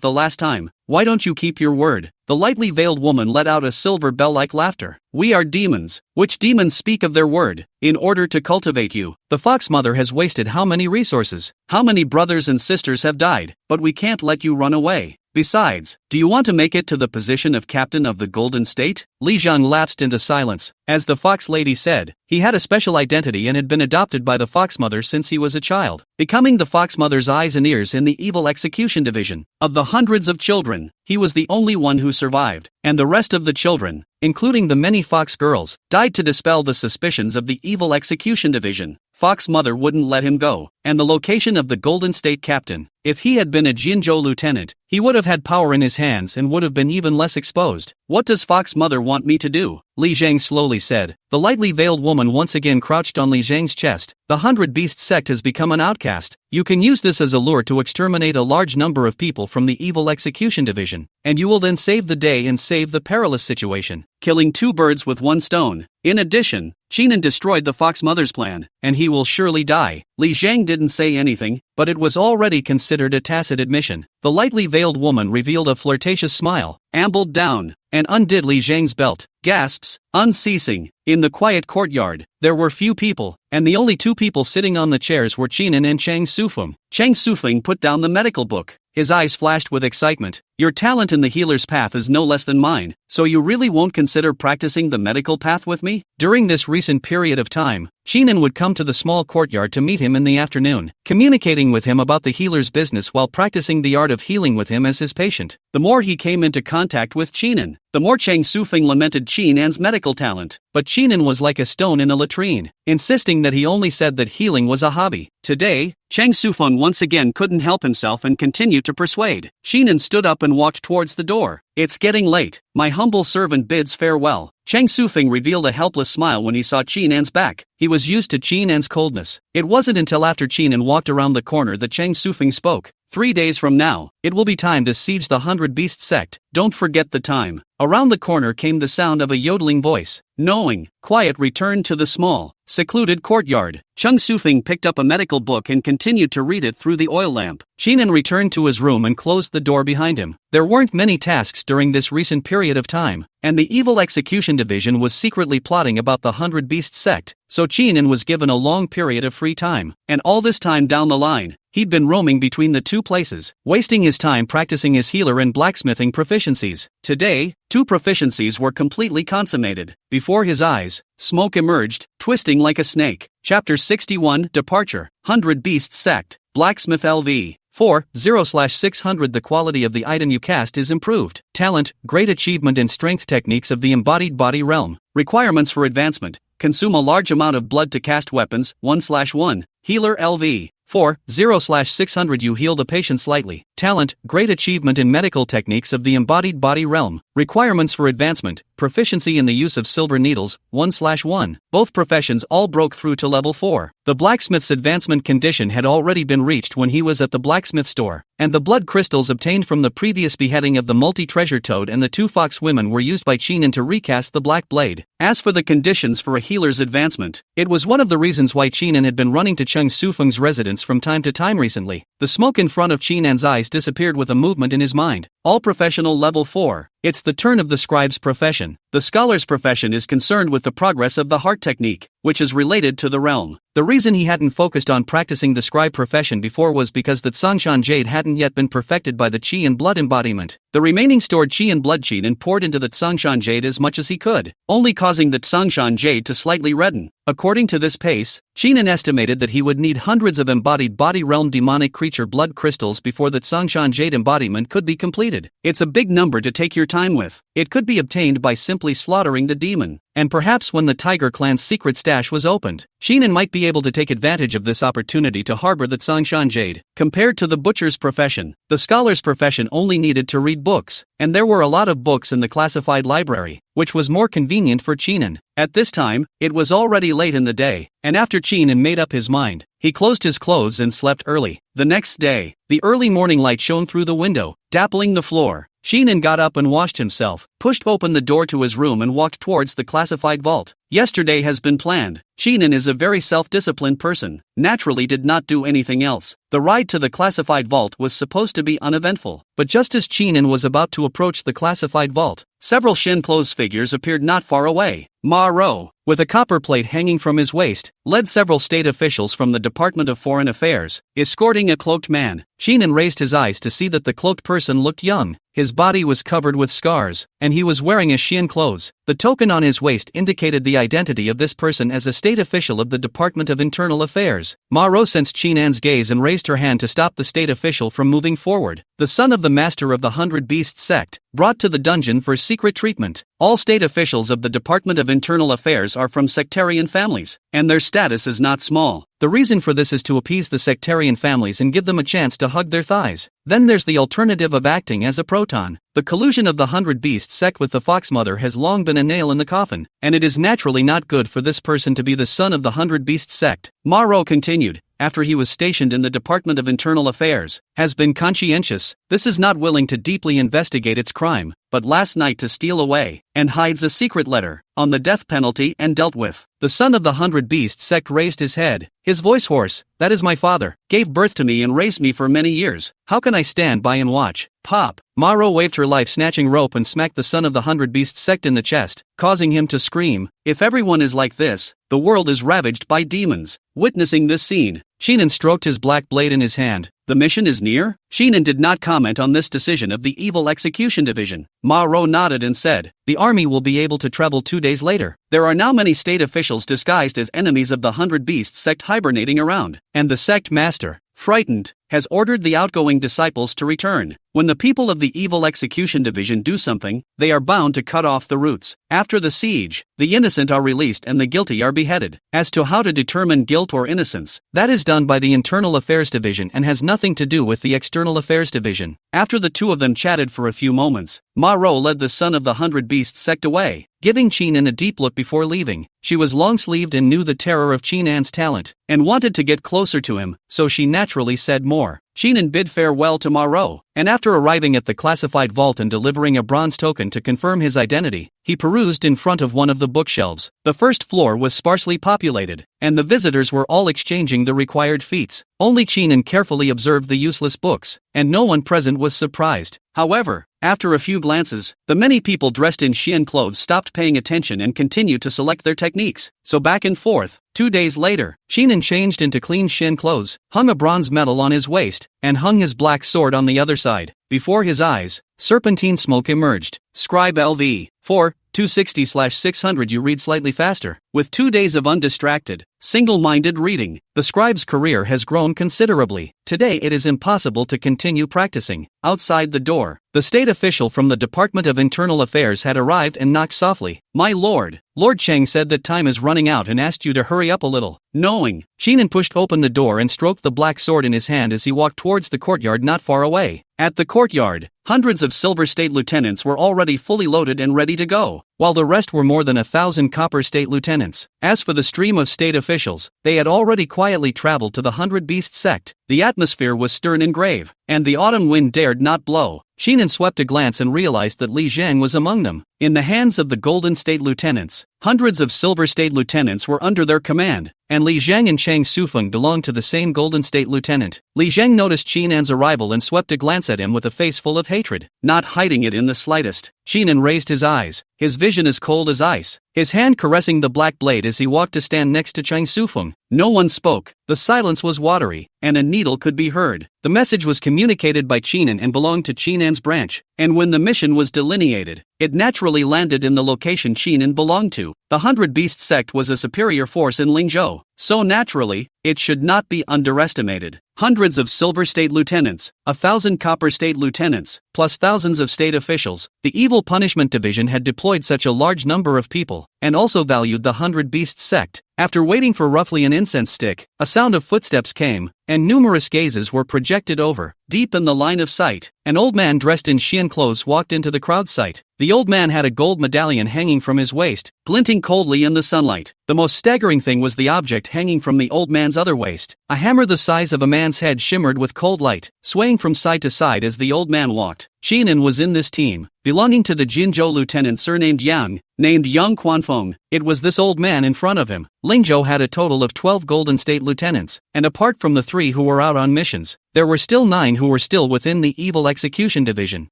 the last time. Why don't you keep your word? The lightly veiled woman let out a silver bell-like laughter. We are demons. Which demons speak of their word? In order to cultivate you, the Fox Mother has wasted how many resources? How many brothers and sisters have died? But we can't let you run away. Besides, do you want to make it to the position of captain of the Golden State? Li Jiang lapsed into silence. As the Fox Lady said, he had a special identity and had been adopted by the Fox Mother since he was a child, becoming the Fox Mother's eyes and ears in the Evil Execution Division. Of the hundreds of children, he was the only one who survived, and the rest of the children, including the many Fox girls, died to dispel the suspicions of the Evil Execution Division. Fox Mother wouldn't let him go, and the location of the Golden State captain If he had been a Jinzhou lieutenant, he would have had power in his hands and would have been even less exposed. What does Fox Mother want me to do? Li Zhang slowly said. The lightly veiled woman once again crouched on Li Zhang's chest. The Hundred Beast sect has become an outcast. You can use this as a lure to exterminate a large number of people from the evil execution division, and you will then save the day and save the perilous situation, killing two birds with one stone. In addition, Qinan destroyed the Fox Mother's plan, and he will surely die. Li Zhang didn't say anything, but it was already considered a tacit admission. The lightly veiled woman revealed a flirtatious smile, ambled down, and undid Li Zhang's belt. Gasps, unceasing. In the quiet courtyard, there were few people, and the only two people sitting on the chairs were Qinan and Chang Sufeng. Chang Sufeng put down the medical book. His eyes flashed with excitement. Your talent in the healer's path is no less than mine, so you really won't consider practicing the medical path with me? During this recent period of time, Qinan would come to the small courtyard to meet him in the afternoon, communicating with him about the healer's business while practicing the art of healing with him as his patient. The more he came into contact with Qinan, the more Chang Sufeng lamented Qinan's medical talent. But Qinan was like a stone in a latrine, insisting that he only said that healing was a hobby. Today, Chang Sufeng once again couldn't help himself and continued to persuade. Qinan stood up and walked towards the door. It's getting late. My humble servant bids farewell. Chang Sufeng revealed a helpless smile when he saw Qinan's back. He was used to Qinan's coldness. It wasn't until after Qinan walked around the corner that Chang Sufeng spoke. 3 days from now, it will be time to siege the Hundred Beast sect. Don't forget the time. Around the corner came the sound of a yodeling voice. Knowing, quiet returned to the small, secluded courtyard. Chang Sufeng picked up a medical book and continued to read it through the oil lamp. Qinan returned to his room and closed the door behind him. There weren't many tasks during this recent period of time, and the evil execution division was secretly plotting about the Hundred Beast sect, so Qinan was given a long period of free time. And all this time down the line, he'd been roaming between the two places, wasting his time practicing his healer and blacksmithing proficiencies. Today, 2 proficiencies were completely consummated. Before his eyes, smoke emerged, twisting like a snake. Chapter 61, Departure. Hundred Beast Sect. Blacksmith LV. 4/0/600. The quality of the item you cast is improved. Talent, great achievement in strength techniques of the embodied body realm. Requirements for advancement. Consume a large amount of blood to cast weapons, 1/1. Healer LV. 4/0/600. You heal the patient slightly. Talent, great achievement in medical techniques of the embodied body realm. Requirements for advancement, proficiency in the use of silver needles, 1/1. Both professions all broke through to level 4. The blacksmith's advancement condition had already been reached when he was at the blacksmith store, and the blood crystals obtained from the previous beheading of the multi-treasure toad and the 2 fox women were used by Qinan to recast the black blade. As for the conditions for a healer's advancement, it was one of the reasons why Qinan had been running to Chang Sufeng's residence from time to time recently. The smoke in front of Qinan's eyes disappeared with a movement in his mind. All professional level 4. It's the turn of the scribe's profession. The scholar's profession is concerned with the progress of the heart technique, which is related to the realm. The reason he hadn't focused on practicing the scribe profession before was because the Tsangshan Jade hadn't yet been perfected by the Qi and blood embodiment. The remaining stored Qi and blood Qinan poured into the Tsangshan Jade as much as he could, only causing the Tsangshan Jade to slightly redden. According to this pace, Qinan estimated that he would need hundreds of embodied body realm demonic creature blood crystals before the Tsangshan Jade embodiment could be completed. It's a big number to take your time with. It could be obtained by simply slaughtering the demon, and perhaps when the Tiger Clan's secret stash was opened, Qinan might be able to take advantage of this opportunity to harbor the Tsangshan Jade. Compared to the butcher's profession, the scholar's profession only needed to read books, and there were a lot of books in the classified library, which was more convenient for Qinan. At this time, it was already late in the day, and after Qinan made up his mind, he closed his clothes and slept early. The next day, the early morning light shone through the window, dappling the floor. Qinan got up and washed himself, pushed open the door to his room and walked towards the classified vault. Yesterday has been planned. Qinan is a very self-disciplined person, naturally did not do anything else. The ride to the classified vault was supposed to be uneventful, but just as Qinan was about to approach the classified vault, several Shin-clothes figures appeared not far away. Ma Ro, with a copper plate hanging from his waist, led several state officials from the Department of Foreign Affairs, escorting a cloaked man. Qinan raised his eyes to see that the cloaked person looked young. His body was covered with scars, and he was wearing a Shin clothes. The token on his waist indicated the identity of this person as a state official of the Department of Internal Affairs. Ma Ro sensed Qinan's gaze and raised her hand to stop the state official from moving forward. The son of the master of the Hundred Beast sect, brought to the dungeon for secret treatment. All state officials of the Department of Internal Affairs are from sectarian families, and their status is not small. The reason for this is to appease the sectarian families and give them a chance to hug their thighs. Then there's the alternative of acting as a proton. The collusion of the 100 Beasts sect with the Fox Mother has long been a nail in the coffin, and it is naturally not good for this person to be the son of the 100 Beasts sect. Maro continued, after he was stationed in the Department of Internal Affairs, has been conscientious. This is not willing to deeply investigate its crime, but last night to steal away, and hides a secret letter, on the death penalty and dealt with. The son of the 100 Beasts sect raised his head, his voice hoarse. That is my father, gave birth to me and raised me for many years. How can I stand by and watch? Pop! Maro waved her life-snatching rope and smacked the son of the 100 Beasts sect in the chest, causing him to scream. If everyone is like this, the world is ravaged by demons. Witnessing this scene, Sheenan stroked his black blade in his hand. The mission is near? Sheenan did not comment on this decision of the Evil Execution Division. Maro nodded and said, the army will be able to travel 2 days later. There are now many state officials disguised as enemies of the 100 Beasts sect hibernating around, and the sect master, frightened, has ordered the outgoing disciples to return. When the people of the Evil Execution Division do something, they are bound to cut off the roots. After the siege, the innocent are released and the guilty are beheaded. As to how to determine guilt or innocence, that is done by the Internal Affairs Division and has nothing to do with the External Affairs Division. After the two of them chatted for a few moments, Maro led the son of the 100 Beasts sect away, giving Sheenan a deep look before leaving. She was long-sleeved and knew the terror of Sheenan's talent, and wanted to get closer to him, so she naturally said more. Sheenan bid farewell to Maro, and after arriving at the classified vault and delivering a bronze token to confirm his identity, he perused in front of one of the bookshelves. The first floor was sparsely populated, and the visitors were all exchanging the required feats. Only Sheenan carefully observed the useless books, and no one present was surprised. However, after a few glances, the many people dressed in Xian clothes stopped paying attention and continued to select their techniques. So back and forth. 2 days later, Sheenan changed into clean Xian clothes, hung a bronze medal on his waist, and hung his black sword on the other side. Before his eyes, serpentine smoke emerged. Scribe LV 4 260/600. You read slightly faster. With 2 days of undistracted, single-minded reading, the scribe's career has grown considerably. Today it is impossible to continue practicing. Outside the door, the state official from the Department of Internal Affairs had arrived and knocked softly. My lord, Lord Cheng said that time is running out and asked you to hurry up a little. Knowing, Sheenan pushed open the door and stroked the black sword in his hand as he walked towards the courtyard not far away. At the courtyard, hundreds of silver state lieutenants were already fully loaded and ready to go, while the rest were more than 1,000 copper state lieutenants. As for the stream of state officials, they had already quietly traveled to the 100 Beast sect. The atmosphere was stern and grave, and the autumn wind dared not blow. Sheenan swept a glance and realized that Li Zhang was among them. In the hands of the Golden State Lieutenants, hundreds of Silver State Lieutenants were under their command, and Li Zhang and Chang Sufeng belonged to the same Golden State Lieutenant. Li Zhang noticed Sheenan's arrival and swept a glance at him with a face full of hatred, not hiding it in the slightest. Sheenan raised his eyes, his vision as cold as ice, his hand caressing the black blade as he walked to stand next to Chang Sufeng. No one spoke, the silence was watery, and a needle could be heard. The message was communicated by Sheenan and belonged to Sheenan's branch, and when the mission was delineated, it naturally landed in the location Sheenan belonged to. The 100 Beast sect was a superior force in Lingzhou, so naturally, it should not be underestimated. Hundreds of Silver State Lieutenants, 1,000 Copper State Lieutenants, plus thousands of state officials. The Evil Punishment Division had deployed such a large number of people, and also valued the 100 Beast sect. After waiting for roughly an incense stick, a sound of footsteps came, and numerous gazes were projected over. Deep in the line of sight, an old man dressed in Xian clothes walked into the crowd sight. The old man had a gold medallion hanging from his waist, glinting coldly in the sunlight. The most staggering thing was the object hanging from the old man's other waist. A hammer the size of a man's head shimmered with cold light, swaying from side to side as the old man walked. Sheenan was in this team, belonging to the Jinzhou lieutenant surnamed Yang, named Yang Quanfeng. It was this old man in front of him. Lingzhou had a total of 12 Golden State lieutenants, and apart from the 3 who were out on missions, there were still 9 who were still within the Evil Execution Division.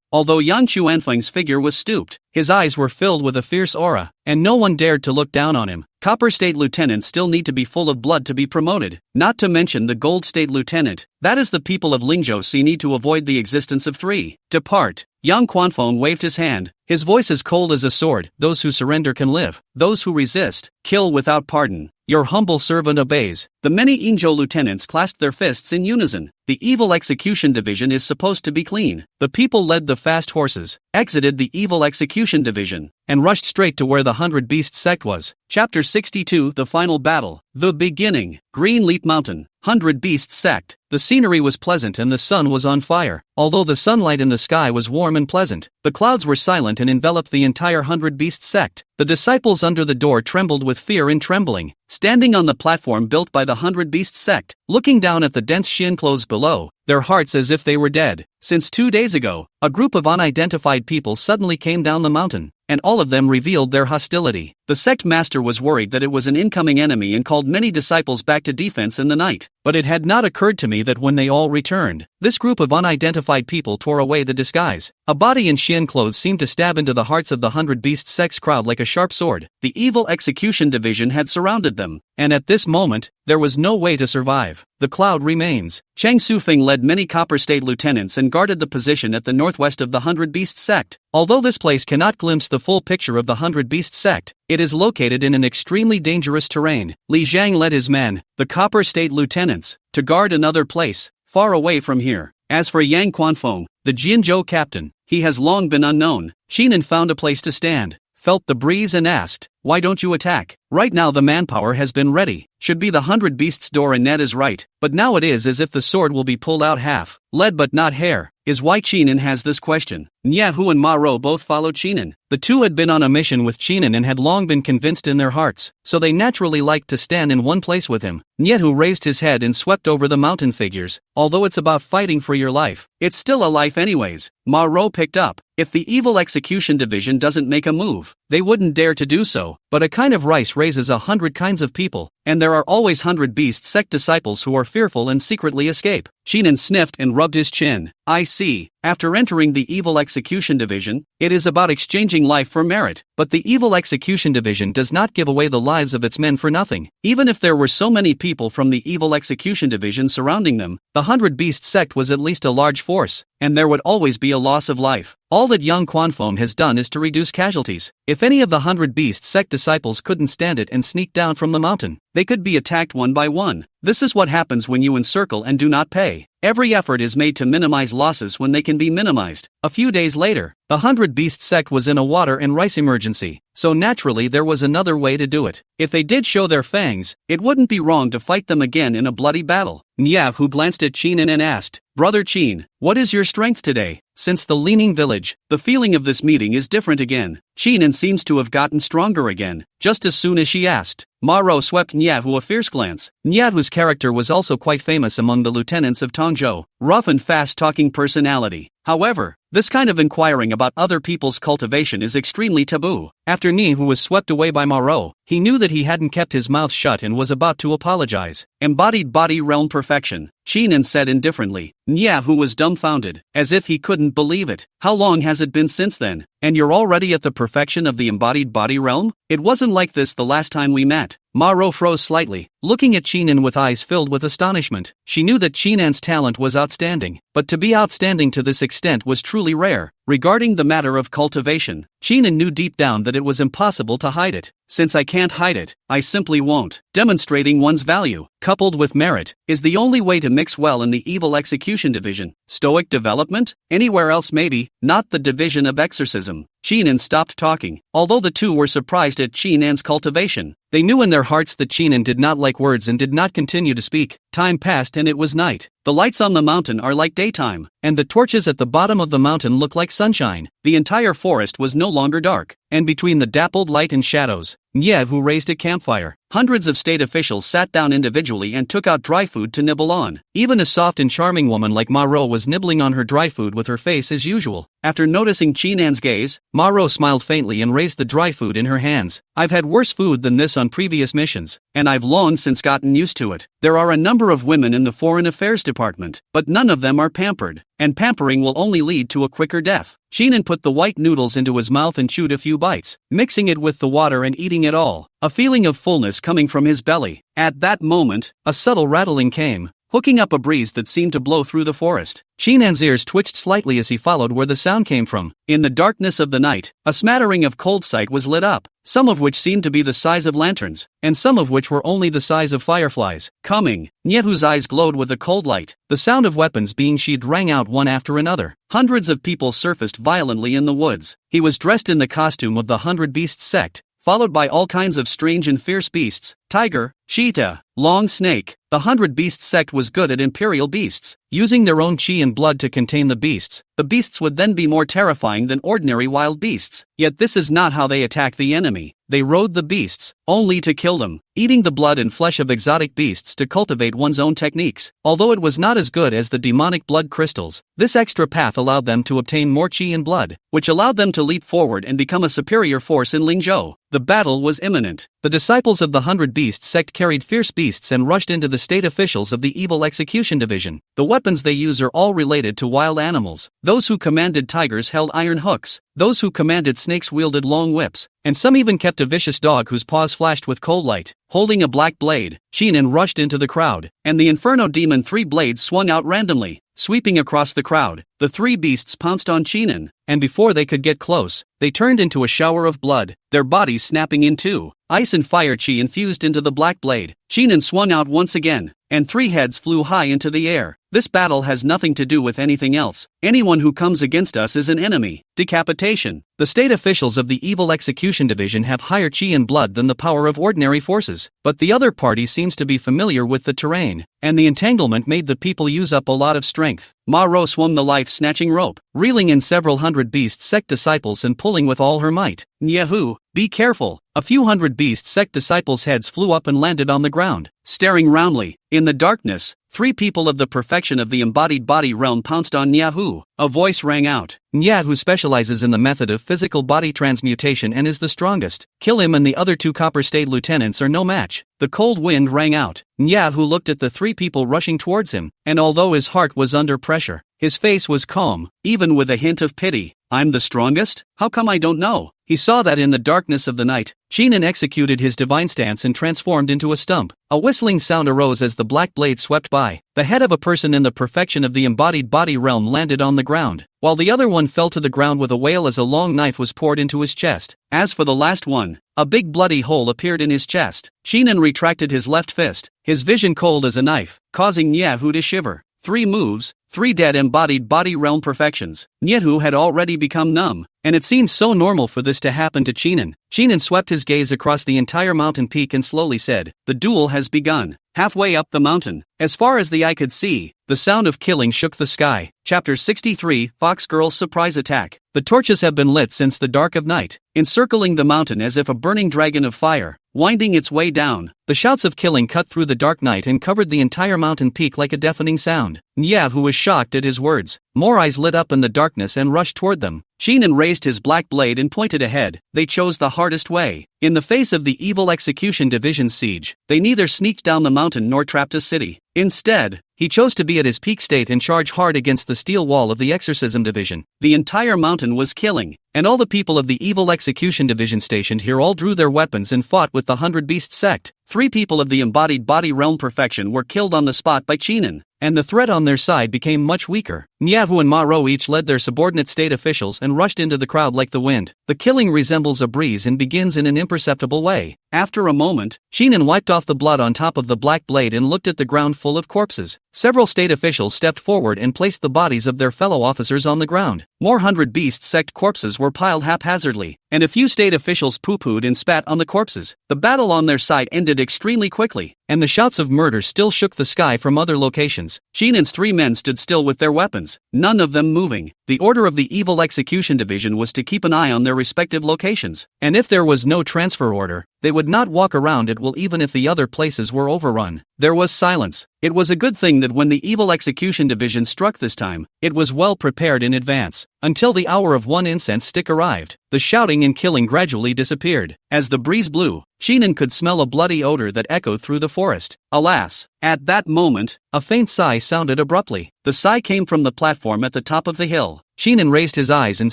Although Yang Quanfeng's figure was stooped, his eyes were filled with a fierce aura, and no one dared to look down on him. Copper State Lieutenants still need to be full of blood to be promoted, not to mention the Gold State Lieutenant, That is the people of Lingzhou see need to avoid the existence of 3. Depart. Yang Quanfeng waved his hand, his voice as cold as a sword. Those who surrender can live. Those who resist, kill without pardon. Your humble servant obeys. The many Yingzhou lieutenants clasped their fists in unison. The evil execution division is supposed to be clean. The people led the fast horses, exited the evil execution division, and rushed straight to where the 100 Beasts sect was. Chapter 62 The Final Battle. The Beginning. Green Leap Mountain. 100 Beasts sect. The scenery was pleasant and the sun was on fire. Although the sunlight in the sky was warm and pleasant, the clouds were silent and enveloped the entire 100 Beasts sect. The disciples under the door trembled with fear and trembling. Standing on the platform built by the 100 Beasts sect, looking down at the dense Xin clothes below, their hearts as if they were dead. Since 2 days ago, a group of unidentified people suddenly came down the mountain, and all of them revealed their hostility. The sect master was worried that it was an incoming enemy and called many disciples back to defense in the night. But it had not occurred to me that when they all returned, this group of unidentified people tore away the disguise. A body in Xian clothes seemed to stab into the hearts of the 100 Beasts sect's crowd like a sharp sword. The evil execution division had surrounded them, and at this moment, there was no way to survive. The cloud remains. Cheng Sufeng led many Copper State lieutenants and guarded the position at the northwest of the 100 Beasts sect. Although this place cannot glimpse the full picture of the 100 Beasts sect, it is located in an extremely dangerous terrain. Li Jiang led his men, the Copper State lieutenants, to guard another place, far away from here. As for Yang Quanfeng, the Jianzhou captain, he has long been unknown. Xinan found a place to stand, felt the breeze and asked, "Why don't you attack?" Right now the manpower has been ready. Should be the 100 Beasts door and Ned is right, but now it is as if the sword will be pulled out half. Lead but not hair, is why Qinan has this question. Nyahu and Ma Rou both followed Qinan. The two had been on a mission with Qinan and had long been convinced in their hearts, so they naturally liked to stand in one place with him. Nyahu raised his head and swept over the mountain figures. Although it's about fighting for your life, it's still a life anyways. Ma Rou picked up. If the evil execution division doesn't make a move, they wouldn't dare to do so. But a kind of rice raises 100 kinds of people, and there are always 100 Beast sect disciples who are fearful and secretly escape. Qinan sniffed and rubbed his chin. I see. After entering the evil execution division, it is about exchanging life for merit. But the evil execution division does not give away the lives of its men for nothing. Even if there were so many people from the evil execution division surrounding them, the 100 Beast sect was at least a large force, and there would always be a loss of life. All that Yang Quanfeng has done is to reduce casualties. If any of the 100 Beast sect disciples couldn't stand it and sneak down from the mountain, they could be attacked one by one. This is what happens when you encircle and do not pay. Every effort is made to minimize losses when they can be minimized. A few days later, the 100 Beast sect was in a water and rice emergency, so naturally there was another way to do it. If they did show their fangs, it wouldn't be wrong to fight them again in a bloody battle. Nya, who glanced at Qinan and asked, "Brother Qin, what is your strength today?" Since the Leaning Village, the feeling of this meeting is different again. Qinan seems to have gotten stronger again, just as soon as she asked. Ma Rou swept Nyahu a fierce glance. Nyahu's character was also quite famous among the lieutenants of Tongzhou, rough and fast-talking personality. However, this kind of inquiring about other people's cultivation is extremely taboo. After Nyahu was swept away by Ma Rou, he knew that he hadn't kept his mouth shut and was about to apologize. Embodied body realm perfection, Qinan said indifferently. Nyahu was dumbfounded, as if he couldn't believe it. How long has it been since then? And you're already at the perfection of the embodied body realm? It wasn't like this the last time we met. Ma Rou froze slightly, looking at Qinan with eyes filled with astonishment. She knew that Qinan's talent was outstanding, but to be outstanding to this extent was truly rare. Regarding the matter of cultivation, Qinan knew deep down that it was impossible to hide it. Since I can't hide it, I simply won't. Demonstrating one's value, coupled with merit, is the only way to mix well in the evil execution division. Stoic development? Anywhere else maybe, not the division of exorcism. Qinan stopped talking. Although the two were surprised at Qinan's cultivation, they knew in their hearts that Qinan did not like words and did not continue to speak. Time passed and it was night. The lights on the mountain are like daytime, and the torches at the bottom of the mountain look like sunshine. The entire forest was no longer dark, and between the dappled light and shadows, Nyahu raised a campfire. Hundreds of state officials sat down individually and took out dry food to nibble on. Even a soft and charming woman like Ma Rou was nibbling on her dry food with her face as usual. After noticing Qinan's gaze, Ma Rou smiled faintly and raised the dry food in her hands. I've had worse food than this on previous missions, and I've long since gotten used to it. There are a number of women in the Foreign Affairs Department, but none of them are pampered, and pampering will only lead to a quicker death. Qinan put the white noodles into his mouth and chewed a few bites, mixing it with the water and eating it all, a feeling of fullness coming from his belly. At that moment, a subtle rattling came. hooking up a breeze that seemed to blow through the forest. Chinan's ears twitched slightly as he followed where the sound came from. In the darkness of the night, a smattering of cold sight was lit up, some of which seemed to be the size of lanterns, and some of which were only the size of fireflies. Coming, Nyehu's eyes glowed with a cold light. The sound of weapons being sheathed rang out one after another. Hundreds of people surfaced violently in the woods. He was dressed in the costume of the 100 Beasts sect, followed by all kinds of strange and fierce beasts: tiger, cheetah, long snake. The 100 Beasts sect was good at imperial beasts, using their own chi and blood to contain the beasts. The beasts would then be more terrifying than ordinary wild beasts. Yet this is not how they attack the enemy. They rode the beasts, only to kill them, eating the blood and flesh of exotic beasts to cultivate one's own techniques. Although it was not as good as the demonic blood crystals, this extra path allowed them to obtain more chi and blood, which allowed them to leap forward and become a superior force in Lingzhou. The battle was imminent. The disciples of the 100 Beasts sect carried fierce beasts and rushed into the state officials of the Evil Execution Division. The weapons they use are all related to wild animals. Those who commanded tigers held iron hooks, those who commanded snakes wielded long whips, and some even kept a vicious dog whose paws flashed with cold light. Holding a black blade, Shinan rushed into the crowd, and the Inferno Demon 3 blades swung out randomly, sweeping across the crowd. The 3 beasts pounced on Shinan, and before they could get close, they turned into a shower of blood, their bodies snapping in two. Ice and fire chi infused into the black blade. Shinan swung out once again, and 3 heads flew high into the air. This battle has nothing to do with anything else. Anyone who comes against us is an enemy. Decapitation. The state officials of the Evil Execution Division have higher chi and blood than the power of ordinary forces, but the other party seems to be familiar with the terrain, and the entanglement made the people use up a lot of strength. Ma Ro swung the life-snatching rope, reeling in several 100 Beast sect disciples and pulling with all her might. Nyehu, be careful. A few 100 Beast sect disciples' heads flew up and landed on the ground. Staring roundly, in the darkness, 3 people of the perfection of the embodied body realm pounced on Nyehu. A voice rang out. Nyehu specializes in the method of physical body transmutation and is the strongest. Kill him, and the other 2 Copper State lieutenants are no match. The cold wind rang out. Nyehu looked at the 3 people rushing towards him, and although his heart was under pressure, his face was calm, even with a hint of pity. I'm the strongest? How come I don't know? He saw that in the darkness of the night, Shinan executed his divine stance and transformed into a stump. A whistling sound arose as the black blade swept by. The head of a person in the perfection of the embodied body realm landed on the ground, while the other one fell to the ground with a wail as a long knife was poured into his chest. As for the last one, a big bloody hole appeared in his chest. Shinan retracted his left fist, his vision cold as a knife, causing Nyehu to shiver. 3 moves, 3 dead embodied body realm perfections. Nyehu had already become numb, and it seemed so normal for this to happen to Shinan. Shinan swept his gaze across the entire mountain peak and slowly said, "The duel has begun." Halfway up the mountain, as far as the eye could see, the sound of killing shook the sky. Chapter 63, Fox Girl's Surprise Attack. The torches have been lit since the dark of night, encircling the mountain as if a burning dragon of fire, winding its way down. The shouts of killing cut through the dark night and covered the entire mountain peak like a deafening sound. Nyehu was shocked at his words. More eyes lit up in the darkness and rushed toward them. Shinan raised his black blade and pointed ahead. They chose the hardest way. In the face of the Evil Execution Division's siege, they neither sneaked down the mountain nor trapped a city. Instead, he chose to be at his peak state and charge hard against the steel wall of the Exorcism Division. The entire mountain was killing, and all the people of the Evil Execution Division stationed here all drew their weapons and fought with the 100 Beast sect. 3 people of the embodied body realm perfection were killed on the spot by Shinan, and the threat on their side became much weaker. Nyehu and Ma Ro each led their subordinate state officials and rushed into the crowd like the wind. The killing resembles a breeze and begins in an imperceptible way. After a moment, Shinan wiped off the blood on top of the black blade and looked at the ground full of corpses. Several state officials stepped forward and placed the bodies of their fellow officers on the ground. More 100 Beast sect corpses were piled haphazardly, and a few state officials poo-pooed and spat on the corpses. The battle on their side ended extremely quickly, and the shouts of murder still shook the sky from other locations. Shinan's 3 men stood still with their weapons, none of them moving. The order of the Evil Execution Division was to keep an eye on their respective locations, and if there was no transfer order, they would not walk around at will even if the other places were overrun. There was silence. It was a good thing that when the Evil Execution Division struck this time, it was well prepared in advance. Until the hour of 1 incense stick arrived, the shouting and killing gradually disappeared. As the breeze blew, Shinan could smell a bloody odor that echoed through the forest. Alas! At that moment, a faint sigh sounded abruptly. The sigh came from the platform at the top of the hill. Sheenan raised his eyes and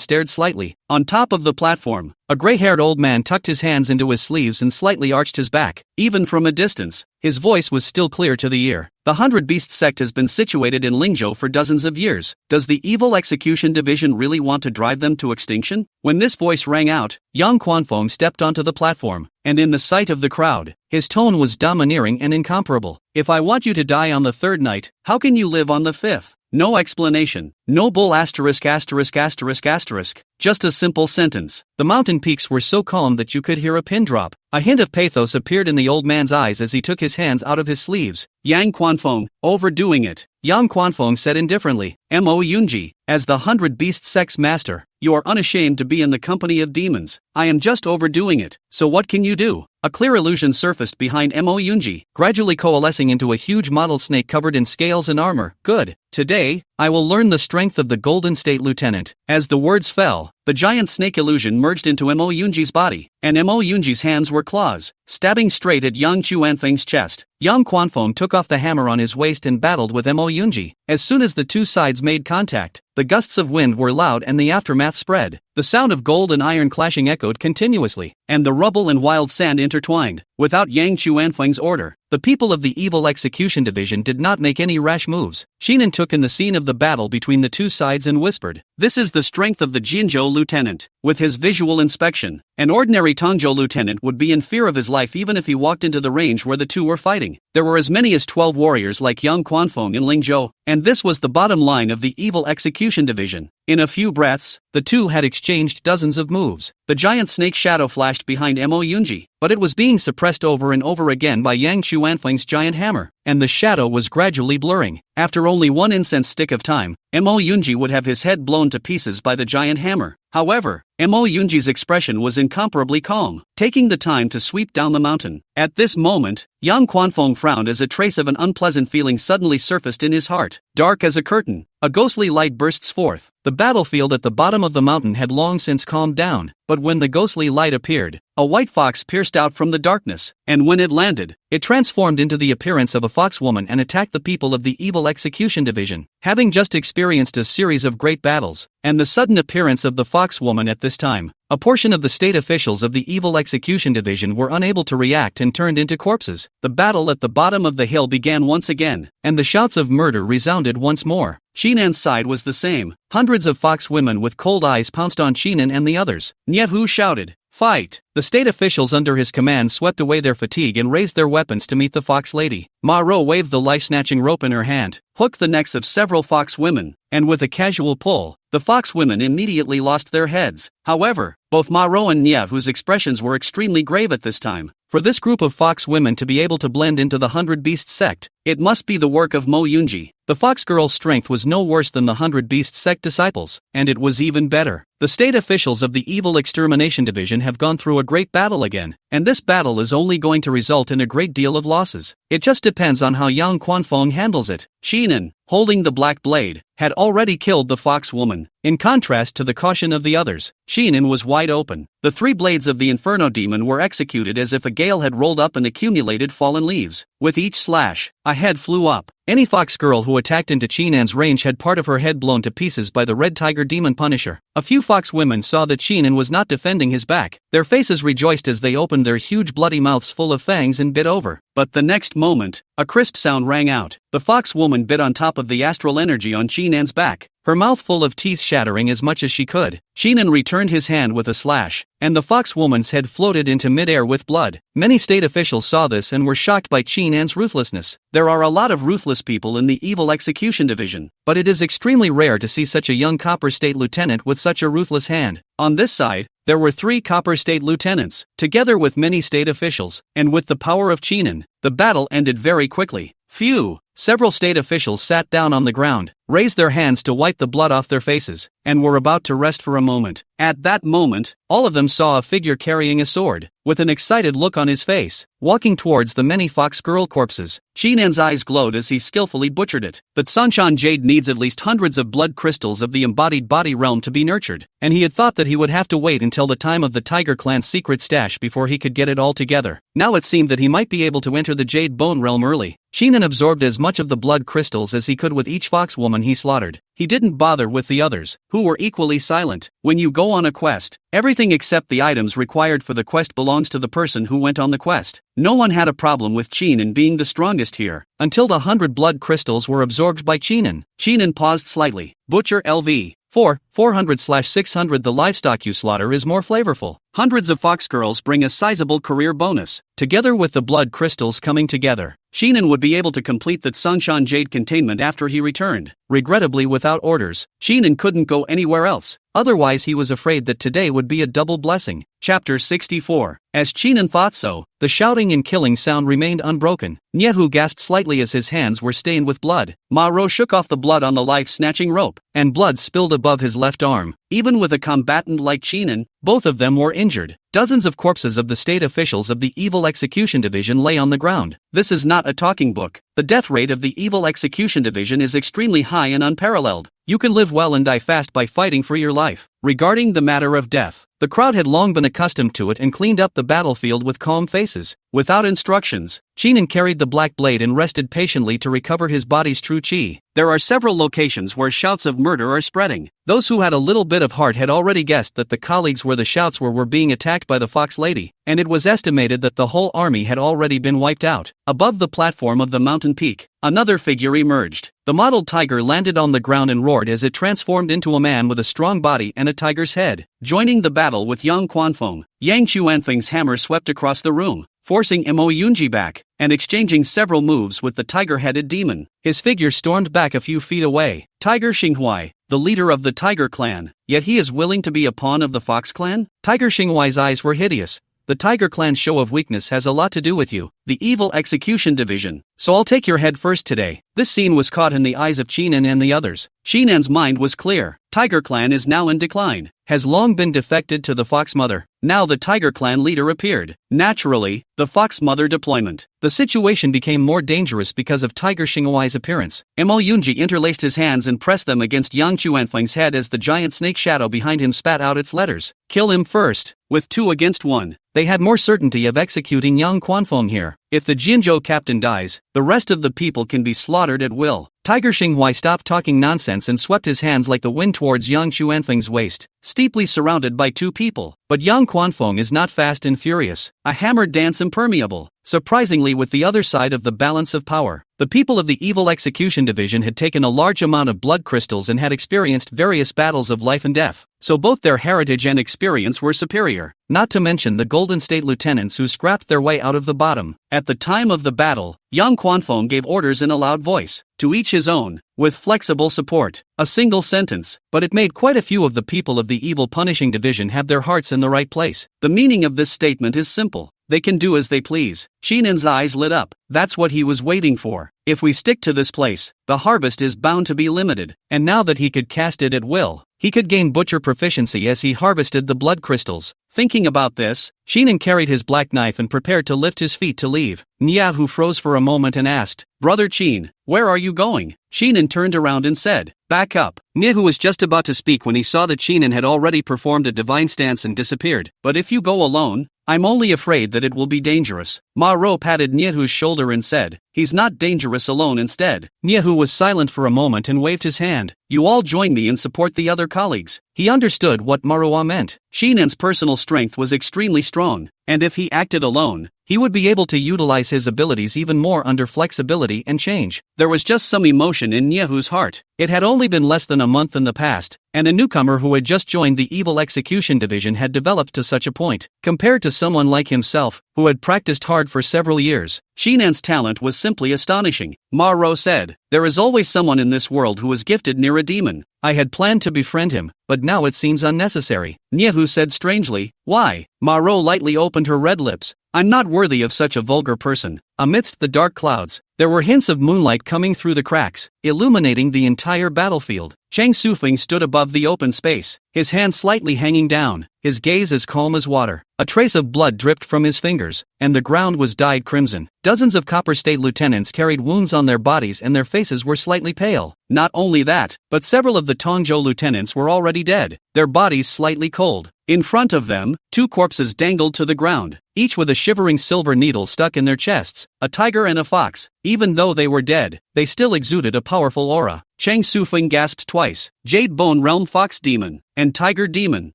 stared slightly. On top of the platform, a gray-haired old man tucked his hands into his sleeves and slightly arched his back. Even from a distance, his voice was still clear to the ear. The Hundred Beasts sect has been situated in Lingzhou for dozens of years. Does the Evil Execution Division really want to drive them to extinction? When this voice rang out, Yang Quanfeng stepped onto the platform, and in the sight of the crowd, his tone was domineering and incomparable. If I want you to die on the third night, how can you live on the fifth? No explanation, no bull asterisk asterisk asterisk asterisk, just a simple sentence. The mountain peaks were so calm that you could hear a pin drop. A hint of pathos appeared in the old man's eyes as he took his hands out of his sleeves. Yang Quanfeng, overdoing it. Yang Quanfeng said indifferently, Mo Yunji, as the Hundred Beasts sect's master, you are unashamed to be in the company of demons. I am just overdoing it, so what can you do? A clear illusion surfaced behind Mo Yunji, gradually coalescing into a huge model snake covered in scales and armor. Good. Today, I will learn the strength of the Golden State Lieutenant. As the words fell, the giant snake illusion merged into Mo Yunji's body, and Mo Yunji's hands were claws, stabbing straight at Yang Chuanfeng's chest. Yang Quanfeng took off the hammer on his waist and battled with Mo Yunji. As soon as the two sides made contact, the gusts of wind were loud and the aftermath spread. The sound of gold and iron clashing echoed continuously, and the rubble and wild sand intertwined. Without Yang Chuanfeng's order, the people of the Evil Execution Division did not make any rash moves. Sheenan took in the scene of the battle between the two sides and whispered, "This is the strength of the Jinzhou lieutenant." With his visual inspection, an ordinary Tongzhou lieutenant would be in fear of his life even if he walked into the range where the two were fighting. There were as many as 12 warriors like Yang Quanfeng in Lingzhou, and this was the bottom line of the Evil Execution Division. In a few breaths, the two had exchanged dozens of moves. The giant snake shadow flashed behind Mo Yunji, but it was being suppressed over and over again by Yang Chuanfeng's giant hammer, and the shadow was gradually blurring. After only one incense stick of time, Mo Yunji would have his head blown to pieces by the giant hammer. However, Mo Yunji's expression was incomparably calm, taking the time to sweep down the mountain. At this moment, Yang Quanfeng frowned as a trace of an unpleasant feeling suddenly surfaced in his heart. Dark as a curtain, a ghostly light bursts forth. The battlefield at the bottom of the mountain had long since calmed down, but when the ghostly light appeared, a white fox pierced out from the darkness, and when it landed, it transformed into the appearance of a foxwoman and attacked the people of the Evil Execution Division. Having just experienced a series of great battles, and the sudden appearance of the foxwoman at this time, a portion of the state officials of the Evil Execution Division were unable to react and turned into corpses. The battle at the bottom of the hill began once again, and the shouts of murder resounded once more. Sheenan's side was the same. Hundreds of fox women with cold eyes pounced on Sheenan and the others. Nyehu shouted, "Fight!" The state officials under his command swept away their fatigue and raised their weapons to meet the fox lady. Ma Ro waved the life-snatching rope in her hand, hooked the necks of several fox women, and with a casual pull, the fox women immediately lost their heads. However, both Ma Ro and Nyehu's expressions were extremely grave at this time. For this group of fox women to be able to blend into the Hundred Beasts sect, it must be the work of Mo Yunji. The fox girl's strength was no worse than the Hundred Beasts sect disciples, and it was even better. The state officials of the Evil Extermination Division have gone through a great battle again, and this battle is only going to result in a great deal of losses. It just depends on how Yang Quanfeng handles it. Sheenan, holding the black blade, had already killed the fox woman. In contrast to the caution of the others, Sheenan was wide open. The 3 blades of the Inferno Demon were executed as if a gale had rolled up and accumulated fallen leaves. With each slash, a head flew up. Any fox girl who attacked into Sheenan's range had part of her head blown to pieces by the Red Tiger Demon Punisher. A few fox women saw that Sheenan was not defending his back. Their faces rejoiced as they opened their huge bloody mouths full of fangs and bit over. But the next moment, a crisp sound rang out. The fox woman bit on top of the astral energy on Sheenan's back, her mouth full of teeth shattering as much as she could. Sheenan returned his hand with a slash, and the fox woman's head floated into midair with blood. Many state officials saw this and were shocked by Sheenan's ruthlessness. There are a lot of ruthless people in the Evil Execution Division, but it is extremely rare to see such a young Copper State Lieutenant with such a ruthless hand. On this side, there were 3 Copper State Lieutenants, together with many state officials, and with the power of Sheenan, the battle ended very quickly. Phew! Several state officials sat down on the ground, raised their hands to wipe the blood off their faces, and were about to rest for a moment. At that moment, all of them saw a figure carrying a sword, with an excited look on his face, walking towards the many fox girl corpses. Sheenan's eyes glowed as he skillfully butchered it. But Sanshan Jade needs at least hundreds of blood crystals of the embodied body realm to be nurtured, and he had thought that he would have to wait until the time of the Tiger Clan's secret stash before he could get it all together. Now it seemed that he might be able to enter the Jade Bone realm early. Sheenan absorbed as much of the blood crystals as he could with each fox woman he slaughtered. He didn't bother with the others, who were equally silent. When you go on a quest, everything except the items required for the quest belongs to the person who went on the quest. No one had a problem with Chinan being the strongest here, until the 100 blood crystals were absorbed by Chinan. Chinan paused slightly. Butcher LV. 400/600. The livestock you slaughter is more flavorful. Hundreds of fox girls bring a sizable career bonus. Together with the blood crystals coming together, Chinan would be able to complete the Tsongshan Jade containment after he returned. Regrettably, without orders, Chinan couldn't go anywhere else. Otherwise, he was afraid that today would be a double blessing. Chapter 64. As Chinan thought so, the shouting and killing sound remained unbroken. Nyehu gasped slightly as his hands were stained with blood. Ma Rou shook off the blood on the life-snatching rope, and blood spilled above his left arm. Even with a combatant like Chinan, both of them were injured. Dozens of corpses of the state officials of the Evil Execution Division lay on the ground. This is not a talking book. The death rate of the Evil Execution Division is extremely high and unparalleled. You can live well and die fast by fighting for your life. Regarding the matter of death, the crowd had long been accustomed to it and cleaned up the battlefield with calm faces. Without instructions, Chinan carried the black blade and rested patiently to recover his body's true chi. There are several locations where shouts of murder are spreading. Those who had a little bit of heart had already guessed that the colleagues where the shouts were being attacked by the Fox Lady, and it was estimated that the whole army had already been wiped out. Above the platform of the mountain peak, another figure emerged. The mottled tiger landed on the ground and roared as it transformed into a man with a strong body and a tiger's head. Joining the battle with Yang Quanfeng, Yang Chuanfeng's hammer swept across the room, forcing Mo Yunji back, and exchanging several moves with the tiger-headed demon. His figure stormed back a few feet away. Tiger Xinghuai, the leader of the Tiger Clan, yet he is willing to be a pawn of the Fox Clan? Tiger Xinghuai's eyes were hideous. The Tiger Clan's show of weakness has a lot to do with you, the Evil Execution Division. So I'll take your head first today. This scene was caught in the eyes of Chinan and the others. Chinan's mind was clear. Tiger Clan is now in decline, has long been defected to the Fox Mother. Now the Tiger Clan leader appeared. Naturally, the Fox Mother deployment. The situation became more dangerous because of Tiger Xinghuai's appearance. Mo Yunji interlaced his hands and pressed them against Yang Chuanfeng's head as the giant snake shadow behind him spat out its letters. Kill him first. With 2 against 1, they had more certainty of executing Yang Quanfeng here. If the Jinzhou captain dies, the rest of the people can be slaughtered at will. Tiger Xinghuai stopped talking nonsense and swept his hands like the wind towards Yang Chuanfeng's waist, steeply surrounded by 2 people. But Yang Quanfeng is not fast and furious, a hammer dance impermeable. Surprisingly, with the other side of the balance of power, the people of the Evil Execution Division had taken a large amount of blood crystals and had experienced various battles of life and death, so both their heritage and experience were superior, not to mention the Golden State lieutenants who scrapped their way out of the bottom. At the time of the battle, Yang Quanfeng gave orders in a loud voice, to each his own, with flexible support. A single sentence, but it made quite a few of the people of the Evil Punishing Division have their hearts in the right place. The meaning of this statement is simple. They can do as they please. Chinan's eyes lit up. That's what he was waiting for. If we stick to this place, the harvest is bound to be limited. And now that he could cast it at will, he could gain butcher proficiency as he harvested the blood crystals. Thinking about this, Chinan carried his black knife and prepared to lift his feet to leave. Nyahu froze for a moment and asked, "Brother Chin, where are you going?" Chinan turned around and said, "Back up." Nyahu was just about to speak when he saw that Chinan had already performed a divine stance and disappeared. "But if you go alone, I'm only afraid that it will be dangerous." Ma Rou patted Nyehu's shoulder and said, "He's not dangerous alone instead." Nyehu was silent for a moment and waved his hand. "You all join me and support the other colleagues." He understood what Marua meant. Shinan's personal strength was extremely strong, and if he acted alone, he would be able to utilize his abilities even more under flexibility and change. There was just some emotion in Nyehu's heart. It had only been less than a month in the past, and a newcomer who had just joined the Evil Execution Division had developed to such a point. Compared to someone like himself, who had practiced hard for several years, Shinan's talent was simply astonishing. Ma Rou said, "There is always someone in this world who is gifted near a demon. I had planned to befriend him, but now it seems unnecessary." Nyehu said strangely, "Why?" Ma Rou lightly opened her red lips. "I'm not worthy of such a vulgar person." Amidst the dark clouds, there were hints of moonlight coming through the cracks, illuminating the entire battlefield. Chang Sufeng stood above the open space, his hands slightly hanging down, his gaze as calm as water. A trace of blood dripped from his fingers, and the ground was dyed crimson. Dozens of Copper State lieutenants carried wounds on their bodies and their faces were slightly pale. Not only that, but several of the Tongzhou lieutenants were already dead, their bodies slightly cold. In front of them, 2 corpses dangled to the ground, each with a shivering silver needle stuck in their chests, a tiger and a fox. Even though they were dead, they still exuded a powerful aura. Chang Sufeng gasped twice. Jade Bone Realm Fox Demon and Tiger Demon.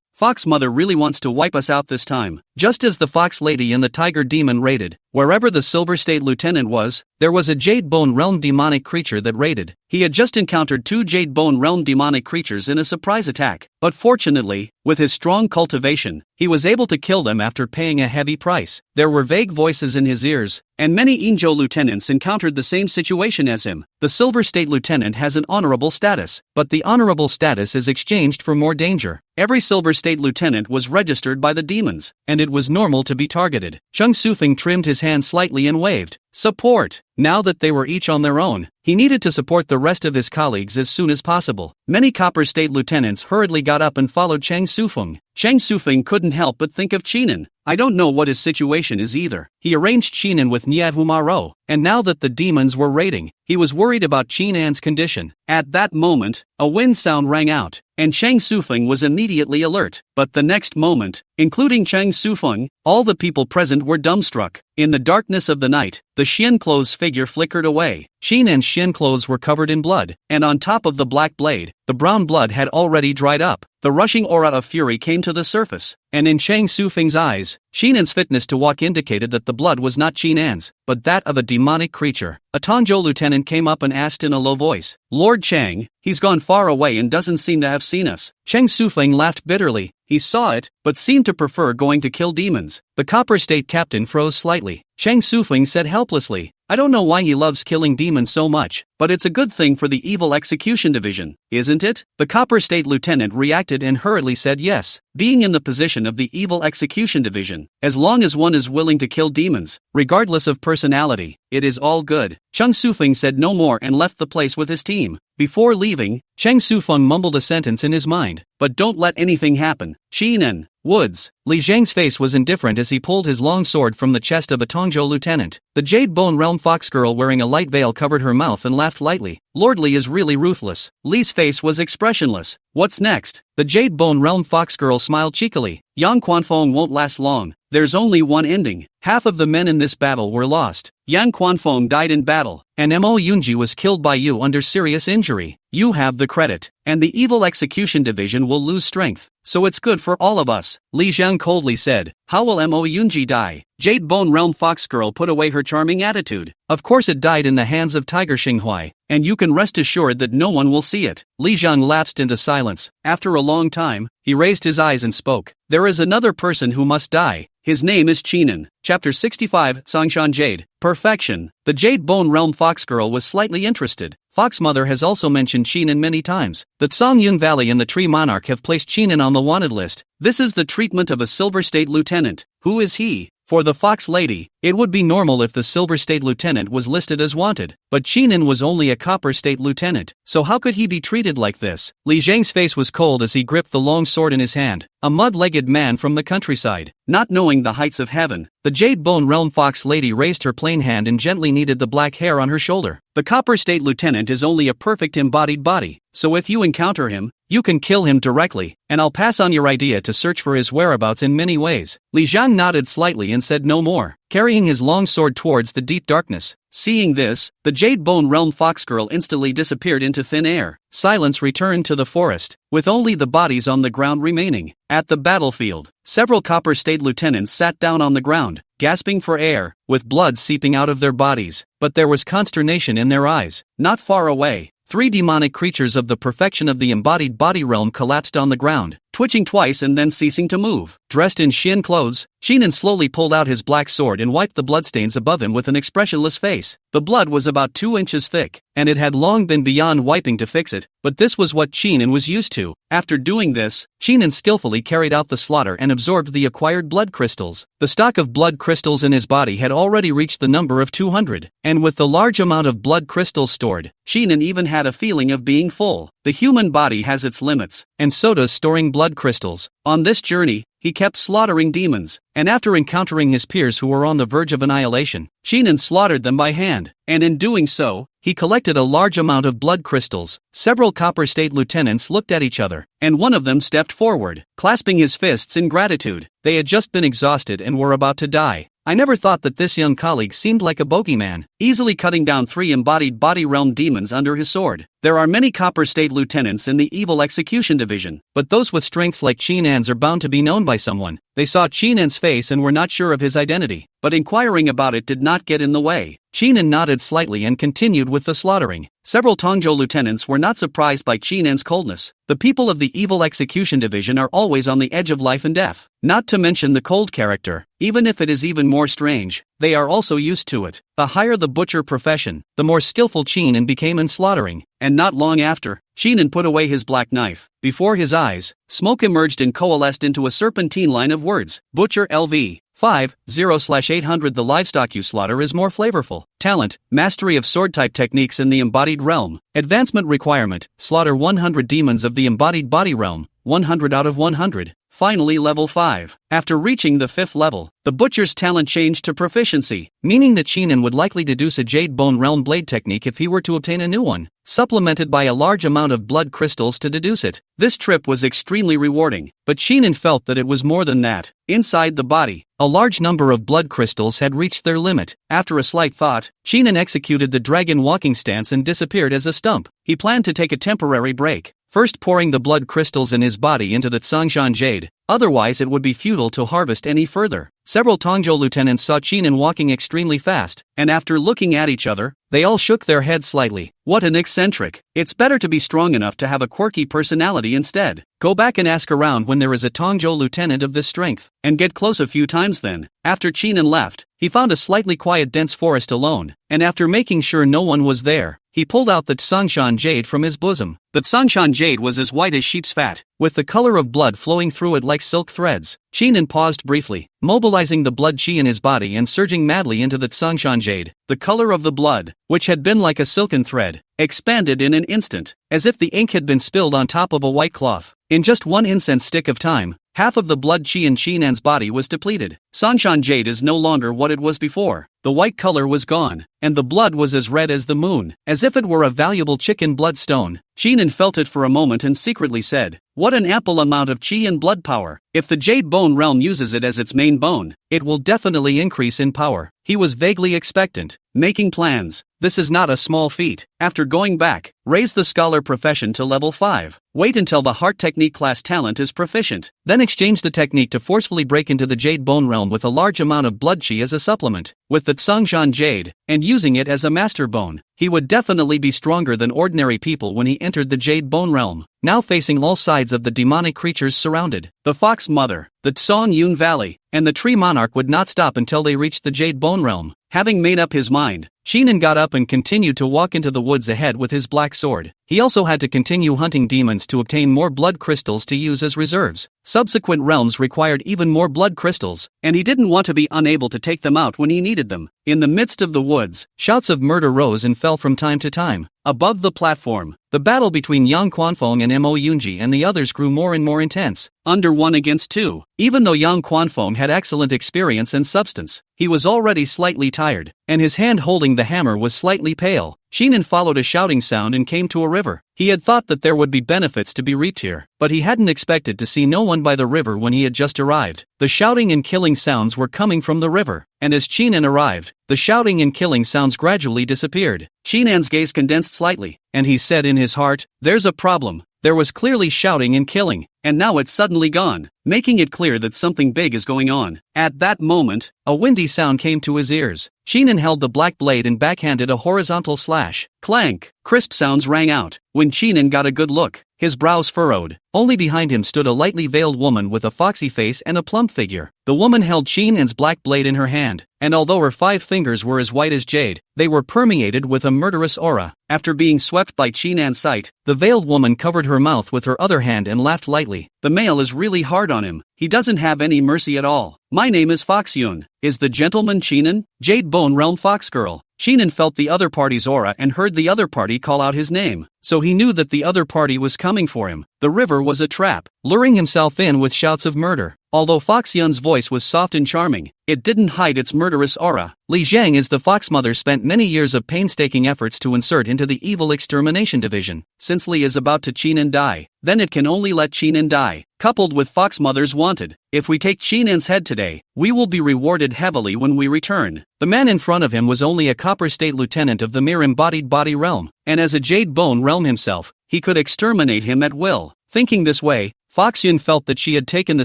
Fox Mother really wants to wipe us out this time. Just as the Fox Lady and the Tiger Demon raided, wherever the Silver State Lieutenant was, there was a Jade Bone Realm demonic creature that raided. He had just encountered 2 Jade Bone Realm demonic creatures in a surprise attack, but fortunately, with his strong cultivation, he was able to kill them after paying a heavy price. There were vague voices in his ears, and many Injo lieutenants encountered the same situation as him. The Silver State Lieutenant has an honorable status, but the honorable status is exchanged for more danger. Every Silver State Lieutenant was registered by the demons, and it was normal to be targeted. Chang Sufeng trimmed his hand slightly and waved. Support! Now that they were each on their own, he needed to support the rest of his colleagues as soon as possible. Many Copper State lieutenants hurriedly got up and followed Chang Sufeng. Chang Sufeng couldn't help but think of Chinan. I don't know what his situation is either. He arranged Chinan with Nyadhumaro, and now that the demons were raiding, he was worried about Chinan's condition. At that moment, a wind sound rang out, and Chang Sufeng was immediately alert. But the next moment, including Chang Sufeng, all the people present were dumbstruck. In the darkness of the night, the Xian clothes figure flickered away. Chinan's Xian clothes were covered in blood, and on top of the black blade, the brown blood had already dried up. The rushing aura of fury came to the surface, and in Chang Sufeng's eyes, Chinan's fitness to walk indicated that the blood was not Chinan's, but that of a demonic creature. A Tongzhou lieutenant came up and asked in a low voice, "Lord Chang, he's gone far away and doesn't seem to have seen us." Chang Sufeng laughed bitterly. He saw it, but seemed to prefer going to kill demons. The Copper State captain froze slightly. Chang Sufeng said helplessly, "I don't know why he loves killing demons so much, but it's a good thing for the Evil Execution Division, isn't it?" The Copper State lieutenant reacted and hurriedly said yes. Being in the position of the Evil Execution Division, as long as one is willing to kill demons, regardless of personality, it is all good. Chang Sufeng said no more and left the place with his team. Before leaving, Chang Sufeng mumbled a sentence in his mind. "But don't let anything happen. Chinan, Woods." Li Zhang's face was indifferent as he pulled his long sword from the chest of a Tongzhou lieutenant. The Jade Bone Realm Fox girl wearing a light veil covered her mouth and laughed lightly. Lord Li is really ruthless. Li's face was expressionless. What's next? The Jade Bone Realm Fox girl smiled cheekily. Yang Quanfeng won't last long. There's only one ending. Half of the men in this battle were lost. Yang Quanfeng died in battle, and Mo Yunji was killed by you under serious injury. You have the credit, and the Evil Execution Division will lose strength, so it's good for all of us. Li Zhang coldly said. How will Mo Yunji die? Jade Bone Realm Fox girl put away her charming attitude. Of course it died in the hands of Tiger Xinghuai, and you can rest assured that no one will see it. Li Zhang lapsed into silence. After a long time, he raised his eyes and spoke. There is another person who must die. His name is Chinan. Chapter 65, Songshan Jade. Perfection. The Jade Bone Realm Fox girl was slightly interested. Fox Mother has also mentioned Chinan many times. The Songyun Valley and the Tree Monarch have placed Chinan on the wanted list. This is the treatment of a Silver State Lieutenant. Who is he? For the Fox Lady, it would be normal if the Silver State Lieutenant was listed as wanted, but Chinan was only a Copper State Lieutenant, so how could he be treated like this? Li Zhang's face was cold as he gripped the long sword in his hand, a mud-legged man from the countryside. Not knowing the heights of heaven, the Jade Bone Realm Fox Lady raised her plain hand and gently kneaded the black hair on her shoulder. The Copper State Lieutenant is only a perfect embodied body, so if you encounter him, you can kill him directly, and I'll pass on your idea to search for his whereabouts in many ways. Li Zhang nodded slightly and said no more, carrying his long sword towards the deep darkness. Seeing this, the Jade Bone Realm Fox girl instantly disappeared into thin air. Silence returned to the forest, with only the bodies on the ground remaining. At the battlefield, several Copper State lieutenants sat down on the ground, gasping for air, with blood seeping out of their bodies, but there was consternation in their eyes. Not far away, 3 demonic creatures of the perfection of the embodied body realm collapsed on the ground, twitching twice and then ceasing to move. Dressed in Xian clothes, Chinan slowly pulled out his black sword and wiped the bloodstains above him with an expressionless face. The blood was about 2 inches thick, and it had long been beyond wiping to fix it, but this was what Chinan was used to. After doing this, Chinan skillfully carried out the slaughter and absorbed the acquired blood crystals. The stock of blood crystals in his body had already reached the number of 200, and with the large amount of blood crystals stored, Chinan even had a feeling of being full. The human body has its limits, and so does storing blood crystals. On this journey, he kept slaughtering demons, and after encountering his peers who were on the verge of annihilation, Chinan slaughtered them by hand, and in doing so, he collected a large amount of blood crystals. Several Copper State lieutenants looked at each other, and one of them stepped forward, clasping his fists in gratitude. They had just been exhausted and were about to die. I never thought that this young colleague seemed like a bogeyman. easily cutting down 3 embodied body realm demons under his sword. There are many Copper State lieutenants in the Evil Execution Division, but those with strengths like Chinan's are bound to be known by someone. They saw Chinan's face and were not sure of his identity, but inquiring about it did not get in the way. Chinan nodded slightly and continued with the slaughtering. Several Tongzhou lieutenants were not surprised by Chinan's coldness. The people of the Evil Execution Division are always on the edge of life and death. Not to mention the cold character, even if it is even more strange, they are also used to it. The higher the butcher profession, the more skillful Chinan became in slaughtering. And not long after, Chinan put away his black knife. Before his eyes, smoke emerged and coalesced into a serpentine line of words. Butcher LV 50/800. The livestock you slaughter is more flavorful. Talent, mastery of sword-type techniques in the embodied realm. Advancement requirement, slaughter 100 demons of the embodied body realm, 100 out of 100. Finally level 5. After reaching the 5th level, the butcher's talent changed to proficiency, meaning that Chinan would likely deduce a Jade Bone Realm blade technique if he were to obtain a new one, supplemented by a large amount of blood crystals to deduce it. This trip was extremely rewarding, but Chinan felt that it was more than that. Inside the body, a large number of blood crystals had reached their limit. After a slight thought, Chinan executed the dragon walking stance and disappeared as a stump. He planned to take a temporary break, first pouring the blood crystals in his body into the Tsongshan Jade, otherwise it would be futile to harvest any further. Several Tongzhou lieutenants saw Chinan walking extremely fast, and after looking at each other, they all shook their heads slightly. What an eccentric. It's better to be strong enough to have a quirky personality instead. Go back and ask around when there is a Tongzhou lieutenant of this strength, and get close a few times then. After Chinan left, he found a slightly quiet dense forest alone, and after making sure no one was there, he pulled out the Tsongshan Jade from his bosom. The Tsongshan Jade was as white as sheep's fat, with the color of blood flowing through it like silk threads. Chinan paused briefly, mobilizing the blood chi in his body and surging madly into the Tsongshan Jade. The color of the blood, which had been like a silken thread, expanded in an instant, as if the ink had been spilled on top of a white cloth. In just one incense stick of time, half of the blood chi in Chinan's body was depleted. Tsongshan Jade is no longer what it was before. The white color was gone, and the blood was as red as the moon, as if it were a valuable chicken blood stone. Chinan felt it for a moment and secretly said, "What an ample amount of chi and blood power. If the Jade Bone Realm uses it as its main bone, it will definitely increase in power." He was vaguely expectant, making plans. This is not a small feat. After going back, raise the scholar profession to level 5. Wait until the heart technique class talent is proficient. Then exchange the technique to forcefully break into the Jade Bone Realm with a large amount of blood chi as a supplement. With the Tsongshan Jade, and using it as a master bone, he would definitely be stronger than ordinary people when he entered the Jade Bone Realm. Now facing all sides of the demonic creatures surrounded, the Fox Mother, the Tsong Yun Valley, and the Tree Monarch would not stop until they reached the Jade Bone Realm. Having made up his mind, Chinan got up and continued to walk into the woods ahead with his black sword. He also had to continue hunting demons to obtain more blood crystals to use as reserves. Subsequent realms required even more blood crystals, and he didn't want to be unable to take them out when he needed them. In the midst of the woods, shouts of murder rose and fell from time to time. Above the platform, the battle between Yang Quanfeng and Mo Yunji and the others grew more and more intense. Under 1 against 2. Even though Yang Quanfeng had excellent experience and substance, he was already slightly tired, and his hand holding the hammer was slightly pale. Chinan followed a shouting sound and came to a river. He had thought that there would be benefits to be reaped here, but he hadn't expected to see no one by the river when he had just arrived. The shouting and killing sounds were coming from the river, and as Chinan arrived, the shouting and killing sounds gradually disappeared. Chinan's gaze condensed slightly, and he said in his heart, "There's a problem." There was clearly shouting and killing, and now it's suddenly gone, making it clear that something big is going on. At that moment, a windy sound came to his ears. Chinan held the black blade and backhanded a horizontal slash. Clank! Crisp sounds rang out. When Chinan got a good look, his brows furrowed. Only behind him stood a lightly veiled woman with a foxy face and a plump figure. The woman held Chinan's black blade in her hand, and although her 5 fingers were as white as jade, they were permeated with a murderous aura. After being swept by Chinan's sight, the veiled woman covered her mouth with her other hand and laughed lightly. The male is really hard on him. He doesn't have any mercy at all. "My name is Fox Yun. Is the gentleman Chinan?" Jade Bone Realm Fox Girl. Chinan felt the other party's aura and heard the other party call out his name, so he knew that the other party was coming for him. The river was a trap, luring himself in with shouts of murder. Although Fox Yun's voice was soft and charming, it didn't hide its murderous aura. Li Zhang is the Fox Mother spent many years of painstaking efforts to insert into the Evil Extermination Division. Since Li is about to Chinan die, then it can only let Chinan die. coupled with Fox Mother's wanted. If we take Chinan's head today, we will be rewarded heavily when we return. The man in front of him was only a Copper State lieutenant of the mere embodied body realm, and as a Jade Bone realm himself, he could exterminate him at will. Thinking this way, Fox Yun felt that she had taken the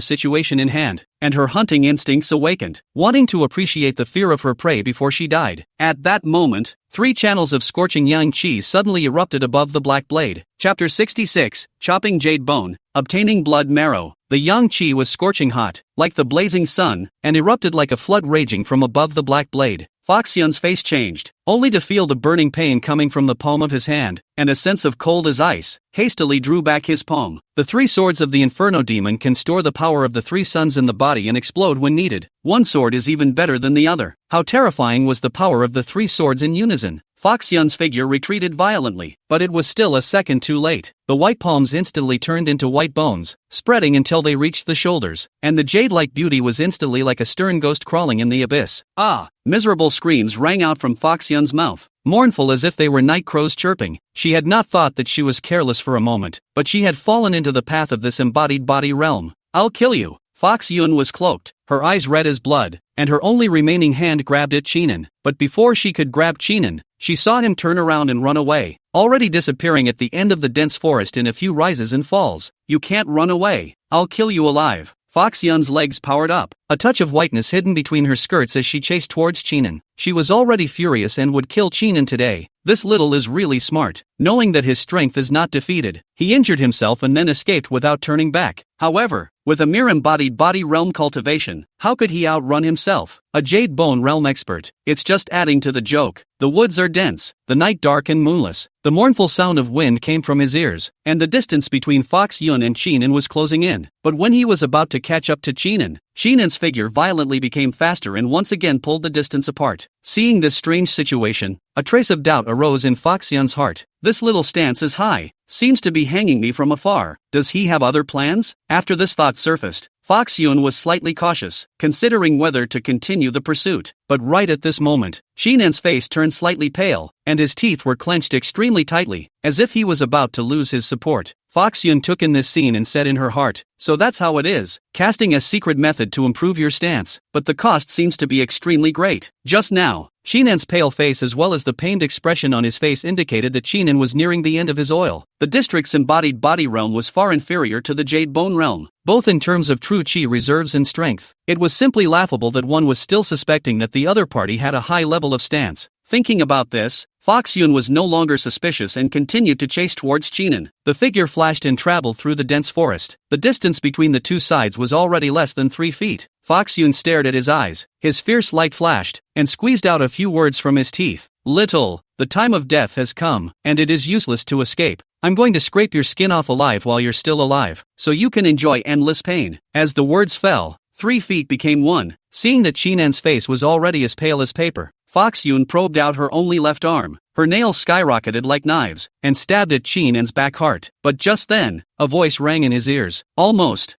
situation in hand, and her hunting instincts awakened, wanting to appreciate the fear of her prey before she died. At that moment, 3 channels of scorching yang qi suddenly erupted above the black blade. Chapter 66, Chopping Jade Bone, Obtaining Blood Marrow. The yang qi was scorching hot, like the blazing sun, and erupted like a flood raging from above the black blade. Fox Yun's face changed, only to feel the burning pain coming from the palm of his hand, and a sense of cold as ice. Hastily drew back his palm. The 3 swords of the Inferno Demon can store the power of the 3 suns in the body and explode when needed. One sword is even better than the other. How terrifying was the power of the 3 swords in unison! Fox Yun's figure retreated violently, but it was still a second too late. The white palms instantly turned into white bones, spreading until they reached the shoulders, and the jade-like beauty was instantly like a stern ghost crawling in the abyss. Ah! Miserable screams rang out from Fox Yun's mouth, mournful as if they were night crows chirping. She had not thought that she was careless for a moment, but she had fallen into the path of this embodied body realm. I'll kill you! Fox Yun was cloaked, her eyes red as blood, and her only remaining hand grabbed at Chinan. But before she could grab Chinan, she saw him turn around and run away, already disappearing at the end of the dense forest in a few rises and falls. You can't run away. I'll kill you alive. Fox Yun's legs powered up, a touch of whiteness hidden between her skirts as she chased towards Chinan. She was already furious and would kill Chinan today. This little is really smart. Knowing that his strength is not defeated, he injured himself and then escaped without turning back. However, with a mere embodied body realm cultivation, how could he outrun himself? A Jade Bone realm expert. It's just adding to the joke. The woods are dense, the night dark and moonless. The mournful sound of wind came from his ears, and the distance between Fox Yun and Chinan was closing in. But when he was about to catch up to Chinan's figure violently became faster and once again pulled the distance apart. Seeing this strange situation, a trace of doubt arose in Fox Yun's heart. This little stance is high, seems to be hanging me from afar. Does he have other plans? After this thought surfaced, Fox Yun was slightly cautious, considering whether to continue the pursuit. But right at this moment, Chinan's face turned slightly pale, and his teeth were clenched extremely tightly, as if he was about to lose his support. Fox Yun took in this scene and said in her heart, so that's how it is, casting a secret method to improve your stance, but the cost seems to be extremely great. Just now, Chinan's pale face as well as the pained expression on his face indicated that Chinan was nearing the end of his oil. The district's embodied body realm was far inferior to the Jade Bone realm, both in terms of true chi reserves and strength. It was simply laughable that one was still suspecting that the other party had a high level of stance. Thinking about this, Fox Yun was no longer suspicious and continued to chase towards Chinan. The figure flashed and traveled through the dense forest. The distance between the two sides was already less than 3 feet. Fox Yun stared at his eyes, his fierce light flashed, and squeezed out a few words from his teeth. Little, the time of death has come, and it is useless to escape. I'm going to scrape your skin off alive while you're still alive, so you can enjoy endless pain. As the words fell, 3 feet became 1. Seeing that Chinan's face was already as pale as paper, Fox Yun probed out her only left arm. Her nails skyrocketed like knives, and stabbed at Chinan's back heart. But just then, a voice rang in his ears. Almost.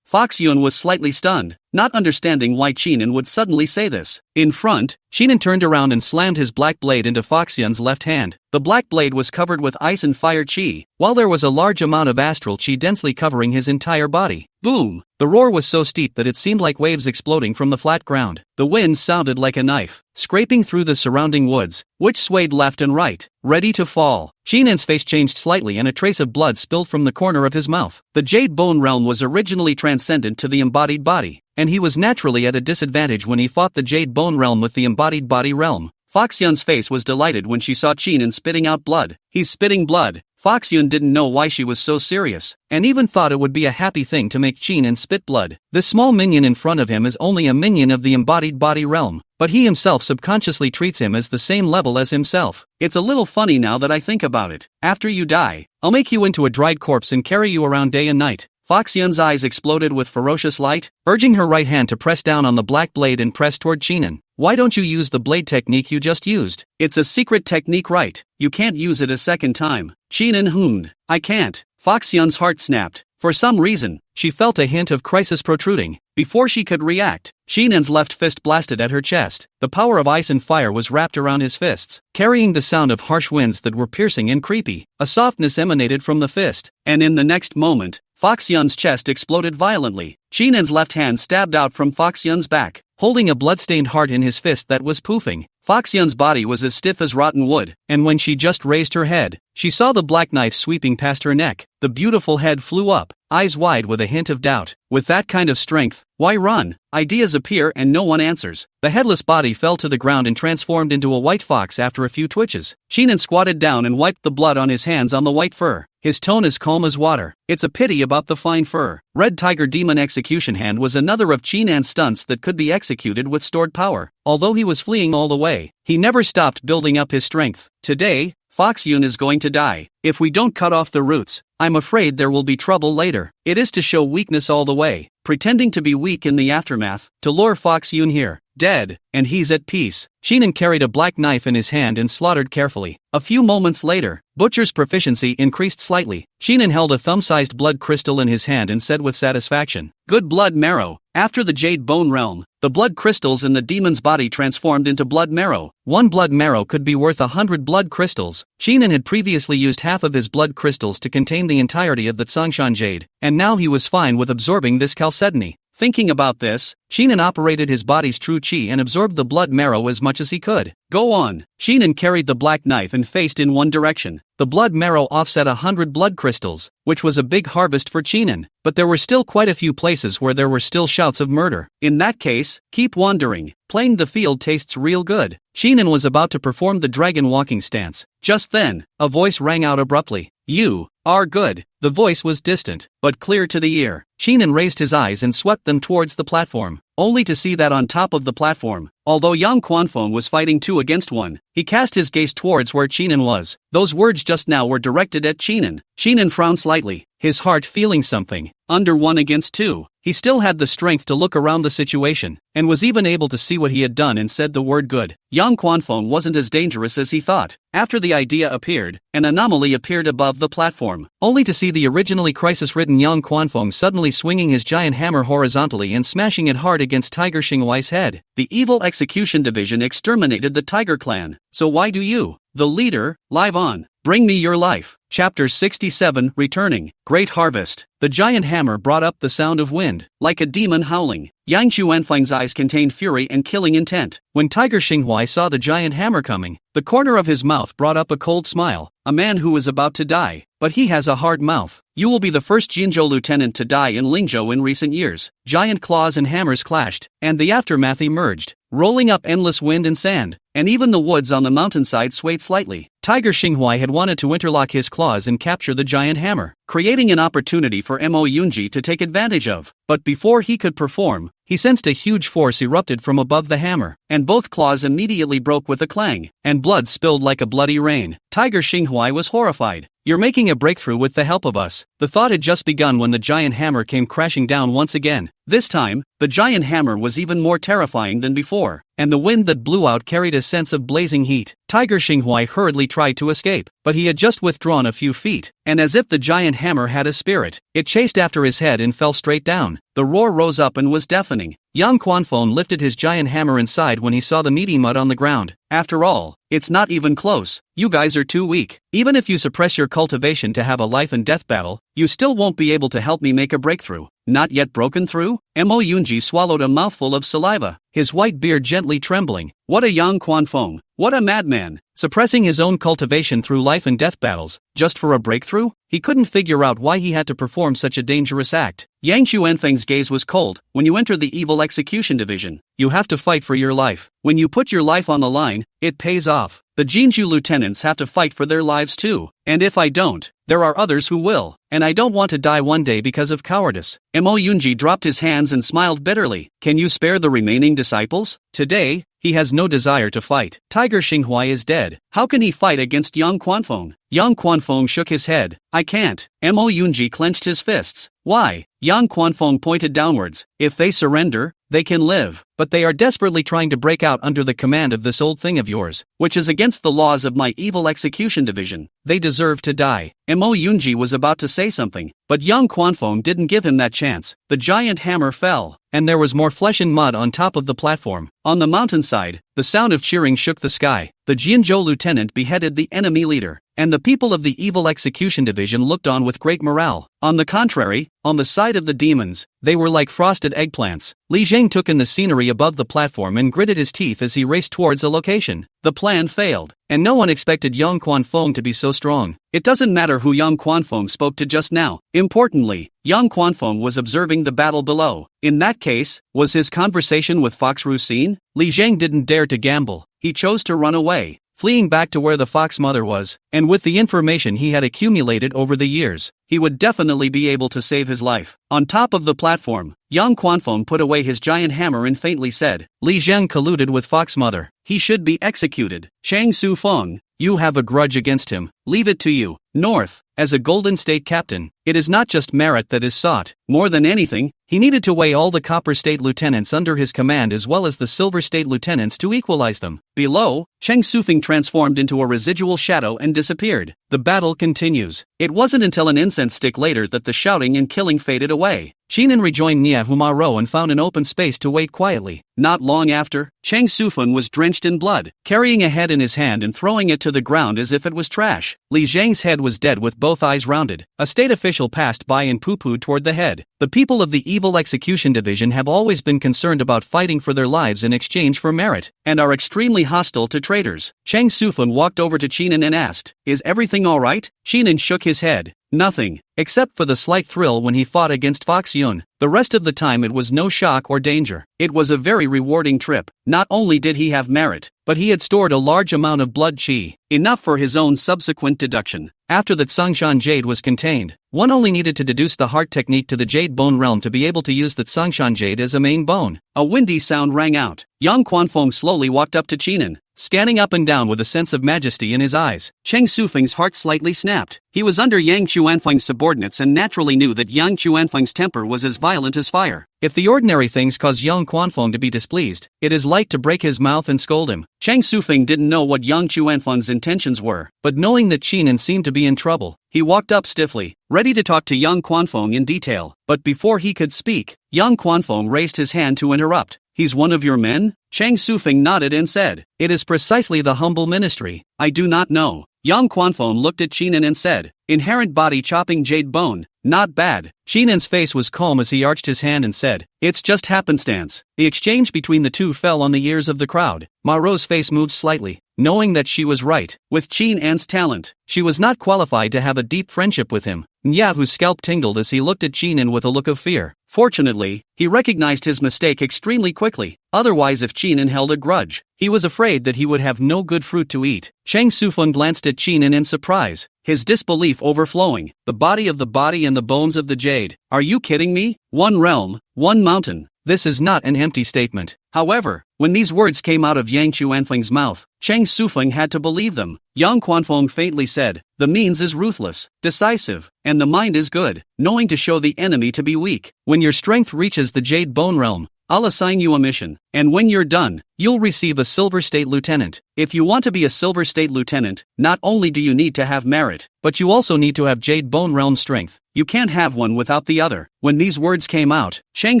Fox Yun was slightly stunned, not understanding why Chinan would suddenly say this. In front, Chinan turned around and slammed his black blade into Fox Yun's left hand. The black blade was covered with ice and fire chi, while there was a large amount of astral chi densely covering his entire body. Boom! The roar was so steep that it seemed like waves exploding from the flat ground. The wind sounded like a knife, scraping through the surrounding woods, which swayed left and right, ready to fall. Chinan's face changed slightly and a trace of blood spilled from the corner of his mouth. The Jade Bone realm was originally transcendent to the embodied body, and he was naturally at a disadvantage when he fought the Jade Bone realm with the embodied body realm. Fox Yun's face was delighted when she saw Chinan spitting out blood. He's spitting blood. Fox Yun didn't know why she was so serious, and even thought it would be a happy thing to make Chinan spit blood. This small minion in front of him is only a minion of the embodied body realm, but he himself subconsciously treats him as the same level as himself. It's a little funny now that I think about it. After you die, I'll make you into a dried corpse and carry you around day and night. Fox Yun's eyes exploded with ferocious light, urging her right hand to press down on the black blade and press toward Chinan. Why don't you use the blade technique you just used? It's a secret technique, right? You can't use it a second time. Chinan hummed. I can't. Fox Yun's heart snapped. For some reason, she felt a hint of crisis protruding. Before she could react, Chinan's left fist blasted at her chest. The power of ice and fire was wrapped around his fists, carrying the sound of harsh winds that were piercing and creepy. A softness emanated from the fist, and in the next moment, Fox Yun's chest exploded violently. Chinan's left hand stabbed out from Fox Yun's back, holding a bloodstained heart in his fist that was poofing. Fox Yun's body was as stiff as rotten wood, and when she just raised her head, she saw the black knife sweeping past her neck. The beautiful head flew up, eyes wide with a hint of doubt. With that kind of strength, why run? Ideas appear and no one answers. The headless body fell to the ground and transformed into a white fox after a few twitches. Chinan squatted down and wiped the blood on his hands on the white fur. His tone as calm as water. It's a pity about the fine fur. Red Tiger Demon Execution Hand was another of Chinan's stunts that could be executed with stored power. Although he was fleeing all the way, he never stopped building up his strength. Today, Fox Yun is going to die. If we don't cut off the roots, I'm afraid there will be trouble later. It is to show weakness all the way, pretending to be weak in the aftermath, to lure Fox Yun here, dead, and he's at peace. Chinan carried a black knife in his hand and slaughtered carefully. A few moments later, Butcher's proficiency increased slightly. Chinan held a thumb-sized blood crystal in his hand and said with satisfaction, "Good blood marrow." After the Jade Bone Realm, the blood crystals in the demon's body transformed into blood marrow. One blood marrow could be worth 100 blood crystals. Chinan had previously used half of his blood crystals to contain the entirety of the Tsongshan Jade, and now he was fine with absorbing this chalcedony. Thinking about this, Chinan operated his body's true chi and absorbed the blood marrow as much as he could. Go on. Chinan carried the black knife and faced in one direction. The blood marrow offset 100 blood crystals, which was a big harvest for Chinan, but there were still quite a few places where there were still shouts of murder. In that case, keep wandering. Playing the field tastes real good. Chinan was about to perform the dragon walking stance. Just then, a voice rang out abruptly. You are good. The voice was distant, but clear to the ear. Chinan raised his eyes and swept them towards the platform, only to see that on top of the platform, although Yang Quanfeng was fighting 2 against 1, he cast his gaze towards where Chinan was. Those words just now were directed at Chinan. Chinan frowned slightly, his heart feeling something. Under 1 against 2, he still had the strength to look around the situation, and was even able to see what he had done and said the word good. Yang Quanfeng wasn't as dangerous as he thought. After the idea appeared, an anomaly appeared above the platform, only to see the originally crisis-ridden Yang Quanfeng suddenly swinging his giant hammer horizontally and smashing it hard against Tiger Xinghuai's head. The evil execution division exterminated the Tiger clan, so why do you, the leader, live on? Bring me your life. Chapter 67, Returning. Great Harvest. The giant hammer brought up the sound of wind, like a demon howling. Yang Xuanfeng's eyes contained fury and killing intent. When Tiger Xinghuai saw the giant hammer coming, the corner of his mouth brought up a cold smile. A man who is about to die, but he has a hard mouth. You will be the first Jinzhou lieutenant to die in Lingzhou in recent years. Giant claws and hammers clashed, and the aftermath emerged, rolling up endless wind and sand, and even the woods on the mountainside swayed slightly. Tiger Xinghuai had wanted to interlock his claws and capture the giant hammer, creating an opportunity for Mo Yunji to take advantage of. But before he could perform, he sensed a huge force erupted from above the hammer, and both claws immediately broke with a clang, and blood spilled like a bloody rain. Tiger Xinghuai was horrified. You're making a breakthrough with the help of us. The thought had just begun when the giant hammer came crashing down once again. This time, the giant hammer was even more terrifying than before, and the wind that blew out carried a sense of blazing heat. Tiger Xinghuai hurriedly tried to escape, but he had just withdrawn a few feet, and as if the giant hammer had a spirit, it chased after his head and fell straight down. The roar rose up and was deafening. Yang Quanfeng lifted his giant hammer inside when he saw the meaty mud on the ground. After all, it's not even close. You guys are too weak. Even if you suppress your cultivation to have a life and death battle, you still won't be able to help me make a breakthrough. Not yet broken through? Mo Yunji swallowed a mouthful of saliva, his white beard gently trembling. What a Yang Quanfeng! What a madman! Suppressing his own cultivation through life and death battles, just for a breakthrough? He couldn't figure out why he had to perform such a dangerous act. Yang Xuanfeng's gaze was cold. When you enter the evil execution division, you have to fight for your life. When you put your life on the line, it pays off. The Jinzhou lieutenants have to fight for their lives too. And if I don't, there are others who will, and I don't want to die one day because of cowardice. Mo Yunji dropped his hands and smiled bitterly. Can you spare the remaining disciples? Today, he has no desire to fight. Tiger Xinghuai is dead. How can he fight against Yang Quanfeng? Yang Quanfeng shook his head. I can't. Mo Yunji clenched his fists. Why? Yang Quanfeng pointed downwards. If they surrender, they can live, but they are desperately trying to break out under the command of this old thing of yours, which is against the laws of my evil execution division. They deserve to die. Mo Yunji was about to say something, but Yang Quanfeng didn't give him that chance. The giant hammer fell, and there was more flesh and mud on top of the platform. On the mountainside, the sound of cheering shook the sky. The Jinzhou lieutenant beheaded the enemy leader. and the people of the Evil Execution Division looked on with great morale. On the contrary, on the side of the demons, they were like frosted eggplants. Li Zhang took in the scenery above the platform and gritted his teeth as he raced towards a location. The plan failed, and no one expected Yang Quanfeng to be so strong. It doesn't matter who Yang Quanfeng spoke to just now. Importantly, Yang Quanfeng was observing the battle below. In that case, was his conversation with Fox Ru seen? Li Zhang didn't dare to gamble. He chose to run away, fleeing back to where the fox mother was, and with the information he had accumulated over the years, he would definitely be able to save his life. On top of the platform, Yang Quanfeng put away his giant hammer and faintly said, Li Zhang colluded with Fox Mother. He should be executed. Chang Su Feng, you have a grudge against him. Leave it to you. North, as a Golden State captain, it is not just merit that is sought. More than anything, he needed to weigh all the Copper State lieutenants under his command as well as the Silver State lieutenants to equalize them. Below, Cheng Sufeng transformed into a residual shadow and disappeared. The battle continues. It wasn't until an incense stick later that the shouting and killing faded away. Qinan rejoined Nia Humaro and found an open space to wait quietly. Not long after, Cheng Sufeng was drenched in blood, carrying a head in his hand and throwing it to the ground as if it was trash. Li Zhang's head was dead with both eyes rounded. A state official passed by and poo-pooed toward the head. The people of the Evil Execution Division have always been concerned about fighting for their lives in exchange for merit, and are extremely hostile to traitors. Cheng Sufeng walked over to Qinan and asked, "Is everything alright?" Qinan shook his head. Nothing, except for the slight thrill when he fought against Fox Yun. The rest of the time it was no shock or danger. It was a very rewarding trip. Not only did he have merit, but he had stored a large amount of blood qi, enough for his own subsequent deduction. After the Tsongshan Jade was contained, one only needed to deduce the heart technique to the Jade Bone realm to be able to use the Tsongshan Jade as a main bone. A windy sound rang out. Yang Quanfeng slowly walked up to Qinan, standing up and down with a sense of majesty in his eyes. Cheng Sufeng's heart slightly snapped. He was under Yang Chuanfeng's subordinates and naturally knew that Yang Chuanfeng's temper was as violent as fire. If the ordinary things cause Yang Quanfeng to be displeased, it is light to break his mouth and scold him. Cheng Sufeng didn't know what Yang Chuanfeng's intentions were, but knowing that Qinan seemed to be in trouble, he walked up stiffly, ready to talk to Yang Quanfeng in detail. But before he could speak, Yang Quanfeng raised his hand to interrupt. "He's one of your men?" Cheng Sufeng nodded and said, "It is precisely the humble ministry. I do not know." Yang Quanfeng looked at Qinan and said, "Inherent body chopping jade bone, not bad." Qinan's face was calm as he arched his hand and said, "It's just happenstance." The exchange between the two fell on the ears of the crowd. Maro's face moved slightly, knowing that she was right. With Qinan's talent, she was not qualified to have a deep friendship with him. Nyahu's scalp tingled as he looked at Qinan with a look of fear. Fortunately, he recognized his mistake extremely quickly. Otherwise, if Qinan held a grudge, he was afraid that he would have no good fruit to eat. Cheng Sufeng glanced at Qinan in surprise, his disbelief overflowing. "The body of the body and the bones of the jade. Are you kidding me? One realm, one mountain." This is not an empty statement. However, when these words came out of Yang Chuanfeng's mouth, Cheng Sufeng had to believe them. Yang Quanfeng faintly said, "The means is ruthless, decisive, and the mind is good, knowing to show the enemy to be weak. When your strength reaches the Jade Bone Realm, I'll assign you a mission, and when you're done, you'll receive a Silver State Lieutenant. If you want to be a Silver State Lieutenant, not only do you need to have merit, but you also need to have Jade Bone Realm strength. You can't have one without the other." When these words came out, Cheng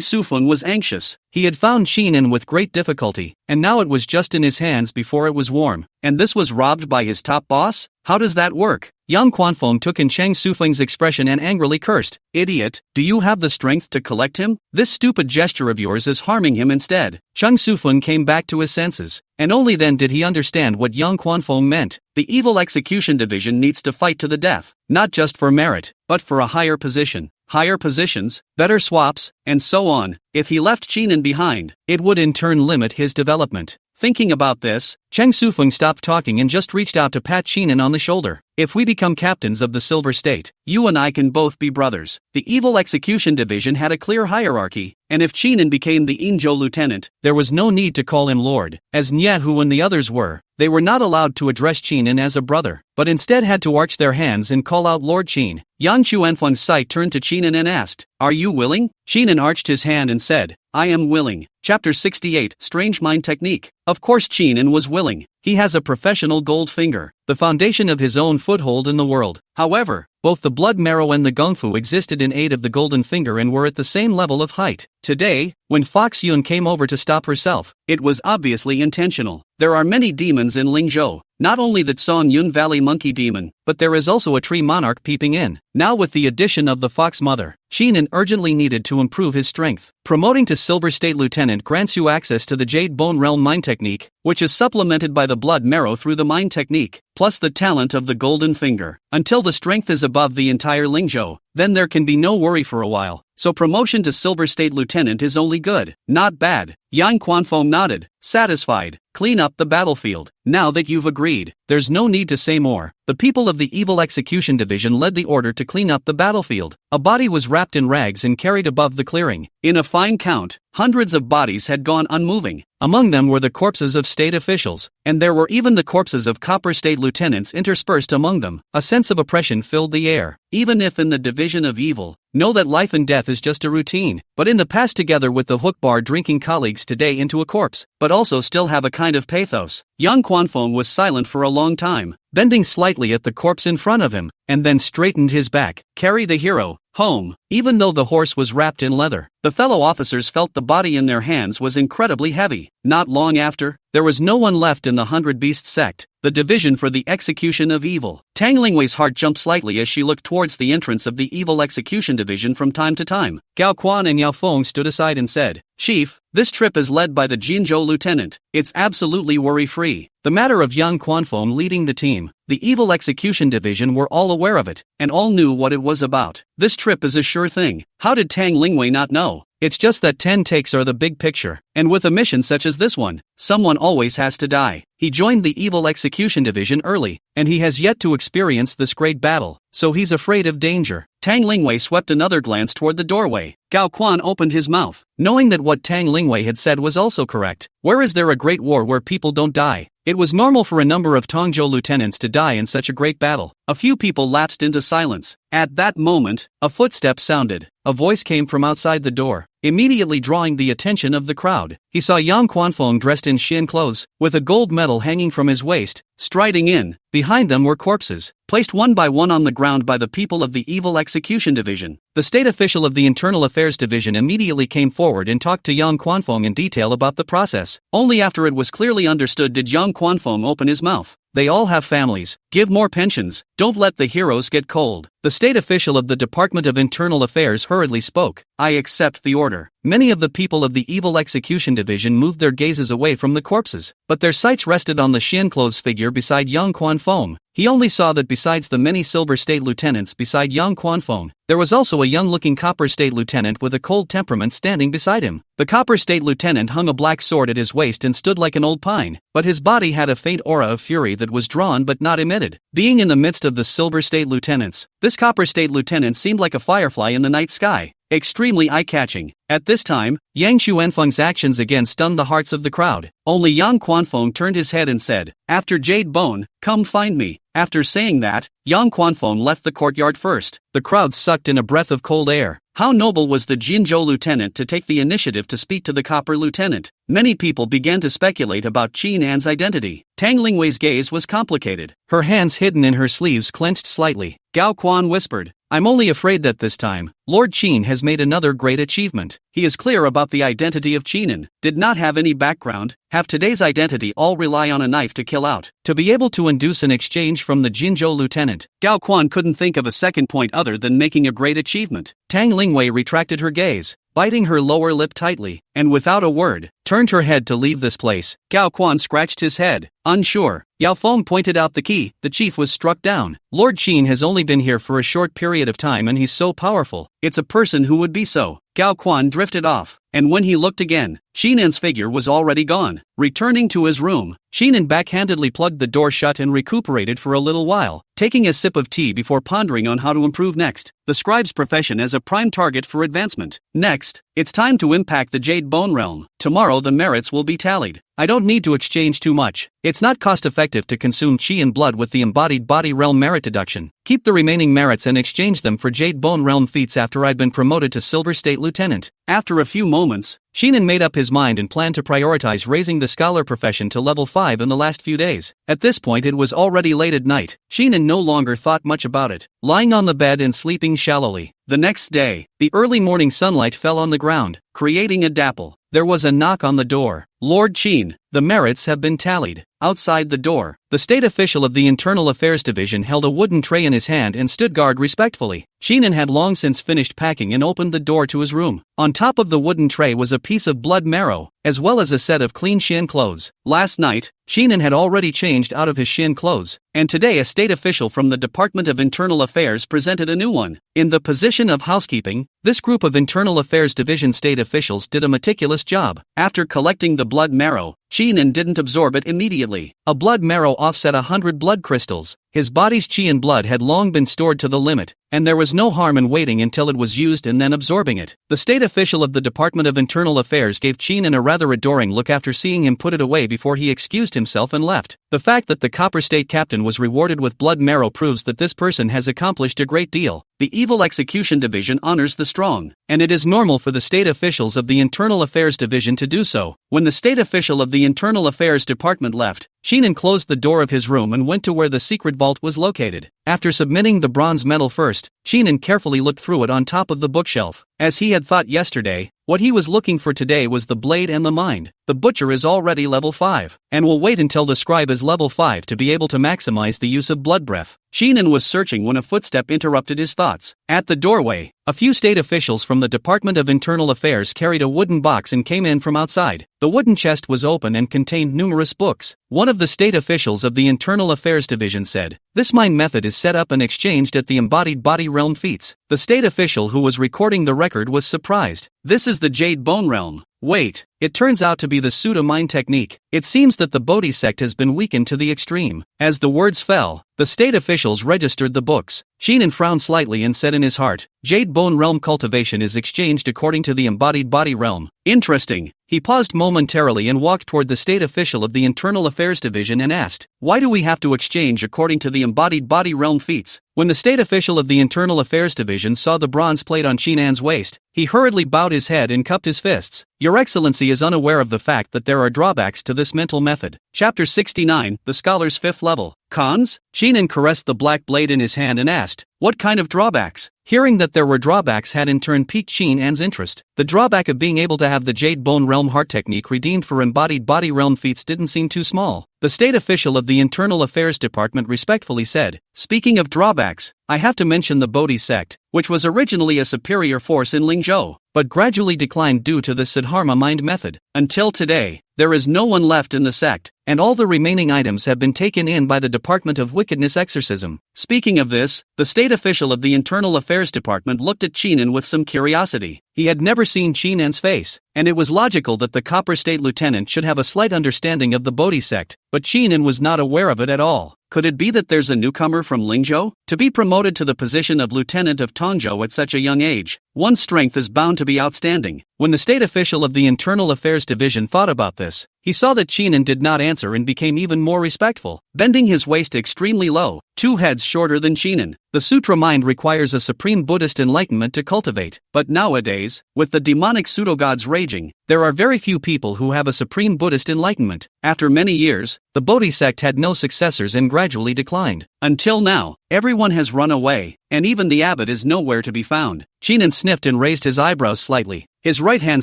Sufeng was anxious. He had found Qinan with great difficulty, and now it was just in his hands before it was warm. And this was robbed by his top boss? How does that work? Yang Quanfeng took in Cheng Sufeng's expression and angrily cursed. "Idiot, do you have the strength to collect him? This stupid gesture of yours is harming him instead." Cheng Sufeng came back to his senses, and only then did he understand what Yang Quanfeng meant. The Evil Execution Division needs to fight to the death, not just for merit, but for a higher position. Higher positions, better swaps, and so on. If he left Qinan behind, it would in turn limit his development. Thinking about this, Cheng Sufeng stopped talking and just reached out to pat Qinan on the shoulder. "If we become captains of the Silver State, you and I can both be brothers." The Evil Execution Division had a clear hierarchy, and if Qinan became the Inzhou lieutenant, there was no need to call him Lord. As Nyahu and the others were, they were not allowed to address Qinan as a brother, but instead had to arch their hands and call out Lord Qin. Yang Chuanfeng's sight turned to Qinan and asked, "Are you willing?" Qinan arched his hand and said, "I am willing." Chapter 68, Strange Mind Technique. Of course Qinan was willing. He has a professional gold finger, the foundation of his own foothold in the world. However, both the blood marrow and the gungfu existed in aid of the golden finger and were at the same level of height. Today, when Fox Yun came over to stop herself, it was obviously intentional. There are many demons in Lingzhou. Not only the Tsong Yun Valley monkey demon, but there is also a tree monarch peeping in. Now with the addition of the fox mother, Sheenan urgently needed to improve his strength. Promoting to Silver State Lieutenant grants you access to the Jade Bone Realm Mind Technique, which is supplemented by the blood marrow through the Mind Technique, plus the talent of the Golden Finger. Until the strength is above the entire Lingzhou, then there can be no worry for a while. So promotion to Silver State Lieutenant is only good, not bad. Yang Quanfeng nodded, satisfied. Clean up the battlefield. Now that you've agreed, there's no need to say more. The people of the Evil Execution Division led the order to clean up the battlefield. A body was wrapped in rags and carried above the clearing. In a fine count, hundreds of bodies had gone unmoving. Among them were the corpses of state officials, and there were even the corpses of Copper State lieutenants interspersed among them. A sense of oppression filled the air. Even if in the division of evil, know that life and death is just a routine, but in the past together with the hook bar drinking colleagues today into a corpse, but also still have a kind of pathos. Yang Quanfeng was silent for a long time, bending slightly at the corpse in front of him, and then straightened his back. Carry the hero home, even though the horse was wrapped in leather. The fellow officers felt the body in their hands was incredibly heavy. Not long after, there was no one left in the 100 Beasts sect, the division for the execution of evil. Tang Lingwei's heart jumped slightly as she looked towards the entrance of the Evil Execution Division from time to time. Gao Quan and Yao Feng stood aside and said, "Chief, this trip is led by the Jinzhou lieutenant. It's absolutely worry-free." The matter of Yang Quanfeng leading the team, the Evil Execution Division were all aware of it, and all knew what it was about. This trip is a sure thing. How did Tang Lingwei not know? It's just that 10 takes are the big picture, and with a mission such as this one, someone always has to die. He joined the Evil Execution Division early, and he has yet to experience this great battle, so he's afraid of danger. Tang Lingwei swept another glance toward the doorway. Gao Quan opened his mouth, knowing that what Tang Lingwei had said was also correct. Where is there a great war where people don't die? It was normal for a number of Tongzhou lieutenants to die in such a great battle. A few people lapsed into silence. At that moment, a footstep sounded. A voice came from outside the door, immediately drawing the attention of the crowd. He saw Yang Quanfeng dressed in Xin clothes, with a gold medal hanging from his waist, striding in. Behind them were corpses, placed one by one on the ground by the people of the Evil Execution Division. The state official of the Internal Affairs Division immediately came forward and talked to Yang Quanfeng in detail about the process. Only after it was clearly understood did Yang Quanfeng open his mouth. They all have families. Give more pensions. Don't let the heroes get cold. The state official of the Department of Internal Affairs hurriedly spoke. I accept the order. Many of the people of the Evil Execution Division moved their gazes away from the corpses, but their sights rested on the Xian clothes figure beside Yang Quanfeng. He only saw that besides the many Silver State lieutenants beside Yang Quanfeng, there was also a young-looking Copper State lieutenant with a cold temperament standing beside him. The Copper State lieutenant hung a black sword at his waist and stood like an old pine, but his body had a faint aura of fury that was drawn but not emitted. Being in the midst of the Silver State lieutenants, this Copper State lieutenant seemed like a firefly in the night sky, extremely eye-catching. At this time, Yang Xuanfeng's actions again stunned the hearts of the crowd. Only Yang Quanfeng turned his head and said, "After Jade Bone, come find me." After saying that, Yang Quanfeng left the courtyard first. The crowd sucked in a breath of cold air. How noble was the Jinzhou lieutenant to take the initiative to speak to the Copper lieutenant. Many people began to speculate about Qin An's identity. Tang Lingwei's gaze was complicated. Her hands hidden in her sleeves clenched slightly. Gao Quan whispered, "I'm only afraid that this time, Lord Qin has made another great achievement. He is clear about the identity of Qinin, did not have any background, have today's identity all rely on a knife to kill out, to be able to induce an exchange from the Jinzhou lieutenant." Gao Quan couldn't think of a second point other than making a great achievement. Tang Lingwei retracted her gaze, biting her lower lip tightly, and without a word, turned her head to leave this place. Gao Quan scratched his head, unsure. Yao Feng pointed out the key. The chief was struck down. Lord Qin has only been here for a short period of time and he's so powerful. It's a person who would be so. Gao Quan drifted off, and when he looked again, Xinan's figure was already gone. Returning to his room, Xinan backhandedly plugged the door shut and recuperated for a little while, taking a sip of tea before pondering on how to improve next. The scribe's profession as a prime target for advancement. Next, it's time to impact the Jade Bone Realm. Tomorrow the merits will be tallied. I don't need to exchange too much. It's not cost-effective to consume chi and blood with the embodied body realm merit deduction. Keep the remaining merits and exchange them for Jade Bone Realm feats after I've been promoted to Silver State Lieutenant. After a few moments, Xinan made up his mind and planned to prioritize raising the scholar profession to level 5 in the last few days. At this point it was already late at night. Xinan no longer thought much about it, lying on the bed and sleeping shallowly. The next day, the early morning sunlight fell on the ground, creating a dapple. There was a knock on the door. Lord Qin, The merits have been tallied. Outside the door, the state official of the Internal Affairs Division held a wooden tray in his hand and stood guard respectfully. Sheenan had long since finished packing and opened the door to his room. On top of the wooden tray was a piece of blood marrow, as well as a set of clean shin clothes. Last night, Sheenan had already changed out of his shin clothes, and today a state official from the Department of Internal Affairs presented a new one. In the position of housekeeping, this group of Internal Affairs Division state officials did a meticulous job. After collecting the blood marrow, Sheenan didn't absorb it immediately. A blood marrow offset 100 blood crystals. His body's chi and blood had long been stored to the limit, and there was no harm in waiting until it was used and then absorbing it. The state official of the Department of Internal Affairs gave Sheenan a rather adoring look after seeing him put it away before he excused himself and left. The fact that the Copper State Captain was rewarded with blood marrow proves that this person has accomplished a great deal. The Evil Execution Division honors the strong, and it is normal for the state officials of the Internal Affairs Division to do so. When the state official of the Internal Affairs Department left, Sheenan closed the door of his room and went to where the secret vault was located. After submitting the bronze medal first, Sheenan carefully looked through it on top of the bookshelf. As he had thought yesterday, what he was looking for today was the blade and the mind. The butcher is already level 5, and will wait until the scribe is level 5 to be able to maximize the use of blood breath. Sheenan was searching when a footstep interrupted his thoughts. At the doorway, a few state officials from the Department of Internal Affairs carried a wooden box and came in from outside. The wooden chest was open and contained numerous books. One of the state officials of the Internal Affairs Division said, "This mind method is set up and exchanged at the embodied body realm feats." The state official who was recording the record was surprised. "This is the Jade Bone Realm. Wait, it turns out to be the pseudo-mind technique. It seems that the Bodhi sect has been weakened to the extreme." As the words fell, the state officials registered the books. Sheenan frowned slightly and said in his heart, "Jade Bone Realm cultivation is exchanged according to the embodied body realm. Interesting." He paused momentarily and walked toward the state official of the Internal Affairs Division and asked, "Why do we have to exchange according to the embodied body realm feats?" When the state official of the Internal Affairs Division saw the bronze plate on Sheenan's waist, he hurriedly bowed his head and cupped his fists. "Your Excellency is unaware of the fact that there are drawbacks to this mental method." Chapter 69, The Scholar's 5th Level. Cons? Sheenan caressed the black blade in his hand and asked, "What kind of drawbacks?" Hearing that there were drawbacks had in turn piqued Sheenan's interest. The drawback of being able to have the Jade Bone Realm heart technique redeemed for embodied body realm feats didn't seem too small. The state official of the Internal Affairs Department respectfully said, "Speaking of drawbacks, I have to mention the Bodhi sect, which was originally a superior force in Lingzhou, but gradually declined due to the Siddharma mind method. Until today, there is no one left in the sect, and all the remaining items have been taken in by the Department of Wickedness Exorcism." Speaking of this, the state official of the Internal Affairs Department looked at Sheenan with some curiosity. He had never seen Sheenan's face, and it was logical that the Copper State Lieutenant should have a slight understanding of the Bodhi sect, but Sheenan was not aware of it at all. Could it be that there's a newcomer from Lingzhou? To be promoted to the position of Lieutenant of Tongzhou at such a young age, one's strength is bound to be outstanding. When the state official of the Internal Affairs Division thought about this, he saw that Sheenan did not answer and became even more respectful, bending his waist extremely low, 2 heads shorter than Sheenan. The Sutra mind requires a supreme Buddhist enlightenment to cultivate, but nowadays, with the demonic pseudo-gods raging, there are very few people who have a supreme Buddhist enlightenment. After many years, the Bodhi sect had no successors and gradually declined. Until now, everyone has run away, and even the abbot is nowhere to be found. Sheenan sniffed and raised his eyebrows slightly, his right hand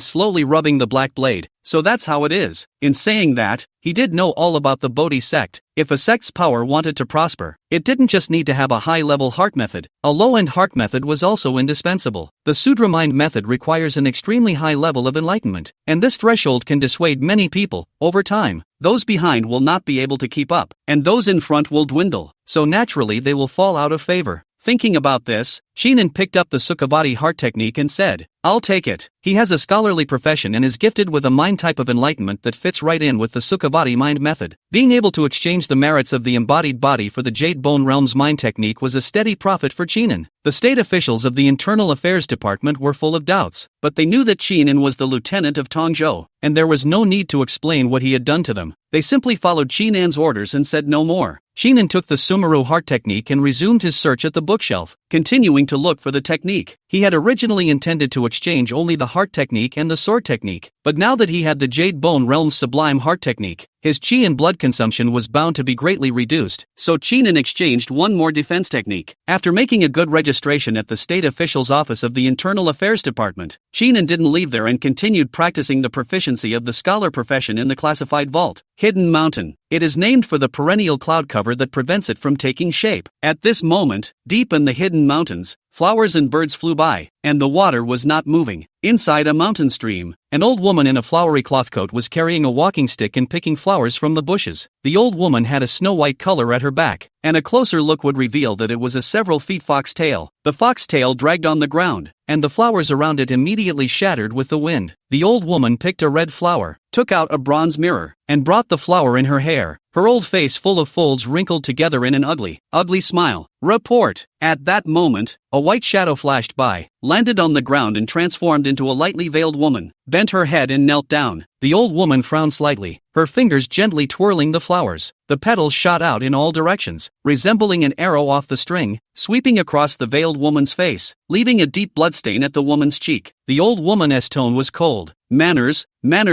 slowly rubbing the black blade. "So that's how it is." In saying that, he did know all about the Bodhi sect. If a sect's power wanted to prosper, it didn't just need to have a high-level heart method. A low-end heart method was also indispensable. The Sudra mind method requires an extremely high level of enlightenment, and this threshold can dissuade many people. Over time, those behind will not be able to keep up, and those in front will dwindle, so naturally they will fall out of favor. Thinking about this, Sheenan picked up the Sukhavati heart technique and said, "I'll take it." He has a scholarly profession and is gifted with a mind type of enlightenment that fits right in with the Sukhavati mind method. Being able to exchange the merits of the embodied body for the Jade Bone Realm's mind technique was a steady profit for Sheenan. The state officials of the Internal Affairs Department were full of doubts, but they knew that Sheenan was the lieutenant of Tongzhou, and there was no need to explain what he had done to them. They simply followed Sheenan's orders and said no more. Sheenan took the Sumeru heart technique and resumed his search at the bookshelf, continuing to look for the technique. He had originally intended to exchange only the heart technique and the sword technique, but now that he had the Jade Bone Realm's sublime heart technique, his chi and blood consumption was bound to be greatly reduced, so Chinan exchanged one more defense technique. After making a good registration at the state official's office of the Internal Affairs Department, Chinan didn't leave there and continued practicing the proficiency of the scholar profession in the classified vault. Hidden Mountain. It is named for the perennial cloud cover that prevents it from taking shape. At this moment, deep in the hidden mountains, flowers and birds flew by, and the water was not moving. Inside a mountain stream, an old woman in a flowery cloth coat was carrying a walking stick and picking flowers from the bushes. The old woman had a snow-white color at her back, and a closer look would reveal that it was a several feet fox tail. The fox tail dragged on the ground, and the flowers around it immediately shattered with the wind. The old woman picked a red flower, took out a bronze mirror, and brought the flower in her hair, her old face full of folds wrinkled together in an ugly, ugly smile. Report! At that moment, a white shadow flashed by, landed on the ground and transformed into a lightly veiled woman, bent her head and knelt down. The old woman frowned slightly, her fingers gently twirling the flowers. The petals shot out in all directions, resembling an arrow off the string, sweeping across the veiled woman's face, leaving a deep bloodstain at the woman's cheek. The old woman's tone was cold. Manners,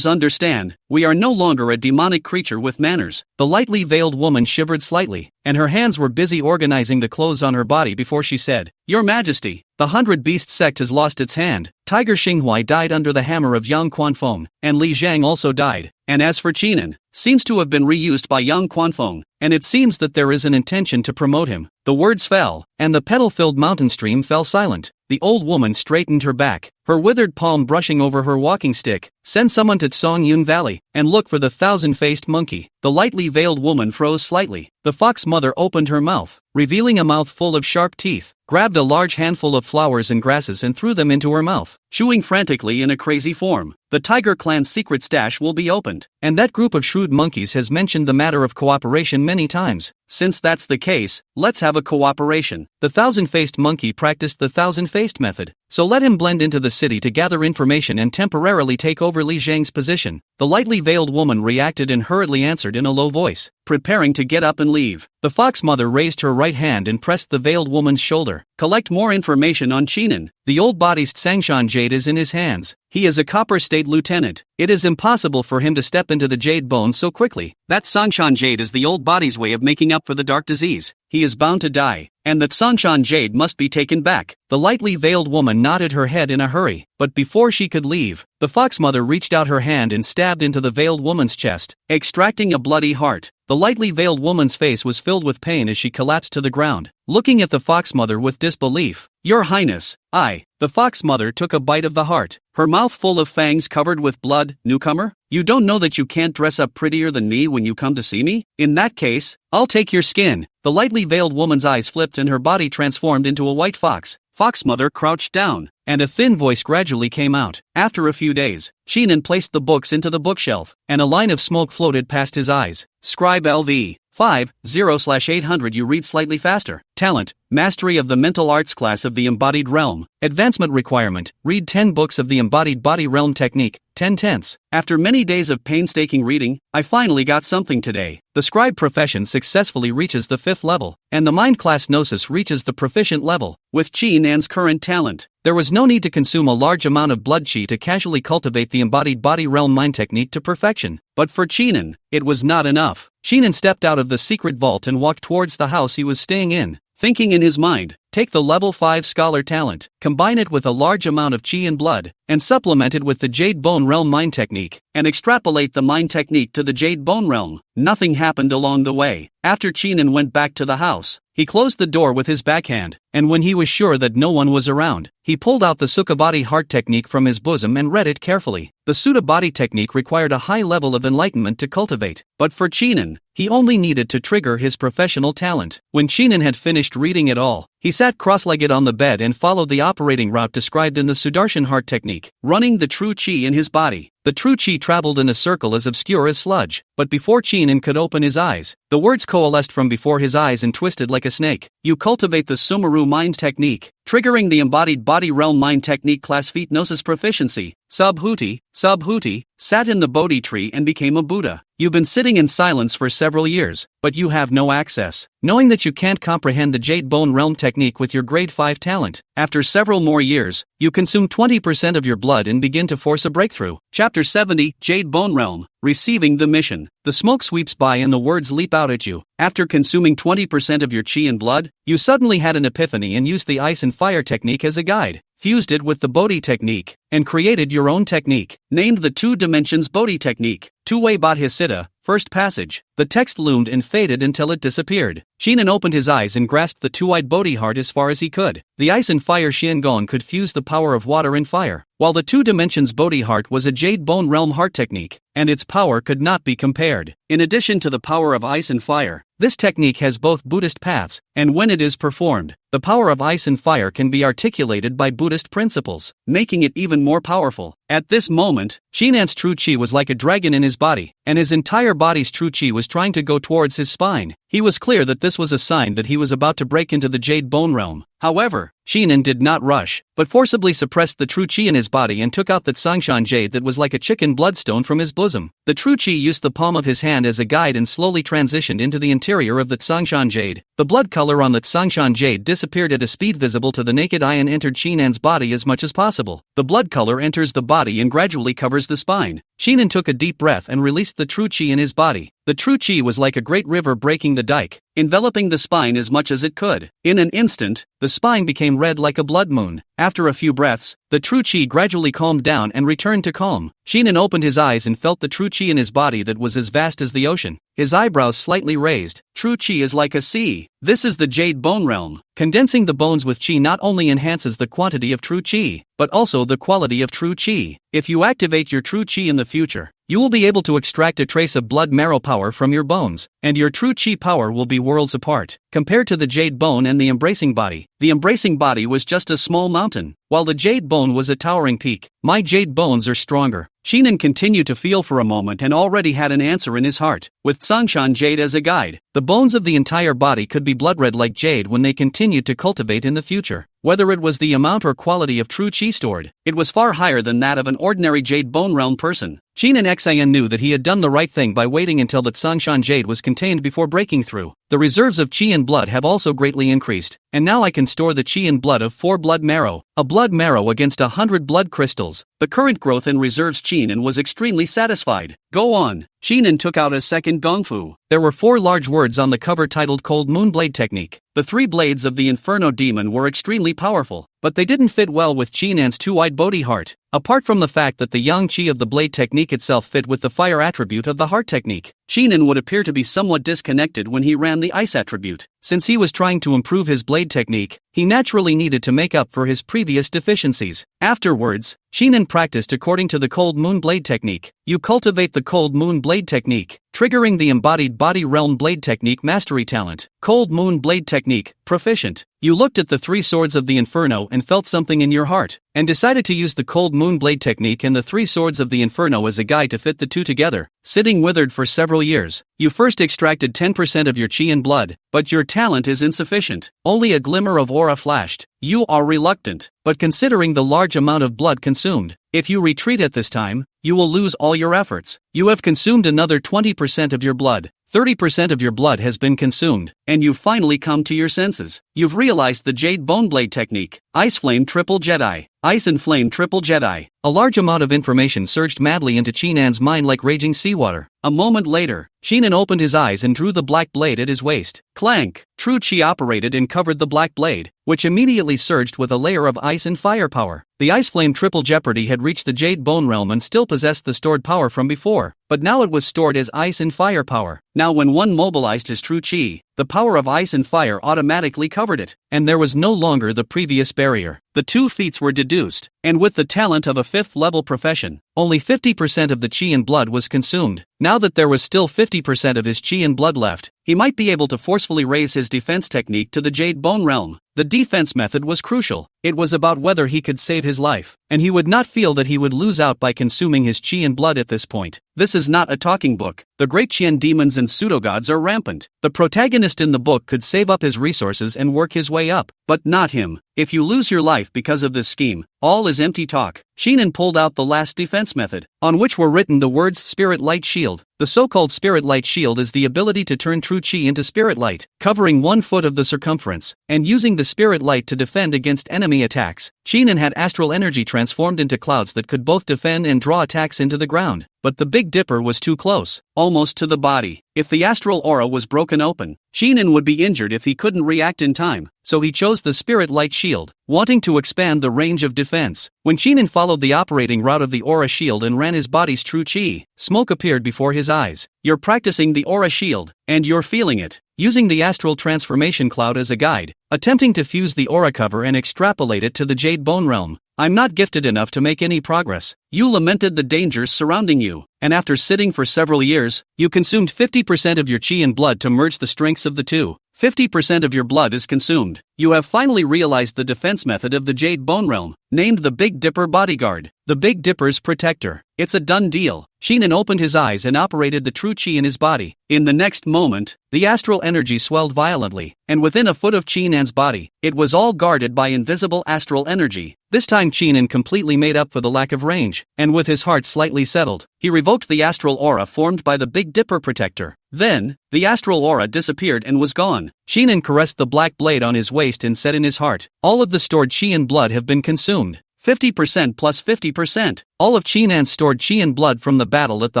understand, we are no longer a demonic creature with manners. The lightly veiled woman shivered slightly, and her hands were busy organizing the clothes on her body before she said, Your Majesty, the 100 Beast sect has lost its hand. Tiger Xinghuai died under the hammer of Yang Quanfeng, and Li Zhang also died. And as for Chinan, seems to have been reused by Yang Quanfeng, and it seems that there is an intention to promote him. The words fell, and the petal-filled mountain stream fell silent. The old woman straightened her back, her withered palm brushing over her walking stick. Send someone to Songyun Valley, and look for the thousand-faced monkey. The lightly veiled woman froze slightly. The fox mother opened her mouth, revealing a mouth full of sharp teeth, grabbed a large handful of flowers and grasses and threw them into her mouth, chewing frantically in a crazy form. The Tiger Clan's secret stash will be opened, and that group of shrewd monkeys has mentioned the matter of cooperation many times. Since that's the case, let's have a cooperation. The thousand-faced monkey practiced the thousand-faced method, so let him blend into the city to gather information and temporarily take over Li Zhang's position. The lightly veiled woman reacted and hurriedly answered in a low voice, preparing to get up and leave. The fox mother raised her right hand and pressed the veiled woman's shoulder. Collect more information on Chinan. The old body's Sangshan Jade is in his hands. He is a Copper State lieutenant. It is impossible for him to step into the Jade Bone so quickly. That Sangshan Jade is the old body's way of making up for the dark disease. He is bound to die, and that Sangshan Jade must be taken back. The lightly veiled woman nodded her head in a hurry, but before she could leave, the fox mother reached out her hand and stabbed into the veiled woman's chest, extracting a bloody heart. The lightly veiled woman's face was filled with pain as she collapsed to the ground, looking at the fox mother with disbelief. Your Highness, the fox mother took a bite of the heart, her mouth full of fangs covered with blood. Newcomer, you don't know that you can't dress up prettier than me when you come to see me? In that case, I'll take your skin. The lightly veiled woman's eyes flipped and her body transformed into a white fox. Fox mother crouched down, and a thin voice gradually came out. After a few days, Chinan placed the books into the bookshelf, and a line of smoke floated past his eyes. Scribe LV 50/800. You read slightly faster. Talent, mastery of the mental arts class of the embodied realm. Advancement requirement, read 10 books of the embodied body realm technique, 10/10. After many days of painstaking reading, I finally got something today. The scribe profession successfully reaches the 5th level, and the mind class gnosis reaches the proficient level. With Chinan's current talent, there was no need to consume a large amount of blood chi to casually cultivate the embodied body realm mind technique to perfection. But for Chinan, it was not enough. Chinan stepped out of the secret vault and walked towards the house he was staying in, thinking in his mind, take the level 5 scholar talent, combine it with a large amount of chi and blood, and supplement it with the Jade Bone Realm mind technique, and extrapolate the mind technique to the Jade Bone Realm. Nothing happened along the way. After Chinan went back to the house, he closed the door with his backhand, and when he was sure that no one was around, he pulled out the Sukhabadi heart technique from his bosom and read it carefully. The Sukhabadi technique required a high level of enlightenment to cultivate, but for Chinan, he only needed to trigger his professional talent. When Chinan had finished reading it all, he sat cross-legged on the bed and followed the operating route described in the Sudarshan heart technique, running the true chi in his body. The true chi traveled in a circle as obscure as sludge, but before Chinan could open his eyes, the words coalesced from before his eyes and twisted like a snake. You cultivate the Sumeru mind technique, triggering the embodied body realm mind technique class feat gnosis proficiency. Subhuti, sat in the Bodhi tree and became a Buddha. You've been sitting in silence for several years, but you have no access. Knowing that you can't comprehend the Jade Bone Realm technique with your grade 5 talent, after several more years, you consume 20% of your blood and begin to force a breakthrough. Chapter 70, Jade Bone Realm. Receiving the mission. The smoke sweeps by and the words leap out at you. After consuming 20% of your chi and blood, you suddenly had an epiphany and used the ice and fire technique as a guide, fused it with the Bodhi technique, and created your own technique, named the Two Dimensions Bodhi technique. Two-way Bodhisiddha, first passage. The text loomed and faded until it disappeared. Shinin opened his eyes and grasped the two-eyed Bodhi heart as far as he could. The ice and fire Shingon could fuse the power of water and fire, while the Two Dimensions Bodhi heart was a Jade Bone Realm heart technique, and its power could not be compared. In addition to the power of ice and fire, this technique has both Buddhist paths, and when it is performed, the power of ice and fire can be articulated by Buddhist principles, making it even more powerful. At this moment, Shinan's true chi was like a dragon in his body, and his entire body's true chi was trying to go towards his spine. He was clear that this was a sign that he was about to break into the Jade Bone Realm. However, Shinan did not rush, but forcibly suppressed the true chi in his body and took out the Tsangshan jade that was like a chicken bloodstone from his bosom. The true chi used the palm of his hand as a guide and slowly transitioned into the interior of the Tsangshan jade. The blood color on the Tsangshan jade disappeared at a speed visible to the naked eye and entered Shinan's body as much as possible. The blood color enters the body and gradually covers the spine. Shinan took a deep breath and released the true chi in his body. The true chi was like a great river breaking the dike, enveloping the spine as much as it could. In an instant, the spine became red like a blood moon. After a few breaths, the true chi gradually calmed down and returned to calm. Shinan opened his eyes and felt the true chi in his body that was as vast as the ocean. His eyebrows slightly raised. True chi is like a sea. This is the Jade Bone Realm. Condensing the bones with chi not only enhances the quantity of true chi, but also the quality of true chi. If you activate your true chi in the future, you will be able to extract a trace of blood marrow power from your bones, and your true chi power will be worlds apart. Compared to the Jade Bone and the Embracing Body was just a small mountain, while the Jade Bone was a towering peak. My Jade Bones are stronger. Shinan continued to feel for a moment and already had an answer in his heart. With Tsangshan jade as a guide, the bones of the entire body could be blood red like jade when they continued to cultivate in the future. Whether it was the amount or quality of true chi stored, it was far higher than that of an ordinary Jade Bone Realm person. Shinan Xian knew that he had done the right thing by waiting until the Tsangshan jade was contained before breaking through. The reserves of chi and blood have also greatly increased, and now I can store the chi and blood of 4 blood marrow, a blood marrow against 100 blood crystals. The current growth in reserves Shinan was extremely satisfied. Go on. Shinan took out a second gongfu. There were 4 large words on the cover titled Cold Moon Blade Technique. The 3 blades of the Inferno Demon were extremely powerful, but they didn't fit well with Shinan's two-eyed Bodhi heart. Apart from the fact that the yang chi of the blade technique itself fit with the fire attribute of the heart technique, Shinan would appear to be somewhat disconnected when he ran the ice attribute. Since he was trying to improve his blade technique, he naturally needed to make up for his previous deficiencies. Afterwards, Shinan practiced according to the Cold Moon Blade Technique. You cultivate the Cold Moon Blade Technique, triggering the Embodied Body Realm Blade Technique Mastery Talent. Cold Moon Blade Technique, Proficient. You looked at the 3 swords of the Inferno and felt something in your heart, and decided to use the Cold Moon Blade Technique and the 3 swords of the Inferno as a guide to fit the two together. Sitting withered for several years, you first extracted 10% of your chi and blood, but your talent is insufficient. Only a glimmer of aura flashed. You are reluctant, but considering the large amount of blood consumed, if you retreat at this time, you will lose all your efforts. You have consumed another 20% of your blood. 30% of your blood has been consumed, and you've finally come to your senses. You've realized the Jade Bone Blade Technique, Ice Flame Triple Jedi. Ice and Flame Triple Jedi. A large amount of information surged madly into Shinan's mind like raging seawater. A moment later, Shinan opened his eyes and drew the black blade at his waist. Clank! True chi operated and covered the black blade, which immediately surged with a layer of ice and fire power. The Ice Flame Triple Jeopardy had reached the Jade Bone Realm and still possessed the stored power from before, but now it was stored as ice and fire power. Now when one mobilized his true chi, the power of ice and fire automatically covered it, and there was no longer the previous barrier. The 2 feats were deduced, and with the talent of a 5th level profession, only 50% of the chi and blood was consumed. Now that there was still 50% of his chi and blood left, he might be able to forcefully raise his defense technique to the Jade Bone Realm. The defense method was crucial. It was about whether he could save his life, and he would not feel that he would lose out by consuming his chi and blood at this point. This is not a talking book. The great Qian demons and pseudogods are rampant. The protagonist in the book could save up his resources and work his way up, but not him. If you lose your life because of this scheme, all is empty talk. Shinan pulled out the last defense method, on which were written the words Spirit Light Shield. The so-called Spirit Light Shield is the ability to turn true chi into spirit light, covering 1 foot of the circumference, and using the the spirit light to defend against enemy attacks. Sheenan had astral energy transformed into clouds that could both defend and draw attacks into the ground. But the Big Dipper was too close, almost to the body. If the astral aura was broken open, Sheenan would be injured if he couldn't react in time, so he chose the spirit light shield, wanting to expand the range of defense. When Sheenan followed the operating route of the aura shield and ran his body's true chi, smoke appeared before his eyes. You're practicing the aura shield, and you're feeling it. Using the astral transformation cloud as a guide, attempting to fuse the aura cover and extrapolate it to the Jade Bone realm. I'm not gifted enough to make any progress. You lamented the dangers surrounding you, and after sitting for several years, you consumed 50% of your chi and blood to merge the strengths of the two. 50% of your blood is consumed. You have finally realized the defense method of the Jade Bone realm, named the Big Dipper Bodyguard, the Big Dipper's protector. It's a done deal. Sheenan opened his eyes and operated the true chi in his body. In the next moment, the astral energy swelled violently, and within a foot of Sheenan's body, it was all guarded by invisible astral energy. This time Sheenan completely made up for the lack of range, and with his heart slightly settled, he revoked the astral aura formed by the Big Dipper protector. Then, the astral aura disappeared and was gone. Sheenan caressed the black blade on his waist and said in his heart, all of the stored chi and blood have been consumed. 50% plus 50%. All of Sheenan's stored chi and blood from the battle at the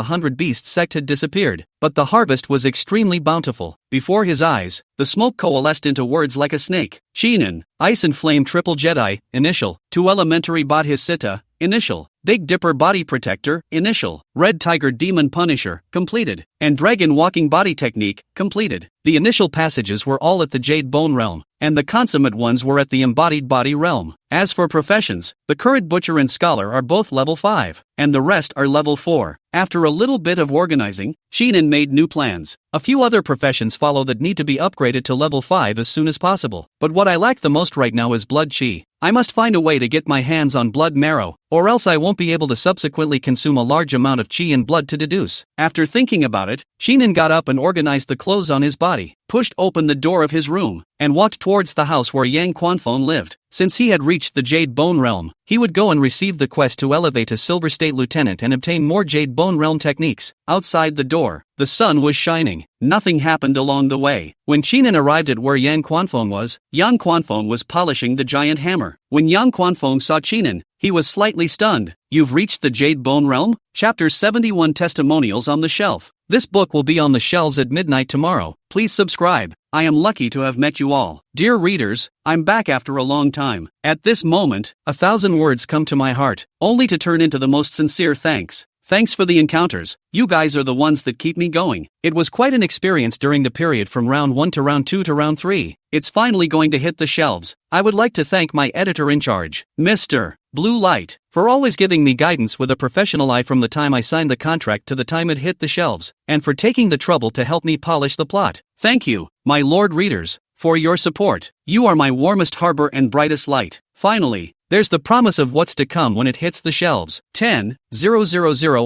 100 Beasts sect had disappeared, but the harvest was extremely bountiful. Before his eyes, the smoke coalesced into words like a snake. Sheenan, Ice and Flame Triple Jedi, initial. 2 Elementary Bodhisattva, initial. Big Dipper Body Protector, initial. Red Tiger Demon Punisher, completed. And Dragon Walking Body Technique, completed. The initial passages were all at the Jade Bone realm, and the consummate ones were at the Embodied Body realm. As for professions, the current Butcher and Scholar are both level 5, and the rest are level 4. After a little bit of organizing, Sheenan made new plans. A few other professions follow that need to be upgraded to level 5 as soon as possible. But what I lack the most right now is blood chi. I must find a way to get my hands on blood marrow, or else I won't be able to subsequently consume a large amount of chi and blood to deduce. After thinking about it, Sheenan got up and organized the clothes on his body, pushed open the door of his room, and walked towards the house where Yang Quanphone lived. Since he had reached the Jade Bone realm, he would go and receive the quest to elevate to Silver State Lieutenant and obtain more Jade Bone realm techniques. Outside the door, the sun was shining. Nothing happened along the way. When Sheenan arrived at where Yang Quanphone was polishing the giant hammer. When Yang Quanphone saw Sheenan, he was slightly stunned. You've reached the Jade Bone realm? Chapter 71 Testimonials on the shelf. This book will be on the shelves at midnight tomorrow. Please subscribe. I am lucky to have met you all. Dear readers, I'm back after a long time. At this moment, 1,000 words come to my heart, only to turn into the most sincere thanks. Thanks for the encounters. You guys are the ones that keep me going. It was quite an experience during the period from round 1 to round 2 to round 3. It's finally going to hit the shelves. I would like to thank my editor in charge, Mr. Blue Light, for always giving me guidance with a professional eye from the time I signed the contract to the time it hit the shelves, and for taking the trouble to help me polish the plot. Thank you, my lord readers, for your support. You are my warmest harbor and brightest light. Finally, there's the promise of what's to come when it hits the shelves. 10,000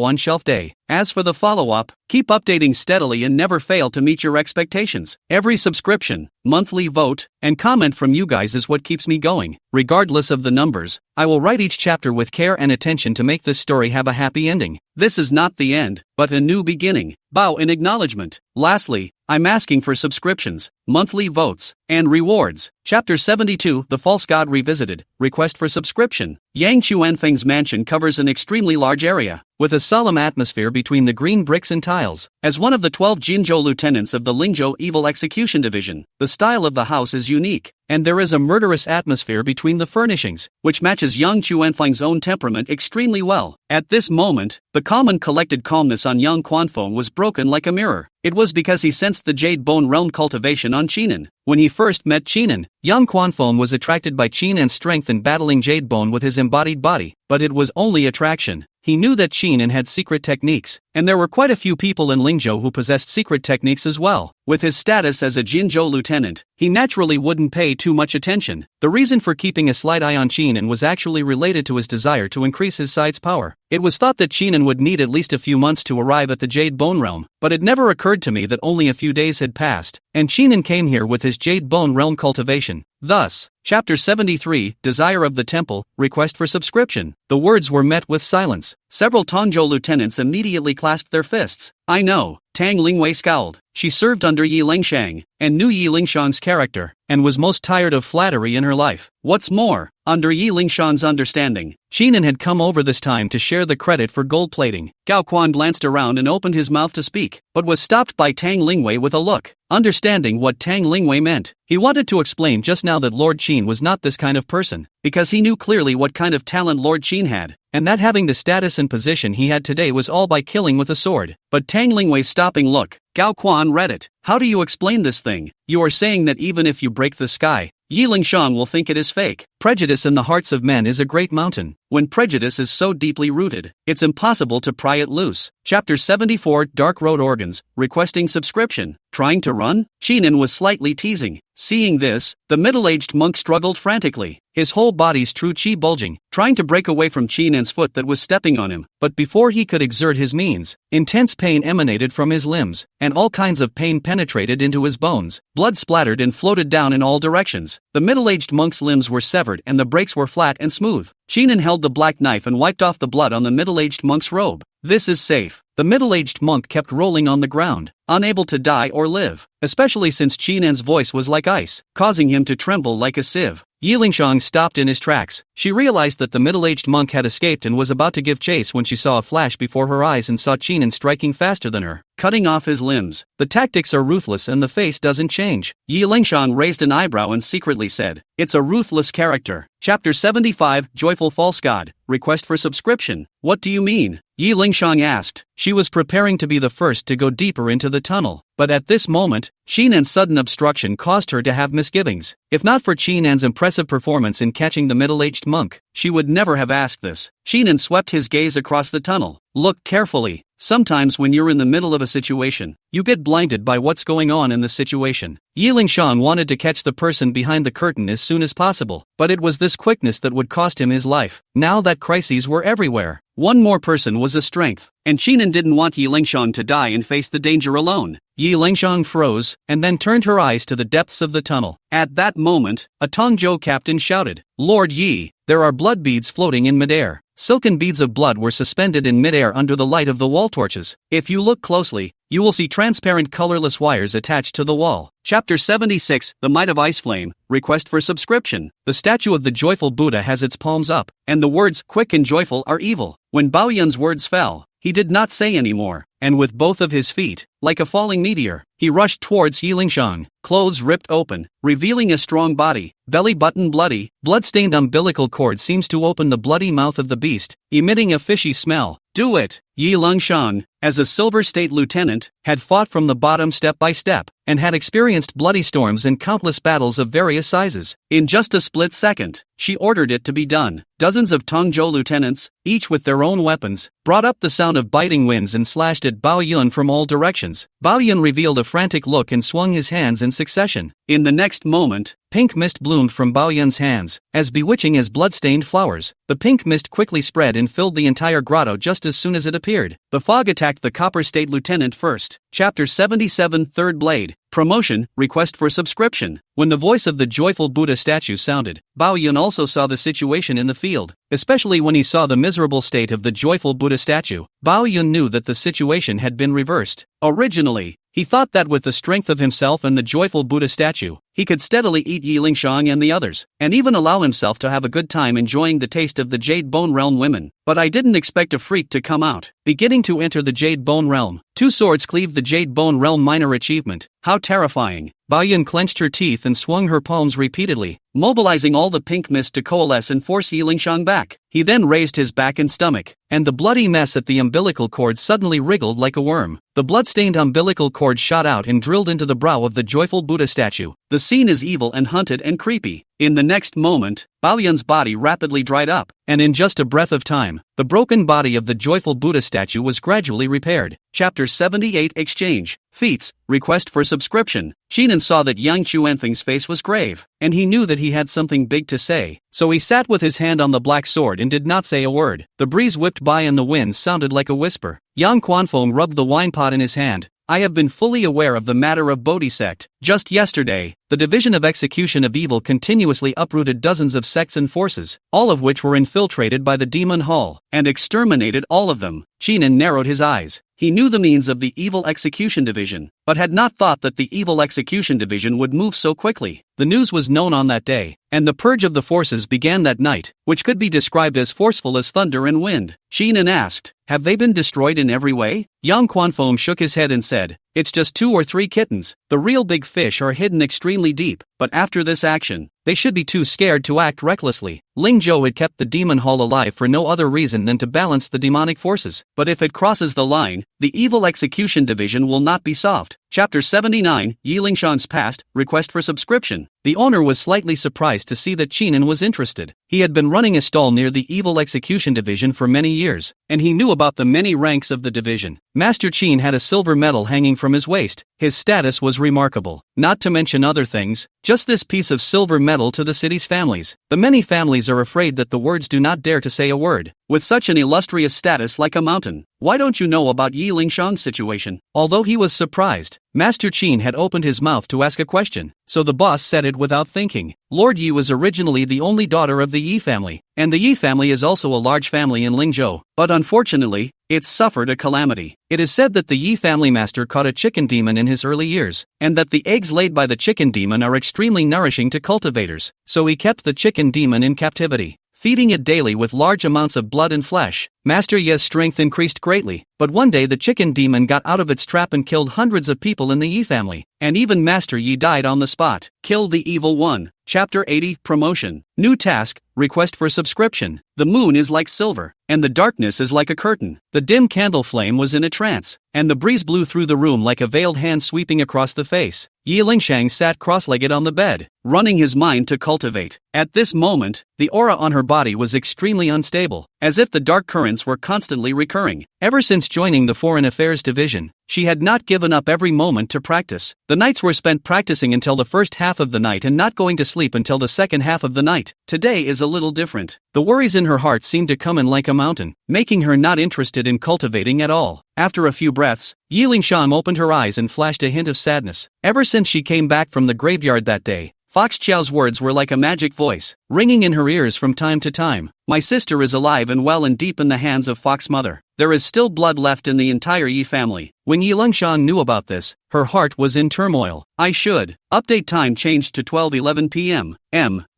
on shelf day. As for the follow-up, keep updating steadily and never fail to meet your expectations. Every subscription, monthly vote, and comment from you guys is what keeps me going. Regardless of the numbers, I will write each chapter with care and attention to make this story have a happy ending. This is not the end, but a new beginning. Bow in acknowledgement. Lastly, I'm asking for subscriptions, monthly votes, and rewards. Chapter 72, The False God Revisited. Request for subscription. Yang Chuanfeng's mansion covers an extremely large area, with a solemn atmosphere between the green bricks and tiles. As one of the 12 Jinzhou lieutenants of the Lingzhou Evil Execution Division, the style of the house is unique, and there is a murderous atmosphere between the furnishings, which matches Yang Chuanfeng's own temperament extremely well. At this moment, the calm and collected calmness on Yang Quanphone was broken like a mirror. It was because he sensed the Jade Bone realm cultivation on Sheenan. When he first met Sheenan, Yang Quanphone was attracted by Sheenan's strength in battling Jade Bone with his embodied body, but it was only attraction. He knew that Sheenan had secret techniques, and there were quite a few people in Lingzhou who possessed secret techniques as well. With his status as a Jinzhou lieutenant, he naturally wouldn't pay too much attention. The reason for keeping a slight eye on Sheenan was actually related to his desire to increase his side's power. It was thought that Sheenan would need at least a few months to arrive at the Jade Bone realm, but it never occurred to me that only a few days had passed, and Sheenan came here with his Jade Bone realm cultivation. Thus, Chapter 73, Desire of the Temple, Request for Subscription. The words were met with silence. Several Tongzhou lieutenants immediately clasped their fists. I know, Tang Lingwei scowled. She served under Yi Lingshang, and knew Yi Lingshang's character, and was most tired of flattery in her life. What's more, under Yi Lingshang's understanding, Xinan had come over this time to share the credit for gold plating. Gao Quan glanced around and opened his mouth to speak, but was stopped by Tang Lingwei with a look. Understanding what Tang Lingwei meant, he wanted to explain just now that Lord Qin was not this kind of person, because he knew clearly what kind of talent Lord Qin had, and that having the status and position he had today was all by killing with a sword. But Tang Lingwei's stopping look, Gao Quan read it. How do you explain this thing? You are saying that even if you break the sky, Yi Lingshang will think it is fake. Prejudice in the hearts of men is a great mountain. When prejudice is so deeply rooted, it's impossible to pry it loose. Chapter 74 Dark Road Organs, requesting subscription. Trying to run? Xinan was slightly teasing. Seeing this, the middle-aged monk struggled frantically, his whole body's true chi bulging, trying to break away from Xinan's foot that was stepping on him. But before he could exert his means, intense pain emanated from his limbs, and all kinds of pain penetrated into his bones. Blood splattered and floated down in all directions. The middle-aged monk's limbs were severed and the breaks were flat and smooth. Xinan held the black knife and wiped off the blood on the middle-aged monk's robe. This is safe. The middle-aged monk kept rolling on the ground, unable to die or live, especially since Xinan's voice was like ice, causing him to tremble like a sieve. Yi Lingshang stopped in his tracks. She realized that the middle-aged monk had escaped and was about to give chase when she saw a flash before her eyes and saw Xinan striking faster than her, cutting off his limbs. The tactics are ruthless and the face doesn't change. Yi Lingshang raised an eyebrow and secretly said, "It's a ruthless character." Chapter 75 Joyful False God, request for subscription. What do you mean? Yi Lingshang asked. She was preparing to be the first to go deeper into the tunnel, but at this moment, Xinan's sudden obstruction caused her to have misgivings. If not for Xinan's impressive performance in catching the middle-aged monk, she would never have asked this. Xinan swept his gaze across the tunnel. Look carefully. Sometimes when you're in the middle of a situation, you get blinded by what's going on in the situation. Yi Lingshang wanted to catch the person behind the curtain as soon as possible, but it was this quickness that would cost him his life. Now that crises were everywhere, one more person was a strength, and Xinan didn't want Yi Lingshang to die and face the danger alone. Yi Lingshang froze, and then turned her eyes to the depths of the tunnel. At that moment, a Tongzhou captain shouted, "Lord Yi, there are blood beads floating in midair." Silken beads of blood were suspended in midair under the light of the wall torches. If you look closely, you will see transparent colorless wires attached to the wall. Chapter 76 The Might of Ice Flame, request for subscription. The statue of the joyful Buddha has its palms up, and the words quick and joyful are evil. When Bao Yun's words fell, he did not say any more, and with both of his feet, like a falling meteor, he rushed towards Yi Lingshang, clothes ripped open, revealing a strong body, belly button bloody, blood-stained umbilical cord seems to open the bloody mouth of the beast, emitting a fishy smell. Do it! Yi Lingshang, as a Silver State lieutenant, had fought from the bottom step by step, and had experienced bloody storms and countless battles of various sizes. In just a split second, she ordered it to be done. Dozens of Tongzhou lieutenants, each with their own weapons, brought up the sound of biting winds and slashed at Bao Yun from all directions. Bao Yun revealed a frantic look and swung his hands in succession. In the next moment, pink mist bloomed from Bao Yun's hands, as bewitching as blood-stained flowers. The pink mist quickly spread and filled the entire grotto just as soon as it appeared. The fog attacked the Copper State lieutenant first. Chapter 77 Third Blade, promotion, request for subscription. When the voice of the joyful Buddha statue sounded, Bao Yun also saw the situation in the field, especially when he saw the miserable state of the joyful Buddha statue. Bao Yun knew that the situation had been reversed. Originally, he thought that with the strength of himself and the joyful Buddha statue, he could steadily eat Yi Lingshang and the others, and even allow himself to have a good time enjoying the taste of the Jade Bone Realm women. But I didn't expect a freak to come out. Beginning to enter the Jade Bone Realm, 2 swords cleave the Jade Bone Realm minor achievement. How terrifying. Bao Yun clenched her teeth and swung her palms repeatedly, mobilizing all the pink mist to coalesce and force Yi Lingshang back. He then raised his back and stomach, and the bloody mess at the umbilical cord suddenly wriggled like a worm. The blood-stained umbilical cord shot out and drilled into the brow of the joyful Buddha statue. The scene is evil and hunted and creepy. In the next moment, Bao Yun's body rapidly dried up, and in just a breath of time, the broken body of the joyful Buddha statue was gradually repaired. Chapter 78 Exchange, Feats, request for subscription. Xinan saw that Yang Chuanthing's face was grave, and he knew that he had something big to say, so he sat with his hand on the black sword and did not say a word. The breeze whipped by and the wind sounded like a whisper. Yang Quanfeng rubbed the wine pot in his hand. I have been fully aware of the matter of Bodhi sect. Just yesterday, the Division of Execution of Evil continuously uprooted dozens of sects and forces, all of which were infiltrated by the Demon Hall, and exterminated all of them. Chinan narrowed his eyes. He knew the means of the Evil Execution Division, but had not thought that the Evil Execution Division would move so quickly. The news was known on that day, and the purge of the forces began that night, which could be described as forceful as thunder and wind. Chinan asked, "Have they been destroyed in every way?" Yang Quanfom shook his head and said, "It's just 2 or 3 kittens. The real big fish are hidden extremely deep, but after this action, they should be too scared to act recklessly." Ling Zhou had kept the Demon Hall alive for no other reason than to balance the demonic forces, but if it crosses the line, the Evil Execution Division will not be soft. Chapter 79, Yi Lingshan's Past, Request for Subscription. The owner was slightly surprised to see that Chinan was interested. He had been running a stall near the Evil Execution Division for many years, and he knew about the many ranks of the division. Master Qin had a silver medal hanging from his waist. His status was remarkable, not to mention other things, just this piece of silver medal to the city's families. The many families are afraid that the words do not dare to say a word. With such an illustrious status like a mountain, why don't you know about Yi Lingshan's situation? Although he was surprised, Master Qin had opened his mouth to ask a question, so the boss said it without thinking. Lord Yi was originally the only daughter of the Yi family, and the Yi family is also a large family in Lingzhou, but unfortunately, it's suffered a calamity. It is said that the Yi family master caught a chicken demon in his early years, and that the eggs laid by the chicken demon are extremely nourishing to cultivators, so he kept the chicken demon in captivity, feeding it daily with large amounts of blood and flesh. Master Ye's strength increased greatly, but one day the chicken demon got out of its trap and killed hundreds of people in the Yi family, and even Master Yi died on the spot. Kill the Evil One. Chapter 80, Promotion. New task, request for subscription. The moon is like silver, and the darkness is like a curtain. The dim candle flame was in a trance, and the breeze blew through the room like a veiled hand sweeping across the face. Yi Lingshang sat cross-legged on the bed, running his mind to cultivate. At this moment, the aura on her body was extremely unstable, as if the dark currents were constantly recurring. Ever since joining the Foreign Affairs Division, she had not given up every moment to practice. The nights were spent practicing until the first half of the night and not going to sleep until the second half of the night. Today is a little different. The worries in her heart seemed to come in like a mountain, making her not interested in cultivating at all. After a few breaths, Yi Lingshan opened her eyes and flashed a hint of sadness. Ever since she came back from the graveyard that day, Fox Chow's words were like a magic voice, ringing in her ears from time to time. My sister is alive and well and deep in the hands of Fox Mother. There is still blood left in the entire Yi family. When Yi Lingshan knew about this, her heart was in turmoil. I should. Update time changed to 12:11 p.m.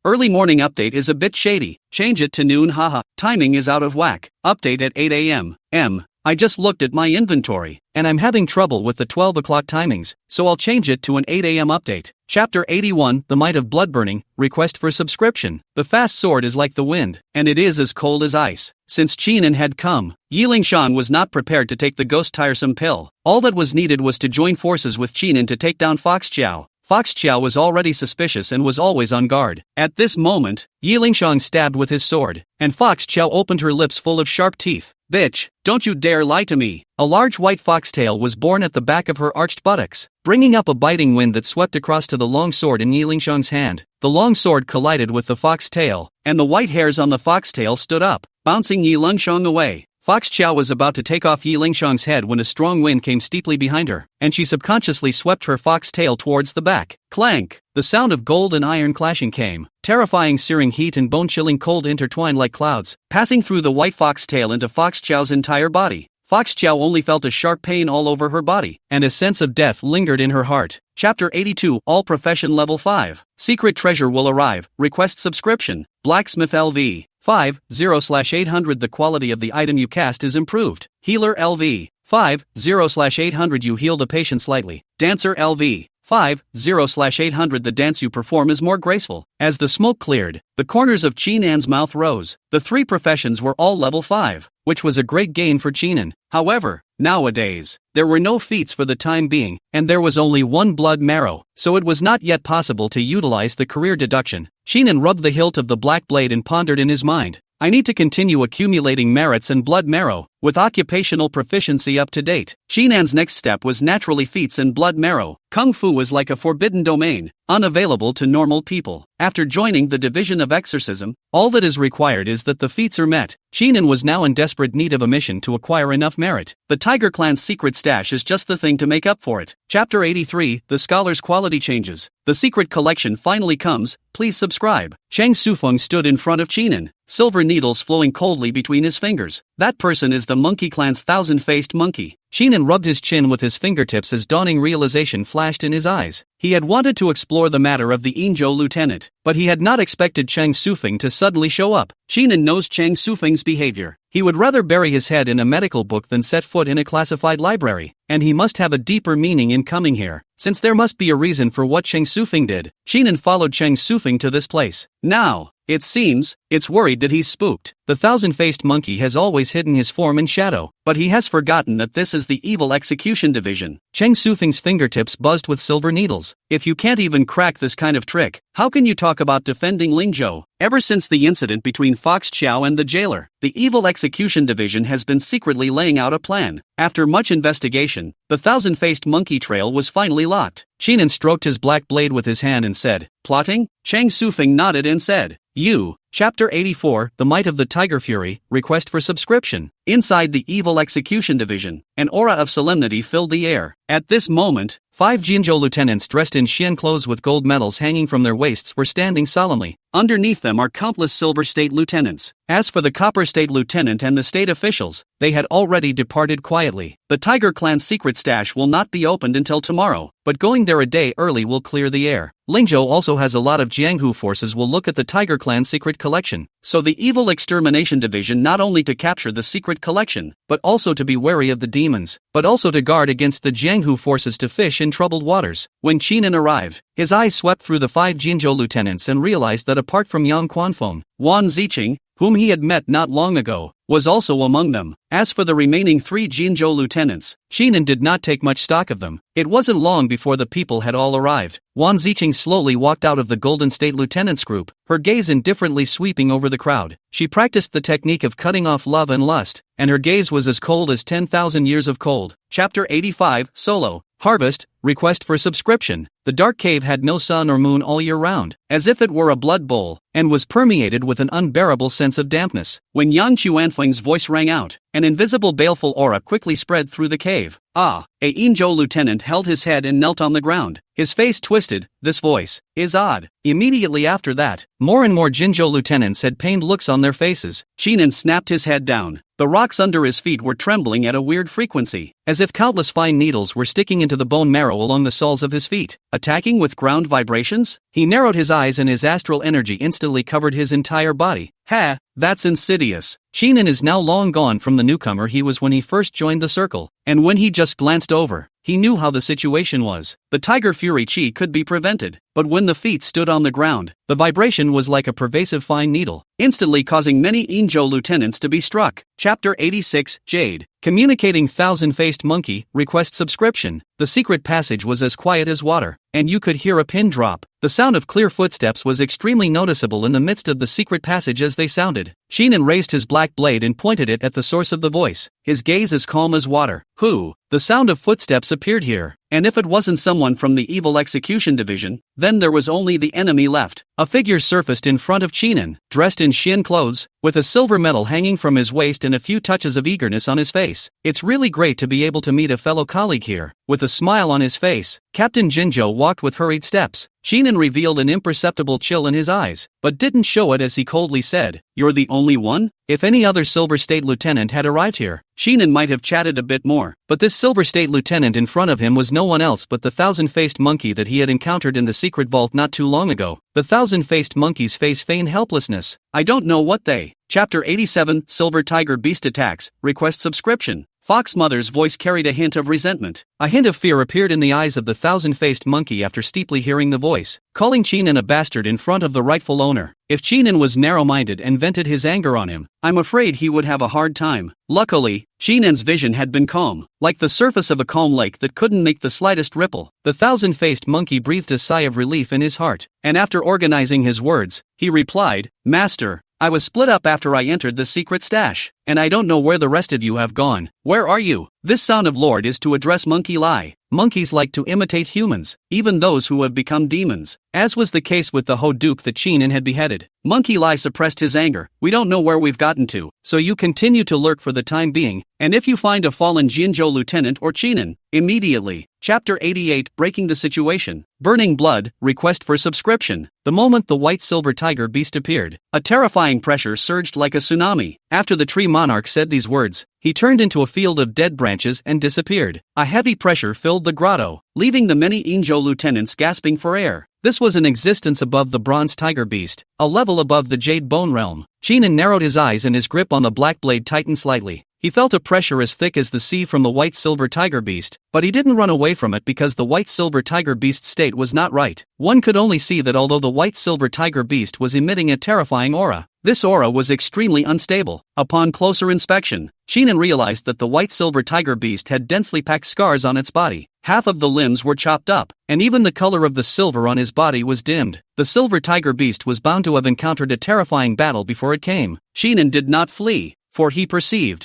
Early morning update is a bit shady. Change it to noon. Haha. Timing is out of whack. Update at 8 a.m. I just looked at my inventory, and I'm having trouble with the 12 o'clock timings, so I'll change it to an 8 a.m. update. Chapter 81, The Might of Bloodburning, Request for Subscription. The fast sword is like the wind, and it is as cold as ice. Since Chinan had come, Yi Lingshan was not prepared to take the ghost tiresome pill. All that was needed was to join forces with Chinan to take down Fox Chow. Fox Chow was already suspicious and was always on guard. At this moment, Yi Lingshan stabbed with his sword, and Fox Chow opened her lips full of sharp teeth. Bitch, don't you dare lie to me. A large white foxtail was born at the back of her arched buttocks, bringing up a biting wind that swept across to the long sword in Yi Lingshan's hand. The long sword collided with the foxtail, and the white hairs on the foxtail stood up, bouncing Yi Lingshan away. Fox Chow was about to take off Yi Lingshan's head when a strong wind came steeply behind her, and she subconsciously swept her fox tail towards the back. Clank! The sound of gold and iron clashing came. Terrifying searing heat and bone-chilling cold intertwined like clouds, passing through the white fox tail into Fox Chow's entire body. Fox Chow only felt a sharp pain all over her body, and a sense of death lingered in her heart. Chapter 82, All Profession Level 5. Secret treasure will arrive. Request subscription. Blacksmith LV. 50/800. The quality of the item you cast is improved. Healer LV. 50/800. You heal the patient slightly. Dancer LV. 50/800. The dance you perform is more graceful. As the smoke cleared, the corners of Chinan's mouth rose. The 3 professions were all level 5, which was a great gain for Chinan. However, nowadays, there were no feats for the time being, and there was only 1 blood marrow, so it was not yet possible to utilize the career deduction. Chinan rubbed the hilt of the black blade and pondered in his mind. I need to continue accumulating merits and blood marrow, with occupational proficiency up to date. Shinan's next step was naturally feats and blood marrow. Kung Fu was like a forbidden domain, unavailable to normal people. After joining the Division of Exorcism, all that is required is that the feats are met. Shinan was now in desperate need of a mission to acquire enough merit. The Tiger Clan's secret stash is just the thing to make up for it. Chapter 83, The Scholar's Quality Changes. The secret collection finally comes, please subscribe. Chang Sufeng stood in front of Shinan, silver needles flowing coldly between his fingers. That person is the Monkey Clan's thousand-faced monkey. Shinan rubbed his chin with his fingertips as dawning realization flashed in his eyes. He had wanted to explore the matter of the Inzhou lieutenant, but he had not expected Chang Sufeng to suddenly show up. Shinan knows Chang Sufeng's behavior. He would rather bury his head in a medical book than set foot in a classified library, and he must have a deeper meaning in coming here, since there must be a reason for what Chang Sufeng did. Shinan followed Chang Sufeng to this place. Now, it seems, it's worried that he's spooked. The thousand-faced monkey has always hidden his form in shadow, but he has forgotten that this is the Evil Execution Division. Chang Sufeng's fingertips buzzed with silver needles. If you can't even crack this kind of trick, how can you talk about defending Lingzhou? Ever since the incident between Fox Chow and the jailer, the Evil Execution Division has been secretly laying out a plan. After much investigation, the thousand-faced monkey trail was finally locked. Shinan stroked his black blade with his hand and said, "Plotting?" Chang Sufeng nodded and said, "You." Chapter 84, The Might of the Tiger Fury, Request for Subscription. Inside the Evil Execution Division, an aura of solemnity filled the air. At this moment, 5 Jinzhou lieutenants dressed in Xian clothes with gold medals hanging from their waists were standing solemnly. Underneath them are countless silver state lieutenants. As for the copper state lieutenant and the state officials, they had already departed quietly. The Tiger Clan's secret stash will not be opened until tomorrow, but going there a day early will clear the air. Lingzhou also has a lot of Jianghu forces will look at the Tiger Clan's secret collection. So the Evil Extermination Division not only to capture the secret collection, but also to be wary of the demons, but also to guard against the Jianghu forces to fish in troubled waters. When Shinan arrived, his eyes swept through the 5 Jinzhou lieutenants and realized that apart from Yang Quanfeng, Wan Ziqing, whom he had met not long ago, was also among them. As for the remaining 3 Jinzhou lieutenants, Shinan did not take much stock of them. It wasn't long before the people had all arrived. Wan Ziqing slowly walked out of the Golden State Lieutenants group, her gaze indifferently sweeping over the crowd. She practiced the technique of cutting off love and lust, and her gaze was as cold as 10,000 years of cold. Chapter 85, Solo. Harvest, Request for Subscription. The dark cave had no sun or moon all year round, as if it were a blood bowl, and was permeated with an unbearable sense of dampness. When Yang Chuanfeng's voice rang out, an invisible baleful aura quickly spread through the cave. A Inzhou lieutenant held his head and knelt on the ground. His face twisted. This voice is odd. Immediately after that, more and more Jinzhou lieutenants had pained looks on their faces. Shinan snapped his head down. The rocks under his feet were trembling at a weird frequency, as if countless fine needles were sticking into the bone marrow along the soles of his feet. Attacking with ground vibrations? He narrowed his eyes and his astral energy instantly covered his entire body. Ha, that's insidious. Shinan is now long gone from the newcomer he was when he first joined the circle, and when he just glanced over, he knew how the situation was. The Tiger Fury Chi could be prevented, but when the feet stood on the ground, the vibration was like a pervasive fine needle, instantly causing many Inzhou lieutenants to be struck. Chapter 86, Jade. Communicating thousand-faced monkey, request subscription. The secret passage was as quiet as water, and you could hear a pin drop. The sound of clear footsteps was extremely noticeable in the midst of the secret passage as they sounded. Shinan raised his black blade and pointed it at the source of the voice, his gaze as calm as water. Who? The sound of footsteps appeared here, and if it wasn't someone from the Evil Execution Division, then there was only the enemy left. A figure surfaced in front of Shinan, dressed in Xian clothes, with a silver medal hanging from his waist and a few touches of eagerness on his face. It's really great to be able to meet a fellow colleague here. With a smile on his face, Captain Jinzhou walked with hurried steps. Shinan revealed an imperceptible chill in his eyes, but didn't show it as he coldly said, "You're the only one?" If any other Silver State Lieutenant had arrived here, Shinan might have chatted a bit more, but this Silver State Lieutenant in front of him was no one else but the thousand-faced monkey that he had encountered in the secret vault not too long ago. The thousand-faced monkey's face feigned helplessness. I don't know what they. Chapter 87, Silver Tiger Beast Attacks, Request Subscription. Fox Mother's voice carried a hint of resentment. A hint of fear appeared in the eyes of the thousand-faced monkey after steeply hearing the voice, calling Shinan a bastard in front of the rightful owner. If Shinan was narrow-minded and vented his anger on him, I'm afraid he would have a hard time. Luckily, Shinan's vision had been calm, like the surface of a calm lake that couldn't make the slightest ripple. The thousand-faced monkey breathed a sigh of relief in his heart, and after organizing his words, he replied, "Master, I was split up after I entered the secret stash, and I don't know where the rest of you have gone. Where are you? This sound of Lord is to address Monkey Lie. Monkeys like to imitate humans, even those who have become demons, as was the case with the Ho-Duke that Chinen had beheaded. Monkey Lie suppressed his anger. We don't know where we've gotten to, so you continue to lurk for the time being, and if you find a fallen Jinzhou lieutenant or Chinen, immediately. Chapter 88, Breaking the Situation. Burning Blood, Request for Subscription. The moment the white silver tiger beast appeared, a terrifying pressure surged like a tsunami. After the tree monarch said these words, he turned into a field of dead branches and disappeared. A heavy pressure filled the grotto, leaving the many Inzhou lieutenants gasping for air. This was an existence above the bronze tiger beast, a level above the jade bone realm. Chinen narrowed his eyes and his grip on the black blade tightened slightly. He felt a pressure as thick as the sea from the white silver tiger beast, but he didn't run away from it because the white silver tiger beast's state was not right. One could only see that although the white silver tiger beast was emitting a terrifying aura, this aura was extremely unstable. Upon closer inspection, Chinen realized that the white silver tiger beast had densely packed scars on its body. Half of the limbs were chopped up, and even the color of the silver on his body was dimmed. The silver tiger beast was bound to have encountered a terrifying battle before it came. Chinen did not flee, for he perceived